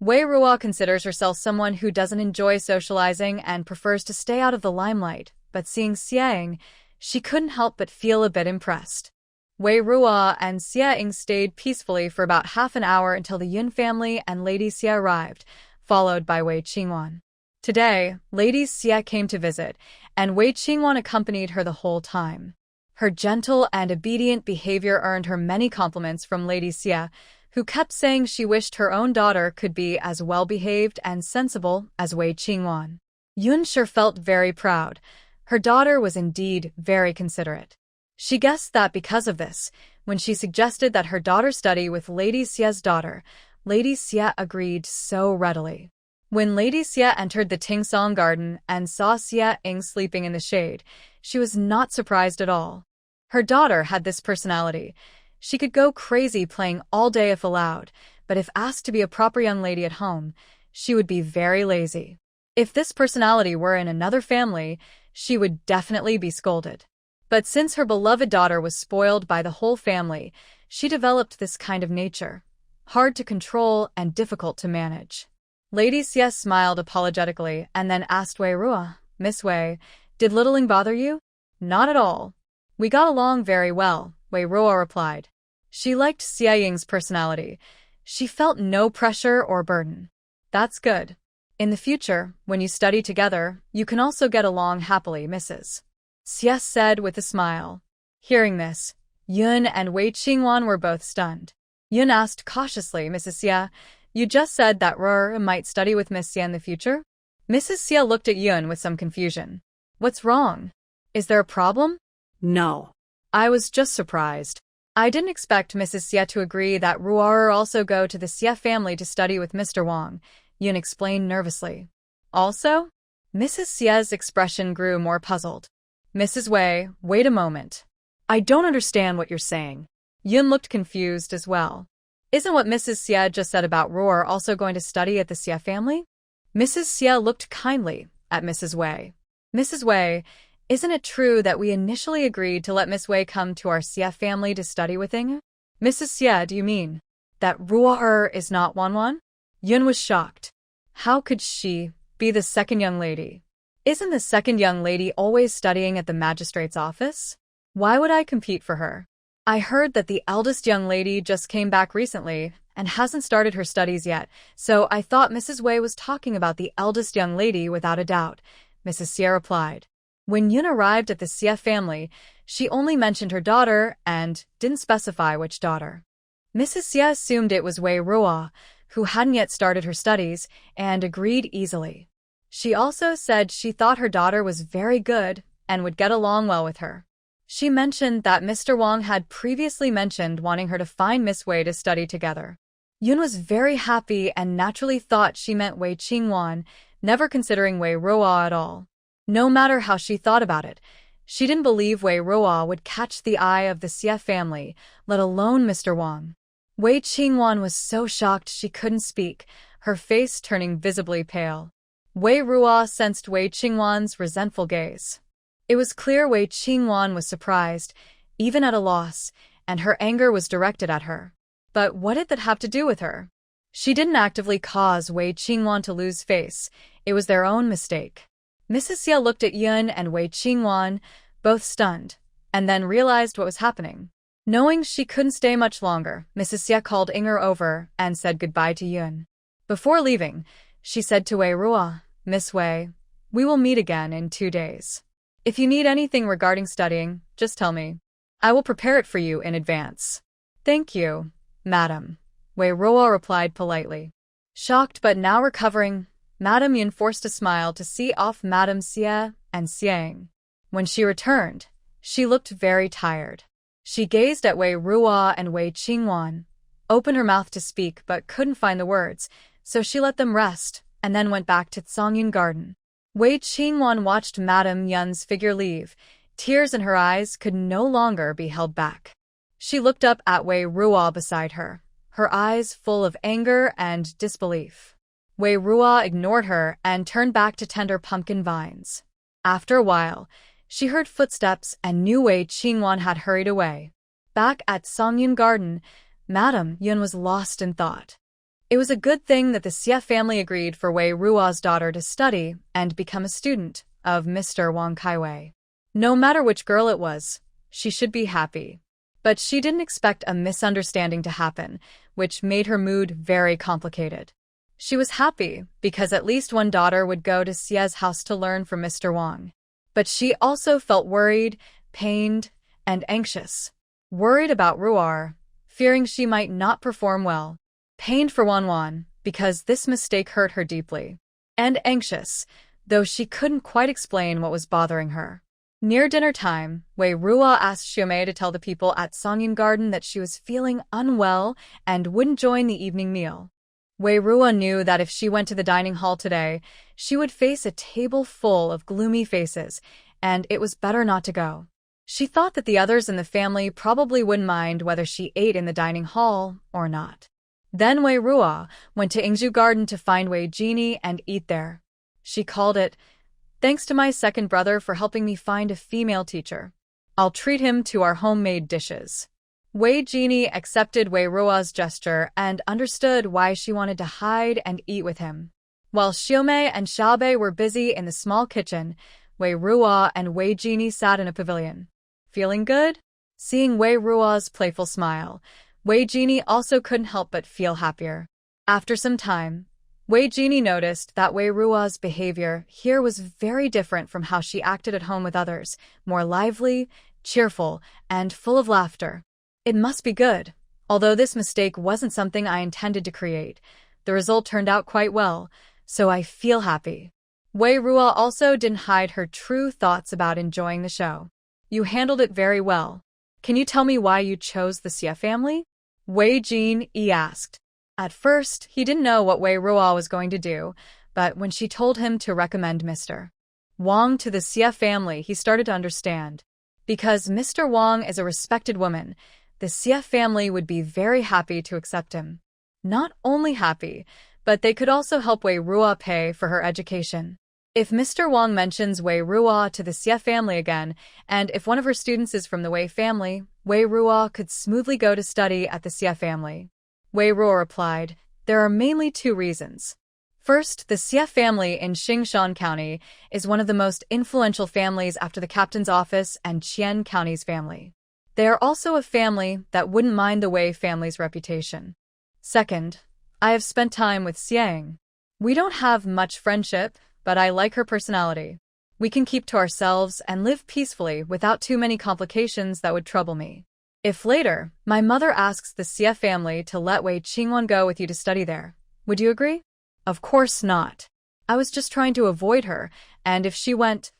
Wei Ruo considers herself someone who doesn't enjoy socializing and prefers to stay out of the limelight, but seeing Xie Ying, she couldn't help but feel a bit impressed. Wei Ruo and Xie Ying stayed peacefully for about half an hour until the Yun family and Lady Xie arrived, followed by Wei Qingwan. Today, Lady Xie came to visit, and Wei Qingwan accompanied her the whole time. Her gentle and obedient behavior earned her many compliments from Lady Xie, who kept saying she wished her own daughter could be as well-behaved and sensible as Wei Qingwan. Yun sure felt very proud. Her daughter was indeed very considerate. She guessed that because of this, when she suggested that her daughter study with Lady Xie's daughter, Lady Xie agreed so readily. When Lady Xie entered the Tingsong garden and saw Xie Ying sleeping in the shade, she was not surprised at all. Her daughter had this personality. She could go crazy playing all day if allowed, but if asked to be a proper young lady at home, she would be very lazy. If this personality were in another family, she would definitely be scolded. But since her beloved daughter was spoiled by the whole family, she developed this kind of nature, hard to control and difficult to manage. Lady Xie smiled apologetically and then asked Wei Ruo, "Miss Wei, did Littling bother you?" "Not at all. We got along very well," Wei Ruo replied. She liked Xie Ying's personality. She felt no pressure or burden. "That's good. In the future, when you study together, you can also get along happily, Mrs. Xie said with a smile. Hearing this, Yun and Wei Qingwan were both stunned. Yun asked cautiously, "Mrs. Xie, you just said that Ruor might study with Miss Xie in the future?" Mrs. Xie looked at Yun with some confusion. "What's wrong? Is there a problem?" "No." I was just surprised. I didn't expect Mrs. Xie to agree that Ruor also go to the Xie family to study with Mr. Wang, Yun explained nervously. Also? Mrs. Xie's expression grew more puzzled. "Mrs. Wei, wait a moment. I don't understand what you're saying." Yun looked confused as well. "Isn't what Mrs. Xie just said about Ruor also going to study at the Xie family?" Mrs. Xie looked kindly at Mrs. Wei. "Mrs. Wei, isn't it true that we initially agreed to let Miss Wei come to our Xie family to study with Ying?" Mrs. Xie, do you mean that Ruo is not Wanwan? Yun was shocked. How could she be the second young lady? Isn't the second young lady always studying at the magistrate's office? Why would I compete for her? I heard that the eldest young lady just came back recently and hasn't started her studies yet, so I thought Mrs. Wei was talking about the eldest young lady without a doubt, Mrs. Xie replied. When Yun arrived at the Xie family, she only mentioned her daughter and didn't specify which daughter. Mrs. Xie assumed it was Wei Ruo, who hadn't yet started her studies, and agreed easily. She also said she thought her daughter was very good and would get along well with her. She mentioned that Mr. Wong had previously mentioned wanting her to find Miss Wei to study together. Yun was very happy and naturally thought she meant Wei Qingwan, never considering Wei Ruo at all. No matter how she thought about it, she didn't believe Wei Ruo would catch the eye of the Xie family, let alone Mr. Wong. Wei Qingwan was so shocked she couldn't speak, her face turning visibly pale. Wei Ruo sensed Wei Qingwan's resentful gaze. It was clear Wei Qingwan was surprised, even at a loss, and her anger was directed at her. But what did that have to do with her? She didn't actively cause Wei Qingwan to lose face, it was their own mistake. Mrs. Xie looked at Yun and Wei Qingwan, both stunned, and then realized what was happening. Knowing she couldn't stay much longer, Mrs. Xie called Inger over and said goodbye to Yun. Before leaving, she said to Wei Ruo, Miss Wei, we will meet again in 2 days. If you need anything regarding studying, just tell me. I will prepare it for you in advance. Thank you, madam, Wei Ruo replied politely. Shocked but now recovering, Madame Yun forced a smile to see off Madame Xie and Xiang. When she returned, she looked very tired. She gazed at Wei Ruo and Wei Qingwan, opened her mouth to speak but couldn't find the words, so she let them rest and then went back to Wongme Garden. Wei Qingwan watched Madame Yun's figure leave. Tears in her eyes could no longer be held back. She looked up at Wei Ruo beside her, her eyes full of anger and disbelief. Wei Ruo ignored her and turned back to tender pumpkin vines. After a while, she heard footsteps and knew Wei Qingwan had hurried away. Back at Wongme Garden, Madame Yun was lost in thought. It was a good thing that the Xie family agreed for Wei Ruo's daughter to study and become a student of Mr. Wang Kaiwei. No matter which girl it was, she should be happy. But she didn't expect a misunderstanding to happen, which made her mood very complicated. She was happy because at least one daughter would go to Xie's house to learn from Mr. Wang. But she also felt worried, pained, and anxious. Worried about Ruo, fearing she might not perform well. Pained for Wanwan, because this mistake hurt her deeply. And anxious, though she couldn't quite explain what was bothering her. Near dinner time, Wei Ruo asked Xiaomei to tell the people at Wongme Garden that she was feeling unwell and wouldn't join the evening meal. Wei Ruo knew that if she went to the dining hall today, she would face a table full of gloomy faces, and it was better not to go. She thought that the others in the family probably wouldn't mind whether she ate in the dining hall or not. Then Wei Ruo went to Exiled Garden to find Wei Jin Yi and eat there. She called it, "Thanks to my second brother for helping me find a female teacher. I'll treat him to our homemade dishes." Wei Jin Yi accepted Wei Ruo's gesture and understood why she wanted to hide and eat with him. While Xiaomei and Xiaobei were busy in the small kitchen, Wei Ruo and Wei Jin Yi sat in a pavilion. Feeling good? Seeing Wei Ruo's playful smile, Wei Jin Yi also couldn't help but feel happier. After some time, Wei Jin Yi noticed that Wei Ruo's behavior here was very different from how she acted at home with others, more lively, cheerful, and full of laughter. It must be good. Although this mistake wasn't something I intended to create, the result turned out quite well, so I feel happy. Wei Ruo also didn't hide her true thoughts about enjoying the show. You handled it very well. Can you tell me why you chose the Xie family? Wei Jin Yi asked. At first, he didn't know what Wei Ruo was going to do, but when she told him to recommend Mr. Wang to the Xie family, he started to understand. Because Mr. Wang is a respected woman, the Xie family would be very happy to accept him. Not only happy, but they could also help Wei Ruo pay for her education. If Mr. Wang mentions Wei Ruo to the Xie family again, and if one of her students is from the Wei family, Wei Ruo could smoothly go to study at the Xie family. Wei Ruo replied, "There are mainly two reasons. First, the Xie family in Xingshan County is one of the most influential families after the captain's office and Qian County's family. They are also a family that wouldn't mind the Wei family's reputation. Second, I have spent time with Xiang. We don't have much friendship, but I like her personality. We can keep to ourselves and live peacefully without too many complications that would trouble me. If later, my mother asks the Xie family to let Wei Qingwan go with you to study there, would you agree?" "Of course not. I was just trying to avoid her, and if she went,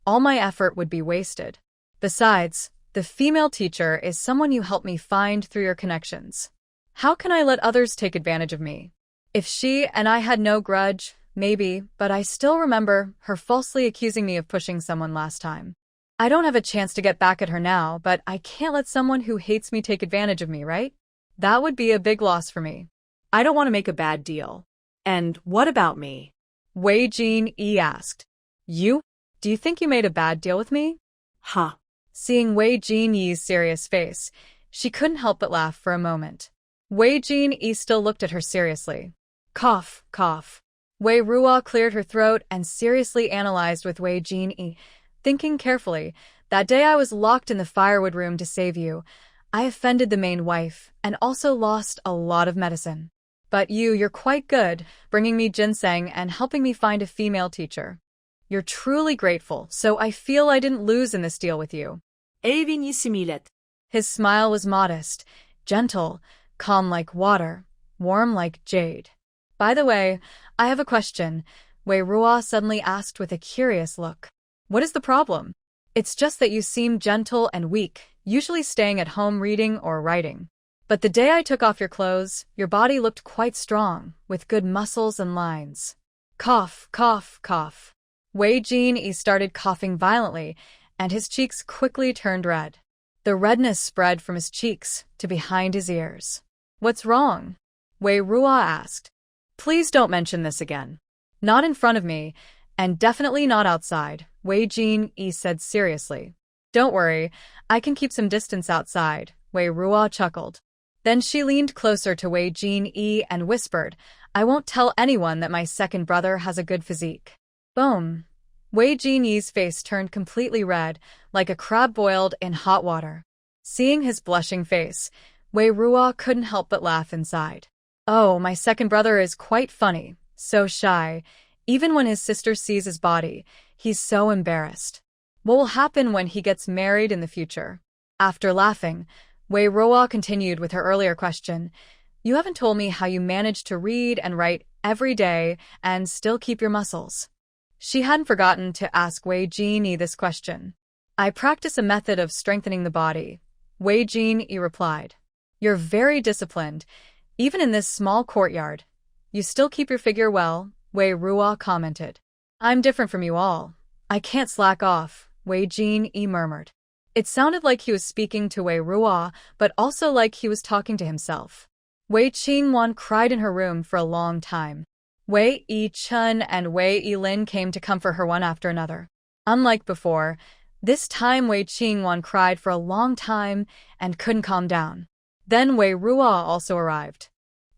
all my effort would be wasted. Besides, the female teacher is someone you helped me find through your connections. How can I let others take advantage of me? If she and I had no grudge, maybe, but I still remember her falsely accusing me of pushing someone last time. I don't have a chance to get back at her now, but I can't let someone who hates me take advantage of me, right? That would be a big loss for me." "I don't want to make a bad deal. And what about me?" Wei Jin Yi asked. "You? Do you think you made a bad deal with me?" Huh. Seeing Wei Jin Yi's serious face, she couldn't help but laugh for a moment. Wei Jin Yi still looked at her seriously. Cough, cough. Wei Ruo cleared her throat and seriously analyzed with Wei Jin Yi, thinking carefully, "That day I was locked in the firewood room to save you. I offended the main wife and also lost a lot of medicine. But you're quite good, bringing me ginseng and helping me find a female teacher. You're truly grateful, so I feel I didn't lose in this deal with you." Evini similet. His smile was modest, gentle, calm like water, warm like jade. "By the way, I have a question," Wei Ruo suddenly asked with a curious look. "What is the problem?" "It's just that you seem gentle and weak, usually staying at home reading or writing. But the day I took off your clothes, your body looked quite strong, with good muscles and lines." Cough, cough, cough. Wei Jin Yi started coughing violently, and his cheeks quickly turned red. The redness spread from his cheeks to behind his ears. "What's wrong?" Wei Ruo asked. "Please don't mention this again. Not in front of me, and definitely not outside," Wei Jin Yi said seriously. "Don't worry, I can keep some distance outside," Wei Ruo chuckled. Then she leaned closer to Wei Jin Yi and whispered, "I won't tell anyone that my second brother has a good physique." Boom. Wei Jin Yi's face turned completely red, like a crab boiled in hot water. Seeing his blushing face, Wei Ruo couldn't help but laugh inside. "Oh, my second brother is quite funny, so shy. Even when his sister sees his body, he's so embarrassed. What will happen when he gets married in the future?" After laughing, Wei Ruo continued with her earlier question. "You haven't told me how you managed to read and write every day and still keep your muscles." She hadn't forgotten to ask Wei Jin Yi this question. "I practice a method of strengthening the body," Wei Jin Yi replied. "You're very disciplined. Even in this small courtyard, you still keep your figure well," Wei Ruo commented. "I'm different from you all. I can't slack off," Wei Jin Yi murmured. It sounded like he was speaking to Wei Ruo, but also like he was talking to himself. Wei Qingwan cried in her room for a long time. Wei Yi-chun and Wei Yi-lin came to comfort her one after another. Unlike before, this time Wei Qingwan cried for a long time and couldn't calm down. Then Wei Ruo also arrived.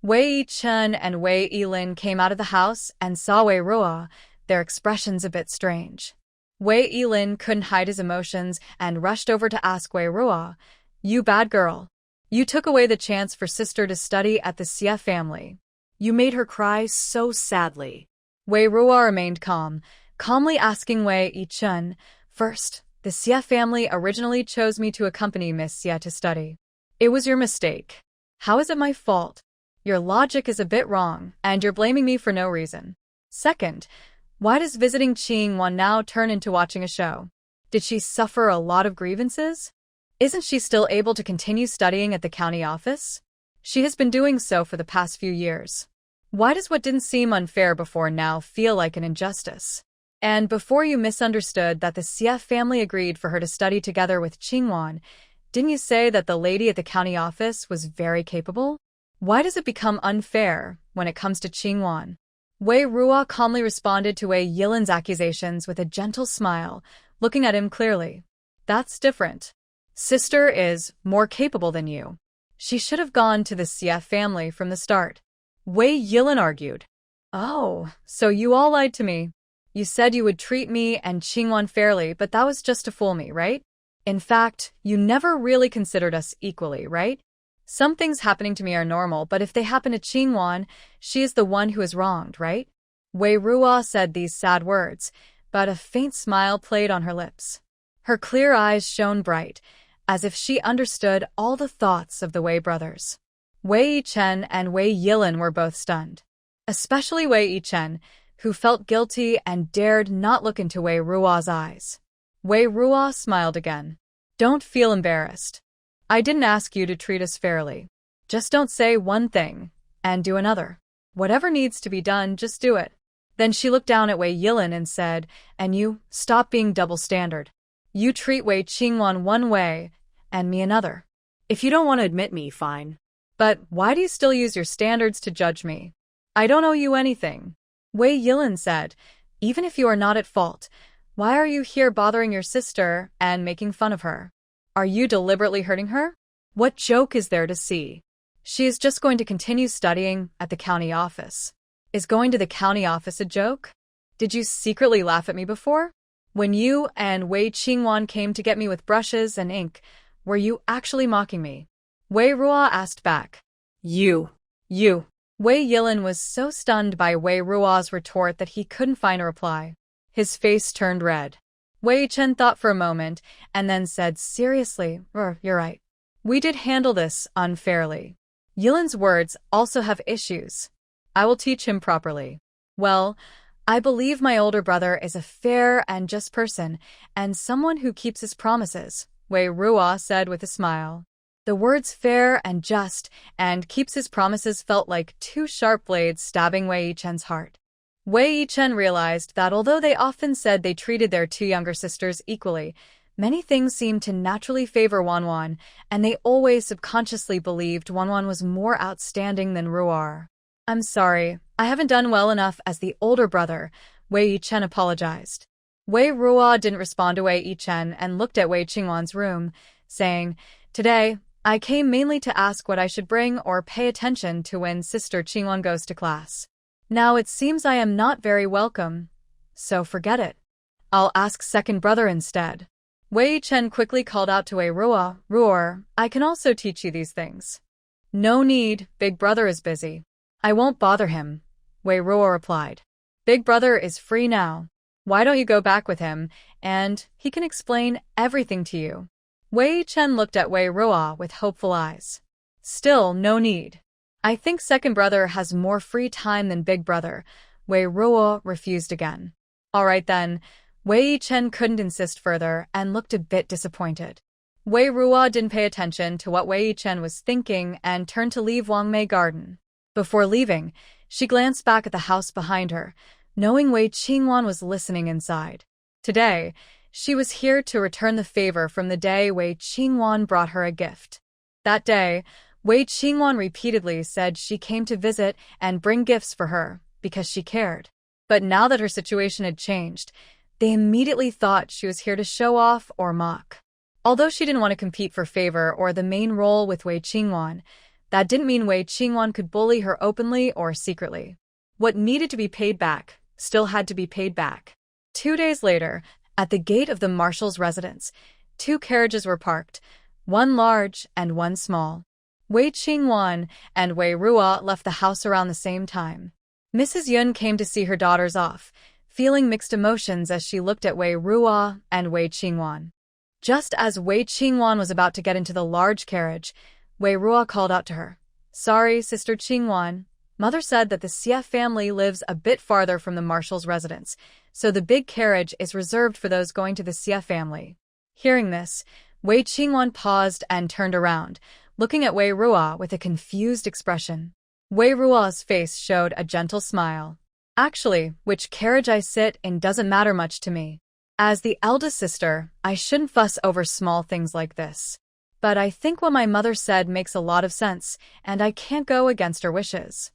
Wei Yi-chun and Wei Yi-lin came out of the house and saw Wei Ruo, their expressions a bit strange. Wei Yi-lin couldn't hide his emotions and rushed over to ask Wei Ruo, "You bad girl. You took away the chance for sister to study at the Xie family. You made her cry so sadly." Wei Ruo remained calm, calmly asking Wei Yi-chun, "First, the Xie family originally chose me to accompany Miss Xie to study. It was your mistake. How is it my fault? Your logic is a bit wrong, and you're blaming me for no reason. Second, why does visiting Qingwan now turn into watching a show? Did she suffer a lot of grievances? Isn't she still able to continue studying at the county office? She has been doing so for the past few years. Why does what didn't seem unfair before now feel like an injustice? And before you misunderstood that the Xie family agreed for her to study together with Qingwan, didn't you say that the lady at the county office was very capable? Why does it become unfair when it comes to Qingwan?" Wei Ruo calmly responded to Wei Yilan's accusations with a gentle smile, looking at him clearly. That's different. Sister is more capable than you. She should have gone to the CF family from the start. Wei Yilan argued. Oh, so you all lied to me. You said you would treat me and Qingwan fairly, but that was just to fool me, right? In fact, you never really considered us equally, right? Some things happening to me are normal, but if they happen to Qingwan, she is the one who is wronged, right? Wei Ruo said these sad words, but a faint smile played on her lips. Her clear eyes shone bright, as if she understood all the thoughts of the Wei brothers. Wei Yichen and Wei Yilan were both stunned. Especially Wei Yichen, who felt guilty and dared not look into Wei Ruo's eyes. Wei Ruo smiled again. Don't feel embarrassed. I didn't ask you to treat us fairly. Just don't say one thing and do another. Whatever needs to be done, just do it. Then she looked down at Wei Yilan and said, and you, stop being double standard. You treat Wei Qingwan one way and me another. If you don't want to admit me, fine. But why do you still use your standards to judge me? I don't owe you anything. Wei Yilan said, even if you are not at fault, why are you here bothering your sister and making fun of her? Are you deliberately hurting her? What joke is there to see? She is just going to continue studying at the county office. Is going to the county office a joke? Did you secretly laugh at me before? When you and Wei Qingwan came to get me with brushes and ink, were you actually mocking me? Wei Ruo asked back. You. Wei Yilan was so stunned by Wei Ruo's retort that he couldn't find a reply. His face turned red. Wei Chen thought for a moment and then said seriously, you're right. We did handle this unfairly. Yilan's words also have issues. I will teach him properly. Well, I believe my older brother is a fair and just person and someone who keeps his promises, Wei Ruo said with a smile. The words fair and just and keeps his promises felt like two sharp blades stabbing Wei Yichen's heart. Wei Yichen realized that although they often said they treated their two younger sisters equally, many things seemed to naturally favor Wanwan, and they always subconsciously believed Wanwan was more outstanding than Ruar. I'm sorry, I haven't done well enough as the older brother, Wei Yichen apologized. Wei Ruo didn't respond to Wei Yichen and looked at Wei Qingwan's room, saying, Today, I came mainly to ask what I should bring or pay attention to when Sister Qingwan goes to class. Now it seems I am not very welcome, so forget it. I'll ask second brother instead. Wei Chen quickly called out to Wei Ruo, Ruor, I can also teach you these things. No need, big brother is busy. I won't bother him, Wei Ruo replied. Big brother is free now. Why don't you go back with him, and he can explain everything to you. Wei Chen looked at Wei Ruo with hopeful eyes. Still, no need. I think second brother has more free time than big brother. Wei Ruo refused again. All right then. Wei Chen couldn't insist further and looked a bit disappointed. Wei Ruo didn't pay attention to what Wei Chen was thinking and turned to leave Wongme Garden. Before leaving, she glanced back at the house behind her, knowing Wei Qingwan was listening inside. Today, she was here to return the favor from the day Wei Qingwan brought her a gift. That day, Wei Qingwan repeatedly said she came to visit and bring gifts for her because she cared. But now that her situation had changed, they immediately thought she was here to show off or mock. Although she didn't want to compete for favor or the main role with Wei Qingwan, that didn't mean Wei Qingwan could bully her openly or secretly. What needed to be paid back still had to be paid back. 2 days later, at the gate of the marshal's residence, 2 carriages were parked, one large and one small. Wei Qingwan and Wei Ruo left the house around the same time. Mrs. Yun came to see her daughters off, feeling mixed emotions as she looked at Wei Ruo and Wei Qingwan. Just as Wei Qingwan was about to get into the large carriage, Wei Ruo called out to her. Sorry, Sister Qingwan. Mother said that the Xie family lives a bit farther from the marshal's residence, so the big carriage is reserved for those going to the Xie family. Hearing this, Wei Qingwan paused and turned around, looking at Wei Ruo with a confused expression. Wei Ruo's face showed a gentle smile. Actually, which carriage I sit in doesn't matter much to me. As the eldest sister, I shouldn't fuss over small things like this. But I think what my mother said makes a lot of sense, and I can't go against her wishes.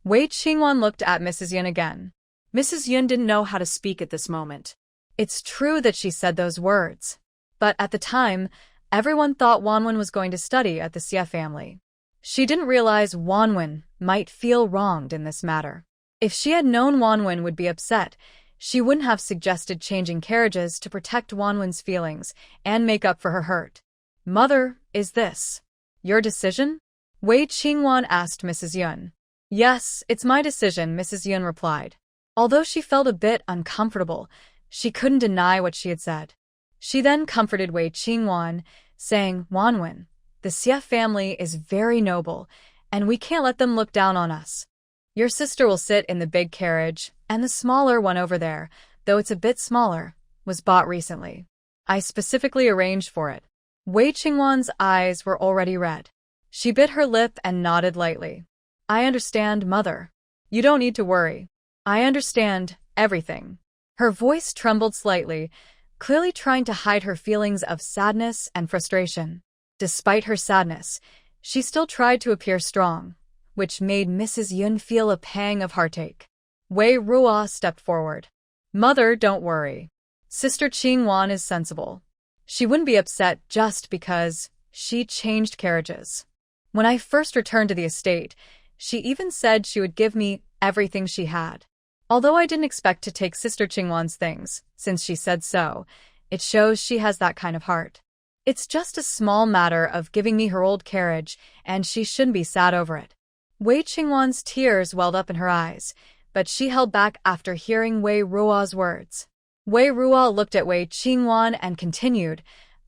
Wei Qingwan looked at Mrs. Yun again. Mrs. Yun didn't know how to speak at this moment. It's true that she said those words. But at the time, everyone thought Wanwen was going to study at the Xie family. She didn't realize Wanwen might feel wronged in this matter. If she had known Wanwen would be upset, she wouldn't have suggested changing carriages to protect Wanwen's feelings and make up for her hurt. Mother, is this your decision? Wei Qingwan asked Mrs. Yun. Yes, it's my decision, Mrs. Yun replied. Although she felt a bit uncomfortable, she couldn't deny what she had said. She then comforted Wei Qingwan, saying, Wanwen, the Xie family is very noble, and we can't let them look down on us. Your sister will sit in the big carriage, and the smaller one over there, though it's a bit smaller, was bought recently. I specifically arranged for it. Wei Qingwan's eyes were already red. She bit her lip and nodded lightly. I understand, Mother. You don't need to worry. I understand everything. Her voice trembled slightly, clearly trying to hide her feelings of sadness and frustration. Despite her sadness, she still tried to appear strong, which made Mrs. Yun feel a pang of heartache. Wei Ruo stepped forward. Mother, don't worry. Sister Qingwan is sensible. She wouldn't be upset just because she changed carriages. When I first returned to the estate, she even said she would give me everything she had. Although I didn't expect to take Sister Qingwan's things, since she said so, it shows she has that kind of heart. It's just a small matter of giving me her old carriage, and she shouldn't be sad over it. Wei Qingwan's tears welled up in her eyes, but she held back after hearing Wei Ruo's words. Wei Ruo looked at Wei Qingwan and continued,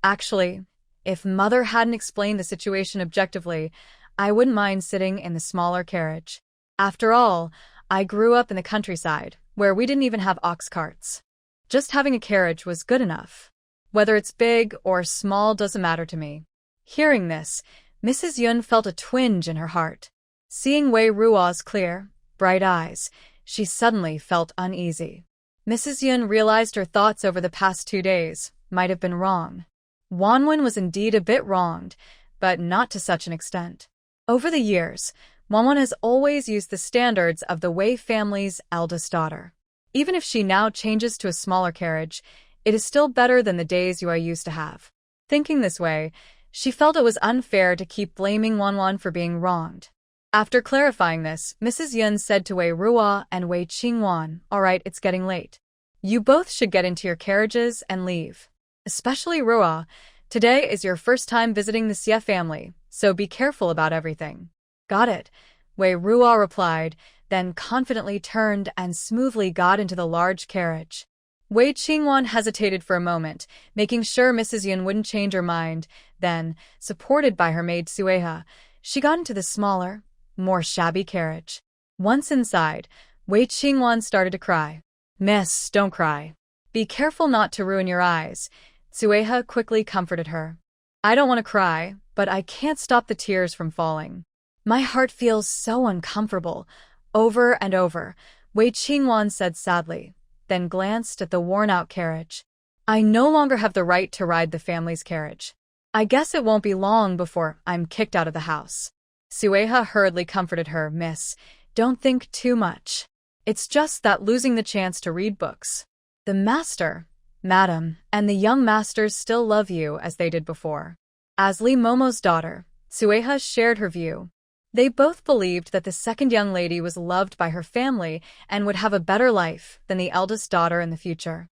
Actually, if Mother hadn't explained the situation objectively, I wouldn't mind sitting in the smaller carriage. After all, I grew up in the countryside, where we didn't even have ox carts. Just having a carriage was good enough. Whether it's big or small doesn't matter to me. Hearing this, Mrs. Yun felt a twinge in her heart. Seeing Wei Ruo's clear, bright eyes, she suddenly felt uneasy. Mrs. Yun realized her thoughts over the past 2 days might have been wrong. Wanwen was indeed a bit wronged, but not to such an extent. Over the years, Wanwen has always used the standards of the Wei family's eldest daughter. Even if she now changes to a smaller carriage, it is still better than the days you are used to have. Thinking this way, she felt it was unfair to keep blaming Wanwen for being wronged. After clarifying this, Mrs. Yun said to Wei Ruo and Wei Qingwan, All right, it's getting late. You both should get into your carriages and leave. Especially Ruo, today is your first time visiting the Xie family, so be careful about everything. Got it, Wei Ruo replied, then confidently turned and smoothly got into the large carriage. Wei Qingwan hesitated for a moment, making sure Mrs. Yun wouldn't change her mind. Then, supported by her maid Sueha, she got into the smaller, more shabby carriage. Once inside, Wei Qingwan started to cry. Miss, don't cry. Be careful not to ruin your eyes. Sueha quickly comforted her. I don't want to cry, but I can't stop the tears from falling. My heart feels so uncomfortable. Over and over, Wei Qingwan said sadly, then glanced at the worn-out carriage. I no longer have the right to ride the family's carriage. I guess it won't be long before I'm kicked out of the house. Sueha hurriedly comforted her, Miss, don't think too much. It's just that losing the chance to read books. The master, madam, and the young masters still love you as they did before. As Li Momo's daughter, Sueha shared her view. They both believed that the second young lady was loved by her family and would have a better life than the eldest daughter in the future.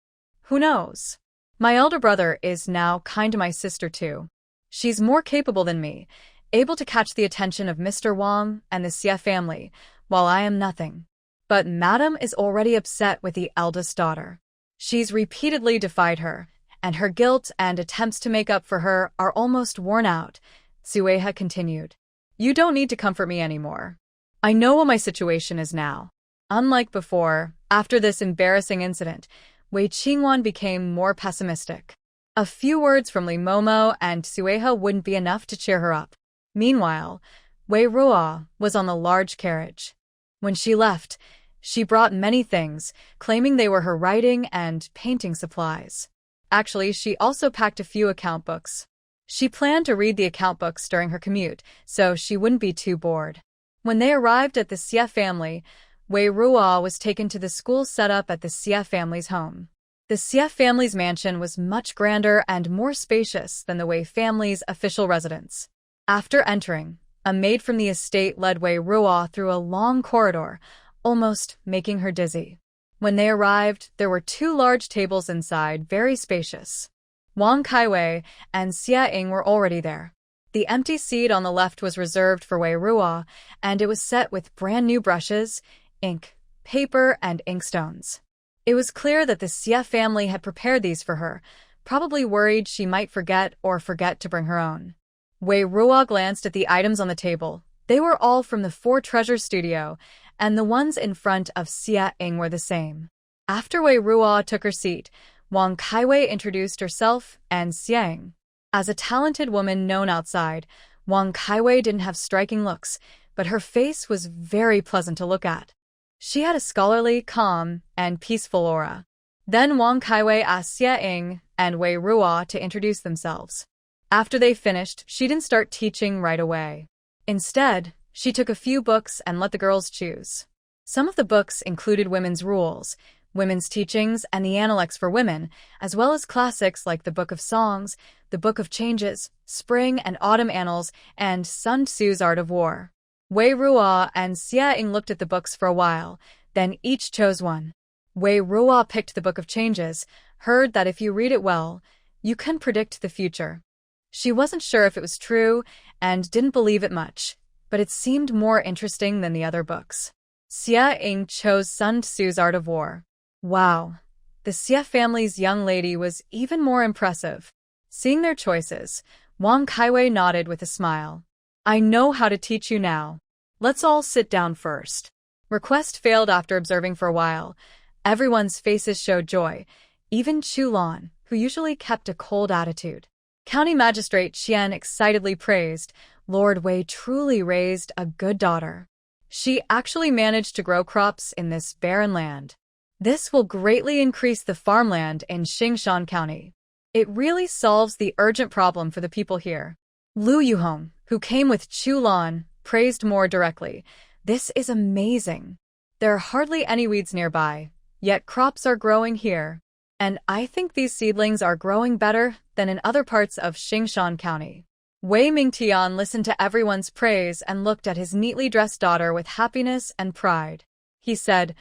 Who knows? My elder brother is now kind to my sister too. She's more capable than me, able to catch the attention of Mr. Wang and the Xie family, while I am nothing. But Madam is already upset with the eldest daughter. She's repeatedly defied her, and her guilt and attempts to make up for her are almost worn out, Sueha continued. You don't need to comfort me anymore. I know what my situation is now. Unlike before, after this embarrassing incident, Wei Qingwan became more pessimistic. A few words from Li Momo and Sueha wouldn't be enough to cheer her up. Meanwhile, Wei Ruo was on the large carriage. When she left, she brought many things, claiming they were her writing and painting supplies. Actually, she also packed a few account books. She planned to read the account books during her commute, so she wouldn't be too bored. When they arrived at the Xie family, Wei Ruo was taken to the school set up at the Xie family's home. The Xie family's mansion was much grander and more spacious than the Wei family's official residence. After entering, a maid from the estate led Wei Ruo through a long corridor, almost making her dizzy. When they arrived, there were 2 large tables inside, very spacious. Wang Kaiwei and Xie Ying were already there. The empty seat on the left was reserved for Wei Ruo, and it was set with brand new brushes, ink, paper, and inkstones. It was clear that the Xie family had prepared these for her, probably worried she might forget to bring her own. Wei Ruo glanced at the items on the table. They were all from the 4 Treasures Studio, and the ones in front of Xie Ying were the same. After Wei Ruo took her seat, Wang Kaiwei introduced herself and Xie Ying. As a talented woman known outside, Wang Kaiwei didn't have striking looks, but her face was very pleasant to look at. She had a scholarly, calm, and peaceful aura. Then Wang Kaiwei asked Xie Ying and Wei Ruo to introduce themselves. After they finished, she didn't start teaching right away. Instead, she took a few books and let the girls choose. Some of the books included women's rules, women's teachings, and the Analects for women, as well as classics like the Book of Songs, the Book of Changes, Spring and Autumn Annals, and Sun Tzu's Art of War. Wei Ruo and Xie Ying looked at the books for a while, then each chose one. Wei Ruo picked the Book of Changes, heard that if you read it well, you can predict the future. She wasn't sure if it was true and didn't believe it much, but it seemed more interesting than the other books. Xie Ying chose Sun Tzu's Art of War. Wow, the Xie family's young lady was even more impressive. Seeing their choices, Wang Kaiwei nodded with a smile. I know how to teach you now. Let's all sit down first. Request failed after observing for a while. Everyone's faces showed joy, even Chulan, who usually kept a cold attitude. County Magistrate Qian excitedly praised, Lord Wei truly raised a good daughter. She actually managed to grow crops in this barren land. This will greatly increase the farmland in Xingshan County. It really solves the urgent problem for the people here. Lu Yuhong, who came with Chulan, praised more directly. This is amazing. There are hardly any weeds nearby, yet crops are growing here. And I think these seedlings are growing better than in other parts of Xingshan County. Wei Ming listened to everyone's praise and looked at his neatly dressed daughter with happiness and pride. He said,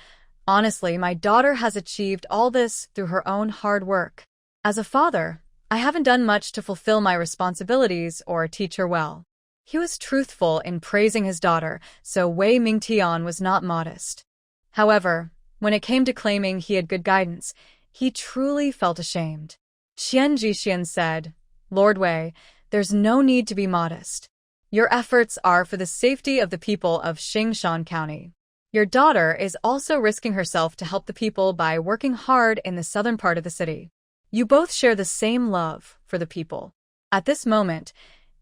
Honestly, my daughter has achieved all this through her own hard work. As a father, I haven't done much to fulfill my responsibilities or teach her well. He was truthful in praising his daughter, so Wei Ming was not modest. However, when it came to claiming he had good guidance, he truly felt ashamed. Qian Jixian said, Lord Wei, there's no need to be modest. Your efforts are for the safety of the people of Xingshan County. Your daughter is also risking herself to help the people by working hard in the southern part of the city. You both share the same love for the people. At this moment,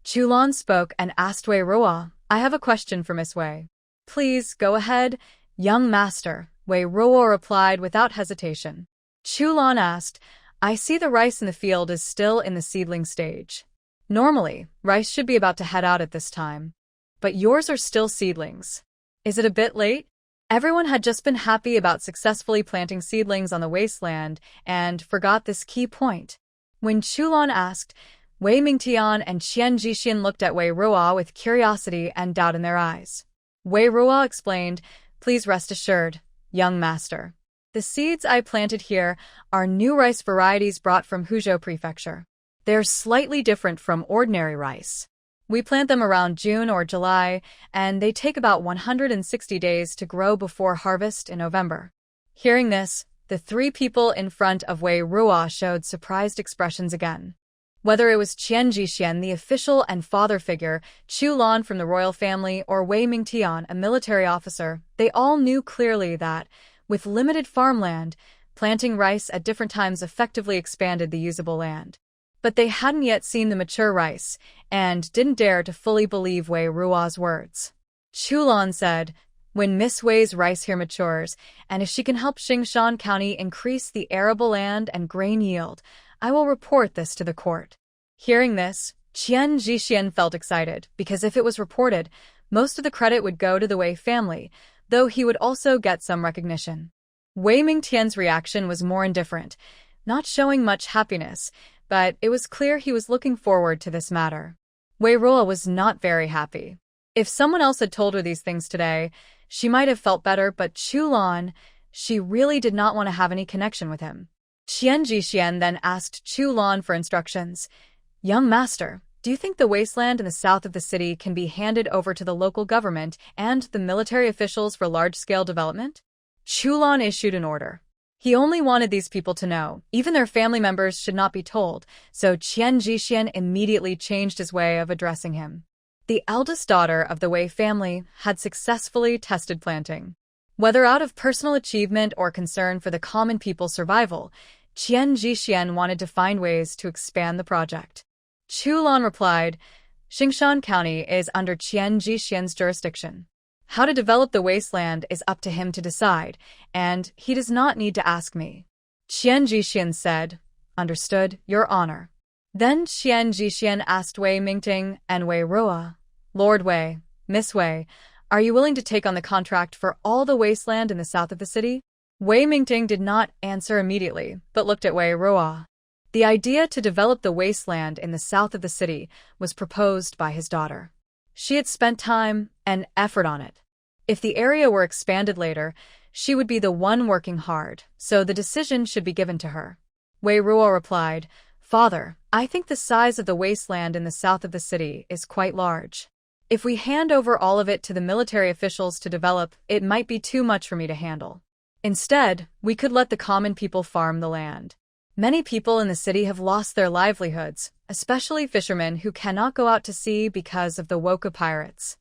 Chulan spoke and asked Wei Ruo, I have a question for Miss Wei. Please, go ahead, young master, Wei Ruo replied without hesitation. Chulan asked, I see the rice in the field is still in the seedling stage. Normally, rice should be about to head out at this time. But yours are still seedlings. Is it a bit late? Everyone had just been happy about successfully planting seedlings on the wasteland and forgot this key point. When Chulan asked, Wei Ming and Qian Jixian looked at Wei Ruo with curiosity and doubt in their eyes. Wei Ruo explained, Please rest assured, young master. The seeds I planted here are new rice varieties brought from Huzhou Prefecture. They're slightly different from ordinary rice. We plant them around June or July, and they take about 160 days to grow before harvest in November. Hearing this, the 3 people in front of Wei Ruo showed surprised expressions again. Whether it was Qian Jixian, the official and father figure, Chu Lan from the royal family, or Wei Ming, a military officer, they all knew clearly that, with limited farmland, planting rice at different times effectively expanded the usable land. But they hadn't yet seen the mature rice, and didn't dare to fully believe Wei Ruo's words. Chulan said, When Miss Wei's rice here matures, and if she can help Xingshan County increase the arable land and grain yield, I will report this to the court. Hearing this, Qian Jixian felt excited, because if it was reported, Most of the credit would go to the Wei family, though he would also get some recognition. Wei Mingtian's reaction was more indifferent, not showing much happiness, but it was clear he was looking forward to this matter. Wei Ruo was not very happy. If someone else had told her these things today, she might have felt better, but Chu Lan, she really did not want to have any connection with him. Qian Jixian then asked Chu Lan for instructions. Young master, do you think the wasteland in the south of the city can be handed over to the local government and the military officials for large-scale development? Chu Lan issued an order. He only wanted these people to know. Even their family members should not be told, so Qian Jixian immediately changed his way of addressing him. The eldest daughter of the Wei family had successfully tested planting. Whether out of personal achievement or concern for the common people's survival, Qian Jixian wanted to find ways to expand the project. Chu Lan replied, Xingshan County is under Qian Jixian's jurisdiction. How to develop the wasteland is up to him to decide, and he does not need to ask me. Qian Jixian said, Understood, Your Honor. Then Qian Jixian asked Wei Mingting and Wei Ruo, Lord Wei, Miss Wei, are you willing to take on the contract for all the wasteland in the south of the city? Wei Mingting did not answer immediately, but looked at Wei Ruo. The idea to develop the wasteland in the south of the city was proposed by his daughter. She had spent time and effort on it. If the area were expanded later, she would be the one working hard, so the decision should be given to her. Wei Ruo replied, Father, I think the size of the wasteland in the south of the city is quite large. If we hand over all of it to the military officials to develop, it might be too much for me to handle. Instead, we could let the common people farm the land. Many people in the city have lost their livelihoods, especially fishermen who cannot go out to sea because of the Woka pirates.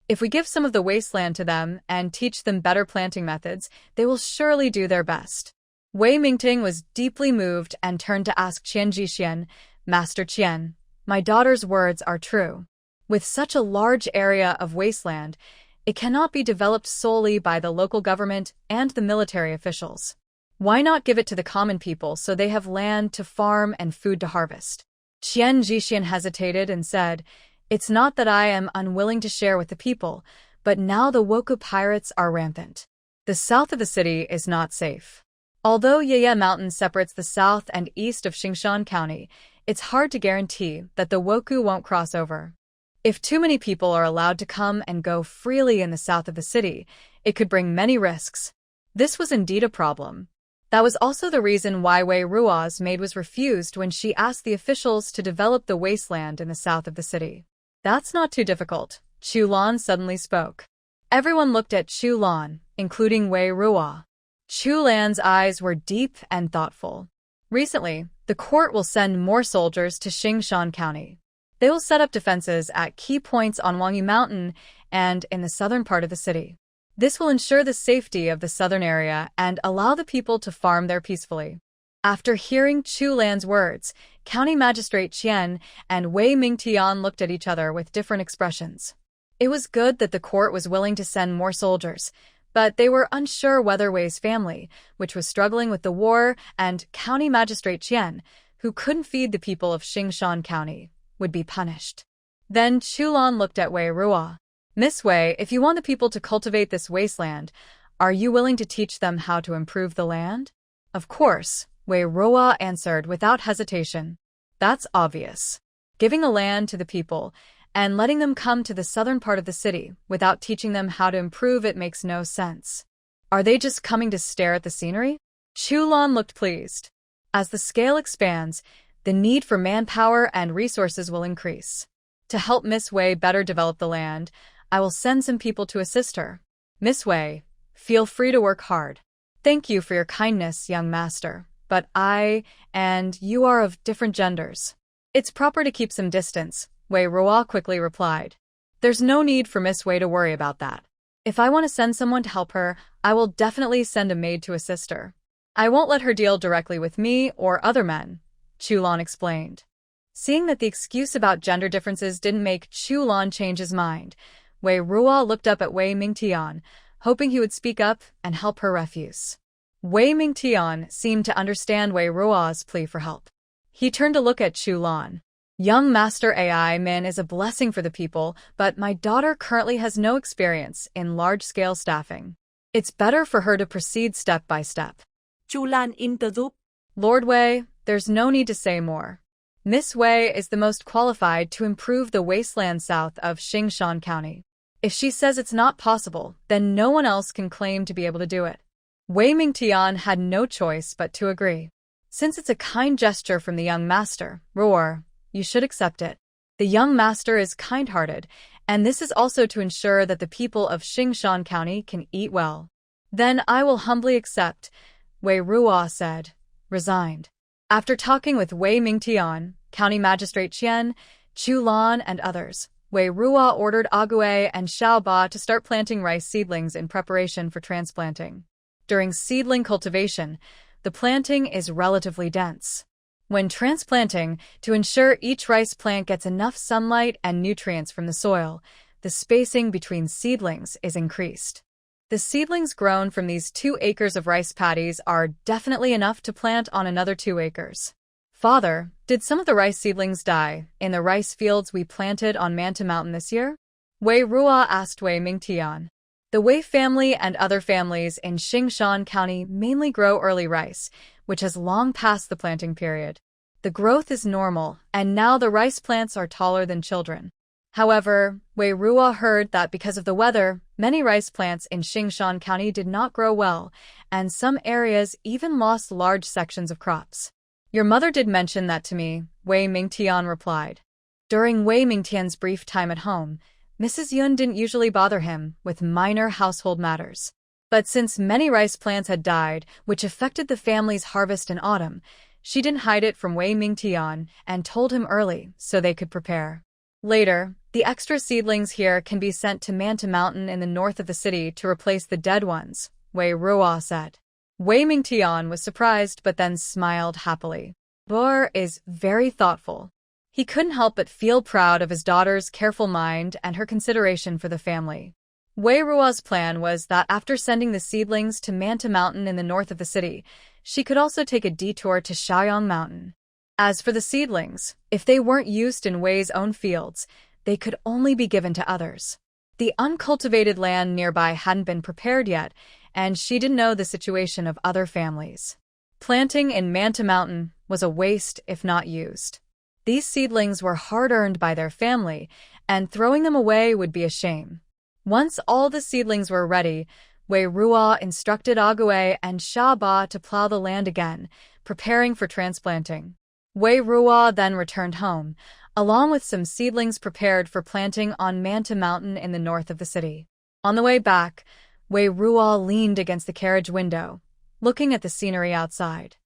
If we give some of the wasteland to them and teach them better planting methods, they will surely do their best. Wei Mingting was deeply moved and turned to ask Qian Jixian, Master Qian, my daughter's words are true. With such a large area of wasteland, it cannot be developed solely by the local government and the military officials. Why not give it to the common people so they have land to farm and food to harvest? Qian Jixian hesitated and said, It's not that I am unwilling to share with the people, but now the Woka pirates are rampant. The south of the city is not safe. Although Yeye Mountain separates the south and east of Xingshan County, it's hard to guarantee that the Woku won't cross over. If too many people are allowed to come and go freely in the south of the city, it could bring many risks. This was indeed a problem. That was also the reason why Wei Ruo's maid was refused when she asked the officials to develop the wasteland in the south of the city. That's not too difficult, Chu Lan suddenly spoke. Everyone looked at Chu Lan, including Wei Ruo. Chu Lan's eyes were deep and thoughtful. Recently, the court will send more soldiers to Xingshan County. They will set up defenses at key points on Wongme Mountain and in the southern part of the city. This will ensure the safety of the southern area and allow the people to farm there peacefully. After hearing Chu Lan's words, County Magistrate Qian and Wei Mingtian looked at each other with different expressions. It was good that the court was willing to send more soldiers, but they were unsure whether Wei's family, which was struggling with the war, and County Magistrate Qian, who couldn't feed the people of Xingshan County, would be punished. Then Chu Lan looked at Wei Ruo. Miss Wei, if you want the people to cultivate this wasteland, are you willing to teach them how to improve the land? Of course, Wei Ruo answered without hesitation. That's obvious. Giving the land to the people and letting them come to the southern part of the city without teaching them how to improve it makes no sense. Are they just coming to stare at the scenery? Chu Lan looked pleased. As the scale expands, the need for manpower and resources will increase. To help Miss Wei better develop the land, I will send some people to assist her. Miss Wei, feel free to work hard. Thank you for your kindness, young master, but I and you are of different genders. It's proper to keep some distance, Wei Ruo quickly replied. There's no need for Miss Wei to worry about that. If I want to send someone to help her, I will definitely send a maid to assist her. I won't let her deal directly with me or other men, Chu Lan explained. Seeing that the excuse about gender differences didn't make Chu Lan change his mind, Wei Ruo looked up at Wei Mingtian, hoping he would speak up and help her refuse. Wei Mingtian seemed to understand Wei Ruo's plea for help. He turned to look at Chu Lan. Young Master AI Min is a blessing for the people, but my daughter currently has no experience in large-scale staffing. It's better for her to proceed step by step. Chu Lan interrupted. Lord Wei, there's no need to say more. Miss Wei is the most qualified to improve the wasteland south of Xingshan County. If she says it's not possible, then no one else can claim to be able to do it. Wei Ming had no choice but to agree. Since it's a kind gesture from the young master, Roar, you should accept it. The young master is kind-hearted, and this is also to ensure that the people of Xingshan County can eat well. Then I will humbly accept, Wei Ruo said, resigned. After talking with Wei Ming, County Magistrate Qian, Chu Lan, and others, Wei Ruo ordered Ague and Xiao Ba to start planting rice seedlings in preparation for transplanting. During seedling cultivation, the planting is relatively dense. When transplanting, to ensure each rice plant gets enough sunlight and nutrients from the soil, the spacing between seedlings is increased. The seedlings grown from these 2 acres of rice paddies are definitely enough to plant on another 2 acres. Father, did some of the rice seedlings die in the rice fields we planted on Manta Mountain this year? Wei Ruo asked Wei Ming. The Wei family and other families in Xingshan County mainly grow early rice, which has long passed the planting period. The growth is normal, and now the rice plants are taller than children. However, Wei Ruo heard that because of the weather, many rice plants in Xingshan County did not grow well, and some areas even lost large sections of crops. Your mother did mention that to me, Wei Ming replied. During Wei Mingtian's brief time at home, Mrs. Yun didn't usually bother him with minor household matters. But since many rice plants had died, which affected the family's harvest in autumn, she didn't hide it from Wei Ming and told him early so they could prepare. Later, the extra seedlings here can be sent to Manta Mountain in the north of the city to replace the dead ones, Wei Ruo said. Wei Ming was surprised but then smiled happily. Boer is very thoughtful. He couldn't help but feel proud of his daughter's careful mind and her consideration for the family. Wei Ruo's plan was that after sending the seedlings to Manta Mountain in the north of the city, she could also take a detour to Shaoyang Mountain. As for the seedlings, if they weren't used in Wei's own fields, they could only be given to others. The uncultivated land nearby hadn't been prepared yet, and she didn't know the situation of other families. Planting in Manta Mountain was a waste if not used. These seedlings were hard-earned by their family, and throwing them away would be a shame. Once all the seedlings were ready, Wei Ruo instructed Ague and Xiao Ba to plow the land again, preparing for transplanting. Wei Ruo then returned home, along with some seedlings prepared for planting on Manta Mountain in the north of the city. On the way back, Wei Ruo leaned against the carriage window, looking at the scenery outside.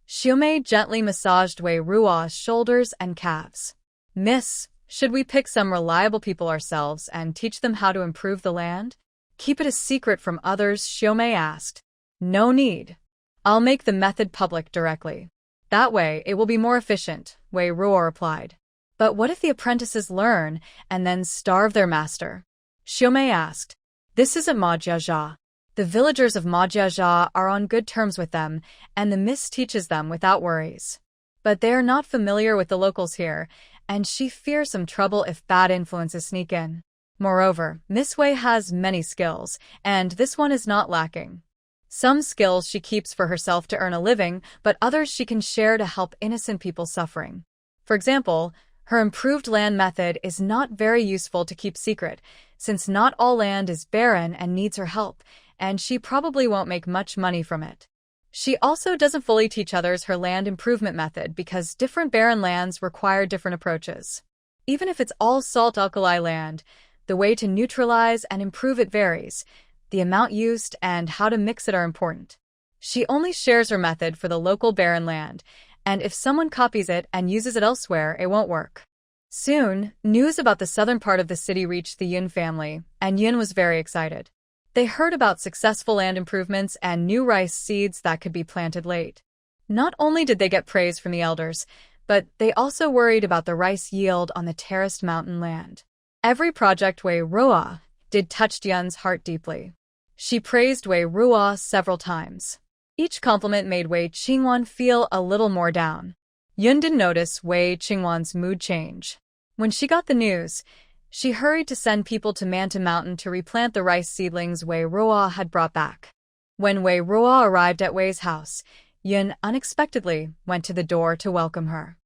Xiaomei gently massaged Wei Ruo's shoulders and calves. Miss, should we pick some reliable people ourselves and teach them how to improve the land? Keep it a secret from others, Xiaomei asked. No need. I'll make the method public directly. That way, it will be more efficient, Wei Ruo replied. But what if the apprentices learn and then starve their master? Xiaomei asked. This isn't Majiajia. The villagers of Majiajia are on good terms with them, and the miss teaches them without worries. But they are not familiar with the locals here, and she fears some trouble if bad influences sneak in. Moreover, Miss Wei has many skills, and this one is not lacking. Some skills she keeps for herself to earn a living, but others she can share to help innocent people suffering. For example, her improved land method is not very useful to keep secret, since not all land is barren and needs her help, and she probably won't make much money from it. She also doesn't fully teach others her land improvement method because different barren lands require different approaches. Even if it's all salt-alkali land, the way to neutralize and improve it varies. The amount used and how to mix it are important. She only shares her method for the local barren land, and if someone copies it and uses it elsewhere, it won't work. Soon, news about the southern part of the city reached the Yun family, and Yun was very excited. They heard about successful land improvements and new rice seeds that could be planted late. Not only did they get praise from the elders, but they also worried about the rice yield on the terraced mountain land. Every project Wei Ruo did touched Yun's heart deeply. She praised Wei Ruo several times. Each compliment made Wei Qingwan feel a little more down. Yun didn't notice Wei Qingwan's mood change. When she got the news, she hurried to send people to Manta Mountain to replant the rice seedlings Wei Ruo had brought back. When Wei Ruo arrived at Wei's house, Yun unexpectedly went to the door to welcome her.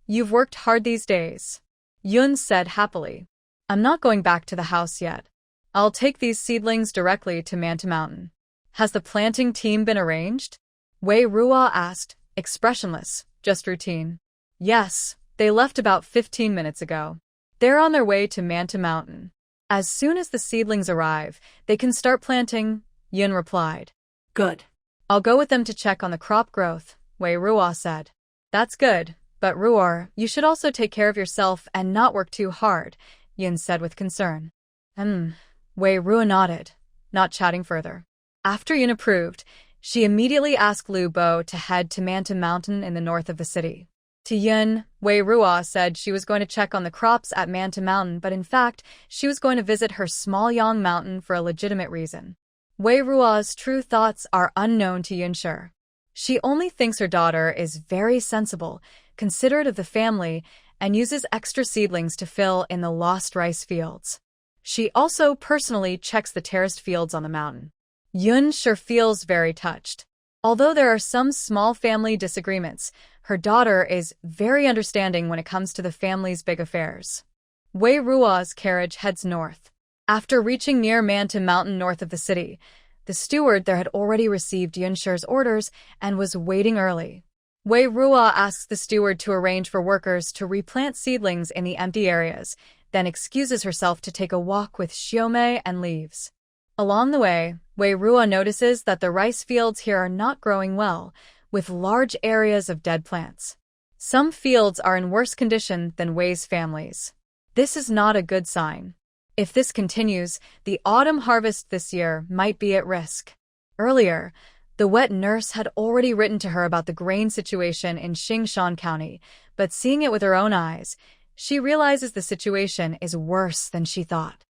You've worked hard these days," Yun said happily. "I'm not going back to the house yet. I'll take these seedlings directly to Manta Mountain." "Has the planting team been arranged?" Wei Ruo asked, expressionless, just routine. "Yes, they left about 15 minutes ago. They're on their way to Manta Mountain. As soon as the seedlings arrive, they can start planting," Yun replied. "Good. "I'll go with them to check on the crop growth," Wei Ruo said. "That's good, but Ruor, you should also take care of yourself and not work too hard," Yun said with concern. Wei Ruo nodded, not chatting further. After Yun approved, she immediately asked Lu Bo to head to Manta Mountain in the north of the city. To Yun, Wei Ruo said she was going to check on the crops at Manta Mountain, but in fact, she was going to visit her small Yang Mountain for a legitimate reason. Wei Ruo's true thoughts are unknown to Yunshi. She only thinks her daughter is very sensible, considerate of the family, and uses extra seedlings to fill in the lost rice fields. She also personally checks the terraced fields on the mountain. Yun sure feels very touched. Although there are some small family disagreements, her daughter is very understanding when it comes to the family's big affairs. Wei Ruo's carriage heads north. After reaching near Manta Mountain north of the city, the steward there had already received Yunshi's orders and was waiting early. Wei Ruo asks the steward to arrange for workers to replant seedlings in the empty areas, then excuses herself to take a walk with Xiaomei and leaves. Along the way, Wei Ruo notices that the rice fields here are not growing well, with large areas of dead plants. Some fields are in worse condition than Wei's family's. This is not a good sign. If this continues, the autumn harvest this year might be at risk. Earlier, the wet nurse had already written to her about the grain situation in Xingshan County, but seeing it with her own eyes, she realizes the situation is worse than she thought.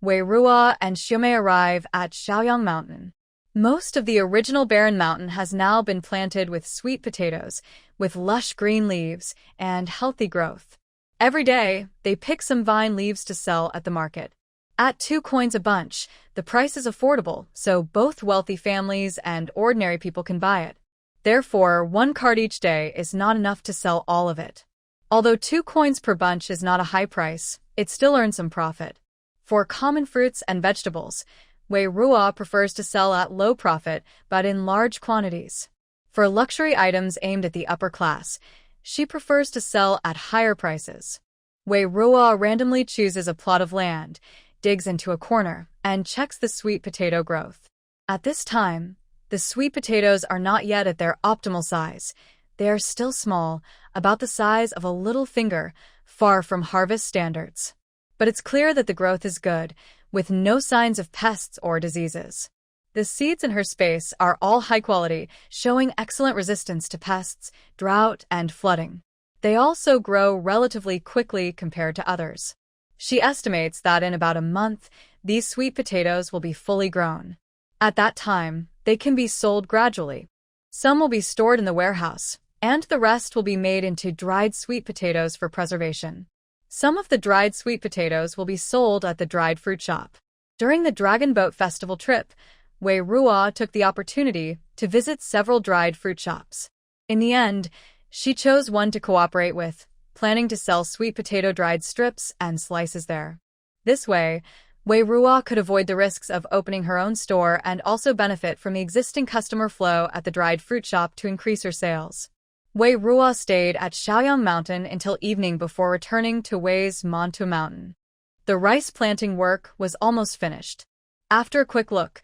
Wei Ruo and Xiaomei arrive at Shaoyang Mountain. Most of the original barren mountain has now been planted with sweet potatoes, with lush green leaves and healthy growth. Every day, they pick some vine leaves to sell at the market. At 2 coins a bunch, the price is affordable, so both wealthy families and ordinary people can buy it. Therefore, 1 cart each day is not enough to sell all of it. Although 2 coins per bunch is not a high price, it still earns some profit. For common fruits and vegetables, Wei Ruo prefers to sell at low profit but in large quantities. For luxury items aimed at the upper class, she prefers to sell at higher prices. Wei Ruo randomly chooses a plot of land, digs into a corner, and checks the sweet potato growth. At this time, the sweet potatoes are not yet at their optimal size. They are still small, about the size of a little finger, far from harvest standards. But it's clear that the growth is good, with no signs of pests or diseases. The seeds in her space are all high quality, showing excellent resistance to pests, drought, and flooding. They also grow relatively quickly compared to others. She estimates that in about a month, these sweet potatoes will be fully grown. At that time, they can be sold gradually. Some will be stored in the warehouse, and the rest will be made into dried sweet potatoes for preservation. Some of the dried sweet potatoes will be sold at the dried fruit shop. During the Dragon Boat Festival trip, Wei Ruo took the opportunity to visit several dried fruit shops. In the end, she chose one to cooperate with, planning to sell sweet potato dried strips and slices there. This way, Wei Ruo could avoid the risks of opening her own store and also benefit from the existing customer flow at the dried fruit shop to increase her sales. Wei Ruo stayed at Shaoyang Mountain until evening before returning to Wei's Mantua Mountain. The rice planting work was almost finished. After a quick look,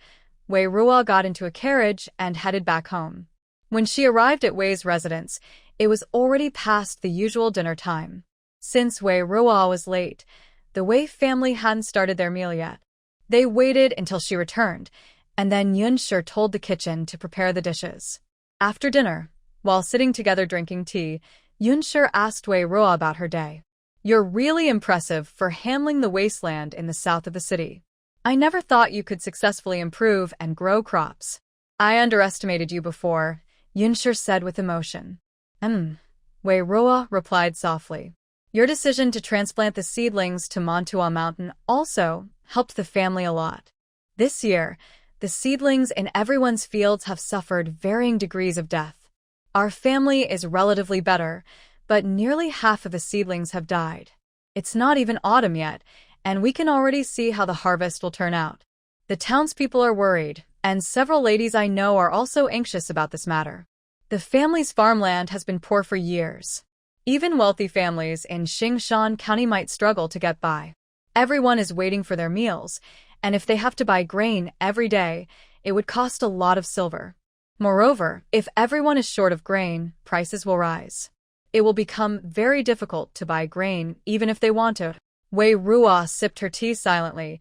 Wei Ruo got into a carriage and headed back home. When she arrived at Wei's residence, it was already past the usual dinner time. Since Wei Ruo was late, the Wei family hadn't started their meal yet. They waited until she returned, and then Yunshi told the kitchen to prepare the dishes. After dinner, while sitting together drinking tea, Yunshi asked Wei Ruo about her day. "You're really impressive for handling the wasteland in the south of the city. I never thought you could successfully improve and grow crops. I underestimated you before," Yunshi said with emotion. Wei Ruo replied softly. Your decision to transplant the seedlings to Manhwa Mountain also helped the family a lot. This year, the seedlings in everyone's fields have suffered varying degrees of death. Our family is relatively better, but nearly half of the seedlings have died. It's not even autumn yet, and we can already see how the harvest will turn out. The townspeople are worried, and several ladies I know are also anxious about this matter. The family's farmland has been poor for years. Even wealthy families in Xingshan County might struggle to get by. Everyone is waiting for their meals, and if they have to buy grain every day, it would cost a lot of silver. Moreover, if everyone is short of grain, prices will rise. It will become very difficult to buy grain even if they want to. Wei Ruo sipped her tea silently,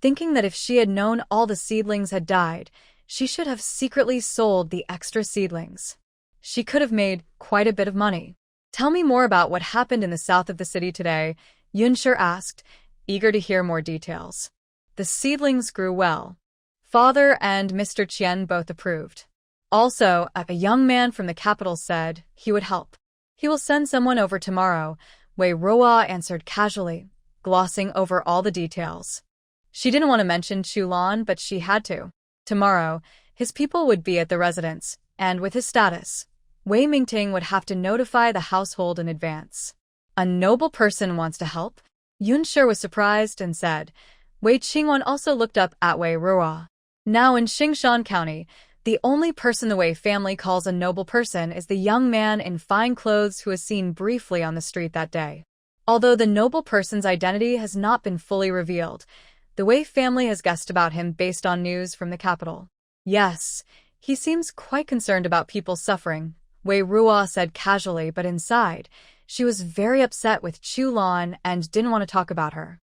thinking that if she had known all the seedlings had died, she should have secretly sold the extra seedlings. She could have made quite a bit of money. Tell me more about what happened in the south of the city today, Yunshi asked, eager to hear more details. The seedlings grew well. Father and Mr. Qian both approved. Also, a young man from the capital said he would help. He will send someone over tomorrow, Wei Ruo answered casually, glossing over all the details. She didn't want to mention Chulan, but she had to. Tomorrow, his people would be at the residence, and with his status, Wei Ming would have to notify the household in advance. A noble person wants to help? Yunshi was surprised and said. Wei Qingwan also looked up at Wei Ruo. Now in Xingshan County, the only person the Wei family calls a noble person is the young man in fine clothes who was seen briefly on the street that day. Although the noble person's identity has not been fully revealed, the Wei family has guessed about him based on news from the capital. Yes, he seems quite concerned about people suffering, Wei Ruo said casually, but inside, she was very upset with Chulan and didn't want to talk about her.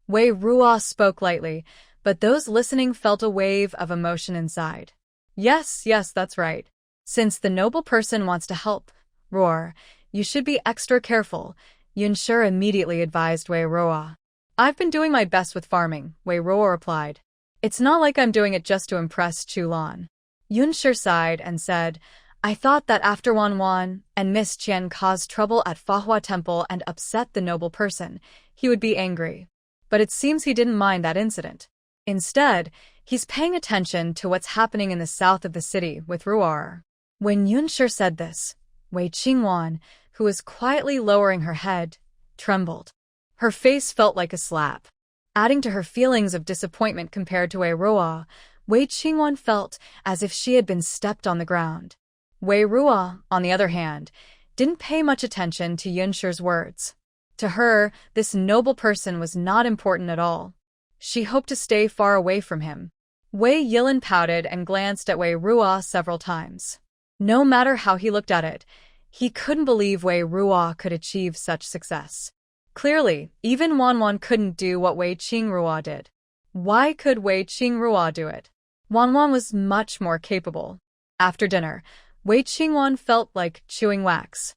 Wei Ruo spoke lightly, but those listening felt a wave of emotion inside. Yes, that's right. Since the noble person wants to help, Roar, you should be extra careful, Yunshi immediately advised Wei Ruo. I've been doing my best with farming, Wei Ruo replied. It's not like I'm doing it just to impress Chulan. Yunshi sighed and said, I thought that after Wan and Miss Qian caused trouble at Fahua Temple and upset the noble person, he would be angry. But it seems he didn't mind that incident. Instead, he's paying attention to what's happening in the south of the city with Ruar. When Yunshi said this, Wei Qingwan, who was quietly lowering her head, trembled. Her face felt like a slap. Adding to her feelings of disappointment compared to Wei Ruo, Wei Qingwan felt as if she had been stepped on the ground. Wei Ruo, on the other hand, didn't pay much attention to Yunshi's words. To her, this noble person was not important at all. She hoped to stay far away from him. Wei Yilin pouted and glanced at Wei Ruo several times. No matter how he looked at it, he couldn't believe Wei Ruo could achieve such success. Clearly, even Wan couldn't do what Wei Qingruo did. Why could Wei Qingruo do it? Wan was much more capable. After dinner, Wei Qingwan felt like chewing wax.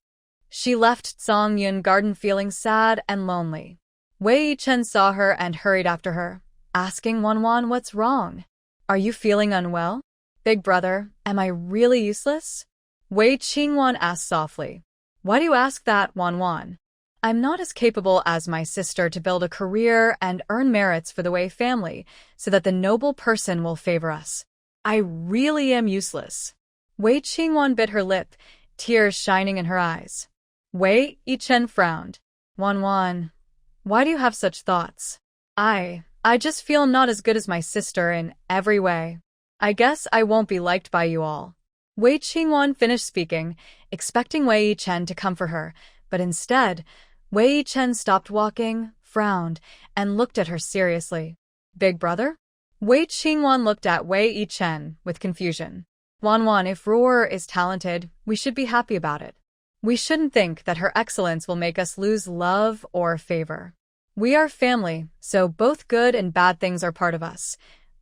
She left Wongme Garden feeling sad and lonely. Wei Chen saw her and hurried after her, asking Wan what's wrong. Are you feeling unwell? Big brother, am I really useless? Wei Qingwan asked softly. Why do you ask that, Wan? I'm not as capable as my sister to build a career and earn merits for the Wei family so that the noble person will favor us. I really am useless. Wei Qingwan bit her lip, tears shining in her eyes. Wei Chen frowned. Wan, why do you have such thoughts? I just feel not as good as my sister in every way. I guess I won't be liked by you all. Wei Qingwan finished speaking, expecting Wei Chen to come for her, but instead, Wei Chen stopped walking, frowned, and looked at her seriously. Big brother? Wei Qingwan looked at Wei Chen with confusion. Wan, if Roar is talented, we should be happy about it. We shouldn't think that her excellence will make us lose love or favor. We are family, so both good and bad things are part of us.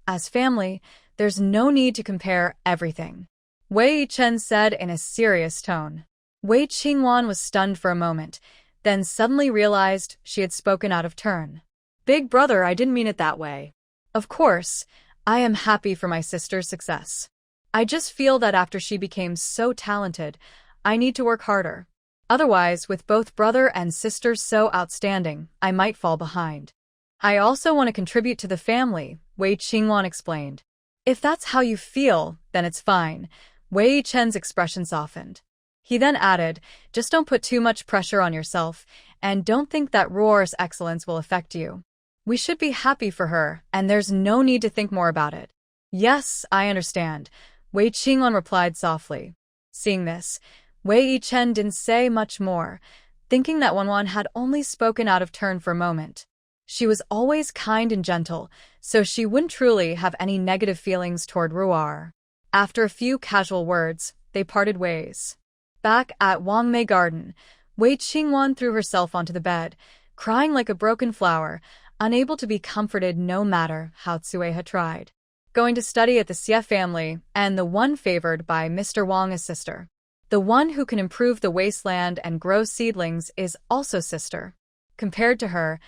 As family, there's no need to compare everything. Wei Chen said in a serious tone. Wei Qingwan was stunned for a moment, then suddenly realized she had spoken out of turn. Big brother, I didn't mean it that way. Of course, I am happy for my sister's success. I just feel that after she became so talented, I need to work harder. Otherwise, with both brother and sister so outstanding, I might fall behind. I also want to contribute to the family, Wei Qingwan explained. If that's how you feel, then it's fine. Wei Chen's expression softened. He then added, just don't put too much pressure on yourself, and don't think that Roar's excellence will affect you. We should be happy for her, and there's no need to think more about it. Yes, I understand, Wei Qingwan replied softly. Seeing this, Wei Chen didn't say much more, thinking that Wenwan had only spoken out of turn for a moment. She was always kind and gentle, so she wouldn't truly have any negative feelings toward Roar. After a few casual words, they parted ways. Back at Wongme Garden, Wei Qingwan threw herself onto the bed, crying like a broken flower, unable to be comforted no matter how Tsue had tried. Going to study at the Xie family, and the one favored by Mr. Wang's sister. The one who can improve the wasteland and grow seedlings is also sister. Compared to her,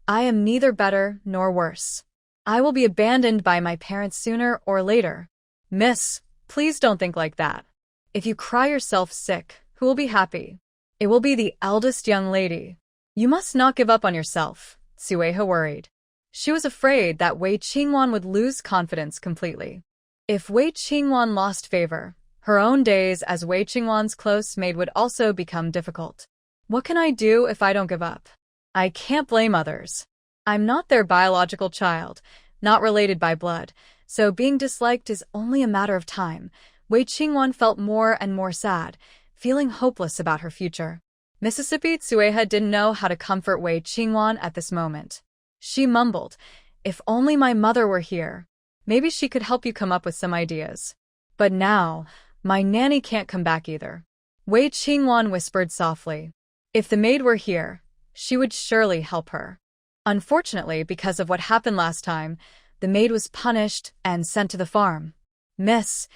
I am neither better nor worse. I will be abandoned by my parents sooner or later. Miss, please don't think like that. If you cry yourself sick, who will be happy? It will be the eldest young lady. You must not give up on yourself, Tsueha worried. She was afraid that Wei Qingwan would lose confidence completely. If Wei Qingwan lost favor, her own days as Wei Qingwan's close maid would also become difficult. What can I do if I don't give up? I can't blame others. I'm not their biological child, not related by blood, so being disliked is only a matter of time. Wei Qingwan felt more and more sad, feeling hopeless about her future. Mississippi Tsueha didn't know how to comfort Wei Qingwan at this moment. She mumbled, if only my mother were here. Maybe she could help you come up with some ideas. But now, my nanny can't come back either. Wei Qingwan whispered softly. If the maid were here, she would surely help her. Unfortunately, because of what happened last time, the maid was punished and sent to the farm. Miss,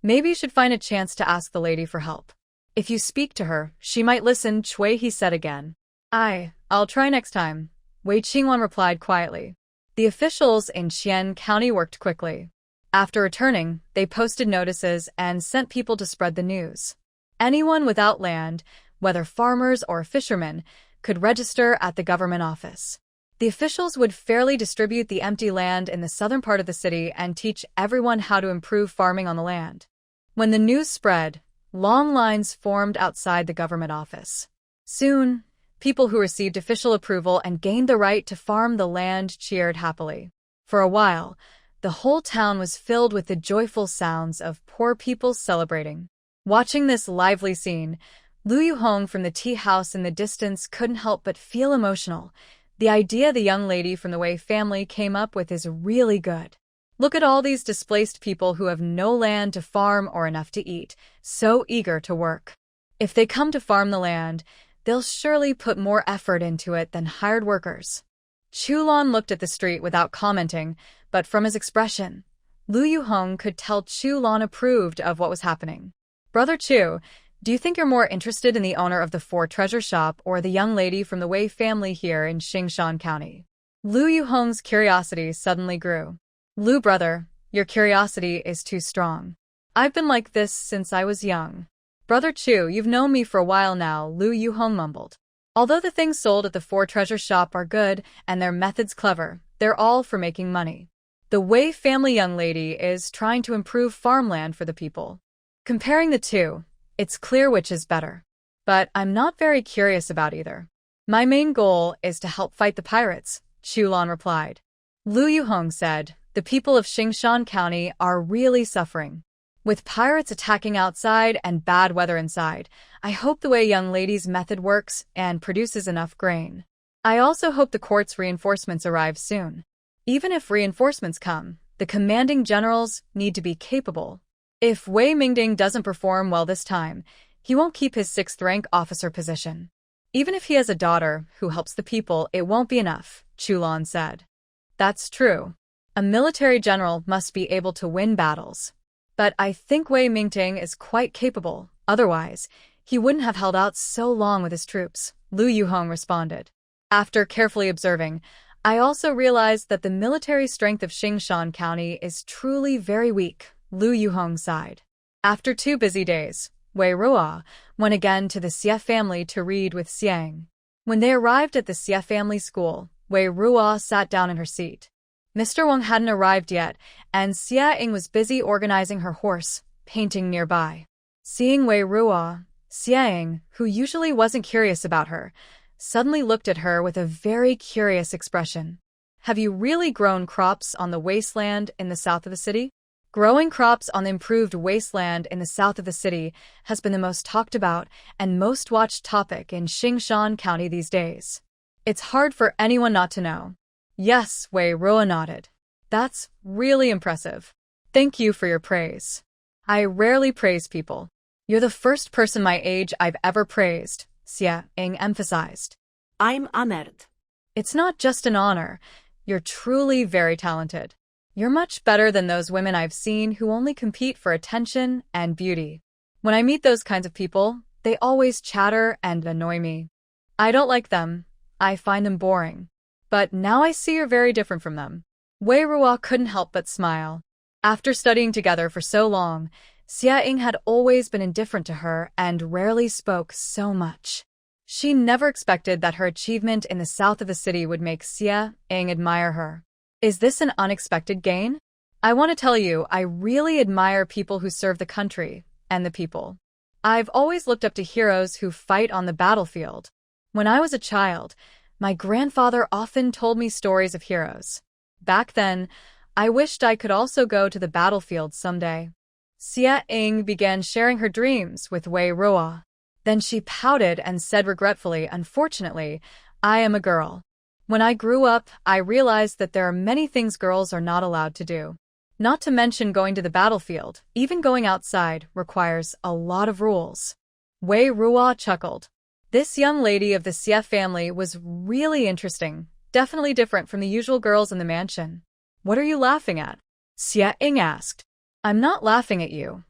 maybe you should find a chance to ask the lady for help. If you speak to her, she might listen, he said again. I'll try next time, Wei Qingwan replied quietly. The officials in Qian County worked quickly. After returning, they posted notices and sent people to spread the news. Anyone without land, whether farmers or fishermen, could register at the government office. The officials would fairly distribute the empty land in the southern part of the city and teach everyone how to improve farming on the land. When the news spread, long lines formed outside the government office. Soon, people who received official approval and gained the right to farm the land cheered happily. For a while, the whole town was filled with the joyful sounds of poor people celebrating. Watching this lively scene, Lu Yuhong from the tea house in the distance couldn't help but feel emotional. The idea the young lady from the Wei family came up with is really good. Look at all these displaced people who have no land to farm or enough to eat, so eager to work. If they come to farm the land, they'll surely put more effort into it than hired workers. Chulon looked at the street without commenting, but from his expression, Lu Yuhong could tell Chulon approved of what was happening. Brother Chu, do you think you're more interested in the owner of the 4 treasure shop or the young lady from the Wei family here in Xingshan County? Lu Yuhong's curiosity suddenly grew. Lu brother, your curiosity is too strong. I've been like this since I was young. Brother Chu, you've known me for a while now, Lu Yuhong mumbled. Although the things sold at the 4 treasure shop are good and their methods clever, they're all for making money. The Wei family young lady is trying to improve farmland for the people. Comparing the two, it's clear which is better. But I'm not very curious about either. My main goal is to help fight the pirates, Chulon replied. Lu Yuhong said, the people of Xingshan County are really suffering. With pirates attacking outside and bad weather inside, I hope the Wei young lady's method works and produces enough grain. I also hope the court's reinforcements arrive soon. Even if reinforcements come, the commanding generals need to be capable. If Wei Ming doesn't perform well this time, he won't keep his 6th rank officer position. Even if he has a daughter who helps the people, it won't be enough, Chulon said. That's true. A military general must be able to win battles. But I think Wei Ming is quite capable, otherwise, he wouldn't have held out so long with his troops, Lu Yuhong responded. After carefully observing, I also realized that the military strength of Xingshan County is truly very weak, Lu Yuhong sighed. After 2 busy days, Wei Ruo, went again to the Xie family to read with Xiang. When they arrived at the Xie family school, Wei Ruo sat down in her seat. Mr. Wang hadn't arrived yet, and Xie Ying was busy organizing her horse, painting nearby. Seeing Wei Ruo, Xie Ying, who usually wasn't curious about her, suddenly looked at her with a very curious expression. Have you really grown crops on the wasteland in the south of the city? Growing crops on the improved wasteland in the south of the city has been the most talked about and most watched topic in Xingshan County these days. It's hard for anyone not to know. Yes, Wei Ruo nodded. That's really impressive. Thank you for your praise. I rarely praise people. You're the first person my age I've ever praised, Xie Ying emphasized. I'm honored. It's not just an honor. You're truly very talented. You're much better than those women I've seen who only compete for attention and beauty. When I meet those kinds of people, they always chatter and annoy me. I don't like them. I find them boring. But now I see you're very different from them. Wei Ruo couldn't help but smile. After studying together for so long, Xie Ying had always been indifferent to her and rarely spoke so much. She never expected that her achievement in the south of the city would make Xie Ying admire her. Is this an unexpected gain? I want to tell you, I really admire people who serve the country and the people. I've always looked up to heroes who fight on the battlefield. When I was a child, my grandfather often told me stories of heroes. Back then, I wished I could also go to the battlefield someday. Xie Ying began sharing her dreams with Wei Ruo. Then she pouted and said regretfully, "Unfortunately, I am a girl. When I grew up, I realized that there are many things girls are not allowed to do. Not to mention going to the battlefield, even going outside, requires a lot of rules." Wei Ruo chuckled. This young lady of the Xie family was really interesting, definitely different from the usual girls in the mansion. What are you laughing at? Xie Ying asked. I'm not laughing at you.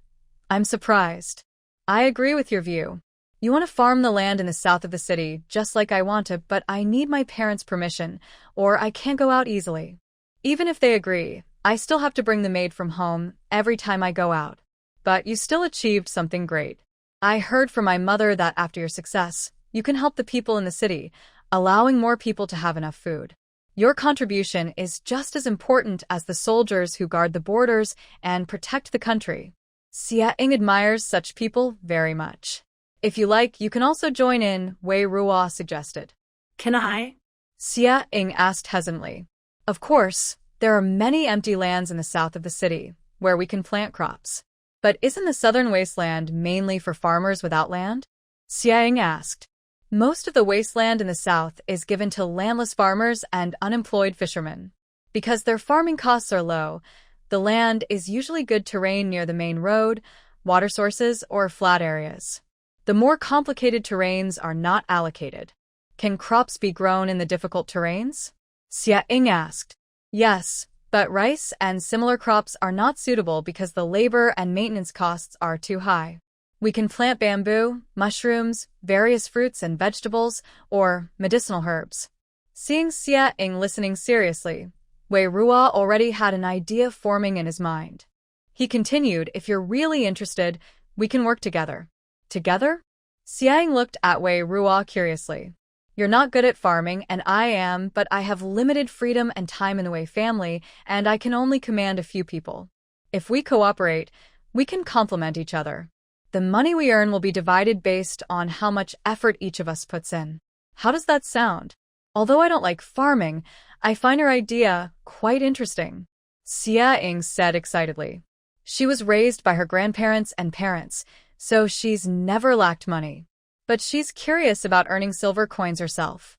I'm surprised. I agree with your view. You want to farm the land in the south of the city, just like I want to, but I need my parents' permission, or I can't go out easily. Even if they agree, I still have to bring the maid from home every time I go out. But you still achieved something great. I heard from my mother that after your success, you can help the people in the city, allowing more people to have enough food. Your contribution is just as important as the soldiers who guard the borders and protect the country. Xie Ying admires such people very much. If you like, you can also join in, Wei Ruo suggested. Can I? Xie Ying asked hesitantly. Of course, there are many empty lands in the south of the city, where we can plant crops. But isn't the southern wasteland mainly for farmers without land? Xie Ying asked. Most of the wasteland in the south is given to landless farmers and unemployed fishermen. Because their farming costs are low, the land is usually good terrain near the main road, water sources, or flat areas. The more complicated terrains are not allocated. Can crops be grown in the difficult terrains? Xie Ying asked. Yes, but rice and similar crops are not suitable because the labor and maintenance costs are too high. We can plant bamboo, mushrooms, various fruits and vegetables, or medicinal herbs. Seeing Xie Ying listening seriously, Wei Ruo already had an idea forming in his mind. He continued, if you're really interested, we can work together. Together? Xie Ying looked at Wei Ruo curiously. You're not good at farming, and I am, but I have limited freedom and time in the Wei family, and I can only command a few people. If we cooperate, we can complement each other. The money we earn will be divided based on how much effort each of us puts in. How does that sound? Although I don't like farming, I find her idea quite interesting. Xie Ying said excitedly. She was raised by her grandparents and parents, so she's never lacked money. But she's curious about earning silver coins herself.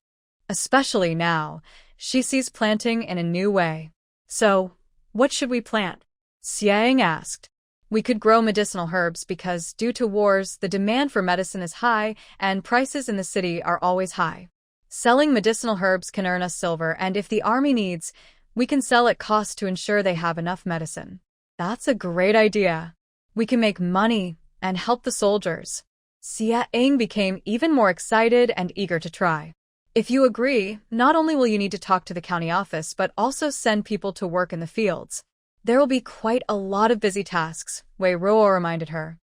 Especially now, she sees planting in a new way. So, what should we plant? Xie Ying asked. We could grow medicinal herbs because, due to wars, the demand for medicine is high and prices in the city are always high. Selling medicinal herbs can earn us silver, and if the army needs, we can sell at cost to ensure they have enough medicine. That's a great idea. We can make money and help the soldiers. Xie Ying became even more excited and eager to try. If you agree, not only will you need to talk to the county office, but also send people to work in the fields. There will be quite a lot of busy tasks, Wei Ruo reminded her.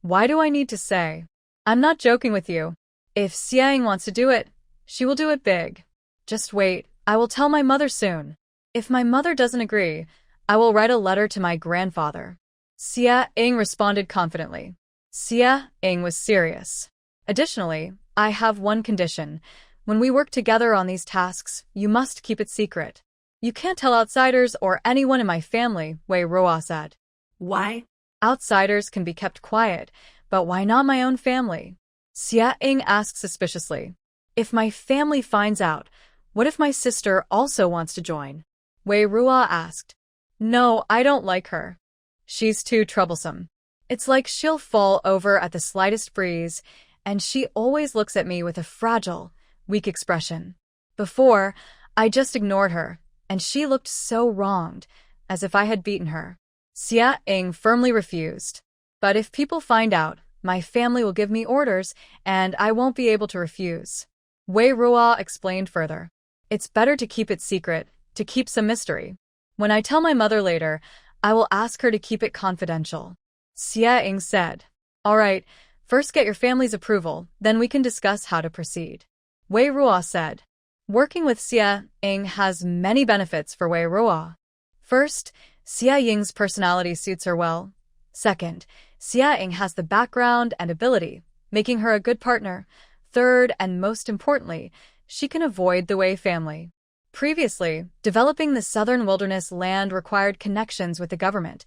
Why do I need to say? I'm not joking with you. If Xiang wants to do it, she will do it big. Just wait, I will tell my mother soon. If my mother doesn't agree, I will write a letter to my grandfather. Xia Ying responded confidently. Xia Ying was serious. Additionally, I have one condition. When we work together on these tasks, you must keep it secret. You can't tell outsiders or anyone in my family, Wei Ruo said. Why? Outsiders can be kept quiet, but why not my own family? Xia Ying asked suspiciously. If my family finds out, what if my sister also wants to join? Wei Ruo asked. No, I don't like her. She's too troublesome. It's like she'll fall over at the slightest breeze, and she always looks at me with a fragile, weak expression. Before, I just ignored her, and she looked so wronged, as if I had beaten her. Xia Ying firmly refused. But if people find out, my family will give me orders, and I won't be able to refuse. Wei Ruo explained further. It's better to keep it secret, to keep some mystery. When I tell my mother later, I will ask her to keep it confidential. Xia Ying said. All right, first get your family's approval, then we can discuss how to proceed. Wei Ruo said. Working with Xia Ying has many benefits for Wei Ruo. First, Xia Ying's personality suits her well. Second, Xia Ying has the background and ability, making her a good partner. Third, and most importantly, she can avoid the Wei family. Previously, developing the southern wilderness land required connections with the government,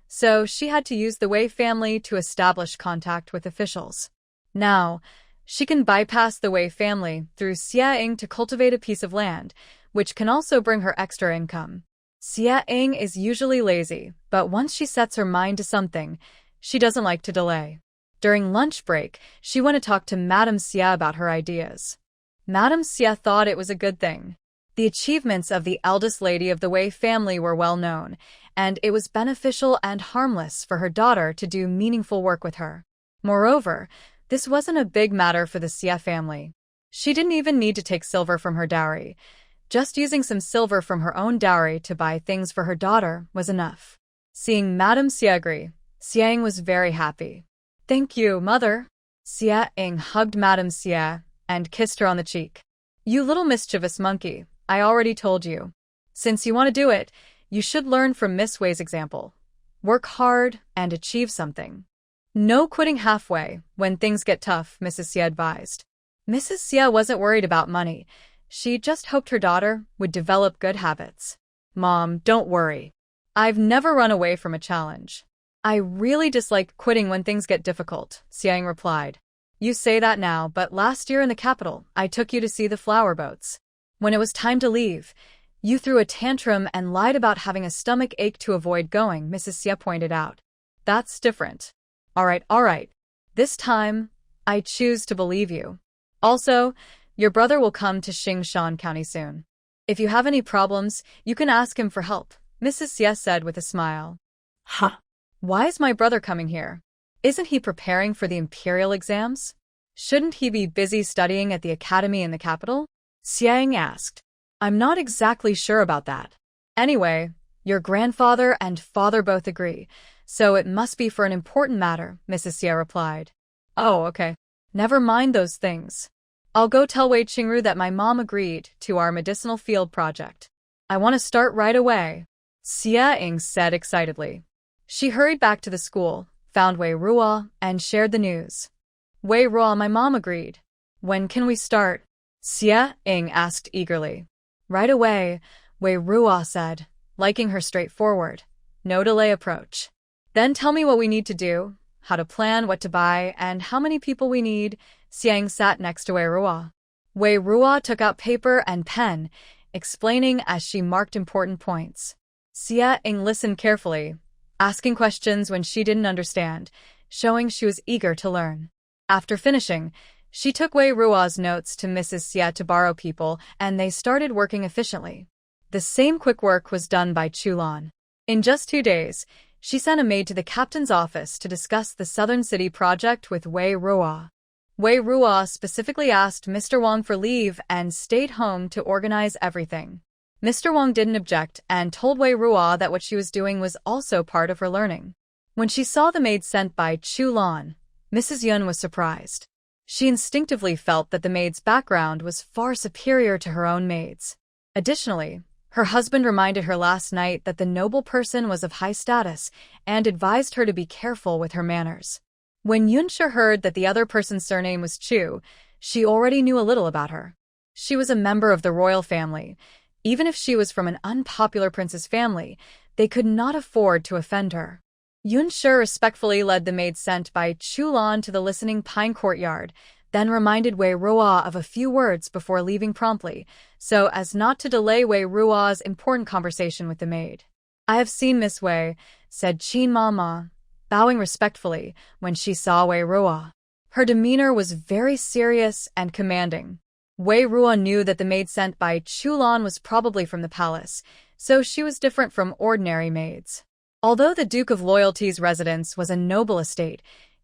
so she had to use the Wei family to establish contact with officials. Now, she can bypass the Wei family through Xia Ying to cultivate a piece of land, which can also bring her extra income. Xia Ying is usually lazy, but once she sets her mind to something, she doesn't like to delay. During lunch break, she went to talk to Madame Xia about her ideas. Madame Xia thought it was a good thing. The achievements of the eldest lady of the Wei family were well known, and it was beneficial and harmless for her daughter to do meaningful work with her. Moreover, this wasn't a big matter for the Xia family. She didn't even need to take silver from her dowry. Just using some silver from her own dowry to buy things for her daughter was enough. Seeing Madame Xia agree, Xia Ying was very happy. Thank you, mother. Xia Ying hugged Madame Xia and kissed her on the cheek. You little mischievous monkey, I already told you. Since you want to do it, you should learn from Miss Wei's example. Work hard and achieve something. No quitting halfway when things get tough, Mrs. Xia advised. Mrs. Xia wasn't worried about money. She just hoped her daughter would develop good habits. Mom, don't worry. I've never run away from a challenge. I really dislike quitting when things get difficult, Xia Ying replied. You say that now, but last year in the capital, I took you to see the flower boats. When it was time to leave, you threw a tantrum and lied about having a stomach ache to avoid going, Mrs. Xia pointed out. That's different. All right. This time, I choose to believe you. Also, your brother will come to Xingshan County soon. If you have any problems, you can ask him for help, Mrs. Xia said with a smile. Huh. Why is my brother coming here? Isn't he preparing for the imperial exams? Shouldn't he be busy studying at the academy in the capital? Xia Ying asked. I'm not exactly sure about that. Anyway, your grandfather and father both agree, so it must be for an important matter, Mrs. Xia replied. Oh, okay. Never mind those things. I'll go tell Wei Qingru that my mom agreed to our medicinal field project. I want to start right away, Xia Ying said excitedly. She hurried back to the school, found Wei Ruo, and shared the news. Wei Ruo, my mom agreed. When can we start? Xia Ying asked eagerly. Right away, Wei Ruo said, liking her straightforward, no delay approach. Then tell me what we need to do, how to plan, what to buy, and how many people we need. Xia Ying sat next to Wei Ruo. Wei Ruo took out paper and pen, explaining as she marked important points. Xia Ying listened carefully, asking questions when she didn't understand, showing she was eager to learn. After finishing, she took Wei Ruo's notes to Mrs. Xia to borrow people, and they started working efficiently. The same quick work was done by Chulan. In just 2 days, she sent a maid to the captain's office to discuss the Southern City project with Wei Ruo. Wei Ruo specifically asked Mr. Wong for leave and stayed home to organize everything. Mr. Wong didn't object and told Wei Ruo that what she was doing was also part of her learning. When she saw the maid sent by Chulan, Mrs. Yun was surprised. She instinctively felt that the maid's background was far superior to her own maid's. Additionally, her husband reminded her last night that the noble person was of high status and advised her to be careful with her manners. When Yunsha heard that the other person's surname was Chu, she already knew a little about her. She was a member of the royal family. Even if she was from an unpopular prince's family, they could not afford to offend her. Yunsha respectfully led the maid sent by Chulan to the listening pine courtyard, then reminded Wei Ruo of a few words before leaving promptly, so as not to delay Wei Ruo's important conversation with the maid. "I have seen Miss Wei," said Qin Mama, bowing respectfully when she saw Wei Ruo. Her demeanor was very serious and commanding. Wei Ruo knew that the maid sent by Chulan was probably from the palace, so she was different from ordinary maids. Although the Duke of Loyalty's residence was a noble estate,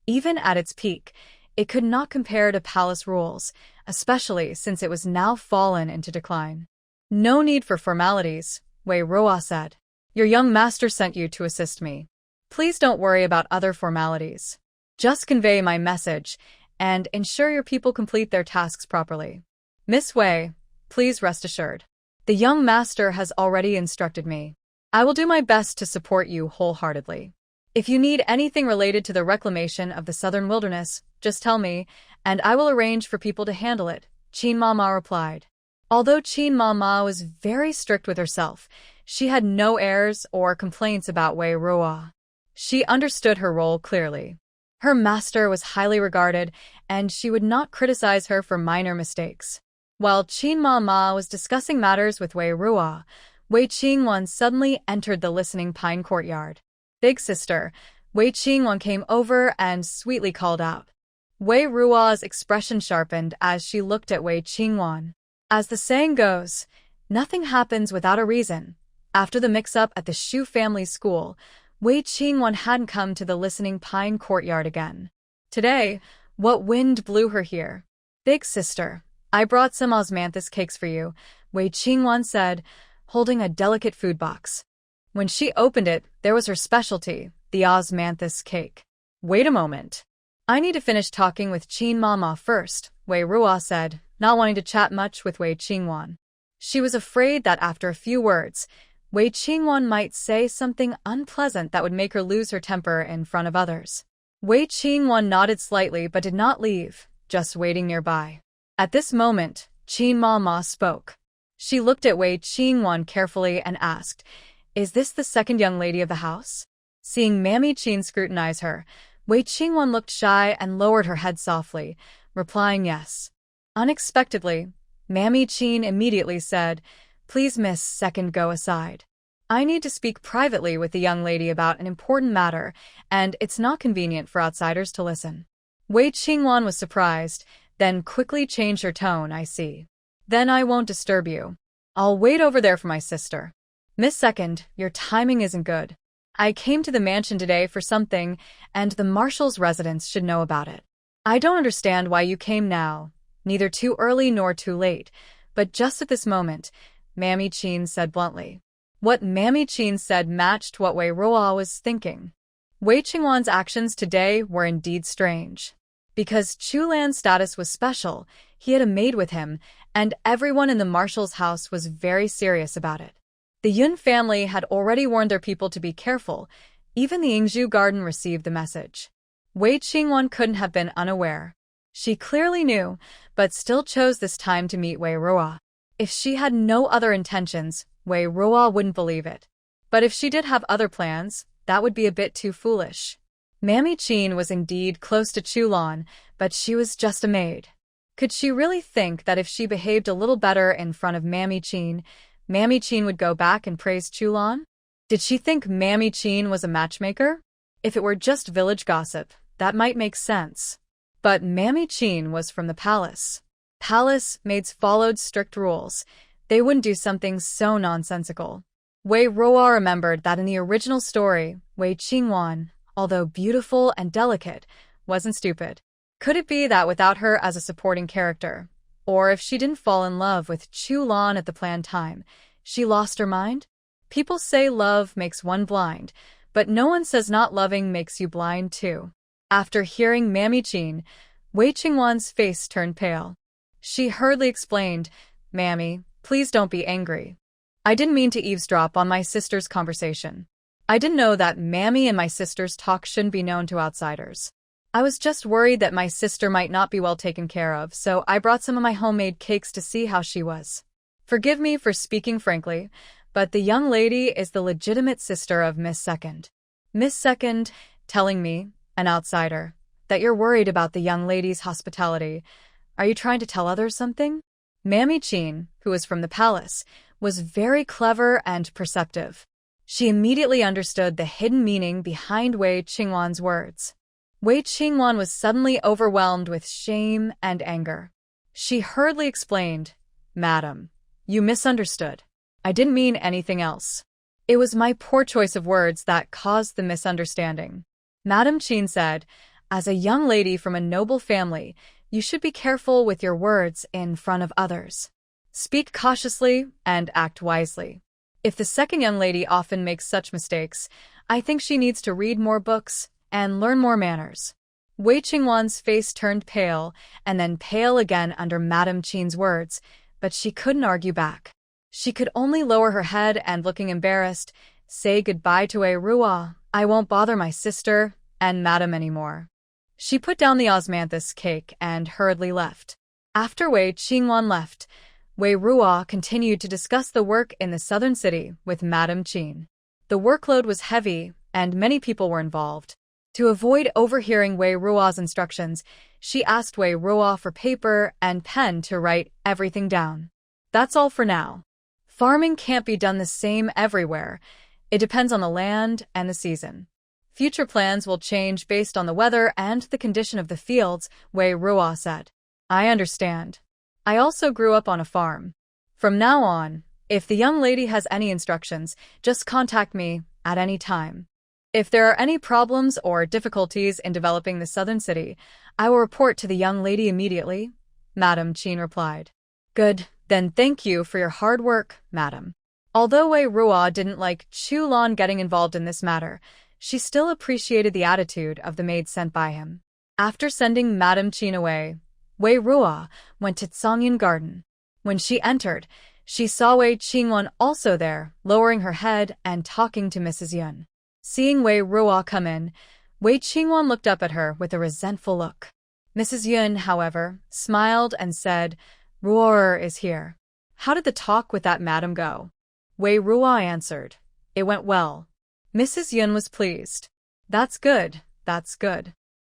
even at its peak, it could not compare to palace rules, especially since it was now fallen into decline. "No need for formalities," Wei Ruo said. "Your young master sent you to assist me. Please don't worry about other formalities. Just convey my message and ensure your people complete their tasks properly. Miss Wei, please rest assured. The young master has already instructed me. I will do my best to support you wholeheartedly. If you need anything related to the reclamation of the southern wilderness, just tell me, and I will arrange for people to handle it," Qin Mama replied. Although Qin Mama was very strict with herself, she had no airs or complaints about Wei Ruo. She understood her role clearly. Her master was highly regarded, and she would not criticize her for minor mistakes. While Qin Mama was discussing matters with Wei Ruo, Wei Qingwan suddenly entered the listening pine courtyard. "Big sister," Wei Qingwan came over and sweetly called out. Wei Ruo's expression sharpened as she looked at Wei Qingwan. As the saying goes, nothing happens without a reason. After the mix-up at the Shu family school, Wei Qingwan hadn't come to the listening pine courtyard again. Today, what wind blew her here? "Big sister, I brought some osmanthus cakes for you," Wei Qingwan said, holding a delicate food box. When she opened it, there was her specialty, the osmanthus cake. "Wait a moment. I need to finish talking with Qin Mama first," Wei Ruo said, not wanting to chat much with Wei Qingwan. She was afraid that after a few words, Wei Qingwan might say something unpleasant that would make her lose her temper in front of others. Wei Qingwan nodded slightly but did not leave, just waiting nearby. At this moment, Qin Mama spoke. She looked at Wei Qingwan carefully and asked, "Is this the second young lady of the house?" Seeing Mammy Qin scrutinize her, Wei Qingwan looked shy and lowered her head softly, replying yes. Unexpectedly, Mammy Qin immediately said, "Please, Miss Second, go aside. I need to speak privately with the young lady about an important matter, and it's not convenient for outsiders to listen." Wei Qingwan was surprised, then quickly changed her tone. "I see. Then I won't disturb you. I'll wait over there for my sister. Miss Second, your timing isn't good. I came to the mansion today for something, and the marshal's residence should know about it. I don't understand why you came now, neither too early nor too late, but just at this moment," Mammy Qin said bluntly. What Mammy Qin said matched what Wei Ruo was thinking. Wei Qingwan's actions today were indeed strange. Because Chulan's status was special, he had a maid with him, and everyone in the marshal's house was very serious about it. The Yun family had already warned their people to be careful. Even the Exiled garden received the message. Wei Qingwan couldn't have been unaware. She clearly knew, but still chose this time to meet Wei Ruo. If she had no other intentions, Wei Ruo wouldn't believe it. But if she did have other plans, that would be a bit too foolish. Mammy Qin was indeed close to Chulan, but she was just a maid. Could she really think that if she behaved a little better in front of Mammy Qin would go back and praise Chulan? Did she think Mammy Qin was a matchmaker? If it were just village gossip, that might make sense. But Mammy Qin was from the palace. Palace maids followed strict rules. They wouldn't do something so nonsensical. Wei Ruo remembered that in the original story, Wei Qingwan, although beautiful and delicate, wasn't stupid. Could it be that without her as a supporting character, or if she didn't fall in love with Chulan at the planned time, she lost her mind? People say love makes one blind, but no one says not loving makes you blind too. After hearing Mammy Chin, Wei Qingwan's face turned pale. She hurriedly explained, "Mammy, please don't be angry. I didn't mean to eavesdrop on my sister's conversation. I didn't know that Mammy and my sister's talk shouldn't be known to outsiders. I was just worried that my sister might not be well taken care of, so I brought some of my homemade cakes to see how she was. Forgive me for speaking frankly, but the young lady is the legitimate sister of Miss Second. Miss Second telling me, an outsider, that you're worried about the young lady's hospitality. Are you trying to tell others something?" Mammy Chin, who was from the palace, was very clever and perceptive. She immediately understood the hidden meaning behind Wei Qingwan's words. Wei Qingwan was suddenly overwhelmed with shame and anger. She hurriedly explained, "Madam, you misunderstood. I didn't mean anything else. It was my poor choice of words that caused the misunderstanding." Madam Chin said, "As a young lady from a noble family, you should be careful with your words in front of others. Speak cautiously and act wisely. If the second young lady often makes such mistakes, I think she needs to read more books and learn more manners." Wei Qingwan's face turned pale and then pale again under Madam Chin's words, but she couldn't argue back. She could only lower her head and, looking embarrassed, say goodbye to Wei Ruo. "I won't bother my sister and Madam anymore." She put down the osmanthus cake and hurriedly left. After Wei Qingwan left, Wei Ruo continued to discuss the work in the southern city with Madam Chin. The workload was heavy, and many people were involved. To avoid overhearing Wei Ruo's instructions, she asked Wei Ruo for paper and pen to write everything down. "That's all for now. Farming can't be done the same everywhere. It depends on the land and the season. Future plans will change based on the weather and the condition of the fields," Wei Ruo said. "I understand. I also grew up on a farm. From now on, if the young lady has any instructions, just contact me at any time. If there are any problems or difficulties in developing the southern city, I will report to the young lady immediately," Madam Chin replied. "Good, then thank you for your hard work, madam." Although Wei Ruo didn't like Chu Lan getting involved in this matter, she still appreciated the attitude of the maid sent by him. After sending Madam Chin away, Wei Ruo went to Wongme Garden. When she entered, she saw Wei Qingwan also there, lowering her head and talking to Mrs. Yun. Seeing Wei Ruo come in, Wei Qingwan looked up at her with a resentful look. Mrs. Yun, however, smiled and said, "Ruo is here. How did the talk with that madam go?" Wei Ruo answered, "It went well." Mrs. Yun was pleased. That's good.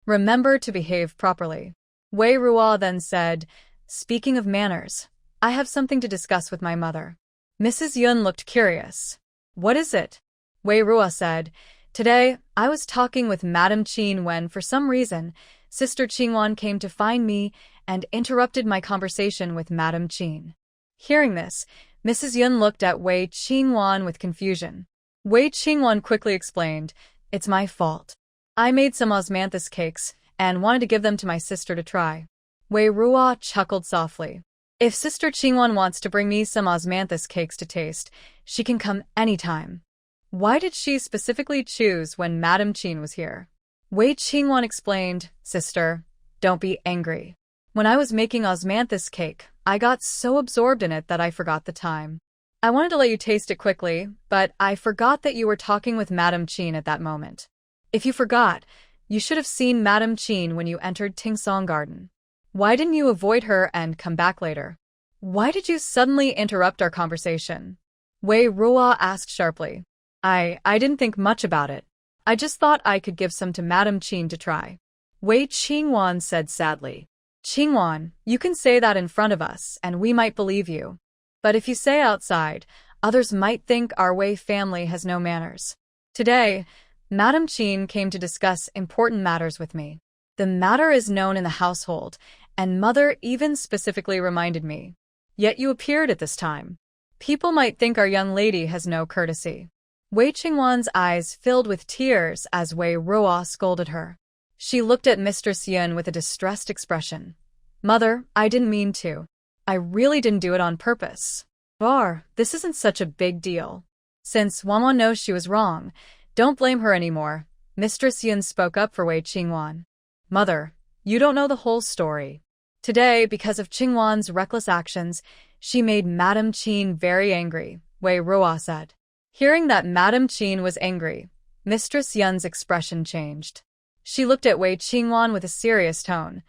Remember to behave properly." Wei Ruo then said, "Speaking of manners, I have something to discuss with my mother." Mrs. Yun looked curious. "What is it?" Wei Ruo said, "Today, I was talking with Madam Chin when, for some reason, Sister Qingwan came to find me and interrupted my conversation with Madam Chin." Hearing this, Mrs. Yun looked at Wei Qingwan with confusion. Wei Qingwan quickly explained, "It's my fault. I made some osmanthus cakes and wanted to give them to my sister to try." Wei Ruo chuckled softly. "If Sister Qingwan wants to bring me some osmanthus cakes to taste, she can come anytime. Why did she specifically choose when Madam Chin was here?" Wei Qingwan explained, "Sister, don't be angry. When I was making osmanthus cake, I got so absorbed in it that I forgot the time. I wanted to let you taste it quickly, but I forgot that you were talking with Madam Chin at that moment. If you forgot, you should have seen Madam Chin when you entered Wongme Garden. Why didn't you avoid her and come back later? Why did you suddenly interrupt our conversation?" Wei Ruo asked sharply. I didn't think much about it. I just thought I could give some to Madam Chin to try." Wei Qingwan said sadly. "Qingwan, you can say that in front of us and we might believe you. But if you say outside, others might think our Wei family has no manners. Today, Madam Chin came to discuss important matters with me. The matter is known in the household, and Mother even specifically reminded me. Yet you appeared at this time. People might think our young lady has no courtesy." Wei Qingwan's eyes filled with tears as Wei Ruo scolded her. She looked at Mistress Yun with a distressed expression. "Mother, I didn't mean to. I really didn't do it on purpose. This isn't such a big deal. Since Wongme knows she was wrong, don't blame her anymore." Mistress Yun spoke up for Wei Qingwan. Mother, you don't know the whole story. Today, because of Qingwan's reckless actions, she made Madame Qin very angry, Wei Ruo said. Hearing that Madame Qin was angry, Mistress Yun's expression changed. She looked at Wei Qingwan with a serious tone.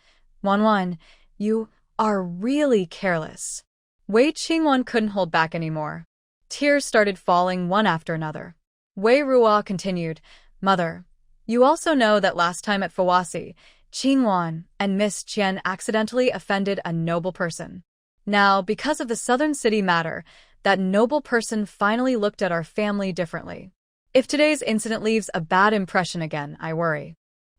Wan, you are really careless. Wei Qingwan couldn't hold back anymore. Tears started falling one after another. Wei Ruo continued, Mother, you also know that last time at Fawasi, Qingwan and Miss Qian accidentally offended a noble person. Now, because of the Southern City matter, that noble person finally looked at our family differently. If today's incident leaves a bad impression again, I worry.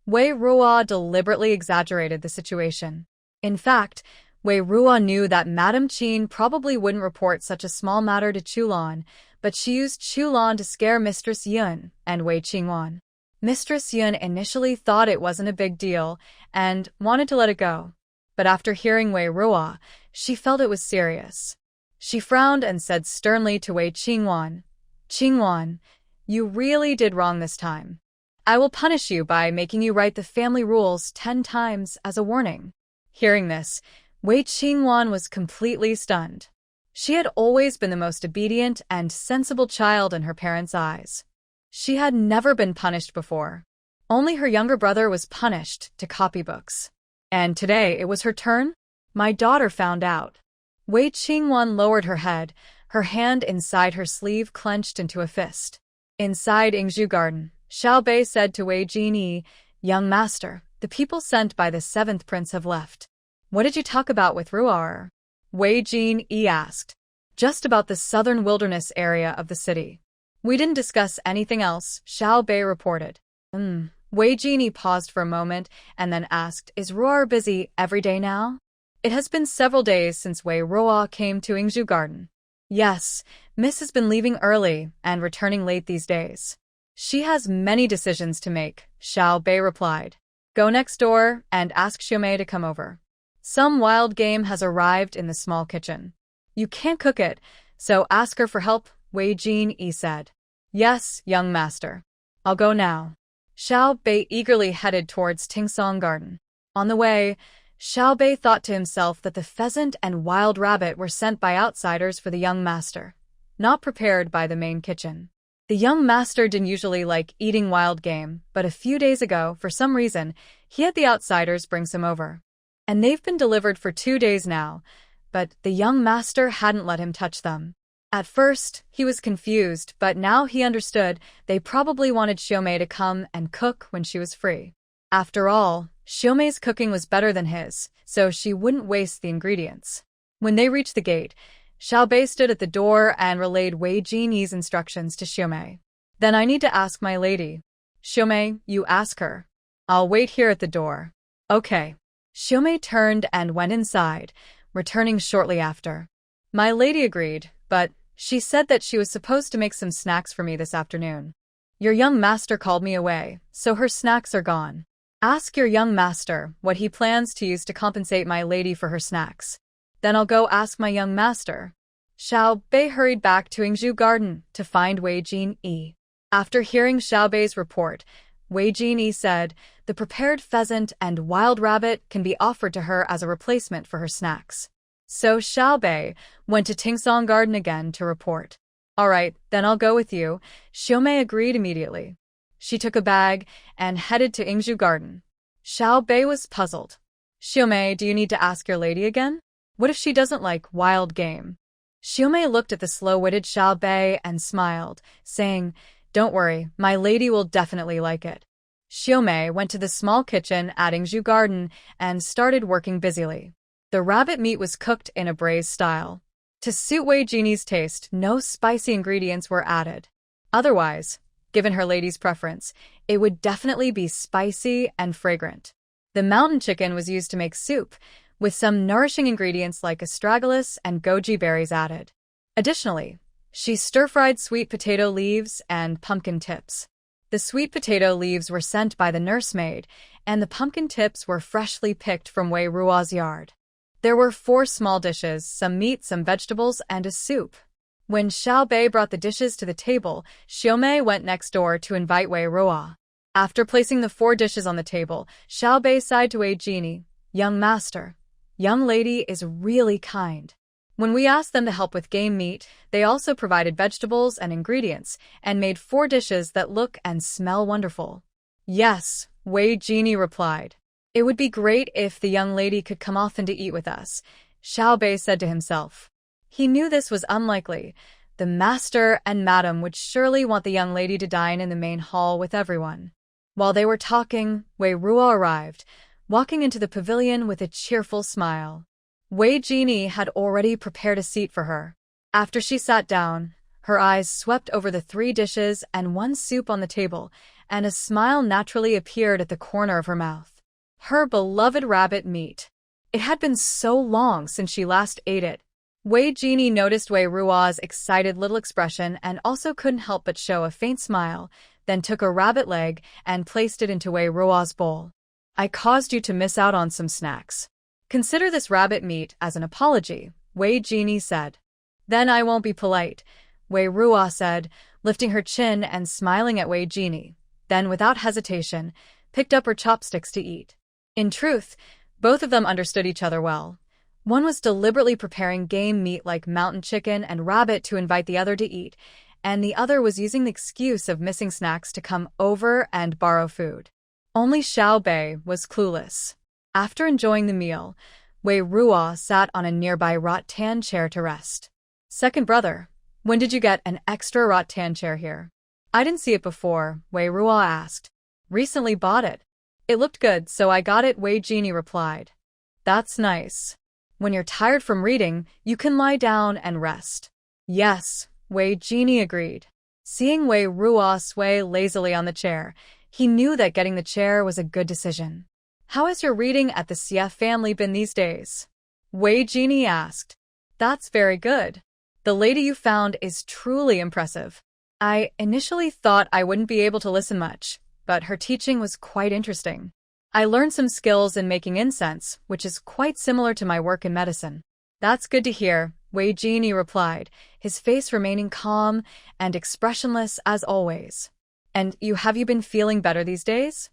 Wei Ruo deliberately exaggerated the situation. In fact, Wei Ruo knew that Madame Qin probably wouldn't report such a small matter to Chulan, but she used Chulan to scare Mistress Yun and Wei Qingwan. Mistress Yun initially thought it wasn't a big deal and wanted to let it go. But after hearing Wei Ruo, she felt it was serious. She frowned and said sternly to Wei Qingwan, Qingwan, you really did wrong this time. I will punish you by making you write the family rules 10 times as a warning. Hearing this, Wei Qingwan was completely stunned. She had always been the most obedient and sensible child in her parents' eyes. She had never been punished before. Only her younger brother was punished to copybooks. And today it was her turn? My daughter found out. Wei Qingwan lowered her head, her hand inside her sleeve clenched into a fist. Inside Exiled Garden, Xiao Bei said to Wei Jin Yi, Young master, the people sent by the 7th prince have left. What did you talk about with Ruar? Wei Jin Yi asked. Just about the southern wilderness area of the city. We didn't discuss anything else, Xiao Bei reported. Wei Jin Yi paused for a moment and then asked, Is Ruar busy every day now? It has been several days since Wei Ruo came to Exiled Garden. Yes, Miss has been leaving early and returning late these days. She has many decisions to make, Xiao Bei replied. Go next door and ask Xiaomei to come over. Some wild game has arrived in the small kitchen. You can't cook it, so ask her for help, Wei Jin Yi said. Yes, young master. I'll go now. Xiao Bei eagerly headed towards Tingsong Garden. On the way, Xiao Bei thought to himself that the pheasant and wild rabbit were sent by outsiders for the young master, not prepared by the main kitchen. The young master didn't usually like eating wild game, but a few days ago, for some reason, he had the outsiders bring some over. And they've been delivered for 2 days now, but the young master hadn't let him touch them. At first, he was confused, but now he understood they probably wanted Xiaomei to come and cook when she was free. After all, Xiaomei's cooking was better than his, so she wouldn't waste the ingredients. When they reached the gate, Xiao Bei stood at the door and relayed Wei Jin Yi's instructions to Xiaomei. Then I need to ask my lady. Xiaomei, you ask her. I'll wait here at the door. Okay. Xiaomei turned and went inside, returning shortly after. My lady agreed, but she said that she was supposed to make some snacks for me this afternoon. Your young master called me away, so her snacks are gone. Ask your young master what he plans to use to compensate my lady for her snacks. Then I'll go ask my young master. Xiao Bei hurried back to Exiled Garden to find Wei Jin Yi. After hearing Xiao Bei's report, Wei Jin Yi said the prepared pheasant and wild rabbit can be offered to her as a replacement for her snacks. So Xiao Bei went to Tingsong Garden again to report. All right, then I'll go with you. Xiaomei agreed immediately. She took a bag and headed to Exiled Garden. Xiao Bei was puzzled. Xiaomei, do you need to ask your lady again? What if she doesn't like wild game? Xiaomei looked at the slow-witted Xiao Bei and smiled, saying, Don't worry, my lady will definitely like it. Xiaomei went to the small kitchen at Exiled Garden and started working busily. The rabbit meat was cooked in a braised style. To suit Wei Jin Yi's taste, no spicy ingredients were added. Otherwise, given her lady's preference, it would definitely be spicy and fragrant. The mountain chicken was used to make soup, with some nourishing ingredients like astragalus and goji berries added. Additionally, she stir-fried sweet potato leaves and pumpkin tips. The sweet potato leaves were sent by the nursemaid, and the pumpkin tips were freshly picked from Wei Ruo's yard. There were 4 small dishes, some meat, some vegetables, and a soup. When Xiao Bei brought the dishes to the table, Xiaomei went next door to invite Wei Ruo. After placing the 4 dishes on the table, Xiao Bei sighed to Wei Jin Yi, "Young master, young lady is really kind." When we asked them to help with game meat, they also provided vegetables and ingredients, and made 4 dishes that look and smell wonderful. "Yes," Wei Jin Yi replied. "It would be great if the young lady could come often to eat with us," Xiao Bei said to himself. He knew this was unlikely. The master and madam would surely want the young lady to dine in the main hall with everyone. While they were talking, Wei Ruo arrived, walking into the pavilion with a cheerful smile. Wei Jin Yi had already prepared a seat for her. After she sat down, her eyes swept over the 3 dishes and 1 soup on the table, and a smile naturally appeared at the corner of her mouth. Her beloved rabbit meat. It had been so long since she last ate it. Wei Jin Yi noticed Wei Ruo's excited little expression and also couldn't help but show a faint smile, then took a rabbit leg and placed it into Wei Ruo's bowl. "I caused you to miss out on some snacks. Consider this rabbit meat as an apology," Wei Jin Yi said. "Then I won't be polite," Wei Ruo said, lifting her chin and smiling at Wei Jin Yi, then without hesitation, picked up her chopsticks to eat. In truth, both of them understood each other well. One was deliberately preparing game meat like mountain chicken and rabbit to invite the other to eat, and the other was using the excuse of missing snacks to come over and borrow food. Only Xiao Bei was clueless. After enjoying the meal, Wei Ruo sat on a nearby rattan chair to rest. "Second brother, when did you get an extra rattan chair here?" "I didn't see it before," Wei Ruo asked. "Recently bought it. It looked good, so I got it," Wei Jin Yi replied. "That's nice. When you're tired from reading, you can lie down and rest." "Yes," Wei Jin Yi agreed. Seeing Wei Ruo sway lazily on the chair, he knew that getting the chair was a good decision. "How has your reading at the Xie family been these days?" Wei Jin Yi asked. "That's very good. The lady you found is truly impressive. I initially thought I wouldn't be able to listen much, but her teaching was quite interesting. I learned some skills in making incense, which is quite similar to my work in medicine." "That's good to hear," Wei Jin Yi replied, his face remaining calm and expressionless as always. "And have you been feeling better these days?"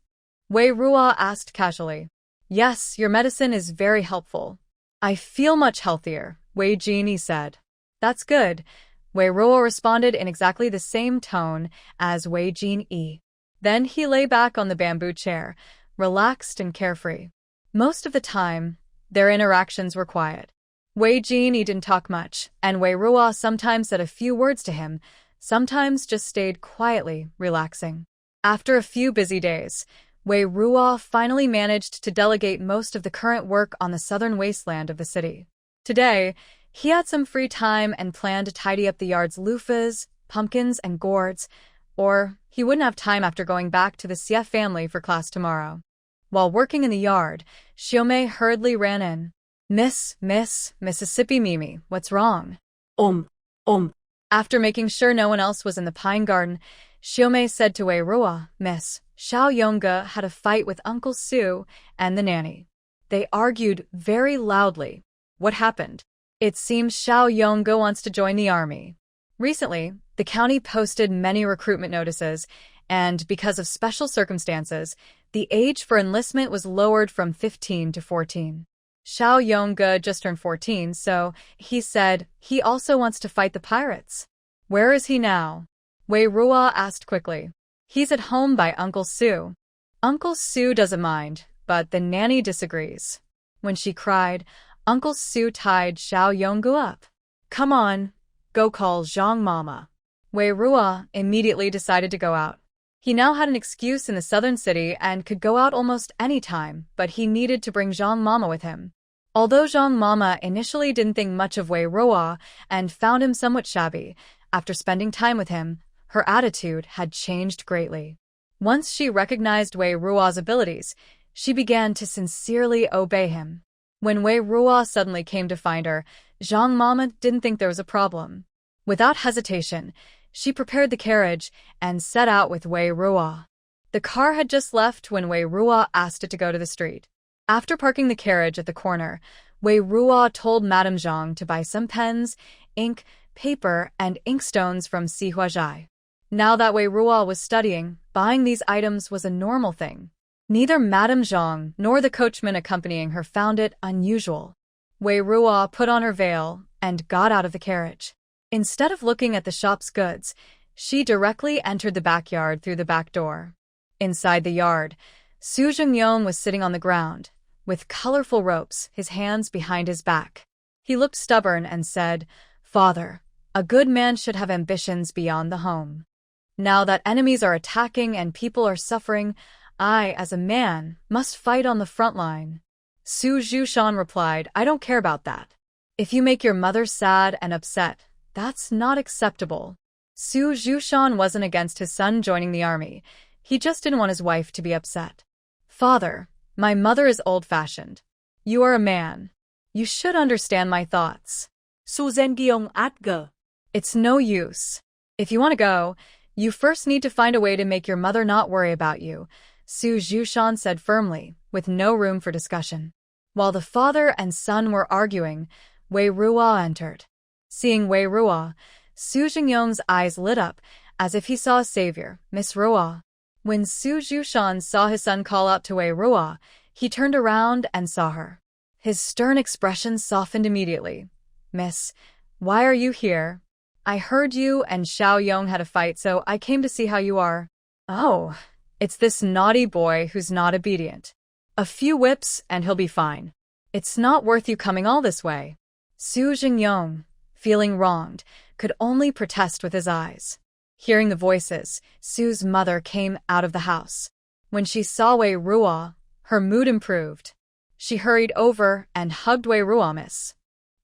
Wei Ruo asked casually. "Yes, your medicine is very helpful. I feel much healthier," Wei Jin Yi said. "That's good," Wei Ruo responded in exactly the same tone as Wei Jin Yi. Then he lay back on the bamboo chair, relaxed and carefree. Most of the time, their interactions were quiet. Wei Jin Yi didn't talk much, and Wei Ruo sometimes said a few words to him, sometimes just stayed quietly, relaxing. After a few busy days, Wei Ruo finally managed to delegate most of the current work on the southern wasteland of the city. Today, he had some free time and planned to tidy up the yard's loofahs, pumpkins, and gourds, or he wouldn't have time after going back to the Xie family for class tomorrow. While working in the yard, Xiaomei hurriedly ran in. Mississippi Mimi, what's wrong?" After making sure no one else was in the pine garden, Xiaomei said to Wei Ruo, "Miss, Xiao Yongge had a fight with Uncle Su and the nanny. They argued very loudly. What happened?" "It seems Xiao Yongge wants to join the army. Recently, the county posted many recruitment notices, and because of special circumstances, the age for enlistment was lowered from 15 to 14. Xiao Yongge just turned 14, so he said he also wants to fight the pirates." "Where is he now?" Wei Ruo asked quickly. "He's at home by Uncle Su. Uncle Su doesn't mind, but the nanny disagrees." When she cried, Uncle Su tied Xiao Yonggu up. "Come on, go call Zhang Mama." Wei Ruo immediately decided to go out. He now had an excuse in the southern city and could go out almost any time, but he needed to bring Zhang Mama with him. Although Zhang Mama initially didn't think much of Wei Ruo and found him somewhat shabby, after spending time with him, her attitude had changed greatly. Once she recognized Wei Ruo's abilities, she began to sincerely obey him. When Wei Ruo suddenly came to find her, Zhang Mama didn't think there was a problem. Without hesitation, she prepared the carriage and set out with Wei Ruo. The car had just left when Wei Ruo asked it to go to the street. After parking the carriage at the corner, Wei Ruo told Madame Zhang to buy some pens, ink, paper, and inkstones from Sihuazhai. Now that Wei Ruo was studying, buying these items was a normal thing. Neither Madame Zhang nor the coachman accompanying her found it unusual. Wei Ruo put on her veil and got out of the carriage. Instead of looking at the shop's goods, she directly entered the backyard through the back door. Inside the yard, Jinyong was sitting on the ground, with colorful ropes, his hands behind his back. He looked stubborn and said, "Father, a good man should have ambitions beyond the home. Now that enemies are attacking and people are suffering, I, as a man, must fight on the front line." Su Zhushan replied, "I don't care about that. If you make your mother sad and upset, that's not acceptable." Su Zhushan wasn't against his son joining the army. He just didn't want his wife to be upset. "Father, my mother is old-fashioned. You are a man. You should understand my thoughts." Su Zhengyong atge. "It's no use. If you want to go, you first need to find a way to make your mother not worry about you," Su Zhushan said firmly, with no room for discussion. While the father and son were arguing, Wei Ruo entered. Seeing Wei Ruo, Su Jinyong's eyes lit up, as if he saw a savior, "Miss Ruo." When Su Zhushan saw his son call out to Wei Ruo, he turned around and saw her. His stern expression softened immediately. "Miss, why are you here? I heard you and Xiao Yong had a fight, so I came to see how you are." "Oh, it's this naughty boy who's not obedient. A few whips and he'll be fine. It's not worth you coming all this way." Su Jinyong, feeling wronged, could only protest with his eyes. Hearing the voices, Su's mother came out of the house. When she saw Wei Ruo, her mood improved. She hurried over and hugged Wei Ruo. "Miss."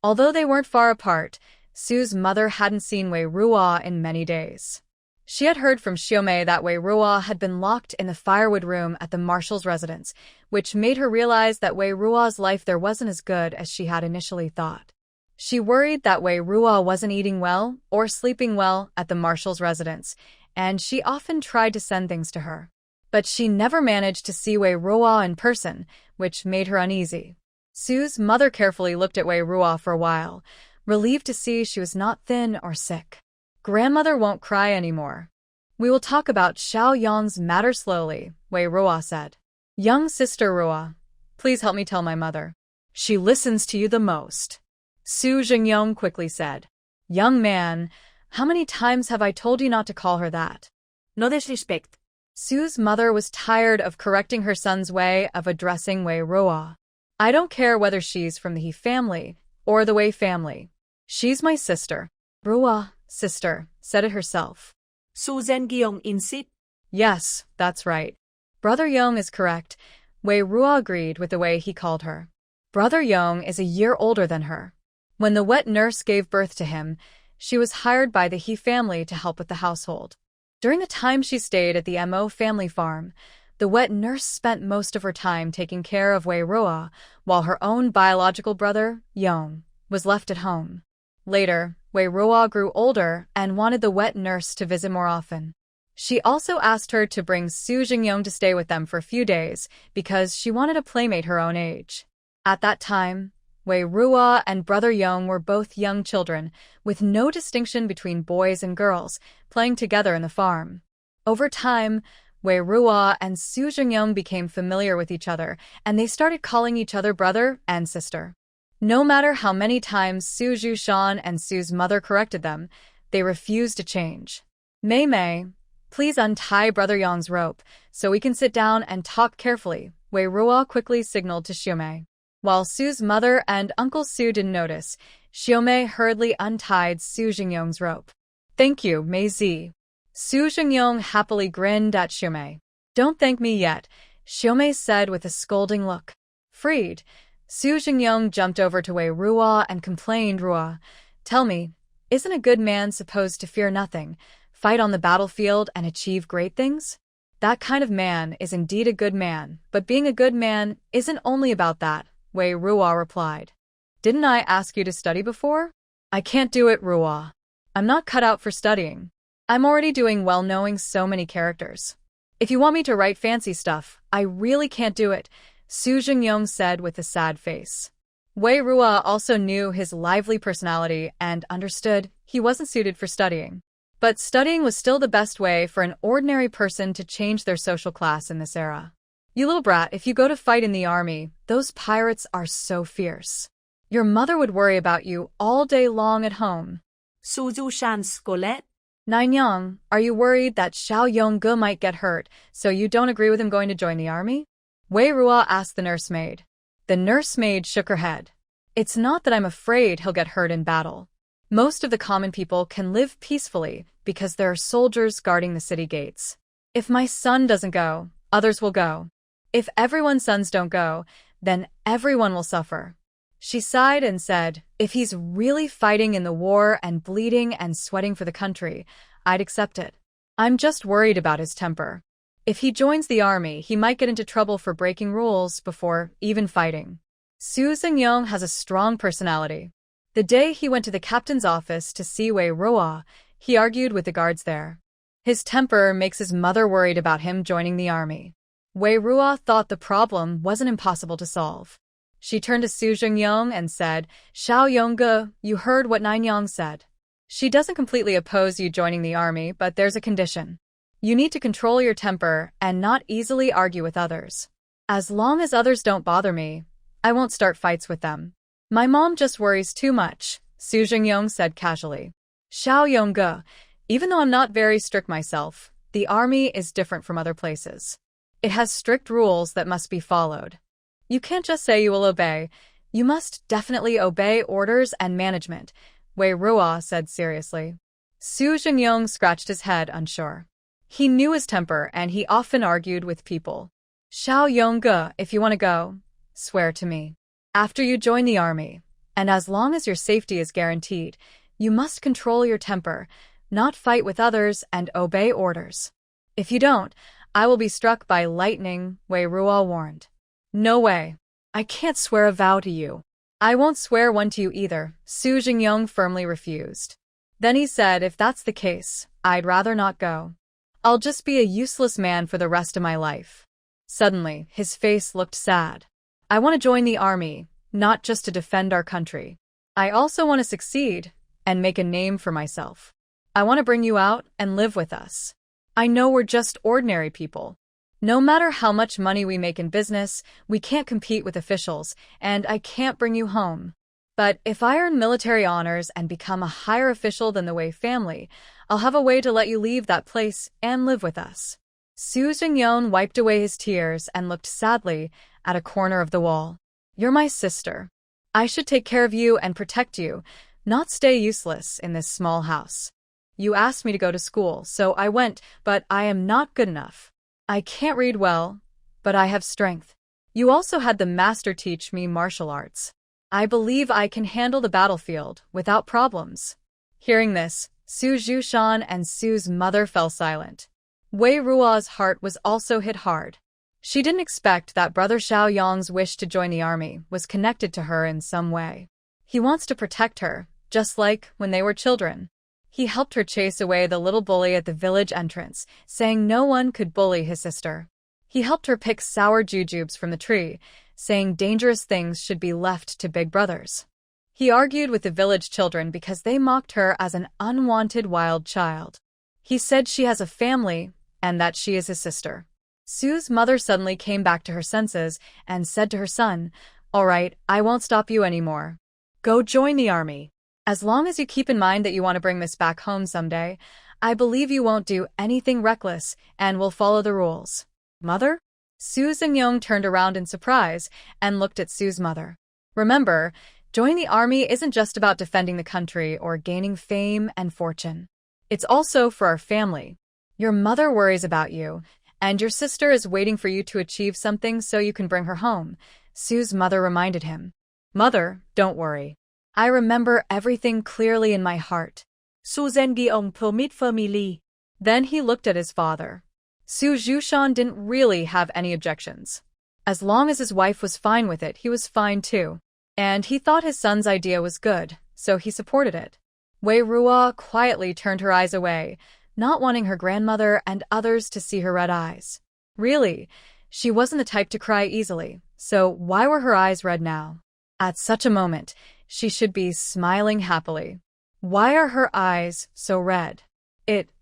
Although they weren't far apart, Su's mother hadn't seen Wei Ruo in many days. She had heard from Xiaomei that Wei Ruo had been locked in the firewood room at the marshal's residence, which made her realize that Wei Ruo's life there wasn't as good as she had initially thought. She worried that Wei Ruo wasn't eating well or sleeping well at the marshal's residence, and she often tried to send things to her. But she never managed to see Wei Ruo in person, which made her uneasy. Su's mother carefully looked at Wei Ruo for a while, relieved to see she was not thin or sick. "Grandmother won't cry anymore. We will talk about Xiao Yong's matter slowly," Wei Ruo said. "Young sister Ruo, please help me tell my mother." "She listens to you the most," Su Jinyong quickly said. "Young man, how many times have I told you not to call her that?" "No disrespect." Su's mother was tired of correcting her son's way of addressing Wei Ruo. "I don't care whether she's from the He family or the Wei family. She's my sister." "Ruo, sister," said it herself. Su Zhengyong insist. "Yes, that's right. Brother Yong is correct." Wei Ruo agreed with the way he called her. Brother Yong is a year older than her. When the wet nurse gave birth to him, she was hired by the He family to help with the household. During the time she stayed at the Mo family farm, the wet nurse spent most of her time taking care of Wei Ruo, while her own biological brother, Yong, was left at home. Later, Wei Ruo grew older and wanted the wet nurse to visit more often. She also asked her to bring Su Jinyong to stay with them for a few days because she wanted a playmate her own age. At that time, Wei Ruo and Brother Yong were both young children, with no distinction between boys and girls, playing together in the farm. Over time, Wei Ruo and Su Jinyong became familiar with each other, and they started calling each other brother and sister. No matter how many times Su Zhushan and Su's mother corrected them, they refused to change. "Mei, please untie Brother Yong's rope, so we can sit down and talk carefully," Wei Ruo quickly signaled to Xiaomei. While Su's mother and Uncle Su didn't notice, Xiaomei hurriedly untied Su Jinyong's rope. "Thank you, Mei Zi." Su Jinyong happily grinned at Xiaomei. "Don't thank me yet," Xiaomei said with a scolding look. Freed, Su Jinyong jumped over to Wei Ruo and complained, "Ruo, tell me, isn't a good man supposed to fear nothing, fight on the battlefield and achieve great things? That kind of man is indeed a good man, but being a good man isn't only about that," Wei Ruo replied. "Didn't I ask you to study before?" "I can't do it, Ruo. I'm not cut out for studying. I'm already doing well knowing so many characters. If you want me to write fancy stuff, I really can't do it," Su Jinyong said with a sad face. Wei Ruo also knew his lively personality and understood he wasn't suited for studying. But studying was still the best way for an ordinary person to change their social class in this era. You little brat, if you go to fight in the army, those pirates are so fierce. Your mother would worry about you all day long at home. Suzushan Scolet. Jinyong, are you worried that Xiao Yongge might get hurt, so you don't agree with him going to join the army? Wei Ruo asked the nursemaid. The nursemaid shook her head. It's not that I'm afraid he'll get hurt in battle. Most of the common people can live peacefully because there are soldiers guarding the city gates. If my son doesn't go, others will go. If everyone's sons don't go, then everyone will suffer. She sighed and said, if he's really fighting in the war and bleeding and sweating for the country, I'd accept it. I'm just worried about his temper. If he joins the army, he might get into trouble for breaking rules before even fighting. Su Jinyong has a strong personality. The day he went to the captain's office to see Wei Ruo, he argued with the guards there. His temper makes his mother worried about him joining the army. Wei Ruo thought the problem wasn't impossible to solve. She turned to Su Jinyong and said, Xiao Yongge, you heard what Jinyong said. She doesn't completely oppose you joining the army, but there's a condition. You need to control your temper and not easily argue with others. As long as others don't bother me, I won't start fights with them. My mom just worries too much, Su Jinyong said casually. Xiao Yongge, even though I'm not very strict myself, the army is different from other places. It has strict rules that must be followed. You can't just say you will obey. You must definitely obey orders and management, Wei Ruo said seriously. Su Jinyong scratched his head, unsure. He knew his temper and he often argued with people. Xiao Yongge, if you want to go, swear to me. After you join the army, and as long as your safety is guaranteed, you must control your temper, not fight with others and obey orders. If you don't, I will be struck by lightning, Wei Ruo warned. No way. I can't swear a vow to you. I won't swear one to you either, Su Jinyong firmly refused. Then he said, if that's the case, I'd rather not go. I'll just be a useless man for the rest of my life. Suddenly, his face looked sad. I want to join the army, not just to defend our country. I also want to succeed and make a name for myself. I want to bring you out and live with us. I know we're just ordinary people. No matter how much money we make in business, we can't compete with officials, and I can't bring you home. But if I earn military honors and become a higher official than the Wei family, I'll have a way to let you leave that place and live with us. Su Jinyong wiped away his tears and looked sadly at a corner of the wall. You're my sister. I should take care of you and protect you, not stay useless in this small house. You asked me to go to school, so I went, but I am not good enough. I can't read well, but I have strength. You also had the master teach me martial arts. I believe I can handle the battlefield without problems. Hearing this, Su Jushan and Su's mother fell silent. Wei Ruo's heart was also hit hard. She didn't expect that Brother Xiao Yong's wish to join the army was connected to her in some way. He wants to protect her, just like when they were children. He helped her chase away the little bully at the village entrance, saying no one could bully his sister. He helped her pick sour jujubes from the tree, saying dangerous things should be left to big brothers. He argued with the village children because they mocked her as an unwanted wild child. He said she has a family and that she is his sister. Su's mother suddenly came back to her senses and said to her son, "All right, I won't stop you anymore. Go join the army. As long as you keep in mind that you want to bring this back home someday, I believe you won't do anything reckless and will follow the rules." Mother? Su Jinyong turned around in surprise and looked at Su's mother. Remember, joining the army isn't just about defending the country or gaining fame and fortune. It's also for our family. Your mother worries about you, and your sister is waiting for you to achieve something so you can bring her home, Su's mother reminded him. Mother, don't worry. I remember everything clearly in my heart. Suzengiong permit family. Then he looked at his father. Su Jushan didn't really have any objections. As long as his wife was fine with it, he was fine too. And he thought his son's idea was good, so he supported it. Wei Ruo quietly turned her eyes away, not wanting her grandmother and others to see her red eyes. Really, she wasn't the type to cry easily, so why were her eyes red now? At such a moment, she should be smiling happily. Why are her eyes so red?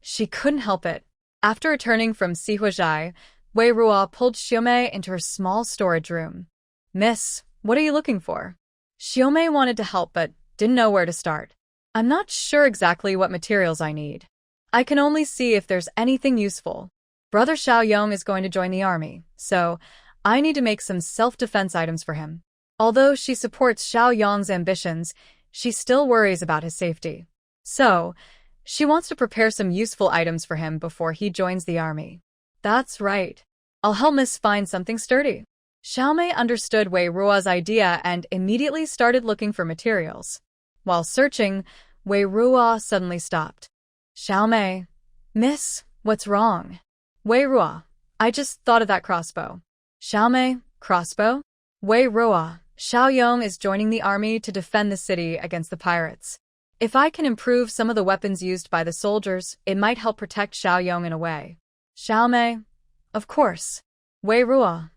She couldn't help it. After returning from Sihuajai, Wei Ruo pulled Xiaomei into her small storage room. Miss, what are you looking for? Xiaomei wanted to help but didn't know where to start. I'm not sure exactly what materials I need. I can only see if there's anything useful. Brother Xiaoyong is going to join the army, so I need to make some self-defense items for him. Although she supports Xiaoyong's ambitions, she still worries about his safety. So, she wants to prepare some useful items for him before he joins the army. That's right. I'll help Miss find something sturdy. Xiaomei understood Wei Ruo's idea and immediately started looking for materials. While searching, Wei Ruo suddenly stopped. Xiaomei, Miss, what's wrong? Wei Ruo, I just thought of that crossbow. Xiaomei, crossbow? Wei Ruo, Xiaoyong is joining the army to defend the city against the pirates. If I can improve some of the weapons used by the soldiers, it might help protect Xiaoyong in a way. Xiaomei, of course. Wei Ruo,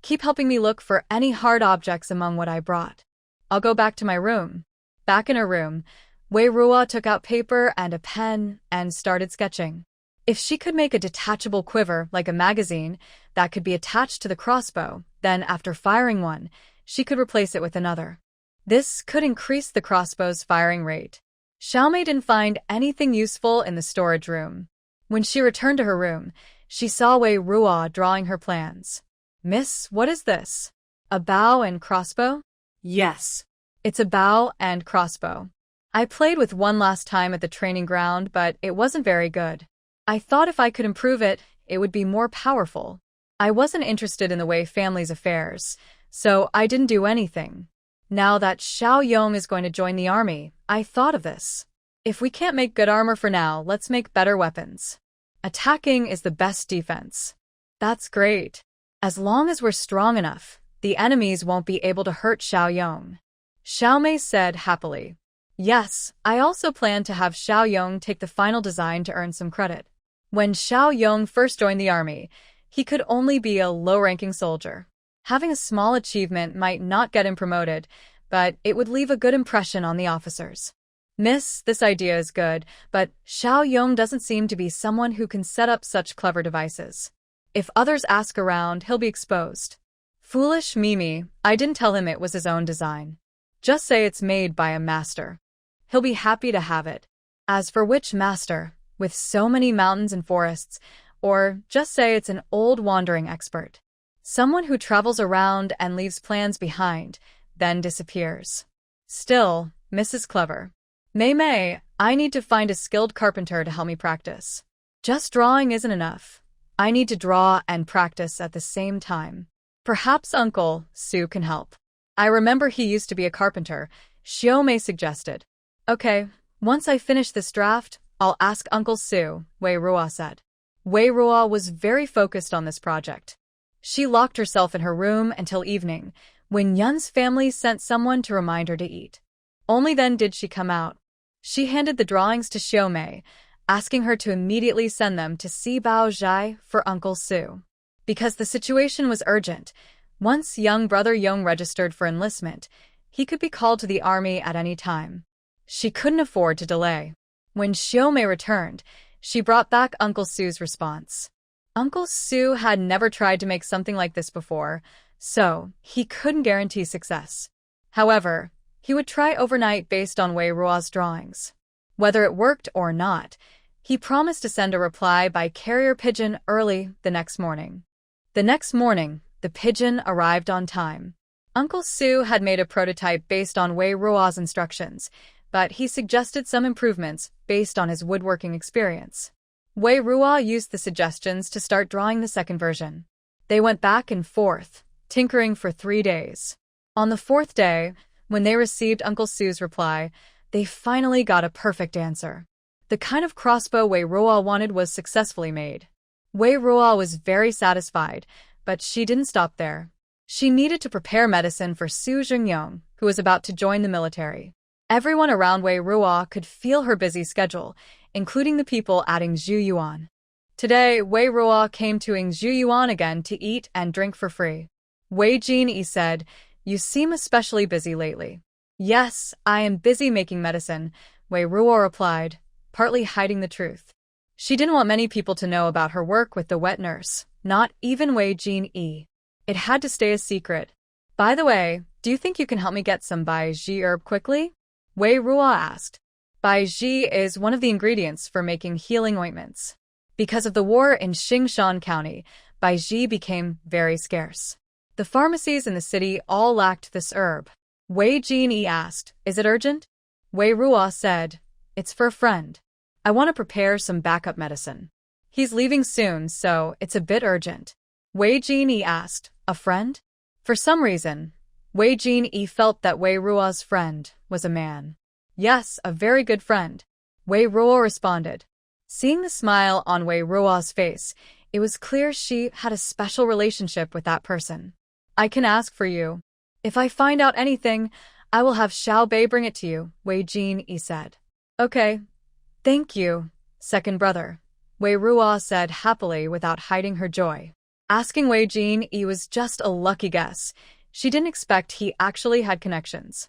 keep helping me look for any hard objects among what I brought. I'll go back to my room. Back in her room, Wei Ruo took out paper and a pen and started sketching. If she could make a detachable quiver like a magazine that could be attached to the crossbow, then after firing one, she could replace it with another. This could increase the crossbow's firing rate. Xiaomei didn't find anything useful in the storage room. When she returned to her room, she saw Wei Ruo drawing her plans. Miss, what is this? A bow and crossbow? Yes. It's a bow and crossbow. I played with one last time at the training ground, but it wasn't very good. I thought if I could improve it, it would be more powerful. I wasn't interested in the Wei family's affairs, so I didn't do anything. Now that Xiaoyong is going to join the army, I thought of this. If we can't make good armor for now, let's make better weapons. Attacking is the best defense. That's great. As long as we're strong enough, the enemies won't be able to hurt Xiaoyong. Xiaomei said happily. Yes, I also plan to have Xiaoyong take the final design to earn some credit. When Xiaoyong first joined the army, he could only be a low-ranking soldier. Having a small achievement might not get him promoted, but it would leave a good impression on the officers. Miss, this idea is good, but Xiaoyong doesn't seem to be someone who can set up such clever devices. If others ask around, he'll be exposed. Foolish Mimi, I didn't tell him it was his own design. Just say it's made by a master. He'll be happy to have it. As for which master, with so many mountains and forests, or just say it's an old wandering expert. Someone who travels around and leaves plans behind, then disappears. Still, Mrs. Clever. Mei, I need to find a skilled carpenter to help me practice. Just drawing isn't enough. I need to draw and practice at the same time. Perhaps Uncle Su can help. I remember he used to be a carpenter, Xiaomei suggested. Okay, once I finish this draft, I'll ask Uncle Su, Wei Ruo said. Wei Ruo was very focused on this project. She locked herself in her room until evening, when Yun's family sent someone to remind her to eat. Only then did she come out. She handed the drawings to Xiaomei, asking her to immediately send them to Sibling for Uncle Su. Because the situation was urgent, once young brother Yong registered for enlistment, he could be called to the army at any time. She couldn't afford to delay. When Xiaomei returned, she brought back Uncle Su's response. Uncle Su had never tried to make something like this before, so he couldn't guarantee success. However, he would try overnight based on Wei Ruo's drawings. Whether it worked or not, he promised to send a reply by carrier pigeon early the next morning. The next morning, the pigeon arrived on time. Uncle Su had made a prototype based on Wei Ruo's instructions, but he suggested some improvements based on his woodworking experience. Wei Ruo used the suggestions to start drawing the second version. They went back and forth, tinkering for 3 days. On the 4th day, when they received Uncle Su's reply, they finally got a perfect answer. The kind of crossbow Wei Ruo wanted was successfully made. Wei Ruo was very satisfied, but she didn't stop there. She needed to prepare medicine for Su Jinyong, who was about to join the military. Everyone around Wei Ruo could feel her busy schedule, including the people at Yingyuan. Today, Wei Ruo came to Yingyuan again to eat and drink for free. Wei Jin Yi said, "You seem especially busy lately." "Yes, I am busy making medicine," Wei Ruo replied, partly hiding the truth. She didn't want many people to know about her work with the wet nurse, not even Wei Jin Yi. It had to stay a secret. By the way, do you think you can help me get some Bai Ji herb quickly? Wei Ruo asked. Bai Ji is one of the ingredients for making healing ointments. Because of the war in Xingshan County, Bai Ji became very scarce. The pharmacies in the city all lacked this herb. Wei Jin Yi asked, "Is it urgent?" Wei Ruo said, "It's for a friend. I want to prepare some backup medicine. He's leaving soon, so it's a bit urgent." Wei Jin Yi asked, "A friend?" For some reason, Wei Jin Yi felt that Wei Ruo's friend was a man. "Yes, a very good friend," Wei Ruo responded. Seeing the smile on Wei Ruo's face, it was clear she had a special relationship with that person. "I can ask for you. If I find out anything, I will have Xiao Bei bring it to you," Wei Jin Yi said. "Okay. Thank you, second brother," Wei Ruo said happily without hiding her joy. Asking Wei Jin Yi was just a lucky guess. She didn't expect he actually had connections.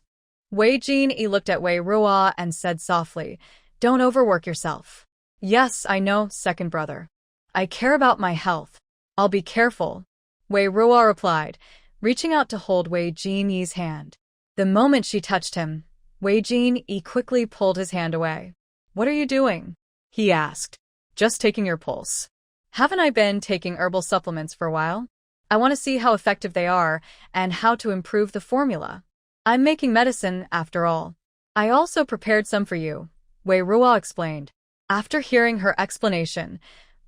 Wei Jin Yi looked at Wei Ruo and said softly, "Don't overwork yourself." "Yes, I know, second brother. I care about my health. I'll be careful," Wei Ruo replied, reaching out to hold Wei Jin Yi's hand. The moment she touched him, Wei Jin Yi quickly pulled his hand away. "What are you doing?" he asked. "Just taking your pulse. Haven't I been taking herbal supplements for a while? I want to see how effective they are and how to improve the formula. I'm making medicine, after all. I also prepared some for you," Wei Ruo explained. After hearing her explanation,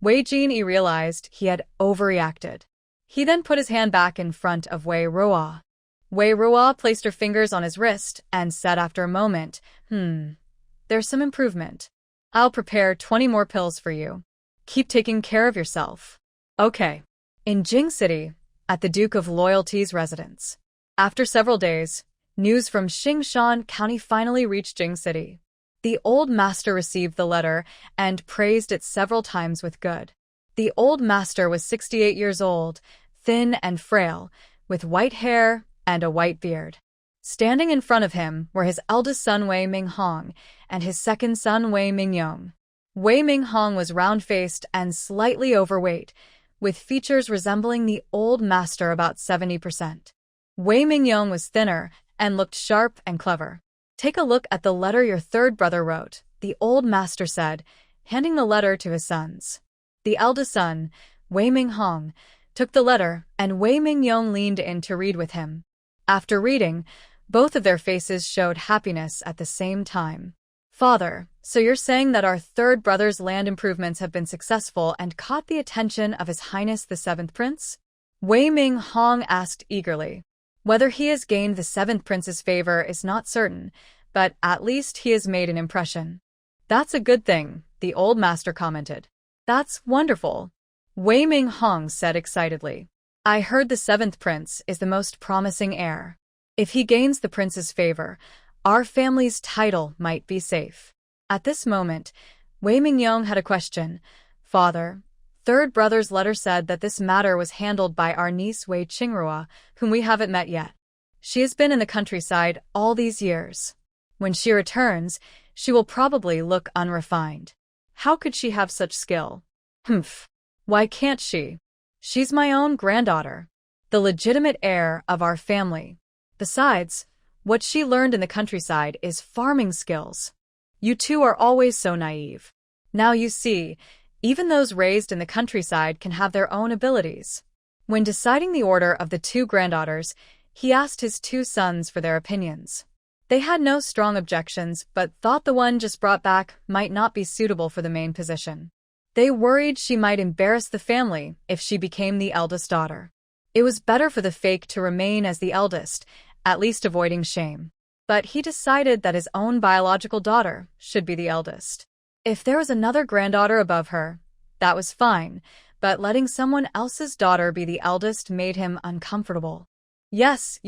Wei Jin Yi realized he had overreacted. He then put his hand back in front of Wei Ruo. Wei Ruo placed her fingers on his wrist and said after a moment, "There's some improvement. I'll prepare 20 more pills for you. Keep taking care of yourself." Okay. In Jing City, at the Duke of Loyalty's residence. After several days, news from Xingshan County finally reached Jing City. The old master received the letter and praised it several times with good. The old master was 68 years old, thin and frail, with white hair and a white beard. Standing in front of him were his eldest son Wei Ming and his second son Wei Ming. Wei Ming was round-faced and slightly overweight, with features resembling the old master about 70%. Wei Ming was thinner and looked sharp and clever. "Take a look at the letter your third brother wrote," the old master said, handing the letter to his sons. The eldest son, Wei Ming, took the letter, and Wei Ming leaned in to read with him. After reading, both of their faces showed happiness at the same time. "Father, so you're saying that our third brother's land improvements have been successful and caught the attention of His Highness the Seventh Prince?" Wei Ming asked eagerly. Whether he has gained the Seventh Prince's favor is not certain, but at least he has made an impression. "That's a good thing," the old master commented. "That's wonderful," Wei Ming said excitedly. "I heard the Seventh Prince is the most promising heir. If he gains the prince's favor, our family's title might be safe." At this moment, Wei Ming had a question. "Father, third brother's letter said that this matter was handled by our niece Wei Qingrua, whom we haven't met yet. She has been in the countryside all these years. When she returns, she will probably look unrefined. How could she have such skill? Why can't she? She's my own granddaughter, the legitimate heir of our family. Besides, what she learned in the countryside is farming skills. You two are always so naive. Now you see, even those raised in the countryside can have their own abilities." When deciding the order of the two granddaughters, he asked his two sons for their opinions. They had no strong objections, but thought the one just brought back might not be suitable for the main position. They worried she might embarrass the family if she became the eldest daughter. It was better for the fake to remain as the eldest, at least avoiding shame. But he decided that his own biological daughter should be the eldest. If there was another granddaughter above her, that was fine, but letting someone else's daughter be the eldest made him uncomfortable. Yes,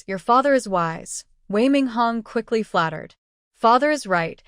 your father is wise," Wei Ming quickly flattered. "Father is right,"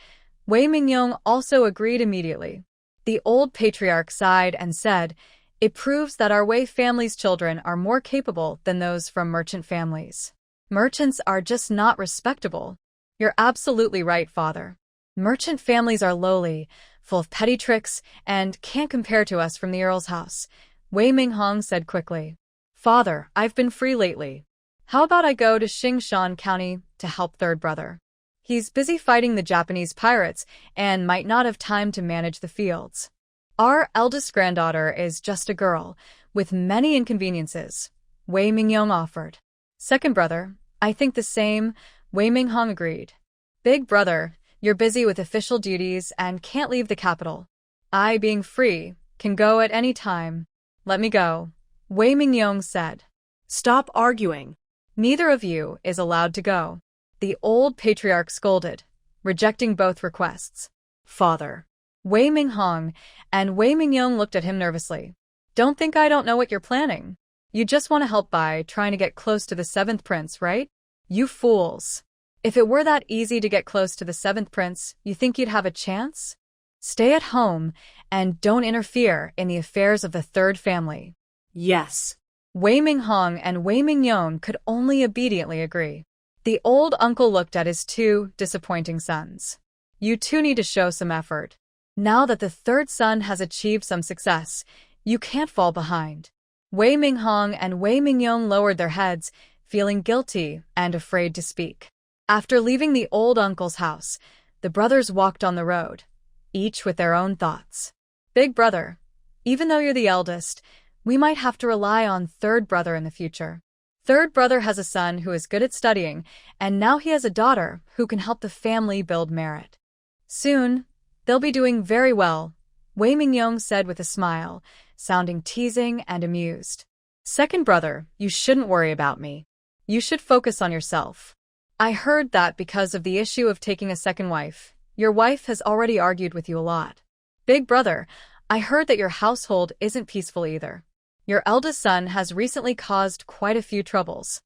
Wei Ming also agreed immediately. The old patriarch sighed and said, "It proves that our Wei family's children are more capable than those from merchant families. Merchants are just not respectable." "You're absolutely right, father. Merchant families are lowly, full of petty tricks, and can't compare to us from the Earl's house, Wei Ming said quickly. Father, I've been free lately. How about I go to Xingshan County to help third brother? He's busy fighting the Japanese pirates and might not have time to manage the fields. Our eldest granddaughter is just a girl, with many inconveniences, Wei Ming offered. Second brother, I think the same, Wei Ming agreed. Big brother, you're busy with official duties and can't leave the capital. I, being free, can go at any time. Let me go, Wei Ming said. Stop arguing. Neither of you is allowed to go, the old patriarch scolded, rejecting both requests. Father. Wei Ming and Wei Ming looked at him nervously. Don't think I don't know what you're planning. You just want to help by trying to get close to the seventh prince, right? You fools. If it were that easy to get close to the seventh prince, you think you'd have a chance? Stay at home and don't interfere in the affairs of the third family. Yes. Wei Ming and Wei Ming could only obediently agree. The old uncle looked at his two disappointing sons. You two need to show some effort. Now that the third son has achieved some success, you can't fall behind. Wei Ming and Wei Ming lowered their heads, feeling guilty and afraid to speak. After leaving the old uncle's house, the brothers walked on the road, each with their own thoughts. Big brother, even though you're the eldest, we might have to rely on third brother in the future. Third brother has a son who is good at studying, and now he has a daughter who can help the family build merit. Soon, they'll be doing very well, Wei Ming said with a smile, sounding teasing and amused. Second brother, you shouldn't worry about me. You should focus on yourself. I heard that because of the issue of taking a second wife, your wife has already argued with you a lot. Big brother, I heard that your household isn't peaceful either. Your eldest son has recently caused quite a few troubles.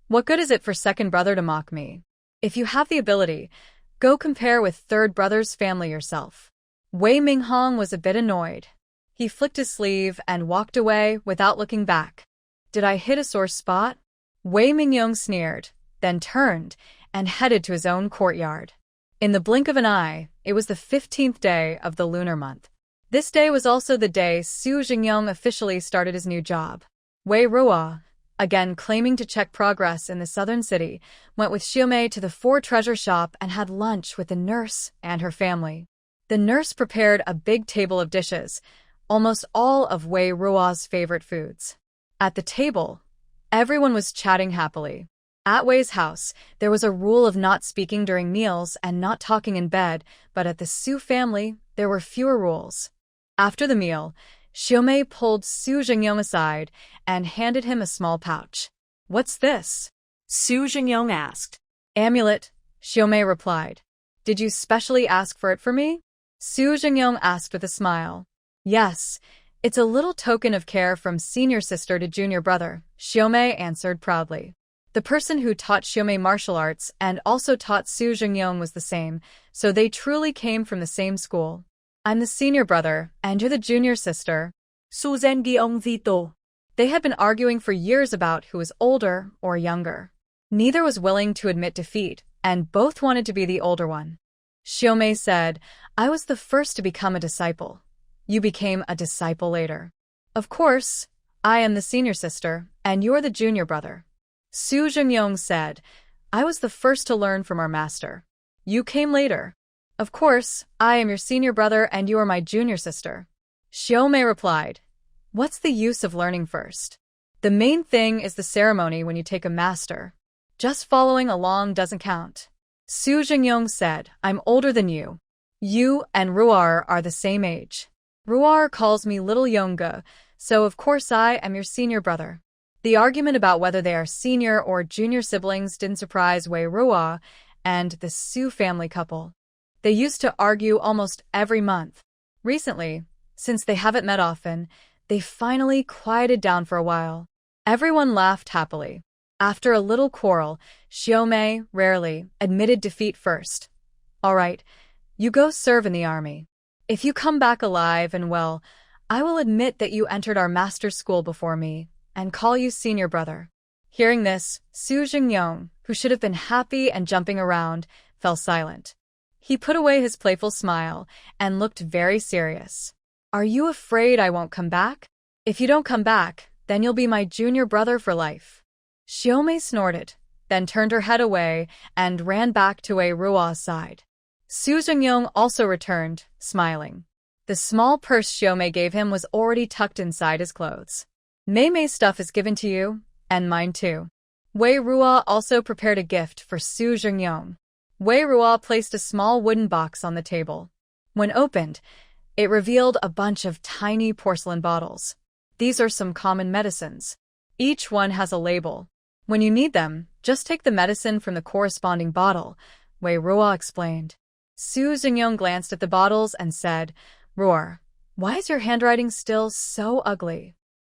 What good is it for second brother to mock me? If you have the ability, go compare with third brother's family yourself. Wei Ming was a bit annoyed. He flicked his sleeve and walked away without looking back. Did I hit a sore spot? Wei Ming sneered, then turned and headed to his own courtyard. In the blink of an eye, it was the 15th day of the lunar month. This day was also the day Jinyong officially started his new job. Wei Ruo, again claiming to check progress in the southern city, went with Xiaomei to the 4 treasure shop and had lunch with the nurse and her family. The nurse prepared a big table of dishes, almost all of Wei Ruo's favorite foods. At the table, everyone was chatting happily. At Wei's house, there was a rule of not speaking during meals and not talking in bed, but at the Su family, there were fewer rules. After the meal, Xiaomei pulled Jinyong aside and handed him a small pouch. What's this? Jinyong asked. Amulet, Xiaomei replied. Did you specially ask for it for me? Jinyong asked with a smile. Yes, it's a little token of care from senior sister to junior brother, Xiaomei answered proudly. The person who taught Xiaomei martial arts and also taught Jinyong was the same, so they truly came from the same school. I'm the senior brother, and you're the junior sister. They had been arguing for years about who was older or younger. Neither was willing to admit defeat, and both wanted to be the older one. Xiaomei said, I was the first to become a disciple. You became a disciple later. Of course, I am the senior sister, and you're the junior brother. Jinyong said, I was the first to learn from our master. You came later. Of course, I am your senior brother and you are my junior sister. Xiaomei replied, What's the use of learning first? The main thing is the ceremony when you take a master. Just following along doesn't count. Jinyong said, I'm older than you. You and Ruar are the same age. Ruar calls me Little Yonga, so of course I am your senior brother. The argument about whether they are senior or junior siblings didn't surprise Wei Ruo and the Su family couple. They used to argue almost every month. Recently, since they haven't met often, they finally quieted down for a while. Everyone laughed happily. After a little quarrel, Xiaomei rarely admitted defeat first. All right, you go serve in the army. If you come back alive and well, I will admit that you entered our master's school before me and call you senior brother. Hearing this, Jinyong, who should have been happy and jumping around, fell silent. He put away his playful smile and looked very serious. Are you afraid I won't come back? If you don't come back, then you'll be my junior brother for life. Xiaomei snorted, then turned her head away and ran back to Wei Ruo's side. Su Jinyong also returned, smiling. The small purse Xiaomei gave him was already tucked inside his clothes. Mei Mei's stuff is given to you, and mine too. Wei Ruo also prepared a gift for Su Jinyong. Wei Ruo placed a small wooden box on the table. When opened, it revealed a bunch of tiny porcelain bottles. These are some common medicines. Each one has a label. When you need them, just take the medicine from the corresponding bottle, Wei Ruo explained. Su Jinyong glanced at the bottles and said, Roar, why is your handwriting still so ugly?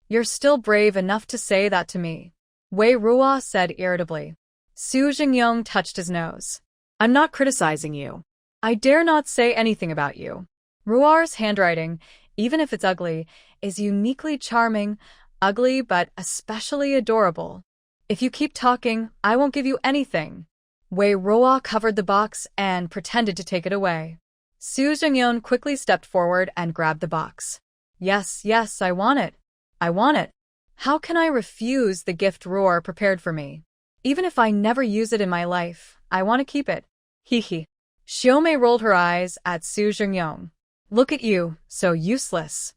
You're still brave enough to say that to me, Wei Ruo said irritably. Su Jinyong touched his nose. I'm not criticizing you. I dare not say anything about you. Ruar's handwriting, even if it's ugly, is uniquely charming, ugly but especially adorable. If you keep talking, I won't give you anything. Wei Ruo covered the box and pretended to take it away. Su Jinyong quickly stepped forward and grabbed the box. Yes, I want it. I want it. How can I refuse the gift Ruor prepared for me? Even if I never use it in my life, I want to keep it. Hee. Xiaomei rolled her eyes at Su Jinyong. Look at you, so useless.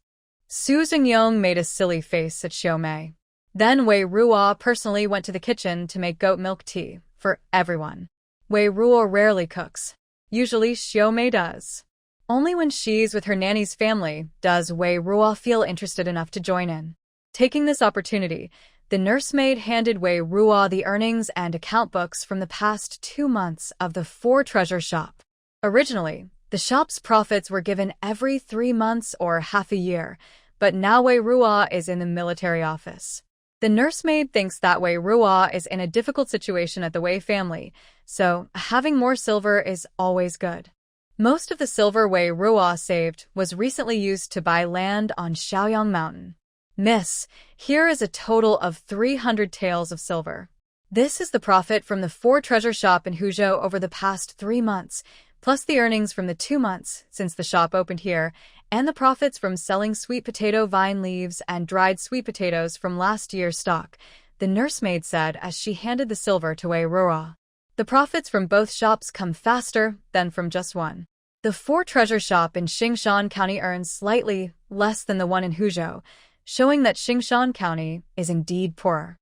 Su Jinyong made a silly face at Xiaomei. Then Wei Ruo personally went to the kitchen to make goat milk tea for everyone. Wei Ruo rarely cooks. Usually Xiaomei does. Only when she's with her nanny's family does Wei Ruo feel interested enough to join in. Taking this opportunity, the nursemaid handed Wei Ruo the earnings and account books from the past 2 months of the 4 treasure shop. Originally, the shop's profits were given every 3 months or half a year, but now Wei Ruo is in the military office. The nursemaid thinks that Wei Ruo is in a difficult situation at the Wei family, so having more silver is always good. Most of the silver Wei Ruo saved was recently used to buy land on Shaoyang Mountain. Miss, here is a total of 300 taels of silver. This is the profit from the 4 treasure shop in Huzhou over the past 3 months, plus the earnings from the 2 months since the shop opened here, and the profits from selling sweet potato vine leaves and dried sweet potatoes from last year's stock, the nursemaid said as she handed the silver to Wei Ruo. The profits from both shops come faster than from just one. The 4 treasure shop in Xingshan County earns slightly less than the one in Huzhou, showing that Xingshan County is indeed poorer.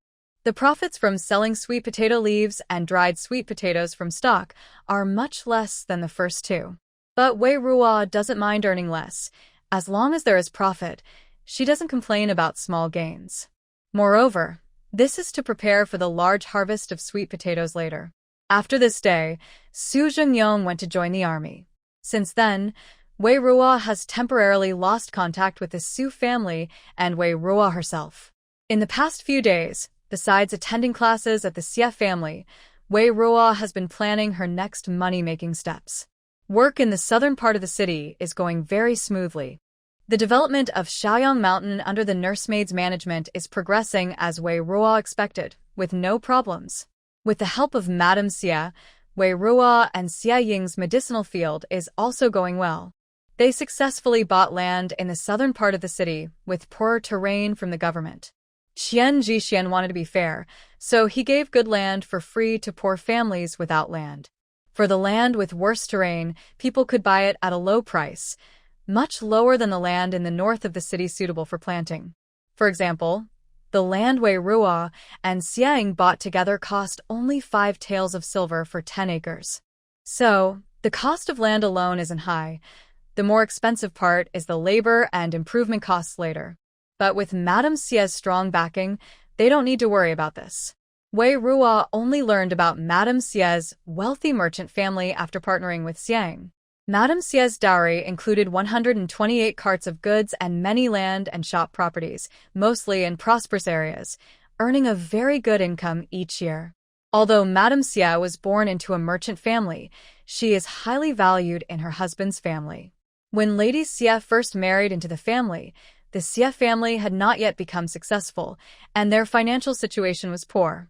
The profits from selling sweet potato leaves and dried sweet potatoes from stock are much less than the first 2. But Wei Ruo doesn't mind earning less. As long as there is profit, she doesn't complain about small gains. Moreover, this is to prepare for the large harvest of sweet potatoes later. After this day, Su Jinyong went to join the army. Since then, Wei Ruo has temporarily lost contact with the Su family and Wei Ruo herself. In the past few days, besides attending classes at the Xie family, Wei Ruo has been planning her next money-making steps. Work in the southern part of the city is going very smoothly. The development of Shaoyang Mountain under the nursemaid's management is progressing as Wei Ruo expected, with no problems. With the help of Madame Xie, Wei Ruo and Xie Ying's medicinal field is also going well. They successfully bought land in the southern part of the city with poorer terrain from the government. Qian Jishian wanted to be fair, so he gave good land for free to poor families without land. For the land with worse terrain, people could buy it at a low price, much lower than the land in the north of the city suitable for planting. For example, the land Wei Ruo and Xiang bought together cost only 5 taels of silver for 10 acres. So, the cost of land alone isn't high. The more expensive part is the labor and improvement costs later. But with Madame Xie's strong backing, they don't need to worry about this. Wei Ruo only learned about Madame Xie's wealthy merchant family after partnering with Xiang. Madame Xie's dowry included 128 carts of goods and many land and shop properties, mostly in prosperous areas, earning a very good income each year. Although Madame Xie was born into a merchant family, she is highly valued in her husband's family. When Lady Xie first married into the family, the Xie family had not yet become successful, and their financial situation was poor.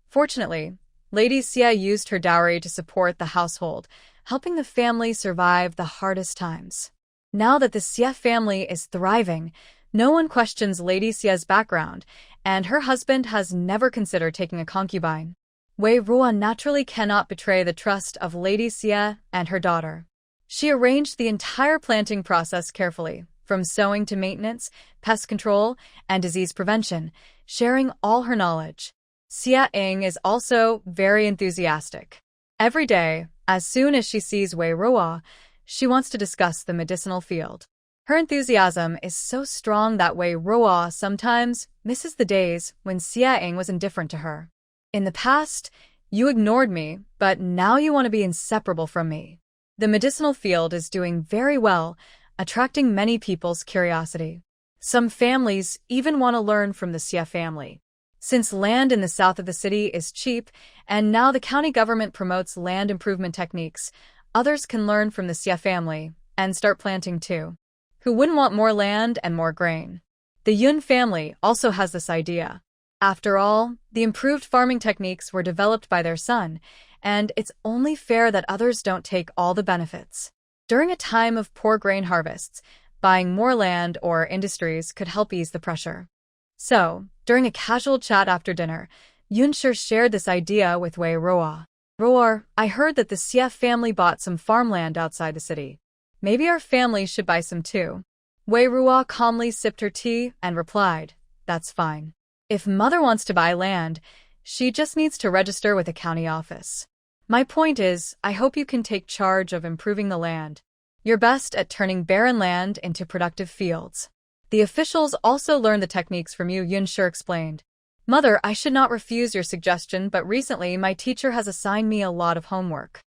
Fortunately, Lady Xie used her dowry to support the household, helping the family survive the hardest times. Now that the Xie family is thriving, no one questions Lady Xie's background, and her husband has never considered taking a concubine. Wei Ruo naturally cannot betray the trust of Lady Xie and her daughter. She arranged the entire planting process carefully, from sowing to maintenance, pest control, and disease prevention, sharing all her knowledge. Xie Ying is also very enthusiastic. Every day, as soon as she sees Wei Ruo, she wants to discuss the medicinal field. Her enthusiasm is so strong that Wei Ruo sometimes misses the days when Xie Ying was indifferent to her. In the past, you ignored me, but now you want to be inseparable from me. The medicinal field is doing very well, attracting many people's curiosity. Some families even want to learn from the Xie family. Since land in the south of the city is cheap, and now the county government promotes land improvement techniques, others can learn from the Xie family and start planting too. Who wouldn't want more land and more grain? The Yun family also has this idea. After all, the improved farming techniques were developed by their son, and it's only fair that others don't take all the benefits. During a time of poor grain harvests, buying more land or industries could help ease the pressure. So, during a casual chat after dinner, Yunshi shared this idea with Wei Ruo. Ruo, I heard that the Xie family bought some farmland outside the city. Maybe our family should buy some too. Wei Ruo calmly sipped her tea and replied, that's fine. If mother wants to buy land, she just needs to register with the county office. My point is, I hope you can take charge of improving the land. You're best at turning barren land into productive fields. The officials also learned the techniques from you, Yunshi explained. Mother, I should not refuse your suggestion, but recently my teacher has assigned me a lot of homework.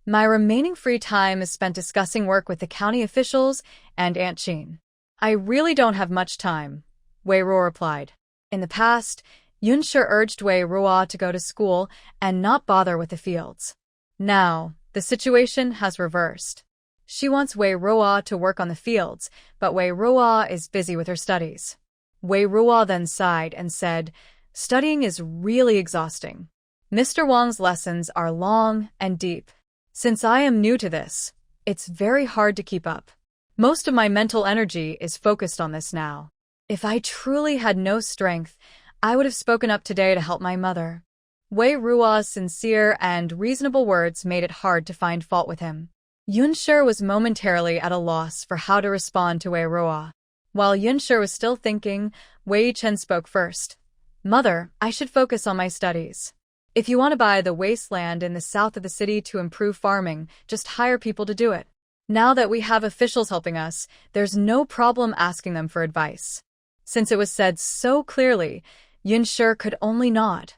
My remaining free time is spent discussing work with the county officials and Aunt Jean. I really don't have much time, Wei Ruo replied. In the past, Yunshi urged Wei Ruo to go to school and not bother with the fields. Now, the situation has reversed. She wants Wei Ruo to work on the fields, but Wei Ruo is busy with her studies. Wei Ruo then sighed and said, studying is really exhausting. Mr. Wang's lessons are long and deep. Since I am new to this, it's very hard to keep up. Most of my mental energy is focused on this now. If I truly had no strength, I would have spoken up today to help my mother. Wei Ruo's sincere and reasonable words made it hard to find fault with him. Yunshi was momentarily at a loss for how to respond to Wei Ruo. While Yunshi was still thinking, Wei Chen spoke first. Mother, I should focus on my studies. If you want to buy the wasteland in the south of the city to improve farming, just hire people to do it. Now that we have officials helping us, there's no problem asking them for advice. Since it was said so clearly, Yunshi could only nod.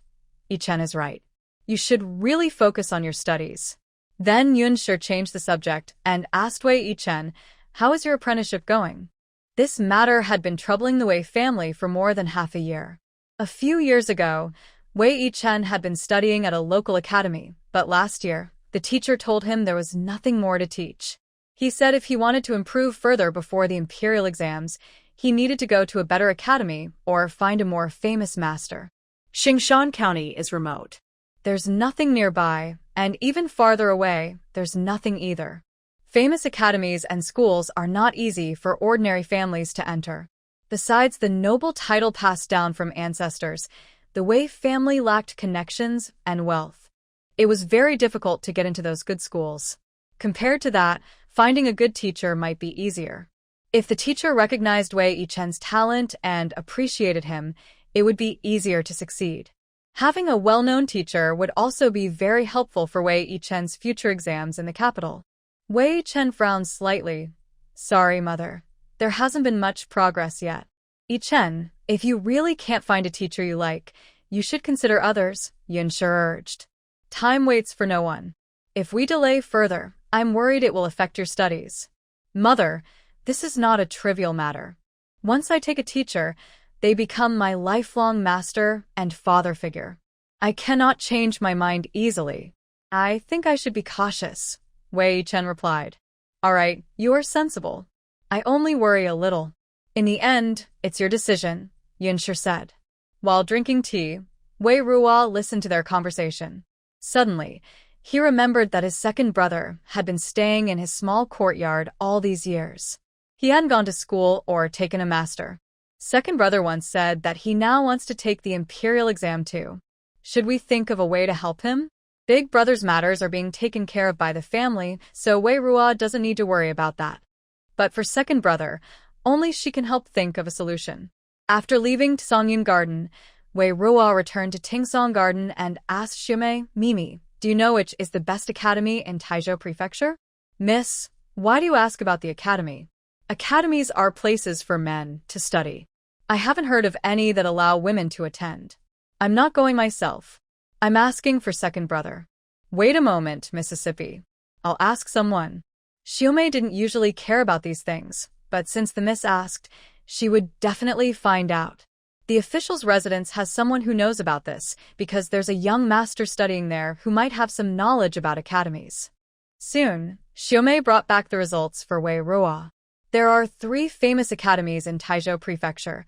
Yi Chen is right. You should really focus on your studies. Then Yunshi changed the subject and asked Wei Yichen, how is your apprenticeship going? This matter had been troubling the Wei family for more than half a year. A few years ago, Wei Yichen had been studying at a local academy, but last year, the teacher told him there was nothing more to teach. He said if he wanted to improve further before the imperial exams, he needed to go to a better academy or find a more famous master. Xingshan County is remote. There's nothing nearby, and even farther away, there's nothing either. Famous academies and schools are not easy for ordinary families to enter. Besides the noble title passed down from ancestors, the Wei family lacked connections and wealth. It was very difficult to get into those good schools. Compared to that, finding a good teacher might be easier. If the teacher recognized Wei Yichen's talent and appreciated him, it would be easier to succeed. Having a well-known teacher would also be very helpful for Wei Yichen's future exams in the capital. Wei Yichen frowned slightly. Sorry, mother. There hasn't been much progress yet. Yichen, if you really can't find a teacher you like, you should consider others, Yunshi urged. Time waits for no one. If we delay further, I'm worried it will affect your studies. Mother, this is not a trivial matter. Once I take a teacher, they become my lifelong master and father figure. I cannot change my mind easily. I think I should be cautious, Wei Chen replied. All right, you are sensible. I only worry a little. In the end, it's your decision, Yunshi said. While drinking tea, Wei Ruo listened to their conversation. Suddenly, He remembered that his second brother had been staying in his small courtyard all these years. He hadn't gone to school or taken a master. Second brother once said that he now wants to take the imperial exam too. Should we think of a way to help him? Big brother's matters are being taken care of by the family, so Wei Ruo doesn't need to worry about that. But for second brother, only she can help think of a solution. After leaving Wongme Garden, Wei Ruo returned to Tingsong Garden and asked Shumei, Mimi, do you know which is the best academy in Taizhou Prefecture? Miss, why do you ask about the academy? Academies are places for men to study. I haven't heard of any that allow women to attend. I'm not going myself. I'm asking for second brother. Wait a moment, Mississippi. I'll ask someone. Shumei didn't usually care about these things, but since the miss asked, she would definitely find out. The official's residence has someone who knows about this, because there's a young master studying there who might have some knowledge about academies. Soon, Shumei brought back the results for Wei Ruo. There are 3 famous academies in Taizhou Prefecture: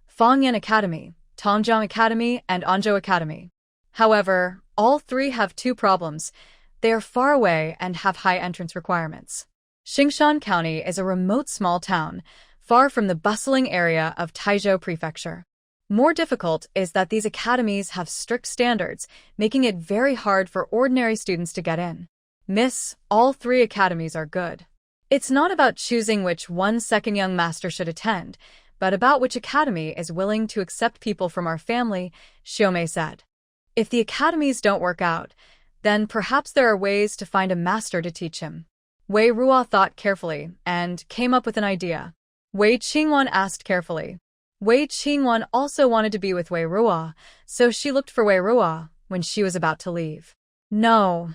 Fangyan Academy, Tongjiang Academy, and Anzhou Academy. However, all 3 have 2 problems. They are far away and have high entrance requirements. Xingshan County is a remote small town, far from the bustling area of Taizhou Prefecture. More difficult is that these academies have strict standards, making it very hard for ordinary students to get in. Miss, all 3 academies are good. It's not about choosing which one second young master should attend, but about which academy is willing to accept people from our family, Shumei said. If the academies don't work out, then perhaps there are ways to find a master to teach him. Wei Ruo thought carefully and came up with an idea. Wei Qingwan asked carefully. Wei Qingwan also wanted to be with Wei Ruo, so she looked for Wei Ruo when she was about to leave. No,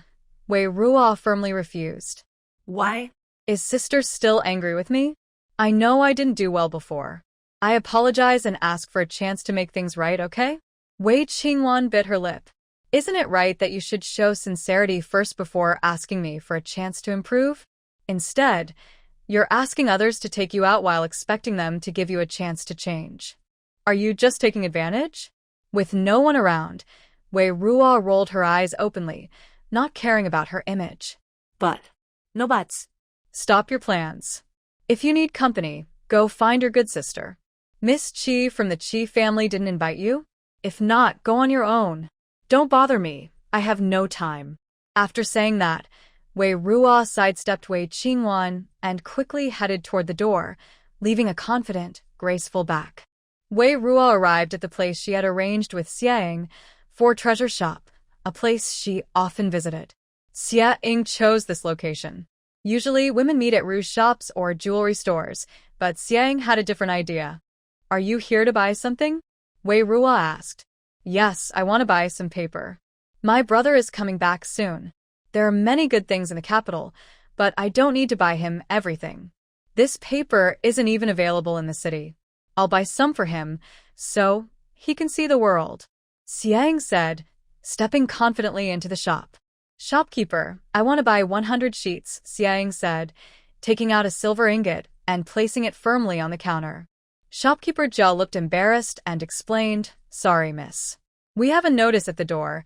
Wei Ruo firmly refused. Why? Is sister still angry with me? I know I didn't do well before. I apologize and ask for a chance to make things right, okay? Wei Qingwan bit her lip. Isn't it right that you should show sincerity first before asking me for a chance to improve? Instead, you're asking others to take you out while expecting them to give you a chance to change. Are you just taking advantage? With no one around, Wei Ruo rolled her eyes openly, not caring about her image. But. No buts. Stop your plans. If you need company, go find your good sister. Miss Qi from the Qi family didn't invite you? If not, go on your own. Don't bother me, I have no time. After saying that, Wei Ruo sidestepped Wei Qingwan and quickly headed toward the door, leaving a confident, graceful back. Wei Ruo arrived at the place she had arranged with Xiang for treasure shop, a place she often visited. Xiang chose this location. Usually, women meet at rouge shops or jewelry stores, but Xiang had a different idea. Are you here to buy something? Wei Ruo asked. Yes, I want to buy some paper. My brother is coming back soon. There are many good things in the capital, but I don't need to buy him everything. This paper isn't even available in the city. I'll buy some for him, so he can see the world. Xiang said, stepping confidently into the shop. Shopkeeper, I want to buy 100 sheets, Xiang said, taking out a silver ingot and placing it firmly on the counter. Shopkeeper Zhao looked embarrassed and explained, Sorry, miss. We have a notice at the door.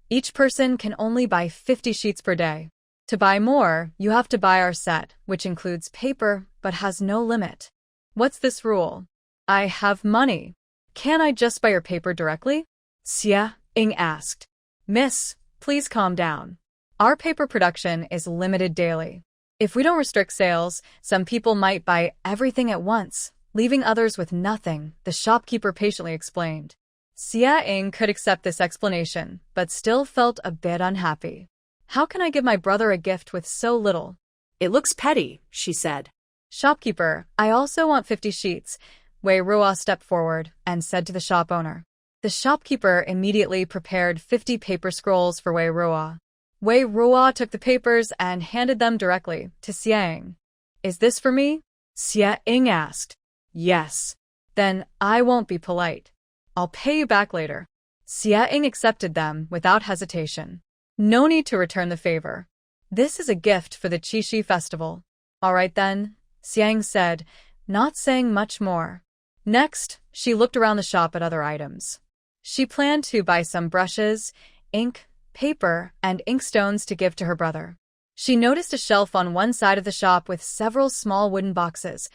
Each person can only buy 50 sheets per day. To buy more, you have to buy our set, which includes paper but has no limit. What's this rule? I have money. Can't I just buy your paper directly? Xiang asked. Miss, please calm down. Our paper production is limited daily. If we don't restrict sales, some people might buy everything at once, leaving others with nothing, the shopkeeper patiently explained. Xiang could accept this explanation, but still felt a bit unhappy. How can I give my brother a gift with so little? It looks petty, she said. Shopkeeper, I also want 50 sheets. Wei Ruo stepped forward and said to the shop owner. The shopkeeper immediately prepared 50 paper scrolls for Wei Ruo. Wei Ruo took the papers and handed them directly to Xiang. Is this for me? Xiang asked. Yes. Then I won't be polite. I'll pay you back later. Xiang accepted them without hesitation. No need to return the favor. This is a gift for the Qixi festival. All right then, Xiang said, not saying much more. Next, she looked around the shop at other items. She planned to buy some brushes, ink, paper, and inkstones to give to her brother. She noticed a shelf on one side of the shop with several small wooden boxes,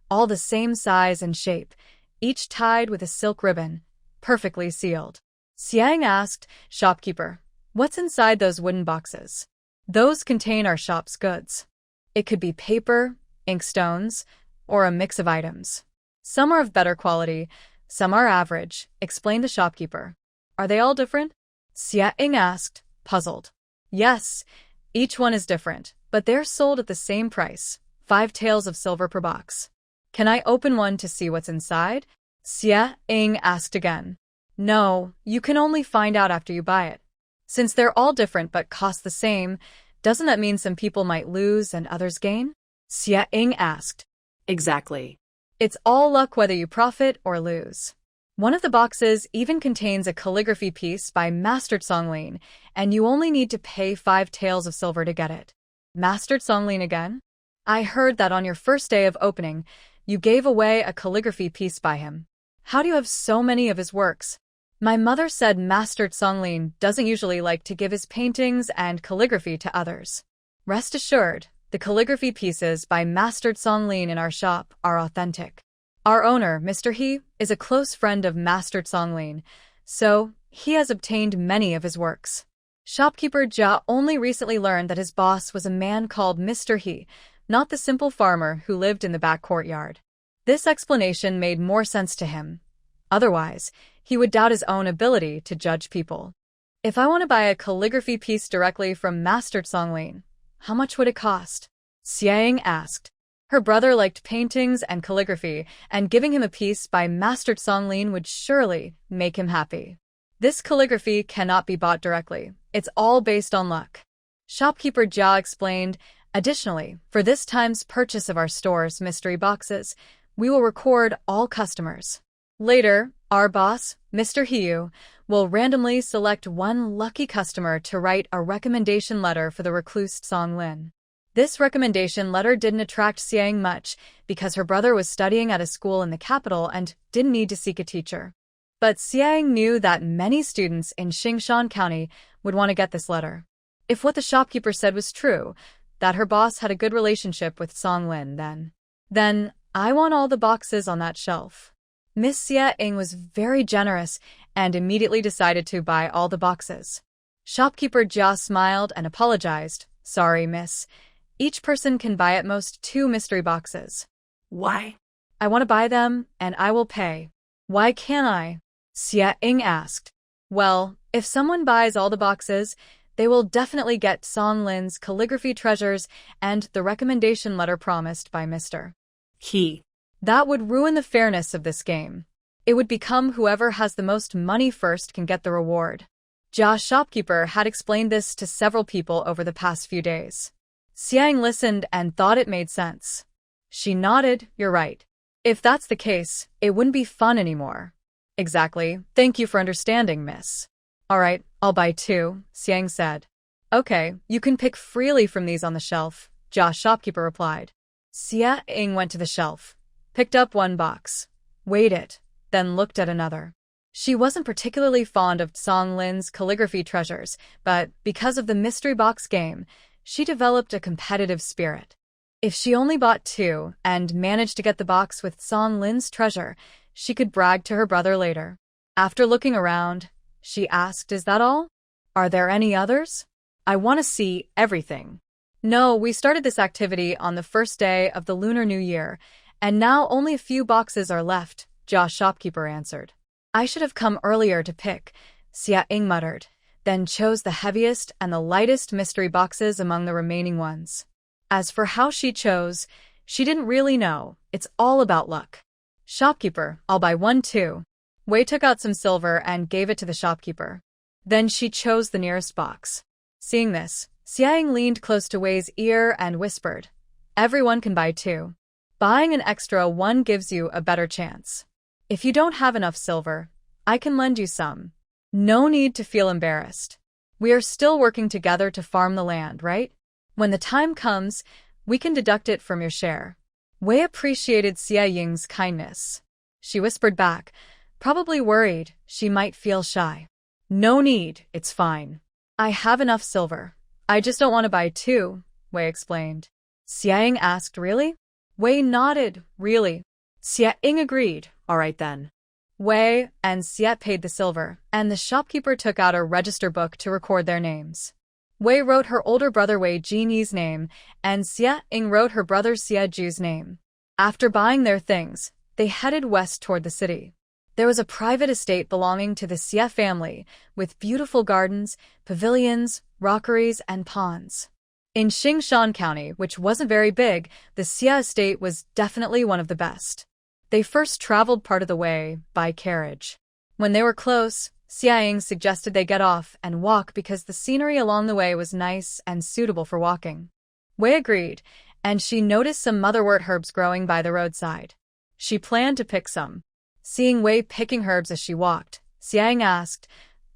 all the same size and shape, each tied with a silk ribbon, perfectly sealed. Xiang asked, "Shopkeeper, what's inside those wooden boxes?" "Those contain our shop's goods. It could be paper, inkstones, or a mix of items. Some are of better quality, some are average," explained the shopkeeper. "Are they all different?" Xiang asked, puzzled. "Yes, each one is different, but they're sold at the same price, 5 taels of silver per box." "Can I open one to see what's inside?" Xiang asked again. "No, you can only find out after you buy it. Since they're all different but cost the same, doesn't that mean some people might lose and others gain?" Xiang asked. Exactly. "It's all luck whether you profit or lose." One of the boxes even contains a calligraphy piece by Master Songlin, and you only need to pay 5 taels of silver to get it. Master Songlin again? I heard that on your first day of opening, you gave away a calligraphy piece by him. How do you have so many of his works? My mother said Master Songlin doesn't usually like to give his paintings and calligraphy to others. Rest assured, the calligraphy pieces by Master Songlin in our shop are authentic. Our owner, Mr. He, is a close friend of Master Songlin, so he has obtained many of his works. Shopkeeper Jia only recently learned that his boss was a man called Mr. He, not the simple farmer who lived in the back courtyard. This explanation made more sense to him. Otherwise, he would doubt his own ability to judge people. If I want to buy a calligraphy piece directly from Master Songlin, how much would it cost? Xiang asked. Her brother liked paintings and calligraphy, and giving him a piece by Master Songlin would surely make him happy. This calligraphy cannot be bought directly. It's all based on luck. Shopkeeper Jia explained, "Additionally, for this time's purchase of our store's mystery boxes, we will record all customers. Later, our boss, Mr. Hiu, will randomly select one lucky customer to write a recommendation letter for the recluse Songlin." This recommendation letter didn't attract Xiang much because her brother was studying at a school in the capital and didn't need to seek a teacher. But Xiang knew that many students in Xingshan County would want to get this letter. If what the shopkeeper said was true, that her boss had a good relationship with Songlin, then I want all the boxes on that shelf. Miss Xiang was very generous and immediately decided to buy all the boxes. Shopkeeper Jia smiled and apologized. "Sorry, miss. Each person can buy at most 2 mystery boxes." Why? "I want to buy them, and I will pay." "Why can't I?" Xiang asked. "Well, if someone buys all the boxes, they will definitely get Songlin's calligraphy treasures and the recommendation letter promised by Mr. He. That would ruin the fairness of this game. It would become whoever has the most money first can get the reward." Jia's shopkeeper had explained this to several people over the past few days. Xiang listened and thought it made sense. She nodded. "You're right. If that's the case, it wouldn't be fun anymore." "Exactly. Thank you for understanding, miss." "All right, I'll buy 2, Xiang said. "Okay, you can pick freely from these on the shelf," Jia's shopkeeper replied. Xiang went to the shelf, picked up one box, weighed it, then looked at another. She wasn't particularly fond of Songlin's calligraphy treasures, but because of the mystery box game, she developed a competitive spirit. If she only bought 2 and managed to get the box with Songlin's treasure, she could brag to her brother later. After looking around, she asked, "Is that all? Are there any others? I want to see everything." "No, we started this activity on the first day of the Lunar New Year, and now only a few boxes are left," Jia's shopkeeper answered. "I should have come earlier to pick," Xiang muttered, then chose the heaviest and the lightest mystery boxes among the remaining ones. As for how she chose, she didn't really know. It's all about luck. "Shopkeeper, I'll buy 1 too." Wei took out some silver and gave it to the shopkeeper. Then she chose the nearest box. Seeing this, Xiang leaned close to Wei's ear and whispered, "Everyone can buy 2. Buying an extra 1 gives you a better chance. If you don't have enough silver, I can lend you some. No need to feel embarrassed. We are still working together to farm the land, right? When the time comes, we can deduct it from your share." Wei appreciated Xiang's kindness. She whispered back, probably worried she might feel shy. "No need, it's fine. I have enough silver. I just don't want to buy two, Wei explained. Xiaoying asked, really? Wei nodded, really. Xiaoying agreed. All right then. Wei and Xie paid the silver, and the shopkeeper took out a register book to record their names. Wei wrote her older brother Wei Jin Yi's name, and Xiaoying wrote her brother Xie Ju's name. After buying their things, they headed west toward the city. There was a private estate belonging to the Xie family, with beautiful gardens, pavilions, rockeries, and ponds. In Xingshan County, which wasn't very big, the Xie estate was definitely one of the best. They first traveled part of the way by carriage. When they were close, Xiaoying suggested they get off and walk because the scenery along the way was nice and suitable for walking. Wei agreed, and she noticed some motherwort herbs growing by the roadside. She planned to pick some. Seeing Wei picking herbs as she walked, Xiaoying asked,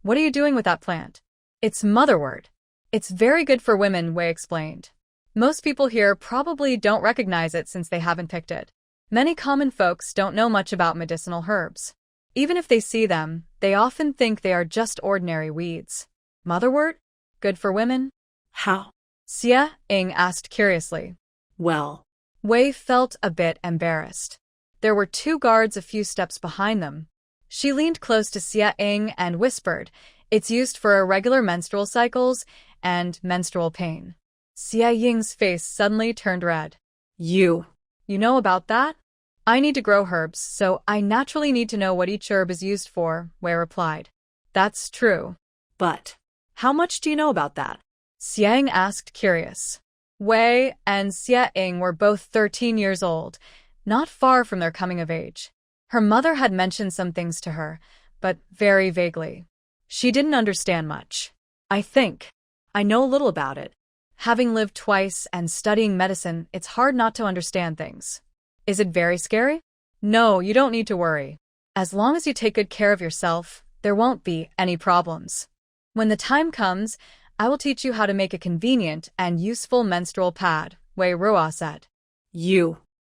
"What are you doing with that plant?" "It's motherwort. It's very good for women," Wei explained. "Most people here probably don't recognize it since they haven't picked it. Many common folks don't know much about medicinal herbs. Even if they see them, they often think they are just ordinary weeds." "Motherwort? Good for women?" How? Xiaoying asked curiously. Well, Wei felt a bit embarrassed. There were two guards a few steps behind them. She leaned close to Xiaoying and whispered, "It's used for irregular menstrual cycles and menstrual pain." Xiaoying's face suddenly turned red. You know about that?" "I need to grow herbs, so I naturally need to know what each herb is used for," Wei replied. "That's true. But how much do you know about that?" Xiaoying asked, curious. Wei and Xiaoying were both 13 years old, not far from their coming of age. Her mother had mentioned some things to her, but very vaguely. She didn't understand much. I think I know a little about it. Having lived twice and studying medicine, it's hard not to understand things. Is it very scary? No, you don't need to worry. As long as you take good care of yourself, there won't be any problems. When the time comes, I will teach you how to make a convenient and useful menstrual pad, Wei Ruo said.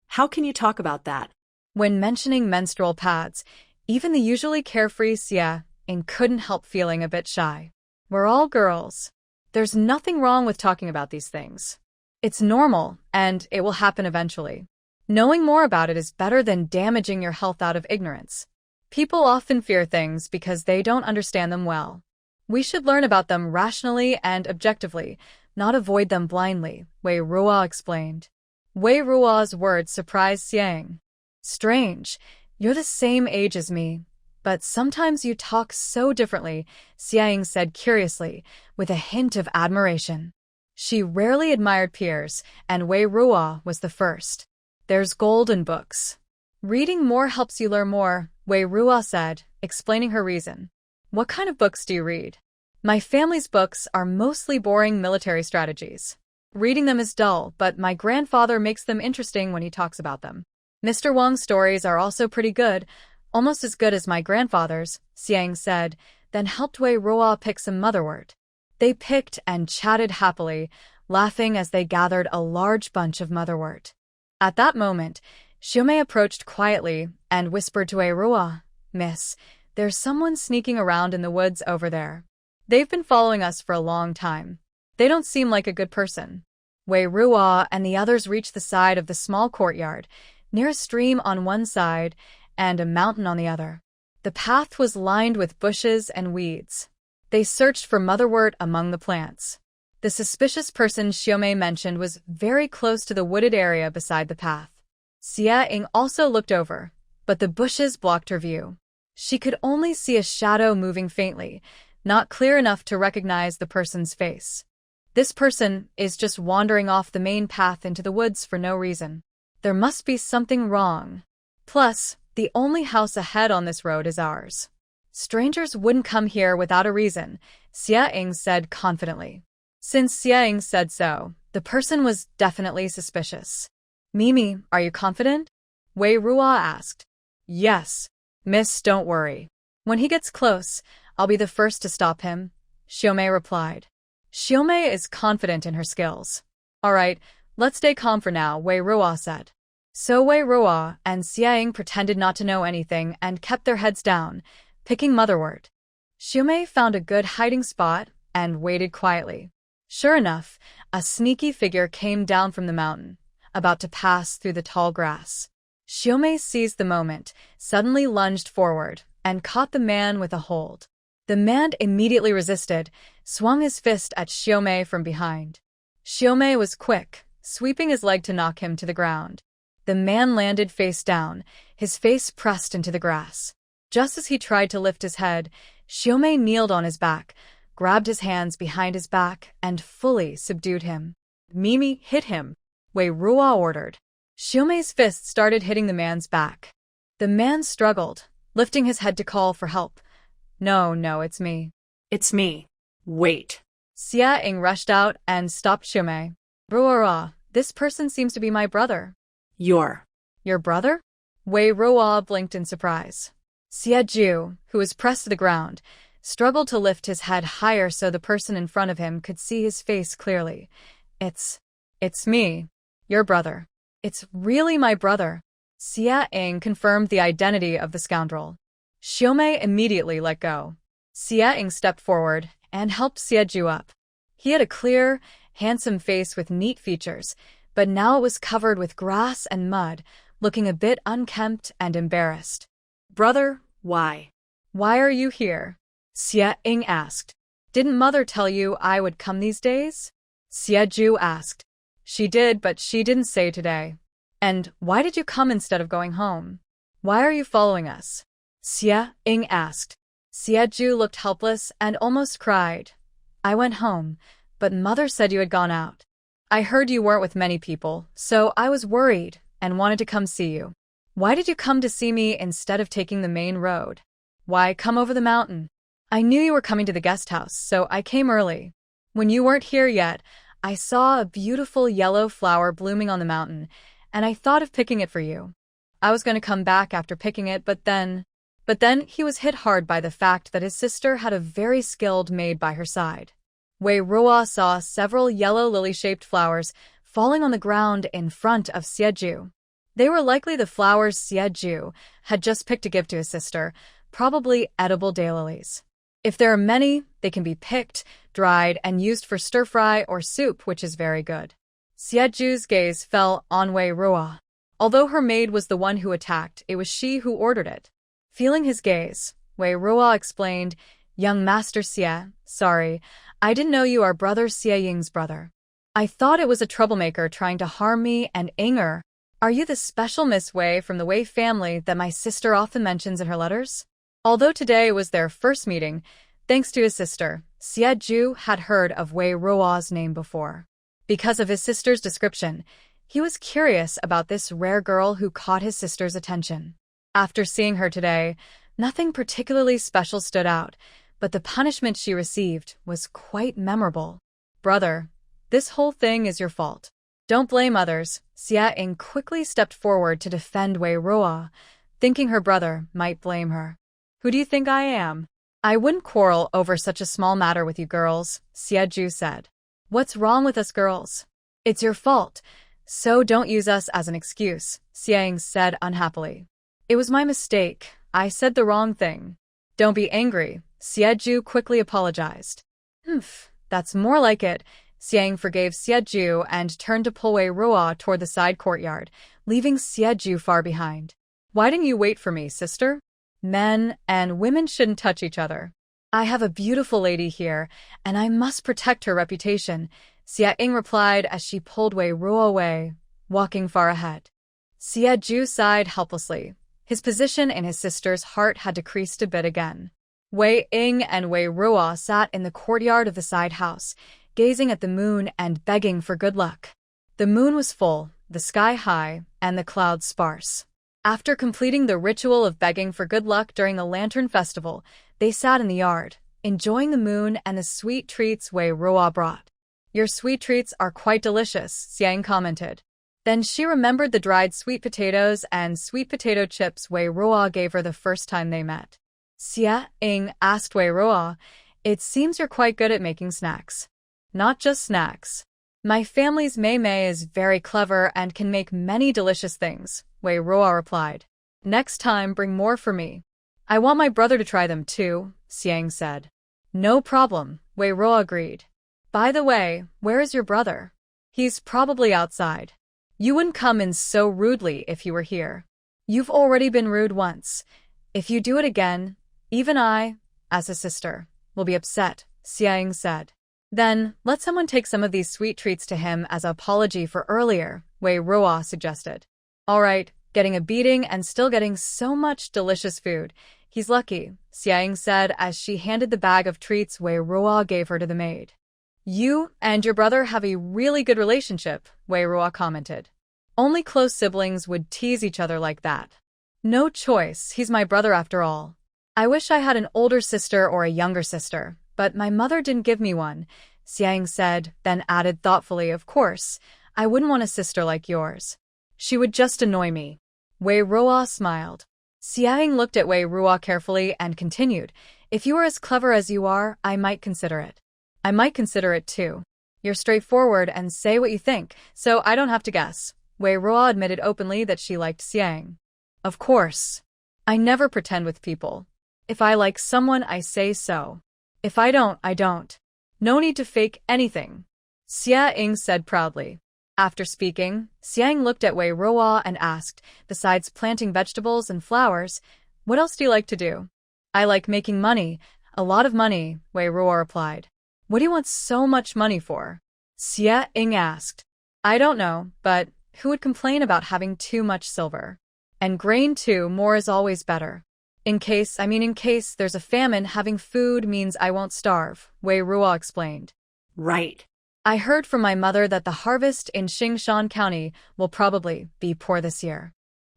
How can you talk about that? When mentioning menstrual pads, even the usually carefree Xiaoying couldn't help feeling a bit shy. We're all girls. There's nothing wrong with talking about these things. It's normal, and it will happen eventually. Knowing more about it is better than damaging your health out of ignorance. People often fear things because they don't understand them well. We should learn about them rationally and objectively, not avoid them blindly, Wei Ruo explained. Wei Ruo's words surprised Xiaoying. Strange, you're the same age as me, but sometimes you talk so differently, Xiaoying said curiously, with a hint of admiration. She rarely admired peers, and Wei Ruo was the first. There's gold in books. Reading more helps you learn more, Wei Ruo said, explaining her reason. What kind of books do you read? My family's books are mostly boring military strategies. Reading them is dull, but my grandfather makes them interesting when he talks about them. Mr. Wong's stories are also pretty good, almost as good as my grandfather's, Xiaoying said, then helped Wei Ruo pick some motherwort. They picked and chatted happily, laughing as they gathered a large bunch of motherwort. At that moment, Xiaomei approached quietly and whispered to Wei Ruo, "Miss, there's someone sneaking around in the woods over there. They've been following us for a long time. They don't seem like a good person." Wei Ruo and the others reached the side of the small courtyard, near a stream on one side and a mountain on the other. The path was lined with bushes and weeds. They searched for motherwort among the plants. The suspicious person Xiaomei mentioned was very close to the wooded area beside the path. Xiaoying also looked over, but the bushes blocked her view. She could only see a shadow moving faintly, not clear enough to recognize the person's face. This person is just wandering off the main path into the woods for no reason. There must be something wrong. Plus, the only house ahead on this road is ours. Strangers wouldn't come here without a reason, Xiaoying said confidently. Since Xiaoying said so, the person was definitely suspicious. "Mimi, are you confident?" Wei Ruo asked. "Yes. Miss, don't worry. When he gets close, I'll be the first to stop him," Xiaomei replied. Xiaomei is confident in her skills. "All right, let's stay calm for now," Wei Ruo said. So Wei Ruo and Xiaoying pretended not to know anything and kept their heads down, picking motherwort. Xiaomei found a good hiding spot and waited quietly. Sure enough, a sneaky figure came down from the mountain, about to pass through the tall grass. Xiaomei seized the moment, suddenly lunged forward, and caught the man with a hold. The man immediately resisted, swung his fist at Xiaomei from behind. Xiaomei was quick, sweeping his leg to knock him to the ground. The man landed face down, his face pressed into the grass. Just as he tried to lift his head, Xiaomei kneeled on his back, grabbed his hands behind his back, and fully subdued him. Mimi, hit him, Wei Ruo ordered. Xiaomei's fist started hitting the man's back. The man struggled, lifting his head to call for help. No, it's me. It's me. Wait. Xia Ying rushed out and stopped Xiaomei. Ruo, this person seems to be my brother. Your brother? Wei Ruo blinked in surprise. Xia Ju, who was pressed to the ground, struggled to lift his head higher so the person in front of him could see his face clearly. It's me, your brother. It's really my brother. Xia Ying confirmed the identity of the scoundrel. Xiaomei immediately let go. Xia Ying stepped forward and helped Xia Ju up. He had a clear, handsome face with neat features, but now it was covered with grass and mud, looking a bit unkempt and embarrassed. Brother, why? Why are you here? Xia Ying asked. Didn't mother tell you I would come these days? Xia Ju asked. She did, but she didn't say today. And why did you come instead of going home? Why are you following us? Xia Ying asked. Xia Ju looked helpless and almost cried. I went home, but mother said you had gone out. I heard you weren't with many people, so I was worried and wanted to come see you. Why did you come to see me instead of taking the main road? Why come over the mountain? I knew you were coming to the guest house, so I came early. When you weren't here yet, I saw a beautiful yellow flower blooming on the mountain, and I thought of picking it for you. I was going to come back after picking it, but then he was hit hard by the fact that his sister had a very skilled maid by her side. Wei Ruo saw several yellow lily-shaped flowers falling on the ground in front of Xia Ju. They were likely the flowers Xia Ju had just picked to give to his sister, probably edible daylilies. If there are many, they can be picked, dried, and used for stir-fry or soup, which is very good. Xia Ju's gaze fell on Wei Ruo. Although her maid was the one who attacked, it was she who ordered it. Feeling his gaze, Wei Ruo explained, Young Master Xia, sorry, I didn't know you are brother Xia Ying's brother. I thought it was a troublemaker trying to harm me and Inger. Are you the special Miss Wei from the Wei family that my sister often mentions in her letters? Although today was their first meeting, thanks to his sister, Xia Ju had heard of Wei Ruo's name before. Because of his sister's description, he was curious about this rare girl who caught his sister's attention. After seeing her today, nothing particularly special stood out, but the punishment she received was quite memorable. Brother, this whole thing is your fault. Don't blame others. Xia Ying quickly stepped forward to defend Wei Ruo, thinking her brother might blame her. Who do you think I am? I wouldn't quarrel over such a small matter with you girls, Xia Ju said. What's wrong with us girls? It's your fault, so don't use us as an excuse, Xia Ying said unhappily. It was my mistake. I said the wrong thing. Don't be angry, Xia Ju quickly apologized. That's more like it. Xia Ying forgave Xia Ju and turned to pull Wei Ruo toward the side courtyard, leaving Xia Ju far behind. Why didn't you wait for me, sister? Men and women shouldn't touch each other. I have a beautiful lady here, and I must protect her reputation, Xia Ying replied as she pulled Wei Ruo away, walking far ahead. Xia Ju sighed helplessly. His position in his sister's heart had decreased a bit again. Wei Ying and Wei Ruo sat in the courtyard of the side house, gazing at the moon and begging for good luck. The moon was full, the sky high, and the clouds sparse. After completing the ritual of begging for good luck during the Lantern Festival, they sat in the yard, enjoying the moon and the sweet treats Wei Ruo brought. Your sweet treats are quite delicious, Xia Ying commented. Then she remembered the dried sweet potatoes and sweet potato chips Wei Ruo gave her the first time they met. Xia Ying asked Wei Ruo, it seems you're quite good at making snacks. Not just snacks. My family's Mei Mei is very clever and can make many delicious things, Wei Ruo replied. Next time bring more for me. I want my brother to try them too, Xia Ying said. No problem, Wei Ruo agreed. By the way, where is your brother? He's probably outside. You wouldn't come in so rudely if he were here. You've already been rude once. If you do it again, even I, as a sister, will be upset, Xiaoying said. Then, let someone take some of these sweet treats to him as an apology for earlier, Wei Ruo suggested. Alright, getting a beating and still getting so much delicious food. He's lucky, Xiaoying said as she handed the bag of treats Wei Ruo gave her to the maid. You and your brother have a really good relationship, Wei Ruo commented. Only close siblings would tease each other like that. No choice, he's my brother after all. I wish I had an older sister or a younger sister, but my mother didn't give me one, Xiaoying said, then added thoughtfully, of course, I wouldn't want a sister like yours. She would just annoy me. Wei Ruo smiled. Xiaoying looked at Wei Ruo carefully and continued, if you were as clever as you are, I might consider it. I might consider it too. You're straightforward and say what you think, so I don't have to guess. Wei Ruo admitted openly that she liked Xiaoying. Of course. I never pretend with people. If I like someone, I say so. If I don't, I don't. No need to fake anything. Xiaoying said proudly. After speaking, Xiaoying looked at Wei Ruo and asked, besides planting vegetables and flowers, what else do you like to do? I like making money, a lot of money, Wei Ruo replied. What do you want so much money for? Xiaoying asked. I don't know, but who would complain about having too much silver? And grain too, more is always better. In case there's a famine, having food means I won't starve, Wei Ruo explained. Right. I heard from my mother that the harvest in Xingshan County will probably be poor this year.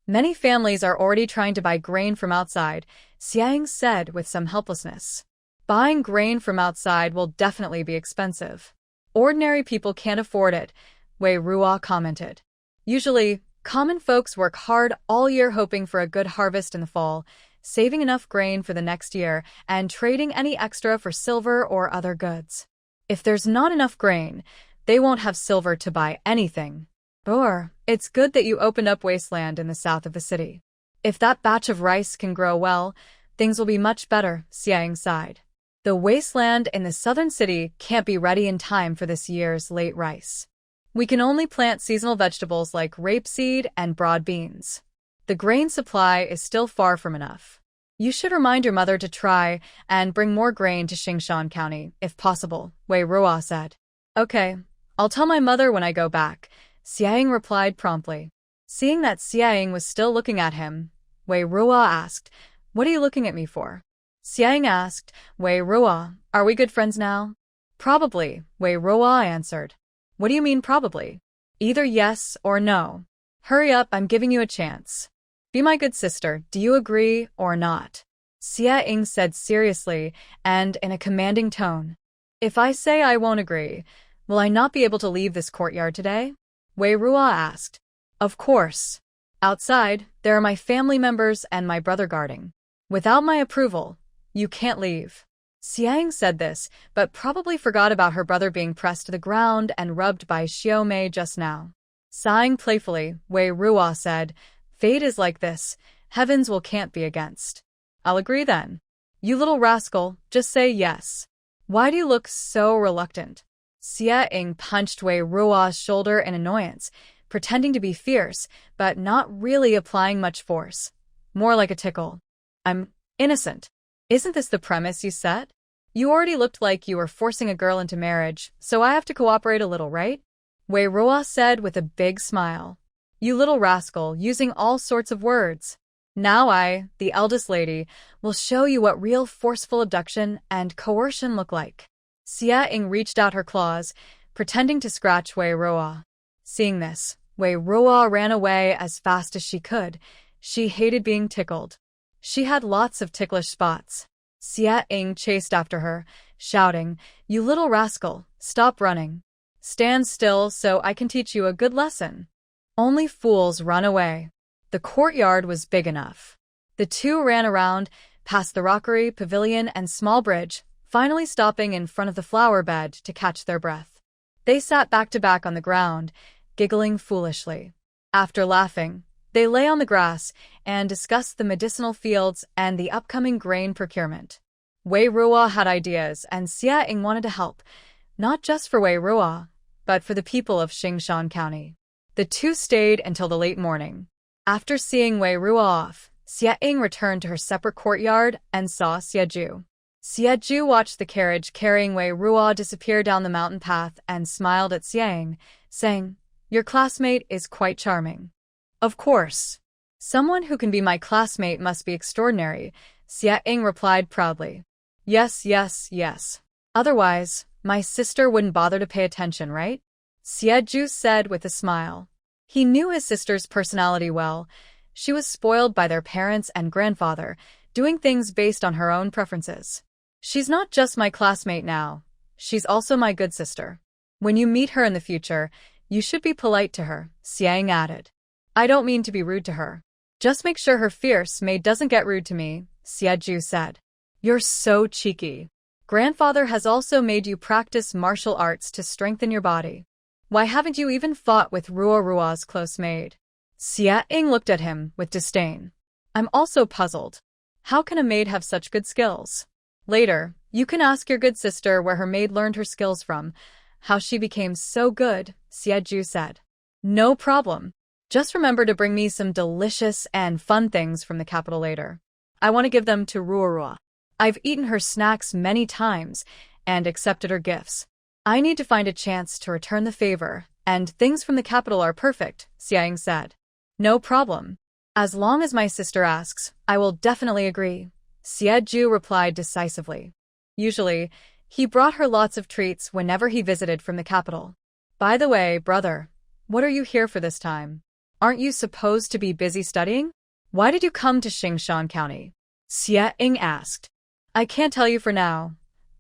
Many families are already trying to buy grain from outside, Xiaoying said with some helplessness. Buying grain from outside will definitely be expensive. Ordinary people can't afford it, Wei Ruo commented. Usually, common folks work hard all year hoping for a good harvest in the fall, saving enough grain for the next year and trading any extra for silver or other goods. If there's not enough grain, they won't have silver to buy anything. Or, it's good that you opened up wasteland in the south of the city. If that batch of rice can grow well, things will be much better, Xiaoying sighed. The wasteland in the southern city can't be ready in time for this year's late rice. We can only plant seasonal vegetables like rapeseed and broad beans. The grain supply is still far from enough. You should remind your mother to try and bring more grain to Xingshan County, if possible, Wei Ruo said. Okay, I'll tell my mother when I go back, Xiaoying replied promptly. Seeing that Xiaoying was still looking at him, Wei Ruo asked, what are you looking at me for? Xiaoying asked, Wei Ruo, are we good friends now? Probably, Wei Ruo answered. What do you mean probably? Either yes or no. Hurry up, I'm giving you a chance. Be my good sister, do you agree or not? Xiaoying said seriously and in a commanding tone. If I say I won't agree, will I not be able to leave this courtyard today? Wei Ruo asked. Of course. Outside, there are my family members and my brother guarding. Without my approval, you can't leave. Xiaoying said this, but probably forgot about her brother being pressed to the ground and rubbed by Xiaomei just now. Sighing playfully, Wei Ruo said, Fate is like this, heavens will can't be against. I'll agree then. You little rascal, just say yes. Why do you look so reluctant? Xiaoying punched Wei Ruo's shoulder in annoyance, pretending to be fierce, but not really applying much force. More like a tickle. I'm innocent. Isn't this the premise you set? You already looked like you were forcing a girl into marriage, so I have to cooperate a little, right? Wei Ruo said with a big smile. You little rascal, using all sorts of words. Now I, the eldest lady, will show you what real forceful abduction and coercion look like. Xiaoying reached out her claws, pretending to scratch Wei Ruo. Seeing this, Wei Ruo ran away as fast as she could. She hated being tickled. She had lots of ticklish spots. Xiaoying chased after her, shouting, You little rascal, stop running. Stand still so I can teach you a good lesson. Only fools run away. The courtyard was big enough. The two ran around, past the rockery, pavilion, and small bridge, finally stopping in front of the flower bed to catch their breath. They sat back to back on the ground, giggling foolishly. After laughing, they lay on the grass and discussed the medicinal fields and the upcoming grain procurement. Wei Ruo had ideas and Xia Ying wanted to help, not just for Wei Ruo, but for the people of Xingshan County. The two stayed until the late morning. After seeing Wei Ruo off, Xia Ying returned to her separate courtyard and saw Xie Ju watched the carriage carrying Wei Ruo disappear down the mountain path and smiled at Xia Ying, saying, "Your classmate is quite charming." "Of course. Someone who can be my classmate must be extraordinary," Xia Ying replied proudly. "Yes, yes, yes. Otherwise, my sister wouldn't bother to pay attention, right?" Xie Ju said with a smile. He knew his sister's personality well. She was spoiled by their parents and grandfather, doing things based on her own preferences. "She's not just my classmate now. She's also my good sister. When you meet her in the future, you should be polite to her," Xia Ying added. "I don't mean to be rude to her. Just make sure her fierce maid doesn't get rude to me," Xie Ju said. "You're so cheeky. Grandfather has also made you practice martial arts to strengthen your body. Why haven't you even fought with Ruo's close maid?" Xia Ying looked at him with disdain. "I'm also puzzled. How can a maid have such good skills? Later, you can ask your good sister where her maid learned her skills from, how she became so good," Xie Ju said. "No problem. Just remember to bring me some delicious and fun things from the capital later. I want to give them to Ruo. I've eaten her snacks many times and accepted her gifts. I need to find a chance to return the favor, and things from the capital are perfect," Xia Ying said. "No problem. As long as my sister asks, I will definitely agree," Xie Ju replied decisively. Usually, he brought her lots of treats whenever he visited from the capital. "By the way, brother, what are you here for this time? Aren't you supposed to be busy studying? Why did you come to Xingshan County?" Xia Ying asked. "I can't tell you for now.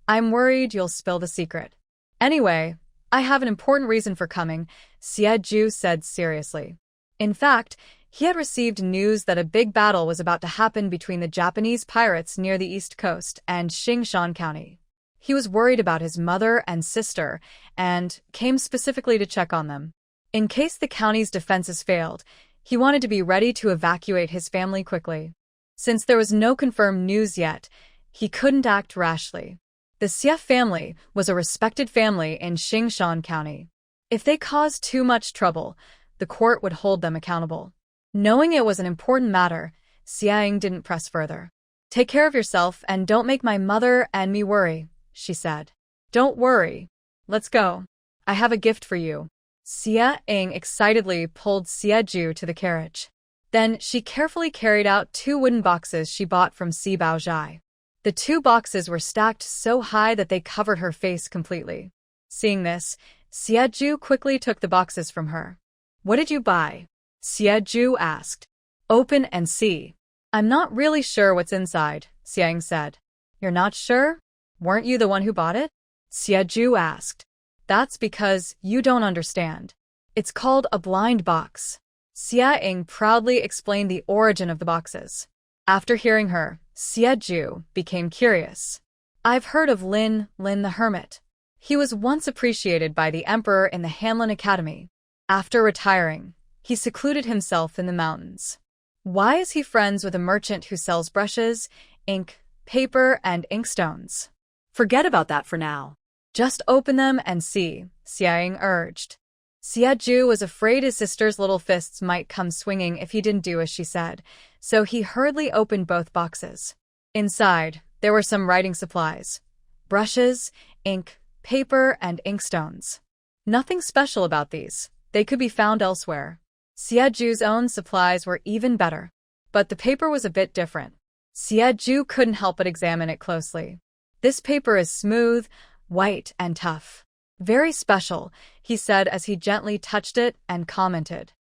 I'm worried you'll spill the secret. Anyway, I have an important reason for coming," Xie Ju said seriously. In fact, he had received news that a big battle was about to happen between the Japanese pirates near the east coast and Xingshan County. He was worried about his mother and sister and came specifically to check on them. In case the county's defenses failed, he wanted to be ready to evacuate his family quickly. Since there was no confirmed news yet, he couldn't act rashly. The Xie family was a respected family in Xingshan County. If they caused too much trouble, the court would hold them accountable. Knowing it was an important matter, Xia Ying didn't press further. "Take care of yourself and don't make my mother and me worry," she said. "Don't worry. Let's go. I have a gift for you." Xia Ying excitedly pulled Xie Ju to the carriage. Then she carefully carried out 2 wooden boxes she bought from Sibling. The 2 boxes were stacked so high that they covered her face completely. Seeing this, Xie Ju quickly took the boxes from her. "What did you buy?" Xie Ju asked. "Open and see." "I'm not really sure what's inside," Xia Ying said. "You're not sure? Weren't you the one who bought it?" Xie Ju asked. "That's because you don't understand. It's called a blind box." Xia Ying proudly explained the origin of the boxes. After hearing her, Xie Ju became curious. "I've heard of Lin the Hermit. He was once appreciated by the emperor in the Hanlin Academy. After retiring, he secluded himself in the mountains. Why is he friends with a merchant who sells brushes, ink, paper, and inkstones?" "Forget about that for now. "Just open them and see," Xia Ying urged. Xie Ju was afraid his sister's little fists might come swinging if he didn't do as she said, so he hurriedly opened both boxes. Inside, there were some writing supplies: brushes, ink, paper, and inkstones. Nothing special about these. They could be found elsewhere. Xie Ju's own supplies were even better. But the paper was a bit different. Xie Ju couldn't help but examine it closely. "This paper is smooth, white, and tough. Very special," he said as he gently touched it and commented.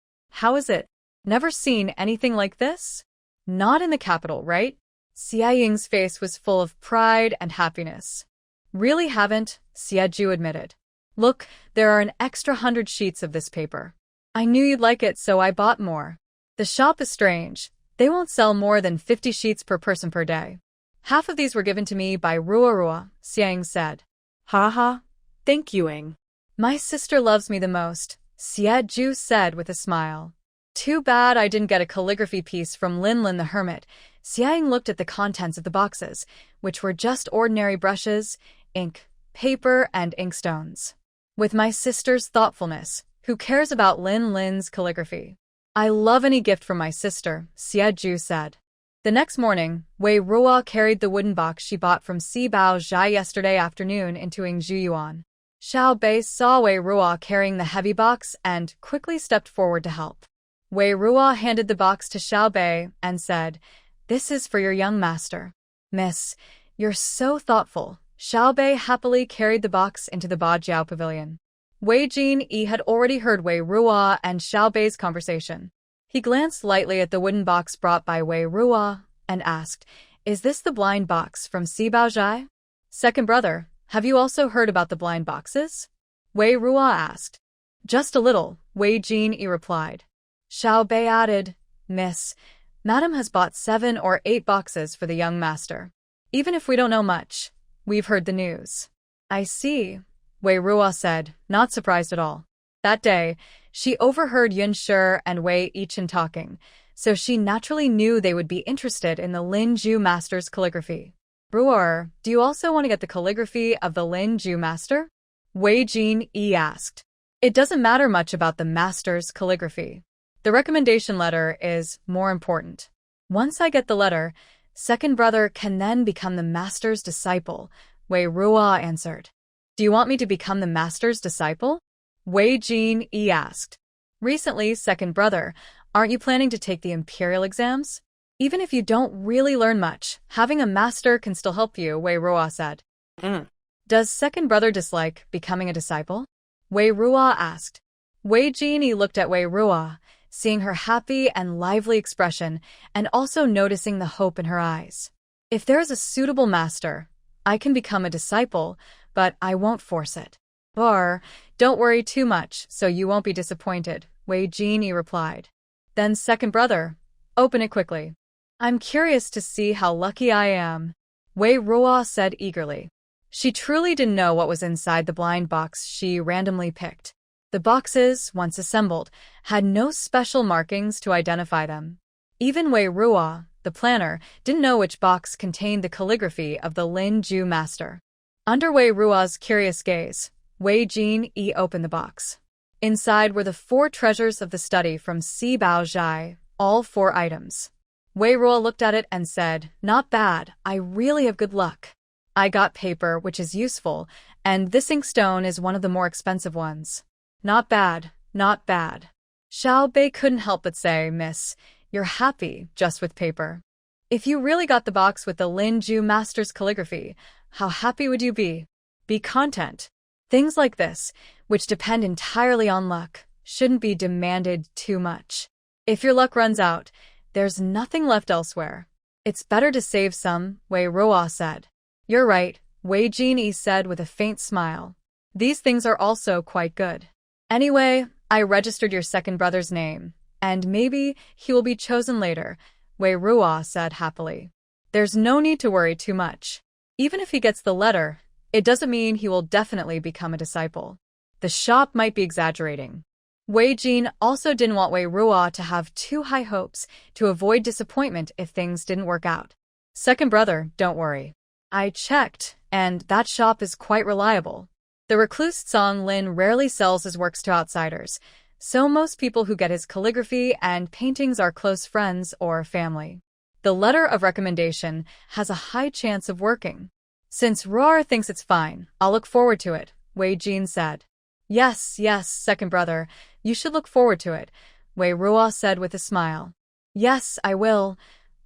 "How is it? Never seen anything like this? Not in the capital, right?" Xia Ying's face was full of pride and happiness. "Really haven't," Xie Ju admitted. "Look, there are an extra 100 sheets of this paper. I knew you'd like it, so I bought more. The shop is strange. They won't sell more than 50 sheets per person per day. Half of these were given to me by Ruo," Xia Ying said. "Ha ha. Thank you, Ying. "My sister loves me the most," Xie Ju said with a smile. "Too bad I didn't get a calligraphy piece from Lin the Hermit," Xiang looked at the contents of the boxes, which were just ordinary brushes, ink, paper, and inkstones. With my sister's thoughtfulness, who cares about Lin's calligraphy? I love any gift from my sister, Xie said. The next morning, Wei Ruo carried the wooden box she bought from Sibling yesterday afternoon into Yingyuan. Xiao Bei saw Wei Ruo carrying the heavy box and quickly stepped forward to help. Wei Ruo handed the box to Xiao Bei and said, "This is for your young master." "Miss, you're so thoughtful." Xiao Bei happily carried the box into the Bajiao pavilion. Jin Yi had already heard Wei Ruo and Xiao Bei's conversation. He glanced lightly at the wooden box brought by Wei Ruo and asked, "Is this the blind box from Sibling? Second brother, have you also heard about the blind boxes?" Wei Ruo asked. "Just a little," Jin Yi replied. Xiao Bei added, "Miss, Madam has bought 7 or 8 boxes for the young master. Even if we don't know much, we've heard the news." "I see," Wei Ruo said, not surprised at all. That day, she overheard Yun Shi and Wei Yichen talking, so she naturally knew they would be interested in the Lin Ju master's calligraphy. "Ruo, do you also want to get the calligraphy of the Lin Ju master?" Jin Yi asked. "It doesn't matter much about the master's calligraphy. The recommendation letter is more important. Once I get the letter, second brother can then become the master's disciple," Wei Ruo answered. "Do you want me to become the master's disciple?" Jin Yi asked. "Recently, second brother, aren't you planning to take the imperial exams? Even if you don't really learn much, having a master can still help you," Wei Ruo said. "Does second brother dislike becoming a disciple?" Wei Ruo asked. Jin Yi looked at Wei Ruo, seeing her happy and lively expression and also noticing the hope in her eyes. "If there is a suitable master, I can become a disciple, but I won't force it." "Don't worry too much, so you won't be disappointed," Jin Yi replied. "Then second brother, open it quickly. I'm curious to see how lucky I am," Wei Ruo said eagerly. She truly didn't know what was inside the blind box she randomly picked. The boxes, once assembled, had no special markings to identify them. Even Wei Ruo, the planner, didn't know which box contained the calligraphy of the Lin Ju master. Under Wei Ruo's curious gaze, Jin Yi opened the box. Inside were the 4 treasures of the study from Sibling, all 4 items. Wei Ruo looked at it and said, "Not bad, I really have good luck. I got paper, which is useful, and this inkstone is one of the more expensive ones. Not bad, not bad." Xiao Bei couldn't help but say, "Miss, you're happy just with paper. If you really got the box with the Lin Ju master's calligraphy, how happy would you be? Be content. Things like this, which depend entirely on luck, shouldn't be demanded too much. If your luck runs out, there's nothing left elsewhere. It's better to save some," Wei Ruo said. "You're right," Jin Yi said with a faint smile. "These things are also quite good. Anyway, I registered your second brother's name, and maybe he will be chosen later," Wei Ruo said happily. "There's no need to worry too much. Even if he gets the letter, it doesn't mean he will definitely become a disciple. The shop might be exaggerating." Jin also didn't want Wei Ruo to have too high hopes to avoid disappointment if things didn't work out. "Second brother, don't worry. I checked, and that shop is quite reliable. The recluse Song Lin rarely sells his works to outsiders, so most people who get his calligraphy and paintings are close friends or family. The letter of recommendation has a high chance of working. Since Roar thinks it's fine, I'll look forward to it," Jin said. Yes, second brother, you should look forward to it," Wei Ruo said with a smile. "Yes, I will,"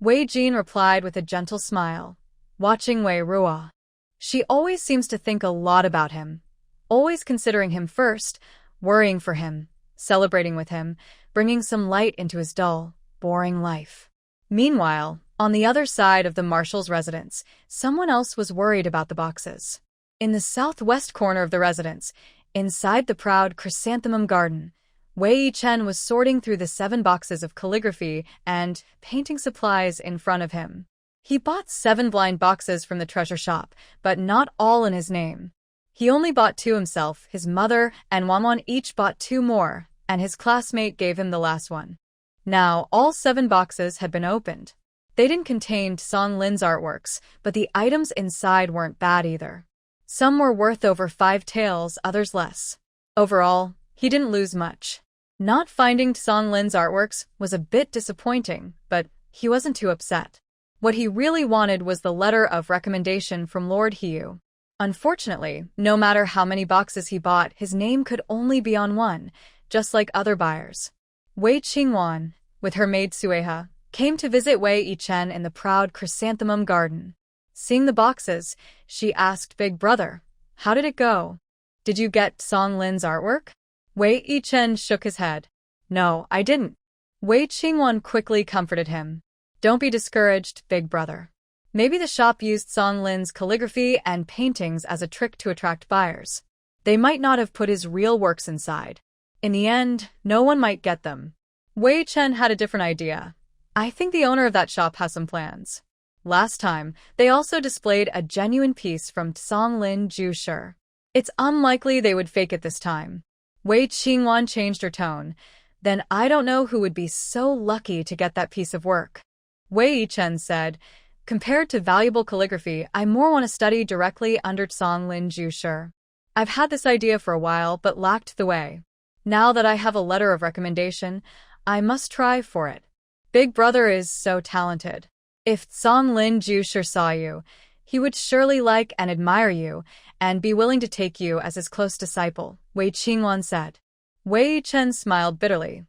Jin replied with a gentle smile, watching Wei Ruo. She always seems to think a lot about him, always considering him first, worrying for him, celebrating with him, bringing some light into his dull, boring life. Meanwhile, on the other side of the marshal's residence, someone else was worried about the boxes. In the southwest corner of the residence, inside the proud chrysanthemum garden, Wei Yichen was sorting through the 7 boxes of calligraphy and painting supplies in front of him. He bought 7 blind boxes from the treasure shop, but not all in his name. He only bought 2 himself, his mother and Wangme each bought 2 more, and his classmate gave him the last one. Now all 7 boxes had been opened. They didn't contain Song Lin's artworks, but the items inside weren't bad either. Some were worth over 5 taels, others less. Overall, he didn't lose much. Not finding Song Lin's artworks was a bit disappointing, but he wasn't too upset. What he really wanted was the letter of recommendation from Lord Hiyu. Unfortunately, no matter how many boxes he bought, his name could only be on one, just like other buyers. Wei Qingwan, with her maid Sueha, came to visit Wei Yichen in the proud chrysanthemum garden. Seeing the boxes, she asked Big Brother, "How did it go? Did you get Song Lin's artwork?" Wei Yichen shook his head. "No, I didn't." Wei Qingwan quickly comforted him. "Don't be discouraged, Big Brother. Maybe the shop used Song Lin's calligraphy and paintings as a trick to attract buyers. They might not have put his real works inside. In the end, no one might get them." Wei Chen had a different idea. "I think the owner of that shop has some plans. Last time, they also displayed a genuine piece from Song Lin Jusher. It's unlikely they would fake it this time." Wei Qingwan changed her tone. "Then I don't know who would be so lucky to get that piece of work." Wei Yichen said, "Compared to valuable calligraphy, I more want to study directly under Song Lin Jusher. I've had this idea for a while but lacked the way. Now that I have a letter of recommendation, I must try for it. Big Brother is so talented. If Song Lin Jusher saw you, he would surely like and admire you and be willing to take you as his close disciple," Wei Qingwan said. Wei Chen smiled bitterly.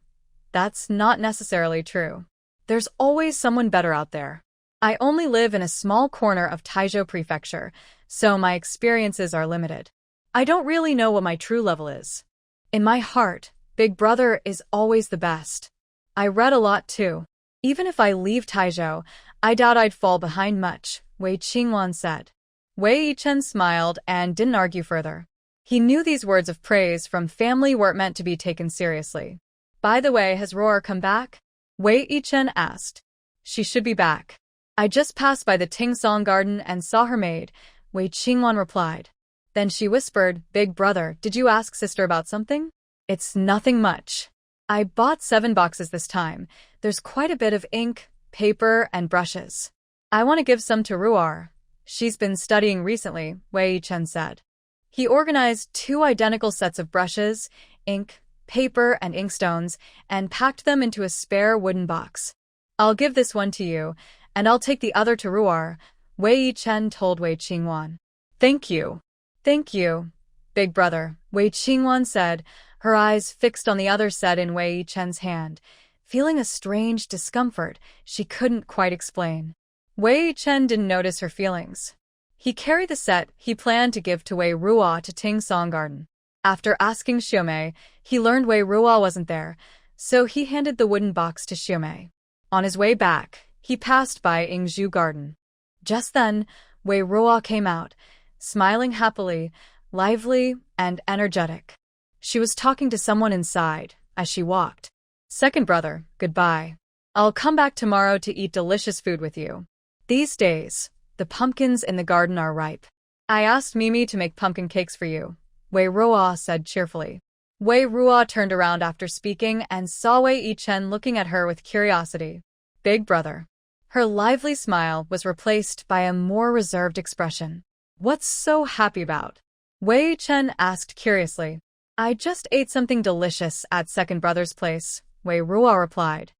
"That's not necessarily true. There's always someone better out there. I only live in a small corner of Taizhou Prefecture, so my experiences are limited. I don't really know what my true level is. In my heart, Big Brother is always the best. I read a lot too. Even if I leave Taizhou, I doubt I'd fall behind much," Wei Qingwan said. Wei Yichen smiled and didn't argue further. He knew these words of praise from family weren't meant to be taken seriously. "By the way, has Roar come back?" Wei Yichen asked. "She should be back. I just passed by the Tingsong Garden and saw her maid," Wei Qingwan replied. Then she whispered, "Big Brother, did you ask sister about something?" "It's nothing much. I bought 7 boxes this time. There's quite a bit of ink, paper, and brushes. I want to give some to Ruar. She's been studying recently," Wei Yichen said. He organized 2 identical sets of brushes, ink, paper, and inkstones, and packed them into a spare wooden box. "I'll give this one to you, and I'll take the other to Ruar," Wei Yichen told Wei Qingwan. "Thank you. Thank you, Big Brother," Wei Qingwan said, her eyes fixed on the other set in Wei Yichen's hand. Feeling a strange discomfort she couldn't quite explain. Wei Yichen didn't notice her feelings. He carried the set he planned to give to Wei Ruo to Tingsong Garden. After asking Xiumei, he learned Wei Ruo wasn't there, so he handed the wooden box to Xiumei. On his way back, he passed by Yingzhu Garden. Just then, Wei Ruo came out, smiling happily, lively, and energetic. She was talking to someone inside as she walked. "Second brother, goodbye. I'll come back tomorrow to eat delicious food with you. These days, the pumpkins in the garden are ripe. I asked Mimi to make pumpkin cakes for you," Wei Ruo said cheerfully. Wei Ruo turned around after speaking and saw Wei Yichen looking at her with curiosity. "Big Brother." Her lively smile was replaced by a more reserved expression. "What's so happy about?" Wei Yichen asked curiously. "I just ate something delicious at Second Brother's place," Wei Ruo replied.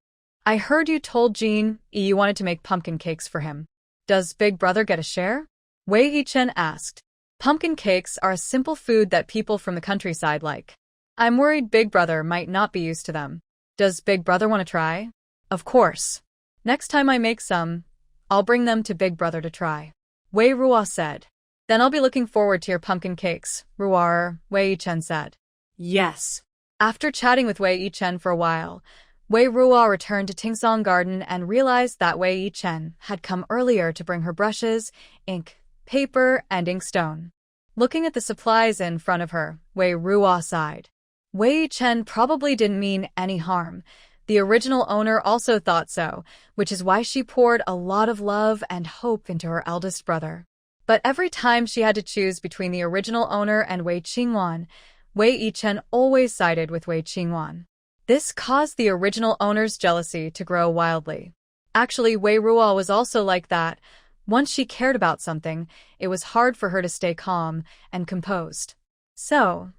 "I heard you told Jin Yi you wanted to make pumpkin cakes for him. Does Big Brother get a share?" Wei Yichen asked. "Pumpkin cakes are a simple food that people from the countryside like. I'm worried Big Brother might not be used to them. Does Big Brother want to try?" "Of course. Next time I make some, I'll bring them to Big Brother to try," Wei Ruo said. "Then I'll be looking forward to your pumpkin cakes, Ruar," Wei Yichen said. "Yes." After chatting with Wei Yichen for a while, Wei Ruo returned to Tingsong Garden and realized that Wei Yichen had come earlier to bring her brushes, ink, paper, and inkstone. Looking at the supplies in front of her, Wei Ruo sighed. Wei Yichen probably didn't mean any harm. The original owner also thought so, which is why she poured a lot of love and hope into her eldest brother. But every time she had to choose between the original owner and Wei Qingwan, Wei Yichen always sided with Wei Qingwan. This caused the original owner's jealousy to grow wildly. Actually, Wei Ruo was also like that. Once she cared about something, it was hard for her to stay calm and composed. So,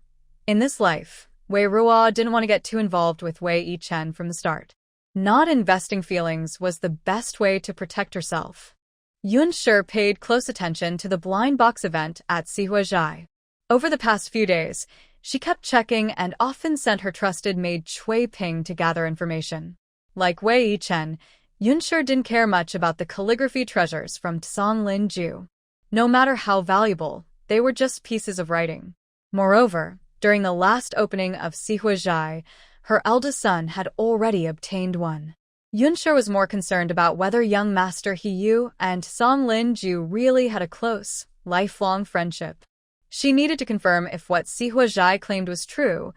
in this life, Wei Ruo didn't want to get too involved with Wei Yichen from the start. Not investing feelings was the best way to protect herself. Yun Shi paid close attention to the blind box event at Sihuazhai. Over the past few days, she kept checking and often sent her trusted maid Cui Ping to gather information. Like Wei Yichen, Yun Shi didn't care much about the calligraphy treasures from Songlin Ju. No matter how valuable, they were just pieces of writing. Moreover, during the last opening of Sihuazhai, her eldest son had already obtained one. Yun Shi was more concerned about whether young Master He Yu and Songlin Ju really had a close, lifelong friendship. She needed to confirm if what Sihuazhai claimed was true,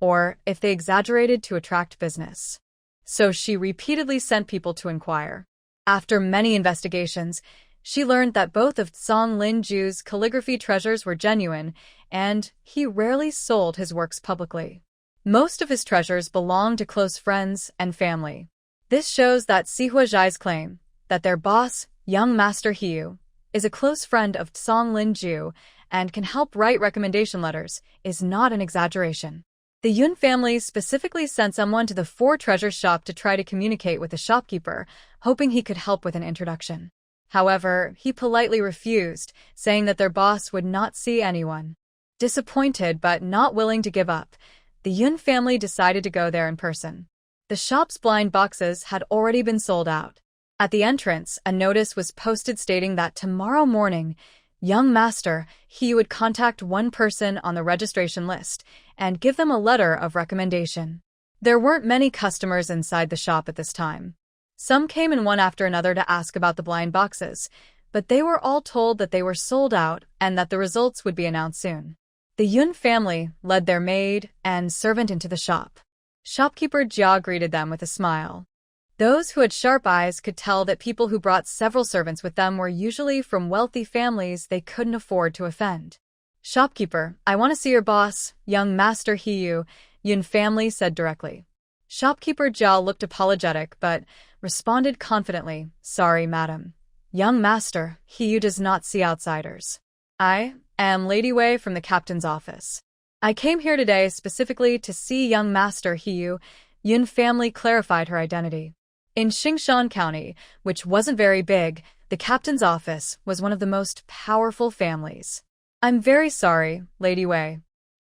or if they exaggerated to attract business. So she repeatedly sent people to inquire. After many investigations, she learned that both of Songlin Ju's calligraphy treasures were genuine, and he rarely sold his works publicly. Most of his treasures belonged to close friends and family. This shows that Sihuazhai's claim that their boss, young Master He Yu, is a close friend of Songlin Ju and can help write recommendation letters is not an exaggeration. The Yun family specifically sent someone to the Four Treasures shop to try to communicate with the shopkeeper, hoping he could help with an introduction. However, he politely refused, saying that their boss would not see anyone. Disappointed but not willing to give up, the Yun family decided to go there in person. The shop's blind boxes had already been sold out. At the entrance, a notice was posted stating that tomorrow morning, young Master He would contact one person on the registration list and give them a letter of recommendation. There weren't many customers inside the shop at this time. Some came in one after another to ask about the blind boxes, but they were all told that they were sold out and that the results would be announced soon. The Yun family led their maid and servant into the shop. Shopkeeper Jia greeted them with a smile. Those who had sharp eyes could tell that people who brought several servants with them were usually from wealthy families they couldn't afford to offend. "Shopkeeper, I want to see your boss, young Master He Yu," Yun family said directly. Shopkeeper Jia looked apologetic but responded confidently, "Sorry, madam. Young Master He Yu does not see outsiders. I am Lady Wei from the captain's office. I came here today specifically to see young Master He Yu." Yun family clarified her identity. In Xingshan County, which wasn't very big, the captain's office was one of the most powerful families. "I'm very sorry, Lady Wei.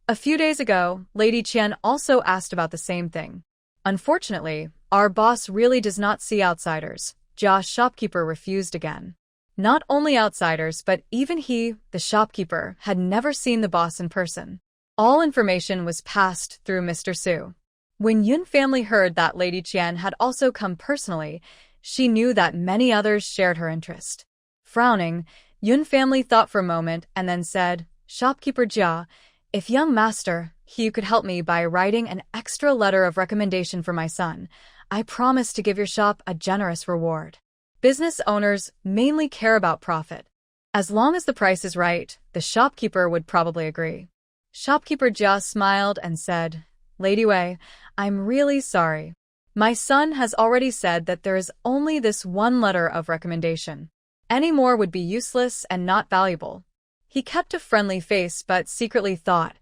A few days ago, Lady Qian also asked about the same thing. Unfortunately, our boss really does not see outsiders." Jia's shopkeeper refused again. Not only outsiders, but even he, the shopkeeper, had never seen the boss in person. All information was passed through Mr. Su. When Yun family heard that Lady Qian had also come personally, she knew that many others shared her interest. Frowning, Yun family thought for a moment and then said, "Shopkeeper Jia, if young Master He could help me by writing an extra letter of recommendation for my son, I promise to give your shop a generous reward." Business owners mainly care about profit. As long as the price is right, the shopkeeper would probably agree. Shopkeeper Jia smiled and said, "Lady Wei, I'm really sorry. My son has already said that there is only this one letter of recommendation. Any more would be useless and not valuable." He kept a friendly face but secretly thought,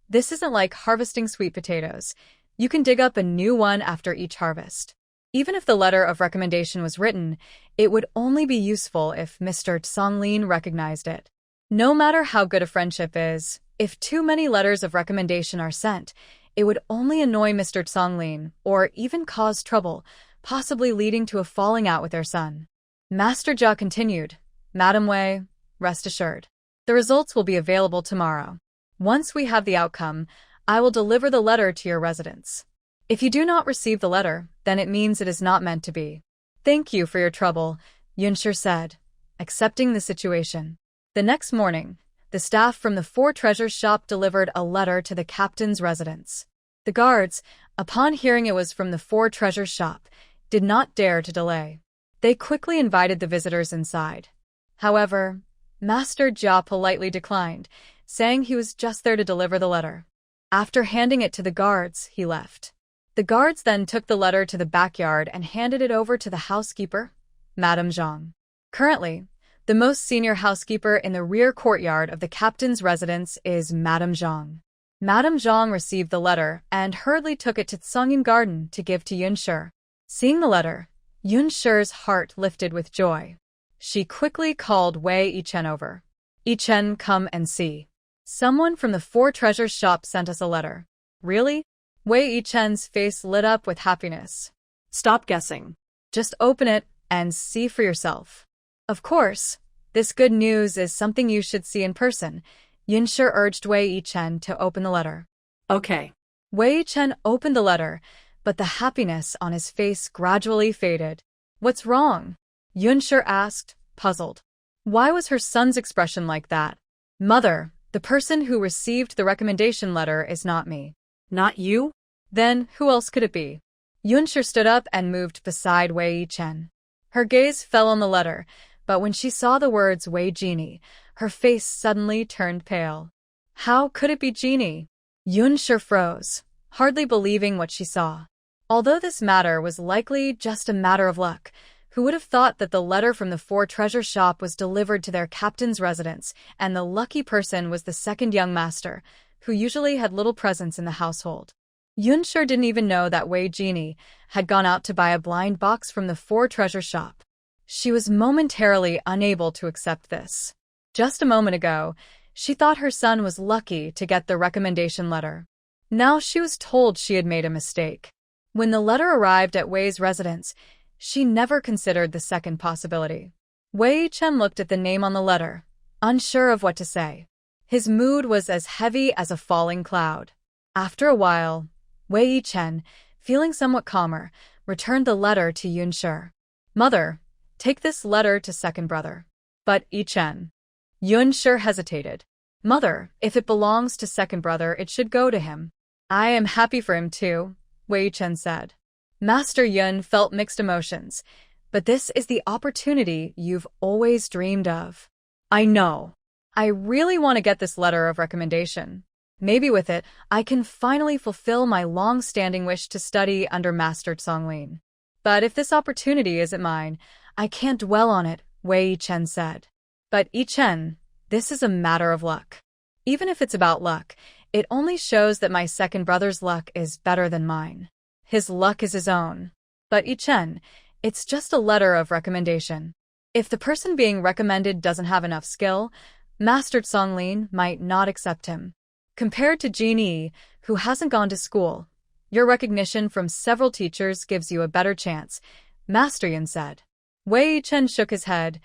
"This isn't like harvesting sweet potatoes. You can dig up a new one after each harvest." Even if the letter of recommendation was written, it would only be useful if Mr. Songlin recognized it. No matter how good a friendship is, if too many letters of recommendation are sent, it would only annoy Mr. Songlin or even cause trouble, possibly leading to a falling out with their son. Master Jia continued, "Madam Wei, rest assured. The results will be available tomorrow. Once we have the outcome, I will deliver the letter to your residence. If you do not receive the letter, then it means it is not meant to be." "Thank you for your trouble," Yun Shi said, accepting the situation. The next morning, the staff from the Four Treasures shop delivered a letter to the captain's residence. The guards, upon hearing it was from the Four Treasures shop, did not dare to delay. They quickly invited the visitors inside. However, Master Jia politely declined, saying he was just there to deliver the letter. After handing it to the guards, he left. The guards then took the letter to the backyard and handed it over to the housekeeper, Madame Zhang. Currently, the most senior housekeeper in the rear courtyard of the captain's residence is Madame Zhang. Madame Zhang received the letter and hurriedly took it to Wongme Garden to give to Yunshi. Seeing the letter, Yunshi's heart lifted with joy. She quickly called Wei Yichen over. "Yichen, come and see. Someone from the Four Treasures shop sent us a letter." "Really?" Wei Yichen's face lit up with happiness. Stop guessing. "Just open it and see for yourself." "Of course. This good news is something you should see in person." Yunshi urged Wei Yichen to open the letter. Okay. Wei Yichen opened the letter, but the happiness on his face gradually faded. "What's wrong?" Yunshi asked, puzzled. Why was her son's expression like that? "Mother, the person who received the recommendation letter is not me." Not you? "Then who else could it be?" Yunshi stood up and moved beside Wei Yichen. Her gaze fell on the letter, but when she saw the words Wei Jin Yi, her face suddenly turned pale. How could it be Jin Yi? Yunshi froze, hardly believing what she saw. Although this matter was likely just a matter of luck, who would have thought that the letter from the Four Treasure shop was delivered to their captain's residence, and the lucky person was the second young master, who usually had little presence in the household. Yunshi didn't even know that Wei Jin Yi had gone out to buy a blind box from the Four Treasure shop. She was momentarily unable to accept this. Just a moment ago, she thought her son was lucky to get the recommendation letter. Now she was told she had made a mistake. When the letter arrived at Wei's residence, she never considered the second possibility. Wei Yichen looked at the name on the letter, unsure of what to say. His mood was as heavy as a falling cloud. After a while, Wei Yichen, feeling somewhat calmer, returned the letter to Yunshi. "Mother, take this letter to second brother." "But Yichen." Yunshi hesitated. "Mother, if it belongs to second brother, it should go to him." "I am happy for him too," Wei Yichen said. Master Yun felt mixed emotions, but this is the opportunity you've always dreamed of. "I know. I really want to get this letter of recommendation. Maybe with it, I can finally fulfill my long-standing wish to study under Master Songlin. But if this opportunity isn't mine, I can't dwell on it," Wei Yichen said. "But Yichen, this is a matter of luck. Even if it's about luck, it only shows that my second brother's luck is better than mine. His luck is his own. But Yichen, it's just a letter of recommendation. If the person being recommended doesn't have enough skill, Master Songlin might not accept him. Compared to Jin Yi, who hasn't gone to school, your recognition from several teachers gives you a better chance," Master Yun said. Wei Yichen shook his head.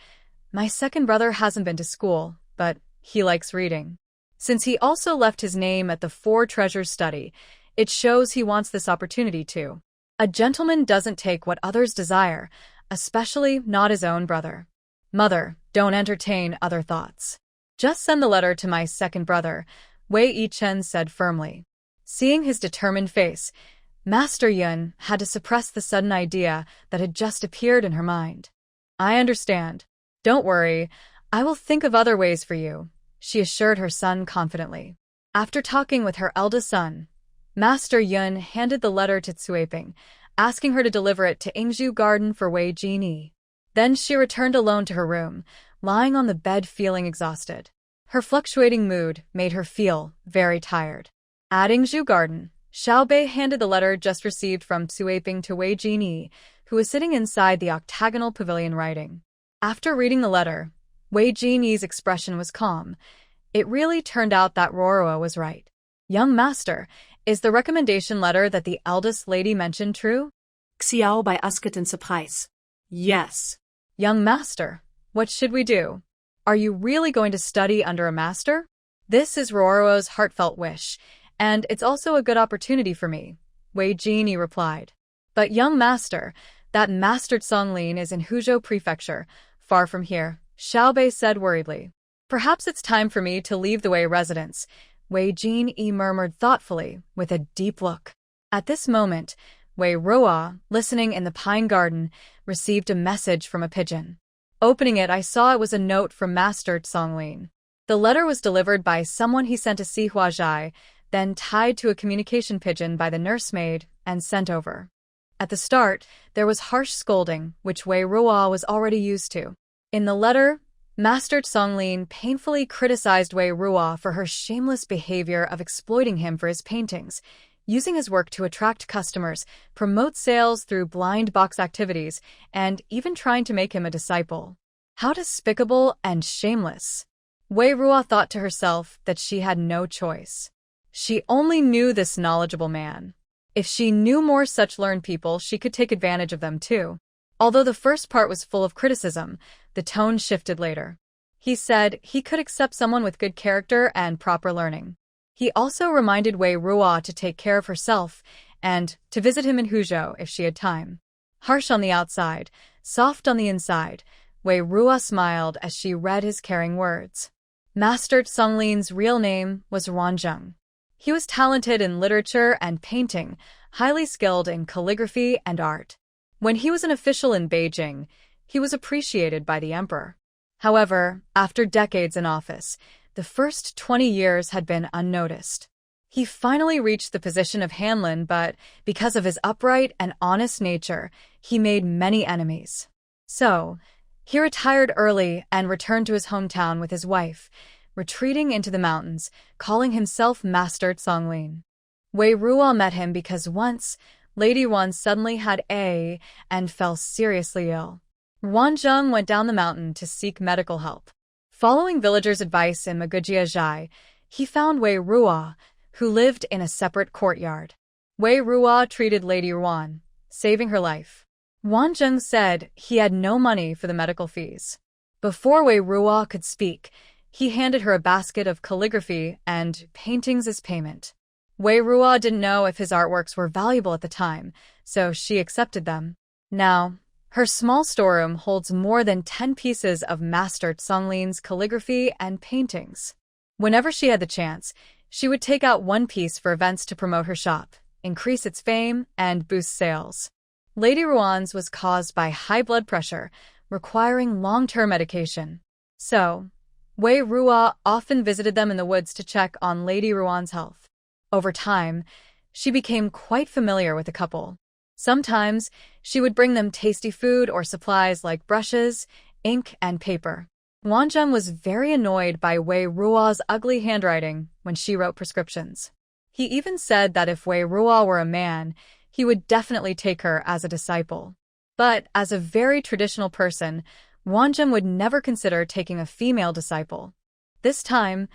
"My second brother hasn't been to school, but he likes reading. Since he also left his name at the Four Treasures study, it shows he wants this opportunity too. A gentleman doesn't take what others desire, especially not his own brother. Mother, don't entertain other thoughts. Just send the letter to my second brother," Wei Yichen said firmly. Seeing his determined face, Master Yun had to suppress the sudden idea that had just appeared in her mind. "I understand. Don't worry, I will think of other ways for you," she assured her son confidently. After talking with her eldest son, Master Yun handed the letter to Sibling, asking her to deliver it to Exiled Garden for Wei Jin Yi. Then she returned alone to her room, lying on the bed feeling exhausted. Her fluctuating mood made her feel very tired. At Exiled Garden, Xiaobei handed the letter just received from Sibling to Wei Jin Yi, who was sitting inside the octagonal pavilion writing. After reading the letter, Wei Jin Yi's expression was calm. It really turned out that Rorua was right. "Young master, is the recommendation letter that the eldest lady mentioned true?" Xiao by Usket and Surprise. Yes. "Young master, what should we do? Are you really going to study under a master?" "This is Rorua's heartfelt wish, and it's also a good opportunity for me," Wei Jin Yi replied. "But young master, that Master Songlin is in Huzhou Prefecture, far from here," Xiaobei said worriedly. "Perhaps it's time for me to leave the Wei residence," Wei Jin Yi murmured thoughtfully, with a deep look. At this moment, Wei Ruo, listening in the pine garden, received a message from a pigeon. Opening it, I saw it was a note from Master Songlin. The letter was delivered by someone he sent to Sihuajai, then tied to a communication pigeon by the nursemaid, and sent over. At the start, there was harsh scolding, which Wei Ruo was already used to. In the letter, Master Songlin painfully criticized Wei Ruo for her shameless behavior of exploiting him for his paintings, using his work to attract customers, promote sales through blind box activities, and even trying to make him a disciple. How despicable and shameless! Wei Ruo thought to herself that she had no choice. She only knew this knowledgeable man. If she knew more such learned people, she could take advantage of them too. Although the first part was full of criticism, the tone shifted later. He said he could accept someone with good character and proper learning. He also reminded Wei Ruo to take care of herself and to visit him in Huzhou if she had time. Harsh on the outside, soft on the inside, Wei Ruo smiled as she read his caring words. Master Songlin's real name was Wanzheng. He was talented in literature and painting, highly skilled in calligraphy and art. When he was an official in Beijing, he was appreciated by the emperor. However, after decades in office, the first 20 years had been unnoticed. He finally reached the position of Hanlin, but because of his upright and honest nature, he made many enemies. So, he retired early and returned to his hometown with his wife, retreating into the mountains, calling himself Master Songlin. Wei Ruo met him because once, Lady Wan suddenly had and fell seriously ill. Wanzheng went down the mountain to seek medical help. Following villagers' advice in Magujiazhai, he found Wei Ruo, who lived in a separate courtyard. Wei Ruo treated Lady Wan, saving her life. Wanzheng said he had no money for the medical fees. Before Wei Ruo could speak, he handed her a basket of calligraphy and paintings as payment. Wei Ruo didn't know if his artworks were valuable at the time, so she accepted them. Now, her small storeroom holds more than 10 pieces of Master Songlin's calligraphy and paintings. Whenever she had the chance, she would take out one piece for events to promote her shop, increase its fame, and boost sales. Lady Ruan's was caused by high blood pressure, requiring long-term medication. So, Wei Ruo often visited them in the woods to check on Lady Ruan's health. Over time, she became quite familiar with the couple. Sometimes, she would bring them tasty food or supplies like brushes, ink, and paper. Wanzheng was very annoyed by Wei Ruo's ugly handwriting when she wrote prescriptions. He even said that if Wei Ruo were a man, he would definitely take her as a disciple. But as a very traditional person, Wanzheng would never consider taking a female disciple. This time,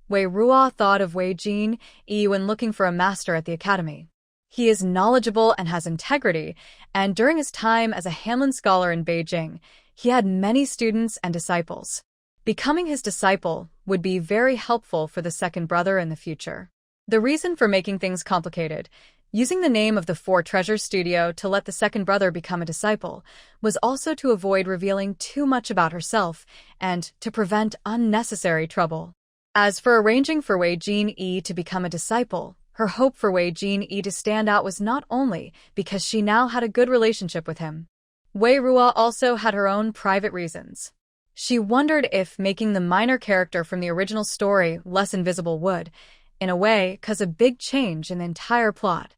Wei Ruo thought of Jin Yi when looking for a master at the academy. He is knowledgeable and has integrity, and during his time as a Hanlin scholar in Beijing, he had many students and disciples. Becoming his disciple would be very helpful for the second brother in the future. The reason for making things complicated, using the name of the Four Treasures Studio to let the second brother become a disciple, was also to avoid revealing too much about herself and to prevent unnecessary trouble. As for arranging for Jin Yi to become a disciple, her hope for Jin Yi to stand out was not only because she now had a good relationship with him. Wei Ruo also had her own private reasons. She wondered if making the minor character from the original story less invisible would, in a way, cause a big change in the entire plot.